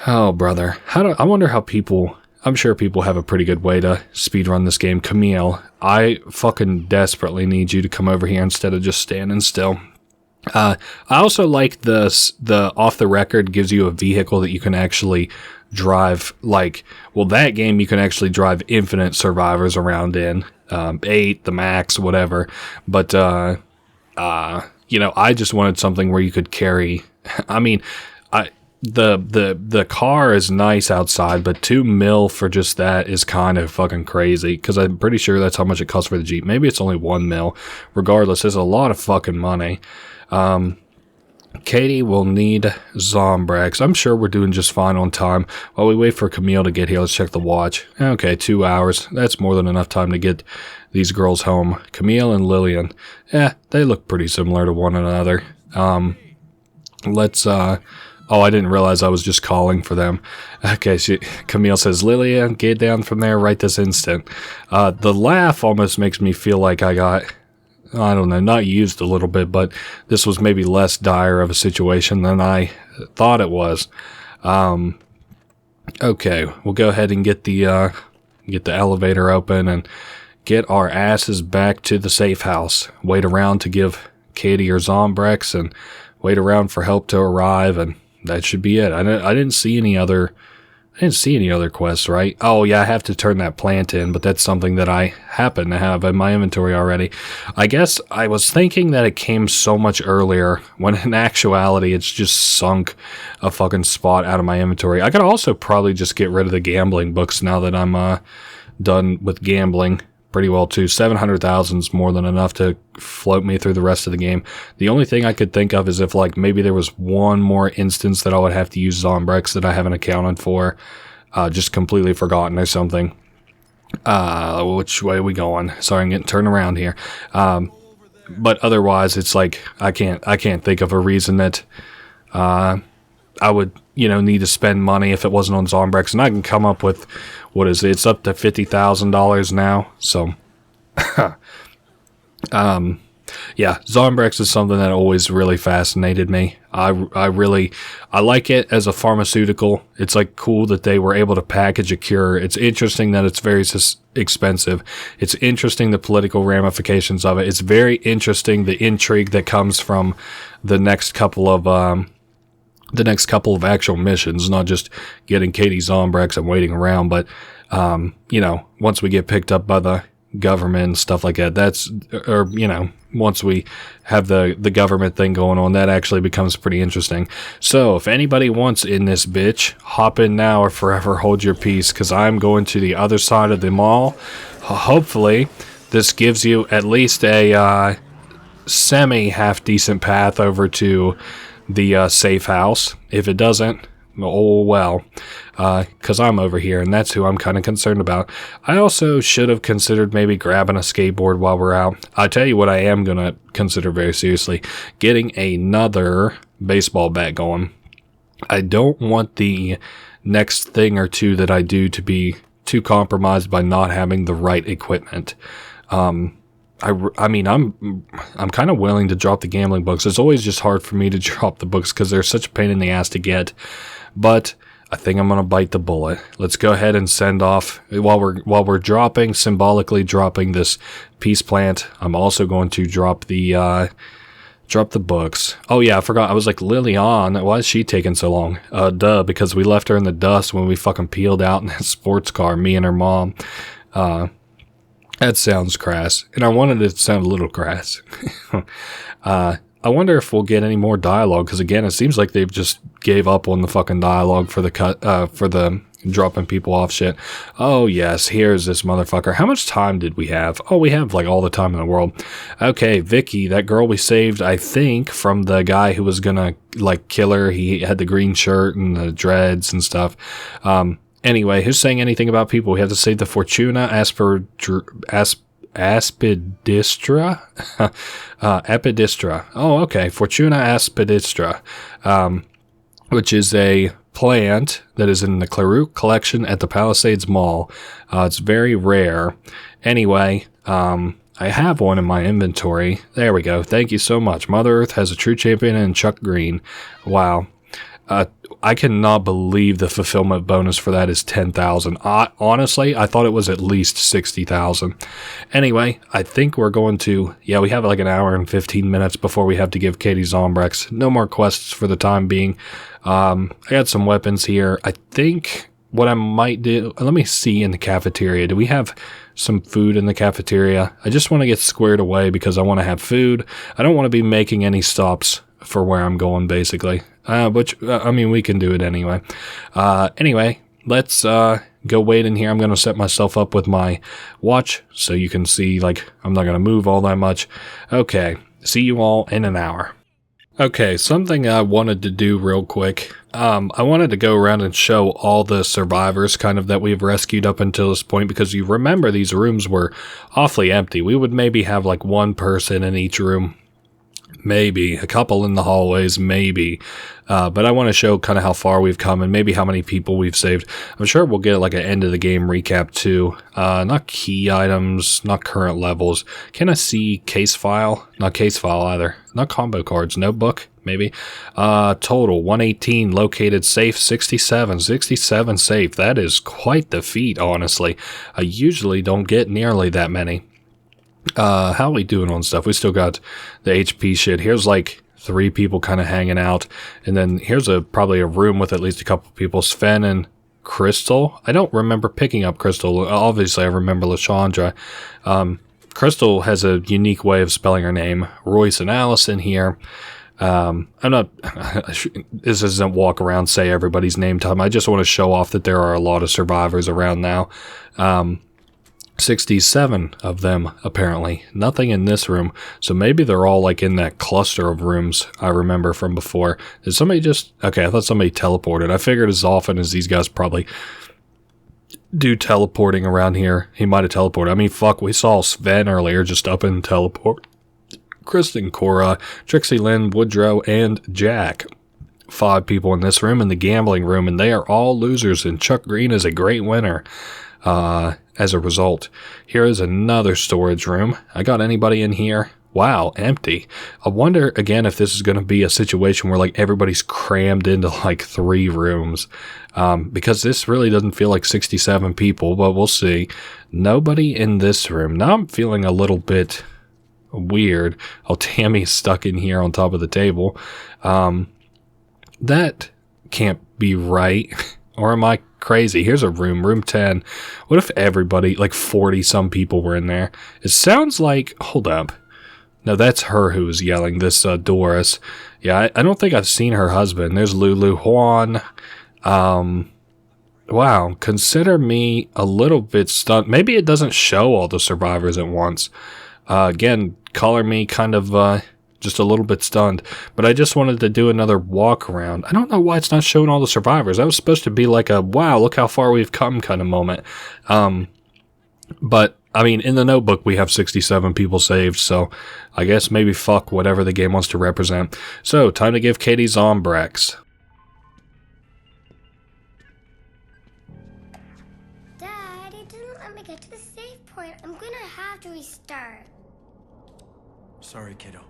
Oh, brother. I wonder how people... I'm sure people have a pretty good way to speedrun this game. Camille, I fucking desperately need you to come over here instead of just standing still. I also like the off the record gives you a vehicle that you can actually drive, like, well, that game you can actually drive infinite survivors around in, 8, the max, whatever, but, you know, I just wanted something where you could carry, I mean, the car is nice outside, but $2 million for just that is kind of fucking crazy, because I'm pretty sure that's how much it costs for the Jeep. Maybe it's only $1 million. Regardless, it's a lot of fucking money. Katie will need Zombrex. I'm sure we're doing just fine on time. While we wait for Camille to get here, let's check the watch. Okay, 2 hours. That's more than enough time to get these girls home. Camille and Lillian. They look pretty similar to one another. Oh, I didn't realize I was just calling for them. Okay, Camille says, Lillian, get down from there right this instant. The laugh almost makes me feel like I got... I don't know, not used a little bit, but this was maybe less dire of a situation than I thought it was. Okay, we'll go ahead and get the elevator open and get our asses back to the safe house. Wait around to give Katie her Zombrex and wait around for help to arrive, and that should be it. I didn't see any other quests, right? Oh, yeah, I have to turn that plant in, but that's something that I happen to have in my inventory already. I guess I was thinking that it came so much earlier, when in actuality, it's just sunk a fucking spot out of my inventory. I could also probably just get rid of the gambling books now that I'm done with gambling pretty well, too. 700,000 is more than enough to float me through the rest of the game. The only thing I could think of is if, like, maybe there was one more instance that I would have to use Zombrex that I haven't accounted for. Just completely forgotten or something. Which way are we going? Sorry, I'm getting turned around here. But otherwise, it's like, I can't think of a reason that I would, need to spend money if it wasn't on Zombrex. And I can come up with, what is it? It's up to $50,000 now. So, Yeah, Zombrex is something that always really fascinated me. I like it as a pharmaceutical. It's like cool that they were able to package a cure. It's interesting that it's very expensive. It's interesting the political ramifications of it. It's very interesting the intrigue that comes from the next couple of actual missions, not just getting Katie Zombrex and waiting around, but once we get picked up by the government and stuff like that, once we have the government thing going on, that actually becomes pretty interesting. So if anybody wants in this bitch, hop in now or forever hold your peace, because I'm going to the other side of the mall. Hopefully this gives you at least a semi-half decent path over to the safe house. If it doesn't, oh well, because I'm over here, and that's who I'm kind of concerned about. I also should have considered maybe grabbing a skateboard while we're out. I'll tell you what I am going to consider very seriously, getting another baseball bat going. I don't want the next thing or two that I do to be too compromised by not having the right equipment. I mean, I'm kind of willing to drop the gambling books. It's always just hard for me to drop the books because they're such a pain in the ass to get. But I think I'm gonna bite the bullet. Let's go ahead and send off while we're symbolically dropping this peace plant. I'm also going to drop the books. Oh yeah, I forgot. I was like, Lilian, why is she taking so long? Because we left her in the dust when we fucking peeled out in that sports car, me and her mom. That sounds crass, and I wanted it to sound a little crass. I wonder if we'll get any more dialogue, because again, it seems like they've just gave up on the fucking dialogue for the dropping people off shit. Oh yes, here's this motherfucker. How much time did we have? Oh, we have like all the time in the world. Okay, Vicky, that girl we saved, I think, from the guy who was gonna like kill her. He had the green shirt and the dreads and stuff. Anyway, who's saying anything about people? We have to save the Fortuna Aspidistra? Epidistra. Oh, okay. Fortuna Aspidistra, which is a plant that is in the Claruk collection at the Palisades Mall. It's very rare. Anyway, I have one in my inventory. There we go. Thank you so much. Mother Earth has a true champion in Chuck Greene. Wow. I cannot believe the fulfillment bonus for that is 10,000. Honestly, I thought it was at least 60,000. Anyway, I think we're going to, we have like an hour and 15 minutes before we have to give Katie Zombrex. No more quests for the time being. I got some weapons here. I think what I might do, let me see in the cafeteria. Do we have some food in the cafeteria? I just want to get squared away because I want to have food. I don't want to be making any stops for where I'm going, basically. We can do it anyway. Anyway, let's go wait in here. I'm going to set myself up with my watch so you can see, like, I'm not going to move all that much. Okay, see you all in an hour. Okay, something I wanted to do real quick. I wanted to go around and show all the survivors kind of that we've rescued up until this point, because you remember these rooms were awfully empty. We would maybe have like one person in each room. Maybe a couple in the hallways, maybe. But I want to show kind of how far we've come and maybe how many people we've saved. I'm sure we'll get like an end of the game recap too. Not key items, not current levels. Can I see case file? Not case file either. Not combo cards. No book, maybe. Total 118, located safe 67. 67 safe. That is quite the feat, honestly. I usually don't get nearly that many. How are we doing on stuff? We still got the HP shit. Here's like 3 people kind of hanging out, and then here's probably a room with at least a couple people. Sven and Crystal. I don't remember picking up Crystal. Obviously I remember Lashandra. Crystal has a unique way of spelling her name. Royce and Allison here. I'm not, this isn't walk around say everybody's name time. I just want to show off that there are a lot of survivors around now. 67 of them, apparently. Nothing in this room. So maybe they're all like in that cluster of rooms I remember from before. Did somebody just... Okay, I thought somebody teleported. I figured as often as these guys probably do teleporting around here, he might have teleported. I mean, fuck, we saw Sven earlier just up and teleport. Kristen, Cora, Trixie Lynn, Woodrow, and Jack. 5 people in this room, in the gambling room, and they are all losers, and Chuck Greene is a great winner. As a result, here is another storage room. I got anybody in here? wow, empty. I wonder again if this is going to be a situation where like everybody's crammed into like 3 rooms, because this really doesn't feel like 67 people, but we'll see. Nobody in this room. Now I'm feeling a little bit weird. Oh, Tammy's stuck in here on top of the table. That can't be right. Or am I crazy? Here's a room 10. What if everybody, like 40 some people were in there? It sounds like, hold up. No, that's her who was yelling, this Doris. Yeah, I don't think I've seen her husband. There's Lulu Juan. Wow, consider me a little bit stunned. Maybe it doesn't show all the survivors at once. Again, color me kind of just a little bit stunned. But I just wanted to do another walk around. I don't know why it's not showing all the survivors. That was supposed to be like a, wow, look how far we've come kind of moment. But, I mean, in the notebook, we have 67 people saved, so I guess maybe fuck whatever the game wants to represent. So, time to give Katie Zombrex. Dad, it didn't let me get to the save point. I'm gonna have to restart. Sorry, kiddo.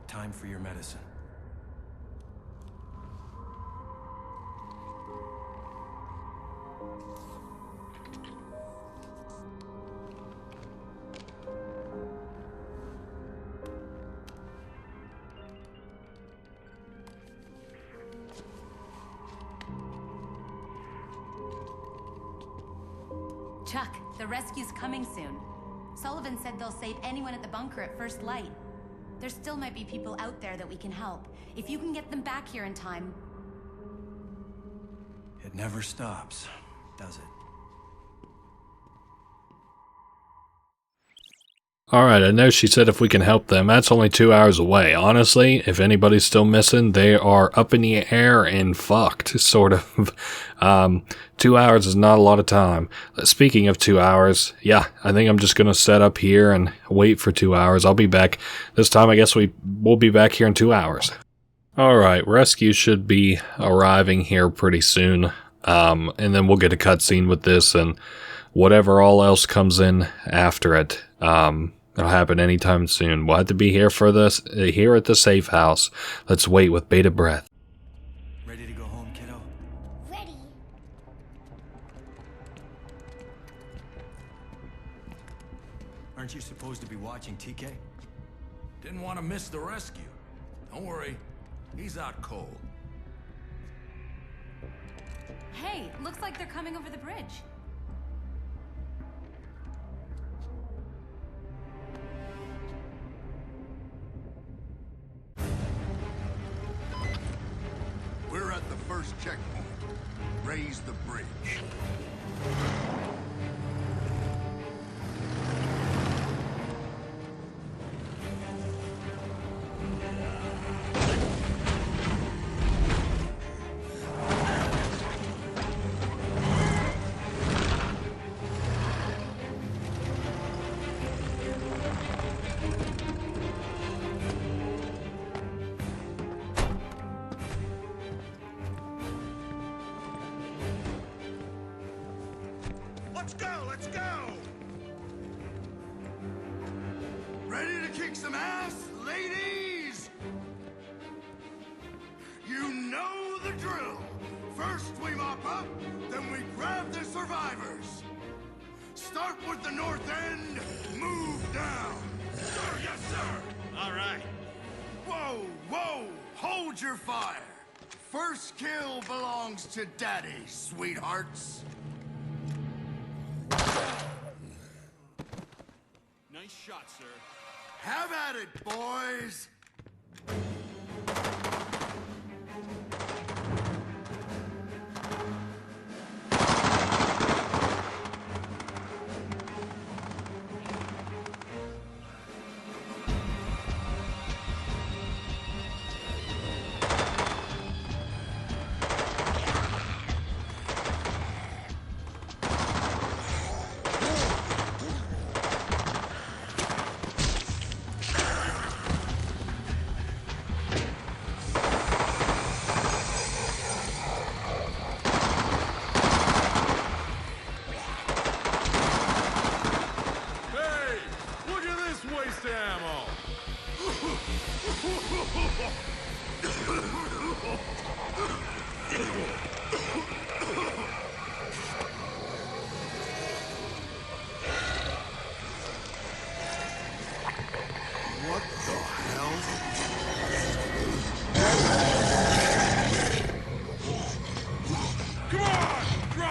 Time for your medicine. Chuck, the rescue's coming soon. Sullivan said they'll save anyone at the bunker at first light. There still might be people out there that we can help. If you can get them back here in time... It never stops, does it? Alright, I know she said if we can help them. That's only 2 hours away. Honestly, if anybody's still missing, they are up in the air and fucked, sort of. 2 hours is not a lot of time. Speaking of 2 hours, yeah, I think I'm just going to set up here and wait for 2 hours. I'll be back. This time, I guess we'll be back here in 2 hours. Alright, rescue should be arriving here pretty soon. And then we'll get a cutscene with this and whatever all else comes in after it. It'll happen anytime soon. We'll have to be here for this, here at the safe house. Let's wait with bated breath. Ready to go home, kiddo? Ready. Aren't you supposed to be watching TK? Didn't want to miss the rescue. Don't worry, he's out cold. Hey, looks like they're coming over the bridge. We're at the first checkpoint. Raise the bridge. Let's go! Ready to kick some ass, ladies? You know the drill. First we mop up, then we grab the survivors. Start with the north end, move down. Sir, yes, sir. All right. Whoa, whoa, hold your fire. First kill belongs to Daddy, sweethearts. Nice shot, sir. Have at it, boys!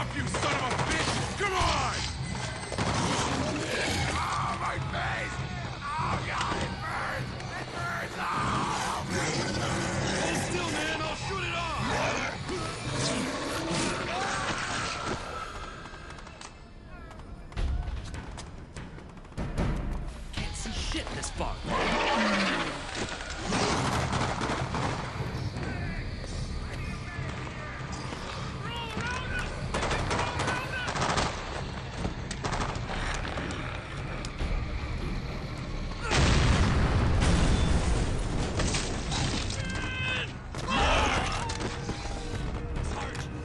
up, you son of a bitch! Come on! Oh, my face! Oh, God, it burns! It burns! Oh! Hold still, man! I'll shoot it off! Can't see shit this far.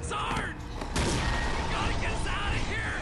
Sarge! You gotta get us out of here!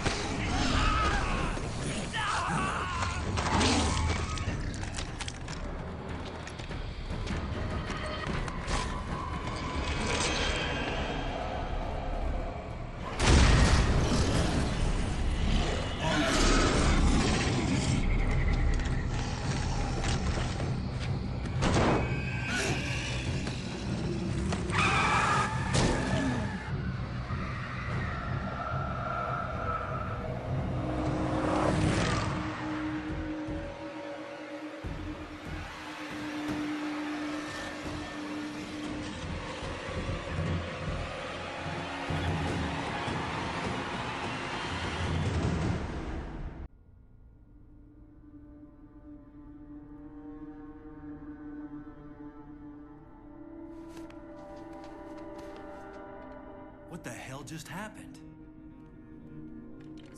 What the hell just happened?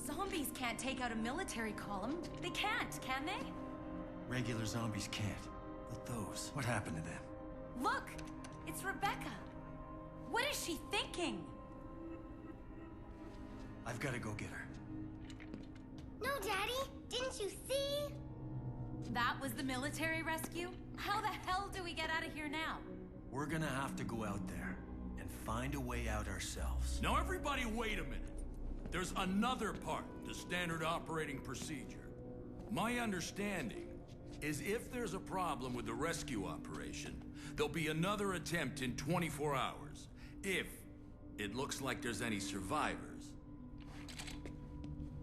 Zombies can't take out a military column. They can't, can they? Regular zombies can't. But those, what happened to them? Look! It's Rebecca! What is she thinking? I've got to go get her. No, Daddy! Didn't you see? That was the military rescue? How the hell do we get out of here now? We're gonna have to go out there and find a way out ourselves. Now everybody wait a minute. There's another part to standard operating procedure. My understanding is if there's a problem with the rescue operation, there'll be another attempt in 24 hours. If it looks like there's any survivors.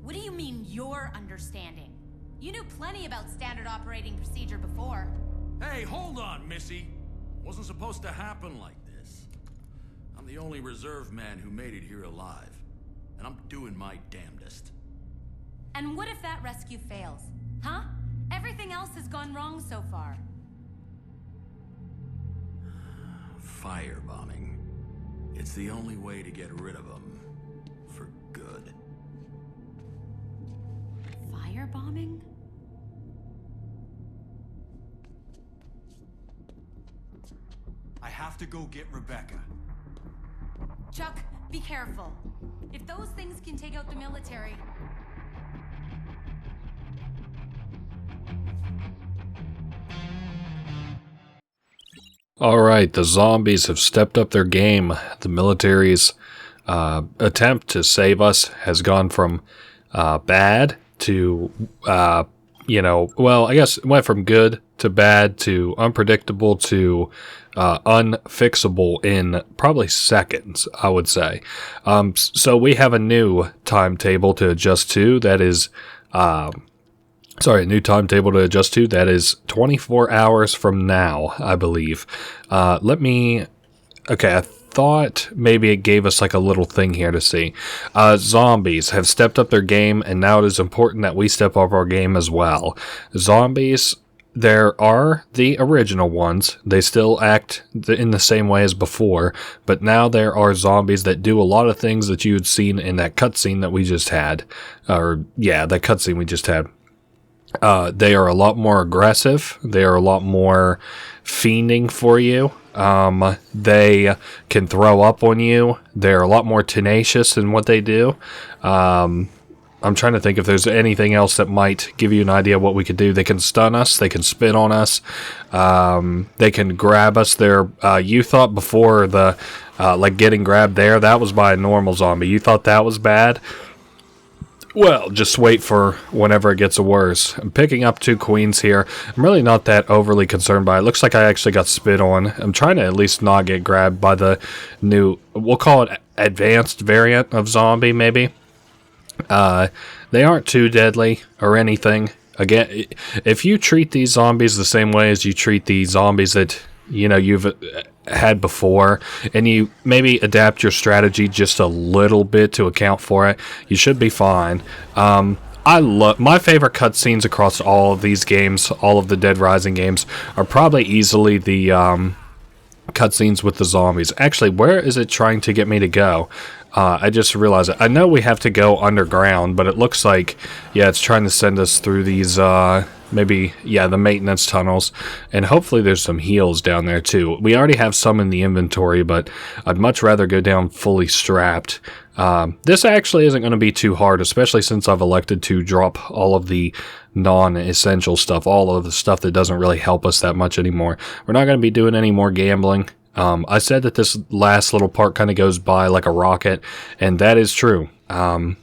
What do you mean, your understanding? You knew plenty about standard operating procedure before. Hey, hold on, Missy. Wasn't supposed to happen like this. I'm the only reserve man who made it here alive. And I'm doing my damnedest. And what if that rescue fails? Huh? Everything else has gone wrong so far. Firebombing. It's the only way to get rid of them. For good. Firebombing? I have to go get Rebecca. Chuck, be careful. If those things can take out the military... Alright, the zombies have stepped up their game. The military's attempt to save us has gone from bad to, well, I guess it went from good to bad to unpredictable to unfixable in probably seconds, I would say. So we have a new timetable to adjust to that is... a new timetable to adjust to. That is 24 hours from now, I believe. Okay, I thought maybe it gave us like a little thing here to see. Zombies have stepped up their game, and now it is important that we step up our game as well. Zombies, there are the original ones. They still act in the same way as before, but now there are zombies that do a lot of things that you had seen in that cutscene that we just had. That cutscene we just had. They are a lot more aggressive. They are a lot more fiending for you. They can throw up on you. They're a lot more tenacious in what they do. I'm trying to think if there's anything else that might give you an idea of what we could do. They can stun us. They can spit on us. They can grab us. You thought before getting grabbed there, that was by a normal zombie. You thought that was bad. Well, just wait for whenever it gets worse. I'm picking up 2 queens here. I'm really not that overly concerned by it. Looks like I actually got spit on. I'm trying to at least not get grabbed by the new, we'll call it advanced variant of zombie, maybe. They aren't too deadly or anything. Again, if you treat these zombies the same way as you treat the zombies that, you know, you've had before, and you maybe adapt your strategy just a little bit to account for it, you should be fine. I love my favorite cutscenes across all of these games, all of the Dead Rising games, are probably easily the cutscenes with the zombies. Actually, where is it trying to get me to go? I just realized it. I know we have to go underground, but it looks like, yeah, it's trying to send us through these, maybe, yeah, the maintenance tunnels. And hopefully there's some heals down there, too. We already have some in the inventory, but I'd much rather go down fully strapped. This actually isn't going to be too hard, especially since I've elected to drop all of the non-essential stuff, all of the stuff that doesn't really help us that much anymore. We're not going to be doing any more gambling. I said that this last little part kind of goes by like a rocket, and that is true. You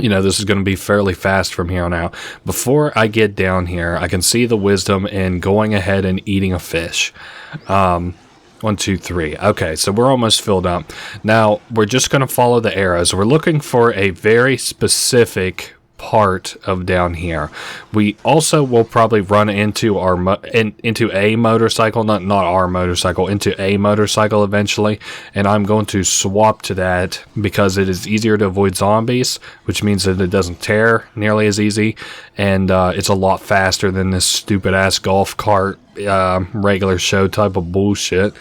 know, this is going to be fairly fast from here on out. Before I get down here, I can see the wisdom in going ahead and eating a fish. 1, 2, 3. Okay, so we're almost filled up. Now, we're just going to follow the arrows. We're looking for a very specific part of down here. We also will probably run into our into a motorcycle, not our motorcycle, into a motorcycle eventually, and I'm going to swap to that because it is easier to avoid zombies, which means that it doesn't tear nearly as easy, and it's a lot faster than this stupid ass golf cart regular show type of bullshit.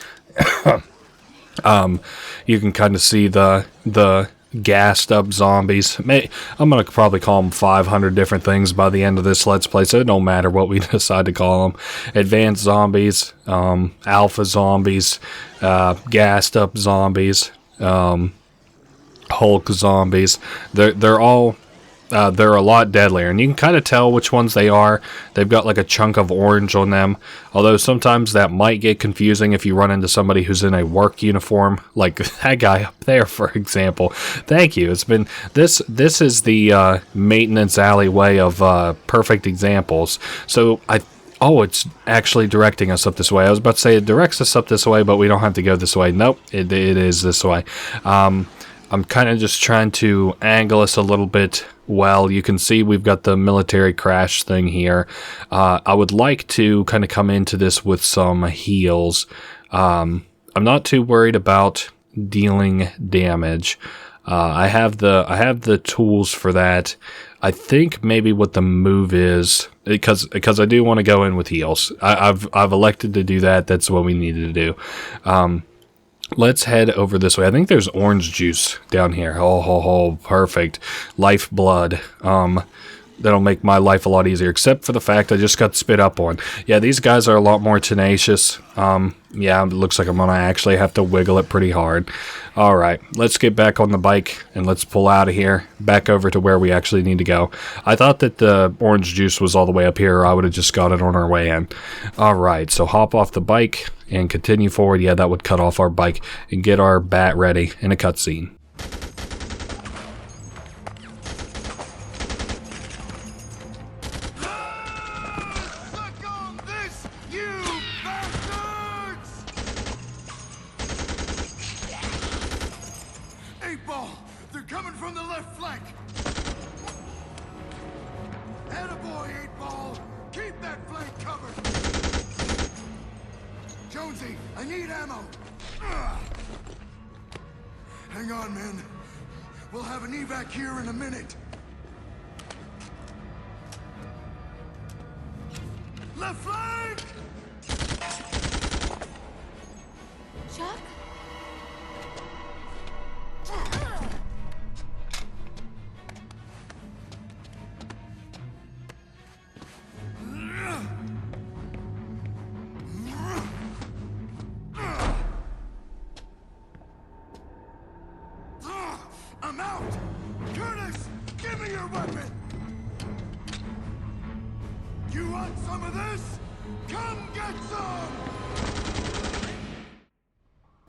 You can kind of see the gassed up zombies. I'm gonna probably call them 500 different things by the end of this Let's Play, so it don't matter what we decide to call them. Advanced zombies, alpha zombies, gassed up zombies, Hulk zombies. They're all they're a lot deadlier, and you can kind of tell which ones they are. They've got like a chunk of orange on them, although sometimes that might get confusing if you run into somebody who's in a work uniform, like that guy up there, for example. Thank you. It's been this is the maintenance alleyway of perfect examples. So it's actually directing us up this way. I was about to say it directs us up this way, but we don't have to go this way. Nope, it is this way. I'm kind of just trying to angle us a little bit. Well, you can see we've got the military crash thing here. I would like to kind of come into this with some heals. I'm not too worried about dealing damage. I have the tools for that. I think maybe what the move is, because I do want to go in with heals. I've elected to do that. That's what we needed to do. Let's head over this way. I think there's orange juice down here. Oh, perfect. Lifeblood. That'll make my life a lot easier, except for the fact I just got spit up on. Yeah, these guys are a lot more tenacious. Yeah, it looks like I'm going to actually have to wiggle it pretty hard. Alright, let's get back on the bike and let's pull out of here, back over to where we actually need to go. I thought that the orange juice was all the way up here, or I would have just got it on our way in. Alright, so hop off the bike and continue forward. Yeah, that would cut off our bike and get our bat ready in a cutscene. They're coming from the left flank! Attaboy, 8-Ball! Keep that flank covered! Jonesy, I need ammo! Hang on, men. We'll have an evac here in a minute. Left flank! Chuck? I'm out! Curtis, give me your weapon! You want some of this? Come get some!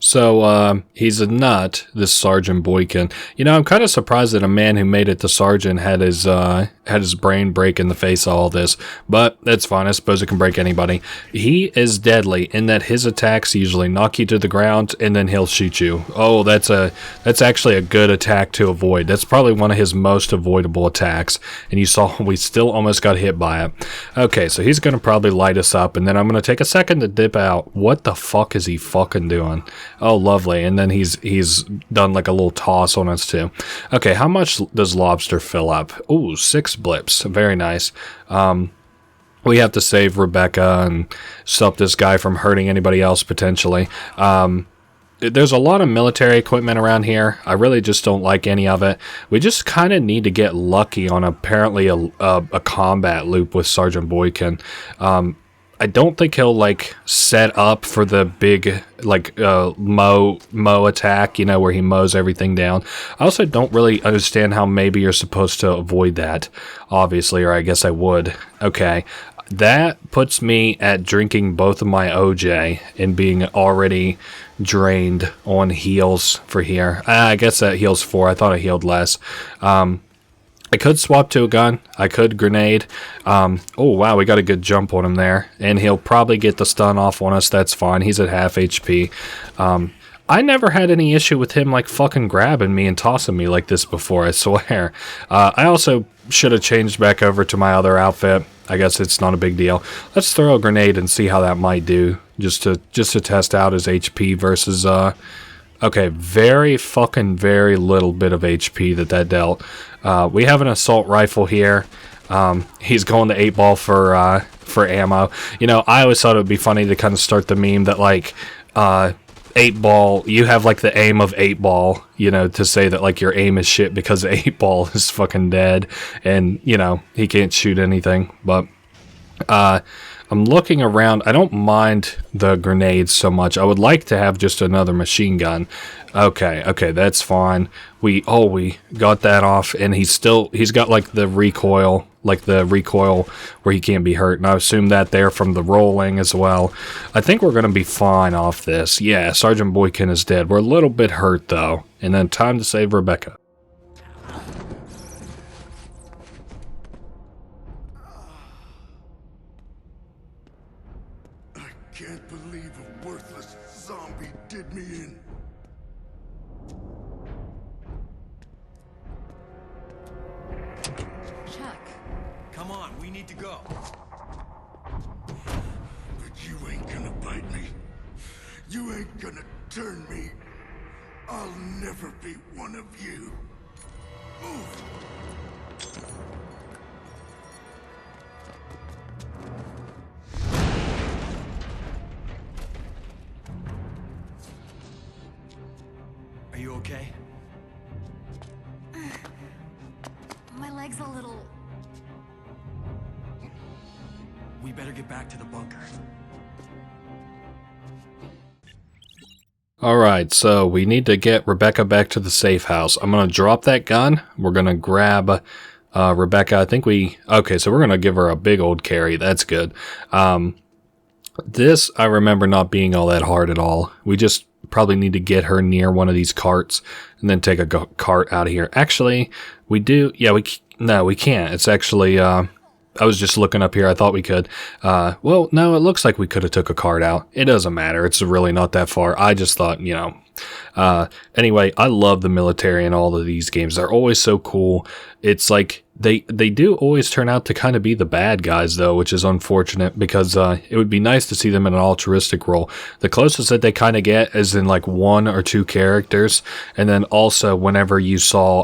So, he's a nut, this Sergeant Boykin. You know, I'm kind of surprised that a man who made it to Sergeant had his brain break in the face of all this, but that's fine. I suppose it can break anybody. He is deadly in that his attacks usually knock you to the ground and then he'll shoot you. Oh, that's actually a good attack to avoid. That's probably one of his most avoidable attacks, and you saw we still almost got hit by it. Okay, so he's going to probably light us up, and then I'm going to take a second to dip out. What the fuck is he fucking doing? Oh, lovely. And then he's done like a little toss on us too. Okay, how much does Lobster fill up? Ooh, 6 blips. Very nice. We have to save Rebecca and stop this guy from hurting anybody else potentially. There's a lot of military equipment around here. I really just don't like any of it. We just kind of need to get lucky on apparently a combat loop with Sergeant Boykin. I don't think he'll like set up for the big like mow attack, you know, where he mows everything down. I also don't really understand how maybe you're supposed to avoid that, obviously, or I guess I would. Okay, that puts me at drinking both of my OJ and being already drained on heals for here. I guess that heals 4. I thought I healed less. I could swap to a gun. I could grenade. Oh, wow, we got a good jump on him there. And he'll probably get the stun off on us. That's fine. He's at half HP. I never had any issue with him, like, fucking grabbing me and tossing me like this before, I swear. I also should have changed back over to my other outfit. I guess it's not a big deal. Let's throw a grenade and see how that might do. Just to test out his HP versus... Okay, very little bit of HP that dealt. We have an assault rifle here. He's going to 8-ball for ammo. You know, I always thought it would be funny to kind of start the meme that, like, 8-ball, you have, like, the aim of 8-ball, you know, to say that, like, your aim is shit because 8-ball is fucking dead and, you know, he can't shoot anything. But, I'm looking around. I don't mind the grenades so much. I would like to have just another machine gun. Okay, that's fine. We got that off, and he's got like the recoil where he can't be hurt, and I assume that there from the rolling as well. I think we're gonna be fine off this. Yeah, Sergeant Boykin is dead. We're a little bit hurt though, and then time to save Rebecca. Can't believe a worthless zombie did me in. Chuck. Come on, we need to go. But you ain't gonna bite me. You ain't gonna turn me. I'll never be one of you. Move! Are you okay? My leg's a little... We better get back to the bunker. Alright, so we need to get Rebecca back to the safe house. I'm going to drop that gun. We're going to grab Rebecca. I think okay, so we're going to give her a big old carry. That's good. This, I remember not being all that hard at all. We just probably need to get her near one of these carts and then take a cart out of here. Actually, we do. Yeah, no, we can't. It's actually, I was just looking up here. I thought we could. Well, no, it looks like we could have took a cart out. It doesn't matter. It's really not that far. I just thought, you know. Anyway, I love the military in all of these games. They're always so cool. It's like they do always turn out to kind of be the bad guys, though, which is unfortunate because it would be nice to see them in an altruistic role. The closest that they kind of get is in like 1 or 2 characters, and then also whenever you saw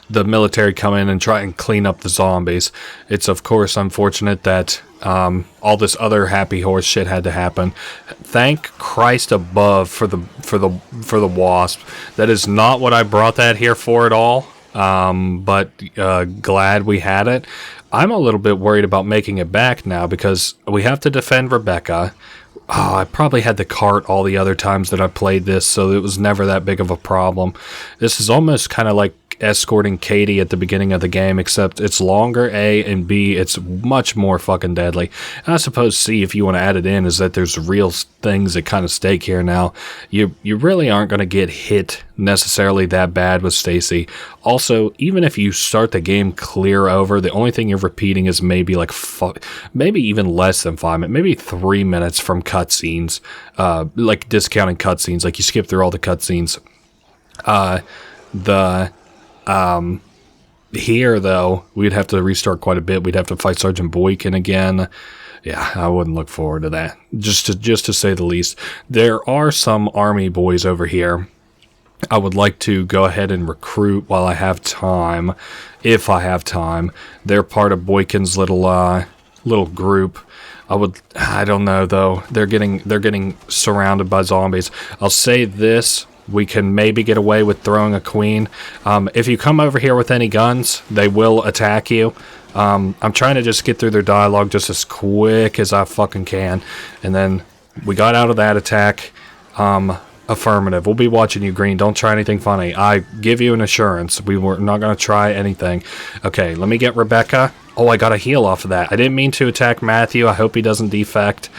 the military come in and try and clean up the zombies. It's of course unfortunate that all this other happy horse shit had to happen. Thank Christ above for the wasp. That is not what I brought that here for at all. But glad we had it. I'm a little bit worried about making it back now because we have to defend Rebecca. Oh, I probably had the cart all the other times that I played this, so it was never that big of a problem. This is almost kind of like escorting Katie at the beginning of the game, except it's longer, A, and B, it's much more fucking deadly. And I suppose C, if you want to add it in, is that there's real things at kind of stake here now. You really aren't going to get hit necessarily that bad with Stacy. Also, even if you start the game clear over, the only thing you're repeating is maybe like maybe even less than 5 minutes, maybe 3 minutes from cutscenes, like discounting cutscenes, like you skip through all the cutscenes. Here though, we'd have to restart quite a bit. We'd have to fight Sergeant Boykin again. Yeah, I wouldn't look forward to that. Just to say the least. There are some army boys over here I would like to go ahead and recruit while I have time, if I have time. They're part of Boykin's little group. I don't know though. They're getting surrounded by zombies. I'll say this: we can maybe get away with throwing a queen. If you come over here with any guns, they will attack you. I'm trying to just get through their dialogue just as quick as I fucking can, and then we got out of that attack. Affirmative. We'll be watching you, Green. Don't try anything funny. I give you an assurance. We were not going to try anything. Okay, let me get Rebecca. Oh, I got a heal off of that. I didn't mean to attack Matthew. I hope he doesn't defect.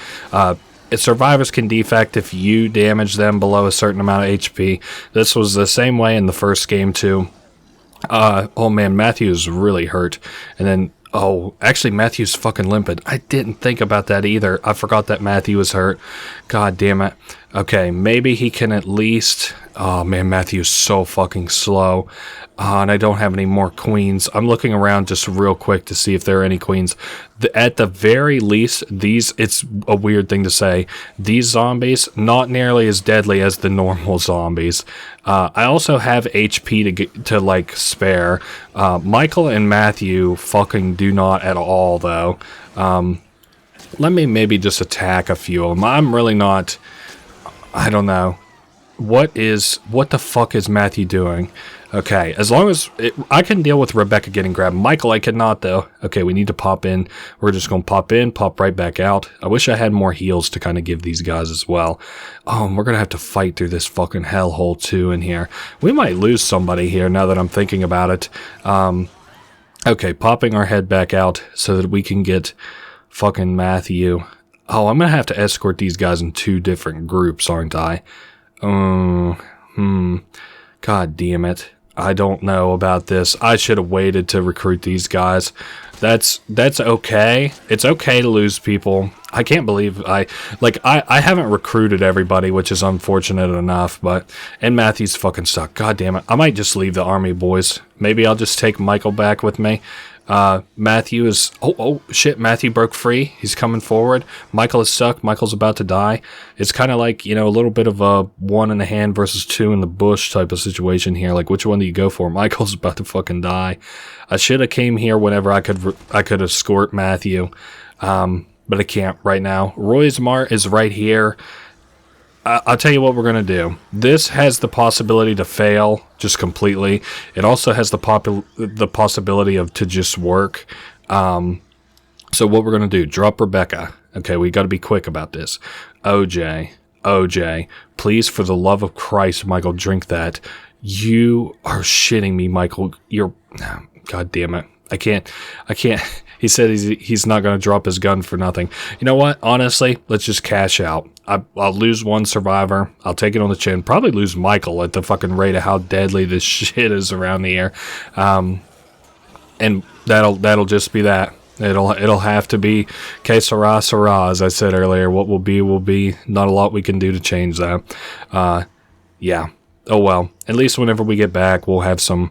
Survivors can defect if you damage them below a certain amount of HP. This was the same way in the first game, too. Oh, man, Matthew's really hurt. And then, oh, actually, Matthew's fucking limping. I didn't think about that either. I forgot that Matthew was hurt. God damn it. Okay, maybe he can at least... Oh, man, Matthew's so fucking slow. And I don't have any more queens. I'm looking around just real quick to see if there are any queens. At the very least, it's a weird thing to say, these zombies, not nearly as deadly as the normal zombies. I also have HP to like, spare. Michael and Matthew fucking do not at all, though. Let me maybe just attack a few of them. I'm really not... I don't know. What the fuck is Matthew doing? Okay, as long as... I can deal with Rebecca getting grabbed. Michael, I cannot, though. Okay, we need to pop in. We're just going to pop in, pop right back out. I wish I had more heals to kind of give these guys as well. Oh, and we're going to have to fight through this fucking hellhole, too, in here. We might lose somebody here, now that I'm thinking about it. Okay, popping our head back out so that we can get fucking Matthew. Oh, I'm going to have to escort these guys in 2 different groups, aren't I? God damn it. I don't know about this. I should have waited to recruit these guys. That's okay. It's okay to lose people. I can't believe I haven't recruited everybody, which is unfortunate enough, and Matthew's fucking stuck. God damn it. I might just leave the army, boys.Maybe I'll just take Michael back with me. Matthew is... Oh, shit, Matthew broke free. He's coming forward. Michael is stuck. Michael's about to die. It's kind of like, a little bit of a 1 in the hand versus 2 in the bush type of situation here. Like, which one do you go for? Michael's about to fucking die. I should have came here whenever I could escort Matthew. But I can't right now. Roy's Mart is right here. I'll tell you what we're going to do. This has the possibility to fail just completely. It also has the possibility of to just work. So what we're going to do, drop Rebecca. Okay, we got to be quick about this. OJ, please, for the love of Christ, Michael, drink that. You are shitting me, Michael. God damn it. I can't. He said he's not going to drop his gun for nothing. You know what? Honestly, let's just cash out. I'll lose 1 survivor. I'll take it on the chin. Probably lose Michael at the fucking rate of how deadly this shit is around the air. And that'll just be that. It'll have to be que sera, sera, as I said earlier. What will be. Not a lot we can do to change that. Yeah. Oh well. At least whenever we get back, we'll have some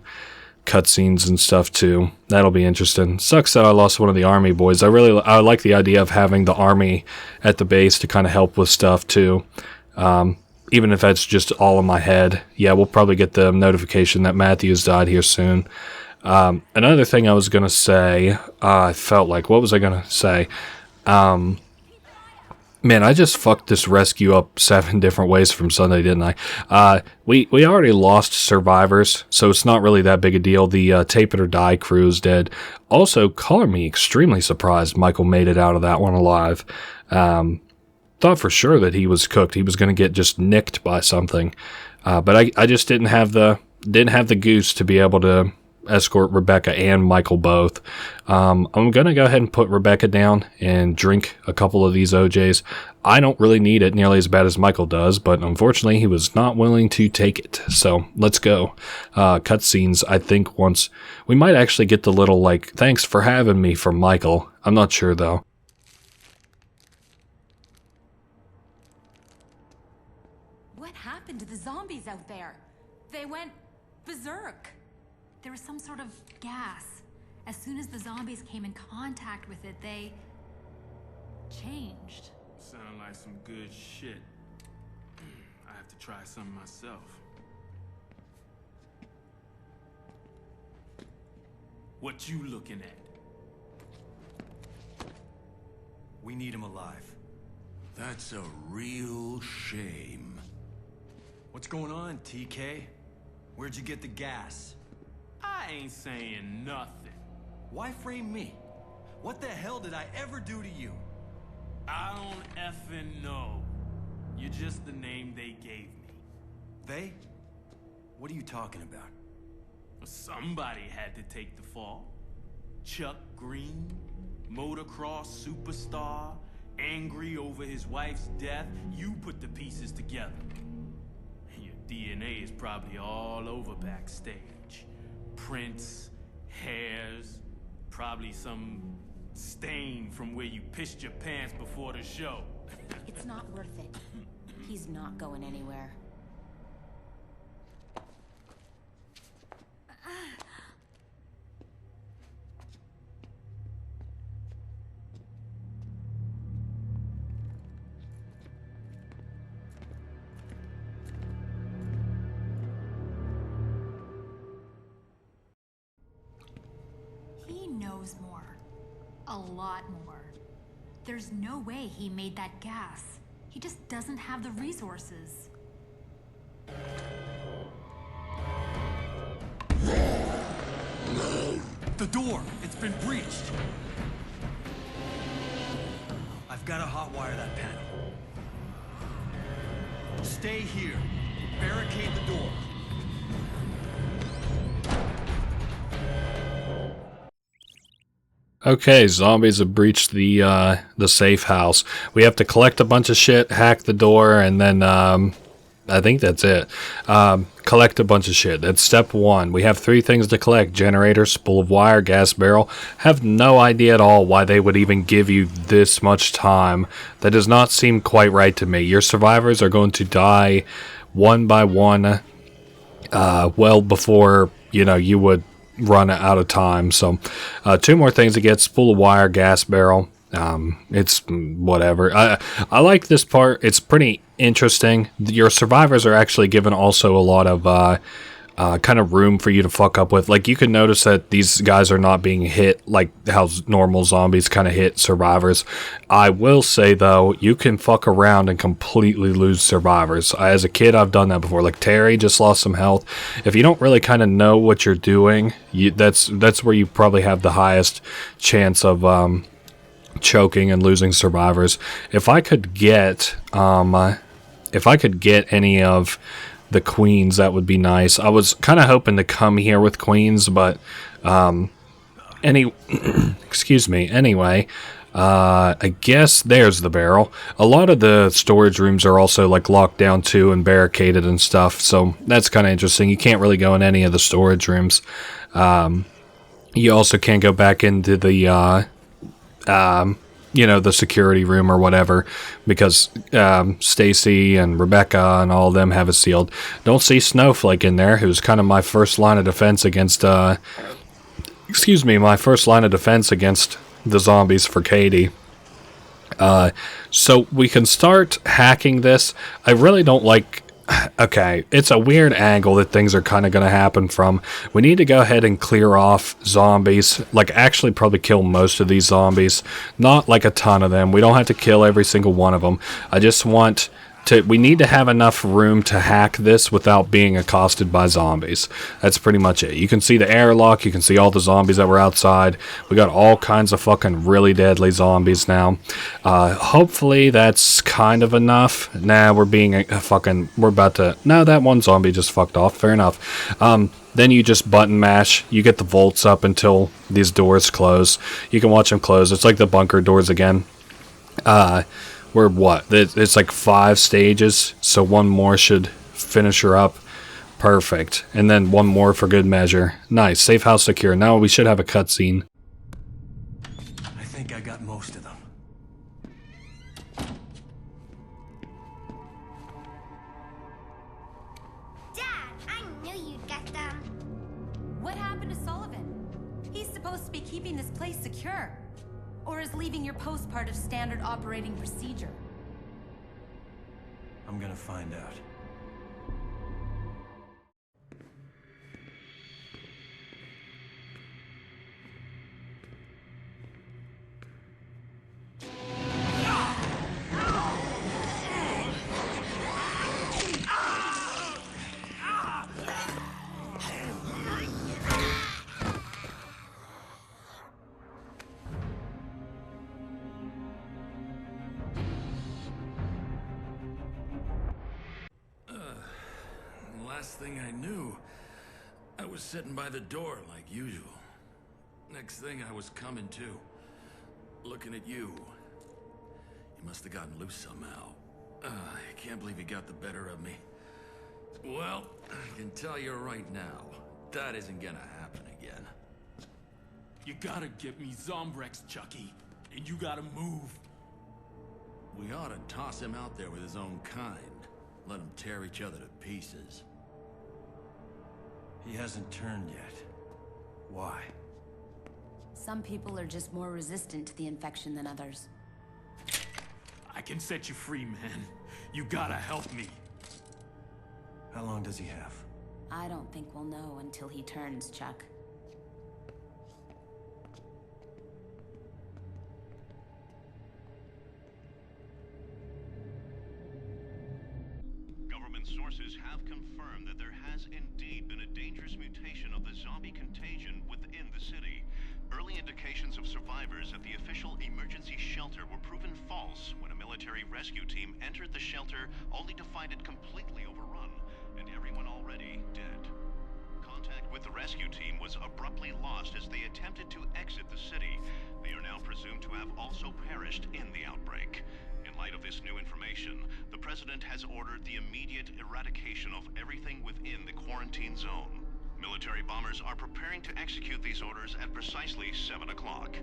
cutscenes and stuff too. That'll be interesting. Sucks that I lost one of the army boys. I like the idea of having the army at the base to kind of help with stuff too. Even if that's just all in my head. Yeah, we'll probably get the notification that Matthew's died here soon. Another thing I was going to say, I felt like, what was I going to say? Man, I just fucked this rescue up 7 different ways from Sunday, didn't I? We already lost survivors, so it's not really that big a deal. The Tape It or Die crew is dead. Also, color me extremely surprised Michael made it out of that one alive. Thought for sure that he was cooked. He was going to get just nicked by something. But I just didn't have the didn't have the goose to be able to escort Rebecca and Michael both. I'm going to go ahead and put Rebecca down and drink a couple of these OJs. I don't really need it nearly as bad as Michael does, but unfortunately he was not willing to take it. So let's go. Cutscenes, I think once we might actually get the little like, thanks for having me from Michael. I'm not sure though. What happened to the zombies out there? They went berserk. There was some sort of gas. As soon as the zombies came in contact with it, they changed. Sound like some good shit. I have to try some myself. What you looking at? We need him alive. That's a real shame. What's going on, TK? Where'd you get the gas? I ain't saying nothing. Why frame me? What the hell did I ever do to you? I don't effing know. You're just the name they gave me. They? What are you talking about? Somebody had to take the fall. Chuck Greene, motocross superstar, angry over his wife's death. You put the pieces together. Your DNA is probably all over backstage. Prints, hairs, probably some stain from where you pissed your pants before the show. It's not worth it. He's not going anywhere. He knows more. A lot more. There's no way he made that gas. He just doesn't have the resources. The door! It's been breached! I've got to hotwire that panel. Stay here. Barricade the door. Okay, zombies have breached the safe house. We have to collect a bunch of shit, hack the door, and then I think that's it. Collect a bunch of shit. That's step one. We have 3 things to collect: generator, spool of wire, gas barrel. Have no idea at all why they would even give you this much time. That does not seem quite right to me. Your survivors are going to die one by one, well before you would run out of time. So 2 more things to get: spool of wire, gas barrel. It's whatever. I like this part. It's pretty interesting. Your survivors are actually given also a lot of kind of room for you to fuck up with. Like, you can notice that these guys are not being hit like how normal zombies kind of hit survivors. I will say though, you can fuck around and completely lose survivors. As a kid, I've done that before. Like, Terry just lost some health. If you don't really kind of know what you're doing, that's where you probably have the highest chance of choking and losing survivors. If I could get any of the queens, that would be nice. I was kind of hoping to come here with queens, but excuse me. Anyway, I guess there's the barrel. A lot of the storage rooms are also like locked down too and barricaded and stuff, so that's kind of interesting. You can't really go in any of the storage rooms. You also can't go back into the the security room or whatever, because Stacy and Rebecca and all of them have it sealed. Don't see Snowflake in there, who's kind of my first line of defense against the zombies for Katie. So we can start hacking this. I really don't like... Okay, it's a weird angle that things are kind of going to happen from. We need to go ahead and clear off zombies. Like, actually probably kill most of these zombies. Not like a ton of them. We don't have to kill every single one of them. I just want we need to have enough room to hack this without being accosted by zombies. That's pretty much it. You can see the airlock, you can see all the zombies that were outside. We got all kinds of fucking really deadly zombies now. Hopefully that's kind of enough. Nah, we're about to, no, that one zombie just fucked off, fair enough. Then you just button mash, you get the volts up until these doors close. You can watch them close. It's like the bunker doors again. We're what? It's like 5 stages, so one more should finish her up. Perfect. And then one more for good measure. Nice. Safe house secure. Now we should have a cutscene. I think I got most of them. Dad, I knew you'd get them. What happened to Sullivan? He's supposed to be keeping this place secure. Or is leaving your post part of standard operating procedure? I'm gonna find out. Last thing I knew, I was sitting by the door like usual. Next thing I was coming to, looking at you. You must have gotten loose somehow. I can't believe you got the better of me. Well, I can tell you right now, that isn't gonna happen again. You gotta get me Zombrex, Chucky. And you gotta move. We ought to toss him out there with his own kind. Let him tear each other to pieces. He hasn't turned yet. Why? Some people are just more resistant to the infection than others. I can set you free, man. You gotta help me. How long does he have? I don't think we'll know until he turns, Chuck. Government sources have confirmed that there has indeed been a dangerous mutation of the zombie contagion within the city. Early indications of survivors at the official emergency shelter were proven false when a military rescue team entered the shelter only to find it completely overrun and everyone already dead. Contact with the rescue team was abruptly lost as they attempted to exit the city. They are now presumed to have also perished in the outbreak. In light of this new information, the President has ordered the immediate eradication of everything within the quarantine zone. Military bombers are preparing to execute these orders at precisely 7 o'clock.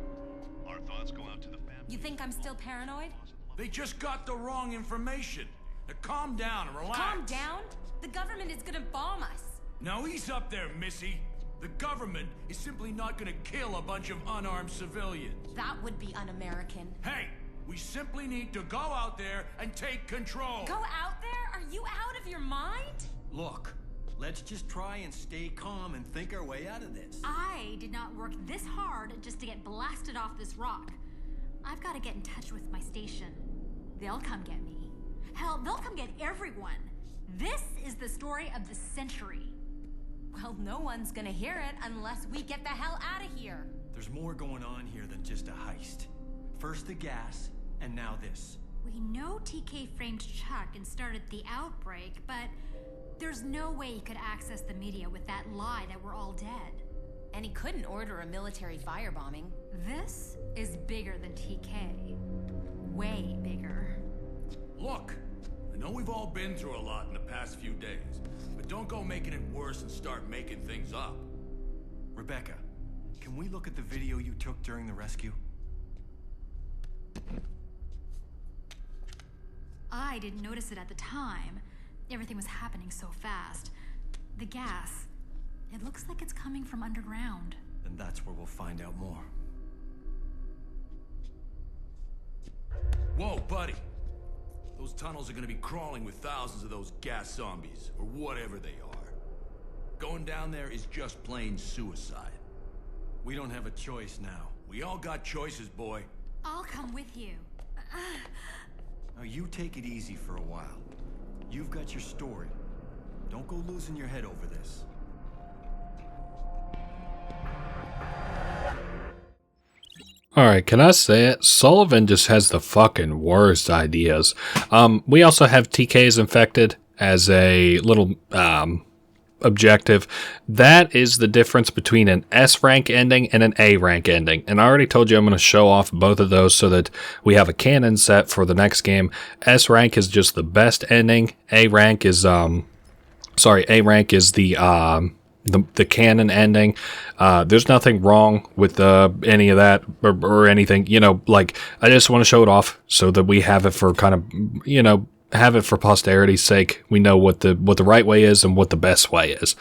Our thoughts go out to the family. You think I'm still paranoid? They just got the wrong information. Now calm down and relax. Calm down? The government is gonna bomb us. Now ease up there, Missy. The government is simply not gonna kill a bunch of unarmed civilians. That would be un-American. Hey, we simply need to go out there and take control. Go out there? Are you out of your mind? Look, let's just try and stay calm and think our way out of this. I did not work this hard just to get blasted off this rock. I've got to get in touch with my station. They'll come get me. Hell, they'll come get everyone. This is the story of the century. Well, no one's gonna hear it unless we get the hell out of here. There's more going on here than just a heist. First the gas, and now this. We know TK framed Chuck and started the outbreak, but there's no way he could access the media with that lie that we're all dead. And he couldn't order a military firebombing. This is bigger than TK. Way bigger. Look, I know we've all been through a lot in the past few days, but don't go making it worse and start making things up. Rebecca, can we look at the video you took during the rescue? I didn't notice it at the time. Everything was happening so fast. The gas, it looks like it's coming from underground. Then that's where we'll find out more. Whoa, buddy. Those tunnels are gonna be crawling with thousands of those gas zombies, or whatever they are. Going down there is just plain suicide. We don't have a choice now. We all got choices, boy. I'll come with you. Now you take it easy for a while. You've got your story. Don't go losing your head over this. Alright, can I say it? Sullivan just has the fucking worst ideas. We also have TK's infected as a little objective. That is the difference between an S rank ending and an A rank ending. And I already told you I'm going to show off both of those so that we have a canon set for the next game. S rank is just the best ending. A rank is A rank is the canon ending. There's nothing wrong with any of that or anything, you know, like I just want to show it off so that we have it for kind of, you know, have it for posterity's sake. We know what the right way is and what the best way is.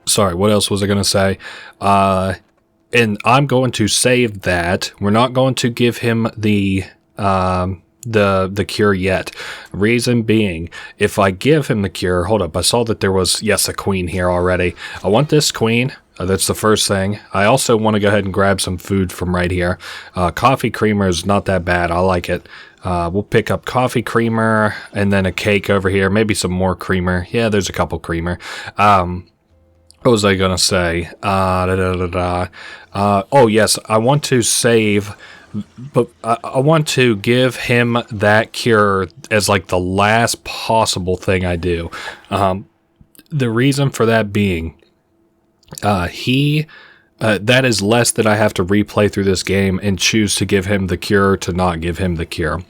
Sorry, what else was I going to say? And I'm going to save that. We're not going to give him the cure yet. Reason being, if I give him the cure, hold up, I saw that there was, yes, a queen here already. I want this queen. That's the first thing. I also want to go ahead and grab some food from right here. Coffee creamer is not that bad. I like it. We'll pick up coffee creamer and then a cake over here. Maybe some more creamer. Yeah, there's a couple creamer. What was I going to say? Oh, yes, I want to save... But I want to give him that cure as like the last possible thing I do. The reason for that being, that is less that I have to replay through this game and choose to give him the cure to not give him the cure.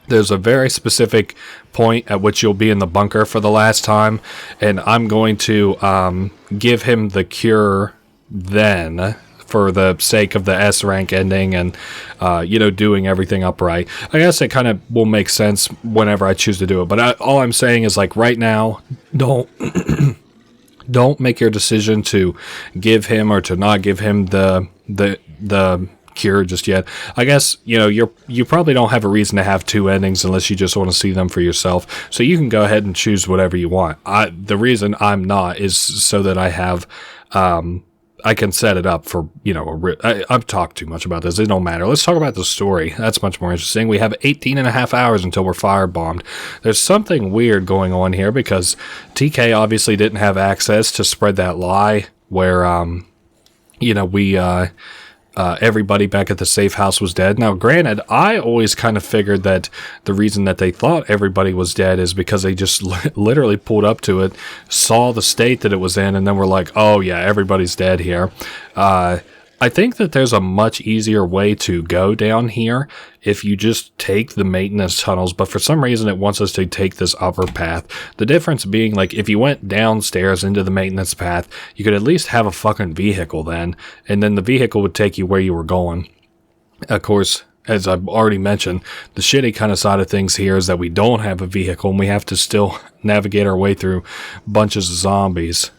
There's a very specific point at which you'll be in the bunker for the last time, and I'm going to give him the cure then, for the sake of the S rank ending and, you know, doing everything upright. I guess it kind of will make sense whenever I choose to do it. But all I'm saying is, like, right now, don't make your decision to give him or to not give him the cure just yet. I guess, you know, you probably don't have a reason to have two endings unless you just want to see them for yourself. So you can go ahead and choose whatever you want. The reason I'm not is so that I have... I can set it up for, you know, I've talked too much about this. It don't matter. Let's talk about the story. That's much more interesting. We have 18 and a half hours until we're firebombed. There's something weird going on here because TK obviously didn't have access to spread that lie where, you know, everybody back at the safe house was dead. Now, granted, I always kind of figured that the reason that they thought everybody was dead is because they just literally pulled up to it, saw the state that it was in, and then were like, oh yeah, everybody's dead here. I think that there's a much easier way to go down here if you just take the maintenance tunnels, but for some reason it wants us to take this upper path. The difference being, like, if you went downstairs into the maintenance path, you could at least have a fucking vehicle then, and then the vehicle would take you where you were going. Of course, as I've already mentioned, the shitty kind of side of things here is that we don't have a vehicle and we have to still navigate our way through bunches of zombies,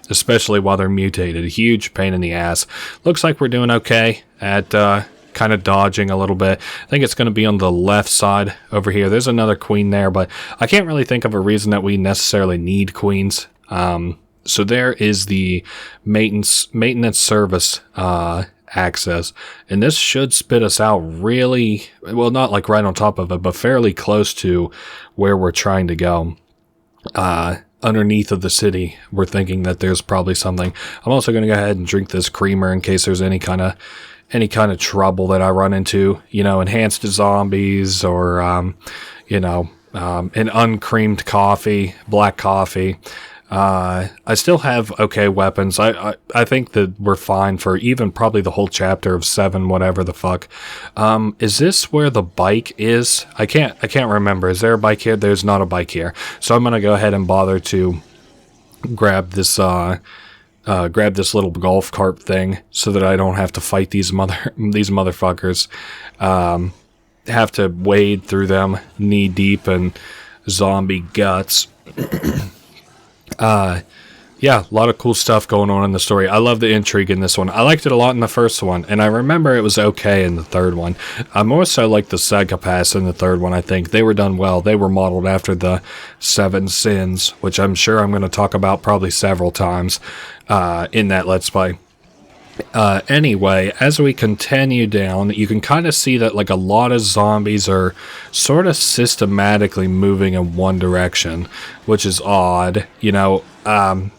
especially while they're mutated. A huge pain in the ass. Looks like we're doing okay at kind of dodging a little bit. I think it's going to be on the left side over here. There's another queen there, but I can't really think of a reason that we necessarily need queens. So there is the maintenance service access, and this should spit us out really well, not like right on top of it, but fairly close to where we're trying to go. Underneath of the city, we're thinking that there's probably something. I'm also going to go ahead and drink this creamer in case there's any kind of trouble that I run into, you know, enhanced zombies or you know, an uncreamed coffee, black coffee. I still have okay weapons. I think that we're fine for even probably the whole chapter of 7, whatever the fuck. Is this where the bike is? I can't remember. Is there a bike here? There's not a bike here. So I'm gonna go ahead and bother to grab this little golf cart thing so that I don't have to fight these motherfuckers. Have to wade through them knee deep in zombie guts. Yeah, a lot of cool stuff going on in the story. I love the intrigue in this one. I liked it a lot in the first one, and I remember it was okay in the third one. I more so like the psychopaths in the third one, I think. They were done well. They were modeled after the 7 sins, which I'm sure I'm going to talk about probably several times in that Let's Play. Anyway, as we continue down, you can kind of see that like a lot of zombies are sort of systematically moving in one direction, which is odd. You know,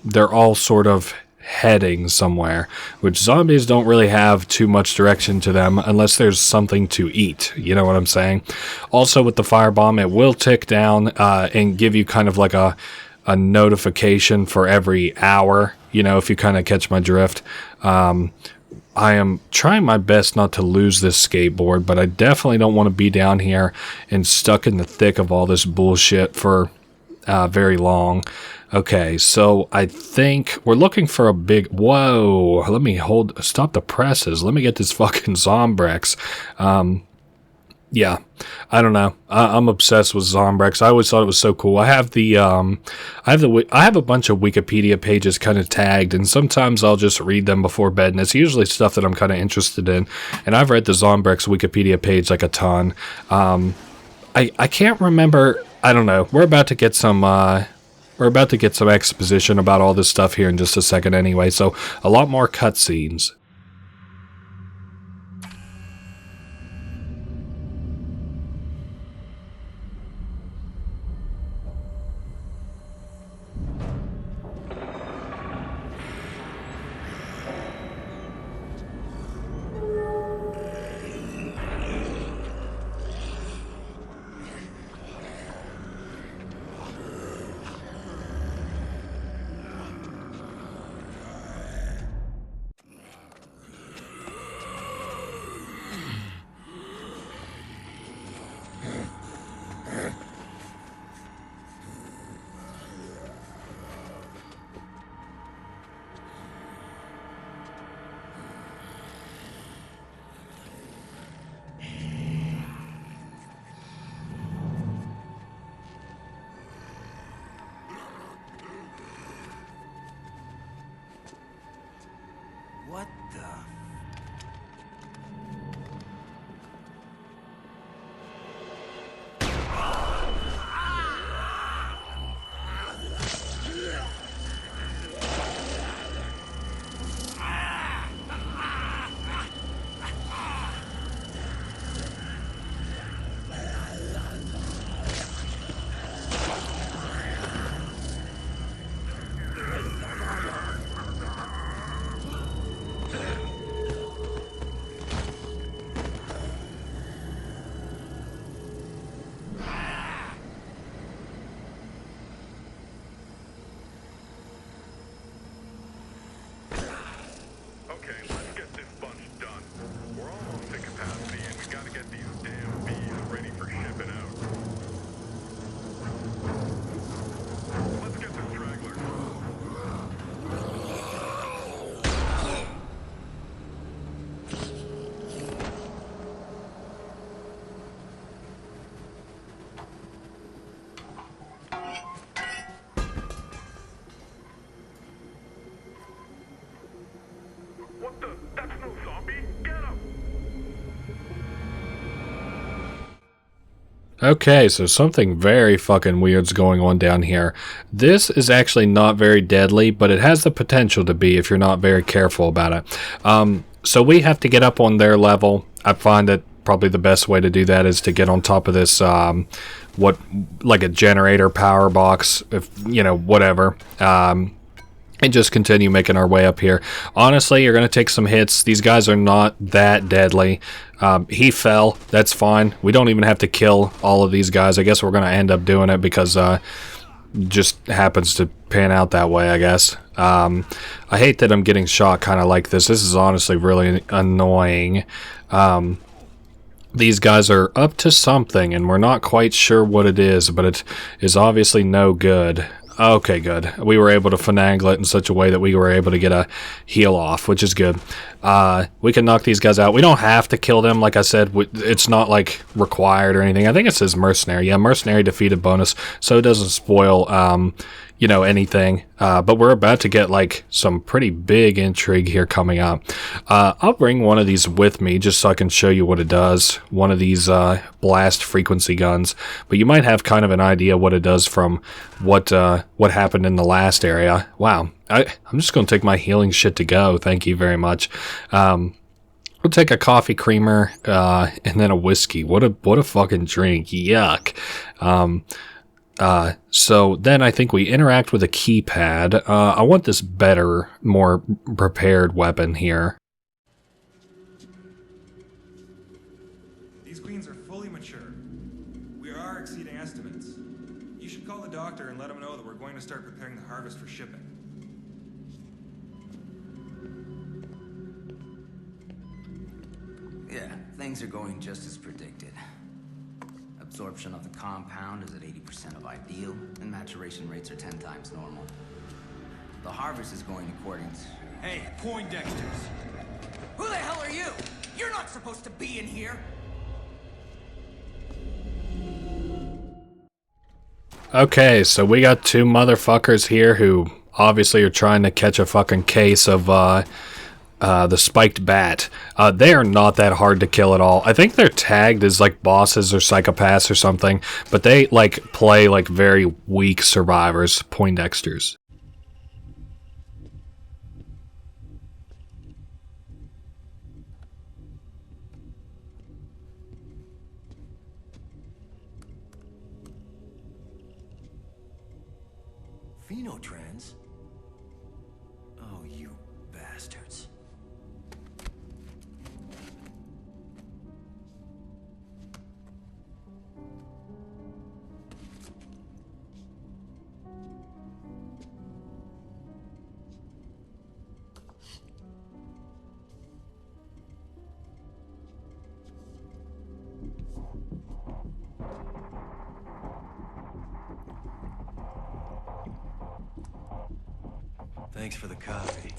they're all sort of heading somewhere, which zombies don't really have too much direction to them unless there's something to eat. You know what I'm saying? Also, with the firebomb, it will tick down and give you kind of like a notification for every hour, you know, if you kind of catch my drift. I am trying my best not to lose this skateboard, but I definitely don't want to be down here and stuck in the thick of all this bullshit for very long. Okay, so I think we're looking for a big... Whoa, let me stop the presses. Let me get this fucking Zombrex. Yeah, I don't know. I'm obsessed with Zombrex. I always thought it was so cool. I have I have a bunch of Wikipedia pages kind of tagged, and sometimes I'll just read them before bed, and it's usually stuff that I'm kind of interested in. And I've read the Zombrex Wikipedia page like a ton. I can't remember. I don't know. We're about to get some exposition about all this stuff here in just a second anyway. So a lot more cutscenes. What the... Okay, so something very fucking weird's going on down here. This is actually not very deadly, but it has the potential to be if you're not very careful about it. So we have to get up on their level. I find that probably the best way to do that is to get on top of this, like a generator power box, if you know, whatever. And just continue making our way up here. Honestly, you're going to take some hits. These guys are not that deadly. He fell. That's fine. We don't even have to kill all of these guys. I guess we're going to end up doing it because just happens to pan out that way, I guess. I hate that I'm getting shot kind of like this. This is honestly really annoying. These guys are up to something, and we're not quite sure what it is, but it is obviously no good. Okay, good. We were able to finagle it in such a way that we were able to get a heal off, which is good. We can knock these guys out. We don't have to kill them, like I said. It's not, like, required or anything. I think it says mercenary. Yeah, mercenary defeated bonus, so it doesn't spoil, you know, anything. But we're about to get like some pretty big intrigue here coming up. I'll bring one of these with me just so I can show you what it does. One of these blast frequency guns. But you might have kind of an idea what it does from what happened in the last area. Wow. I'm just going to take my healing shit to go. Thank you very much. We'll take a coffee creamer and then a whiskey. What a fucking drink. Yuck. So then I think we interact with a keypad. I want this better, more prepared weapon here. These queens are fully mature. We are exceeding estimates. You should call the doctor and let him know that we're going to start preparing the harvest for shipping. Yeah, things are going just as predicted. Absorption of the compound is at 80% of ideal, and maturation rates are 10 times normal. The harvest is going according to... Hey, Poindexters! Who the hell are you? You're not supposed to be in here. Okay, so we got two motherfuckers here who obviously are trying to catch a fucking case of the spiked bat. They are not that hard to kill at all. I think they're tagged as like bosses or psychopaths or something, but they like play like very weak survivors, Poindexters. Phenotrans? Oh, you bastards. Thanks for the coffee.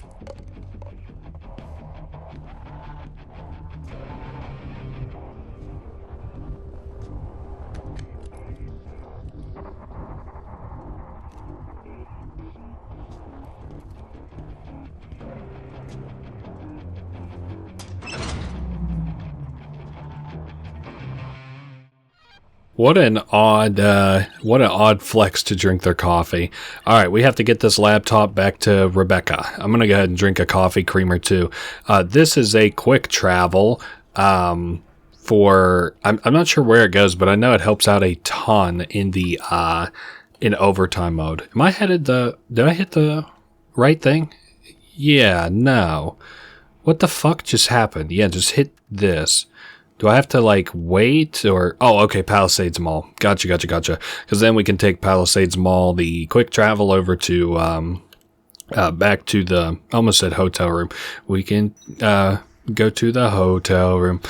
What an odd flex to drink their coffee. All right, we have to get this laptop back to Rebecca. I'm gonna go ahead and drink a coffee creamer too. This is a quick travel. For I'm not sure where it goes, but I know it helps out a ton in the in overtime mode. Am I headed the? Did I hit the right thing? Yeah. No. What the fuck just happened? Yeah, just hit this. Do I have to, like, wait, or... Oh, okay, Palisades Mall. Gotcha. Because then we can take Palisades Mall, the quick travel over to, back to the... I almost said hotel room. We can, go to the hotel room.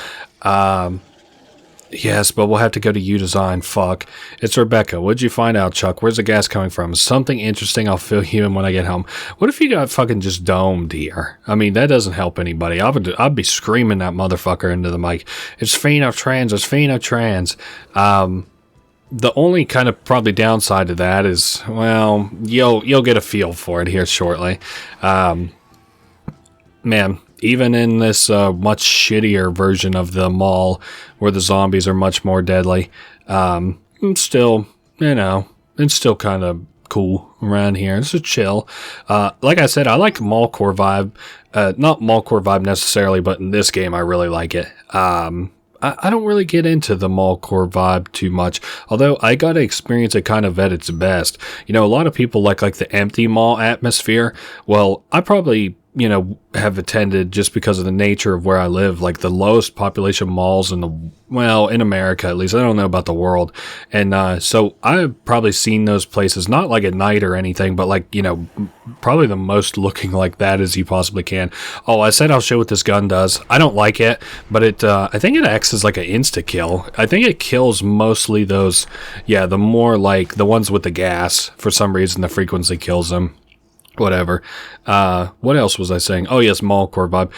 Yes, but we'll have to go to U-Design. Fuck. It's Rebecca. What'd you find out, Chuck? Where's the gas coming from? Something interesting. I'll fill you in when I get home. What if you got fucking just domed here? I mean, that doesn't help anybody. I'd be screaming that motherfucker into the mic. It's Phenotrans. It's Phenotrans. The only kind of probably downside to that is, well, you'll get a feel for it here shortly. Man, even in this much shittier version of the mall where the zombies are much more deadly, still, you know, it's still kind of cool around here. It's a chill. Like I said, I like mallcore vibe. Not mallcore vibe necessarily, but in this game I really like it. I don't really get into the mallcore vibe too much, although I got to experience it kind of at its best. You know, a lot of people like the empty mall atmosphere. Well, I probably, you know, have attended, just because of the nature of where I live, like the lowest population malls in in America at least. I don't know about the world. And so I've probably seen those places, not like at night or anything, but like, you know, probably the most looking like that as you possibly can. Oh, I said I'll show what this gun does. I don't like it, but it, I think it acts as like an insta-kill. I think it kills mostly those, the more like the ones with the gas. For some reason, the frequency kills them. Whatever. What else was I saying? Oh, yes, Mallcore vibe.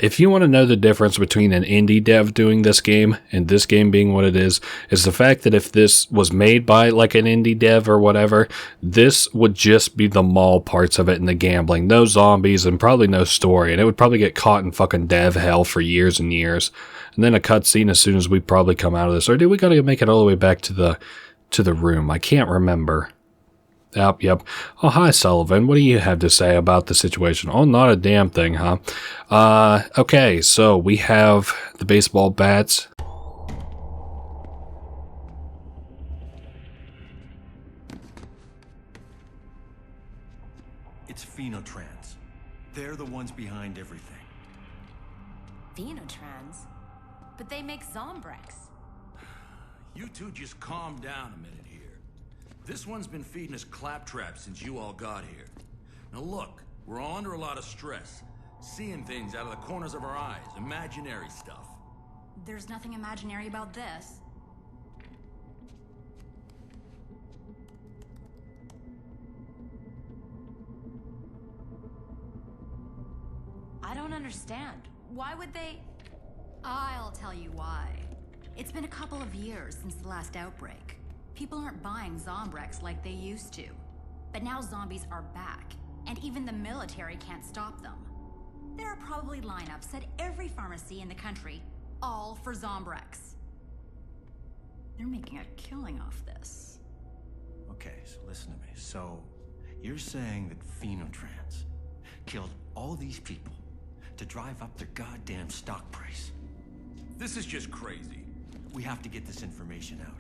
If you want to know the difference between an indie dev doing this game and this game being what it is the fact that if this was made by like an indie dev or whatever, this would just be the mall parts of it and the gambling. No zombies and probably no story. And it would probably get caught in fucking dev hell for years and years. And then a cutscene as soon as we probably come out of this. Or do we gotta make it all the way back to the room? I can't remember. Yep. Oh, hi, Sullivan. What do you have to say about the situation? Oh, not a damn thing, huh? Okay, so we have the baseball bats. It's Phenotrans. They're the ones behind everything. Phenotrans? But they make Zombrex. You two just calm down a minute here. This one's been feeding us claptrap since you all got here. Now look, we're all under a lot of stress. Seeing things out of the corners of our eyes, imaginary stuff. There's nothing imaginary about this. I don't understand. Why would they... I'll tell you why. It's been a couple of years since the last outbreak. People aren't buying Zombrex like they used to. But now zombies are back, and even the military can't stop them. There are probably lineups at every pharmacy in the country, all for Zombrex. They're making a killing off this. Okay, so listen to me. So, you're saying that Phenotrans killed all these people to drive up their goddamn stock price? This is just crazy. We have to get this information out.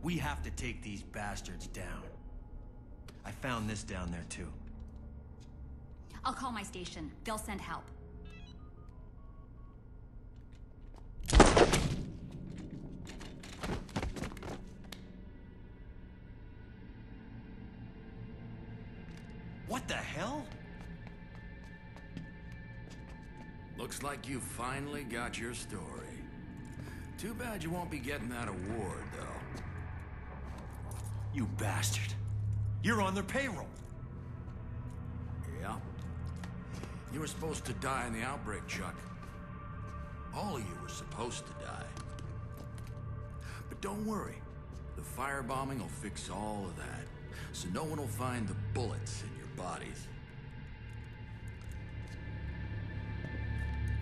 We have to take these bastards down. I found this down there, too. I'll call my station. They'll send help. What the hell? Looks like you finally got your story. Too bad you won't be getting that award, though. You bastard. You're on their payroll. Yeah? You were supposed to die in the outbreak, Chuck. All of you were supposed to die. But don't worry. The firebombing will fix all of that, so no one will find the bullets in your bodies.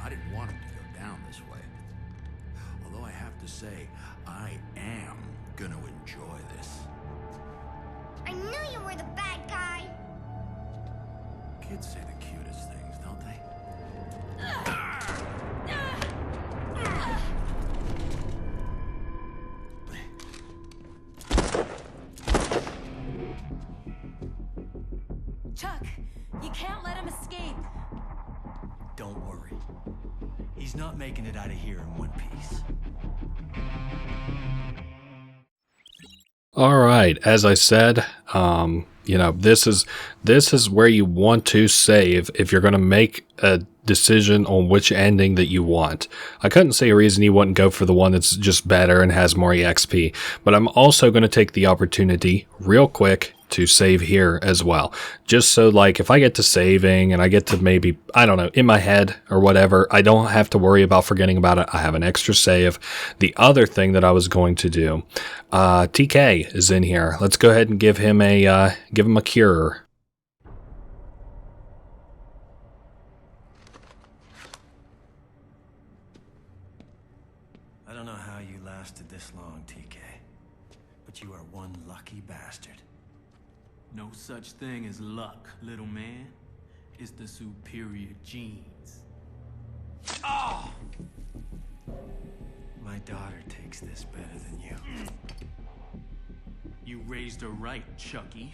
I didn't want it to go down this way. Although I have to say, I am gonna enjoy this. I knew you were the bad guy. Kids say the cutest things, don't they? Chuck, you can't let him escape. Don't worry. He's not making it out of here in one piece. All right, as I said, this is where you want to save if you're going to make a decision on which ending that you want. I couldn't say a reason you wouldn't go for the one that's just better and has more EXP, but I'm also going to take the opportunity real quick to save here as well. Just so, like, if I get to saving and I get to maybe, I don't know, in my head or whatever, I don't have to worry about forgetting about it. I have an extra save. The other thing that I was going to do, TK is in here. Let's go ahead and give him a cure. I don't know how you lasted this long, TK, but you are one lucky bastard. No such thing as luck, little man. It's the superior genes. Oh! My daughter takes this better than you. You raised her right, Chucky.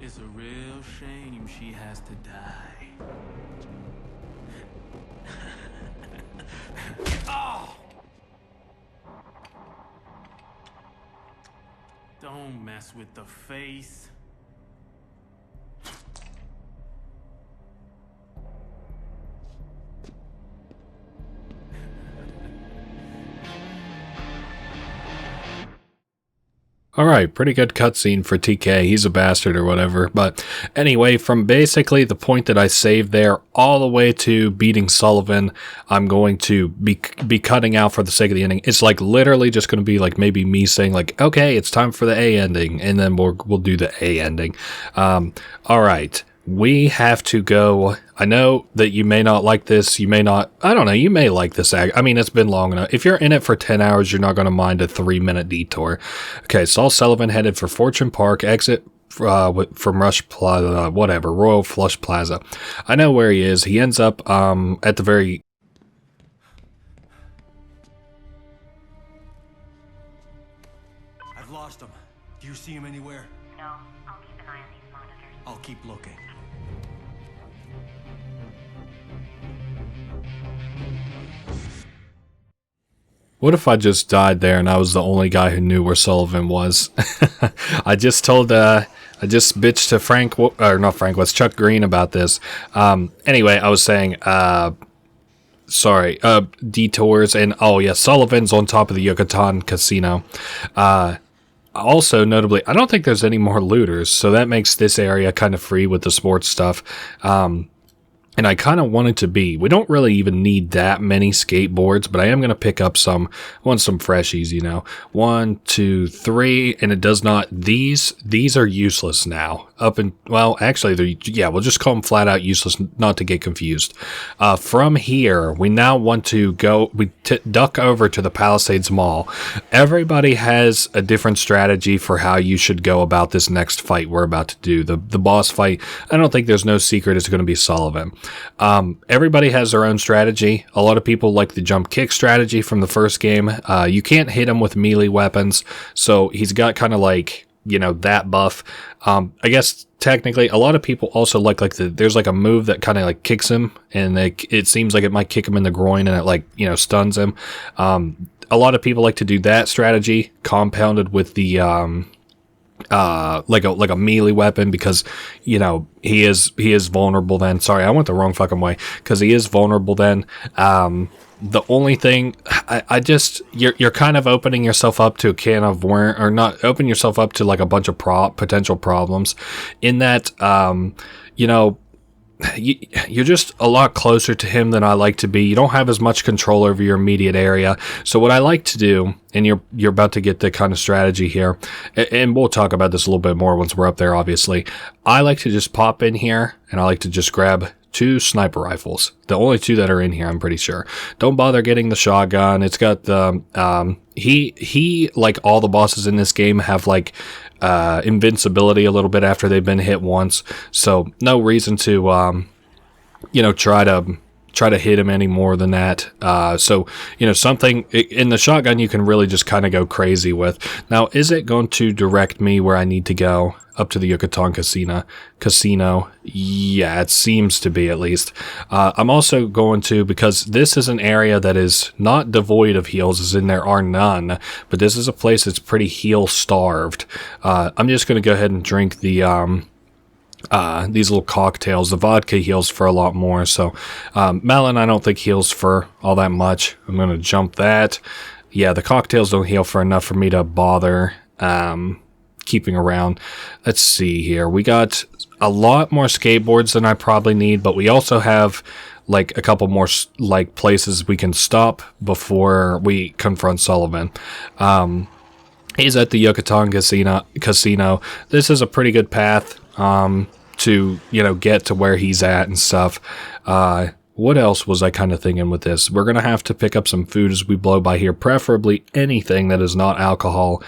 It's a real shame she has to die. Oh! Don't mess with the face. Alright, pretty good cutscene for TK. He's a bastard or whatever. But anyway, from basically the point that I saved there all the way to beating Sullivan, I'm going to be cutting out for the sake of the ending. It's like literally just going to be like maybe me saying like, okay, it's time for the A ending, and then we'll do the A ending. Alright. We have to go. I know that you may not like this. You may not. I don't know. You may like this. I mean, it's been long enough. If you're in it for 10 hours, you're not going to mind a 3-minute detour. Okay, Saul Sullivan headed for Fortune Park, exit from Rush Plaza, whatever, Royal Flush Plaza. I know where he is. He ends up at the very... I've lost him. Do you see him anywhere? No, I'll keep an eye on these monitors. I'll keep looking. What if I just died there and I was the only guy who knew where Sullivan was? I just bitched to Frank, or not Frank, was Chuck Greene about this. Anyway, I was saying, detours, and oh yeah, Sullivan's on top of the Yucatan Casino. Also, notably, I don't think there's any more looters, so that makes this area kind of free with the sports stuff. And I kind of wanted to be. We don't really even need that many skateboards, but I am going to pick up some. I want some freshies, you know. 1, 2, 3, and it does not. These are useless now. Well, actually, we'll just call them flat out useless, not to get confused. From here, we now want to go. We duck over to the Palisades Mall. Everybody has a different strategy for how you should go about this next fight we're about to do. The boss fight. I don't think there's no secret it's going to be Sullivan. Everybody has their own strategy. A lot of people like the jump kick strategy from the first game. You can't hit him with melee weapons, so he's got kind of like, you know, that buff. I guess technically a lot of people also like there's like a move that kind of like kicks him, and it seems like it might kick him in the groin and it like, you know, stuns him. A lot of people like to do that strategy compounded with the like a melee weapon, because, you know, he is vulnerable then. Sorry, I went the wrong fucking way, because he is vulnerable then. The only thing, you're kind of opening yourself up to a can of worms, or not open yourself up to like a bunch of potential problems, in that, you know, you're just a lot closer to him than I like to be. You don't have as much control over your immediate area. So what I like to do, and you're about to get the kind of strategy here, and we'll talk about this a little bit more once we're up there, obviously. I like to just pop in here, and I like to just grab 2 sniper rifles. The only 2 that are in here, I'm pretty sure. Don't bother getting the shotgun. It's got the, he, like all the bosses in this game, have like, invincibility a little bit after they've been hit once. So no reason to, you know, try to hit him any more than that. So, you know, something in the shotgun you can really just kind of go crazy with. Now, is it going to direct me where I need to go? Up to the Yucatan Casino. Yeah, it seems to be, at least. I'm also going to, because this is an area that is not devoid of heals, as in there are none, but this is a place that's pretty heal starved. I'm just going to go ahead and drink the these little cocktails. The vodka heals for a lot more, so melon I don't think heals for all that much. I'm going to jump that. Yeah, the cocktails don't heal for enough for me to bother keeping around. Let's see here. We got a lot more skateboards than I probably need, but we also have like a couple more like places we can stop before we confront Sullivan. He's at the Yucatan Casino. This is a pretty good path to, you know, get to where he's at and stuff. What else was I kind of thinking with this? We're gonna have to pick up some food as we blow by here, preferably anything that is not alcohol.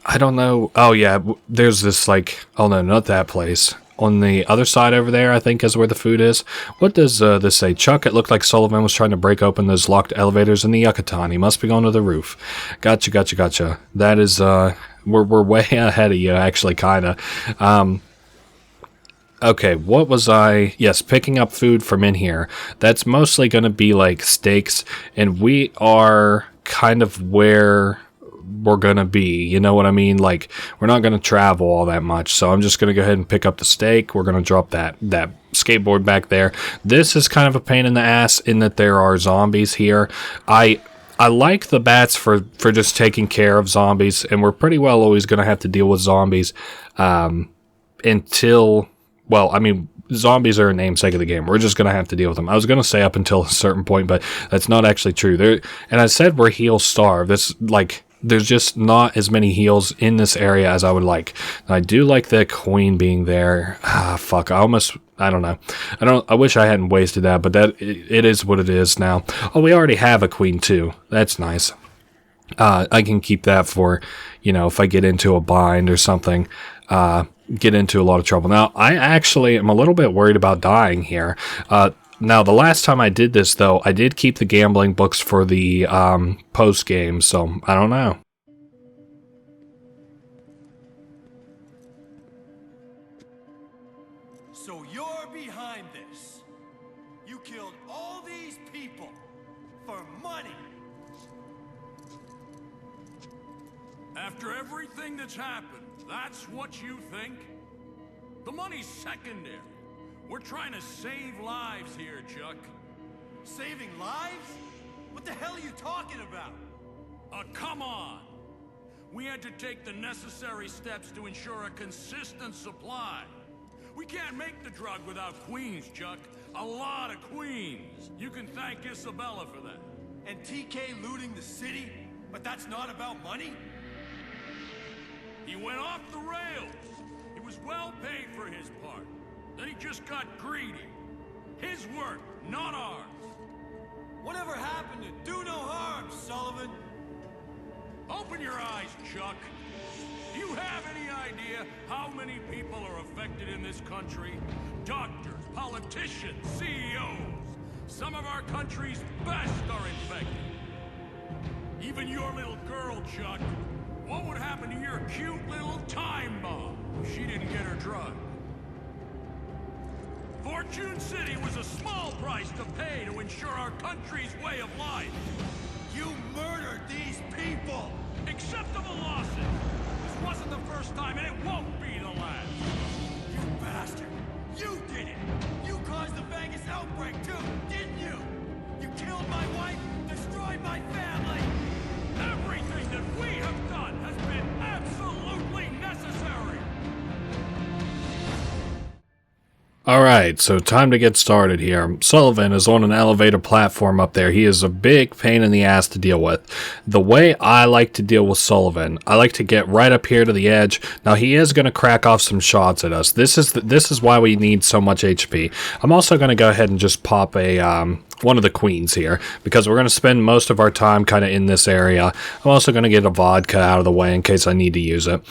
I don't know. Oh yeah, there's this like, oh no, not that place. On the other side over there, I think, is where the food is. What does this say? Chuck, it looked like Sullivan was trying to break open those locked elevators in the Yucatan. He must be going to the roof. Gotcha. That is, we're way ahead of you, actually, kinda. Okay, what was I... Yes, picking up food from in here. That's mostly going to be like steaks, and we are kind of where we're gonna be, you know what I mean? Like, we're not gonna travel all that much, so I'm just gonna go ahead and pick up the steak. We're gonna drop that skateboard back there. This is kind of a pain in the ass in that there are zombies here. I I like the bats for just taking care of zombies, and we're pretty well always going to have to deal with zombies until, well, I mean, zombies are a namesake of the game. We're just going to have to deal with them. I was going to say up until a certain point, but that's not actually true. And I said we're heal starved. There's just not as many heals in this area as I would like. And I do like the queen being there. Fuck. I don't know. I wish I hadn't wasted that, but it is what it is now. Oh, we already have a queen too. That's nice. I can keep that for, if I get into a bind or something, get into a lot of trouble. Now, I actually am a little bit worried about dying here. Now, the last time I did this, though, I did keep the gambling books for the post-game, so I don't know. So you're behind this. You killed all these people for money. After everything that's happened, that's what you think? The money's secondary. We're trying to save lives here, Chuck. Saving lives? What the hell are you talking about? Come on! We had to take the necessary steps to ensure a consistent supply. We can't make the drug without queens, Chuck. A lot of queens. You can thank Isabella for that. And TK looting the city? But that's not about money? He went off the rails. He was well paid for his part. Then he just got greedy. His work, not ours. Whatever happened to do no harm, Sullivan? Open your eyes, Chuck. Do you have any idea how many people are affected in this country? Doctors, politicians, CEOs. Some of our country's best are infected. Even your little girl, Chuck. What would happen to your cute little time bomb if she didn't get her drug? Fortune City was a small price to pay to ensure our country's way of life. You murdered these people! Acceptable losses. This wasn't the first time, and it won't be the last. You bastard! You did it! You caused the Vegas outbreak too, didn't you? You killed my wife, destroyed my family! Everything that we have done has been absolutely necessary! Alright, so time to get started here. Sullivan is on an elevator platform up there. He is a big pain in the ass to deal with. The way I like to deal with Sullivan, I like to get right up here to the edge. Now he is going to crack off some shots at us. This is why we need so much HP. I'm also going to go ahead and just pop a one of the queens here, because we're going to spend most of our time kind of in this area. I'm also going to get a vodka out of the way in case I need to use it.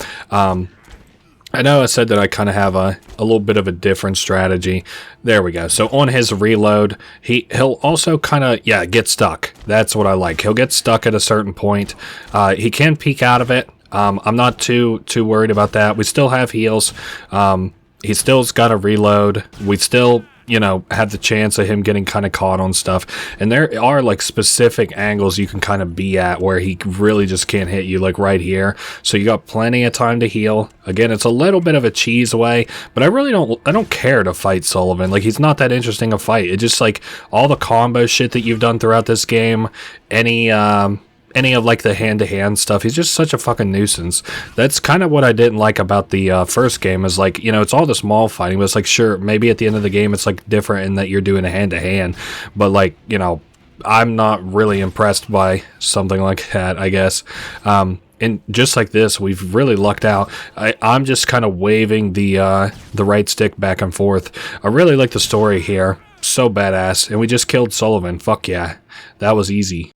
I know I said that I kind of have a little bit of a different strategy. There we go. So on his reload, he'll also kind of, get stuck. That's what I like. He'll get stuck at a certain point. He can peek out of it. I'm not too worried about that. We still have heals. He still's got a reload. We still, have the chance of him getting kind of caught on stuff. And there are like specific angles you can kind of be at where he really just can't hit you, like right here. So you got plenty of time to heal. Again, it's a little bit of a cheese way, but I don't care to fight Sullivan. Like, he's not that interesting a fight. It's just like all the combo shit that you've done throughout this game, any of like the hand-to-hand stuff, he's just such a fucking nuisance. That's kind of what I didn't like about the first game, is like, it's all this mall fighting, but it's like, sure, maybe at the end of the game it's like different in that you're doing a hand-to-hand, but like, I'm not really impressed by something like that, I guess. And just like this, we've really lucked out. I'm just kind of waving the right stick back and forth. I really like the story here. So badass. And we just killed Sullivan. Fuck yeah. That was easy.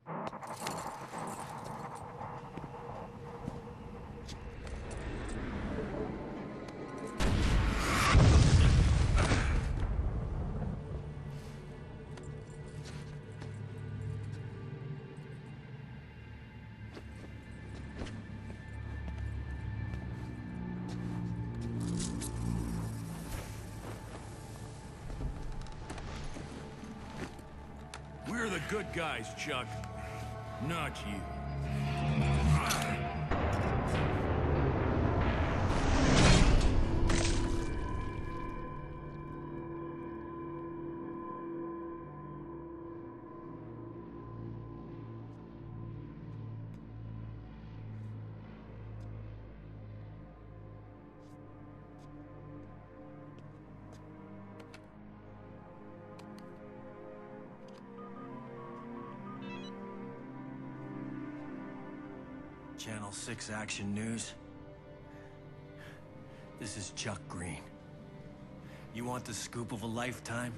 We're the good guys, Chuck. Not you. Channel 6 Action News. This is Chuck Greene. You want the scoop of a lifetime?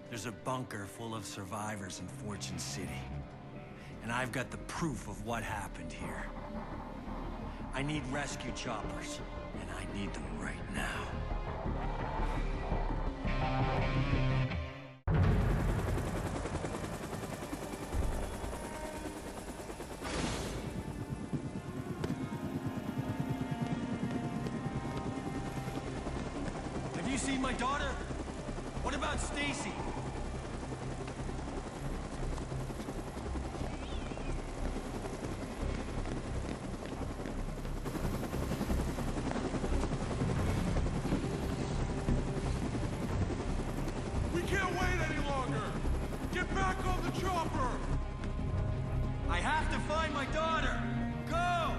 There's a bunker full of survivors in Fortune City. And I've got the proof of what happened here. I need rescue choppers, and I need them right now. Have you seen my daughter? What about Stacy? We can't wait any longer! Get back on the chopper! I have to find my daughter! Go!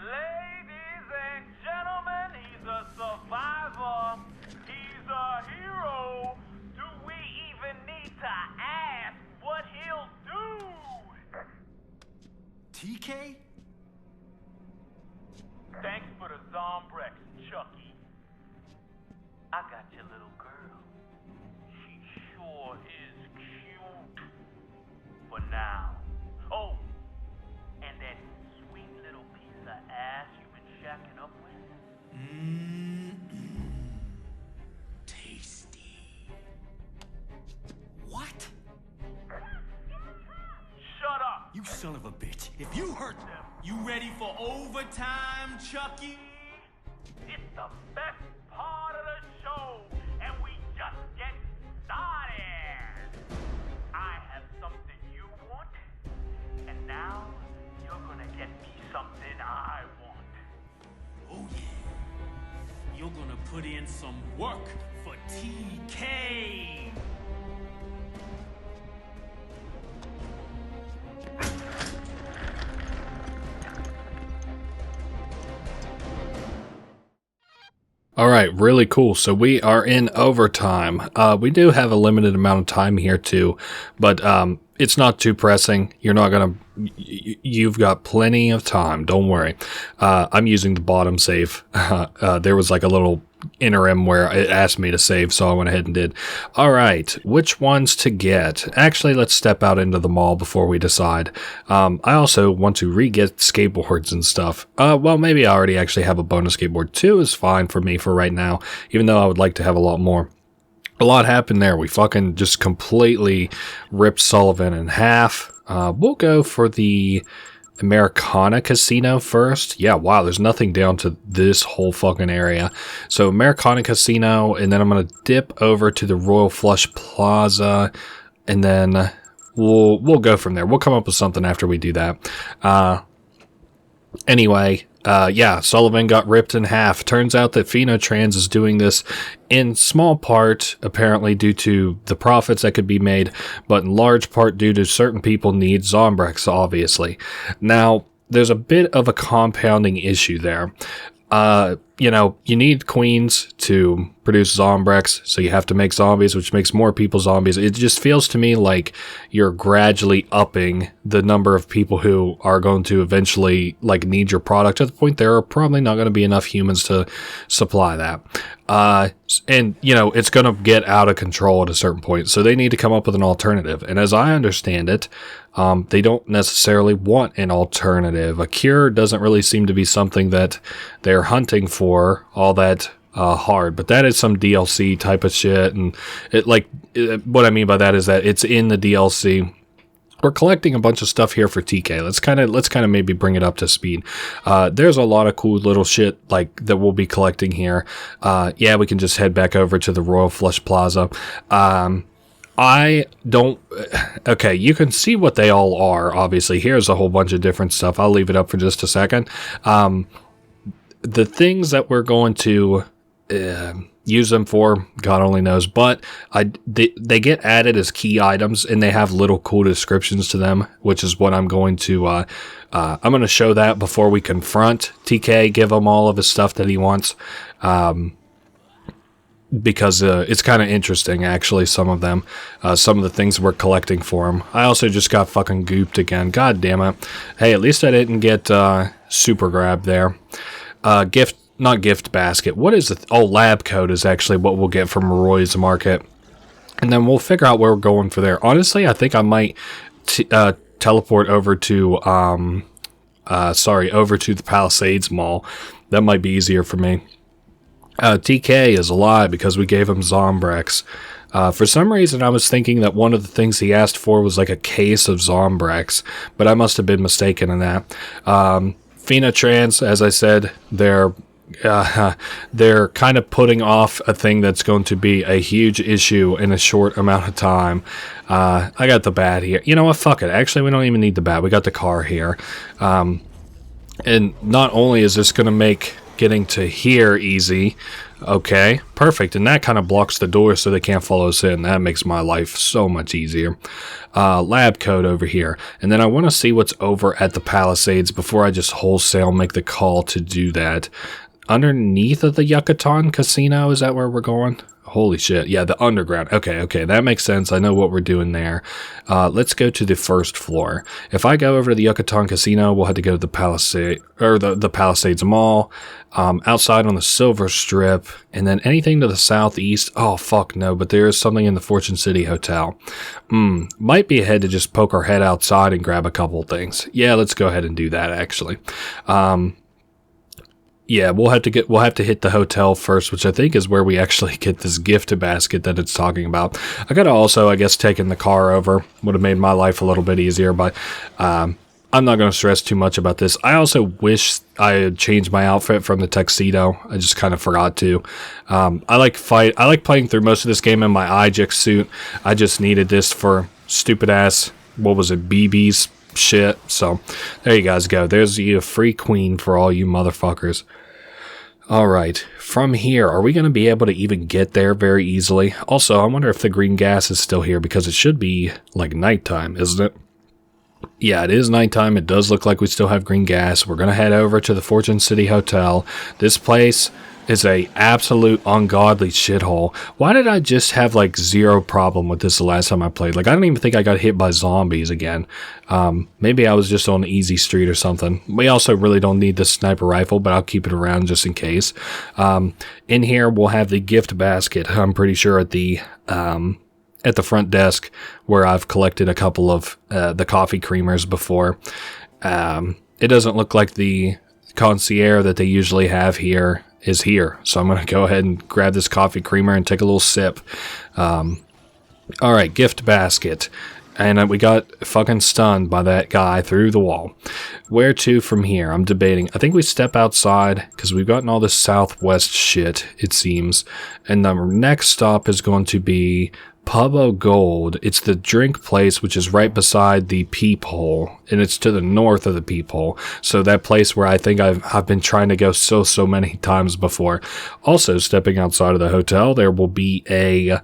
Ladies and gentlemen, he's a survivor. He's a hero. Do we even need to ask what he'll do? TK? Thanks for the Zombrex, Chucky. I got your little girl. She sure is cute. For now. Oh, and that sweet little piece of ass you've been shacking up with? Tasty. What? Shut up! You son of a bitch. If you hurt them, You ready for overtime, Chucky? It's the best part of the show, and we just get started. I have something you want, and now you're gonna get me something I want. Oh yeah. You're gonna put in some work for TK. All right, really cool. So we are in overtime. We do have a limited amount of time here too, but it's not too pressing. You're not gonna. You've got plenty of time. Don't worry. I'm using the bottom save. There was like a little interim where it asked me to save, so I went ahead and did. All right, which ones to get? Actually, let's step out into the mall before we decide. I also want to re-get skateboards and stuff. Well, maybe I already actually have a bonus skateboard. 2 is fine for me for right now, even though I would like to have a lot more. A lot happened there. We fucking just completely ripped Sullivan in half. We'll go for the Americana Casino first. Yeah, wow, there's nothing down to this whole fucking area. So Americana Casino, and then I'm going to dip over to the Royal Flush Plaza, and then we'll go from there. We'll come up with something after we do that. Anyway, yeah, Sullivan got ripped in half. Turns out that Phenotrans is doing this in small part, apparently, due to the profits that could be made, but in large part due to certain people need Zombrex, obviously. Now, there's a bit of a compounding issue there. You know, you need queens to produce Zombrex, so you have to make zombies, which makes more people zombies. It just feels to me like you're gradually upping the number of people who are going to eventually, like, need your product to the point there are probably not going to be enough humans to supply that. And, you know, it's going to get out of control at a certain point, so they need to come up with an alternative. And as I understand it, they don't necessarily want an alternative. A cure doesn't really seem to be something that they're hunting for for all that hard, but that is some DLC type of shit. And what I mean by that is that it's in the DLC. We're collecting a bunch of stuff here for TK. Let's kind of maybe bring it up to speed. There's a lot of cool little shit like that we'll be collecting here. Yeah, we can just head back over to the Royal Flush Plaza. I don't... Okay, you can see what they all are, obviously. Here's a whole bunch of different stuff. I'll leave it up for just a second. The things that we're going to use them for, God only knows, but they get added as key items, and they have little cool descriptions to them, which is what I'm going to... I'm going to show that before we confront TK, give him all of his stuff that he wants. Because it's kind of interesting, actually, some of them. Some of the things we're collecting for him. I also just got fucking gooped again. God damn it. Hey, at least I didn't get super grab there. Not gift basket. What is it? Oh, lab coat is actually what we'll get from Roy's Market. And then we'll figure out where we're going for there. Honestly, I think I might teleport over to... over to the Palisades Mall. That might be easier for me. TK is alive because we gave him Zombrex. For some reason, I was thinking that one of the things he asked for was like a case of Zombrex, but I must have been mistaken in that. Phoenotrans, as I said, they're kind of putting off a thing that's going to be a huge issue in a short amount of time. I got the bat here. You know what? Fuck it. Actually, we don't even need the bat. We got the car here. And not only is this going to make getting to here easy, okay, perfect, and that kind of blocks the door so they can't follow us in. That makes my life so much easier. Lab coat over here, and then I want to see what's over at the Palisades before I just wholesale make the call to do that. Underneath of the Yucatan Casino, is that where we're going? Holy shit, yeah, the underground. Okay, that makes sense. I know what we're doing there. Let's go to the first floor. If I go over to the Yucatan Casino, we'll have to go to the Palisade, or the Palisades Mall, outside on the Silver Strip, and then anything to the southeast. Oh, fuck no, but there is something in the Fortune City Hotel. Might be ahead to just poke our head outside and grab a couple things. Yeah, let's go ahead and do that, actually. Yeah, we'll have to hit the hotel first, which I think is where we actually get this gift basket that it's talking about. I could have also, I guess, taken the car over. Would have made my life a little bit easier, but I'm not going to stress too much about this. I also wish I had changed my outfit from the tuxedo. I just kind of forgot to. I like playing through most of this game in my IJX suit. I just needed this for stupid ass, what was it, BB's shit. So there you guys go. There's a free queen for all you motherfuckers. Alright, from here, are we going to be able to even get there very easily? Also, I wonder if the green gas is still here, because it should be like nighttime, isn't it? Yeah, it is nighttime. It does look like we still have green gas. We're going to head over to the Fortune City Hotel. This place is a absolute ungodly shithole. Why did I just have like zero problem with this the last time I played? Like, I don't even think I got hit by zombies again. Maybe I was just on easy street or something. We also really don't need the sniper rifle, but I'll keep it around just in case. In here, we'll have the gift basket. I'm pretty sure at the front desk, where I've collected a couple of the coffee creamers before. It doesn't look like the concierge that they usually have here is here, so I'm going to go ahead and grab this coffee creamer and take a little sip. Alright, gift basket. And we got fucking stunned by that guy through the wall. Where to from here? I'm debating. I think we step outside, because we've gotten all this southwest shit, it seems. And the next stop is going to be Pub O' Gold. It's the drink place, which is right beside the Peephole, and it's to the north of the Peephole. So that place where I think I've been trying to go so many times before. Also, stepping outside of the hotel, there will be a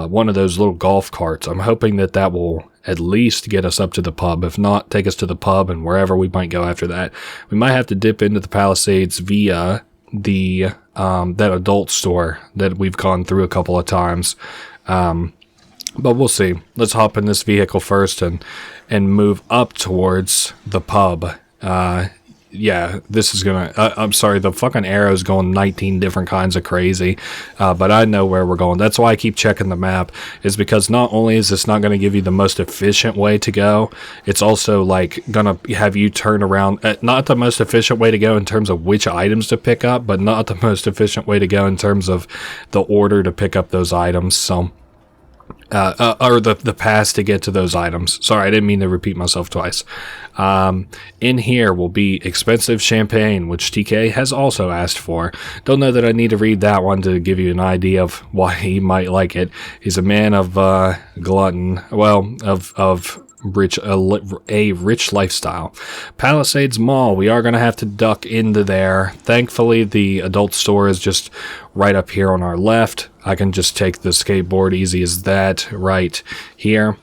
one of those little golf carts. I'm hoping that will at least get us up to the pub. If not, take us to the pub and wherever we might go after that. We might have to dip into the Palisades via the that adult store that we've gone through a couple of times. But we'll see. Let's hop in this vehicle first and move up towards the pub. yeah, this is gonna, I'm sorry, the fucking arrow's going 19 different kinds of crazy, but I know where we're going. That's why I keep checking the map, is because not only is this not going to give you the most efficient way to go, it's also like gonna have you turn around, not the most efficient way to go in terms of which items to pick up, but not the most efficient way to go in terms of the order to pick up those items. So or the pass to get to those items. Sorry, I didn't mean to repeat myself twice. In here will be expensive champagne, which TK has also asked for. Don't know that I need to read that one to give you an idea of why he might like it. He's a man of glutton, well, of rich a rich lifestyle. Palisades Mall, we are going to have to duck into there. Thankfully, the adult store is just right up here on our left. I can just take the skateboard, easy as that, right here.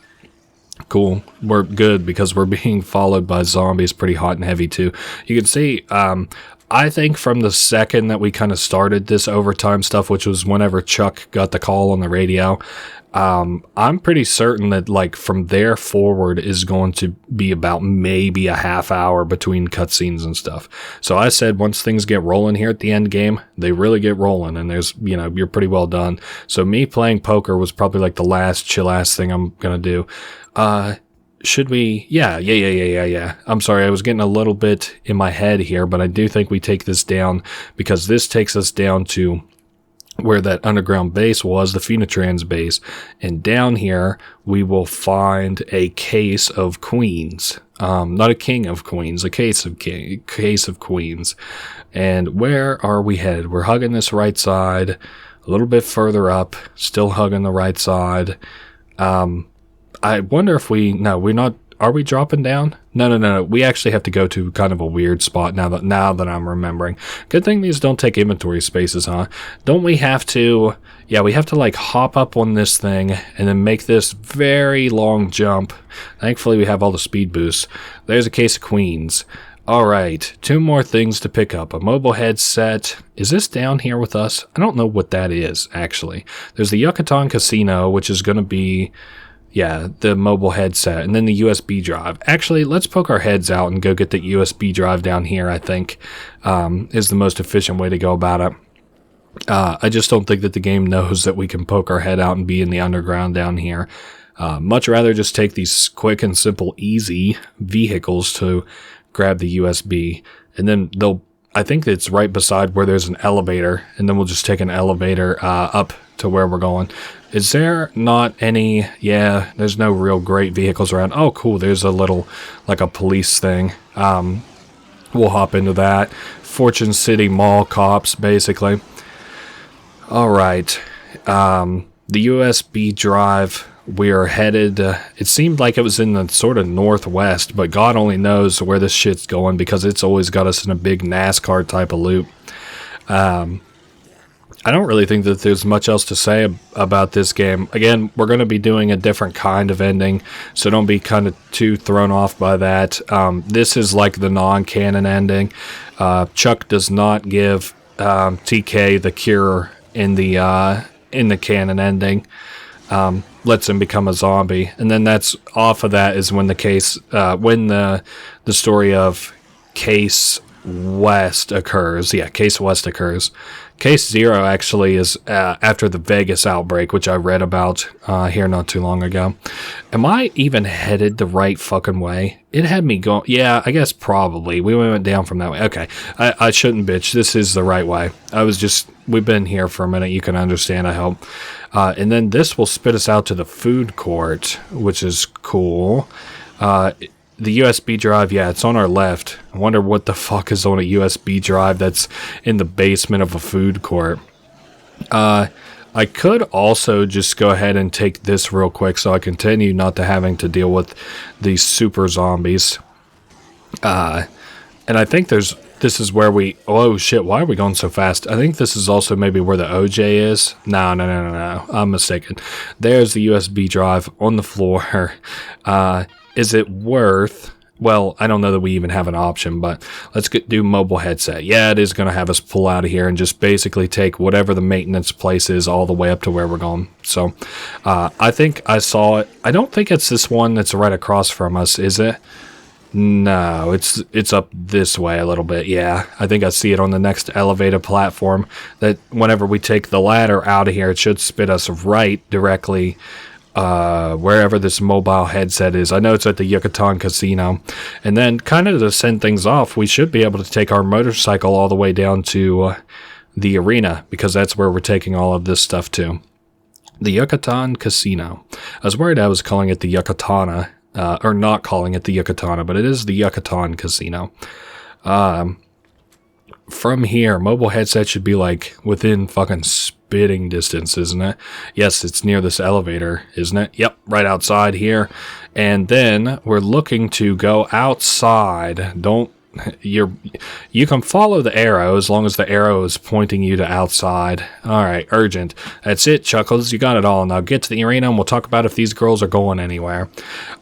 Cool, we're good because we're being followed by zombies pretty hot and heavy too. You can see, I think from the second that we kind of started this overtime stuff, which was whenever Chuck got the call on the radio, I'm pretty certain that like from there forward is going to be about maybe a half hour between cutscenes and stuff. So I said once things get rolling here at the end game, they really get rolling, and there's, you know, you're pretty well done. So me playing poker was probably like the last chill ass thing I'm gonna do. Should we? Yeah. I'm sorry, I was getting a little bit in my head here, but I do think we take this down because this takes us down to where that underground base was, the Phoenix base. And down here, we will find a case of queens. Not a king of queens, a case of queens. And where are we headed? We're hugging this right side, a little bit further up, still hugging the right side. I wonder if we're not, are we dropping down? No. We actually have to go to kind of a weird spot now that I'm remembering. Good thing these don't take inventory spaces, huh? Don't we have to, yeah, we have to like hop up on this thing and then make this very long jump. Thankfully we have all the speed boosts. There's a case of queens. All right, 2 more things to pick up. A mobile headset. Is this down here with us? I don't know what that is, actually. There's the Yucatan Casino, which is going to be, yeah, the mobile headset, and then the USB drive. Actually, let's poke our heads out and go get the USB drive down here, I think, is the most efficient way to go about it. I just don't think that the game knows that we can poke our head out and be in the underground down here. Much rather just take these quick and simple, easy vehicles to grab the USB, and then I think it's right beside where there's an elevator, and then we'll just take an elevator up to where we're going. Is there not any, yeah, there's no real great vehicles around. Oh, cool, there's a little, like a police thing. We'll hop into that. Fortune City Mall cops, basically. All right. The USB drive, we are headed, it seemed like it was in the sort of northwest, but God only knows where this shit's going because it's always got us in a big NASCAR type of loop. I don't really think that there's much else to say about this game. Again, we're going to be doing a different kind of ending, so don't be kind of too thrown off by that. This is like the non-canon ending. Chuck does not give TK the cure in the canon ending. Lets him become a zombie, and then that's off of that is when the story of Case West occurs. Yeah, Case West occurs. Case 0 actually is after the Vegas outbreak, which I read about here not too long ago. Am I even headed the right fucking way? It had me going, yeah, I guess probably. We went down from that way. Okay, I shouldn't bitch. This is the right way. We've been here for a minute. You can understand, I hope. And then this will spit us out to the food court, which is cool. The USB drive, yeah, it's on our left. I wonder what the fuck is on a USB drive that's in the basement of a food court. I could also just go ahead and take this real quick so I continue not to having to deal with these super zombies. And I think this is where oh shit, why are we going so fast? I think this is also maybe where the OJ is. No, I'm mistaken. There's the USB drive on the floor. Is it worth, well, I don't know that we even have an option, but let's do mobile headset. Yeah, it is going to have us pull out of here and just basically take whatever the maintenance place is all the way up to where we're going. So, I think I saw it. I don't think it's this one that's right across from us, is it? No, it's up this way a little bit. Yeah, I think I see it on the next elevated platform. That whenever we take the ladder out of here, it should spit us right directly wherever this mobile headset is. I know it's at the Yucatan Casino. And then kind of to send things off, we should be able to take our motorcycle all the way down to the arena, because that's where we're taking all of this stuff to. The Yucatan Casino. I was worried I was calling it the Yucatana, or not calling it the Yucatana, but it is the Yucatan Casino. From here, mobile headset should be like within fucking spitting distance, isn't it? Yes, it's near this elevator, isn't it? Yep, right outside here. And then we're looking to go outside. You can follow the arrow as long as the arrow is pointing you to outside. Alright, urgent. That's it, Chuckles. You got it all. Now get to the arena and we'll talk about if these girls are going anywhere.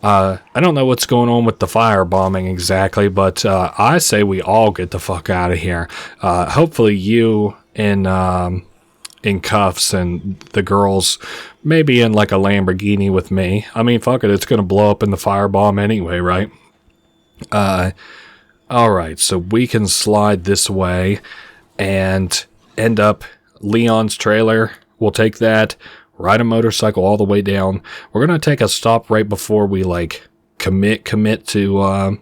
I don't know what's going on with the firebombing exactly, but I say we all get the fuck out of here. Hopefully you in cuffs and the girls maybe in like a Lamborghini with me. I mean, fuck it, it's gonna blow up in the firebomb anyway, right? Alright, so we can slide this way and end up Leon's trailer. We'll take that, ride a motorcycle all the way down. We're going to take a stop right before we like commit to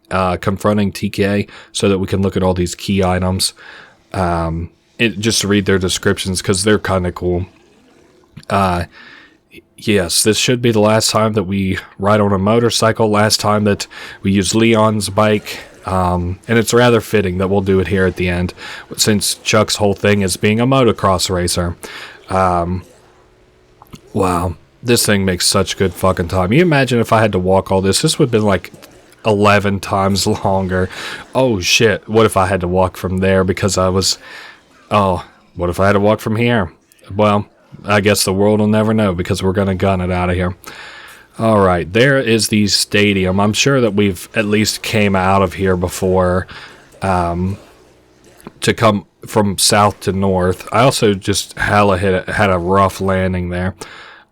confronting TK so that we can look at all these key items. Just to read their descriptions because they're kind of cool. Yes, this should be the last time that we ride on a motorcycle, last time that we use Leon's bike. And it's rather fitting that we'll do it here at the end, since Chuck's whole thing is being a motocross racer. Wow, this thing makes such good fucking time. You imagine if I had to walk all this? This would have been like 11 times longer. Oh shit, what if I had to walk from there because I was... Oh, what if I had to walk from here? Well, I guess the world will never know because we're gonna gun it out of here. Alright, there is the stadium. I'm sure that we've at least came out of here before to come from south to north. I also just had a rough landing there.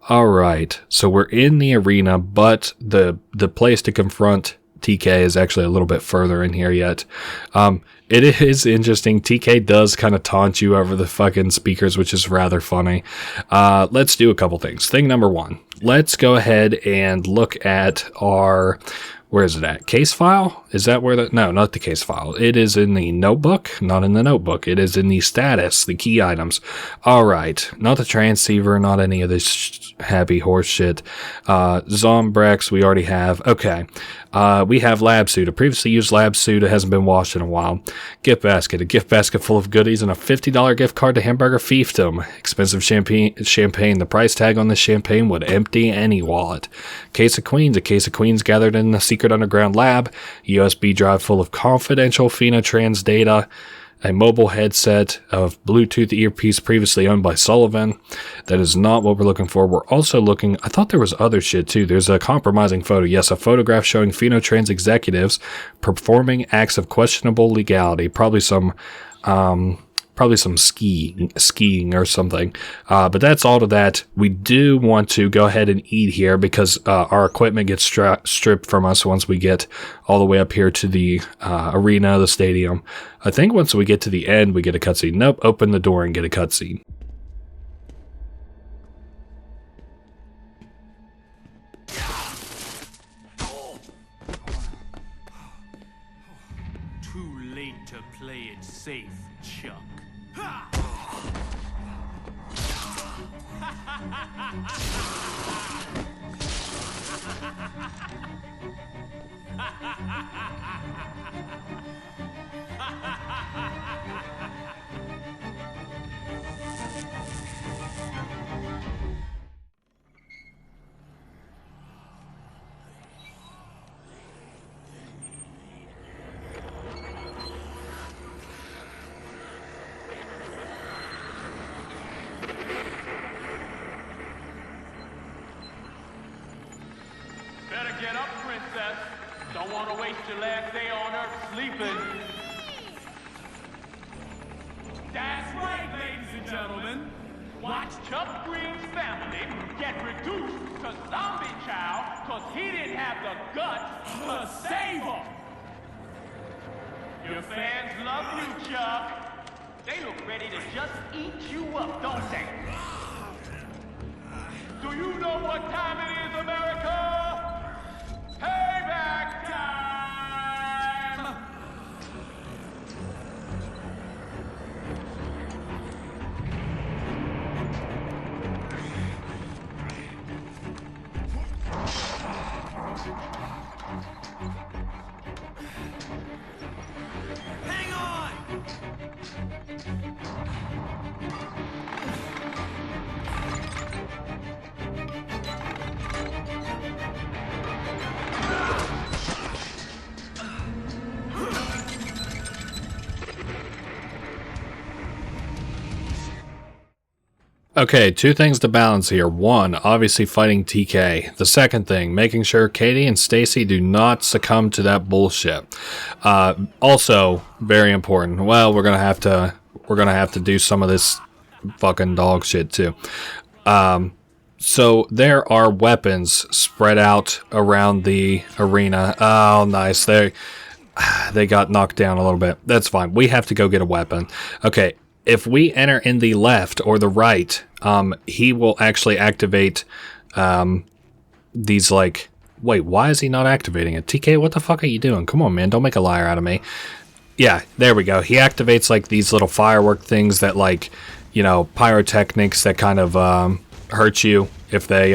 Alright, so we're in the arena, but the place to confront TK is actually a little bit further in here yet. It is interesting. TK does kind of taunt you over the fucking speakers, which is rather funny. Let's do a couple things. Thing number one, let's go ahead and look at our... Where is it at? Case file? Is that where no, not the case file. It is in the notebook. Not in the notebook. It is in the status, the key items. Alright. Not the transceiver, not any of this happy horse shit. Zombrex, we already have. Okay. We have lab suit. A previously used lab suit. It hasn't been washed in a while. Gift basket. A gift basket full of goodies and a $50 gift card to Hamburger Fiefdom. Expensive champagne. The price tag on this champagne would empty any wallet. Case of Queens. A case of Queens gathered in the secret underground lab. USB drive full of confidential Phenotrans data. A mobile headset of Bluetooth earpiece previously owned by Sullivan. That is not what we're looking for. We're also looking... I thought there was other shit too. There's a compromising photo. Yes, a photograph showing Phenotrans executives performing acts of questionable legality. Probably some skiing or something. But that's all to that. We do want to go ahead and eat here because our equipment gets stripped from us once we get all the way up here to the arena, the stadium. I think once we get to the end, we get a cutscene. Nope, open the door and get a cutscene. Too late to play it safe, Chuck. Better get up, princess. Don't want to waste your last day on Earth sleeping. That's right, ladies and gentlemen. watch Chuck Greene's family get reduced to zombie chow because he didn't have the guts to save them. Your fans love you, Chuck. They look ready to just eat you up, don't they? Do you know what time it is, America? Payback time! Hang on! Okay, two things to balance here. One, obviously fighting TK. The second thing, making sure Katie and Stacy do not succumb to that bullshit. Also, very important. Well, we're gonna have to do some of this fucking dog shit too. So there are weapons spread out around the arena. Oh, nice. They got knocked down a little bit. That's fine. We have to go get a weapon. Okay. If we enter in the left or the right, he will actually activate these, like... Wait, why is he not activating it? TK, what the fuck are you doing? Come on, man, don't make a liar out of me. Yeah, there we go. He activates, like, these little firework things that, like, you know, pyrotechnics that kind of hurt you if they,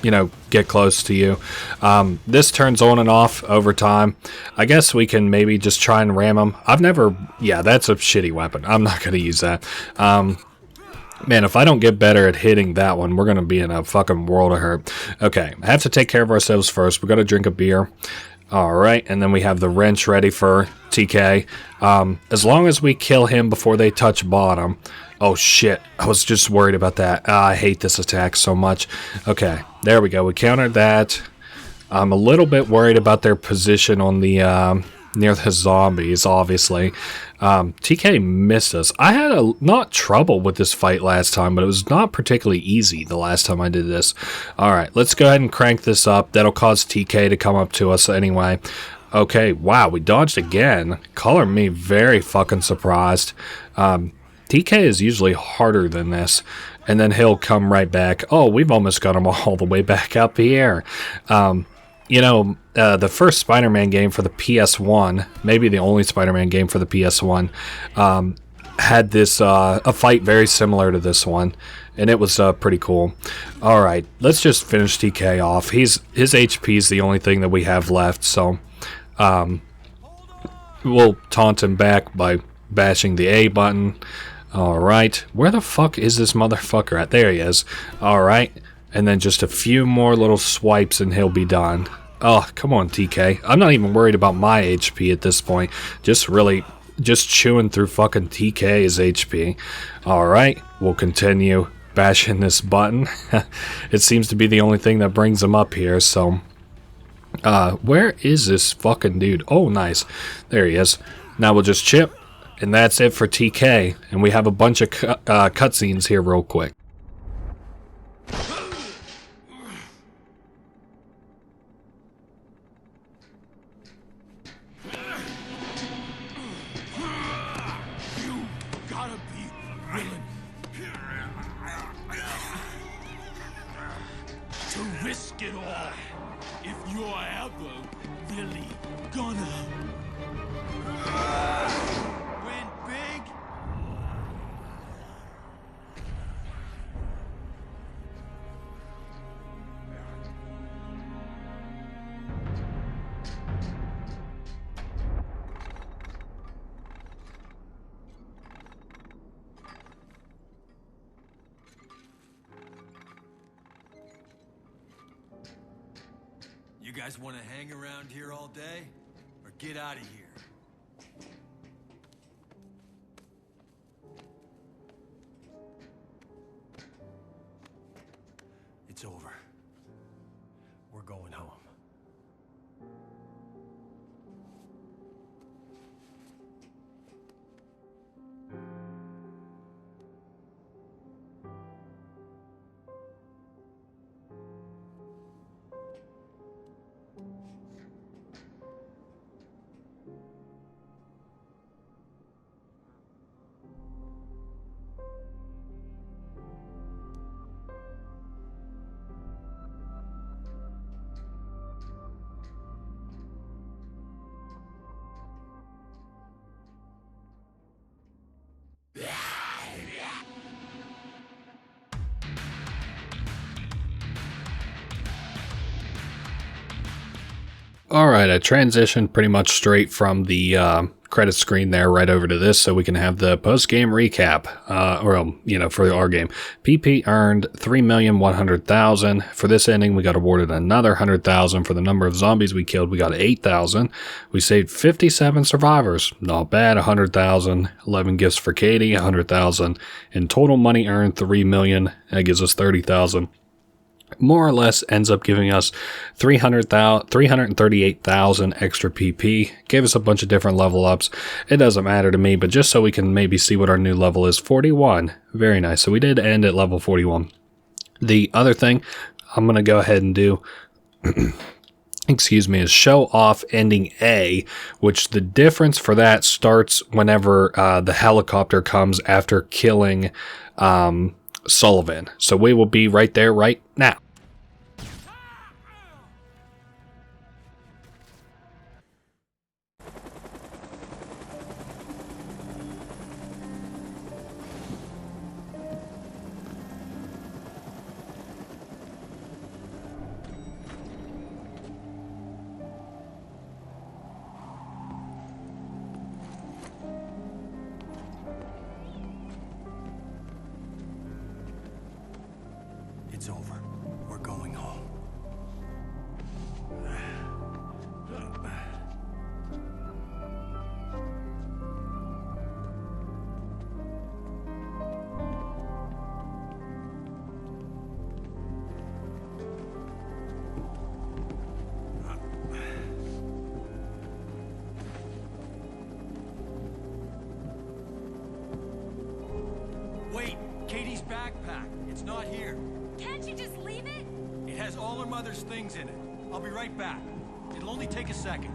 you know, get close to you. This turns on and off over time. I guess we can maybe just try and ram them. I've never... Yeah, that's a shitty weapon. I'm not going to use that. Man, if I don't get better at hitting that one, we're going to be in a fucking world of hurt. Okay, I have to take care of ourselves first. We're going to drink a beer. Alright, and then we have the wrench ready for TK. As long as we kill him before they touch bottom... Oh shit, I was just worried about that. I hate this attack so much. Okay, there we go. We countered that. I'm a little bit worried about their position on the near the zombies, obviously. TK missed us. I had not trouble with this fight last time, but it was not particularly easy the last time I did this. Alright, let's go ahead and crank this up. That'll cause TK to come up to us anyway. Okay, wow, we dodged again. Color me very fucking surprised. TK is usually harder than this, and then he'll come right back. Oh, we've almost got him all the way back up here. You know, the first Spider-Man game for the PS1, maybe the only Spider-Man game for the PS1, had this a fight very similar to this one, and it was pretty cool. All right, let's just finish TK off. His HP is the only thing that we have left, so we'll taunt him back by bashing the A button. Alright, where the fuck is this motherfucker at? There he is. Alright, and then just a few more little swipes and he'll be done. Oh, come on, TK. I'm not even worried about my HP at this point. Just chewing through fucking TK's HP. Alright, we'll continue bashing this button. It seems to be the only thing that brings him up here, so... where is this fucking dude? Oh, nice. There he is. Now we'll just chip. And that's it for TK, and we have a bunch of cutscenes here real quick. You gotta be willing to risk it all if you're ever really gonna. Big? You guys want to hang around here all day? Or get out of here? It's over. We're going home. Alright, I transitioned pretty much straight from the credit screen there right over to this so we can have the post-game recap, for our game. PP earned $3,100,000. For this ending, we got awarded another $100,000. For the number of zombies we killed, we got 8,000. We saved 57 survivors. Not bad, 100,000. 11 gifts for Katie, 100,000. In total money earned, $3 million. That gives us 30,000. More or less ends up giving us 338,000 extra PP. Gave us a bunch of different level ups. It doesn't matter to me, but just so we can maybe see what our new level is, 41. Very nice. So we did end at level 41. The other thing I'm going to go ahead and do is show off ending A, which the difference for that starts whenever the helicopter comes after killing Sullivan. So we will be right there right now. It's over. We're going home. Wait, Katie's backpack. It's not here. Can't you just leave it? It has all her mother's things in it. I'll be right back. It'll only take a second.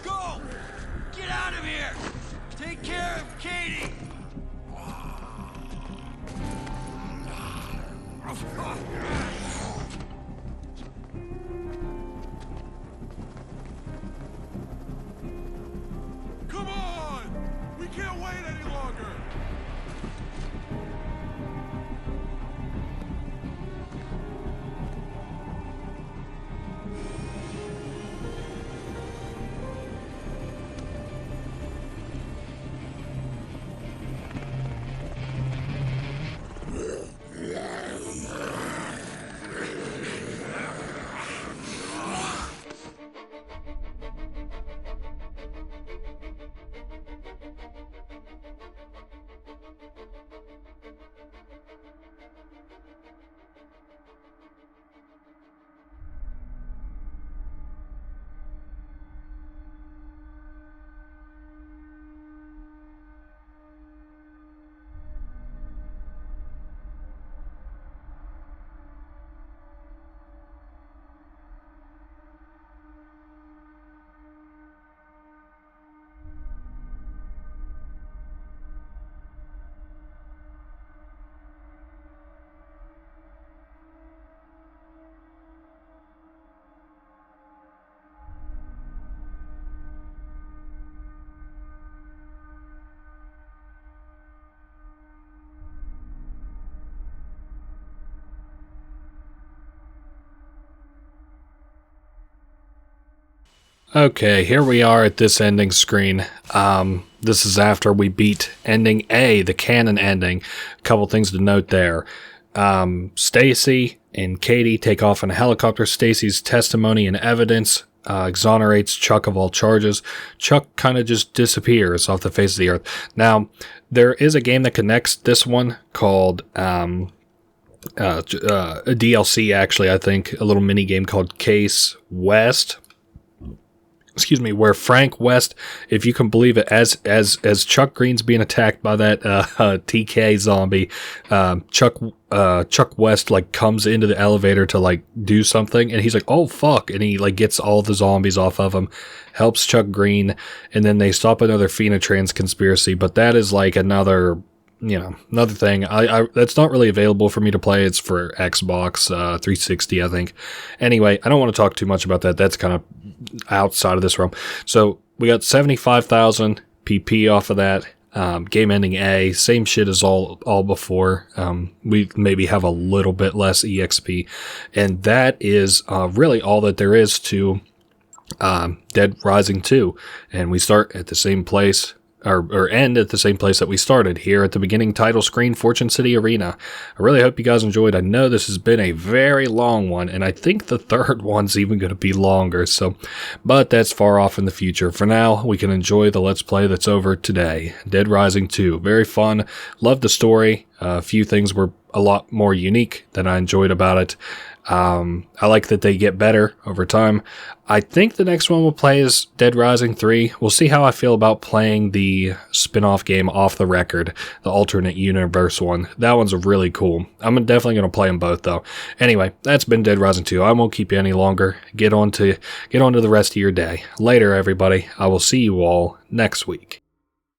Go! Get out of here! Take care of Katie! Come on! We can't wait any longer! Okay, here we are at this ending screen. This is after we beat ending A, the canon ending. A couple things to note there. Stacy and Katie take off in a helicopter. Stacy's testimony and evidence exonerates Chuck of all charges. Chuck kind of just disappears off the face of the earth. Now, there is a game that connects this one called a DLC, actually, I think, a little mini game called Case West. excuse me, where Frank West, if you can believe it, as Chuck Greene's being attacked by that TK zombie, Chuck West like comes into the elevator to like do something, and he's like, oh fuck, and he like gets all the zombies off of him, helps Chuck Greene, and then they stop another Phoenatrans conspiracy. But that is like another thing. I that's not really available for me to play. It's for Xbox 360, I think. Anyway, I don't want to talk too much about that. That's kind of outside of this realm. So we got 75,000 PP off of that. Game ending A, same shit as all before. We maybe have a little bit less EXP, and that is really all that there is to Dead Rising 2. And we start at the same place, or end at the same place that we started, here at the beginning title screen, Fortune City Arena. I really hope you guys enjoyed. I know this has been a very long one, and I think the third one's even going to be longer, but that's far off in the future. For now, we can enjoy the Let's Play that's over today. Dead Rising 2. Very fun. Loved the story. A few things were a lot more unique than I enjoyed about it. I like that they get better over time. I think the next one we'll play is Dead Rising 3. We'll see how I feel about playing the spin-off game Off the Record, the alternate universe one. That one's really cool. I'm definitely going to play them both, though. Anyway, that's been Dead Rising 2. I won't keep you any longer. Get on to the rest of your day. Later, everybody. I will see you all next week.